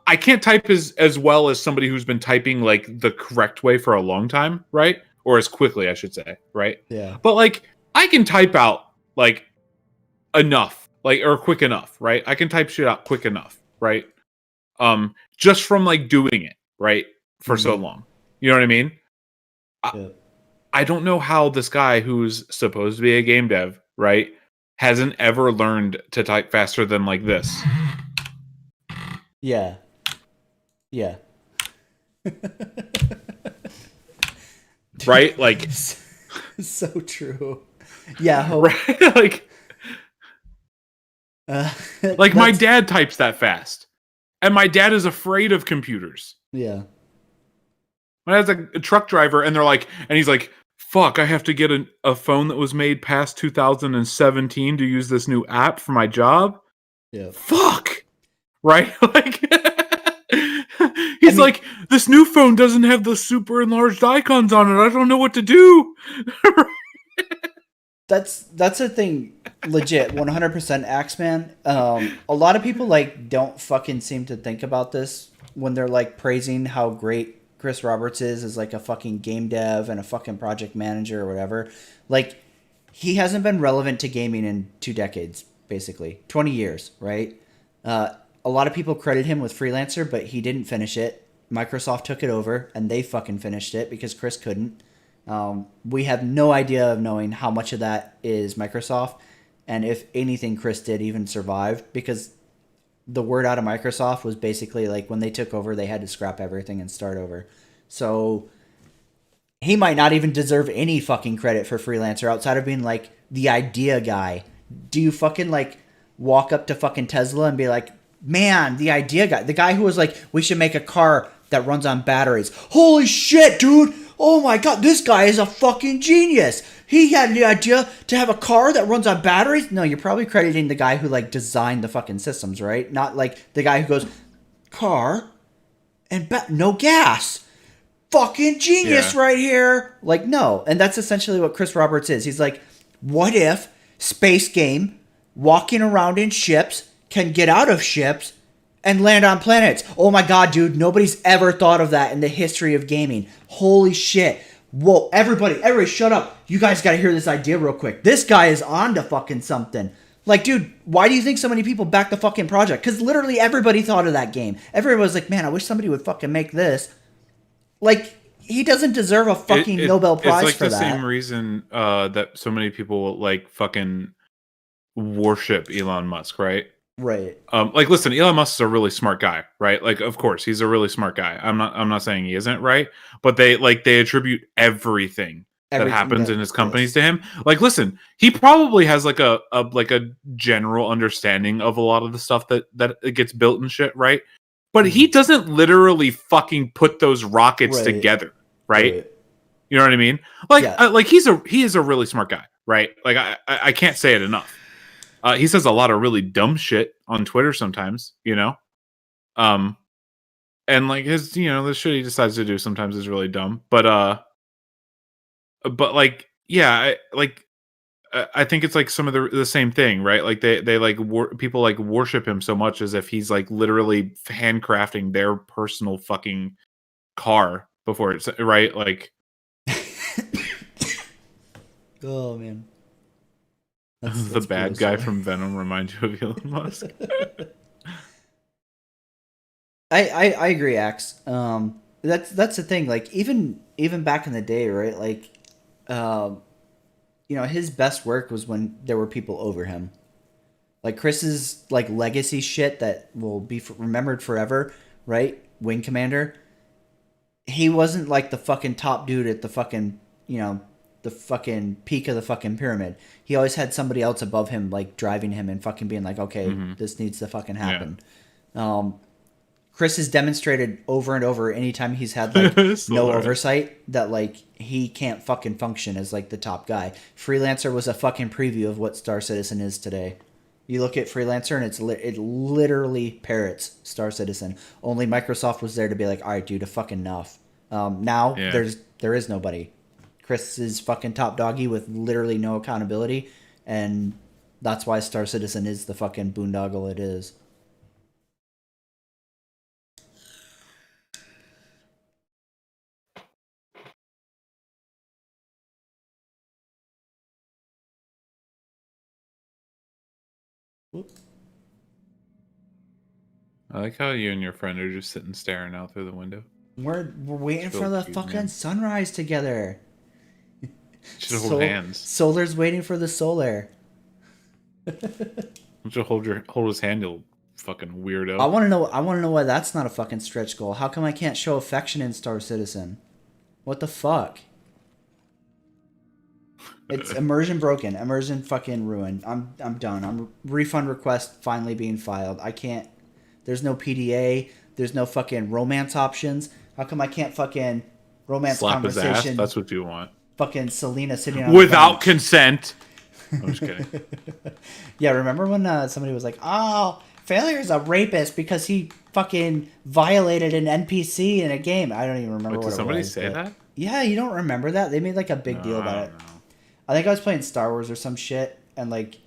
I can't type as well as somebody who's been typing like the correct way for a long time, right? Or as quickly, I should say, right? Yeah. But like I can type out like enough, like or quick enough, right? I can type shit out quick enough, right? Just from like doing it, right? For so long. You know what I mean? Yeah. I don't know how this guy who's supposed to be a game dev, right, hasn't ever learned to type faster than like this. Yeah. Yeah. Right? Like so true. Yeah, hope. right? Like my dad types that fast. And my dad is afraid of computers. Yeah. My dad's a truck driver, and he's like, fuck, I have to get a phone that was made past 2017 to use this new app for my job. Yeah. Fuck. Right? Like, he's like, this new phone doesn't have the super enlarged icons on it. I don't know what to do. That's the thing. Legit, 100% Axeman. A lot of people like don't fucking seem to think about this when they're like praising how great Chris Roberts is as like a fucking game dev and a fucking project manager or whatever. Like, he hasn't been relevant to gaming in 2 decades, basically 20 years, right? A lot of people credit him with Freelancer, but he didn't finish it. Microsoft took it over, and they fucking finished it because Chris couldn't. We have no idea of knowing how much of that is Microsoft, and if anything Chris did even survived, because the word out of Microsoft was basically like when they took over, they had to scrap everything and start over. So he might not even deserve any fucking credit for Freelancer outside of being like the idea guy. Do you fucking like walk up to fucking Tesla and be like, man, the idea guy, the guy who was like, we should make a car that runs on batteries. Holy shit, dude. Oh my god, this guy is a fucking genius. He had the idea to have a car that runs on batteries. No, you're probably crediting the guy who like designed the fucking systems, right? Not like the guy who goes, car and no gas. Fucking genius right here. Like, no. And that's essentially what Chris Roberts is. He's like, what if space game, walking around in ships, can get out of ships and land on planets? Oh my god, dude, nobody's ever thought of that in the history of gaming. Holy shit. Whoa, everybody shut up. You guys gotta hear this idea real quick. This guy is on to fucking something. Like, dude, why do you think so many people backed the fucking project? Because literally everybody thought of that game. Everybody was like, man, I wish somebody would fucking make this. Like, he doesn't deserve a fucking Nobel Prize like for that. It's like the same reason that so many people like fucking worship Elon Musk, right? Right. Like, listen, Elon Musk is a really smart guy, right? Like, of course, he's a really smart guy. I'm not saying he isn't, right? But they attribute everything that happens in his companies to him. Like, listen, he probably has like a general understanding of a lot of the stuff that it gets built and shit, right? But he doesn't literally fucking put those rockets together, right? You know what I mean? Like, like he is a really smart guy, right? Like, I can't say it enough. He says a lot of really dumb shit on Twitter sometimes, you know? And like his, you know, the shit he decides to do sometimes is really dumb. But like, yeah, I think it's like some of the same thing, right? Like they like people like worship him so much as if he's like literally handcrafting their personal fucking car before it's right. Like, oh man. The bad guy from Venom reminds you of Elon Musk. I agree, Axe. That's the thing. Like even back in the day, right? Like, you know, his best work was when there were people over him. Like Chris's like legacy shit that will be remembered forever, right? Wing Commander. He wasn't like the fucking top dude at the fucking, you know, the fucking peak of the fucking pyramid. He always had somebody else above him, like driving him and fucking being like, okay, this needs to fucking happen. Chris has demonstrated over and over anytime he's had like no oversight that like he can't fucking function as like the top guy. Freelancer was a fucking preview of what Star Citizen is today. You look at Freelancer and it literally parrots Star Citizen. Only Microsoft was there to be like, all right, dude, fucking enough. Now there is nobody. Chris is fucking top doggy with literally no accountability, and that's why Star Citizen is the fucking boondoggle it is. I like how you and your friend are just sitting staring out through the window. We're waiting for the fucking sunrise together. Should hold hands. Solar's waiting for the solar. Should hold his hand, you fucking weirdo. I want to know why that's not a fucking stretch goal. How come I can't show affection in Star Citizen? What the fuck? It's immersion broken. Immersion fucking ruined. I'm done. Refund request finally being filed. I can't. There's no PDA. There's no fucking romance options. How come I can't fucking romance slap conversation? His ass? That's what you want. Fucking Selena sitting on without consent. I'm just kidding. Yeah, remember when somebody was like, "Oh, Failure's a rapist because he fucking violated an NPC in a game." I don't even remember what it was. Did somebody say that? Yeah, you don't remember that? They made like a big deal about it. I think I was playing Star Wars or some shit, and like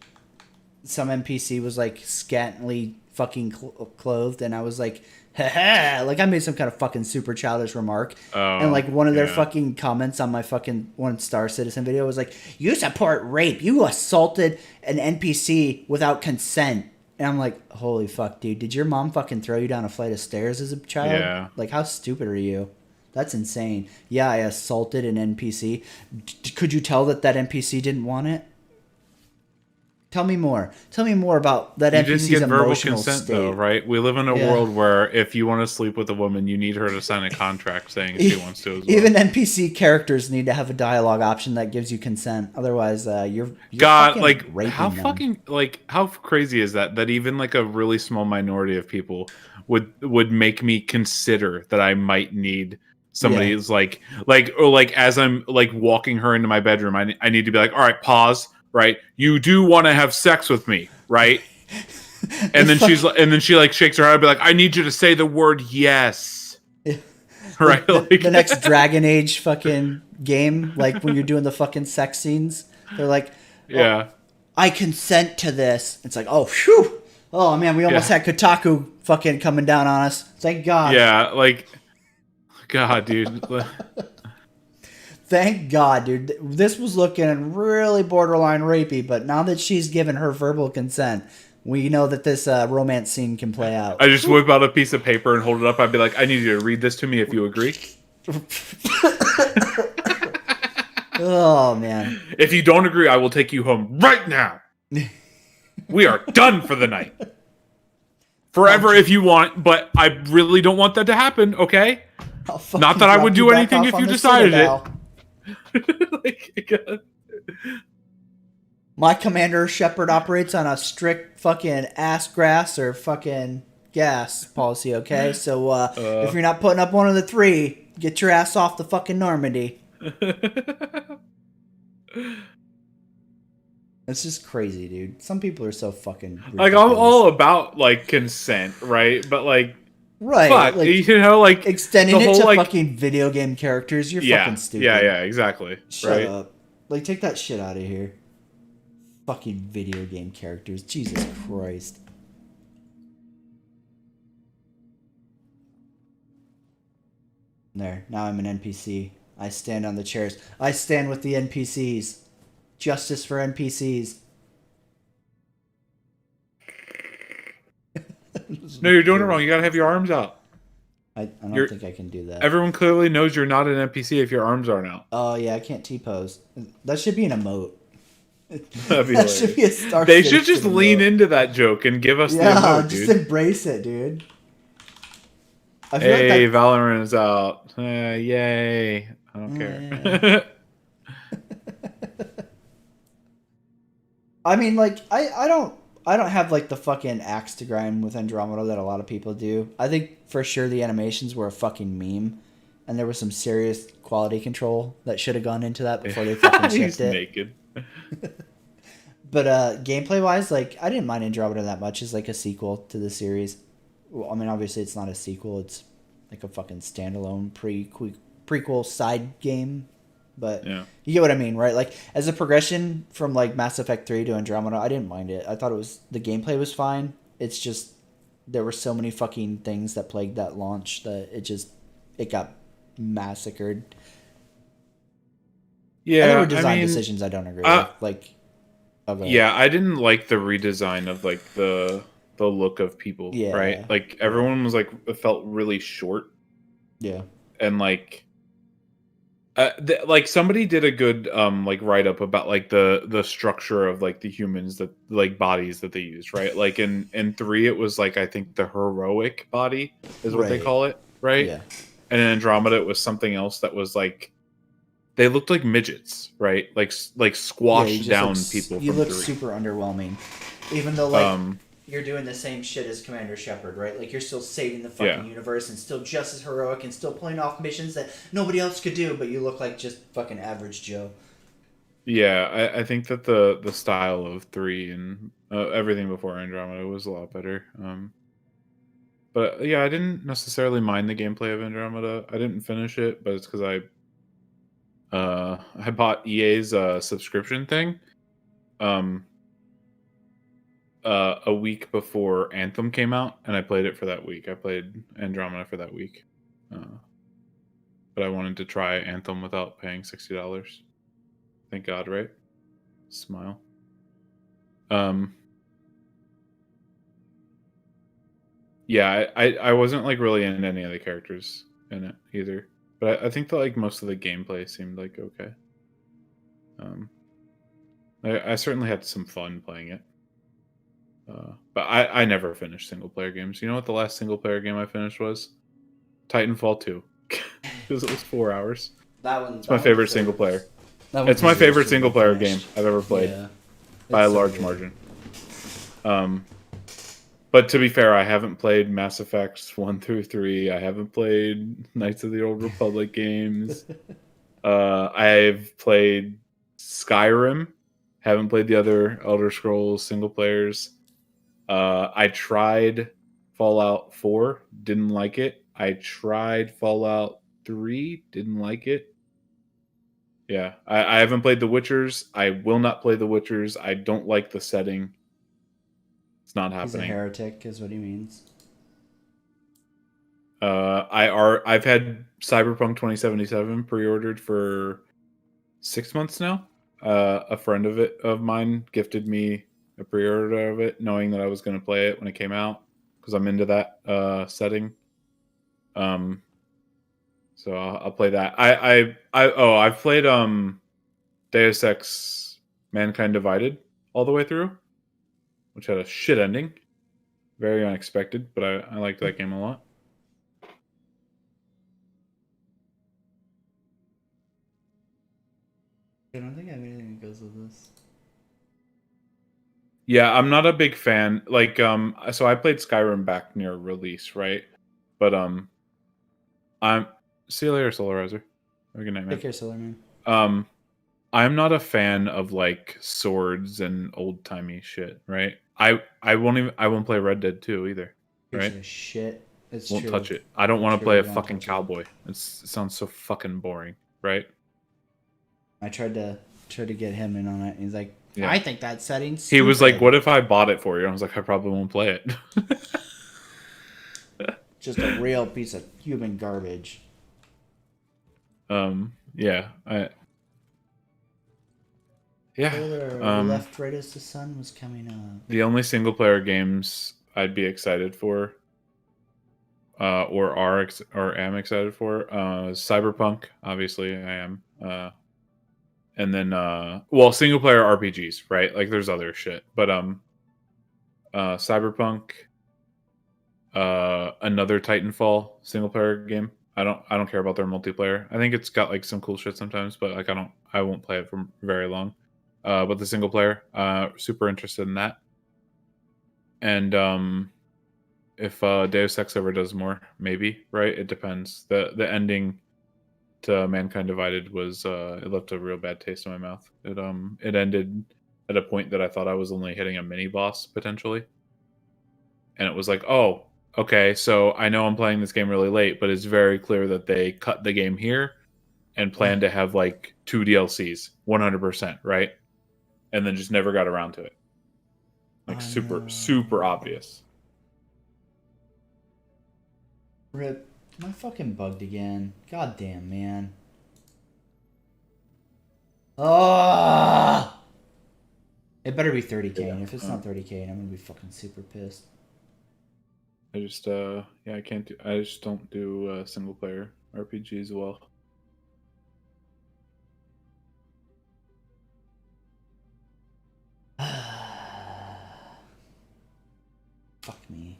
some NPC was like scantily fucking clothed, and I was like, ha, like I made some kind of fucking super childish remark, and like one of their fucking comments on my fucking one Star Citizen video was like, "You support rape, you assaulted an NPC without consent." And I'm like, holy fuck, dude, did your mom fucking throw you down a flight of stairs as a child? Yeah. Like, how stupid are you? That's insane. Yeah, I assaulted an NPC. Could you tell that NPC didn't want it? Tell me more. Tell me more about that NPC's emotional state. You didn't get verbal consent, though, right? We live in a world where if you want to sleep with a woman, you need her to sign a contract saying she wants to as well. Even NPC characters need to have a dialogue option that gives you consent. Otherwise, you're God, like how them. Fucking like how crazy is that? That even like a really small minority of people would make me consider that I might need somebody who's like as I'm like walking her into my bedroom, I need to be like, all right, pause. Right, you do want to have sex with me, right? And then she like shakes her head and be like, I need you to say the word yes. Right, the next Dragon Age fucking game, like when you're doing the fucking sex scenes, they're like, I consent to this. It's like, oh, phew. Oh man, we almost had Kotaku fucking coming down on us. Thank God. Yeah, like, God, dude. Thank God, dude. This was looking really borderline rapey, but now that she's given her verbal consent, we know that this romance scene can play out. I just whip out a piece of paper and hold it up. I'd be like, I need you to read this to me if you agree. Oh, man. If you don't agree, I will take you home right now. We are done for the night. Forever if you want, but I really don't want that to happen, okay? Not that I would do anything if you decided it. My Commander Shepard operates on a strict fucking ass grass or fucking gas policy, okay? So if you're not putting up one of the three, get your ass off the fucking Normandy. It's just crazy, dude. Some people are so fucking ridiculous. Like, I'm all about like consent, right? But like, right, fuck, like, you know, like extending it to like, fucking video game characters. You're fucking stupid. Yeah, exactly. Shut up. Like, take that shit out of here. Fucking video game characters. Jesus Christ. There. Now I'm an NPC. I stand on the chairs. I stand with the NPCs. Justice for NPCs. No, you're doing it wrong. You gotta have your arms out. I don't think I can do that. Everyone clearly knows you're not an NPC if your arms aren't out. Oh yeah, I can't T-pose. That should be an emote. That should be a Star They should just lean into that joke and give us the emote, just dude. embrace it, dude. Hey, Valorant is out. Yay. I don't care. I mean, like, I don't have like the fucking axe to grind with Andromeda that a lot of people do. I think for sure the animations were a fucking meme, and there was some serious quality control that should have gone into that before they fucking He's shipped it. naked. But gameplay wise, like, I didn't mind Andromeda that much as like a sequel to the series. Well, I mean, obviously it's not a sequel; it's like a fucking standalone prequel side game. But Yeah. you get what I mean, right? Like, as a progression from like Mass Effect 3 to Andromeda, I didn't mind it. I thought the gameplay was fine. It's just there were so many fucking things that plagued that launch that it got massacred. Yeah, And there were design I mean, decisions I don't agree with. Like, okay. yeah, I didn't like the redesign of like the look of people, Yeah. right? Like everyone was like, it felt really short, Yeah. and like like somebody did a good like write up about like the structure of like the humans that like bodies that they used, right? Like in 3 it was like I think the heroic body is what they Right. call it, right? Yeah. And in Andromeda it was something else that was like they looked like midgets, right? Like Yeah, squashed you just down look, people you from look 3. super underwhelming. Even though, like, Um you're doing the same shit as Commander Shepard, right? Like, you're still saving the fucking universe and still just as heroic and still pulling off missions that nobody else could do, but you look like just fucking average Joe. Yeah, I think that the style of 3 and everything before Andromeda was a lot better. But yeah, I didn't necessarily mind the gameplay of Andromeda. I didn't finish it, but it's because I bought EA's subscription thing a week before Anthem came out, and I played it for that week. I played Andromeda for that week, but I wanted to try Anthem without paying $60. Thank God, right? Smile. Yeah, I wasn't like really into any of the characters in it either, but I think that like most of the gameplay seemed like okay. I certainly had some fun playing it, but I never finished single player games. You know what the last single player game I finished was? Titanfall 2, because it was 4 hours. It's my favorite single player. It's my favorite single player game I've ever played by a large margin. But to be fair, I haven't played Mass Effects 1 through 3. I haven't played Knights of the Old Republic games. I've played Skyrim. Haven't played the other Elder Scrolls single players. I tried Fallout 4. Didn't like it. I tried Fallout 3. Didn't like it. Yeah. I haven't played The Witchers. I will not play The Witchers. I don't like the setting. It's not happening. He's a heretic, is what he means. I've had Cyberpunk 2077 pre-ordered for 6 months now. A friend of mine gifted me a pre-order of it, knowing that I was going to play it when it came out because I'm into that setting. So I'll play that. I've played Deus Ex: Mankind Divided all the way through, which had a shit ending. Very unexpected, but I liked that game a lot. I don't think I have anything that goes with this. Yeah, I'm not a big fan. Like, so I played Skyrim back near release, right? But I'm see you later, Solarizer. Have a good night, man. Take care, Solar Man. I'm not a fan of like swords and old timey shit, right? I won't play Red Dead 2 either, Piece right? of shit. It's Won't true. touch it. I don't want to True, play a won't fucking touch it. cowboy. It sounds so fucking boring, right? I tried to get him in on it. He's like, Yeah. I think that setting's He was like, stupid." "What if I bought it for you?" I was like, "I probably won't play it." Just a real piece of human garbage. Yeah, Trailer, left right as the sun was coming up. the only single player games I'd be excited for, or am excited for, is Cyberpunk. Obviously, I am. And then, single player RPGs, right? Like, there's other shit, but Cyberpunk, another Titanfall single player game I don't care about their multiplayer. I think it's got like some cool shit sometimes, but like I won't play it for very long. But the single player, super interested in that. And if Deus Ex ever does more, maybe, right? It depends. The ending to Mankind Divided was it left a real bad taste in my mouth. It ended at a point that I thought I was only hitting a mini boss potentially. And it was like, oh, okay, so I know I'm playing this game really late, but it's very clear that they cut the game here and plan to have like 2 DLCs, 100%, right? And then just never got around to it. Like super obvious. Rip. Am I fucking bugged again? God damn, man. Oh! It better be 30k, and if it's not 30k, I'm gonna be fucking super pissed. I just I can't do. I just don't do single player RPGs well. Fuck me.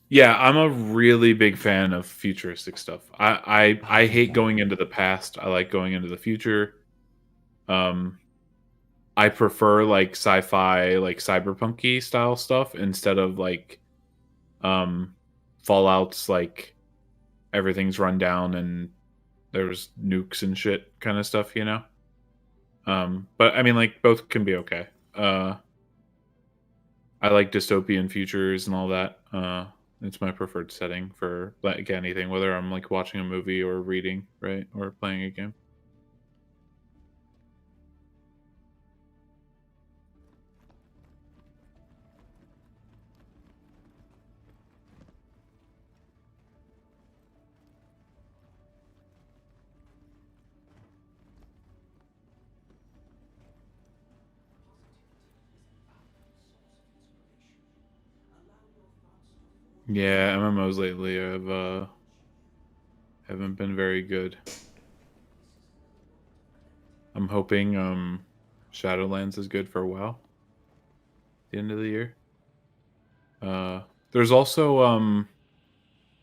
Yeah, I'm a really big fan of futuristic stuff. I hate going into the past. I like going into the future. I prefer like sci-fi, like cyberpunky style stuff instead of like Fallout's like everything's run down and there's nukes and shit kind of stuff, you know. But I mean, like both can be okay. I like dystopian futures and all that. It's my preferred setting for like anything, whether I'm like watching a movie or reading, right, or playing a game. Yeah, MMOs lately have haven't been very good. I'm hoping Shadowlands is good for a while. At the end of the year. There's also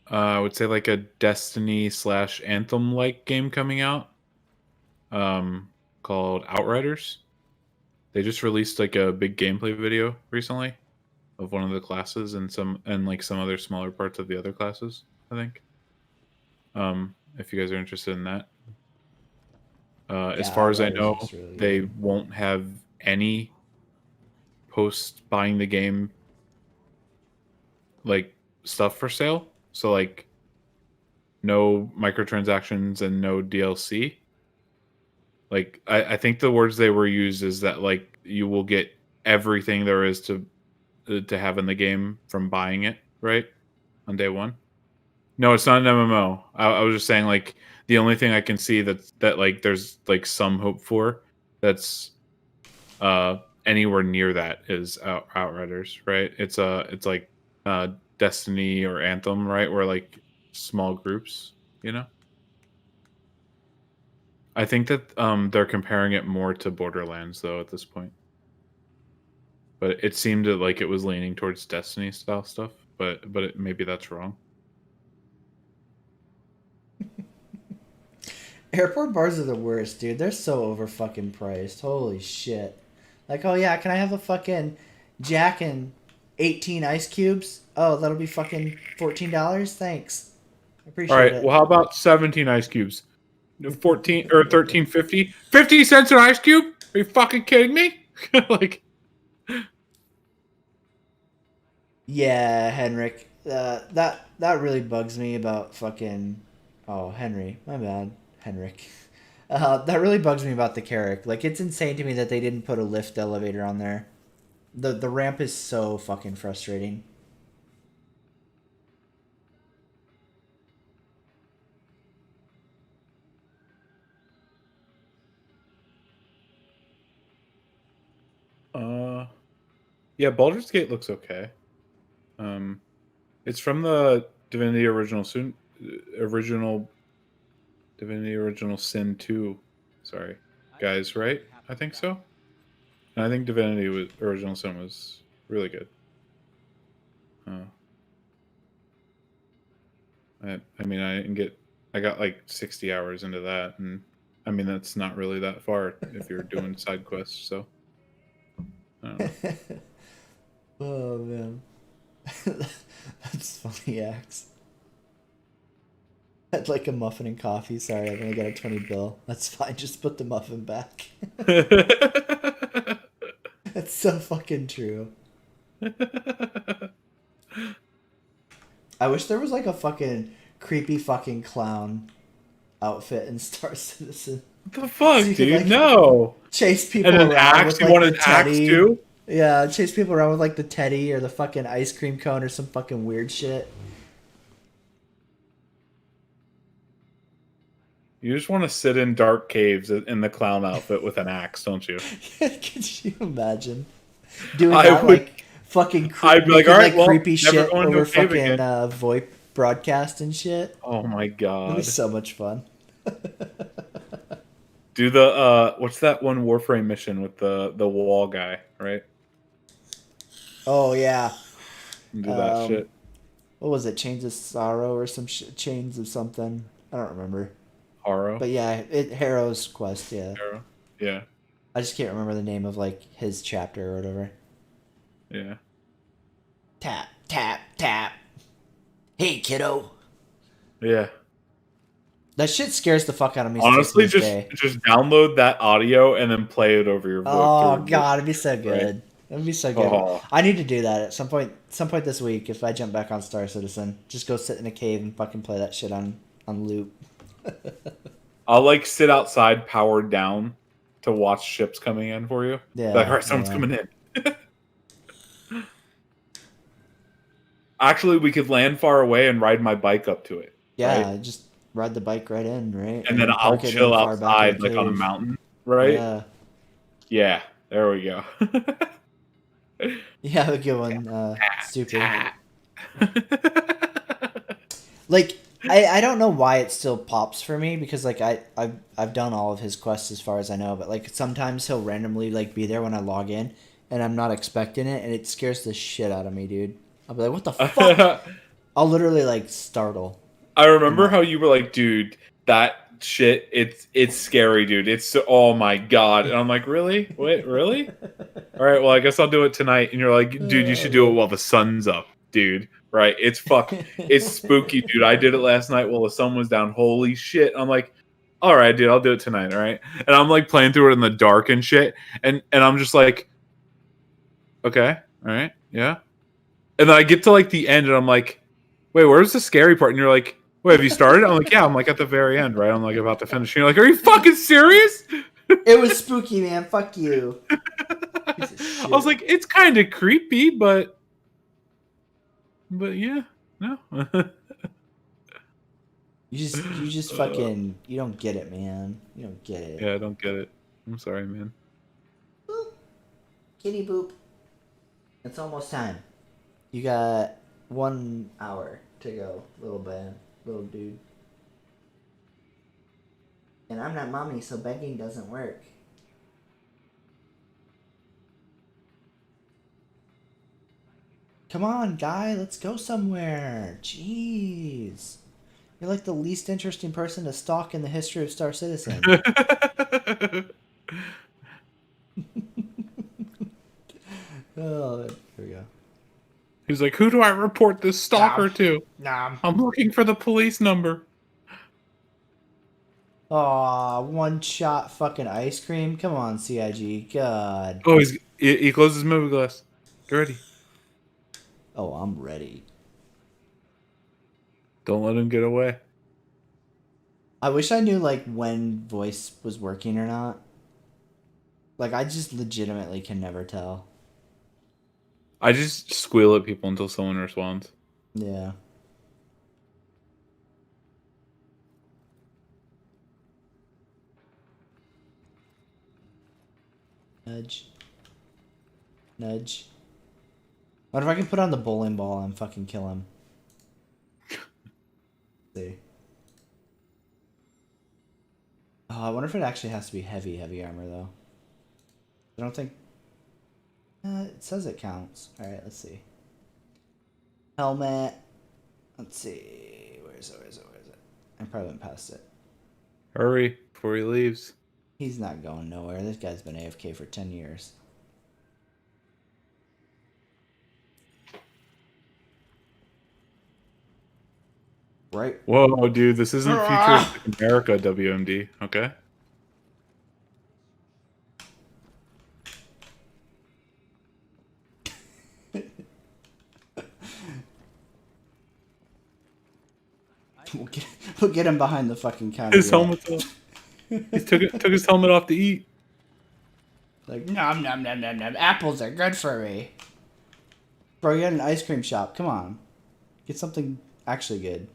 I would say like a Destiny / Anthem like game coming out. Called Outriders. They just released like a big gameplay video recently of one of the classes and like some other smaller parts of the other classes, I think. If you guys are interested in that. As Yeah, far as I Outriders know, looks really they good. won't have any post buying the game like stuff for sale. So like no microtransactions and no DLC. Like I think the words they were used is that like you will get everything there is to have in the game from buying it, right? On day one. No, it's not an MMO. I was just saying like the only thing I can see that like there's like some hope for that's anywhere near that is Outriders, right? It's like Destiny or Anthem, right? Where like small groups, you know. I think that they're comparing it more to Borderlands though at this point. But it seemed like it was leaning towards Destiny style stuff, but maybe that's wrong. Airport bars are the worst, dude. They're so over fucking priced. Holy shit. Like, oh yeah, can I have a fucking Jack and 18 ice cubes? Oh, that'll be fucking $14? Thanks. I All appreciate right. it. Well, how about 17 ice cubes? 14 or 13.50? 50 cents an ice cube? Are you fucking kidding me? Like Yeah, Henrik. That really bugs me about fucking. Oh, Henry. My bad, Henrik. That really bugs me about the Carrick. Like, it's insane to me that they didn't put a lift elevator on there. The ramp is so fucking frustrating. yeah, Baldur's Gate looks okay. It's from the original Divinity Original Sin 2. Sorry, guys, right? I think so. And I think Original Sin was really good. I mean, I got like 60 hours into that, and I mean that's not really that far if you're doing side quests. So, I don't know. Oh man, that's funny, Axe. I'd like a muffin and coffee. Sorry, I've only got a 20 bill. That's fine. Just put the muffin back. That's so fucking true. I wish there was like a fucking creepy fucking clown outfit in Star Citizen. What the fuck, So you dude? could, like, No. Chase people And an around axe? with You like want the an axe teddy. too? Yeah, chase people around with like the teddy or the fucking ice cream cone or some fucking weird shit. You just want to sit in dark caves in the clown outfit with an axe, don't you? Could you imagine doing I that? would- Like fucking I'd be like, making, "All right, well, creepy never shit going to over a cave fucking again." VoIP broadcast and shit. Oh my It'd be god. so much fun. Do the what's that one Warframe mission with the wall guy, right? Oh yeah. Do that shit. What was it? Chains of Sorrow or some chains of something? I don't remember. Haro. But yeah, Harrow's quest. Yeah. Haro. Yeah. I just can't remember the name of like his chapter or whatever. Yeah. Tap, tap, tap. Hey, kiddo. Yeah. That shit scares the fuck out of me. Honestly, still to this day. just download that audio and then play it over your voice. Oh god, it'd be so good. Right. It'd be so good. Oh. I need to do that at some point. Some point this week, if I jump back on Star Citizen, just go sit in a cave and fucking play that shit on loop. I'll like sit outside, powered down, to watch ships coming in for you. Yeah. Like, all right, someone's coming in. Actually, we could land far away and ride my bike up to it. Yeah, right? just ride the bike right in, right? And then I'll park it in chill far back in outside, the like on a cave. mountain, right? Yeah. Yeah, there we go. Yeah, a good one. Stupid. Like, I don't know why it still pops for me, because like I've done all of his quests as far as I know, but like sometimes he'll randomly like be there when I log in and I'm not expecting it, and it scares the shit out of me, dude. I'll be like, what the fuck? I'll literally like startle. I remember how you were like, dude, that shit, it's scary, dude. Oh my god. And I'm like, really? Wait, really? All right, well, I guess I'll do it tonight. And you're like, dude, you should do it while the sun's up, dude. Right? It's spooky, dude. I did it last night while the sun was down. Holy shit. I'm like, all right, dude, I'll do it tonight, all right? And I'm like playing through it in the dark and shit. And I'm just like, okay, all right, yeah. And then I get to like the end and I'm like, wait, where's the scary part? And you're like, wait, have you started? I'm like, yeah, I'm like at the very end, right? I'm like about to finish. And you're like, are you fucking serious? It was spooky, man. Fuck you. I was like, it's kind of creepy, but yeah, no. You just fucking, you don't get it, man. You don't get it. Yeah, I don't get it. I'm sorry, man. Boop. Kitty boop. It's almost time. You got 1 hour to go, little dude. And I'm not mommy, so begging doesn't work. Come on, guy, let's go somewhere. Jeez. You're like the least interesting person to stalk in the history of Star Citizen. Oh, here we go. He's like, who do I report this stalker to? Nom. I'm looking for the police number. Aw, one shot fucking ice cream? Come on, CIG. God. Oh, he closes his movie glass. Get ready. Oh, I'm ready. Don't let him get away. I wish I knew, like, when voice was working or not. Like, I just legitimately can never tell. I just squeal at people until someone responds. Yeah. Nudge. Nudge. What if I can put on the bowling ball and fucking kill him? See. Oh, I wonder if it actually has to be heavy armor, though. I don't think... it says it counts. Alright, let's see. Helmet. Let's see. Where is it? I probably went past it. Hurry before he leaves. He's not going nowhere. This guy's been AFK for 10 years. Right. Whoa, dude, this isn't futuristic America, WMD. Okay. We'll get him behind the fucking counter. His helmet's off. He took his helmet off to eat. Like, nom nom nom nom nom. Apples are good for me. Bro, you had an ice cream shop. Come on. Get something actually good.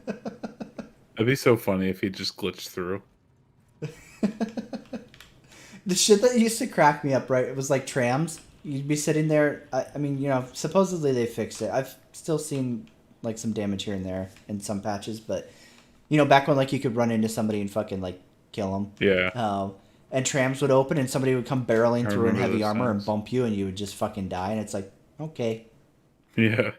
That'd be so funny if he just glitched through. The shit that used to crack me up, right? It was like trams. You'd be sitting there. I mean, you know, supposedly they fixed it. I've still seen like some damage here and there in some patches, but you know, back when like you could run into somebody and fucking like kill them. Yeah. And trams would open and somebody would come barreling through in heavy armor times. and bump you, and you would just fucking die. And it's like, okay. Yeah.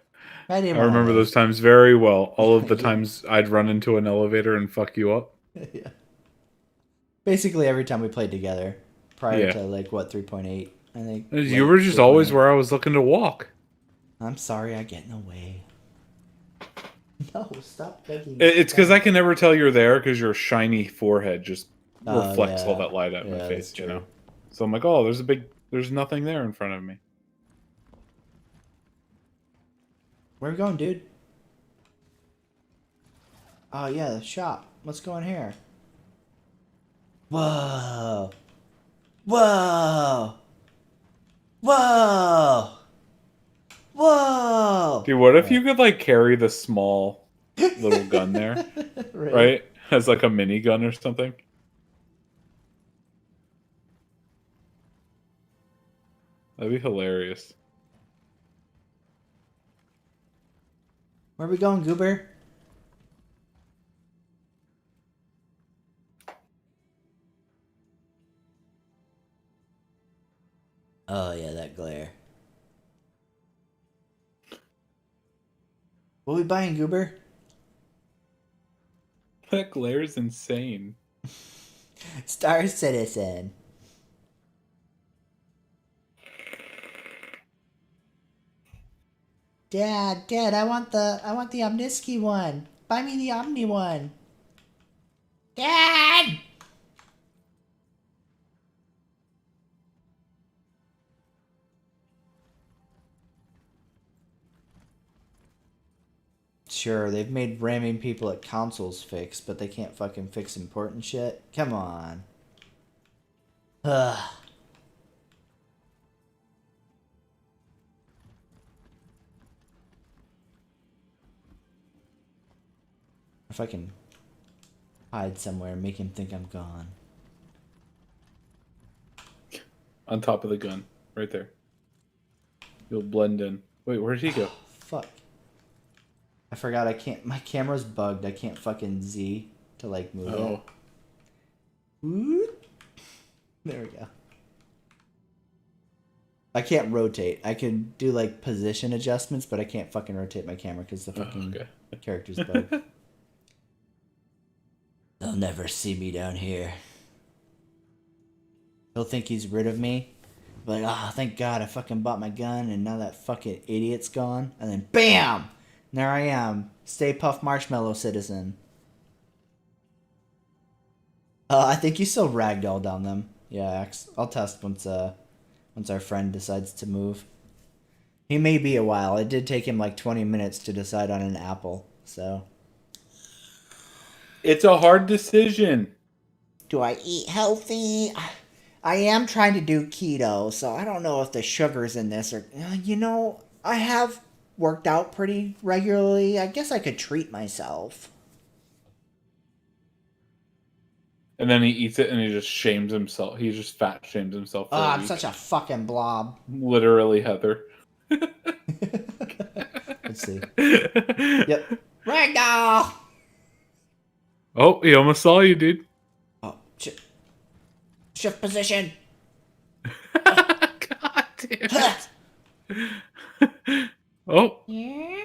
I remember those times very well. All of the times I'd run into an elevator and fuck you up. Yeah. Basically every time we played together, prior to like what 3.8, I think. You were just always where I was looking to walk. I'm sorry, I get in the way. No, stop begging. It's because I can never tell you're there because your shiny forehead just reflects all that light out of my face, you know. So I'm like, oh, there's nothing there in front of me. Where are we going, dude? Oh yeah, the shop. Let's go in here. Whoa. Whoa. Whoa. Whoa. Dude, what if you could like carry the small little gun there, right? As like a mini gun or something. That'd be hilarious. Where are we going, Goober? Oh yeah, that glare. What are we buying, Goober? That glare is insane. Star Citizen. Dad, I want the Omniski one. Buy me the Omni one. Dad! Sure, they've made ramming people at consoles fix, but they can't fucking fix important shit. Come on. Ugh. If I can hide somewhere and make him think I'm gone. On top of the gun, right there. You'll blend in. Wait, where'd he go? Fuck. I forgot I can't. My camera's bugged. I can't fucking Z to like move it. Whoop. There we go. I can't rotate. I can do like position adjustments, but I can't fucking rotate my camera because the fucking character's bugged. They'll never see me down here. He'll think he's rid of me. But, thank God I fucking bought my gun and now that fucking idiot's gone. And then, BAM! And there I am. Stay Puft Marshmallow Citizen. I think you still ragdoll down them. Yeah, I'll test once our friend decides to move. He may be a while. It did take him like 20 minutes to decide on an apple, so... It's a hard decision. Do I eat healthy? I am trying to do keto, so I don't know if the sugars in this are... You know, I have worked out pretty regularly. I guess I could treat myself. And then he eats it and he just shames himself. He just fat shames himself. Oh, I'm such a fucking blob. Literally, Heather. Let's see. Yep. Ragdoll! Oh, he almost saw you, dude. Oh, shit. Shift position. God damn it. Oh. Yeah.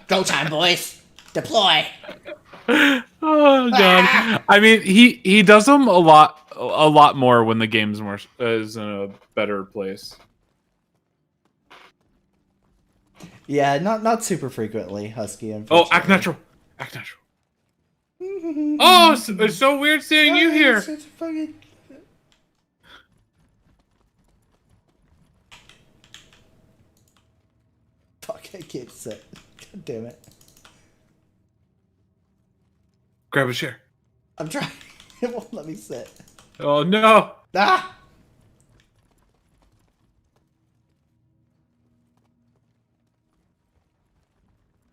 Go time, boys. Deploy. Oh god. I mean, he does them a lot more when the game's more is in a better place. Yeah, not super frequently, Husky. Oh, Unfortunately. act natural. Act natural. Oh, it's so weird seeing you here. It's fucking... Fuck, I can't sit. God damn it. Grab a chair. I'm trying. It won't let me sit. Oh no. Ah!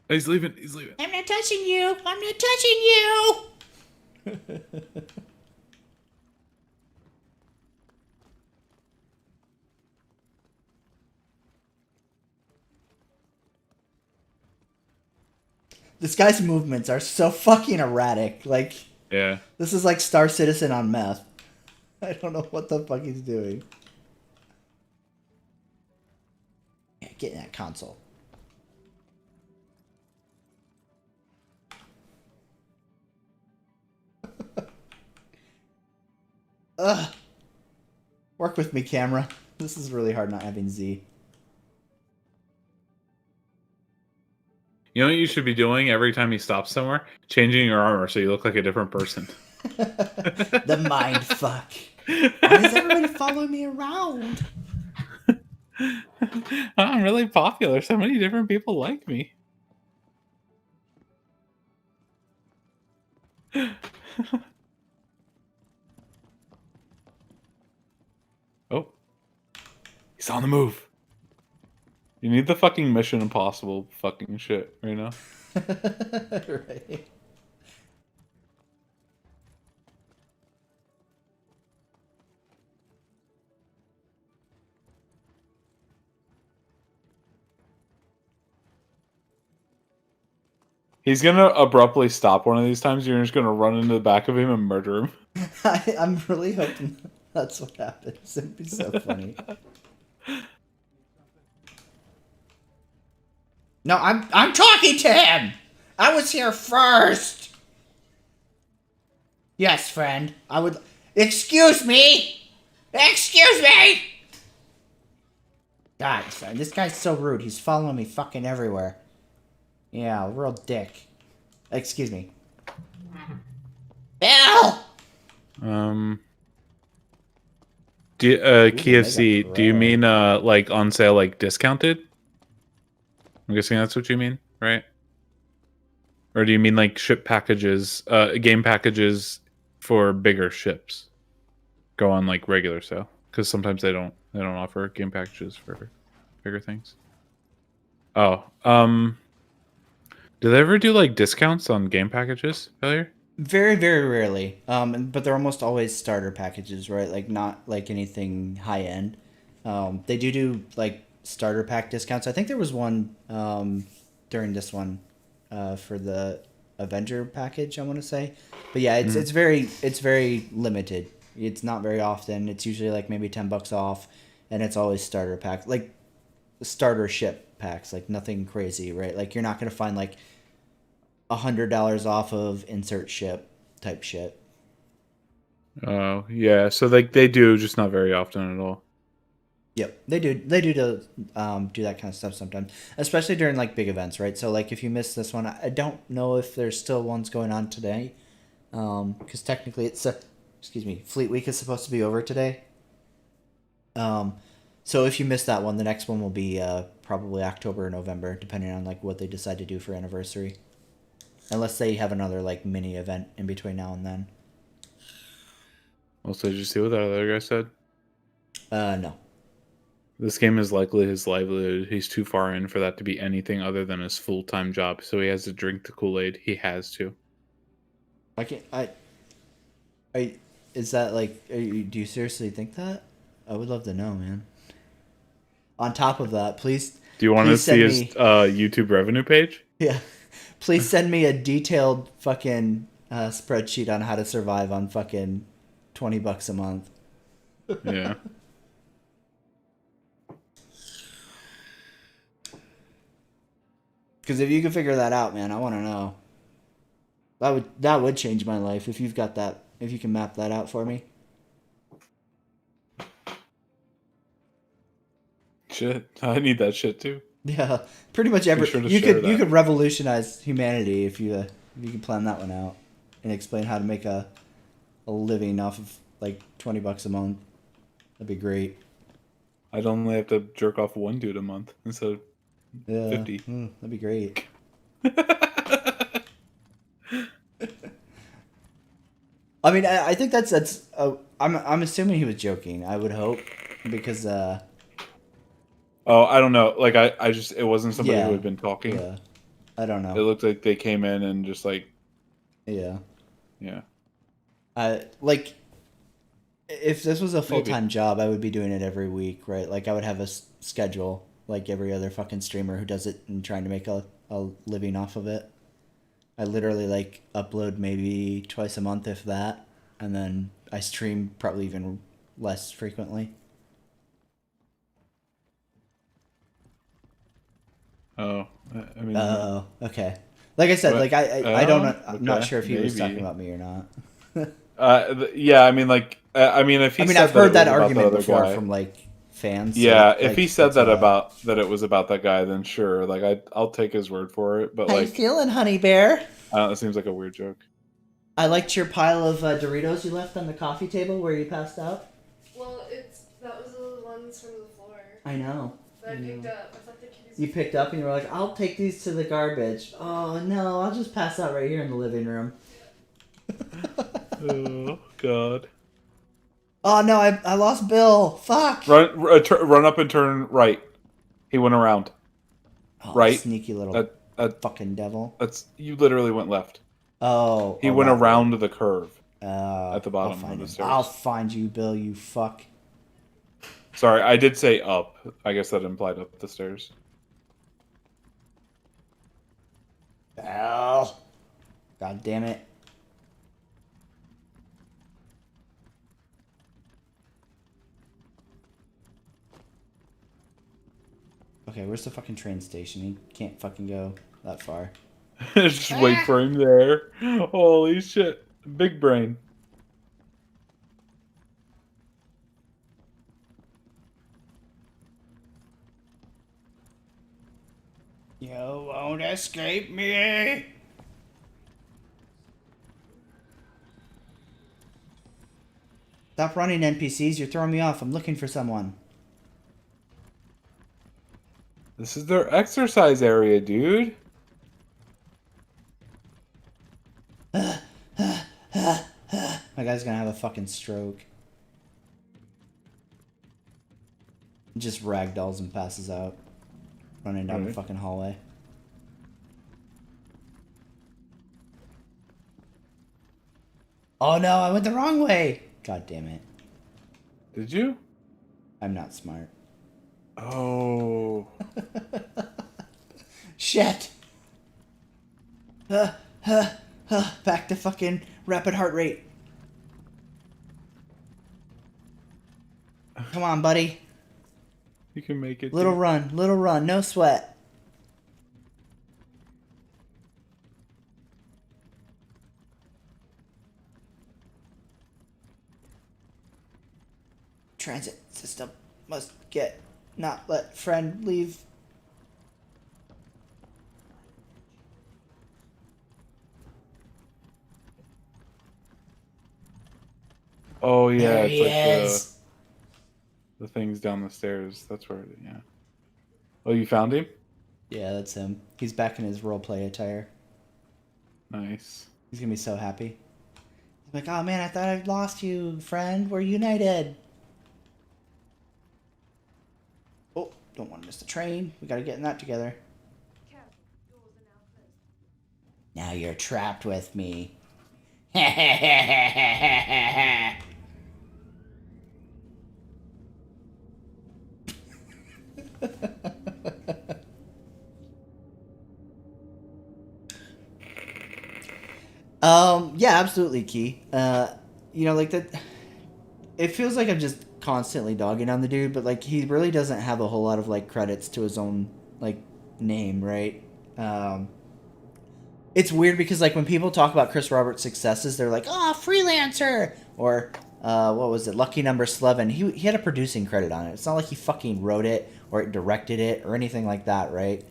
He's leaving. He's leaving. I'm not touching you. I'm not touching you. This guy's movements are so fucking erratic. Like, Yeah. this is like Star Citizen on meth. I don't know what the fuck he's doing. Yeah, get in that console. Ugh. Work with me, camera. This is really hard not having Z. You know what you should be doing every time you stop somewhere? Changing your armor so you look like a different person. The mind fuck. Why does everybody follow me around? I'm really popular. So many different people like me. Oh. He's on the move. You need the fucking Mission Impossible fucking shit right now. Right. He's gonna abruptly stop one of these times. You're just gonna run into the back of him and murder him. I'm really hoping that's what happens. It'd be so funny. No, I'm talking to him. I was here first. Yes, friend. I would. Excuse me. Excuse me. God, this guy's so rude. He's following me fucking everywhere. Yeah, real dick. Excuse me. Bill. KFC, do you mean like on sale, like discounted? I'm guessing that's what you mean, right? Or do you mean like ship packages, game packages for bigger ships go on like regular sale? Because sometimes they don't offer game packages for bigger things. Oh, do they ever do like discounts on game packages, Failure? Very, very rarely. But they're almost always starter packages, right? Like not like anything high end. They do like starter pack discounts. I think there was one during this one for the Avenger package, I want to say. But yeah, it's very limited. It's not very often. It's usually like maybe $10 off, and it's always starter pack, like starter ship packs, like nothing crazy, right? Like you're not gonna find like $100 off of insert ship type shit. Oh yeah, so like they do, just not very often at all. Yep, they do do that kind of stuff sometimes, especially during like big events, right? So like if you missed this one, I don't know if there's still ones going on today, because technically it's Fleet Week is supposed to be over today. So if you missed that one, the next one will be probably October or November, depending on like what they decide to do for anniversary, unless they have another like mini event in between now and then. Also, did you see what that other guy said? No. This game is likely his livelihood. He's too far in for that to be anything other than his full-time job, so he has to drink the Kool-Aid. He has to. Is that like, do you seriously think that? I would love to know, man. On top of that, please. Do you want to see his me, YouTube revenue page? Yeah. Please send me a detailed fucking spreadsheet on how to survive on fucking $20 a month. Yeah. Because if you can figure that out, man, I want to know. That would change my life if you've got that. If you can map that out for me. Shit, I need that shit too. Yeah, pretty much every sure to you share could you that. could revolutionize humanity if you can plan that one out and explain how to make a living off of like $20 a month. That'd be great. I'd only have to jerk off one dude a month instead of Yeah, 50. that'd be great. I mean, I think that's. I'm assuming he was joking. I would hope because. Oh, I don't know. Like I just it wasn't somebody Yeah. who had been talking. Yeah, I don't It know. looked like they came in and just like Yeah. yeah. Like, if this was a full-time job, I would be doing it every week, right? Like, I would have a schedule, like every other fucking streamer who does it and trying to make a living off of it. I literally, like, upload maybe twice a month, if that, and then I stream probably even less frequently. Oh, I mean. Oh, okay. Like I said, But- like I don't. I'm not okay, sure if he was maybe. talking about me or not. Yeah, I mean, like, I mean, if he I mean, said I've heard that it was about the argument other before guy- from like fans. so, Yeah, like, if he said it's, that about that it was about that guy, then sure, like I'll take his word for it. But How you like, feeling, honey bear? it seems like a weird joke. I liked your pile of Doritos you left on the coffee table where you passed out. Well, that was the ones from the floor I know. that I know. picked up. I thought the kitties. You picked up and you were like, I'll take these to the garbage. Oh, no, I'll just pass out right here in the living room. Oh God! Oh, no, I lost Bill. Fuck. Run up and turn right. He went around. Oh, right. Sneaky little That fucking devil. that's you literally went left. Oh. He went that way. around the curve. At the bottom of the stairs. I'll find you, Bill, you fuck. Sorry, I did say up. I guess that implied up the stairs. Bill. God damn it. Okay, where's the fucking train station? He can't fucking go that far. Just wait for him there. Holy shit. Big brain. You won't escape me. Stop running, NPCs. You're throwing me off. I'm looking for someone. This is their exercise area, dude. My guy's gonna have a fucking stroke. Just ragdolls and passes out. Running down the Really? fucking hallway. Oh no, I went the wrong way! God damn it. Did you? I'm not smart. Oh. Shit! Back to fucking rapid heart rate. Come on, buddy. You can make it. Little dude. run, no sweat. Transit system must get not let friend leave. Oh yeah, There it's he like is. the things down the stairs. That's where. Yeah. Oh, you found him? Yeah, that's him. He's back in his roleplay attire. Nice. He's gonna be so happy. He's like, oh man, I thought I'd lost you, friend. We're united. Oh, don't want to miss the train. We gotta get in that together. Careful, doors are now closed. Now you're trapped with me. Yeah, absolutely, Key. You know, like that. It feels like I'm just constantly dogging on the dude, but like he really doesn't have a whole lot of like credits to his own like name, right? It's weird because like when people talk about Chris Roberts' successes, they're like, "Oh, freelancer," or what was it, Lucky Number 11. He had a producing credit on it. It's not like he fucking wrote it or directed it or anything like that, right?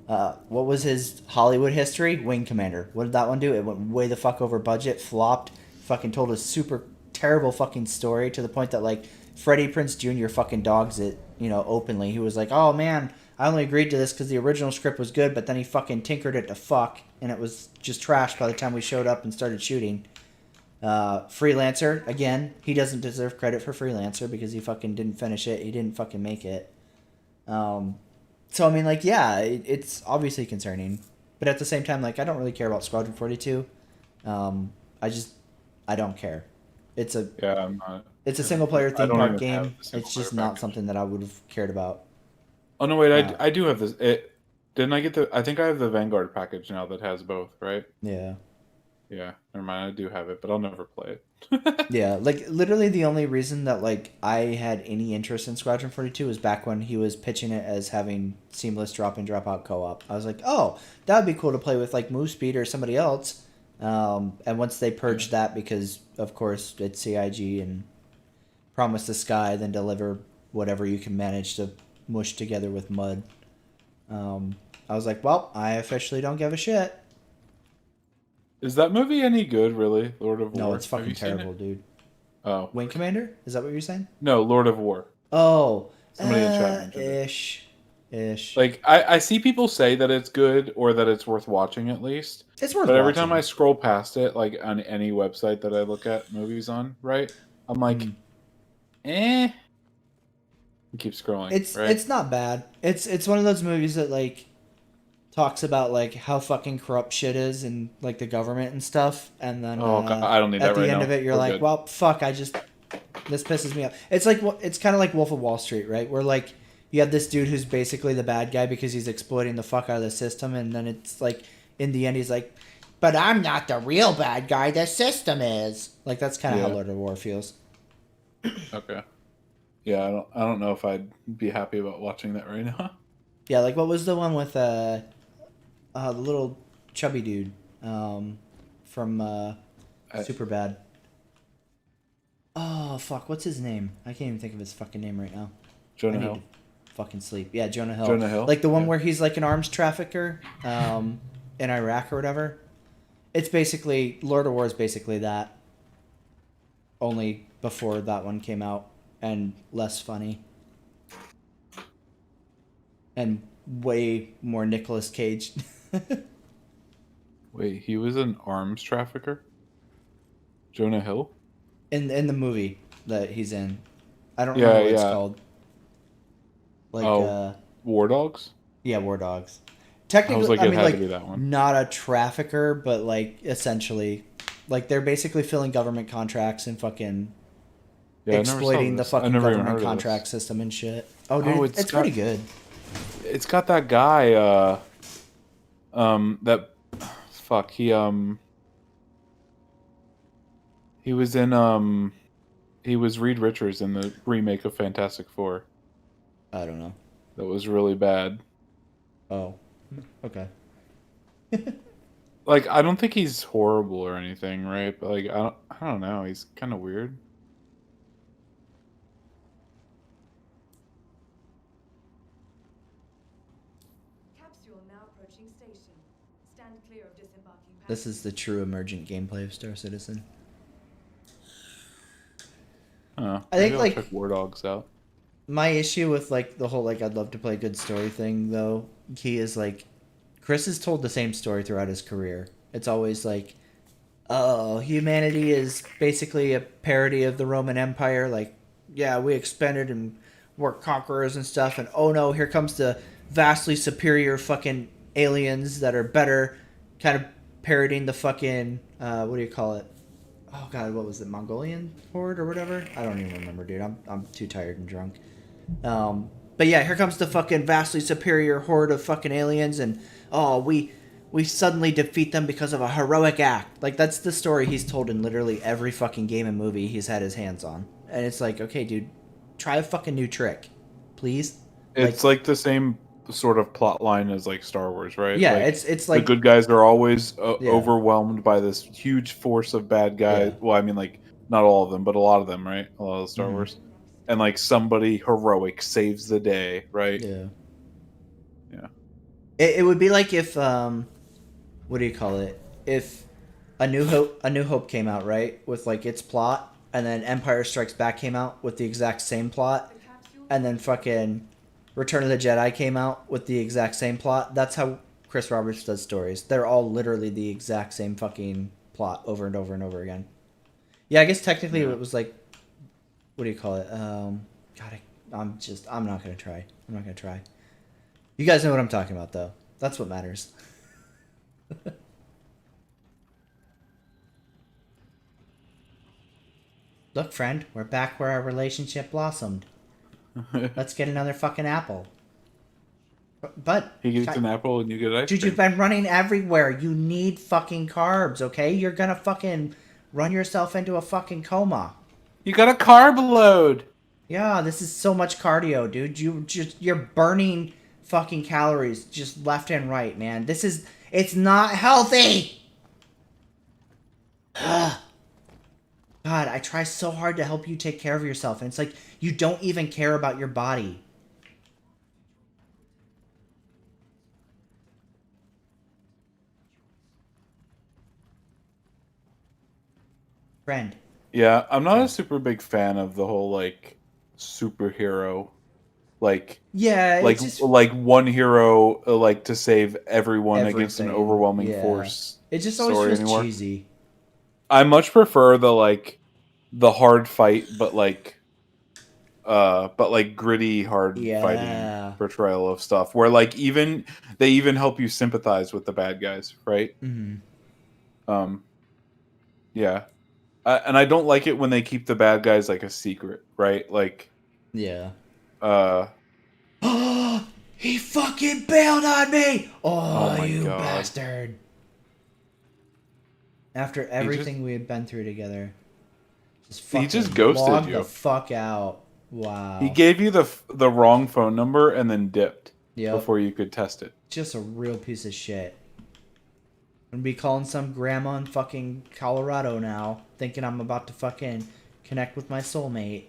What was his Hollywood history? Wing Commander. What did that one do? It went way the fuck over budget, flopped, fucking told a super terrible fucking story to the point that like Freddie Prinze Jr. fucking dogs it, openly. He was like, "Oh man, I only agreed to this because the original script was good, but then he fucking tinkered it to fuck, and it was just trash by the time we showed up and started shooting." Freelancer, again, he doesn't deserve credit for Freelancer because he fucking didn't finish it. He didn't fucking make it. So, I mean, like, yeah, it's obviously concerning. But at the same time, like, I don't really care about Squadron 42. I don't care. It's a single-player theme park game. It's just not something that I would have cared about. Oh, no, wait, I do have this. Didn't I get I think I have the Vanguard package now that has both, right? Yeah. Yeah, never mind, I do have it, but I'll never play it. Yeah, like, literally the only reason that, like, I had any interest in Squadron 42 was back when he was pitching it as having seamless drop-in, drop-out co-op. I was like, oh, that would be cool to play with, like, Move Speed or somebody else. And once they purged that because, of course, it's CIG and promise the sky, then deliver whatever you can manage to mush together with mud. I was like, well, I officially don't give a shit. Is that movie any good, really? Lord of War? No, it's fucking terrible, dude. Oh. Wing Commander? Is that what you're saying? No, Lord of War. Oh. Somebody in chat mentioned Ish. Like, I see people say that it's good or that it's worth watching at least. It's worth But every watching. time I scroll past it, like on any website that I look at movies on, right? I'm like, You keep scrolling. It's not bad. It's one of those movies that like talks about like how fucking corrupt shit is and like the government and stuff, and then God, I don't need at that the right end now. of it you're We're like, good. well, fuck, this pisses me off. It's like it's kind of like Wolf of Wall Street, right? Where like you have this dude who's basically the bad guy because he's exploiting the fuck out of the system, and then it's like in the end he's like, But I'm not the real bad guy, the system is. like that's kind of how Yeah. Lord of War feels. Okay. Yeah, I don't know if I'd be happy about watching that right now. Yeah, like what was the one with the little chubby dude from Superbad? Oh fuck, what's his name? I can't even think of his fucking name right now. Jonah I need Hill. to fucking sleep. Yeah, Jonah Hill. Jonah Hill? Like the one Yeah. where he's like an arms trafficker in Iraq or whatever. It's basically Lord of War is basically that. Only before that one came out and less funny. And way more Nicolas Cage. Wait, he was an arms trafficker? Jonah Hill? in the movie that he's in. I don't remember what it's called. Like War Dogs? yeah, War Dogs. Technically, I was like, I it mean, had like to be that one. not a trafficker, but like essentially, like they're basically filling government contracts and fucking Yeah, I never saw exploiting the this. I fuck never even government heard of this. contract system and shit. Oh, dude, it's got- pretty good. It's got that guy, that fuck, he was in, he was Reed Richards in the remake of Fantastic Four. I don't know. That was really bad. Oh, okay. Like, I don't think he's horrible or anything, right? But like, I don't know. He's kind of weird. Capsule now approaching station. Stand clear of disembarking This is the true emergent gameplay of Star Citizen. I I think, like- check War Dogs out. My issue with like the whole like I'd love to play a good story thing though, key is like Chris has told the same story throughout his career. It's always like, oh, humanity is basically a parody of the Roman Empire. Like, yeah, we expanded and we're conquerors and stuff, and oh no, here comes the vastly superior fucking aliens that are better, kind of parodying the fucking what do you call it? Oh god, what was it? Mongolian horde or whatever? I don't even remember, dude. I'm too tired and drunk. But yeah, here comes the fucking vastly superior horde of fucking aliens, and oh, we suddenly defeat them because of a heroic act. Like that's the story he's told in literally every fucking game and movie he's had his hands on. And it's like, okay, dude, try a fucking new trick, please. It's like the same sort of plot line as like Star Wars, right? Yeah, like, it's like the good guys are always Yeah. overwhelmed by this huge force of bad guys. Yeah. Well, I mean, like not all of them, but a lot of them, right? A lot of the Star Mhm. Wars, and like somebody heroic saves the day, right? Yeah. Yeah. It would be like if what do you call it? If A New Hope came out, right? With like its plot, and then Empire Strikes Back came out with the exact same plot, The capsule and then fucking Return of the Jedi came out with the exact same plot. That's how Chris Roberts does stories. They're all literally the exact same fucking plot over and over and over again. Yeah, I guess technically Yeah. it was like, what do you call it? God, I'm not gonna try. I'm not gonna try. You guys know what I'm talking about, though. That's what matters. Look, friend, we're back where our relationship blossomed. Let's get another fucking apple. But He gets an apple and you get ice dude, cream. you've been running everywhere. You need fucking carbs, okay? You're gonna fucking run yourself into a fucking coma. You got a carb load. Yeah, this is so much cardio, dude. You're burning fucking calories just left and right, man. It's not healthy. Ugh. God, I try so hard to help you take care of yourself, and it's like you don't even care about your body. Friend. Yeah, I'm not a super big fan of the whole like superhero, like Yeah, like it's just like one hero like to save everyone against an everything. overwhelming Yeah. force. It just always story feels anymore. cheesy. I much prefer the hard fight, but like gritty hard Yeah. fighting portrayal of stuff where like they even help you sympathize with the bad guys, right? Mm-hmm. Yeah. And I don't like it when they keep the bad guys like a secret, right? Like Yeah. uh He fucking bailed on me! Oh, my you God. bastard. After everything we had been through together. He just ghosted logged you. the fuck out. Wow. He gave you the wrong phone number and then dipped Yep. before you could test it. Just a real piece of shit. I'm gonna be calling some grandma in fucking Colorado now, thinking I'm about to fucking connect with my soulmate.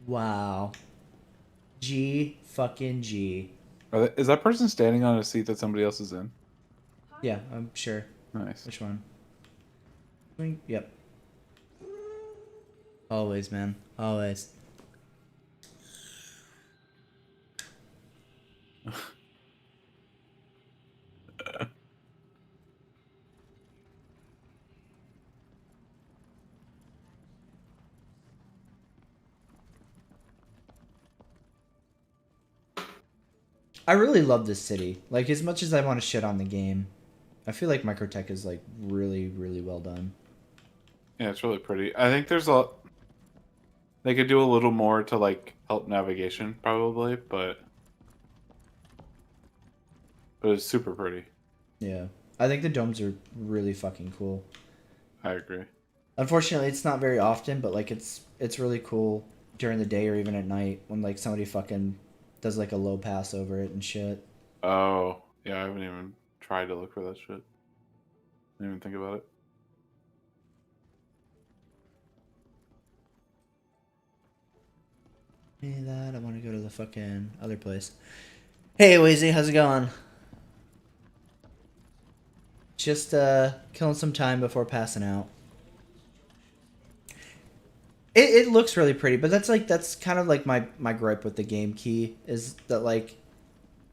Wow. G fucking G. Is that person standing on a seat that somebody else is in? Yeah, I'm sure. Nice. Which one? Yep. Always, man. Always. I really love this city. Like, as much as I want to shit on the game, I feel like Microtech is, like, really, really well done. Yeah, it's really pretty. I think they could do a little more to like help navigation probably, but it's super pretty. Yeah. I think the domes are really fucking cool. I agree. Unfortunately, it's not very often, but, like, it's really cool during the day or even at night when, like, somebody fucking does, like, a low pass over it and shit. Oh, yeah, I haven't even tried to look for that shit. Didn't even think about it. Hey, that. I want to go to the fucking other place. Hey, Wazy, how's it going? Just killing some time before passing out. It looks really pretty, but that's kind of like my gripe with the game key is that like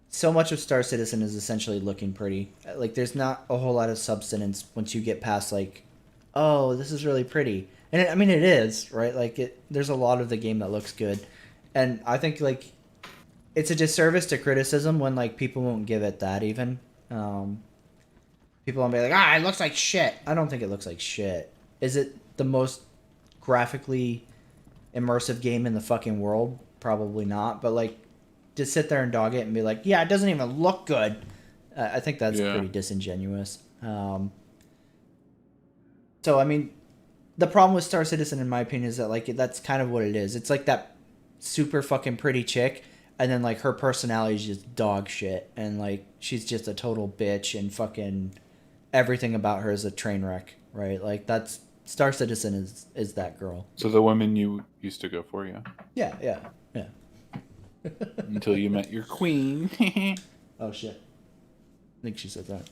so much of Star Citizen is essentially looking pretty. Like there's not a whole lot of substance once you get past like, oh, this is really pretty. And I mean it is, right? Like there's a lot of the game that looks good. And I think like it's a disservice to criticism when like people won't give it that even. People will be like, it looks like shit. I don't think it looks like shit. Is it the most graphically immersive game in the fucking world? Probably not. But like, just sit there and dog it and be like, yeah, it doesn't even look good. I think that's pretty disingenuous. So I mean, the problem with Star Citizen, in my opinion, is that like that's kind of what it is. It's like that super fucking pretty chick, and then like her personality is just dog shit, and like she's just a total bitch, and fucking everything about her is a train wreck, right? Like that's Star Citizen is that girl. So the women you used to go for, yeah. Yeah. Until you met your queen. Oh shit. I think she said that.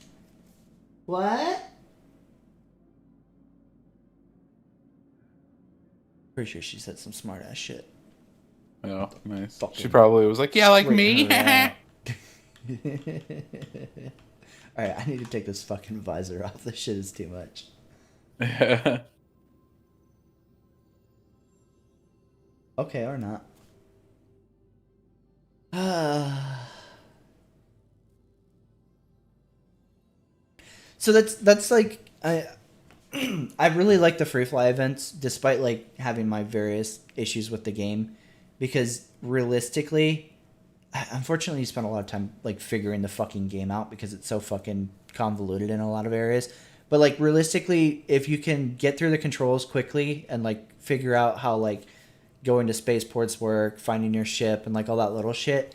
What? Pretty sure she said some smart ass shit. Oh, nice. Fucking She probably was like, yeah, like me. Alright, I need to take this fucking visor off. This shit is too much. Okay, or not. So that's like I really like the free fly events, despite like having my various issues with the game, because realistically, unfortunately, you spend a lot of time like figuring the fucking game out because it's so fucking convoluted in a lot of areas. But like realistically, if you can get through the controls quickly and like figure out how like going to spaceports work, finding your ship, and like all that little shit,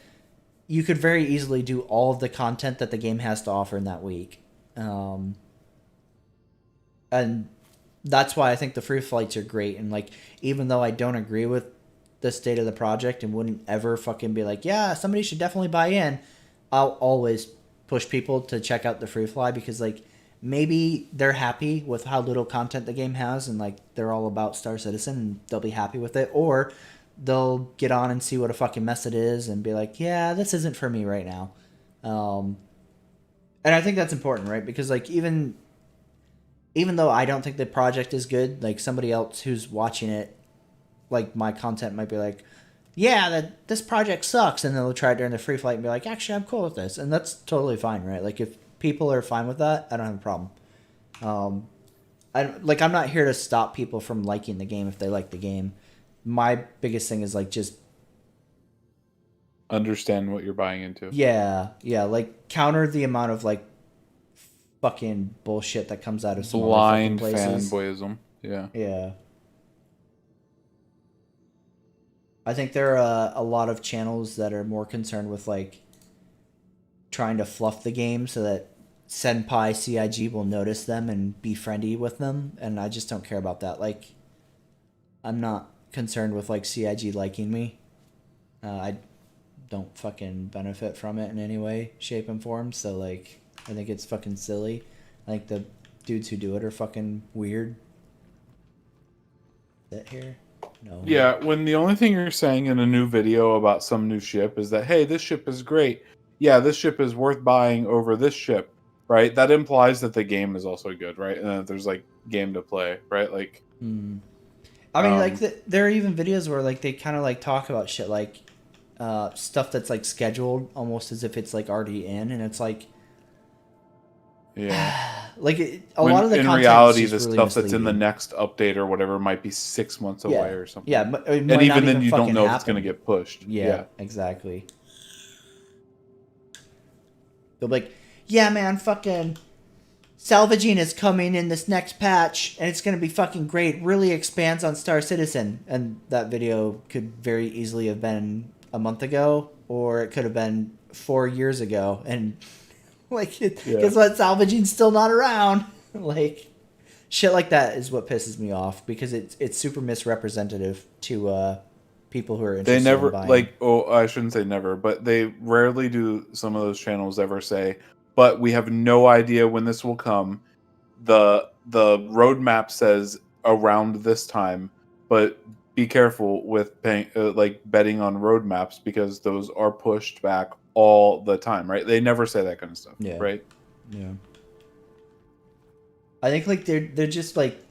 you could very easily do all of the content that the game has to offer in that week. And that's why I think the free flights are great. And like, even though I don't agree with the state of the project and wouldn't ever fucking be like, yeah, somebody should definitely buy in, I'll always push people to check out the free fly, because like maybe they're happy with how little content the game has and like they're all about Star Citizen and they'll be happy with it, or they'll get on and see what a fucking mess it is and be like, yeah, this isn't for me right now. And I think that's important, right? Because like even though I don't think the project is good, like somebody else who's watching it, like my content might be like, yeah, this project sucks, and then they'll try it during the free flight and be like, actually, I'm cool with this, and that's totally fine, right? Like if people are fine with that, I don't have a problem. I'm not here to stop people from liking the game if they like the game. My biggest thing is like just Understand what you're buying into. yeah, like counter the amount of like fucking bullshit that comes out of some Blind other fucking places. fanboyism. Yeah. Yeah. I think there are a lot of channels that are more concerned with like trying to fluff the game so that Senpai CIG will notice them and be friendly with them, and I just don't care about that. Like, I'm not concerned with like CIG liking me. I don't fucking benefit from it in any way, shape, and form. So like, I think it's fucking silly. I think the dudes who do it are fucking weird. Is that here? No. Yeah, when the only thing you're saying in a new video about some new ship is that, hey, this ship is great. Yeah, this ship is worth buying over this ship, right? That implies that the game is also good, right? And that there's like game to play, right? Like, I mean, like there are even videos where like they kind of like talk about shit like stuff that's like scheduled almost as if it's like already in, and it's like, yeah, like a lot of the in content reality, is the just stuff really that's in the misleading. next update or whatever might be 6 months away or something. Yeah, but it and might not even then, you don't fucking know if it's happen. going to get pushed. Yeah, exactly. They'll be like, yeah, man, fucking salvaging is coming in this next patch, and it's going to be fucking great. Really expands on Star Citizen. And that video could very easily have been a month ago, or it could have been 4 years ago. And, like, guess what? Salvaging's still not around. Like, shit like that is what pisses me off, because it's super misrepresentative to people who are interested They never in buying. like. Oh, I shouldn't say never, but they rarely do. Some of those channels ever say, "But we have no idea when this will come." The roadmap says around this time, but be careful with paying, like betting on roadmaps, because those are pushed back all the time, right? They never say that kind of stuff, right? Yeah. I think like they're just like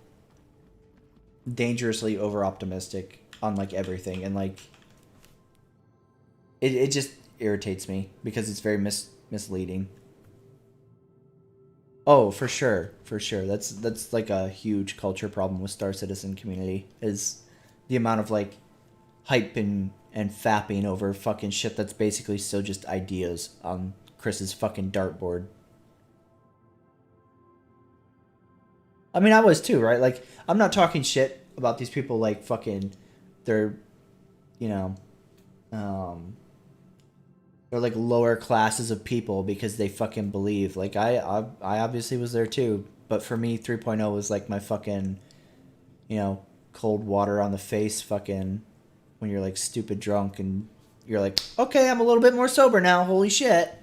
dangerously over optimistic on like everything, and like it just irritates me because it's very misleading. Oh, for sure. That's like a huge culture problem with Star Citizen community, is the amount of like hype and fapping over fucking shit that's basically still just ideas on Chris's fucking dartboard. I mean, I was too, right? Like, I'm not talking shit about these people like fucking they're, you know, They're like lower classes of people because they fucking believe. Like I obviously was there too, but for me 3.0 was like my fucking, you know, cold water on the face fucking when you're like stupid drunk and you're like, okay, I'm a little bit more sober now. Holy shit.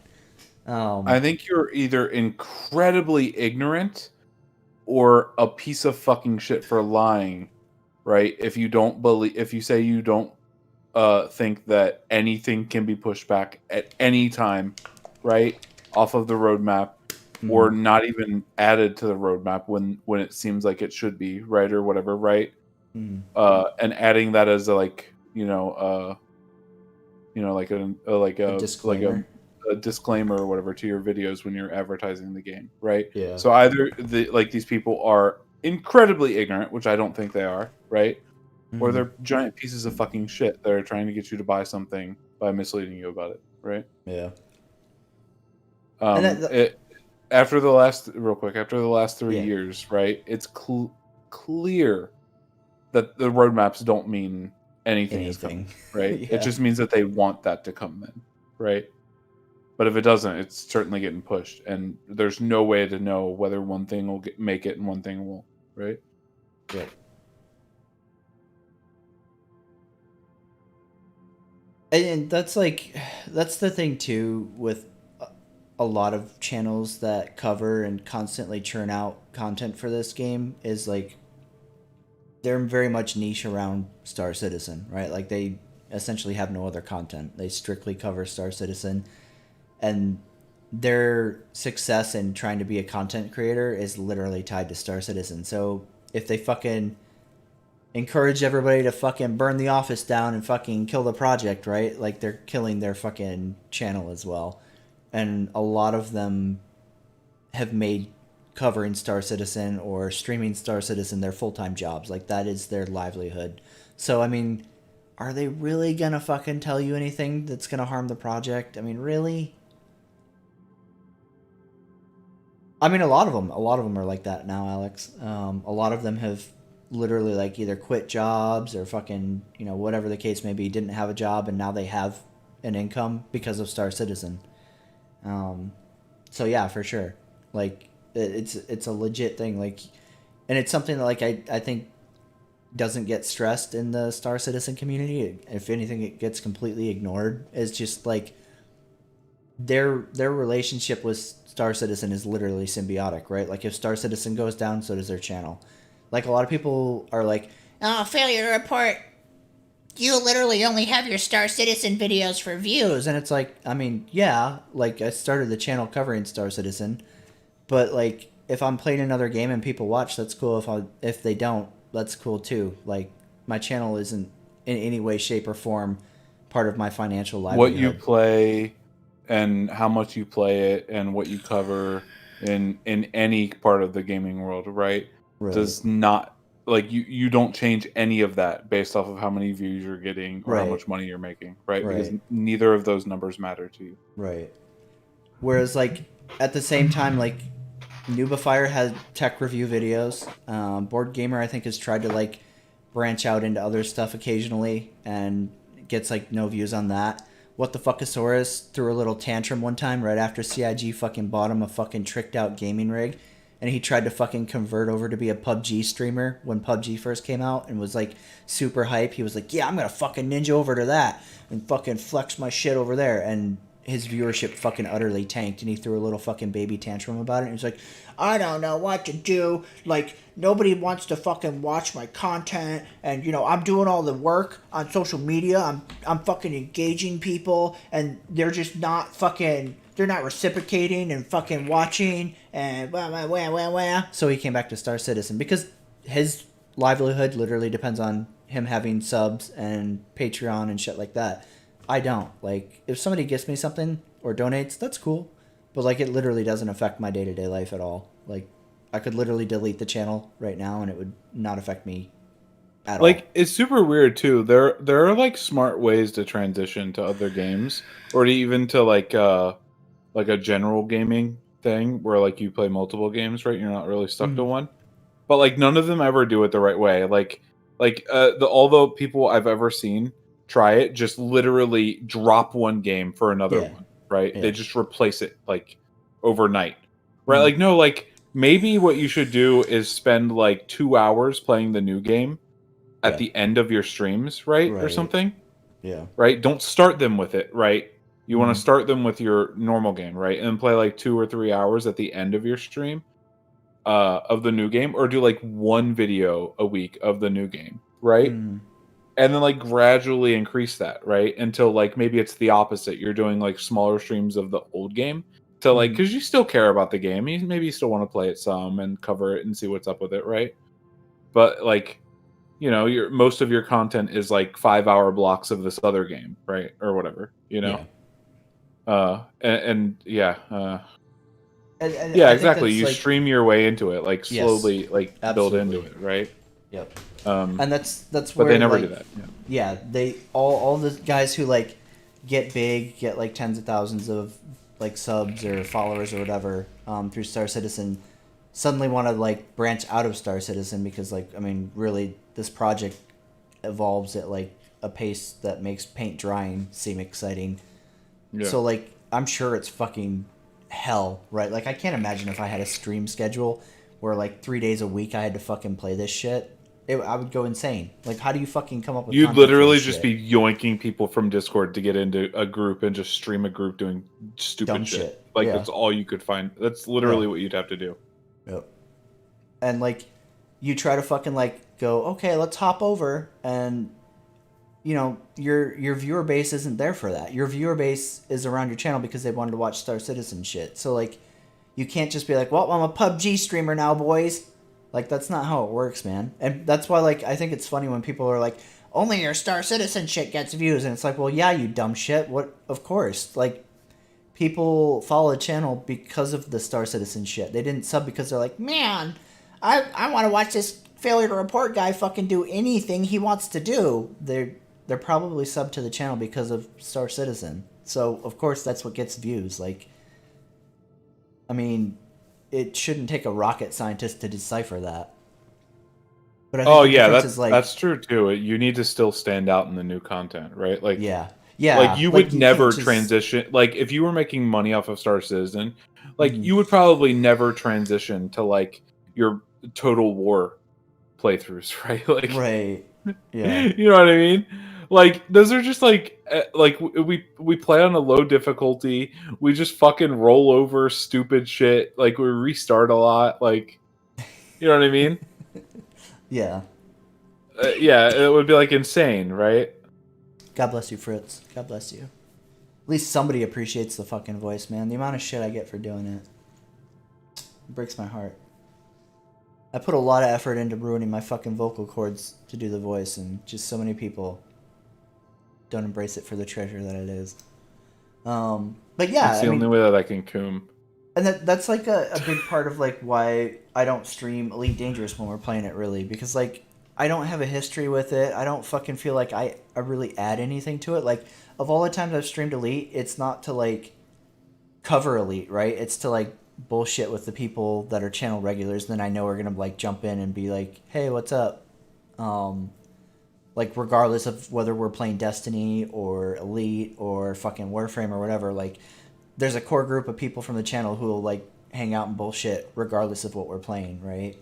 I think you're either incredibly ignorant or a piece of fucking shit for lying, right? If you say you don't think that anything can be pushed back at any time, right, off of the roadmap, or not even added to the roadmap when it seems like it should be, right, or whatever, right? And adding that as a like a disclaimer. a disclaimer or whatever to your videos when you're advertising the game, right? Yeah. So either these people are incredibly ignorant, which I don't think they are, right? Or they're giant pieces of fucking shit that are trying to get you to buy something by misleading you about it, right? Yeah. After the last 3 Yeah. years, right? It's clear that the roadmaps don't mean anything is coming, right? Yeah. It just means that they want that to come in, right? But if it doesn't, it's certainly getting pushed, and there's no way to know whether one thing will make it and one thing won't, right? Yeah. And that's the thing too with a lot of channels that cover and constantly churn out content for this game is like they're very much niche around Star Citizen, right? Like they essentially have no other content. They strictly cover Star Citizen, and their success in trying to be a content creator is literally tied to Star Citizen. So if they fucking encourage everybody to fucking burn the office down and fucking kill the project, right? Like they're killing their fucking channel as well. And a lot of them have made covering Star Citizen or streaming Star Citizen their full-time jobs. Like that is their livelihood. So I mean, are they really gonna fucking tell you anything that's gonna harm the project? I mean, really? I mean, a lot of them are like that now, Alex. A lot of them have literally like either quit jobs or fucking, you know, whatever the case may be, didn't have a job and now they have an income because of Star Citizen. So yeah, for sure. Like it's a legit thing. Like, and it's something that like I think doesn't get stressed in the Star Citizen community. If anything, it gets completely ignored. It's just like their relationship with Star Citizen is literally symbiotic, right? Like if Star Citizen goes down, so does their channel. Like a lot of people are like, oh, Failure to Report, you literally only have your Star Citizen videos for views. and it's like, I mean, yeah, like I started the channel covering Star Citizen, but like if I'm playing another game and people watch, that's cool. If they don't, that's cool too. Like my channel isn't in any way, shape, or form part of my financial livelihood. What you play and how much you play it and what you cover in any part of the gaming world, right? Does not, like, you don't change any of that based off of how many views you're getting or how much money you're making, right? Because neither of those numbers matter to you. Right. Whereas, like, at the same time, like, Noobifier has tech review videos. Board Gamer, I think, has tried to, like, branch out into other stuff occasionally and gets, like, no views on that. What the Fuckosaurus threw a little tantrum one time right after CIG fucking bought him a fucking tricked out gaming rig. And he tried to fucking convert over to be a PUBG streamer when PUBG first came out and was like super hype. He was like, yeah, I'm gonna fucking ninja over to that and fucking flex my shit over there. And his viewership fucking utterly tanked, and he threw a little fucking baby tantrum about it. And he's like, I don't know what to do. Like, nobody wants to fucking watch my content, and you know, I'm doing all the work on social media. I'm fucking engaging people, and they're just not fucking. They're not reciprocating and fucking watching and wah. So he came back to Star Citizen because his livelihood literally depends on him having subs and Patreon and shit like that. I don't. Like, if somebody gets me something or donates, that's cool. But, like, it literally doesn't affect my day-to-day life at all. Like, I could literally delete the channel right now and it would not affect me at all. Like, it's super weird, too. There are, like, smart ways to transition to other games or to even to, like a general gaming thing where, like, you play multiple games, right? You're not really stuck to one. But, like, none of them ever do it the right way. All the people I've ever seen try it, just literally drop one game for another Yeah. one, right? Yeah. They just replace it like overnight, right? Like, no, like maybe what you should do is spend like 2 hours playing the new game at Yeah. the end of your streams, right? Or Right. something, Yeah. right? Don't start them with it, right? You want Mhm. to start them with your normal game, right? And then play like 2 or 3 hours at the end of your stream of the new game, or do like one video a week of the new game, right? Mhm. And then like gradually increase that, right? Until like maybe it's the opposite. You're doing like smaller streams of the old game to like, because you still care about the game. Maybe you still want to play it some and cover it and see what's up with it, right? But like, you know, most of your content is like 5-hour blocks of this other game, right? Or whatever, you know? And yeah. And Yeah, I think exactly. that's, You like, stream your way into it, like Yes, slowly, like build into absolutely. it, right? Yep. And And that's but where, they never like, do that. Yeah. Yeah, they all the guys who like get big, get like tens of thousands of like subs or followers or whatever through Star Citizen, suddenly want to like branch out of Star Citizen because, like, I mean, really, this project evolves at like a pace that makes paint drying seem exciting. Yeah. So like, I'm sure it's fucking hell, right? Like, I can't imagine if I had a stream schedule where like 3 days a week I had to fucking play this shit. I would go insane. Like, how do you fucking come up with You'd content for literally this just shit? be yoinking people from Discord to get into a group and just stream a group doing stupid Dumb shit. shit. Like, Yeah. that's all you could find. That's literally Yeah. what you'd have to do. Yep. And like, you try to fucking like go, okay, let's hop over, and you know, your viewer base isn't there for that. Your viewer base is around your channel because they wanted to watch Star Citizen shit. So like, you can't just be like, well, I'm a PUBG streamer now, boys. Like, that's not how it works, man. And that's why, like, I think it's funny when people are like, only your Star Citizen shit gets views, and it's like, well, yeah, you dumb shit. What? Of course, like, people follow the channel because of the Star Citizen shit. They didn't sub because they're like, Man, I want to watch this failure to report guy fucking do anything he wants to do. they're probably subbed to the channel because of Star Citizen. So of course that's what gets views. Like, I mean, it shouldn't take a rocket scientist to decipher that. But I think Oh the yeah, difference is, like, that's true too. You need to still stand out in the new content, right? Like, yeah, like you would you never can't just- transition. Like, if you were making money off of Star Citizen, like Mhm. you would probably never transition to like your Total War playthroughs, right? Like, Right. Yeah. you know what I mean? Like, those are just like we play on a low difficulty. We just fucking roll over stupid shit. Like, we restart a lot. Like, you know what I mean? Yeah. Yeah, it would be like insane, right? God bless you, Fritz. God bless you. At least somebody appreciates the fucking voice, man. The amount of shit I get for doing it breaks my heart. I put a lot of effort into ruining my fucking vocal cords to do the voice, and just so many people don't embrace it for the treasure that it is. But yeah, That's the only way that I can coom. and that's like a big part of like why I don't stream Elite Dangerous when we're playing it, really, because like I don't have a history with it. I don't fucking feel like I really add anything to it. Like, of all the times I've streamed Elite, it's not to like cover Elite, right? It's to like bullshit with the people that are channel regulars, then I know are gonna like jump in and be like, hey, what's up? Like, regardless of whether we're playing Destiny or Elite or fucking Warframe or whatever, like, there's a core group of people from the channel who will like hang out and bullshit regardless of what we're playing, right?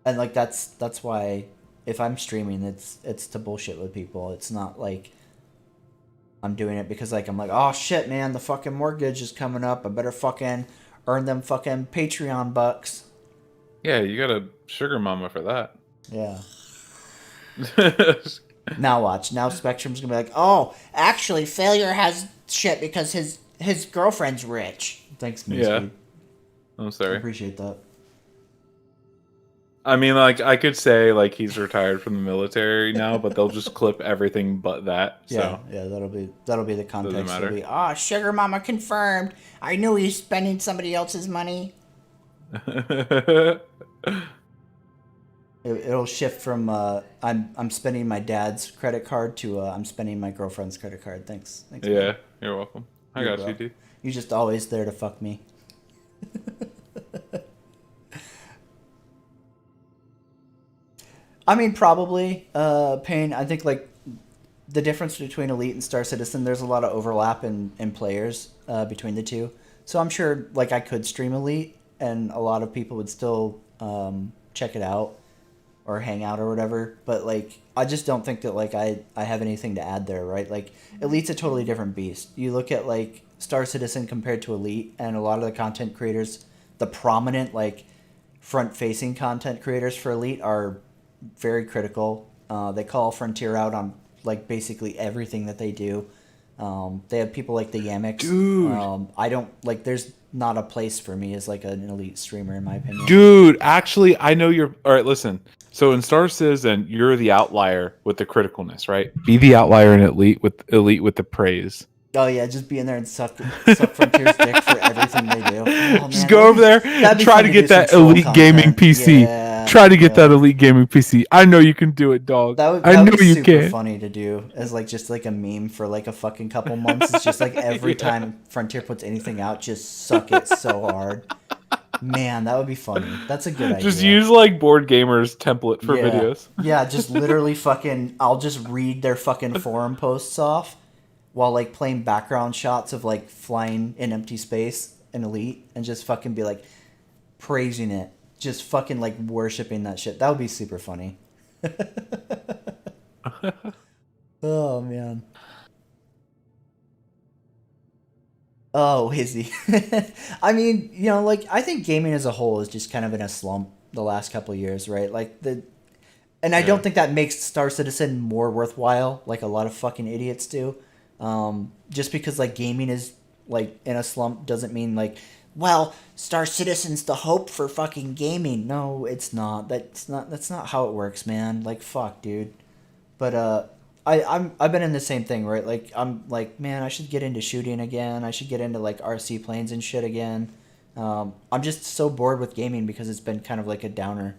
And like, that's why if I'm streaming, it's to bullshit with people. It's not like I'm doing it because like I'm like, oh shit, man, the fucking mortgage is coming up. I better fucking earn them fucking Patreon bucks. Yeah, you got a sugar mama for that. Yeah. Now watch. Now Spectrum's gonna be like, oh, Actually, Failure has shit because his girlfriend's rich. thanks, Yeah. Minsky. I'm I sorry. appreciate that. I mean, like, I could say like he's retired from the military now, but they'll just clip everything but that. Yeah, So yeah, that'll be the context. matter. It'll be, Ah, Sugar Mama confirmed. I knew he was spending somebody else's money. it'll shift from I'm spending my dad's credit card to I'm spending my girlfriend's credit card. Thanks. yeah, man. you're welcome. I Yeah, got bro. you, dude. You're just always there to fuck me. I mean, probably. Pain. I think like the difference between Elite and Star Citizen, there's a lot of overlap in players between the two. So I'm sure like I could stream Elite, and a lot of people would still check it out or hang out or whatever. But like I just don't think that like I have anything to add there, right? Like Elite's a totally different beast. You look at like Star Citizen compared to Elite, and a lot of the content creators, the prominent like front facing content creators for Elite are very critical. They call Frontier out on like basically everything that they do. They have people like the Yamiks. Dude. I don't like. There's not a place for me as like an Elite streamer in my opinion. Dude, actually, I know you're. All right, listen. So in Star Citizen, you're the outlier with the criticalness, right? Be the outlier in Elite with the praise. Oh yeah, just be in there and suck Frontier's dick for everything they do. Oh, Just man, go over there, that'd be try fun to do get that some troll Elite Gaming content. PC. Yeah, Try to get yeah. that Elite Gaming PC. I know you can do it, dog. That I would know be you super can. funny to do as like just like a meme for like a fucking couple months. It's just like every time Frontier puts anything out, just suck it so hard. Man, that would be funny. That's a good idea. Just use like Board Gamers template for Yeah. videos. Yeah, just literally fucking I'll just read their fucking forum posts off while like playing background shots of like flying in empty space in Elite and just fucking be like praising it. Just fucking like worshiping that shit. That would be super funny. Oh man. Oh, is he? I mean, you know, like I think gaming as a whole is just kind of in a slump the last couple of years, right? Like and I don't think that makes Star Citizen more worthwhile, like a lot of fucking idiots do. Just because like gaming is like in a slump doesn't mean like, well, Star Citizen's the hope for fucking gaming. No, it's not. That's not how it works, man. Like fuck, dude. But I've been in the same thing, right? Like I'm like, man, I should get into shooting again. I should get into like RC planes and shit again. I'm just so bored with gaming because it's been kind of like a downer.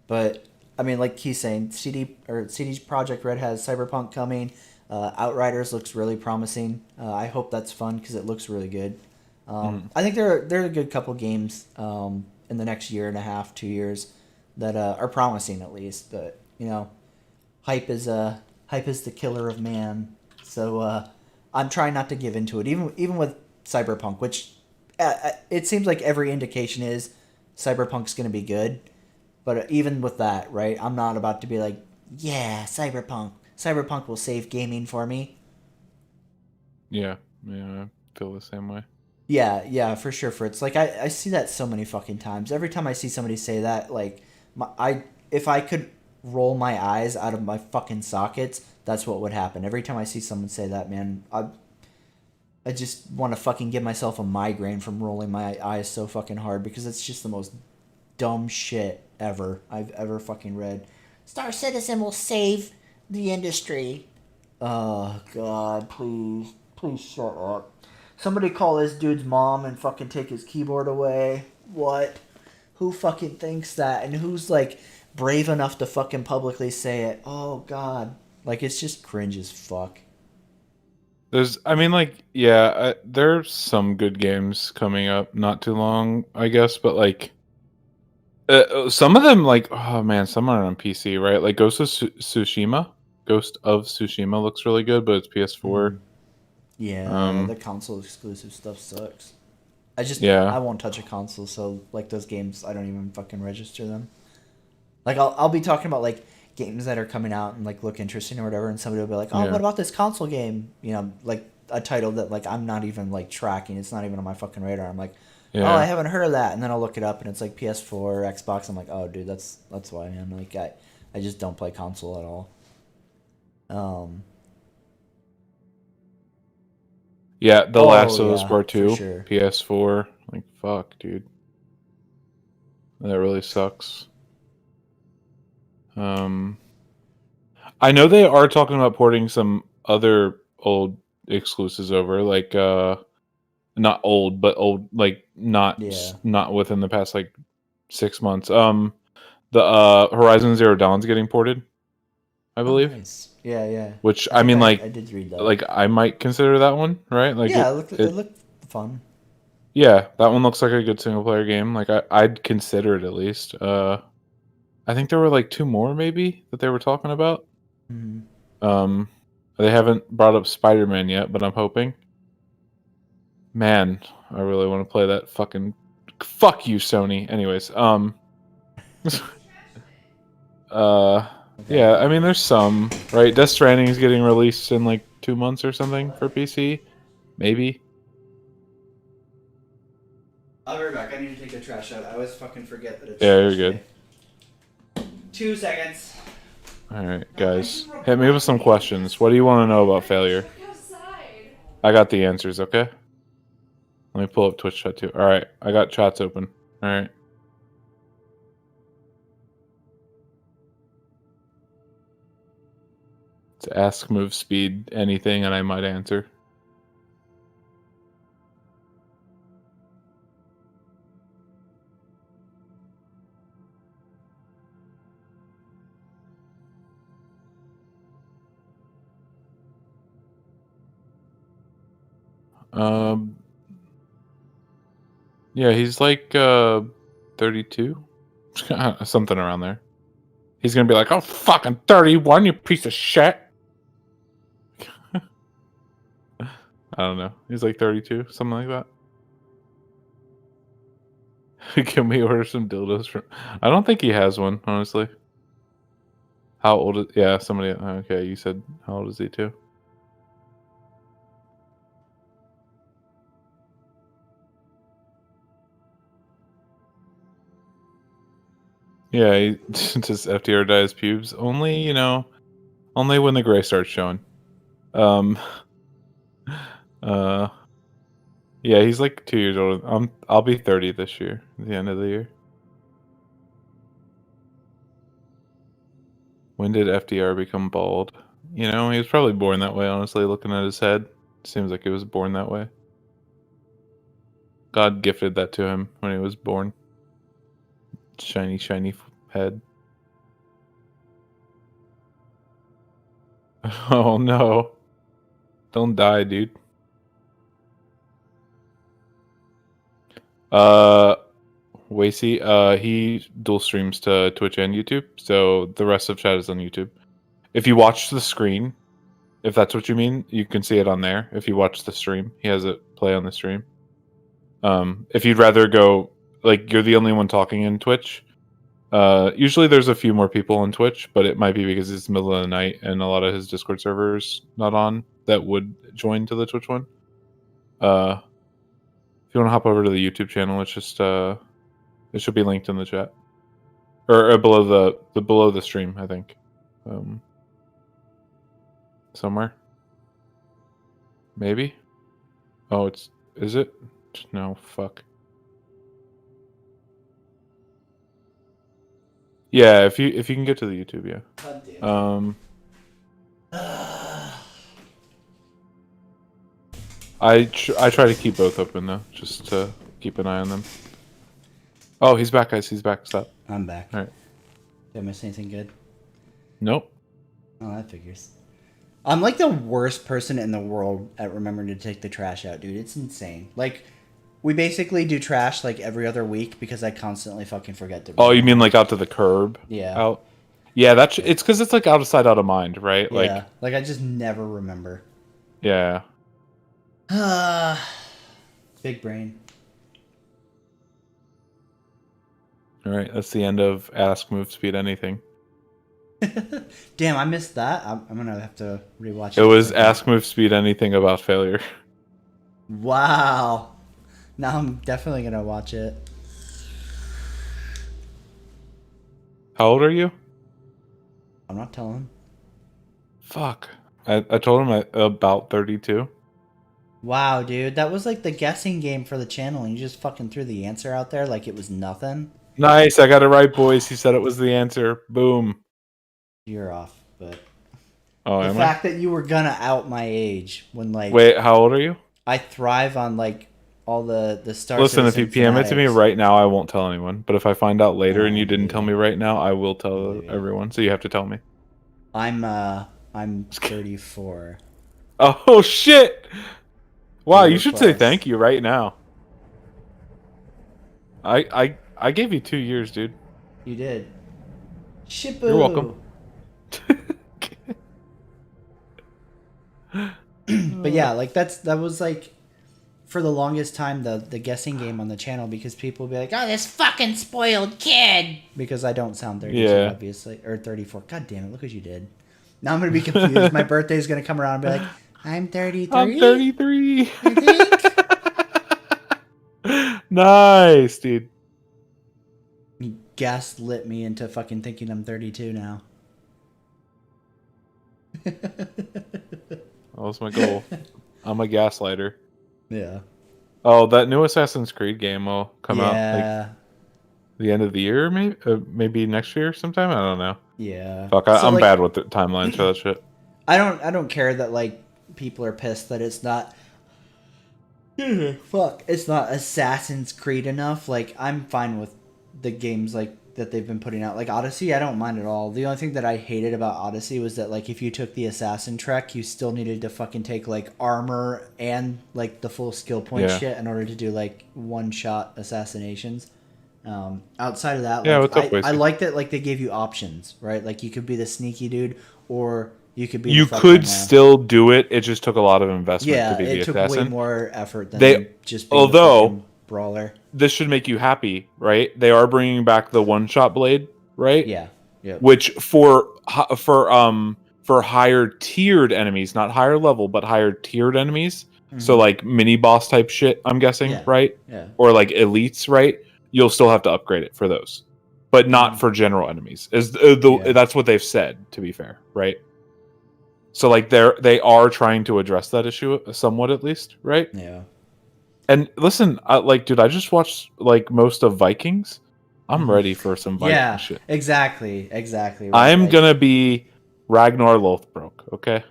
But I mean, like he's saying, CD Projekt Red has Cyberpunk coming. Outriders looks really promising. I hope that's fun because it looks really good. I think there are a good couple games in the next year and a half, 2 years that are promising at least. But you know, hype is the killer of man. So I'm trying not to give into it, even with Cyberpunk, which it seems like every indication is Cyberpunk's going to be good. But even with that, right, I'm not about to be like, yeah, Cyberpunk will save gaming for me. Yeah, I feel the same way. Yeah, for sure, Fritz. Like I see that so many fucking times. Every time I see somebody say that, like if I could roll my eyes out of my fucking sockets, that's what would happen. Every time I see someone say that, man, I just want to fucking give myself a migraine from rolling my eyes so fucking hard because it's just the most dumb shit ever I've ever fucking read. Star Citizen will save the industry. Oh god, please shut up. Somebody call this dude's mom and fucking take his keyboard away. What? Who fucking thinks that? And who's like brave enough to fucking publicly say it? Oh god. Like it's just cringe as fuck. There's some good games coming up, not too long, I guess, but like some of them, like, oh man, some are on PC, right? Like Ghost of Tsushima looks really good, but it's PS4. Yeah, the console exclusive stuff sucks. Yeah. I won't touch a console, so like those games, I don't even fucking register them. Like I'll be talking about like games that are coming out and like look interesting or whatever, and somebody will be like, "Oh, Yeah. what about this console game?" You know, like a title that like I'm not even like tracking. It's not even on my fucking radar. I'm like, Yeah. "Oh, I haven't heard of that," and then I'll look it up, and it's like PS4, Xbox. I'm like, "Oh, dude, that's why, man." Like I just don't play console at all. Yeah, The Last of Us yeah, Part 2, for sure. PS4. Like, fuck, dude. That really sucks. I know they are talking about porting some other old exclusives over, like not old, but old, like not within the past like 6 months. The Horizon Zero Dawn's getting ported, I believe. Oh, nice. Yeah. Which I mean, like, I did read that. like I might consider that one, right? Like, yeah, it looked fun. Yeah, that one looks like a good single player game. Like I'd consider it at least. I think there were like 2 more maybe that they were talking about. Mm-hmm. They haven't brought up Spider-Man yet, but I'm hoping. Man, I really want to play that fucking... Fuck you, Sony. Anyways, yeah, I mean, there's some, right? Death Stranding is getting released in like 2 months or something for PC. Maybe. I'll be right back. I need to take the trash out. I always fucking forget that it's... Yeah, you're good. 2 seconds. Alright, guys. Hit me with some questions. What do you want to know about failure? I got the answers, okay? Let me pull up Twitch chat too. Alright, I got chats open. Alright. To ask move speed anything and I might answer. Yeah, he's like 32, something around there. He's gonna be like, "Oh, fucking 31, you piece of shit." I don't know. He's like 32, something like that. Can we order some dildos from? I don't think he has one, honestly. How old is? Yeah, somebody. Okay, you said how old is he too? Yeah, he just FDR dyes pubes. Only, you know, only when the gray starts showing. Yeah, he's like 2 years old. I'll be 30 this year, at the end of the year. When did FDR become bald? You know, he was probably born that way, honestly, looking at his head. Seems like he was born that way. God gifted that to him when he was born. Shiny, shiny head. Oh no. Don't die, dude. Wasey, he dual streams to Twitch and YouTube, so the rest of chat is on YouTube. If you watch the screen, if that's what you mean, you can see it on there. If you watch the stream, he has it play on the stream. If you'd rather go, like, you're the only one talking in Twitch, usually there's a few more people on Twitch, but it might be because it's the middle of the night and a lot of his Discord servers not on that would join to the Twitch one. If you want to hop over to the YouTube channel, it's just it should be linked in the chat or below the stream, I think, somewhere. Maybe. Oh, is it? No, fuck. Yeah, if you can get to the YouTube, yeah. God damn. I try to keep both open though, just to keep an eye on them. Oh, he's back, guys. He's back. Stop. I'm back. All right. Did I miss anything good? Nope. Oh, that figures. I'm like the worst person in the world at remembering to take the trash out, dude. It's insane. Like, we basically do trash like every other week because I constantly fucking forget to. Oh, you mean like out to the curb? Yeah. Out. Yeah, it's because it's like out of sight, out of mind, right? Yeah. Like I just never remember. Yeah. Big brain. All right, that's the end of Ask Move Speed Anything. Damn, I missed that. I'm gonna have to rewatch it. It was Ask Move Speed Anything about failure. Wow. Now I'm definitely gonna watch it. How old are you? I'm not telling him. Fuck. I told him about 32. Wow, dude, that was like the guessing game for the channel, and you just fucking threw the answer out there like it was nothing. Nice, I got it right, boys. He said it was the answer. Boom. You're off, but Oh, the am fact that you were gonna out my age when like Wait, how old are you? I thrive on like all the Star Listen, if Citizen you PM it to me fanatics. right now, I won't tell anyone. But if I find out later and you didn't yeah. tell me right now, I will tell Yeah. everyone. So you have to tell me. I'm 34. Oh shit! Wow, you You're should say close. thank you right now. I gave you 2 years, dude. You did. Shippo. You're welcome. But yeah, like that was like for the longest time the guessing game on the channel because people would be like, Oh, this fucking spoiled kid. because I don't sound 32, Yeah. obviously, or 34. God damn it! Look what you did. Now I'm gonna be confused. My birthday's gonna come around and be like, I'm 33. I'm 33. I think. Nice, dude. You gaslit me into fucking thinking I'm 32 now. That was my goal. I'm a gaslighter. Yeah. Oh, that new Assassin's Creed game will come out like Yeah. the end of the year, maybe next year sometime. I don't know. Yeah. Fuck, So, I'm like, bad with the timelines for that shit. I don't care that like people are pissed that it's not it's not Assassin's Creed enough. Like I'm fine with the games like that they've been putting out. Like Odyssey, I don't mind at all. The only thing that I hated about Odyssey was that like if you took the assassin trek, you still needed to fucking take like armor and like the full skill point Yeah. shit in order to do like one shot assassinations. Outside of that, Yeah, like, what's up, I Wasted? like that like they gave you options, right? Like you could be the sneaky dude or you could be You the could fucking, still do it. It just took a lot of investment yeah, to be the it took assassin. way more effort than They- just being the although- fucking brawler. This should make you happy, right? They are bringing back the one-shot blade, right? Yeah, yeah, Which for higher tiered enemies, not higher level, but higher tiered enemies. So like mini boss type shit, I'm guessing, Yeah. right? yeah. Or like elites, right? You'll still have to upgrade it for those, but not Mhm. for general enemies. Yeah. That's what they've said. To be fair, right? So like they are trying to address that issue somewhat, at least, right? Yeah. And listen, dude, I just watched like most of Vikings. I'm Mhm. ready for some Viking Yeah, shit. exactly. Right? I'm Like- gonna be Ragnar Lothbrok, okay?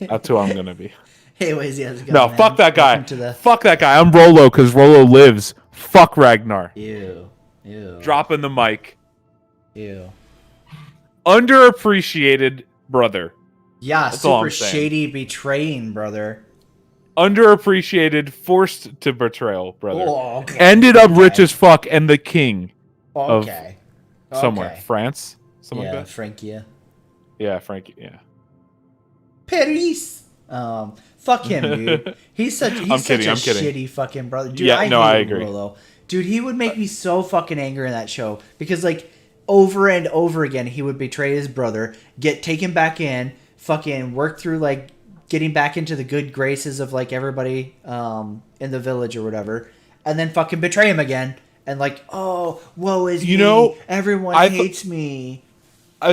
That's who I'm gonna be. Hey, Wazy, how's it going, No, man? fuck that guy. Welcome to the... Fuck that guy. I'm Rolo because Rolo lives. Fuck Ragnar. Ew. Dropping the mic. Ew. Underappreciated brother. Yeah, That's all super I'm saying. shady betraying, brother. Underappreciated, forced to betrayal, brother. Oh, okay. Ended up rich Okay. as fuck and the king of Okay. somewhere. Okay. France? Something Yeah, like that? Frankia. Yeah, Frankie. Yeah. Paris. Fuck him, dude. He's such I'm kidding, a I'm kidding. shitty fucking brother. Dude, Yeah, I no, I hate agree. Rolo. Dude, he would make me so fucking angry in that show because like over and over again he would betray his brother, get taken back in, fucking work through like getting back into the good graces of like everybody in the village or whatever, and then fucking betray him again and like, oh, woe is You me. know, Everyone I hates me.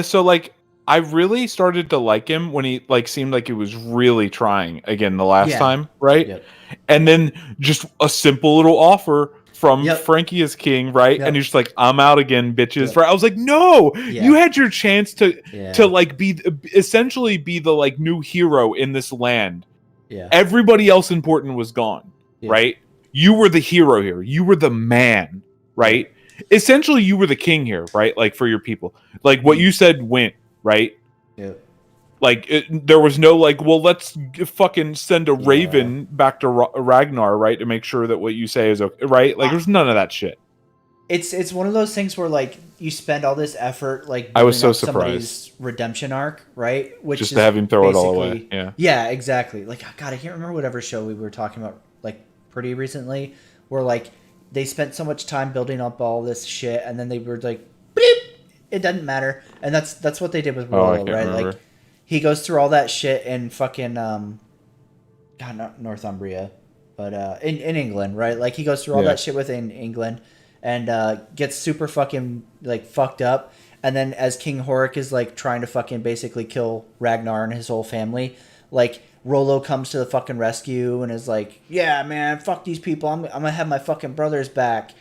So like I really started to like him when he like seemed like he was really trying again the last Yeah. time, right? Yep. And then just a simple little offer from Yep. Frankie as king, right? Yep. And he's just like, I'm out again, bitches. Yep. Right? I was like, no, Yeah. you had your chance to Yeah. like be essentially be the like new hero in this land. Yeah. Everybody else important was gone, Yeah. right? You were the hero here. You were the man, right? Essentially, you were the king here, right? Like for your people, like what you said went, right? Yep. Like there was no like, well, let's fucking send a raven back to Ragnar, right, to make sure that what you say is okay, right? Like there's none of that shit. It's one of those things where like you spend all this effort like I was building so up somebody's redemption arc, right? Which Just is to have him throw it all away. basically- Yeah. Yeah, exactly. Like God, I can't remember whatever show we were talking about like pretty recently, where like they spent so much time building up all this shit, and then they were like, bleep, it doesn't matter, and that's what they did with Oh, I Rolo, can't right? remember. Like he goes through all that shit in fucking God, not Northumbria, but in England, right? Like he goes through all Yeah. that shit within England, and gets super fucking like fucked up. And then as King Horik is like trying to fucking basically kill Ragnar and his whole family, like Rolo comes to the fucking rescue and is like, "Yeah, man, fuck these people. I'm gonna have my fucking brothers back."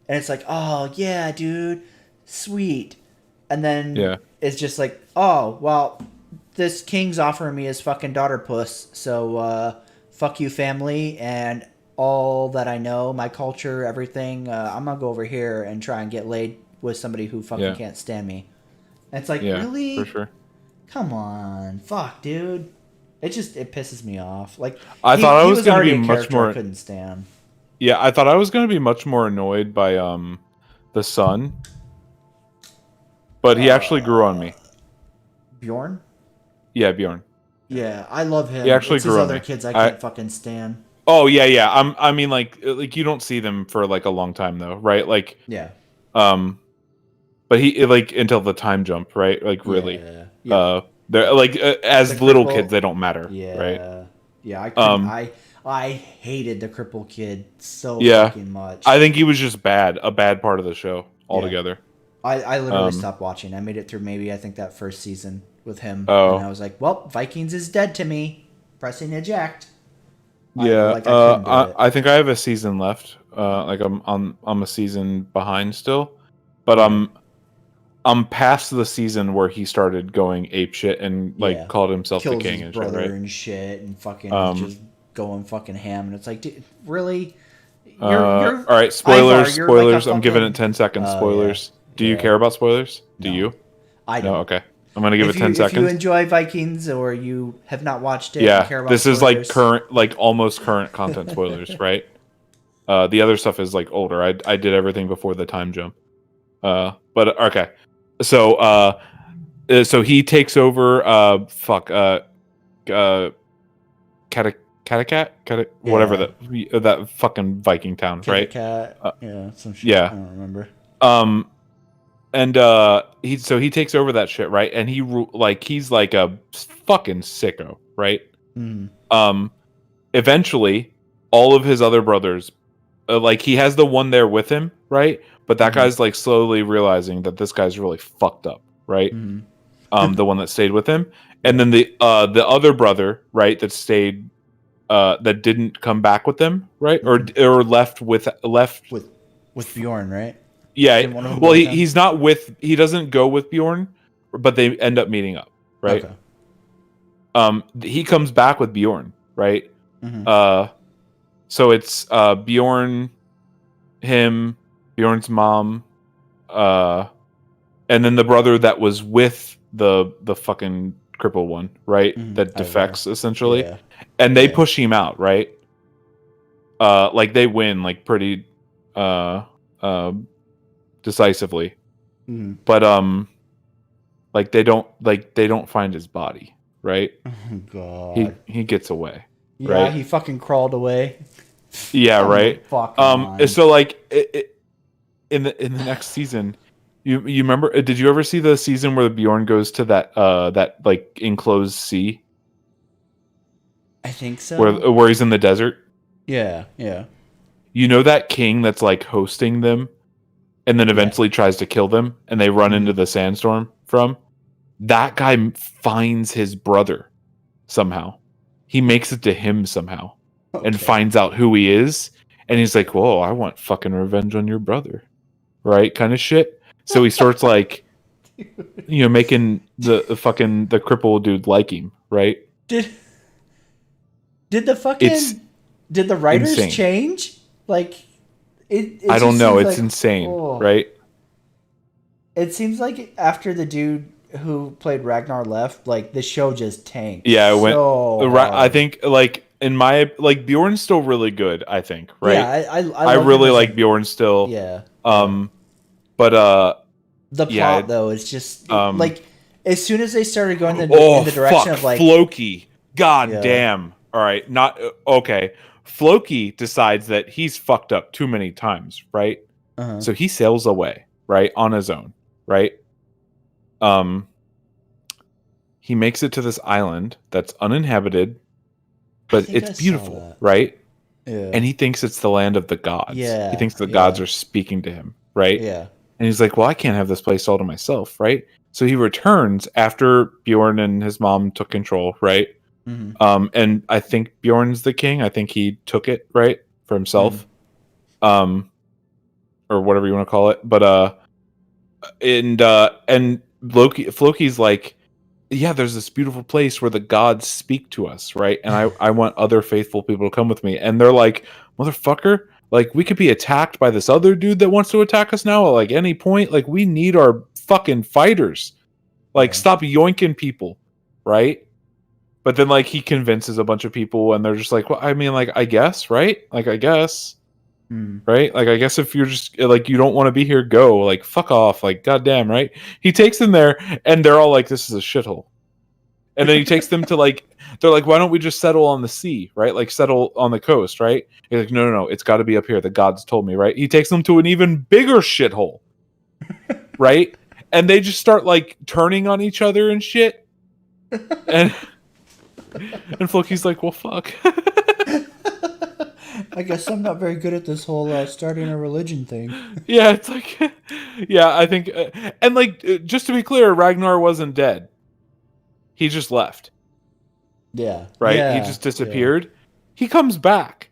And it's like, "Oh yeah, dude, sweet." And then Yeah. it's just like, "Oh well, this king's offering me his fucking daughter puss, so fuck you, family, and all that I know, my culture, everything. I'm gonna go over here and try and get laid with somebody who fucking Yeah. can't stand me." And it's like, Yeah, really? for sure. Come on, fuck, dude. It pisses me off. Like I thought I was gonna already be a much character more- I couldn't stand. Yeah, I thought I was going to be much more annoyed by the son, but he actually grew on me. Bjorn? Yeah, Bjorn. Yeah, I love him. He actually It's his grew on other me. kids I can't fucking stand. Oh yeah. I mean, like you don't see them for like a long time though, right? Like, Yeah. but he like until the time jump, right? Like really, Yeah. they're like as The little cripple- kids, they don't matter, Yeah. right? Yeah, I couldn't, I hated the cripple kid so fucking much. I think he was just a bad part of the show altogether. I literally stopped watching. I made it through maybe I think that first season with him, Oh. and I was like, "Well, Vikings is dead to me." Pressing eject. Yeah, I couldn't do it. I think I have a season left. Like I'm a season behind still, but I'm past the season where he started going ape shit and like called himself Kills the king his and shit, brother right? and shit, and fucking just going fucking ham, and it's like, dude, really? All right, spoilers. Ivar, you're like a I'm giving it fucking- 10 seconds. Oh, Spoilers. yeah. Do you Yeah. care about spoilers? Do No. you? I don't. No. Okay. I'm gonna give it 10 If you seconds. enjoy Vikings or you have not watched it, Yeah, and care about this is like spoilers, current, like almost current content spoilers, right? The other stuff is like older. I did everything before the time jump. But okay. So so he takes over. Kattegat, whatever that fucking Viking town, right? Cat, yeah, some shit. Yeah. I don't remember. And he takes over that shit, right? And he's like a fucking sicko, right? Eventually, all of his other brothers, like he has the one there with him, right? But that guy's like slowly realizing that this guy's really fucked up, right? The one that stayed with him, and then the other brother, right, that stayed, that didn't come back with them, right, or left with Bjorn, right? Yeah, Didn't one of them well, go with him? he's not with. He doesn't go with Bjorn, but they end up meeting up, right? Okay. He comes back with Bjorn, right? So it's Bjorn, him, Bjorn's mom, and then the brother that was with the fucking cripple one, right? That defects essentially, and they push him out, right? Like they win, like pretty, decisively, but like they don't find his body, right? Oh god. He gets away. Yeah, right? he fucking crawled away. Yeah, right. Fucking So like in the next season, you remember? Did you ever see the season where Bjorn goes to that like enclosed sea? I think so. Where he's in the desert. Yeah. You know that king that's like hosting them, and then eventually tries to kill them, and they run into the sandstorm from. That guy finds his brother somehow. He makes it to him somehow, and finds out who he is, and he's like, "Whoa, I want fucking revenge on your brother," right? Kind of shit. So he starts like, making the cripple dude like him, right? Did the fucking did the writers insane. change? Like it I don't just know. seems It's like- insane, oh. right? It seems like after the dude who played Ragnar left, like the show just tanked. Yeah, it went. so I hard. think like in my Bjorn's still really good. I think, right? Yeah, I I love really him as like Bjorn still. Yeah. But The plot though is just like as soon as they started going in the direction of like Floki. God Yeah. damn. All right, not okay. Floki decides that he's fucked up too many times, right? So he sails away, right, on his own, right? He makes it to this island that's uninhabited, but think I it's saw beautiful, that. right? Yeah. And he thinks it's the land of the gods. Yeah, He thinks the yeah. gods are speaking to him, right? Yeah. And he's like, well, I can't have this place all to myself, right? So he returns after Bjorn and his mom took control, right? And I think Bjorn's the king. I think he took it, right, for himself. Or whatever you want to call it. But and Floki's like, yeah, there's this beautiful place where the gods speak to us, right? And I want other faithful people to come with me. And they're like, motherfucker, like we could be attacked by this other dude that wants to attack us now at like any point. Like we need our fucking fighters. Like stop yoinking people, right? But then like he convinces a bunch of people and they're just like, well, I mean, like, I guess, right? Like, I guess. Right? Like, I guess if you're just like, you don't want to be here, go. Like, fuck off. Like, goddamn, right? He takes them there and they're all like, this is a shithole. And then he takes them to like, they're like, why don't we just settle on the sea, right? Like settle on the coast, right? He's like, no, it's got to be up here. The gods told me, right? He takes them to an even bigger shithole, right? And they just start like turning on each other and shit. And Floki's like, well, fuck. I guess I'm not very good at this whole starting a religion thing. Yeah, it's like, yeah, I think, and like, just to be clear, Ragnar wasn't dead. He just left. Yeah. Right? Yeah, he just disappeared. Yeah. He comes back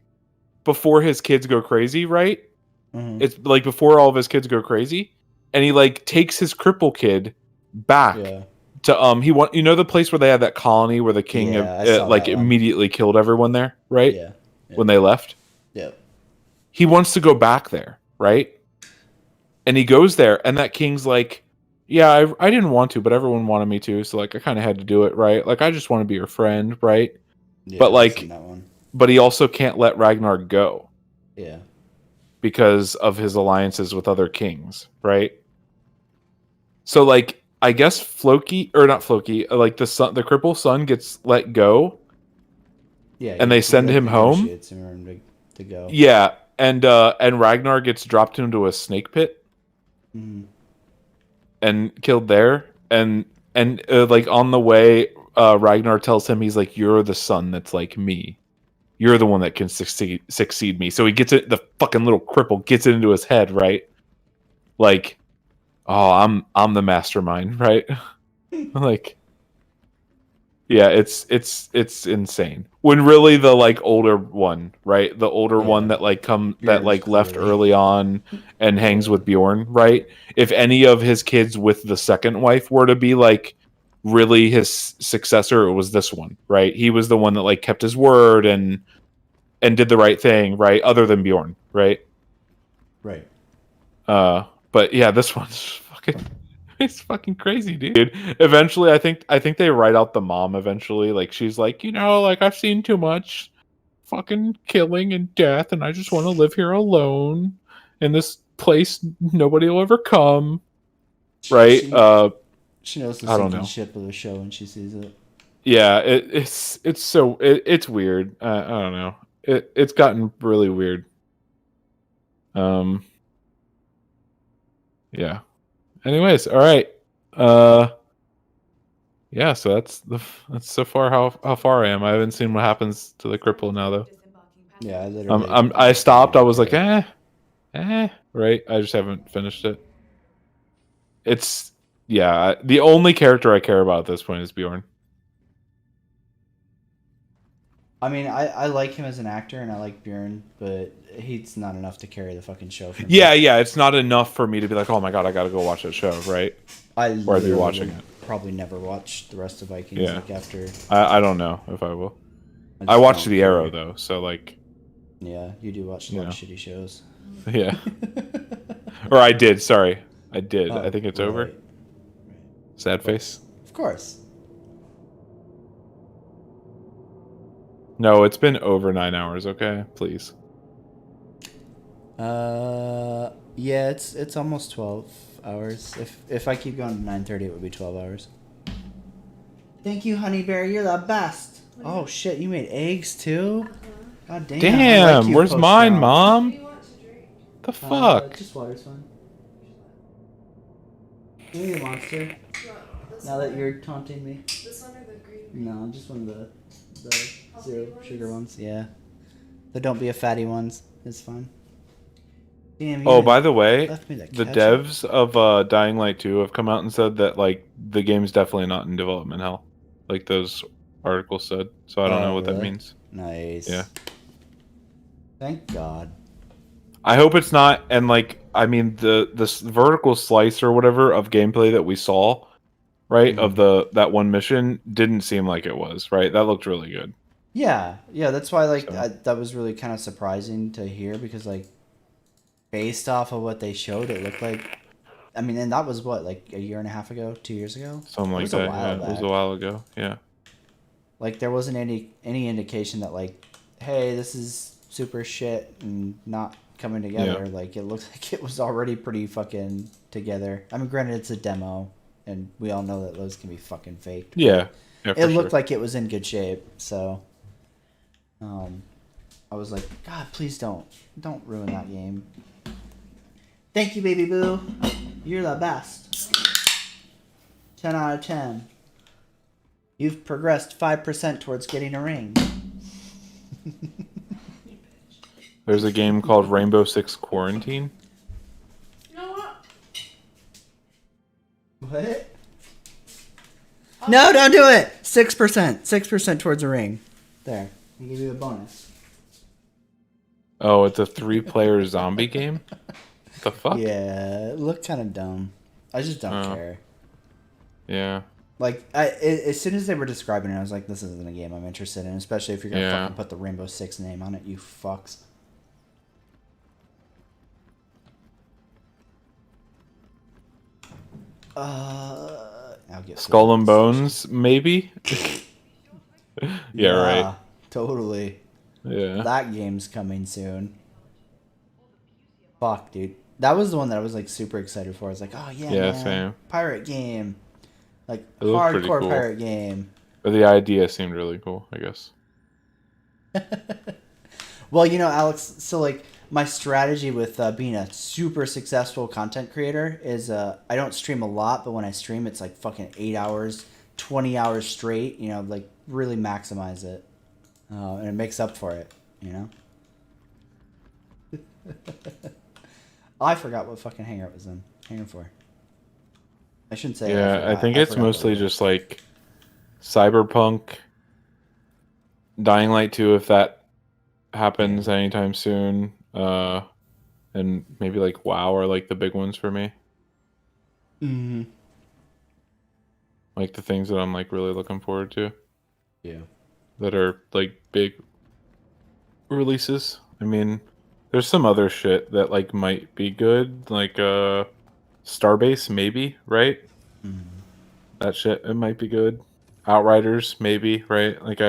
before his kids go crazy, right? Mm-hmm. It's like before all of his kids go crazy. And he like takes his cripple kid back to he want the place where they had that colony where the king like immediately killed everyone there, right? Yeah. When they left. Yeah. He wants to go back there, right? And he goes there, and that king's like, yeah, I didn't want to, but everyone wanted me to, so like I kind of had to do it, right? Like I just want to be your friend, right? Yeah, but like, but he also can't let Ragnar go. Yeah. Because of his alliances with other kings, right? So like, I guess Floki, or not Floki, like the cripple son gets let go. Yeah. And they send him home. To go. Yeah, and Ragnar gets dropped into a snake pit. Mm-hmm. And killed there, and like on the way, Ragnar tells him, he's like, "You're the son that's like me. You're the one that can succeed me." So he gets it. The fucking little cripple gets it into his head, right? Like, oh, I'm the mastermind, right? Like, yeah, it's insane. When really the like older one, right? The older one that like that like left early on and hangs with Bjorn, right? If any of his kids with the second wife were to be like really his successor, it was this one, right? He was the one that like kept his word and did the right thing, right? Other than Bjorn, right? Right. But yeah, this one's fucking. It's fucking crazy, dude. Eventually, I think they write out the mom eventually. Like, she's like, like, I've seen too much fucking killing and death, and I just want to live here alone in this place nobody will ever come. Right? She knows the sinking ship of the show when she sees it. Yeah, it's weird. I don't know. It's gotten really weird. Yeah. Anyways, all right. Yeah, so that's so far how far I am. I haven't seen what happens to the cripple now though. Yeah, I literally I stopped. I was like, right? I just haven't finished it. It's the only character I care about at this point is Bjorn. I mean, I like him as an actor and I like Bjorn, but he's not enough to carry the fucking show for me. Yeah, it's not enough for me to be like, oh my god, I gotta go watch that show, right? Or I'd be watching it. Probably never watch the rest of Vikings. Yeah. Like after. I don't know if I will. I watched The Arrow though, so like. Yeah, you do watch a lot of shitty shows. Yeah. Or I did. Sorry, I did. I think it's over. Right. Sad face. Of course. No, it's been over 9 hours. Okay, please. Yeah, it's almost 12 hours. If I keep going to 9:30, it would be 12 hours. Thank you, Honey Bear. You're the best. Oh shit, you made eggs too? God damn. Damn, like where's mine, Mom? What do you want to drink? The fuck? Just water's fine. Give me the monster. Now that you're taunting me. This one or the green? No, just one of the zero sugar ones. Yeah. The don't be a fatty ones. It's fine. Damn, by the way, the devs of Dying Light 2 have come out and said that like the game's definitely not in development hell. Like those articles said. So I don't know what that means. Nice. Yeah. Thank God. I hope it's not. And like, I mean, this vertical slice or whatever of gameplay that we saw, right, of that one mission didn't seem like it was, right? That looked really good. Yeah, that's why like that was really kind of surprising to hear because like based off of what they showed, it looked like. I mean, and that was what, like a year and a half ago, 2 years ago. Something like that. Yeah, it was a while ago. Yeah. Like there wasn't any indication that like, hey, this is super shit and not coming together. Yeah. Like it looked like it was already pretty fucking together. I mean, granted, it's a demo, and we all know that those can be fucking faked. Yeah. Yeah, it for looked sure. like it was in good shape. So, I was like, God, please don't ruin that game. Thank you, baby boo. You're the best. 10 out of 10. You've progressed 5% towards getting a ring. There's a game called Rainbow Six Quarantine. You know what? What? No, don't do it. 6%. 6% towards a ring. There. I give you a bonus. Oh, it's a 3-player zombie game? What the fuck? Yeah, it looked kind of dumb. I just don't care. Yeah. Like, as soon as they were describing it, I was like, this isn't a game I'm interested in, especially if you're going to Yeah. fucking put the Rainbow Six name on it, you fucks. I'll get Skull and Bones, maybe? Yeah, right. Totally. Yeah. That game's coming soon. Fuck, dude. That was the one that I was like super excited for. I was like, oh yeah, Yeah, man. same. Pirate game. Like It looked pretty hardcore cool. pirate game. But the idea seemed really cool, I guess. Well, you know, Alex, so like my strategy with being a super successful content creator is I don't stream a lot, but when I stream, it's like fucking 8 hours, 20 hours straight, you know, like really maximize it. And it makes up for it, you know? I forgot what fucking hangar it was in. Hangar 4. I shouldn't say Yeah, I think it's forgot mostly what it was. just like Cyberpunk, Dying Light 2 if that happens anytime soon, and maybe like WoW are like the big ones for me. Mm-hmm. Like the things that I'm like really looking forward to Yeah. that are like big releases. I mean, there's some other shit that like might be good, like Starbase maybe, right? Mm-hmm. That shit it might be good. Outriders maybe, right? Like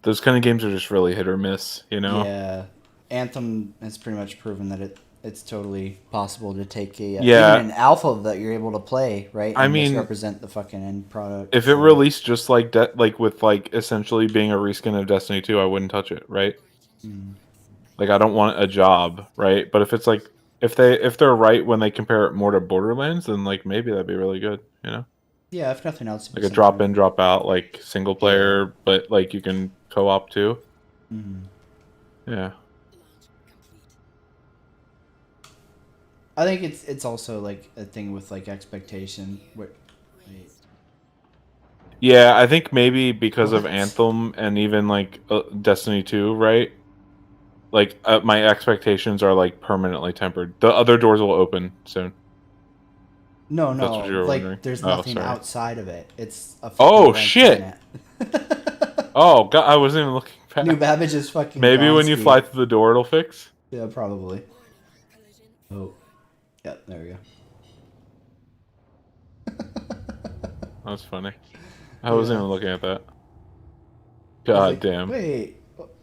those kind of games are just really hit or miss, you know? Yeah. Anthem has pretty much proven that it's totally possible to take a Yeah. even an alpha that you're able to play, right? And I mean, misrepresent the fucking end product. If it released just like like with like essentially being a reskin of Destiny 2, I wouldn't touch it, right? Mm. Like I don't want a job, right? But if it's like if they're right when they compare it more to Borderlands, then like maybe that'd be really good, you know? Yeah, if nothing else. Like a drop in, drop out, like single player, but like you can co-op too. Mm-hmm. Yeah. I think it's also like a thing with like expectation. Wait. Yeah, I think maybe because of What? Anthem and even like Destiny 2, right? Like my expectations are like permanently tempered. The other doors will open soon. No, That's what you were like wondering. there's Oh, nothing sorry. outside of it. It's a Oh, blank shit! planet. Oh god, I wasn't even looking back. New Babbage is fucking. Maybe when you Gonski. fly through the door, it'll fix. Yeah, probably. Oh, yeah, there we go. That's funny. I wasn't even looking at that. I was God like, damn. Wait,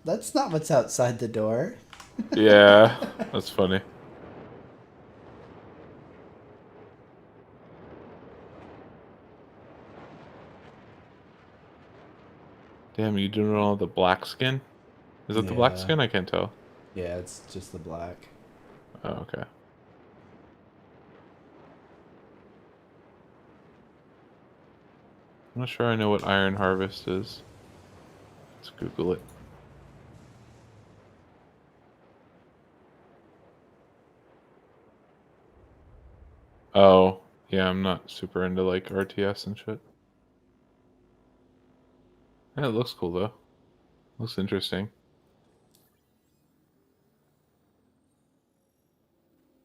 that's not what's outside the door. Yeah, that's funny. Damn, you doing all the black skin? Is it the black Yeah. skin? I can't tell. Yeah, it's just the black. Oh, okay. I'm not sure I know what Iron Harvest is. Let's Google it. Oh, yeah, I'm not super into like RTS and shit. Yeah, it looks cool though. Looks interesting.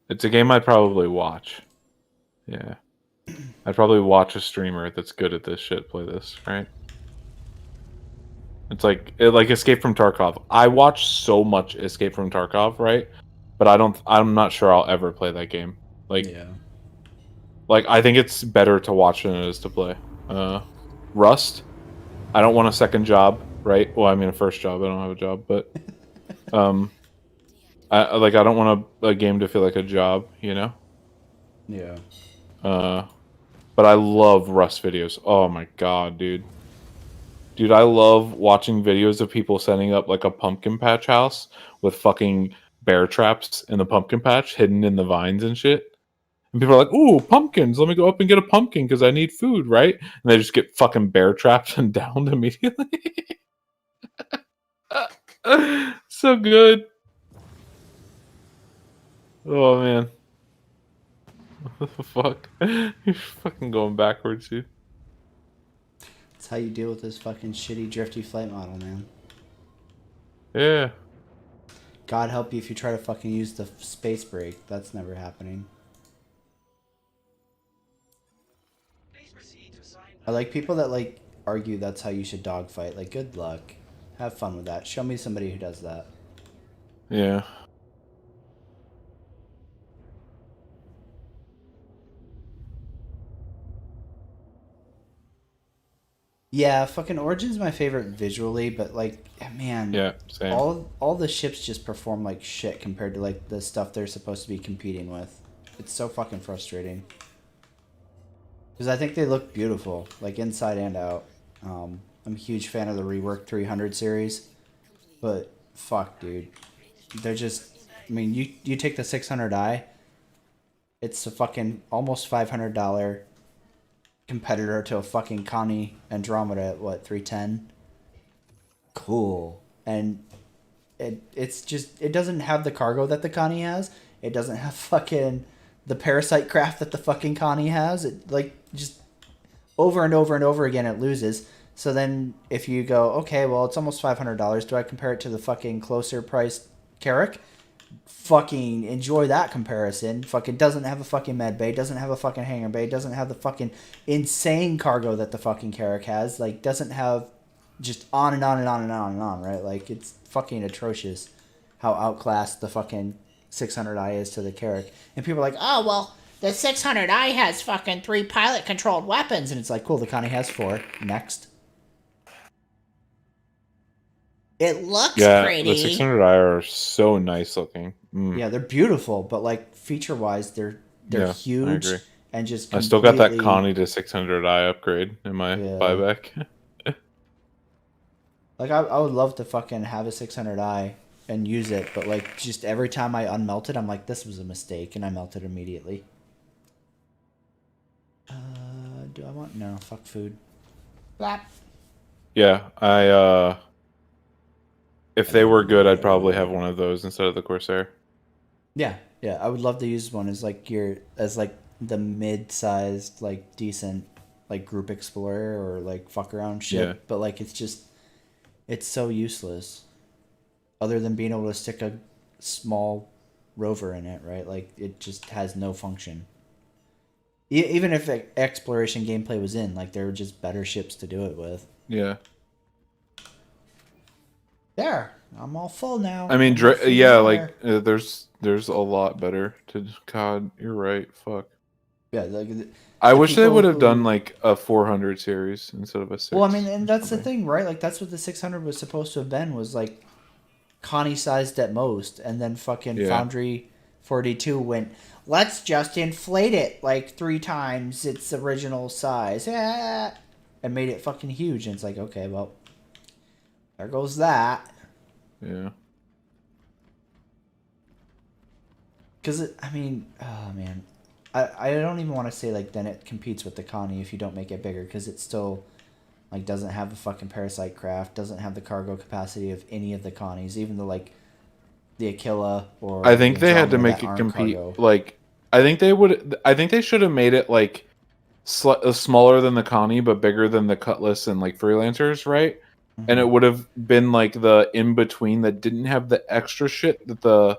It's a game I'd probably watch. Yeah. I'd probably watch a streamer that's good at this shit play this, right? It's like Escape from Tarkov. I watch so much Escape from Tarkov, right? But I'm not sure I'll ever play that game. Like Yeah. Like I think it's better to watch than it is to play. Rust. I don't want a second job, right? Well, I mean a first job. I don't have a job, but I don't want a game to feel like a job, you know? Yeah. but I love Rust videos. Oh my god, dude. Dude, I love watching videos of people setting up like a pumpkin patch house with fucking bear traps in the pumpkin patch hidden in the vines and shit. And people are like, "Ooh, pumpkins! Let me go up and get a pumpkin because I need food, right?" And they just get fucking bear trapped and downed immediately. So good. Oh man, what the fuck? You're fucking going backwards, dude. That's how you deal with this fucking shitty drifty flight model, man. Yeah. God help you if you try to fucking use the space brake. That's never happening. Please proceed to assign. I like people that like argue that's how you should dogfight. Like, good luck. Have fun with that. Show me somebody who does that. Yeah. Yeah, fucking Origin's my favorite visually, but like, man, Yeah. Same. all the ships just perform like shit compared to like the stuff they're supposed to be competing with. It's so fucking frustrating. Because I think they look beautiful, like inside and out. I'm a huge fan of the reworked 300 series, but fuck, dude, they're just. I mean, you take the 600i, it's a fucking almost $500 competitor to a fucking Connie Andromeda at what, 310. Cool. And it's just, it doesn't have the cargo that the Connie has. It doesn't have fucking the parasite craft that the fucking Connie has. It like just over and over and over again it loses. So then if you go, okay, well it's almost $500, do I compare it to the fucking closer priced Carrick? Fucking enjoy that comparison. Fucking doesn't have a fucking med bay, doesn't have a fucking hangar bay, doesn't have the fucking insane cargo that the fucking Carrick has, like doesn't have, just on and on and on and on and on, right? Like it's fucking atrocious how outclassed the fucking 600i is to the Carrick. And people are like, Oh, well, the 600i has fucking 3 pilot-controlled weapons. and it's like, cool, the Connie has 4. Next. It looks Yeah, pretty. the 600i are so nice looking. Yeah, they're beautiful, but like feature wise, they're Yeah, I huge agree. and just I still got that completely- Connie to 600i upgrade in my Yeah. buyback. Like I would love to fucking have a 600i and use it, but like just every time I unmelt it, I'm like, this was a mistake, and I melt it immediately. Do I want no fuck food? Blap. Yeah, if they were good, I'd probably have one of those instead of the Corsair. Yeah, I would love to use one as like the mid-sized, like decent, like group explorer or like fuck around shit. Yeah. But like it's so useless. Other than being able to stick a small rover in it, right? Like it just has no function. Even if exploration gameplay was in, like there were just better ships to do it with. Yeah. There, I'm all full now. I mean, I'm all full yeah, desire. like there's a lot better to. God, you're right. Fuck. Yeah, like I the wish they people would have who- done like a 400 series instead of a 6. Well, I mean, and that's the something. thing, right? Like that's what the 600 was supposed to have been, was like Connie sized at most, and then fucking Yeah. Foundry 42 went, let's just inflate it like 3 times its original size, and made it fucking huge. And it's like, okay, well, there goes that. Yeah. Because I mean, oh man, I don't even want to say like then it competes with the Connie if you don't make it bigger, because it still like doesn't have the fucking parasite craft, doesn't have the cargo capacity of any of the Connies, even the like the Aquila or I think the they had to Andromeda make that it aren't compete. cargo. Like, I think they would. I think they should have made it like smaller than the Connie, but bigger than the Cutlass and like Freelancers, right? And it would have been like the in between that didn't have the extra shit that the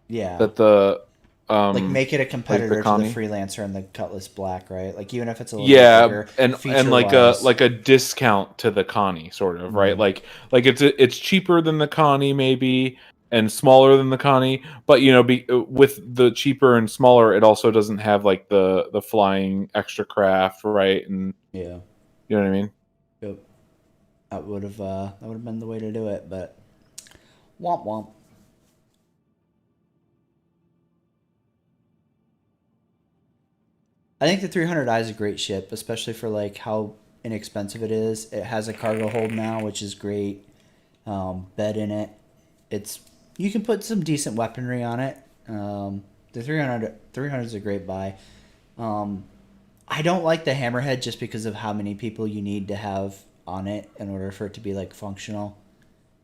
Yeah. like Make it a competitor to the Connie. Freelancer and the Cutlass Black, right? Like even if it's a little bit bigger, and feature-wise. like a discount to the Connie, sort of, right? Like it's cheaper than the Connie maybe, and smaller than the Connie, but you know, with the cheaper and smaller, it also doesn't have like the flying extra craft, right? And yeah. you know what I mean? Yep. That would have been the way to do it, but womp womp. I think the 300i is a great ship, especially for like how inexpensive it is. It has a cargo hold now, which is great. Bed in it. It's you can put some decent weaponry on it. The 300 is a great buy. I don't like the hammerhead just because of how many people you need to have on it in order for it to be like functional.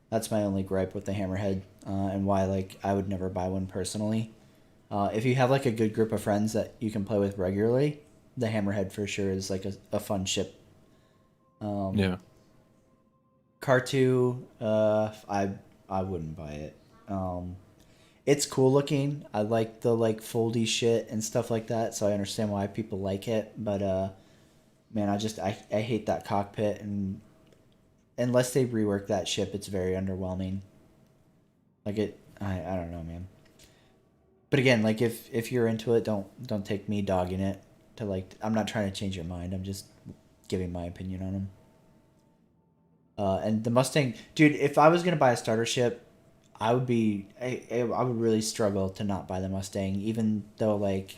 That's my only gripe with the hammerhead, and why like I would never buy one personally. If you have like a good group of friends that you can play with regularly, the hammerhead for sure is like a fun ship. Yeah. Car 2, I wouldn't buy it. It's cool looking. I like the like foldy shit and stuff like that, so I understand why people like it. But man, I hate that cockpit, and unless they rework that ship, it's very underwhelming. Like I don't know, man. But again, like if you're into it, don't take me dogging it to like. I'm not trying to change your mind. I'm just giving my opinion on them. And the Mustang, dude. If I was gonna buy a starter ship, I would really struggle to not buy the Mustang, even though like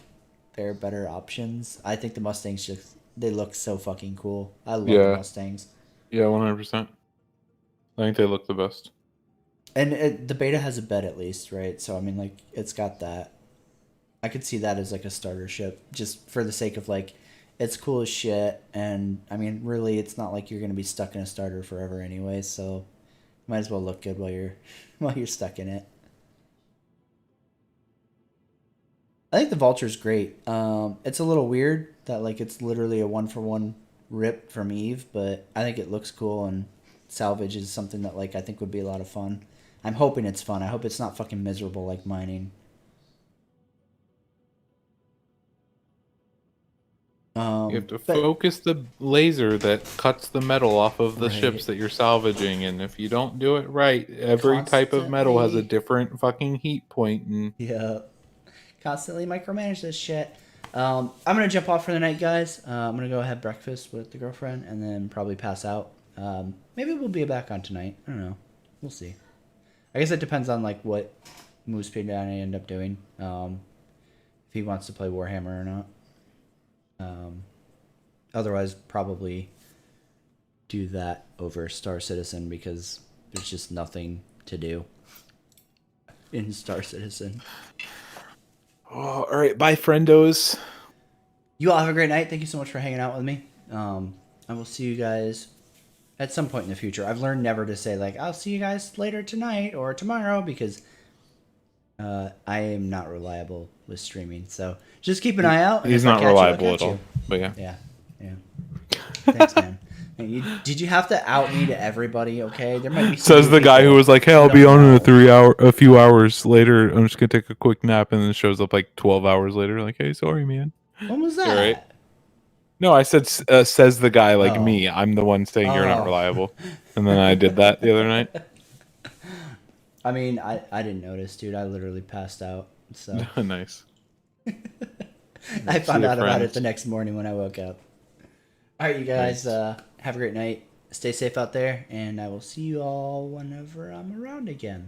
there are better options. I think the Mustangs they look so fucking cool. I love the Mustangs. Yeah, 100%. I think they look the best. And the beta has a bed at least, right? So I mean, like it's got that. I could see that as like a starter ship, just for the sake of like, it's cool as shit. And I mean, really, it's not like you're gonna be stuck in a starter forever anyway. So might as well look good while you're stuck in it. I think the Vulture's great. It's a little weird that like it's literally a 1-for-1 rip from Eve, but I think it looks cool, and salvage is something that like I think would be a lot of fun. I'm hoping it's fun. I hope it's not fucking miserable like mining. You have to focus the laser that cuts the metal off of the ships that you're salvaging, and if you don't do it right, every type of metal has a different fucking heat point. And yeah, constantly micromanage this shit. I'm gonna jump off for the night, guys. I'm gonna go have breakfast with the girlfriend and then probably pass out. Maybe we'll be back on tonight. I don't know. We'll see. I guess it depends on like what Moose Speed and I end up doing. If he wants to play Warhammer or not. Otherwise, probably do that over Star Citizen because there's just nothing to do in Star Citizen. all right, bye, friendos. You all have a great night. Thank you so much for hanging out with me. I will see you guys at some point in the future. I've learned never to say like I'll see you guys later tonight or tomorrow because I am not reliable with streaming. So just keep an eye out. He's not reliable at all. But yeah. Yeah. Thanks, man. Did you have to out me to everybody? Okay, there might be. Says the guy who was like, "Hey, I'll be on in a few hours later. I'm just gonna take a quick nap," and then shows up like 12 hours later, like, "Hey, sorry, man." When was that? You're right. No, I said says the guy like me. I'm the one saying you're not reliable, and then I did that the other night. I mean, I didn't notice, dude. I literally passed out. So nice. I found out about it the next morning when I woke up. All right, you guys, have a great night. Stay safe out there, and I will see you all whenever I'm around again.